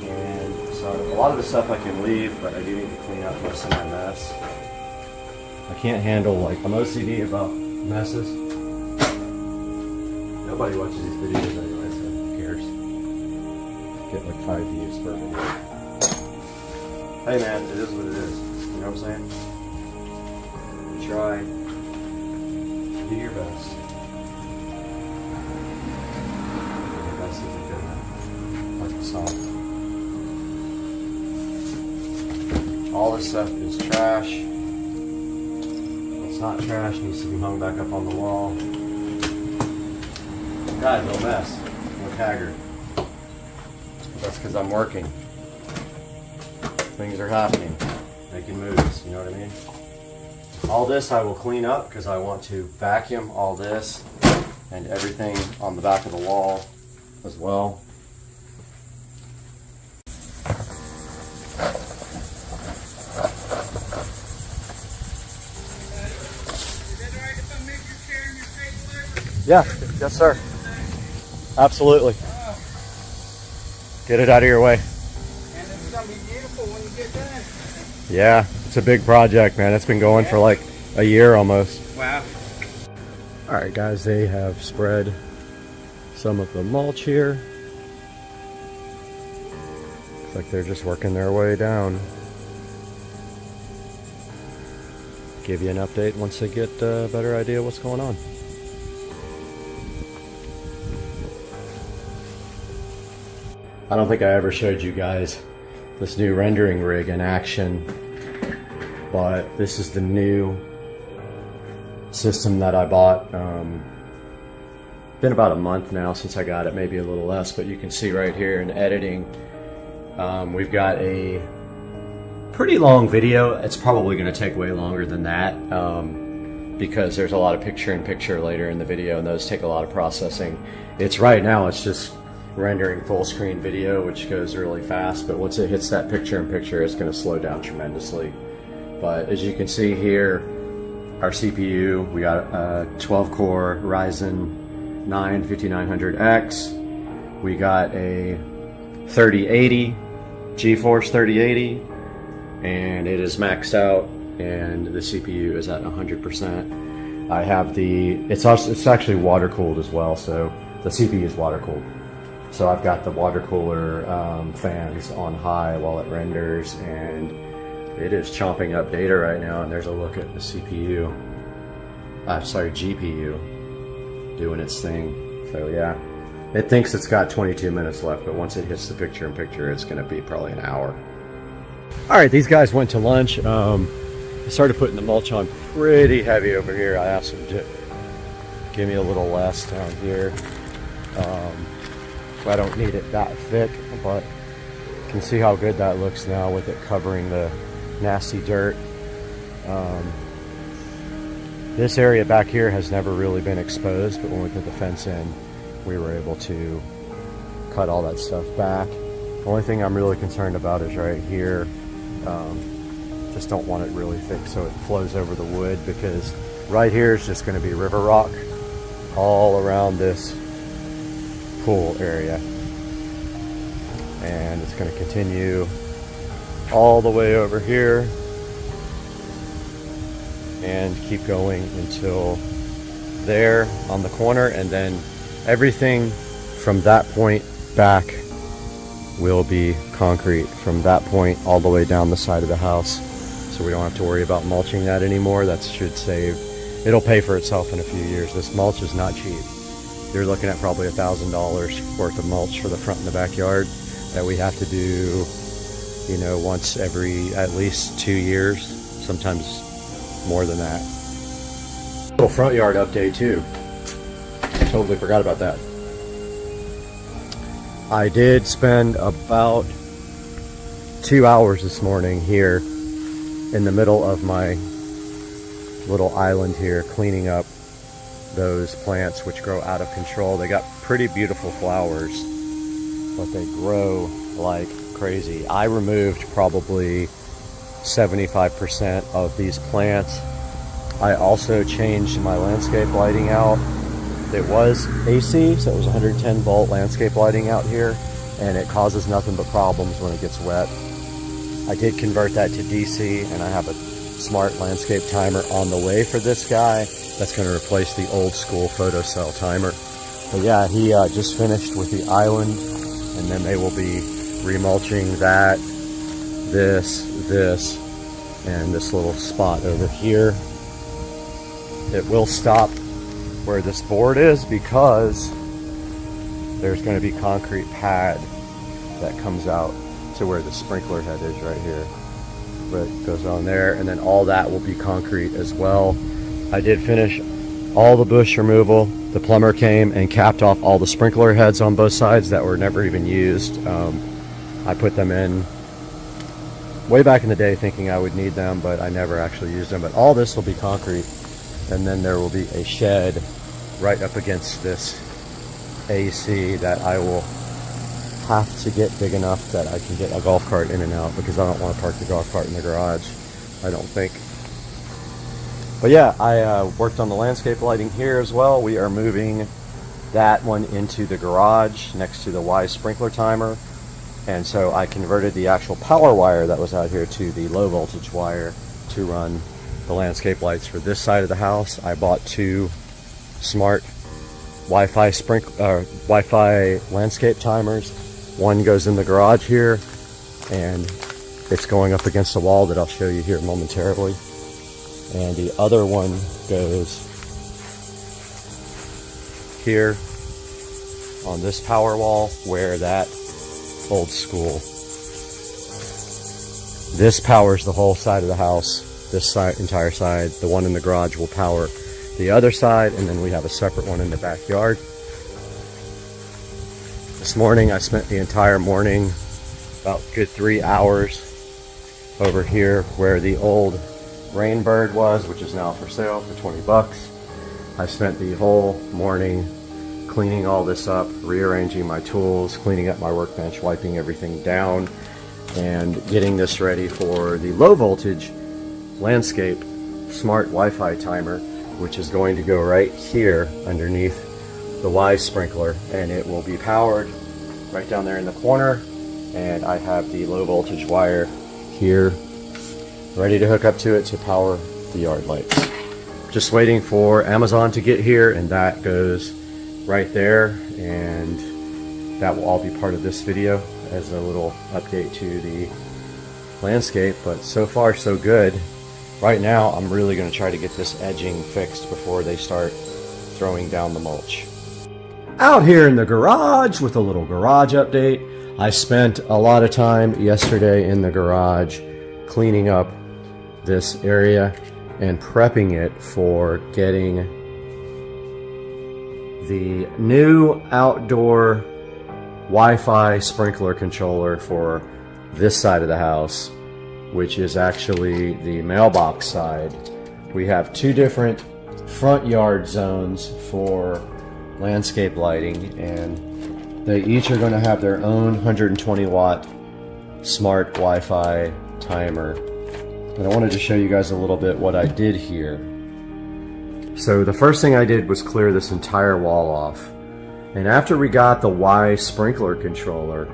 And so a lot of the stuff I can leave, but I do need to clean up most of my mess. I can't handle, like, I'm OCD about messes. Nobody watches these videos anyway, so who cares? Get like 5 views per video. Hey man, it is what it is. You know what I'm saying? Try. Do your best. Your best isn't good enough. Like the song. All this stuff is trash. It's not trash, needs to be hung back up on the wall. God, no mess. Look haggard. That's because I'm working. Things are happening. Making moves, you know what I mean? All this I will clean up because I want to vacuum all this and everything on the back of the wall as well. Yeah, yes sir. Absolutely. Get it out of your way. And it's gonna be beautiful when you get done. Yeah, it's a big project, man. It's been going for like a year almost. Wow. All right, guys, they have spread some of the mulch here. Looks like they're just working their way down. Give you an update once they get a better idea what's going on. I don't think I ever showed you guys this new rendering rig in action, but this is the new system that I bought. Been about a month now since I got it, maybe a little less, but you can see right here in editing, we've got a pretty long video. It's probably going to take way longer than that because there's a lot of picture-in-picture later in the video, and those take a lot of processing. It's right now, it's just rendering full screen video, which goes really fast, but once it hits that picture-in-picture, it's going to slow down tremendously. But as you can see here, our CPU, we got a 12-core Ryzen 9 5900X. We got a 3080, GeForce 3080, and it is maxed out, and the CPU is at 100%. I have the, it's actually water cooled as well, so the CPU is water cooled. So I've got the water cooler fans on high while it renders, and it is chomping up data right now. And there's a look at the CPU, GPU, doing its thing. So yeah, it thinks it's got 22 minutes left, but once it hits the picture-in-picture, it's going to be probably an hour. All right, these guys went to lunch. I started putting the mulch on pretty heavy over here. I asked them to give me a little less down here. I don't need it that thick, but you can see how good that looks now with it covering the nasty dirt. This area back here has never really been exposed, but when we put the fence in, we were able to cut all that stuff back. The only thing I'm really concerned about is right here. Just don't want it really thick so it flows over the wood, because right here is just going to be river rock all around this pool area, and it's going to continue all the way over here and keep going until there on the corner, and then everything from that point back will be concrete from that point all the way down the side of the house, so we don't have to worry about mulching that anymore. That should save, it'll pay for itself in a few years. This mulch is not cheap. You're looking at probably $1,000 worth of mulch for the front and the backyard that we have to do, you know, once every at least 2 years, sometimes more than that. Little front yard update too. Totally forgot about that. I did spend about 2 hours this morning here in the middle of my little island here cleaning up those plants which grow out of control. They got pretty beautiful flowers, but they grow like crazy. I removed probably 75% of these plants I also changed my landscape lighting out. It was AC, so it was 110 volt landscape lighting out here, and it causes nothing but problems when it gets wet. I did convert that to DC, and I have a smart landscape timer on the way for this guy. That's going to replace the old school photocell timer. But yeah, he just finished with the island, and then they will be remulching that, this, and this little spot over here. It will stop where this board is because there's going to be concrete pad that comes out to where the sprinkler head is right here. But it goes on there, and then all that will be concrete as well. I did finish all the bush removal. The plumber came and capped off all the sprinkler heads on both sides that were never even used. I put them in way back in the day thinking I would need them, but I never actually used them. But all this will be concrete, and then there will be a shed right up against this AC that I will have to get big enough that I can get a golf cart in and out, because I don't want to park the golf cart in the garage, I don't think. But yeah, I worked on the landscape lighting here as well. We are moving that one into the garage next to the Y sprinkler timer. And so I converted the actual power wire that was out here to the low voltage wire to run the landscape lights for this side of the house. I bought 2 smart Wi-Fi landscape timers. One goes in the garage here, and it's going up against the wall that I'll show you here momentarily. And the other one goes here on this power wall, where that old school, this powers the whole side of the house. This side, entire side. The one in the garage will power the other side, and then we have a separate one in the backyard. This morning I spent the entire morning, about a good 3 hours, over here where the old Rainbird was, which is now for sale for 20 bucks. I spent the whole morning cleaning all this up, rearranging my tools, cleaning up my workbench, wiping everything down, and getting this ready for the low voltage landscape smart Wi-Fi timer, which is going to go right here underneath the Y sprinkler, and it will be powered right down there in the corner. And I have the low voltage wire here ready to hook up to it to power the yard lights. Just waiting for Amazon to get here, and that goes right there, and that will all be part of this video as a little update to the landscape. But so far so good. Right now I'm really going to try to get this edging fixed before they start throwing down the mulch. Out here in the garage with a little garage update. I spent a lot of time yesterday in the garage cleaning up this area and prepping it for getting the new outdoor Wi-Fi sprinkler controller for this side of the house, which is actually the mailbox side. We have 2 different front yard zones for landscape lighting, and they each are going to have their own 120 watt smart Wi-Fi timer. And I wanted to show you guys a little bit what I did here. So the first thing I did was clear this entire wall off. And after we got the Y sprinkler controller,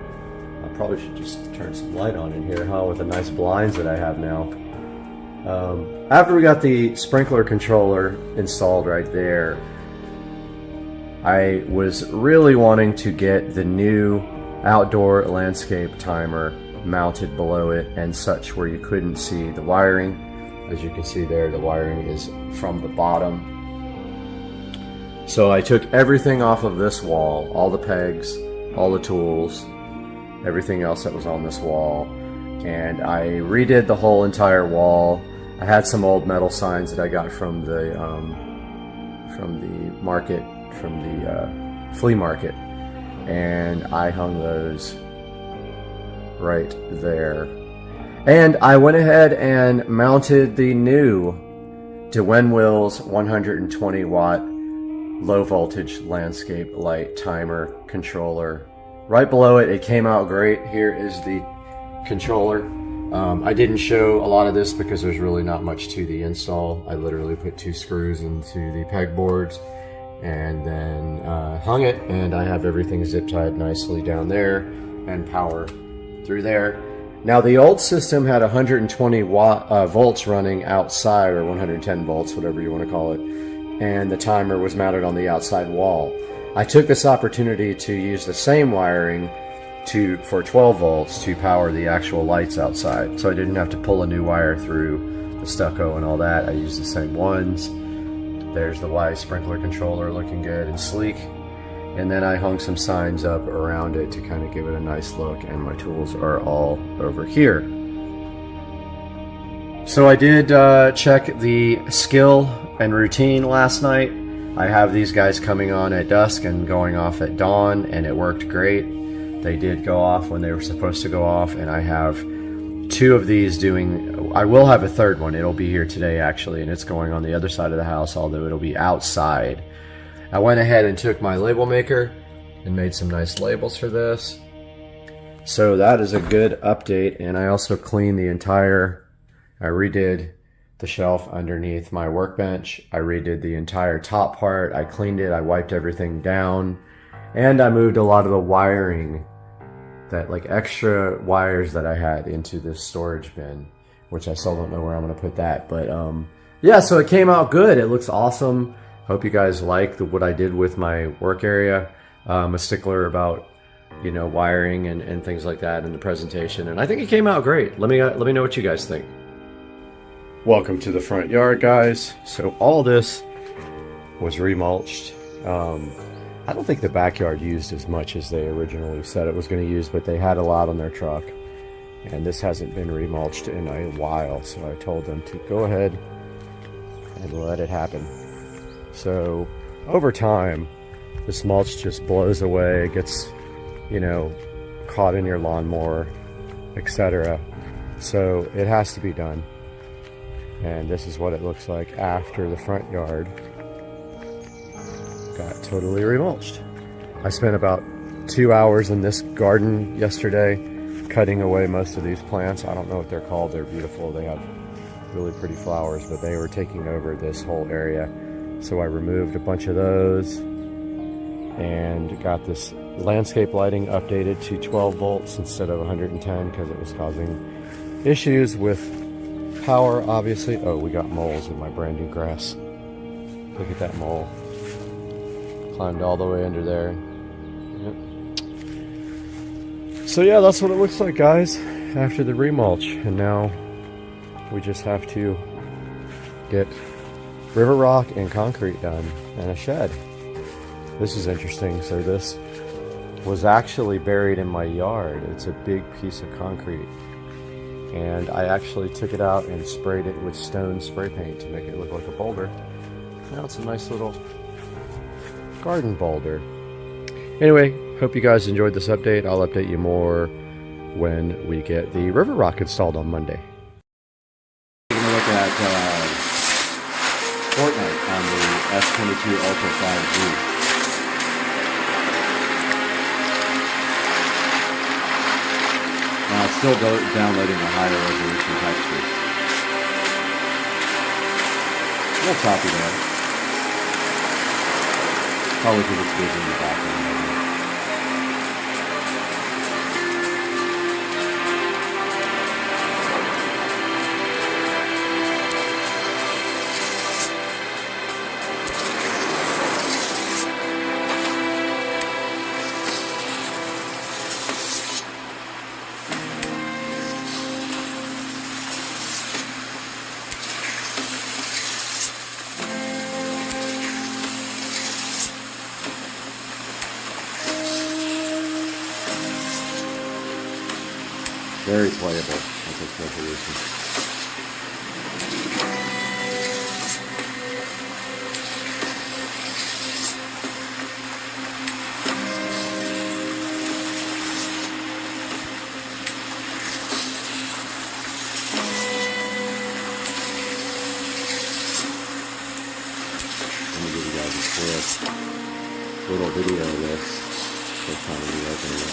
I probably should just turn some light on in here, huh, with the nice blinds that I have now. After we got the sprinkler controller installed right there, I was really wanting to get the new outdoor landscape timer mounted below it and such where you couldn't see the wiring. As you can see there, the wiring is from the bottom. So I took everything off of this wall, all the pegs, all the tools, everything else that was on this wall, and I redid the whole entire wall. I had some old metal signs that I got from the market, from the flea market, and I hung those right there. And I went ahead and mounted the new DeWinwill's 120 watt low voltage landscape light timer controller right below it. It came out great. Here is the controller. I didn't show a lot of this because there's really not much to the install. I literally put 2 screws into the pegboards and then hung it, and I have everything zip tied nicely down there and power through there. Now the old system had 120 volts running outside, or 110 volts, whatever you want to call it, and the timer was mounted on the outside wall. I took this opportunity to use the same wiring for 12 volts to power the actual lights outside, so I didn't have to pull a new wire through the stucco and all that. I used the same ones. There's the Y sprinkler controller looking good and sleek, and then I hung some signs up around it to kind of give it a nice look, and my tools are all over here. So I did check the skill and routine last night. I have these guys coming on at dusk and going off at dawn, and it worked great. They did go off when they were supposed to go off, and I have 2 of these doing. I will have a third one. It'll be here today actually, and it's going on the other side of the house, although it'll be outside. I went ahead and took my label maker and made some nice labels for this. So that is a good update, and I also cleaned the entire, I redid the shelf underneath my workbench. I redid the entire top part. I cleaned it, I wiped everything down, and I moved a lot of the wiring, that like extra wires that I had, into this storage bin, which I still don't know where I'm gonna put that. But yeah, so it came out good. It looks awesome. Hope you guys like what I did with my work area. I'm a stickler about, you know, wiring and things like that in the presentation, and I think it came out great. Let me know what you guys think. Welcome to the front yard, guys. So all this was remulched. I don't think the backyard used as much as they originally said it was going to use, but they had a lot on their truck, and this hasn't been remulched in a while, so I told them to go ahead and let it happen. So over time, this mulch just blows away, it gets, you know, caught in your lawnmower, etc. So it has to be done, and this is what it looks like after the front yard got totally remulched. I spent about 2 hours in this garden yesterday cutting away most of these plants. I don't know what they're called. They're beautiful. They have really pretty flowers, but they were taking over this whole area. So I removed a bunch of those and got this landscape lighting updated to 12 volts instead of 110 because it was causing issues with power, obviously. Oh, we got moles in my brand new grass. Look at that mole. Climbed all the way under there. Yep. So yeah, that's what it looks like, guys, after the remulch. And now we just have to get river rock and concrete done and a shed. This is interesting. So this was actually buried in my yard. It's a big piece of concrete, and I actually took it out and sprayed it with stone spray paint to make it look like a boulder. Now it's a nice little garden boulder. Anyway, hope you guys enjoyed this update. I'll update you more when we get the river rock installed on Monday. Taking a look at Fortnite on the S22 Ultra 5G. Now it's still downloading the higher resolution textures. A little choppy there. Probably because it's busy in the background right now. Very playable at this resolution. Let me give you guys a quick little video of this. First time we open it.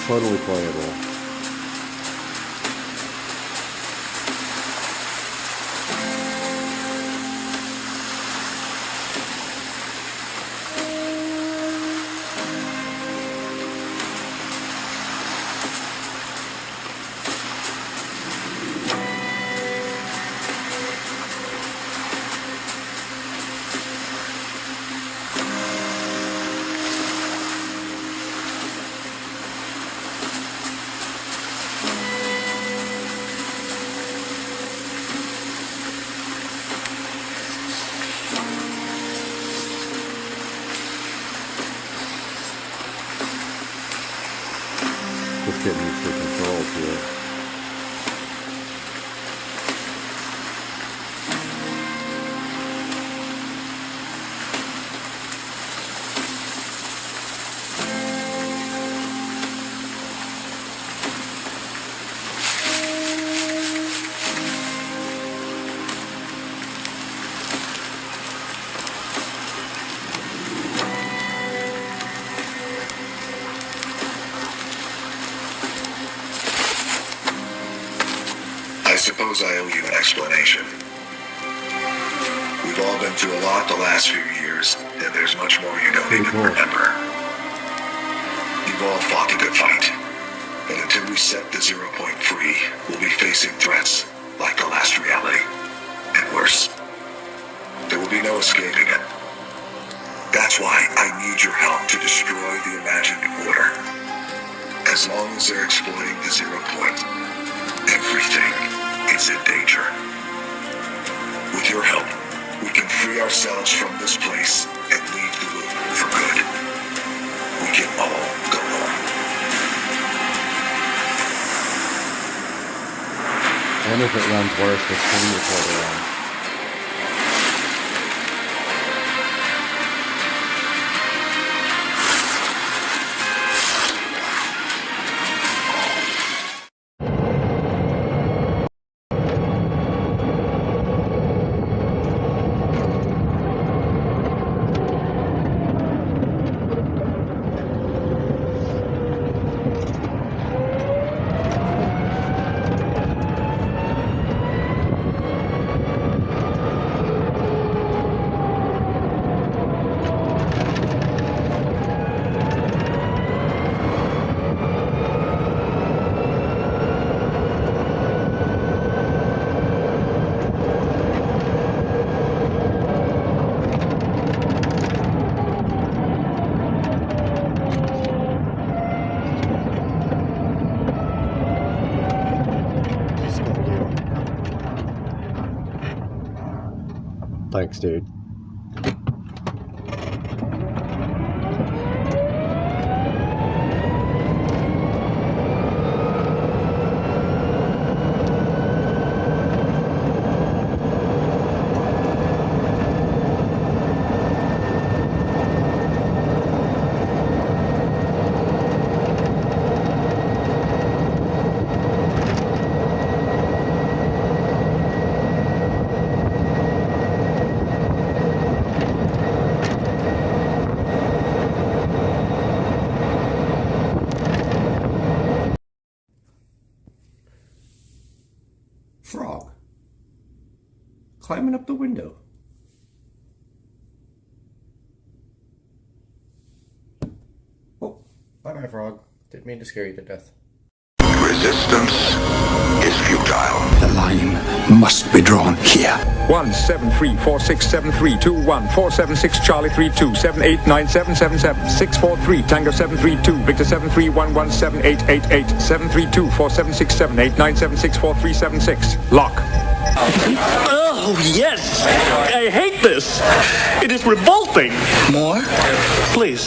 Totally playable. Just getting used to the controls here. I suppose I owe you an explanation. We've all been through a lot the last few years, and there's much more you don't even remember. You've all fought a good fight, but until we set the 0 point free, we'll be facing threats like the last reality, and worse. There will be no escaping it. That's why I need your help to destroy the imagined order. As long as they're exploiting the 0 point, everything is in danger. With your help, we can free ourselves from this place and leave the loop for good. We can all go home. And if it runs worse, the screen recorder on. Thanks, dude. Frog. Climbing up the window. Oh, bye-bye, frog. Didn't mean to scare you to death. Resistance is futile. The line must be drawn here. 173467321 Charlie 32789777 Tango 732 Victor 73117888 732476789764376 Lock. Oh, yes! I hate this! It is revolting! More? Please.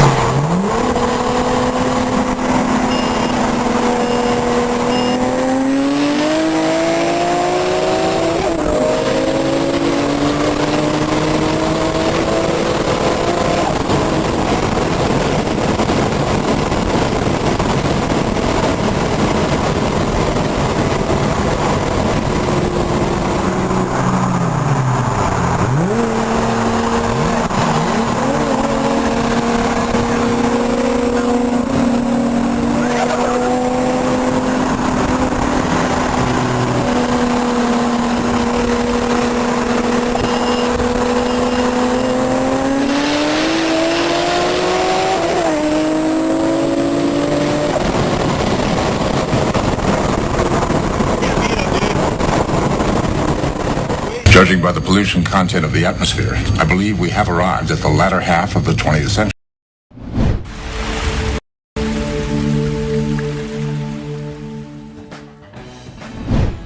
the pollution content of the atmosphere, I believe we have arrived at the latter half of the 20th century.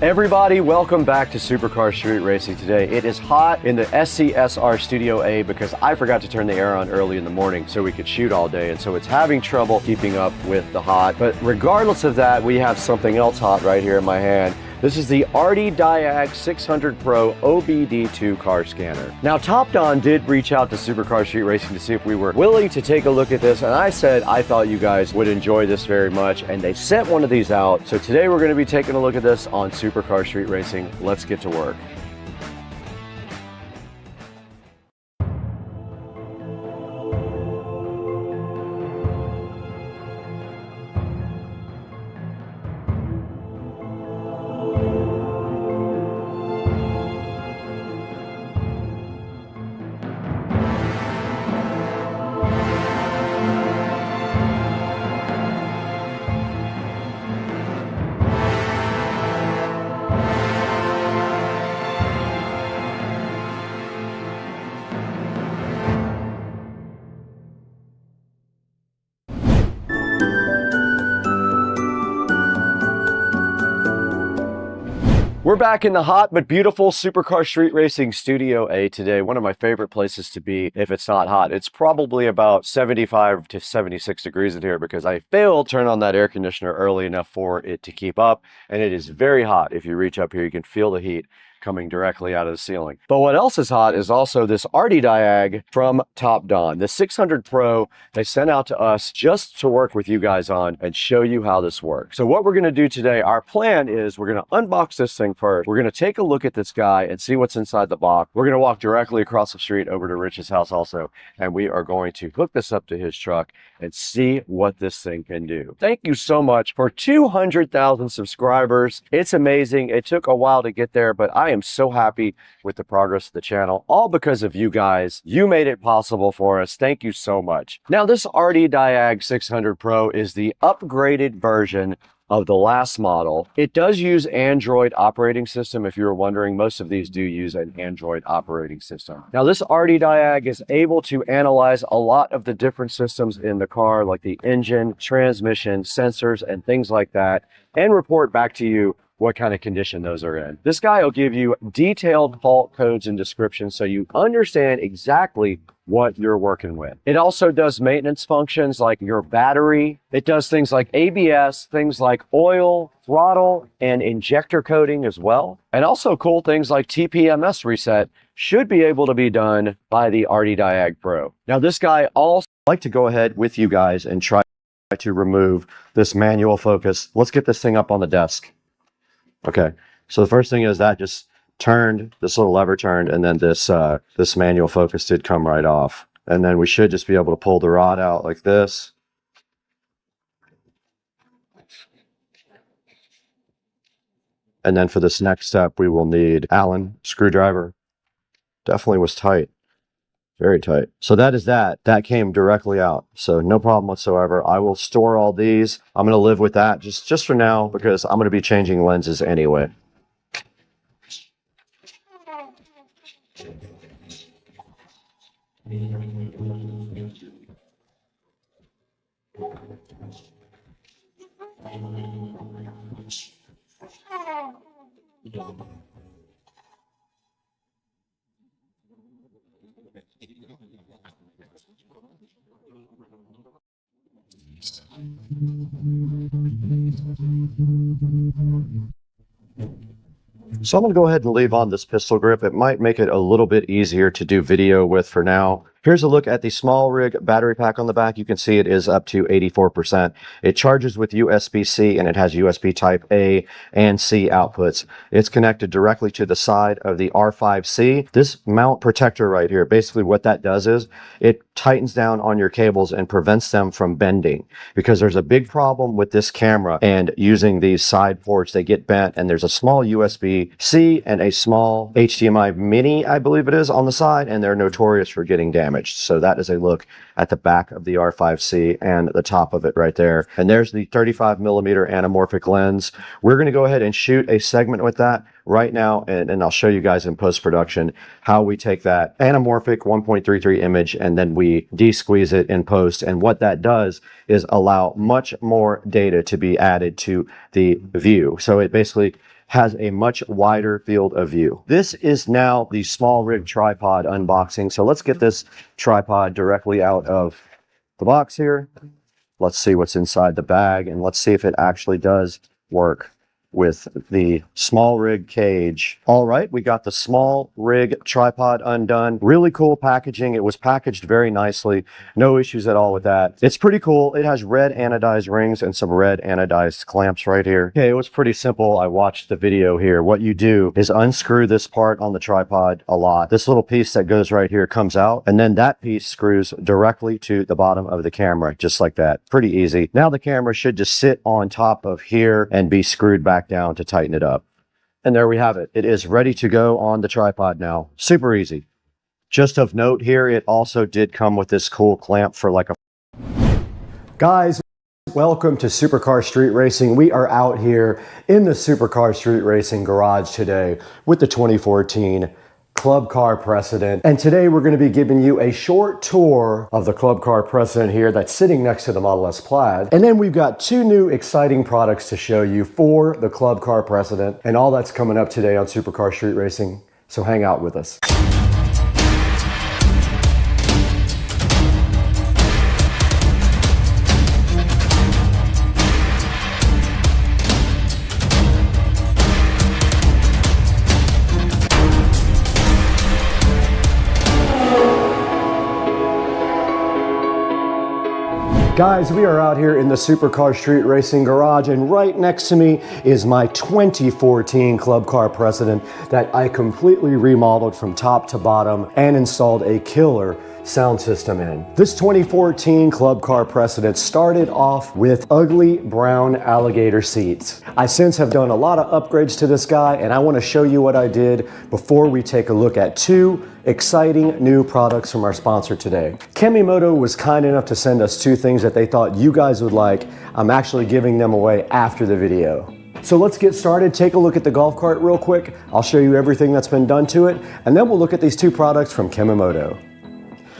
Everybody, welcome back to Supercar Street Racing today. It is hot in the SCSR Studio A because I forgot to turn the air on early in the morning so we could shoot all day, and so it's having trouble keeping up with the hot. But regardless of that, we have something else hot right here in my hand. This is the RD-Diag 600 Pro OBD2 car scanner. Now, Top Don did reach out to Supercar Street Racing to see if we were willing to take a look at this, and I said I thought you guys would enjoy this very much, and they sent one of these out. So today we're going to be taking a look at this on Supercar Street Racing. Let's get to work. We're back in the hot but beautiful Supercar Street Racing Studio A today. One of my favorite places to be if it's not hot. It's probably about 75 to 76 degrees in here because I failed to turn on that air conditioner early enough for it to keep up. And it is very hot. If you reach up here, you can feel the heat coming directly out of the ceiling. But what else is hot is also this RD-Diag from Top Don. The 600 Pro they sent out to us just to work with you guys on and show you how this works. So what we're gonna do today, our plan is we're gonna unbox this thing first. We're gonna take a look at this guy and see what's inside the box. We're gonna walk directly across the street over to Rich's house also, and we are going to hook this up to his truck and see what this thing can do. Thank you so much for 200,000 subscribers. It's amazing. It took a while to get there, but I am so happy with the progress of the channel, all because of you guys. You made it possible for us. Thank you so much. Now, this RD-Diag 600 Pro is the upgraded version of the last model. It does use Android operating system. If you were wondering, most of these do use an Android operating system. Now, this RD-Diag is able to analyze a lot of the different systems in the car, like the engine, transmission, sensors, and things like that, and report back to you what kind of condition those are in. This guy will give you detailed fault codes and descriptions so you understand exactly what you're working with. It also does maintenance functions like your battery. It does things like ABS, things like oil, throttle, and injector coating as well. And also cool things like TPMS reset should be able to be done by the RD-Diag Pro. Now, this guy also like to go ahead with you guys and try to remove this manual focus. Let's get this thing up on the desk. Okay, so the first thing is that just turned, this little lever turned, and then this this manual focus did come right off. And then we should just be able to pull the rod out like this. And then for this next step, we will need Allen screwdriver. Definitely was tight, very tight. So that is that. That came directly out, so no problem whatsoever. I will store all these. I'm going to live with that just for now because I'm going to be changing lenses anyway. So I'm going to go ahead and leave on this pistol grip. It might make it a little bit easier to do video with for now. Here's a look at the small rig battery pack on the back. You can see it is up to 84%. It charges with USB-C and it has USB type A and C outputs. It's connected directly to the side of the R5C. This mount protector right here, basically what that does is it tightens down on your cables and prevents them from bending, because there's a big problem with this camera and using these side ports. They get bent, and there's a small USB-C and a small HDMI mini, I believe it is, on the side, and they're notorious for getting damaged. damaged. So that is a look at the back of the R5C and the top of it right there. And there's the 35mm anamorphic lens. We're going to go ahead and shoot a segment with that right now, and I'll show you guys in post-production how we take that anamorphic 1.33 image and then we de-squeeze it in post. And what that does is allow much more data to be added to the view. So it basically has a much wider field of view. This is now the small rig tripod unboxing. So let's get this tripod directly out of the box here. Let's see what's inside the bag, and let's see if it actually does work with the small rig cage. All right, we got the small rig tripod undone. Really cool packaging. It was packaged very nicely. No issues at all with that. It's pretty cool. It has red anodized rings and some red anodized clamps right here. Okay, it was pretty simple. I watched the video here. What you do is unscrew this part on the tripod a lot. This little piece that goes right here comes out, and then that piece screws directly to the bottom of the camera, just like that. Pretty easy. Now the camera should just sit on top of here and be screwed back down to tighten it up. And there we have it. It is ready to go on the tripod now. Super easy. Just of note here, it also did come with this cool clamp for like a... Guys, welcome to Supercar Street Racing. We are out here in the Supercar Street Racing garage today with the 2014 Club Car Precedent. And today we're going to be giving you a short tour of the Club Car Precedent here that's sitting next to the Model S Plaid. And then we've got two new exciting products to show you for the Club Car Precedent. And all that's coming up today on Supercar Street Racing. So hang out with us. Guys, we are out here in the Supercar Street Racing garage, and right next to me is my 2014 Club Car Precedent that I completely remodeled from top to bottom and installed a killer sound system in. This 2014 Club Car Precedent started off with ugly brown alligator seats. I since have done a lot of upgrades to this guy, and I want to show you what I did before we take a look at two exciting new products from our sponsor today. Kemimoto was kind enough to send us two things that they thought you guys would like. I'm actually giving them away after the video. So let's get started. Take a look at the golf cart real quick. I'll show you everything that's been done to it, and then we'll look at these two products from Kemimoto.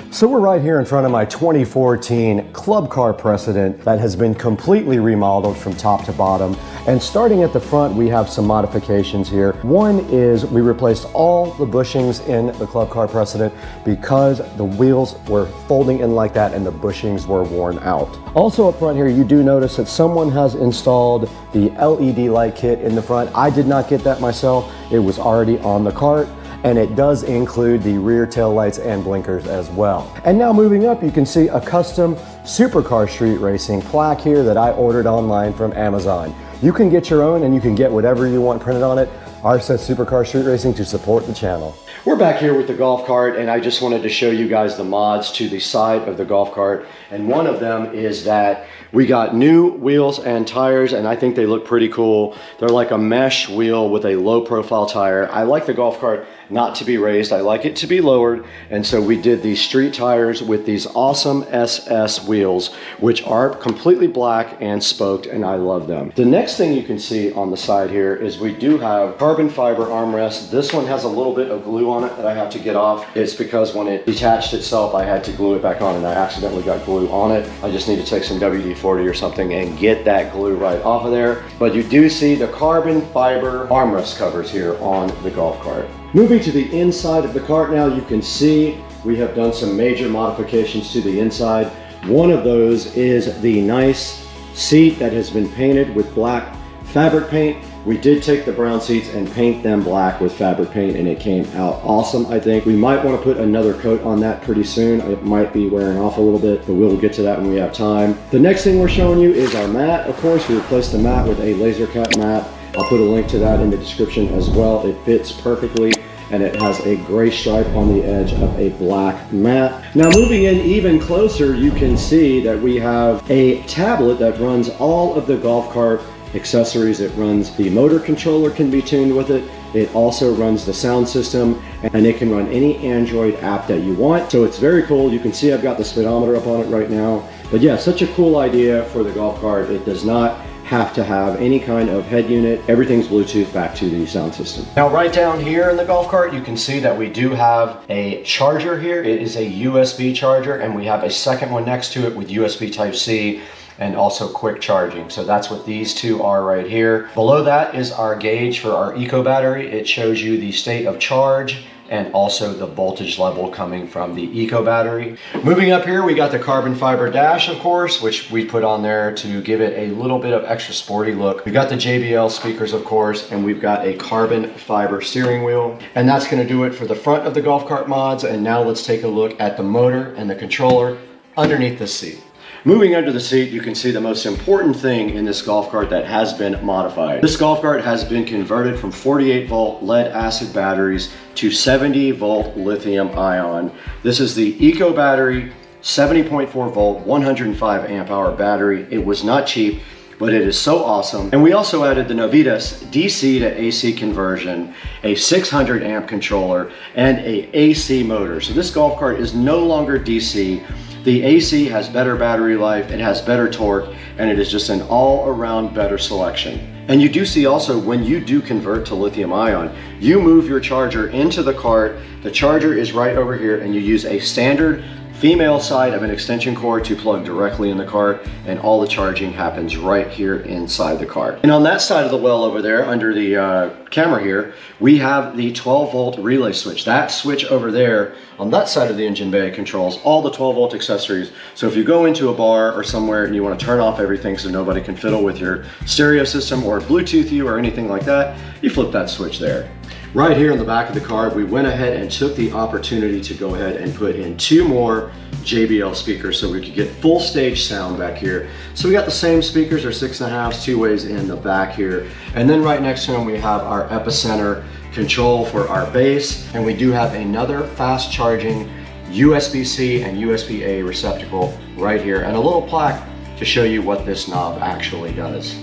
So we're right here in front of my 2014 Club Car Precedent that has been completely remodeled from top to bottom. And starting at the front, we have some modifications here. One is we replaced all the bushings in the Club Car Precedent because the wheels were folding in like that and the bushings were worn out. Also up front here, you do notice that someone has installed the LED light kit in the front. I did not get that myself. It was already on the cart. And it does include the rear tail lights and blinkers as well. And now moving up, you can see a custom Supercar Street Racing plaque here that I ordered online from Amazon. You can get your own and you can get whatever you want printed on it. Ours says Supercar Street Racing to support the channel. We're back here with the golf cart, and I just wanted to show you guys the mods to the side of the golf cart. And one of them is that we got new wheels and tires, and I think they look pretty cool. They're like a mesh wheel with a low profile tire. I like the golf cart not to be raised. I like it to be lowered. And so we did these street tires with these awesome SS wheels, which are completely black and spoked, and I love them. The next thing you can see on the side here is we do have carbon fiber armrests. This one has a little bit of glue on it that I have to get off. It's because when it detached itself, I had to glue it back on, and I accidentally got glue on it. I just need to take some WD-40 or something and get that glue right off of there. But you do see the carbon fiber armrest covers here on the golf cart. Moving to the inside of the cart now, you can see we have done some major modifications to the inside. One of those is the nice seat that has been painted with black fabric paint. We did take the brown seats and paint them black with fabric paint, and it came out awesome, I think. We might want to put another coat on that pretty soon. It might be wearing off a little bit, but we'll get to that when we have time. The next thing we're showing you is our mat. Of course, we replaced the mat with a laser cut mat. I'll put a link to that in the description as well. It fits perfectly, and it has a gray stripe on the edge of a black mat. Now moving in even closer, you can see that we have a tablet that runs all of the golf cart accessories. It runs the motor controller, can be tuned with it. It also runs the sound system and it can run any Android app that you want. So it's very cool. You can see I've got the speedometer up on it right now. But yeah, such a cool idea for the golf cart. It does not have to have any kind of head unit. Everything's Bluetooth back to the sound system. Now right down here in the golf cart, you can see that we do have a charger here. It is a USB charger, and we have a second one next to it with USB Type-C and also quick charging. So that's what these two are right here. Below that is our gauge for our eco battery. It shows you the state of charge and also the voltage level coming from the eco battery. Moving up here, we got the carbon fiber dash, of course, which we put on there to give it a little bit of extra sporty look. We got the JBL speakers, of course, and we've got a carbon fiber steering wheel. And that's gonna do it for the front of the golf cart mods. And now let's take a look at the motor and the controller underneath the seat. Moving under the seat, you can see the most important thing in this golf cart that has been modified. This golf cart has been converted from 48 volt lead acid batteries to 70 volt lithium ion. This is the eco battery, 70.4 volt, 105 amp hour battery. It was not cheap, but it is so awesome. And we also added the Novitas DC to AC conversion, a 600 amp controller, and a AC motor. So this golf cart is no longer DC. The AC has better battery life, it has better torque, and it is just an all-around better selection. And you do see also when you do convert to lithium ion, you move your charger into the cart, the charger is right over here, and you use a standard female side of an extension cord to plug directly in the cart, and all the charging happens right here inside the cart. And on that side of the well over there, under the camera here, we have the 12 volt relay switch. That switch over there on that side of the engine bay controls all the 12 volt accessories. So if you go into a bar or somewhere and you want to turn off everything so nobody can fiddle with your stereo system or Bluetooth you or anything like that, you flip that switch there. Right here in the back of the cart, we went ahead and took the opportunity to go ahead and put in 2 more JBL speakers so we could get full stage sound back here. So we got the same speakers, our 6.5s, 2 ways in the back here. And then right next to them, we have our epicenter control for our bass. And we do have another fast charging USB-C and USB-A receptacle right here, and a little plaque to show you what this knob actually does.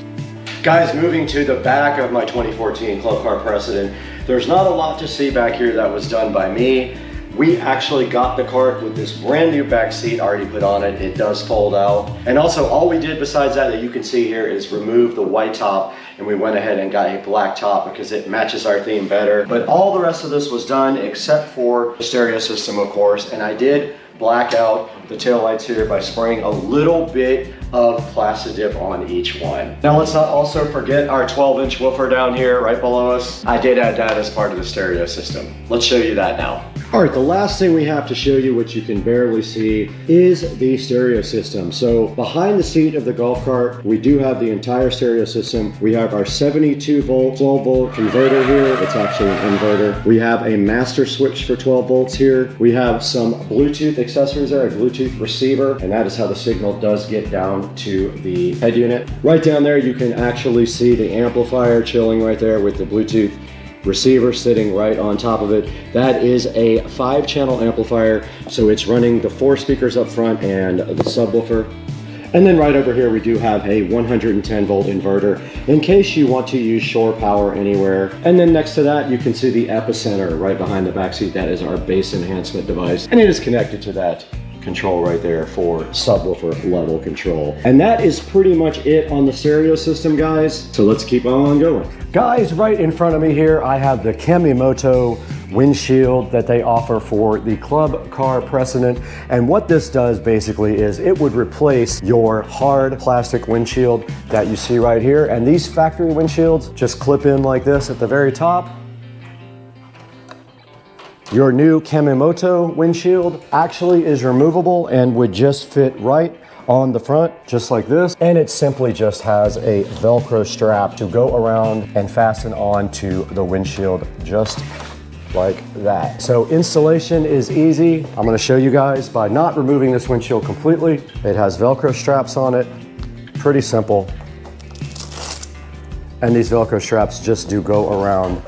Guys, moving to the back of my 2014 Club Car Precedent, there's not a lot to see back here that was done by me. We actually got the cart with this brand new back seat already put on it. It does fold out. And also all we did besides that you can see here is remove the white top, and we went ahead and got a black top because it matches our theme better. But all the rest of this was done except for the stereo system, of course, and I did black out the taillights here by spraying a little bit of Plastidip on each one. Now let's not also forget our 12-inch woofer down here right below us. I did add that as part of the stereo system. Let's show you that now. All right, the last thing we have to show you, which you can barely see, is the stereo system. So behind the seat of the golf cart, we do have the entire stereo system. We have our 72 volt, 12 volt converter here. It's actually an inverter. We have a master switch for 12 volts here. We have some Bluetooth accessories there, a Bluetooth receiver, and that is how the signal does get down to the head unit. Right down there, you can actually see the amplifier chilling right there with the Bluetooth receiver sitting right on top of it. That is a 5-channel amplifier, so it's running the 4 speakers up front and the subwoofer. And then right over here we do have a 110 volt inverter in case you want to use shore power anywhere. And then next to that you can see the epicenter right behind the back seat. That is our bass enhancement device, and it is connected to that control right there for subwoofer level control. And that is pretty much it on the stereo system, guys. So let's keep on going. Guys, right in front of me here, I have the Kamimoto windshield that they offer for the Club Car Precedent. And what this does basically is it would replace your hard plastic windshield that you see right here. And these factory windshields just clip in like this at the very top. Your new Kamimoto windshield actually is removable and would just fit right on the front, just like this. And it simply just has a Velcro strap to go around and fasten on to the windshield just like that. So installation is easy. I'm gonna show you guys by not removing this windshield completely. It has Velcro straps on it, pretty simple. And these Velcro straps just do go around.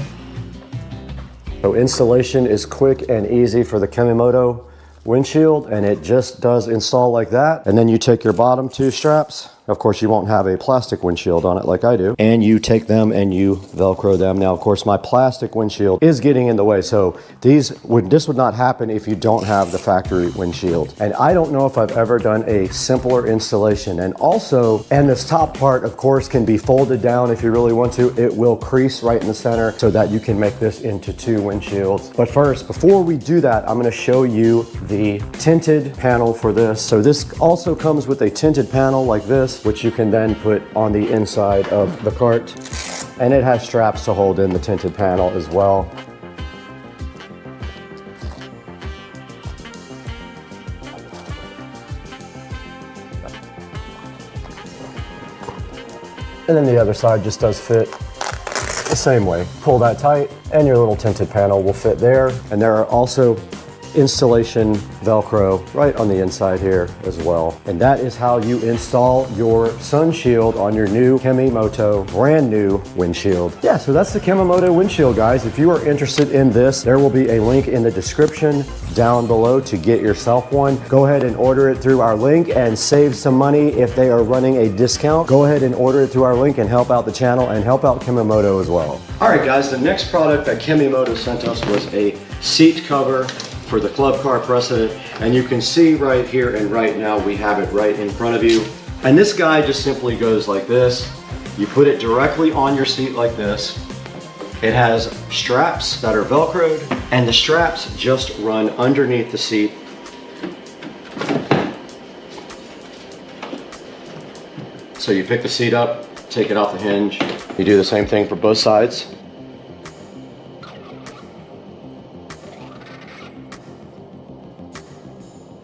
So installation is quick and easy for the Kamimoto windshield, and it just does install like that. And then you take your bottom 2 straps, Of course, you won't have a plastic windshield on it like I do. And you take them and you Velcro them. Now, of course, my plastic windshield is getting in the way. So this would not happen if you don't have the factory windshield. And I don't know if I've ever done a simpler installation. And also, and this top part, of course, can be folded down if you really want to. It will crease right in the center so that you can make this into 2 windshields. But first, before we do that, I'm gonna show you the tinted panel for this. So this also comes with a tinted panel like this, which you can then put on the inside of the cart. And it has straps to hold in the tinted panel as well. And then the other side just does fit the same way. Pull that tight and your little tinted panel will fit there. And there are also installation Velcro right on the inside here as well. And that is how you install your sun shield on your new Kemimoto brand new windshield. Yeah, so that's the Kemimoto windshield, guys. If you are interested in this, there will be a link in the description down below to get yourself one. Go ahead and order it through our link and save some money if they are running a discount. Go ahead and order it through our link and help out the channel and help out Kemimoto as well. All right, guys, the next product that Kemimoto sent us was a seat cover for the club car precedent, and you can see right here and right now we have it right in front of you. And this guy just simply goes like this. You put it directly on your seat like this. It has straps that are Velcroed, and the straps just run underneath the seat. So you pick the seat up, take it off the hinge. You do the same thing for both sides.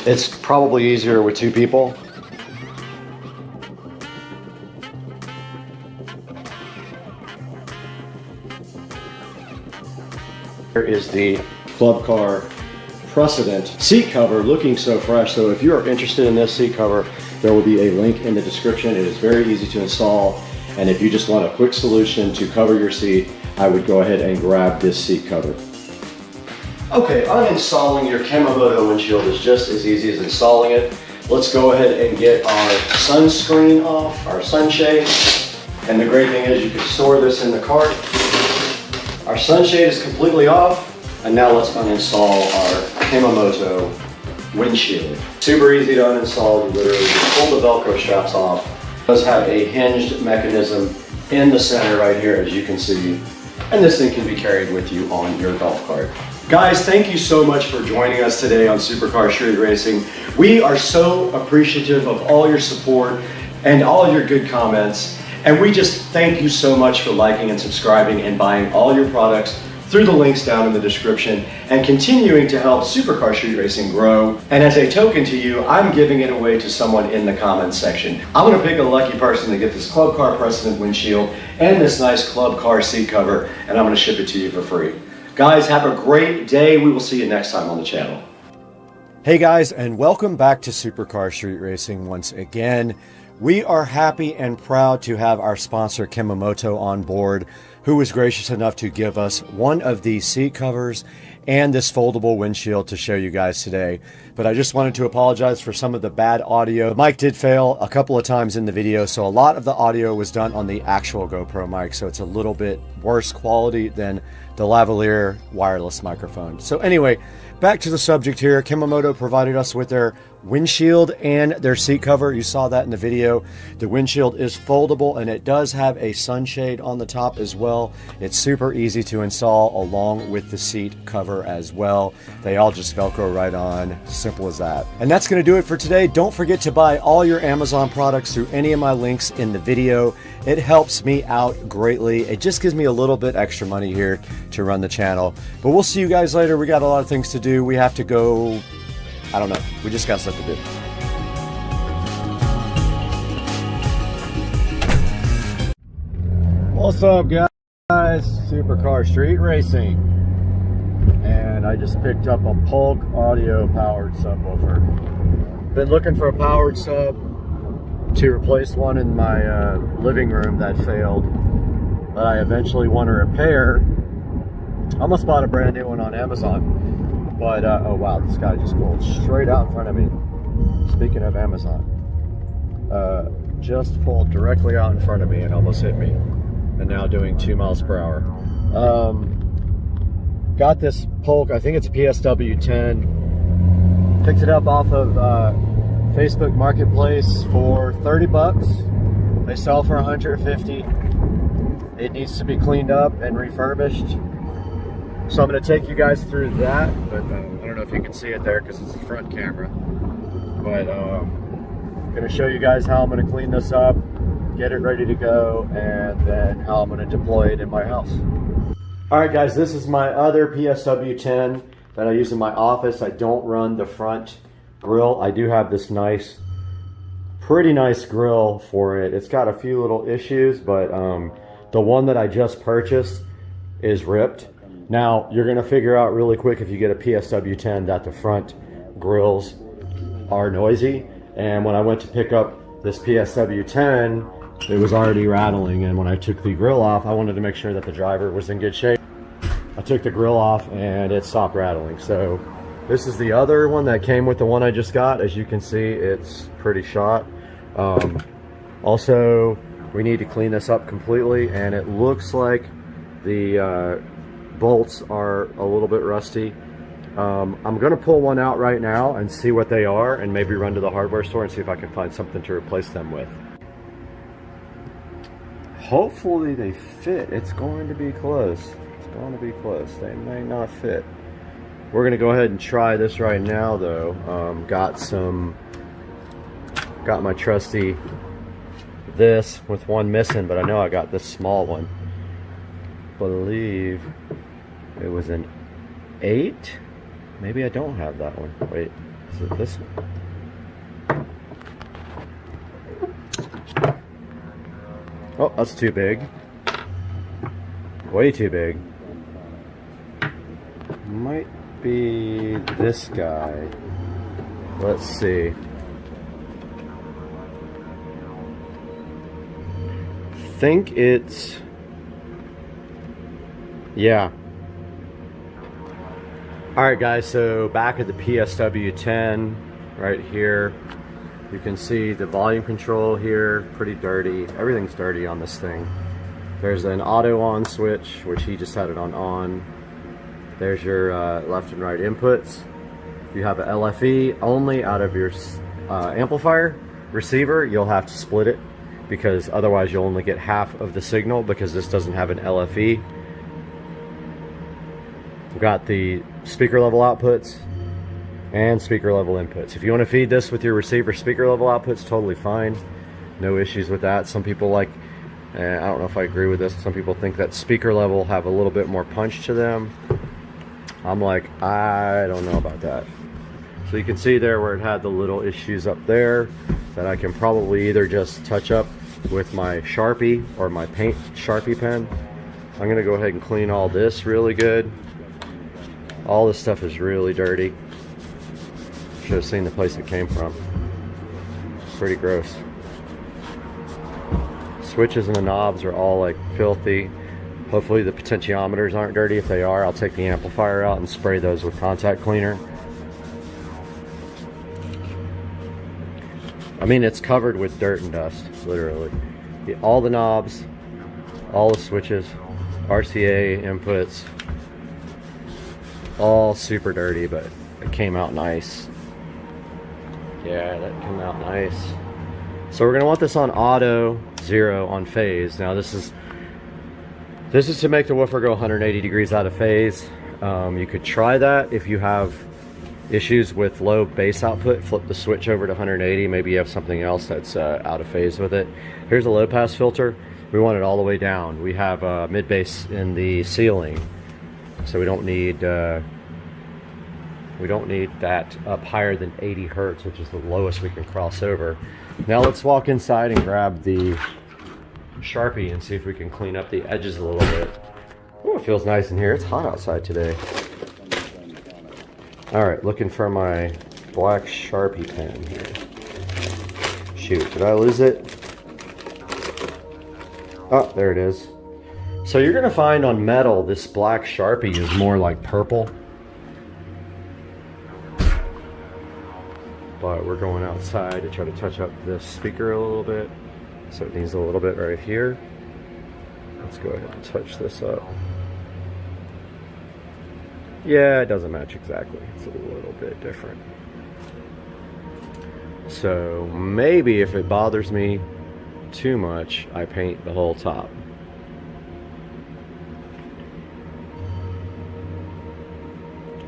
It's probably easier with 2 people. Here is the club car precedent seat cover, looking so fresh. So if you are interested in this seat cover, there will be a link in the description. It is very easy to install. And if you just want a quick solution to cover your seat, I would go ahead and grab this seat cover. Okay, uninstalling your Kemimoto windshield is just as easy as installing it. Let's go ahead and get our sunscreen off, our sunshade. And the great thing is you can store this in the cart. Our sunshade is completely off. And now let's uninstall our Kemimoto windshield. Super easy to uninstall. You literally just pull the Velcro straps off. It does have a hinged mechanism in the center right here, as you can see. And this thing can be carried with you on your golf cart. Guys, thank you so much for joining us today on Supercar Street Racing. We are so appreciative of all your support and all your good comments. And we just thank you so much for liking and subscribing and buying all your products through the links down in the description and continuing to help Supercar Street Racing grow. And as a token to you, I'm giving it away to someone in the comments section. I'm gonna pick a lucky person to get this Club Car Precedent windshield and this nice Club Car seat cover, and I'm gonna ship it to you for free. Guys, have a great day. We will see you next time on the channel. Hey guys, and welcome back to Supercar Street Racing once again. We are happy and proud to have our sponsor Kemimoto on board, who was gracious enough to give us one of these seat covers and this foldable windshield to show you guys today. But I just wanted to apologize for some of the bad audio. The mic did fail a couple of times in the video, so a lot of the audio was done on the actual GoPro mic, so it's a little bit worse quality than the lavalier wireless microphone. So anyway, back to the subject here. Kemimoto provided us with their windshield and their seat cover. You saw that in the video. The windshield is foldable and it does have a sunshade on the top as well. It's super easy to install along with the seat cover as well. They all just Velcro right on. Simple as that. And that's going to do it for today. Don't forget to buy all your Amazon products through any of my links in the video. It helps me out greatly. It just gives me a little bit extra money here to run the channel. But we'll see you guys later. We got a lot of things to do. We have to go, I don't know. We just got stuff to do. What's up, guys? Supercar Street Racing. And I just picked up a Polk audio powered subwoofer. Been looking for a powered sub to replace one in my living room that failed, but I eventually want to repair. I almost bought a brand new one on Amazon, but oh wow, this guy just pulled straight out in front of me. Speaking of Amazon, just pulled directly out in front of me and almost hit me. And now doing 2 miles per hour. Got this Polk, I think it's a PSW 10. Picked it up off of Facebook Marketplace for 30 bucks. They sell for 150. It needs to be cleaned up and refurbished. So I'm going to take you guys through that, but I don't know if you can see it there because it's the front camera. But I'm going to show you guys how I'm going to clean this up, get it ready to go, and then how I'm going to deploy it in my house. Alright guys, this is my other PSW 10 that I use in my office. I don't run the front grill. I do have this nice, pretty nice grill for it. It's got a few little issues, but the one that I just purchased is ripped. Now, you're going to figure out really quick if you get a PSW 10 that the front grills are noisy. And when I went to pick up this PSW 10, it was already rattling, and when I took the grill off, I wanted to make sure that the driver was in good shape. I took the grill off and it stopped rattling. So this is the other one that came with the one I just got. As you can see, it's pretty shot. Also, we need to clean this up completely, and it looks like the bolts are a little bit rusty. I'm gonna pull one out right now and see what they are, and maybe run to the hardware store and see if I can find something to replace them with. Hopefully they fit. It's going to be close. It's going to be close. They may not fit. We're going to go ahead and try this right now though. Got my trusty this with one missing, but I know I got this small one. Believe it was an 8. Maybe I don't have that one. Wait, is it this one? Oh, that's too big. Way too big. Might be this guy. Let's see. Think it's... yeah. Alright guys, so back at the PSW 10 right here. You can see the volume control here, pretty dirty. Everything's dirty on this thing. There's an auto on switch, which he just had it on. There's your left and right inputs. You have an LFE only out of your amplifier. Receiver, you'll have to split it because otherwise you'll only get half of the signal because this doesn't have an LFE. We've got the speaker level outputs and speaker level inputs. If you want to feed this with your receiver speaker level outputs, totally fine. No issues with that. Some people like, I don't know if I agree with this, some people think that speaker level have a little bit more punch to them. I'm like, I don't know about that. So you can see there where it had the little issues up there that I can probably either just touch up with my Sharpie or my paint Sharpie pen. I'm gonna go ahead and clean all this really good. All this stuff is really dirty. Should have seen the place it came from. Pretty gross. Switches and the knobs are all like filthy. Hopefully the potentiometers aren't dirty. If they are, I'll take the amplifier out and spray those with contact cleaner. I mean, it's covered with dirt and dust, literally. All the knobs, all the switches, RCA inputs, all super dirty, but it came out nice. Yeah, that came out nice. So we're gonna want this on auto, 0 on phase. Now this is to make the woofer go 180 degrees out of phase. You could try that if you have issues with low bass output. Flip the switch over to 180. Maybe you have something else that's out of phase with it. Here's a low pass filter. We want it all the way down. We have mid bass in the ceiling, so we don't need that up higher than 80 hertz, which is the lowest we can cross over. Now let's walk inside and grab the Sharpie and see if we can clean up the edges a little bit. Ooh, it feels nice in here. It's hot outside today. Alright, looking for my black Sharpie pen here. Shoot, did I lose it? Oh, there it is. So you're gonna find on metal, this black Sharpie is more like purple. But we're going outside to try to touch up this speaker a little bit. So it needs a little bit right here. Let's go ahead and touch this up. Yeah, it doesn't match exactly. It's a little bit different. So maybe if it bothers me too much, I paint the whole top.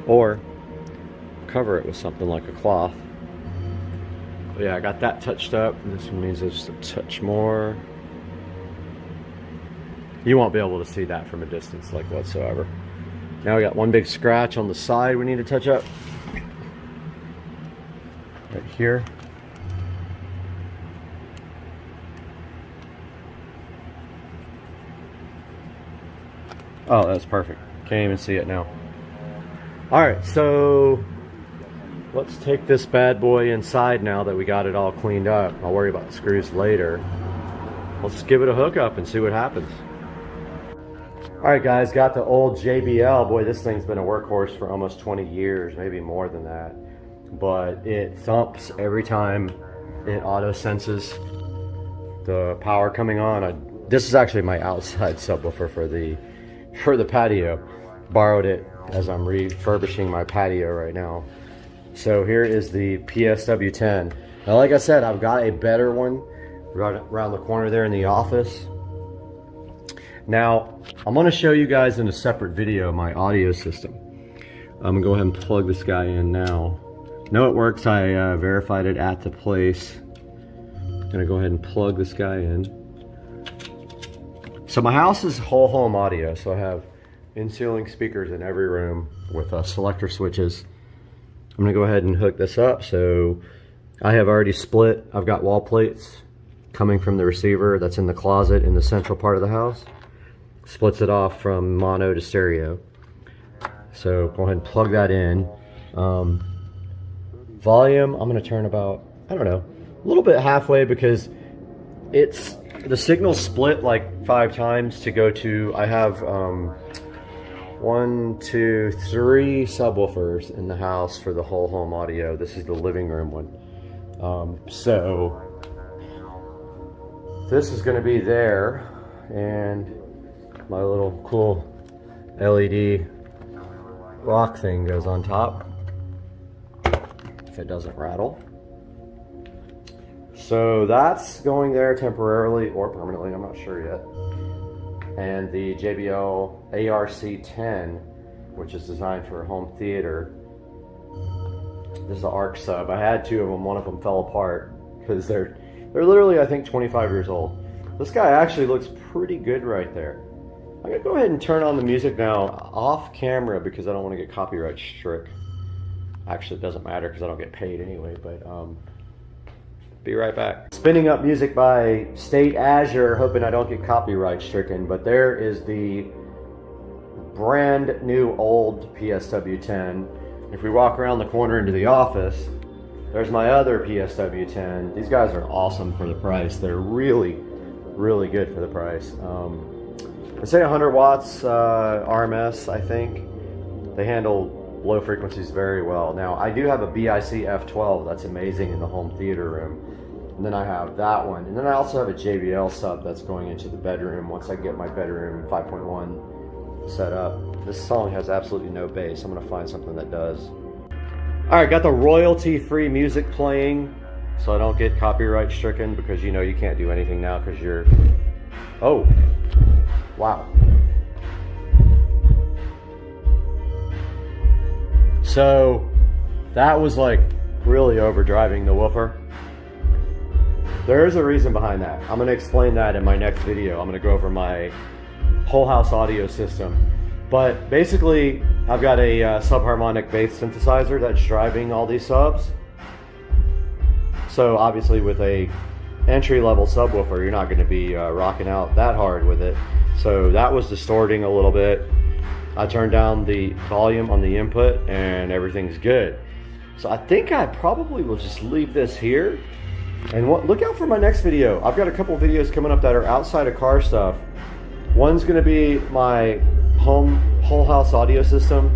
Or cover it with something like a cloth. But yeah, I got that touched up. This one needs just a touch more. You won't be able to see that from a distance, like, whatsoever. Now we got one big scratch on the side we need to touch up. Right here. Oh, that's perfect. Can't even see it now. Alright, so let's take this bad boy inside now that we got it all cleaned up. I'll worry about the screws later. Let's give it a hookup and see what happens. Alright guys, got the old JBL. Boy, this thing's been a workhorse for almost 20 years, maybe more than that. But it thumps every time it auto senses the power coming on. This is actually my outside subwoofer for the patio. Borrowed it as I'm refurbishing my patio right now. So here is the PSW10. Now, like I said, I've got a better one right around the corner there in the office. Now, I'm going to show you guys in a separate video my audio system. I'm going to go ahead and plug this guy in now. No, it works. I verified it at the place. I'm going to go ahead and plug this guy in. So my house is whole home audio, so I have in-ceiling speakers in every room with selector switches. I'm going to go ahead and hook this up. So I have already split. I've got wall plates coming from the receiver that's in the closet in the central part of the house. Splits it off from mono to stereo. So go ahead and plug that in. Volume, I'm going to turn about, I don't know, a little bit halfway because the signal's split like 5 times to go to, I have 1, 2, 3 subwoofers in the house for the whole home audio. This is the living room one. So this is going to be there, and my little cool LED rock thing goes on top if it doesn't rattle. So that's going there temporarily or permanently, I'm not sure yet. And the JBL ARC10, which is designed for a home theater. This is an ARC sub. I had 2 of them. One of them fell apart because they're literally, I think, 25 years old. This guy actually looks pretty good right there. I'm gonna go ahead and turn on the music now off camera because I don't want to get copyright struck. Actually, it doesn't matter because I don't get paid anyway, but be right back. Spinning up music by State Azure, hoping I don't get copyright stricken, but there is the brand new old PSW10. If we walk around the corner into the office, there's my other PSW10. These guys are awesome for the price. They're really, really good for the price. They say 100 watts RMS, I think. They handle low frequencies very well. Now, I do have a BIC F12 that's amazing in the home theater room. And then I have that one. And then I also have a JBL sub that's going into the bedroom once I get my bedroom 5.1 set up. This song has absolutely no bass. I'm going to find something that does. Alright, got the royalty-free music playing so I don't get copyright stricken because you know you can't do anything now because you're... Oh! Wow. So that was like really overdriving the woofer. There is a reason behind that. I'm going to explain that in my next video. I'm going to go over my whole house audio system. But basically, I've got a subharmonic bass synthesizer that's driving all these subs. So obviously with a entry-level subwoofer, you're not going to be rocking out that hard with it. So that was distorting a little bit. I turned down the volume on the input and everything's good. So I think I probably will just leave this here. And look out for my next video. I've got a couple videos coming up that are outside of car stuff. One's going to be my whole house audio system,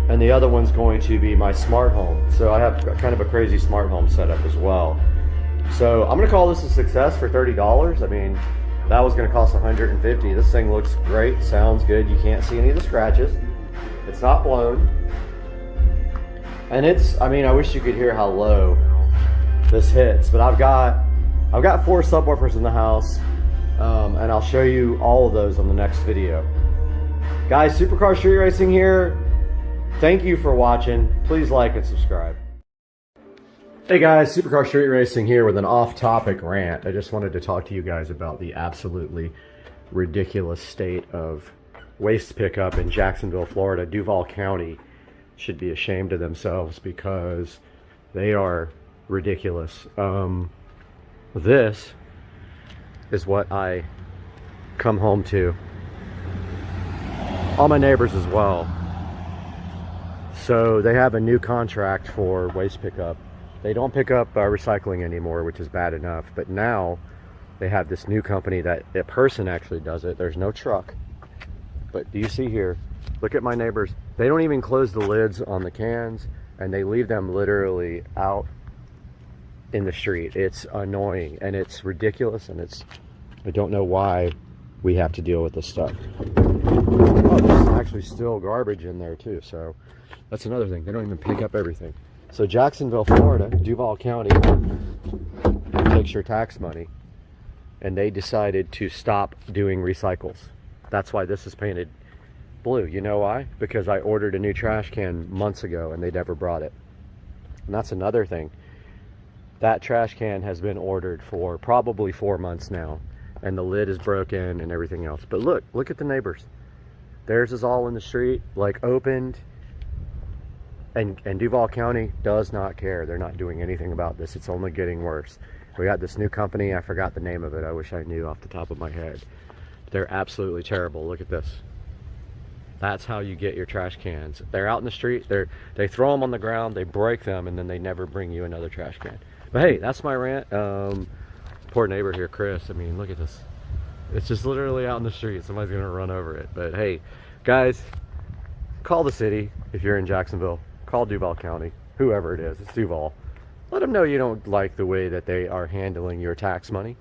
and the other one's going to be my smart home. So I have kind of a crazy smart home setup as well. So I'm gonna call this a success for $30. I mean, that was gonna cost $150. This thing looks great, sounds good. You can't see any of the scratches. It's not blown. And it's, I mean, I wish you could hear how low this hits, but I've got 4 subwoofers in the house, and I'll show you all of those on the next video. Guys, Supercar Street Racing here. Thank you for watching. Please like and subscribe. Hey guys, Supercar Street Racing here with an off-topic rant. I just wanted to talk to you guys about the absolutely ridiculous state of waste pickup in Jacksonville, Florida. Duval County should be ashamed of themselves because they are ridiculous. This is what I come home to. All my neighbors as well. So they have a new contract for waste pickup. They don't pick up recycling anymore, which is bad enough. But now they have this new company that a person actually does it. There's no truck. But do you see here? Look at my neighbors. They don't even close the lids on the cans, and they leave them literally out in the street. It's annoying and it's ridiculous, and I don't know why we have to deal with this stuff. Oh, there's actually still garbage in there too, so that's another thing. They don't even pick up everything. So Jacksonville, Florida, Duval County takes your tax money, and they decided to stop doing recycles. That's why this is painted blue. You know why? Because I ordered a new trash can months ago and they never brought it. And that's another thing. That trash can has been ordered for probably 4 months now, and the lid is broken and everything else. But look at the neighbors. Theirs is all in the street, like opened. And Duval County does not care. They're not doing anything about this. It's only getting worse. We got this new company. I forgot the name of it. I wish I knew off the top of my head. They're absolutely terrible. Look at this. That's how you get your trash cans. They're out in the street. They throw them on the ground. They break them, and then they never bring you another trash can. But hey, that's my rant. Poor neighbor here, Chris. I mean, look at this. It's just literally out in the street. Somebody's gonna run over it. But hey, guys, call the city if you're in Jacksonville. Call Duval County, whoever it is. It's Duval. Let them know you don't like the way that they are handling your tax money.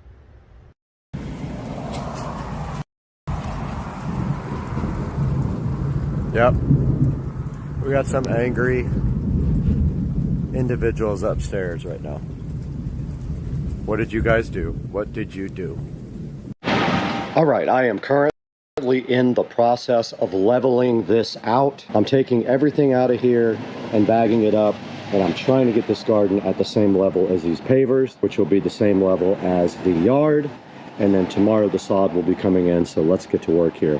Yep. We got some angry individuals upstairs right now. What did you guys do? What did you do? All right, I am currently in the process of leveling this out. I'm taking everything out of here and bagging it up, and I'm trying to get this garden at the same level as these pavers, which will be the same level as the yard. And then tomorrow the sod will be coming in, so let's get to work here.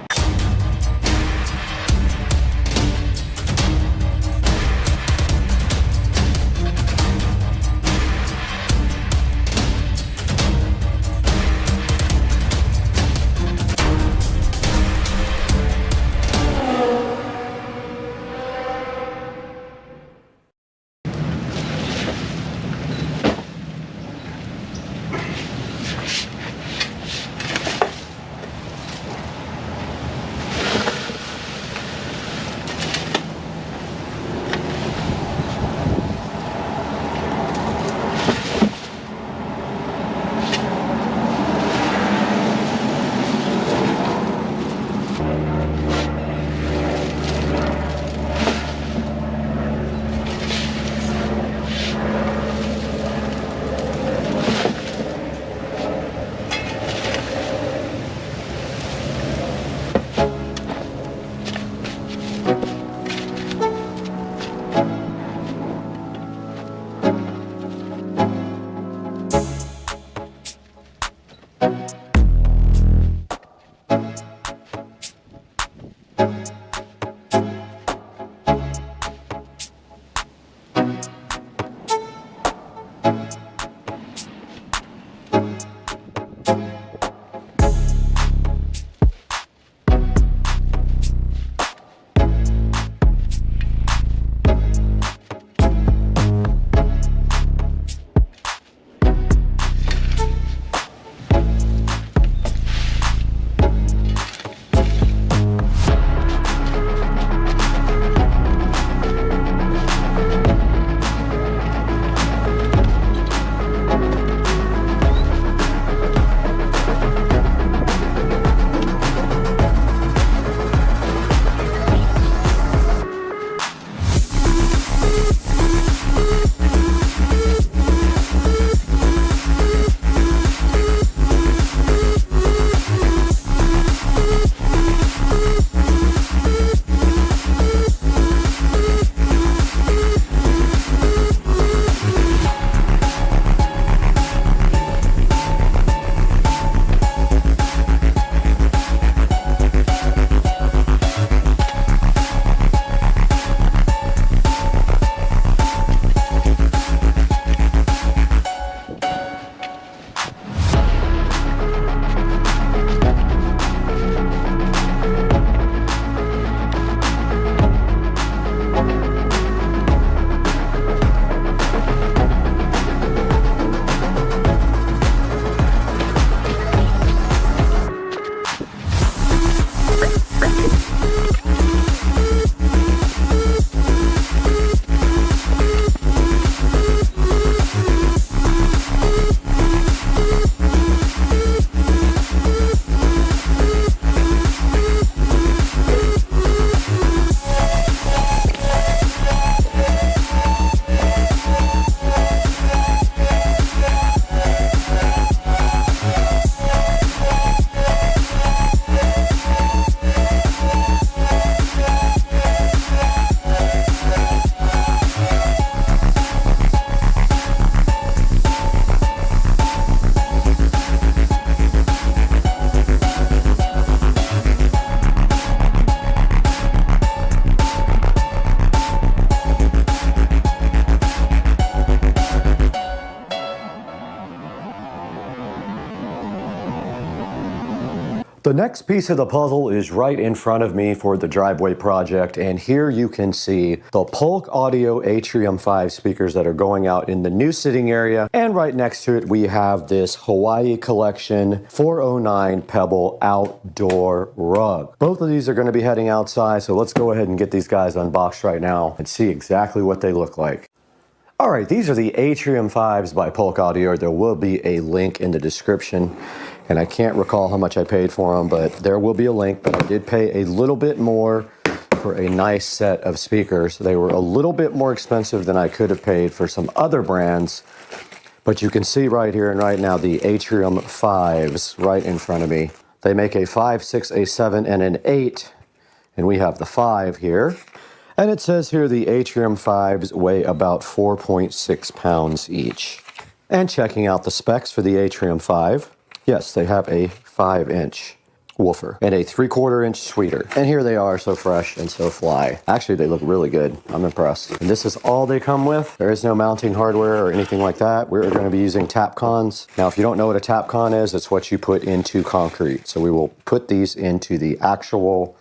The next piece of the puzzle is right in front of me for the driveway project, and here you can see the Polk Audio Atrium 5 speakers that are going out in the new sitting area, and right next to it we have this Hawaii Collection 409 Pebble outdoor rug. Both of these are going to be heading outside, so let's go ahead and get these guys unboxed right now and see exactly what they look like. All right, these are the Atrium 5s by Polk Audio. There will be a link in the description. And I can't recall how much I paid for them, but there will be a link. But I did pay a little bit more for a nice set of speakers. They were a little bit more expensive than I could have paid for some other brands. But you can see right here and right now the Atrium 5s right in front of me. They make a 5, 6, a 7, and an 8. And we have the 5 here. And it says here the Atrium 5s weigh about 4.6 pounds each. And checking out the specs for the Atrium 5. Yes, they have a 5-inch woofer and a 3/4-inch tweeter. And here they are, so fresh and so fly. Actually, they look really good. I'm impressed. And this is all they come with. There is no mounting hardware or anything like that. We're going to be using Tapcons. Now, if you don't know what a Tapcon is, it's what you put into concrete. So we will put these into the actual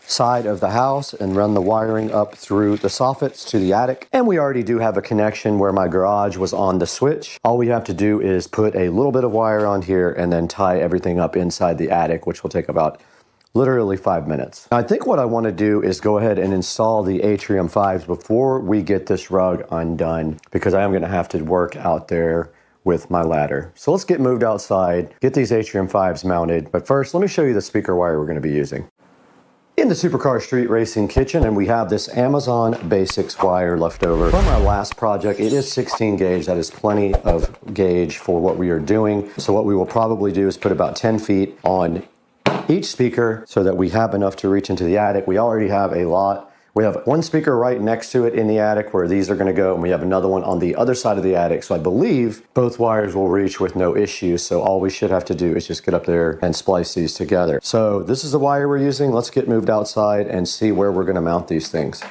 side of the house and run the wiring up through the soffits to the attic. And we already do have a connection where my garage was on the switch. All we have to do is put a little bit of wire on here and then tie everything up inside the attic, which will take about literally 5 minutes. Now, I think what I want to do is go ahead and install the Atrium 5s before we get this rug undone, because I am going to have to work out there with my ladder. So let's get moved outside, get these Atrium 5s mounted. But first, let me show you the speaker wire we're going to be using. In the Supercar Street Racing kitchen, and we have this Amazon Basics wire left over from our last project. It is 16 gauge. That is plenty of gauge for what we are doing. So what we will probably do is put about 10 feet on each speaker so that we have enough to reach into the attic. We already have a lot. We have one speaker right next to it in the attic where these are going to go, and we have another one on the other side of the attic. So I believe both wires will reach with no issue. So all we should have to do is just get up there and splice these together. So this is the wire we're using. Let's get moved outside and see where we're going to mount these things.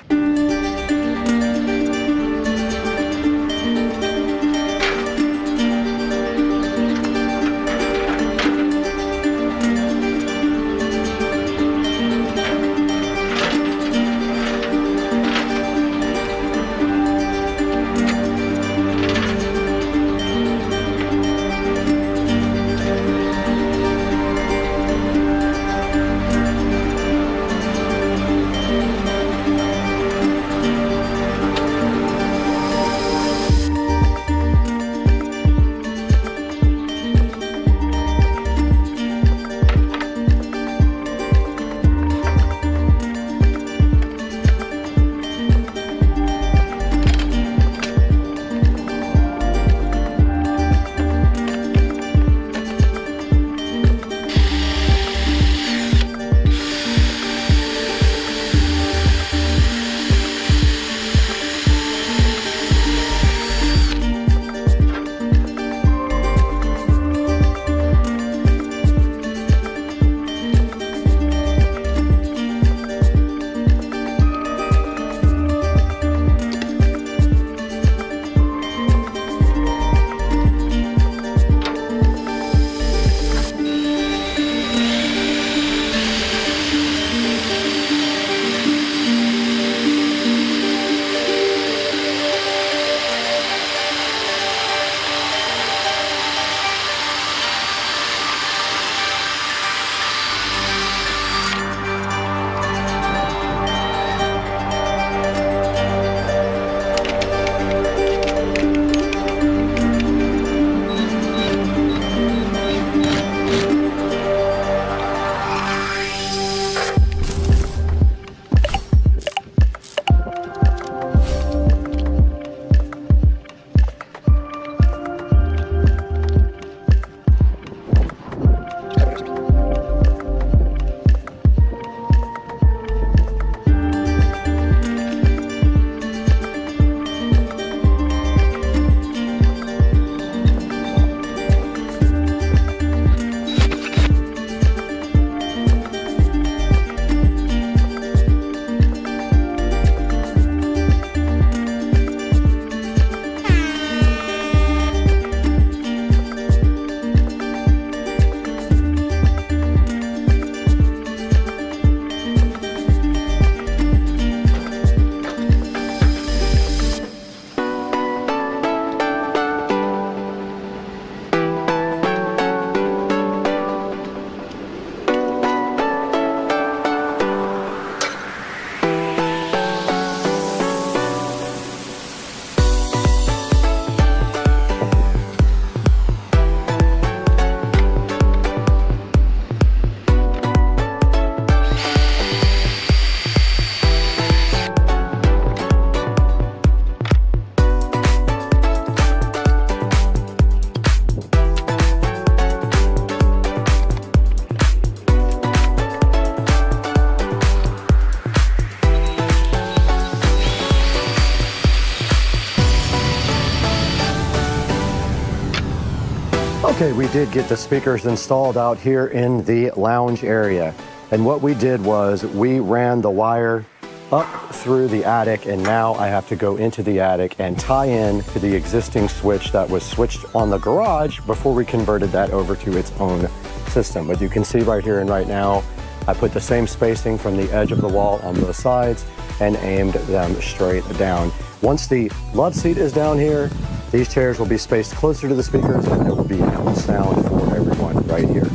Okay, we did get the speakers installed out here in the lounge area. And what we did was we ran the wire up through the attic, and now I have to go into the attic and tie in to the existing switch that was switched on the garage before we converted that over to its own system. But you can see right here and right now, I put the same spacing from the edge of the wall on both sides and aimed them straight down. Once the love seat is down here, these chairs will be spaced closer to the speakers and there will be sound for everyone right here.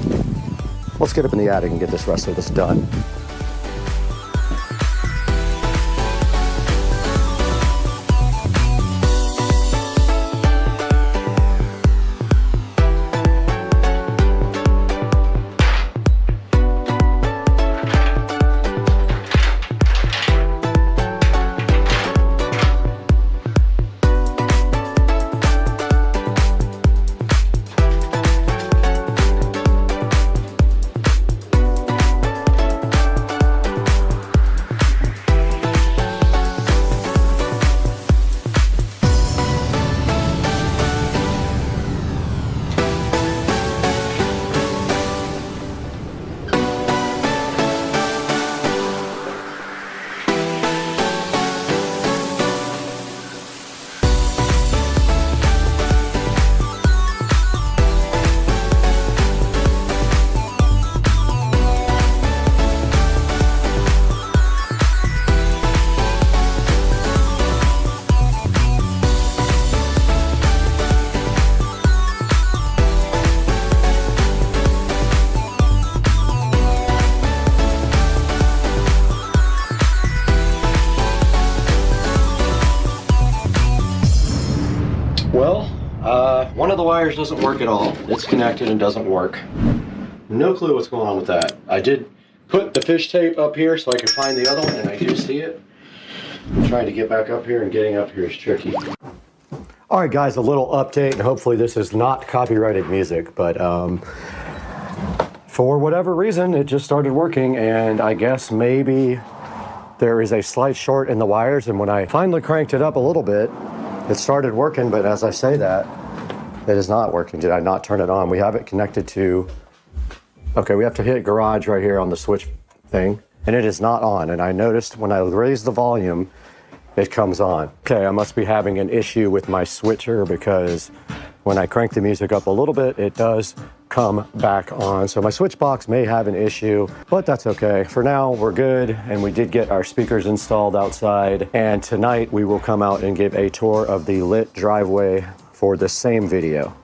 Let's get up in the attic and get this rest of this done. Well, one of the wires doesn't work at all. It's connected and doesn't work. No clue what's going on with that. I did put the fish tape up here so I could find the other one, and I do see it. I'm trying to get back up here, and getting up here is tricky. All right, guys, a little update, and hopefully this is not copyrighted music, but for whatever reason, it just started working, and I guess maybe there is a slight short in the wires, and when I finally cranked it up a little bit, it started working, but as I say that, it is not working. Did I not turn it on? We have it connected to, okay, we have to hit garage right here on the switch thing, and it is not on. And I noticed when I raise the volume, it comes on. Okay, I must be having an issue with my switcher because when I crank the music up a little bit, it does come back on. So my switch box may have an issue, but that's okay. For now, we're good, and we did get our speakers installed outside. And tonight we will come out and give a tour of the lit driveway for the same video.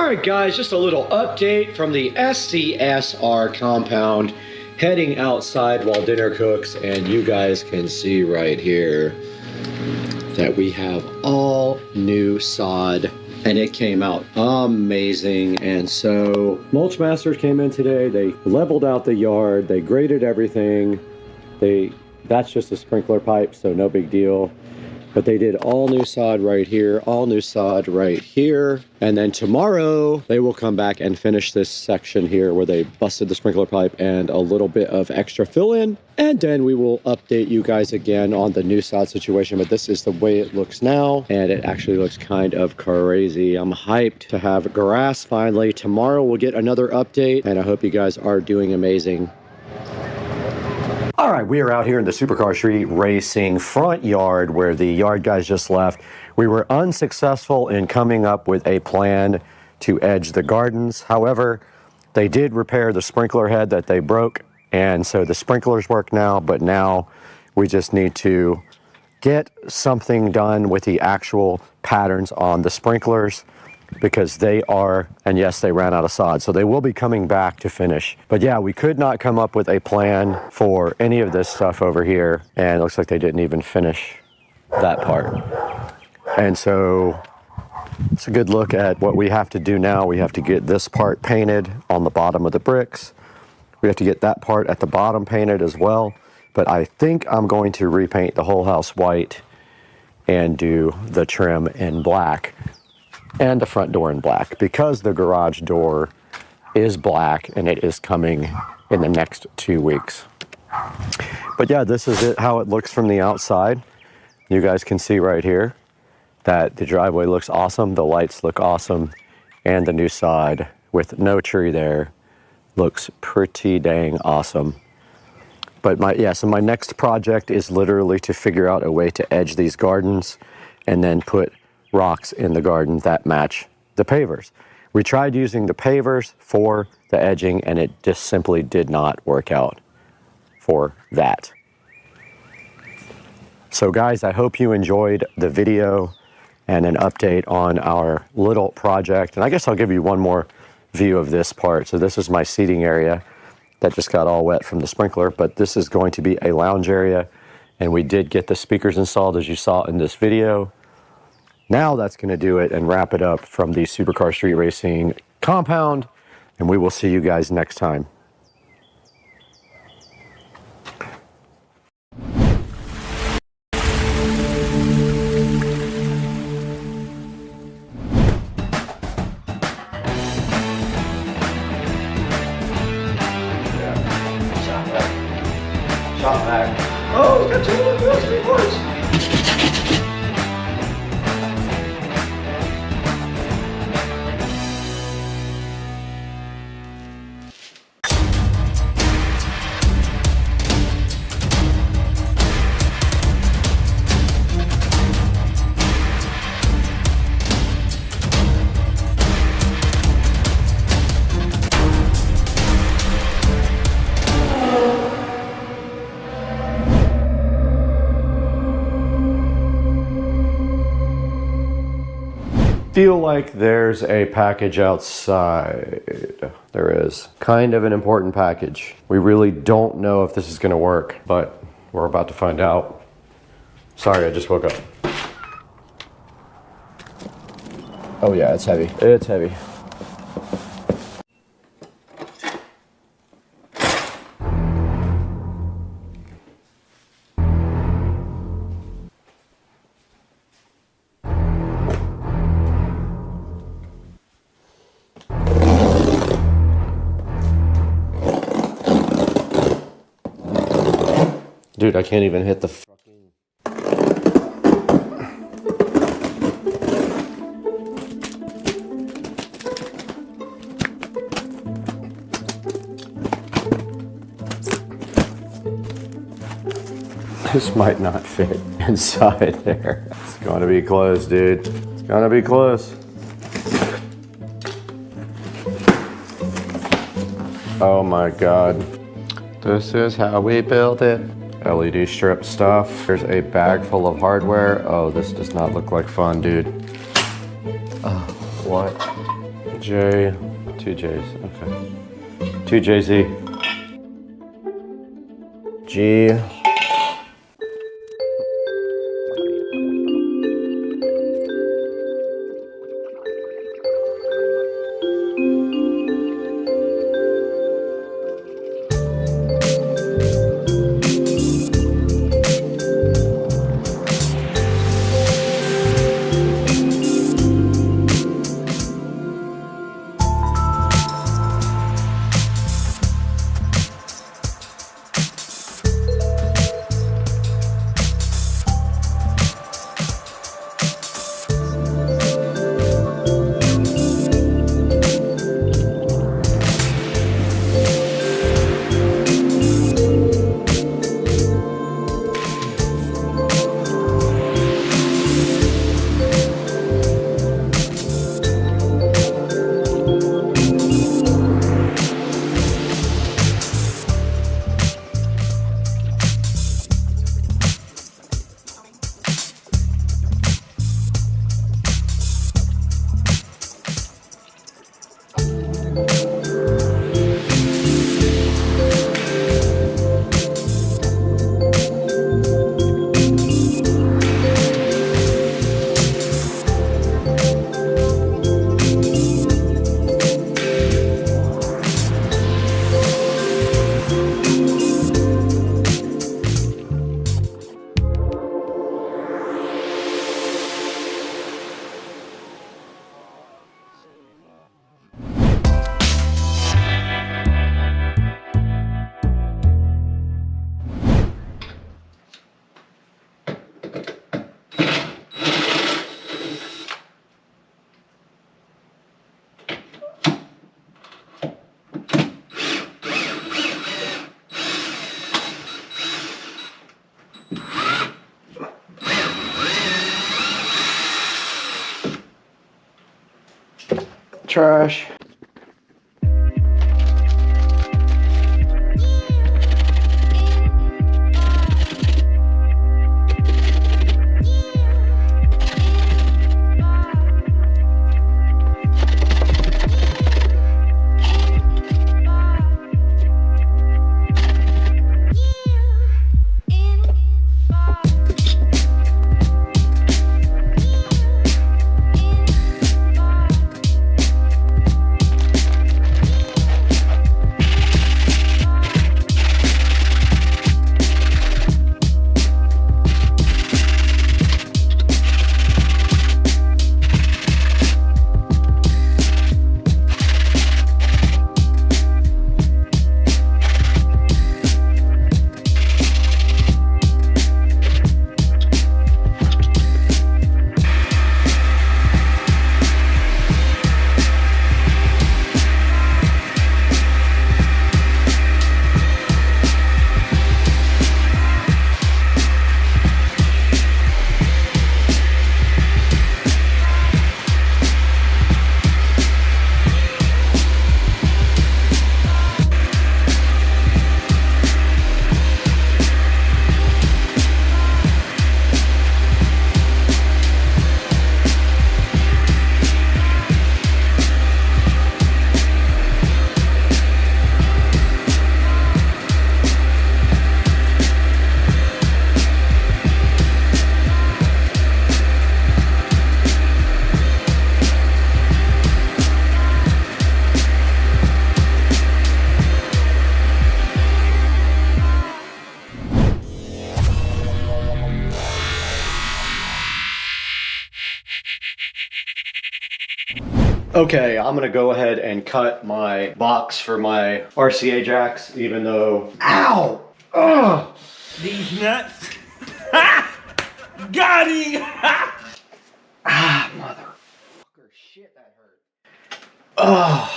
Alright guys, just a little update from the SCSR compound, heading outside while dinner cooks, and you guys can see right here that we have all new sod, and it came out amazing. And so mulch masters came in today, they leveled out the yard, they graded everything. That's just a sprinkler pipe, so no big deal. But they did all new sod right here, all new sod right here. And then tomorrow they will come back and finish this section here where they busted the sprinkler pipe and a little bit of extra fill in. And then we will update you guys again on the new sod situation. But this is the way it looks now. And it actually looks kind of crazy. I'm hyped to have grass finally. Tomorrow we'll get another update. And I hope you guys are doing amazing. All right, we are out here in the Supercar Street Racing front yard where the yard guys just left. We were unsuccessful in coming up with a plan to edge the gardens. However, they did repair the sprinkler head that they broke, and so the sprinklers work now, but now we just need to get something done with the actual patterns on the sprinklers, because they are, and yes, they ran out of sod, so they will be coming back to finish. But yeah, we could not come up with a plan for any of this stuff over here, and it looks like they didn't even finish that part. And so it's a good look at what we have to do now. We have to get this part painted on the bottom of the bricks. We have to get that part at the bottom painted as well. But I think I'm going to repaint the whole house white and do the trim in black and the front door in black, because the garage door is black and it is coming in the next 2 weeks. But yeah, this is it, how it looks from the outside. You guys can see right here that the driveway looks awesome, the lights look awesome, and the new sod with no tree there looks pretty dang awesome. But so my next project is literally to figure out a way to edge these gardens and then put rocks in the garden that match the pavers. We tried using the pavers for the edging and it just simply did not work out for that. So guys, I hope you enjoyed the video and an update on our little project. And I guess I'll give you one more view of this part. So this is my seating area that just got all wet from the sprinkler, but this is going to be a lounge area, and we did get the speakers installed as you saw in this video. Now that's going to do it and wrap it up from the Supercar Street Racing compound, and we will see you guys next time. Shot back. Oh, it's got 2 USB ports. Feel like there's a package outside. There is. Kind of an important package. We really don't know if this is going to work, but we're about to find out. Sorry, I just woke up. Oh yeah, it's heavy. It's heavy. Dude, I can't even hit the fucking... This might not fit inside there. It's gonna be close, dude. It's gonna be close. Oh my God. This is how we build it. LED strip stuff. There's a bag full of hardware. Oh, this does not look like fun, dude. Oh, what? J, 2 J's, okay. 2 JZ. G. Trash. Okay, I'm gonna go ahead and cut my box for my RCA jacks, even though, ow! Ugh! These nuts. Got him! Motherfucker, shit, that hurt.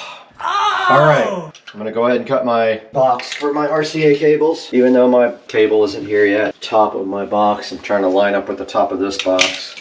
Alright, I'm gonna go ahead and cut my box for my RCA cables, even though my cable isn't here yet. Top of my box, I'm trying to line up with the top of this box.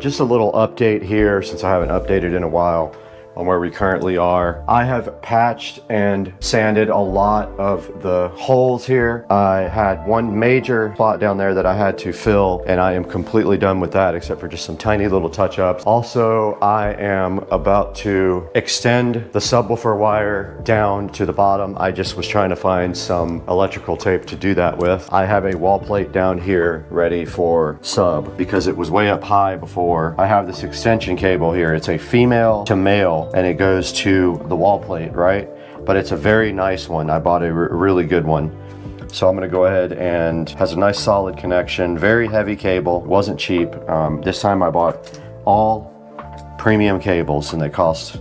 just a little update here since I haven't updated in a while on where we currently are. I have patched and sanded a lot of the holes here. I had one major spot down there that I had to fill, and I am completely done with that except for just some tiny little touch-ups. Also, I am about to extend the subwoofer wire down to the bottom. I just was trying to find some electrical tape to do that with. I have a wall plate down here ready for sub because it was way up high before. I have this extension cable here. It's a female to male, and it goes to the wall plate, right? But it's a very nice one. I bought a really good one. So I'm gonna go ahead and has a nice solid connection, very heavy cable, wasn't cheap. This time I bought all premium cables and they cost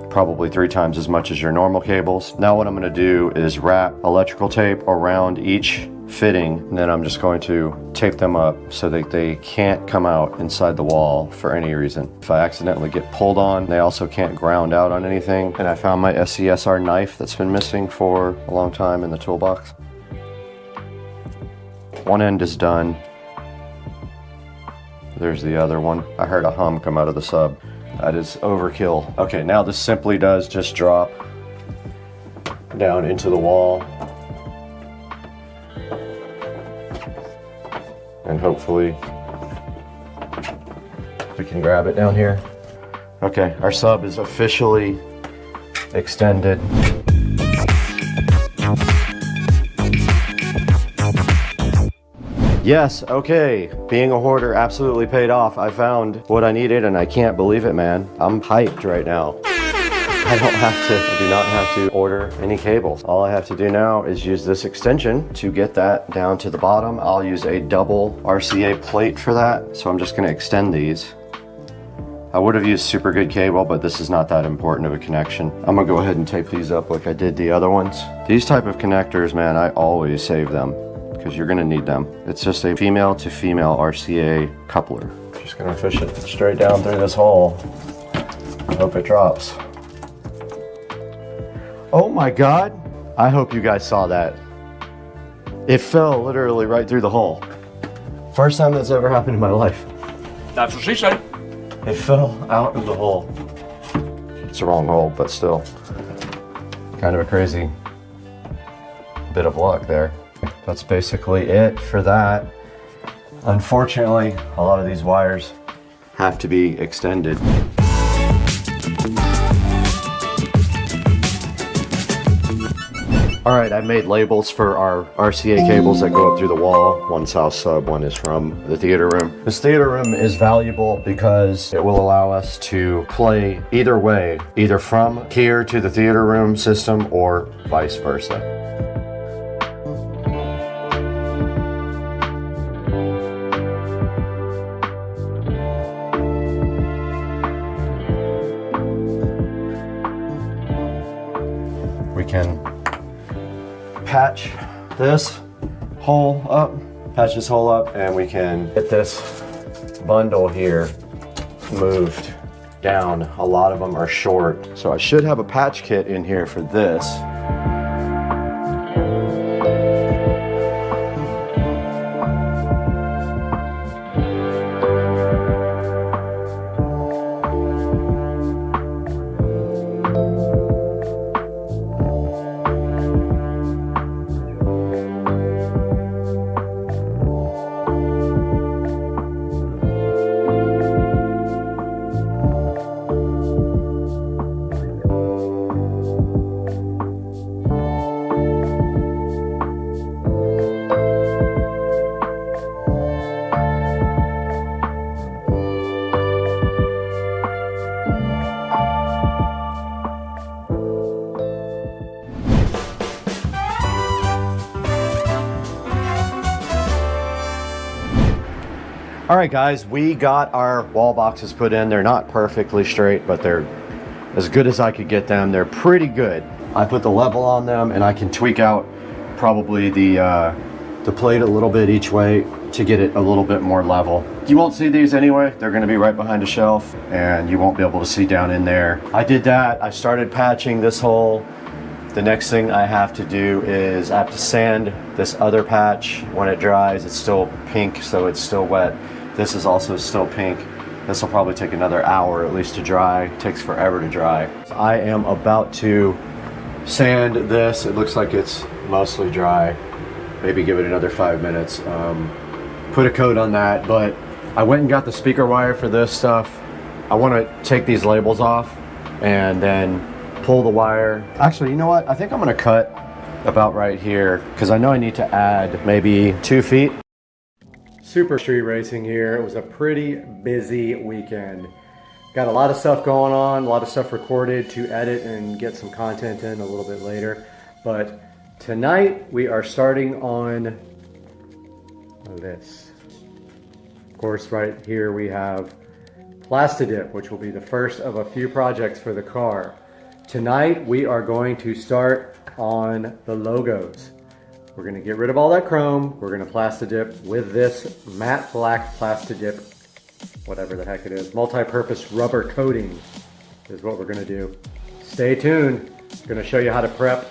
probably 3 times as much as your normal cables. Now what I'm gonna do is wrap electrical tape around each fitting, and then I'm just going to tape them up so that they can't come out inside the wall for any reason. If I accidentally get pulled on, they also can't ground out on anything. And I found my SCSR knife that's been missing for a long time in the toolbox. One end is done. There's the other one. I heard a hum come out of the sub. That is overkill. Okay, now this simply does just drop down into the wall. And hopefully we can grab it down here. Okay, our sub is officially extended. Yes, okay, being a hoarder absolutely paid off. I found what I needed and I can't believe it, man. I'm hyped right now. I do not have to order any cables. All I have to do now is use this extension to get that down to the bottom. I'll use a double RCA plate for that. So I'm just gonna extend these. I would have used super good cable, but this is not that important of a connection. I'm gonna go ahead and tape these up like I did the other ones. These type of connectors, man, I always save them because you're gonna need them. It's just a female to female RCA coupler. Just gonna fish it straight down through this hole. I hope it drops. Oh my God. I hope you guys saw that. It fell literally right through the hole. First time that's ever happened in my life. That's what she said. It fell out of the hole. It's the wrong hole, but still. Kind of a crazy bit of luck there. That's basically it for that. Unfortunately, a lot of these wires have to be extended. All right, I made labels for our RCA cables that go up through the wall. One's house sub, one is from the theater room. This theater room is valuable because it will allow us to play either way, either from here to the theater room system or vice versa. We can patch this hole up, and we can get this bundle here moved down. A lot of them are short, so I should have a patch kit in here for this. All right, guys, we got our wall boxes put in. They're not perfectly straight, but they're as good as I could get them. They're pretty good. I put the level on them, and I can tweak out probably the plate a little bit each way to get it a little bit more level. You won't see these anyway. They're gonna be right behind a shelf, and you won't be able to see down in there. I did that. I started patching this hole. The next thing I have to do is I have to sand this other patch. When it dries, it's still pink, so it's still wet. This is also still pink. This will probably take another hour at least to dry. It takes forever to dry. So I am about to sand this. It looks like it's mostly dry. Maybe give it another 5 minutes. Put a coat on that, but I went and got the speaker wire for this stuff. I want to take these labels off and then pull the wire. Actually, you know what? I think I'm going to cut about right here because I know I need to add maybe 2 feet. Super street racing here. It was a pretty busy weekend. Got a lot of stuff going on, a lot of stuff recorded to edit and get some content in a little bit later. But tonight we are starting on this. Of course, right here we have Plastidip, which will be the first of a few projects for the car. Tonight we are going to start on the logos. We're going to get rid of all that chrome. We're going to Plastidip with this matte black Plastidip, whatever the heck it is. Multi-purpose rubber coating is what we're going to do. Stay tuned. I'm going to show you how to prep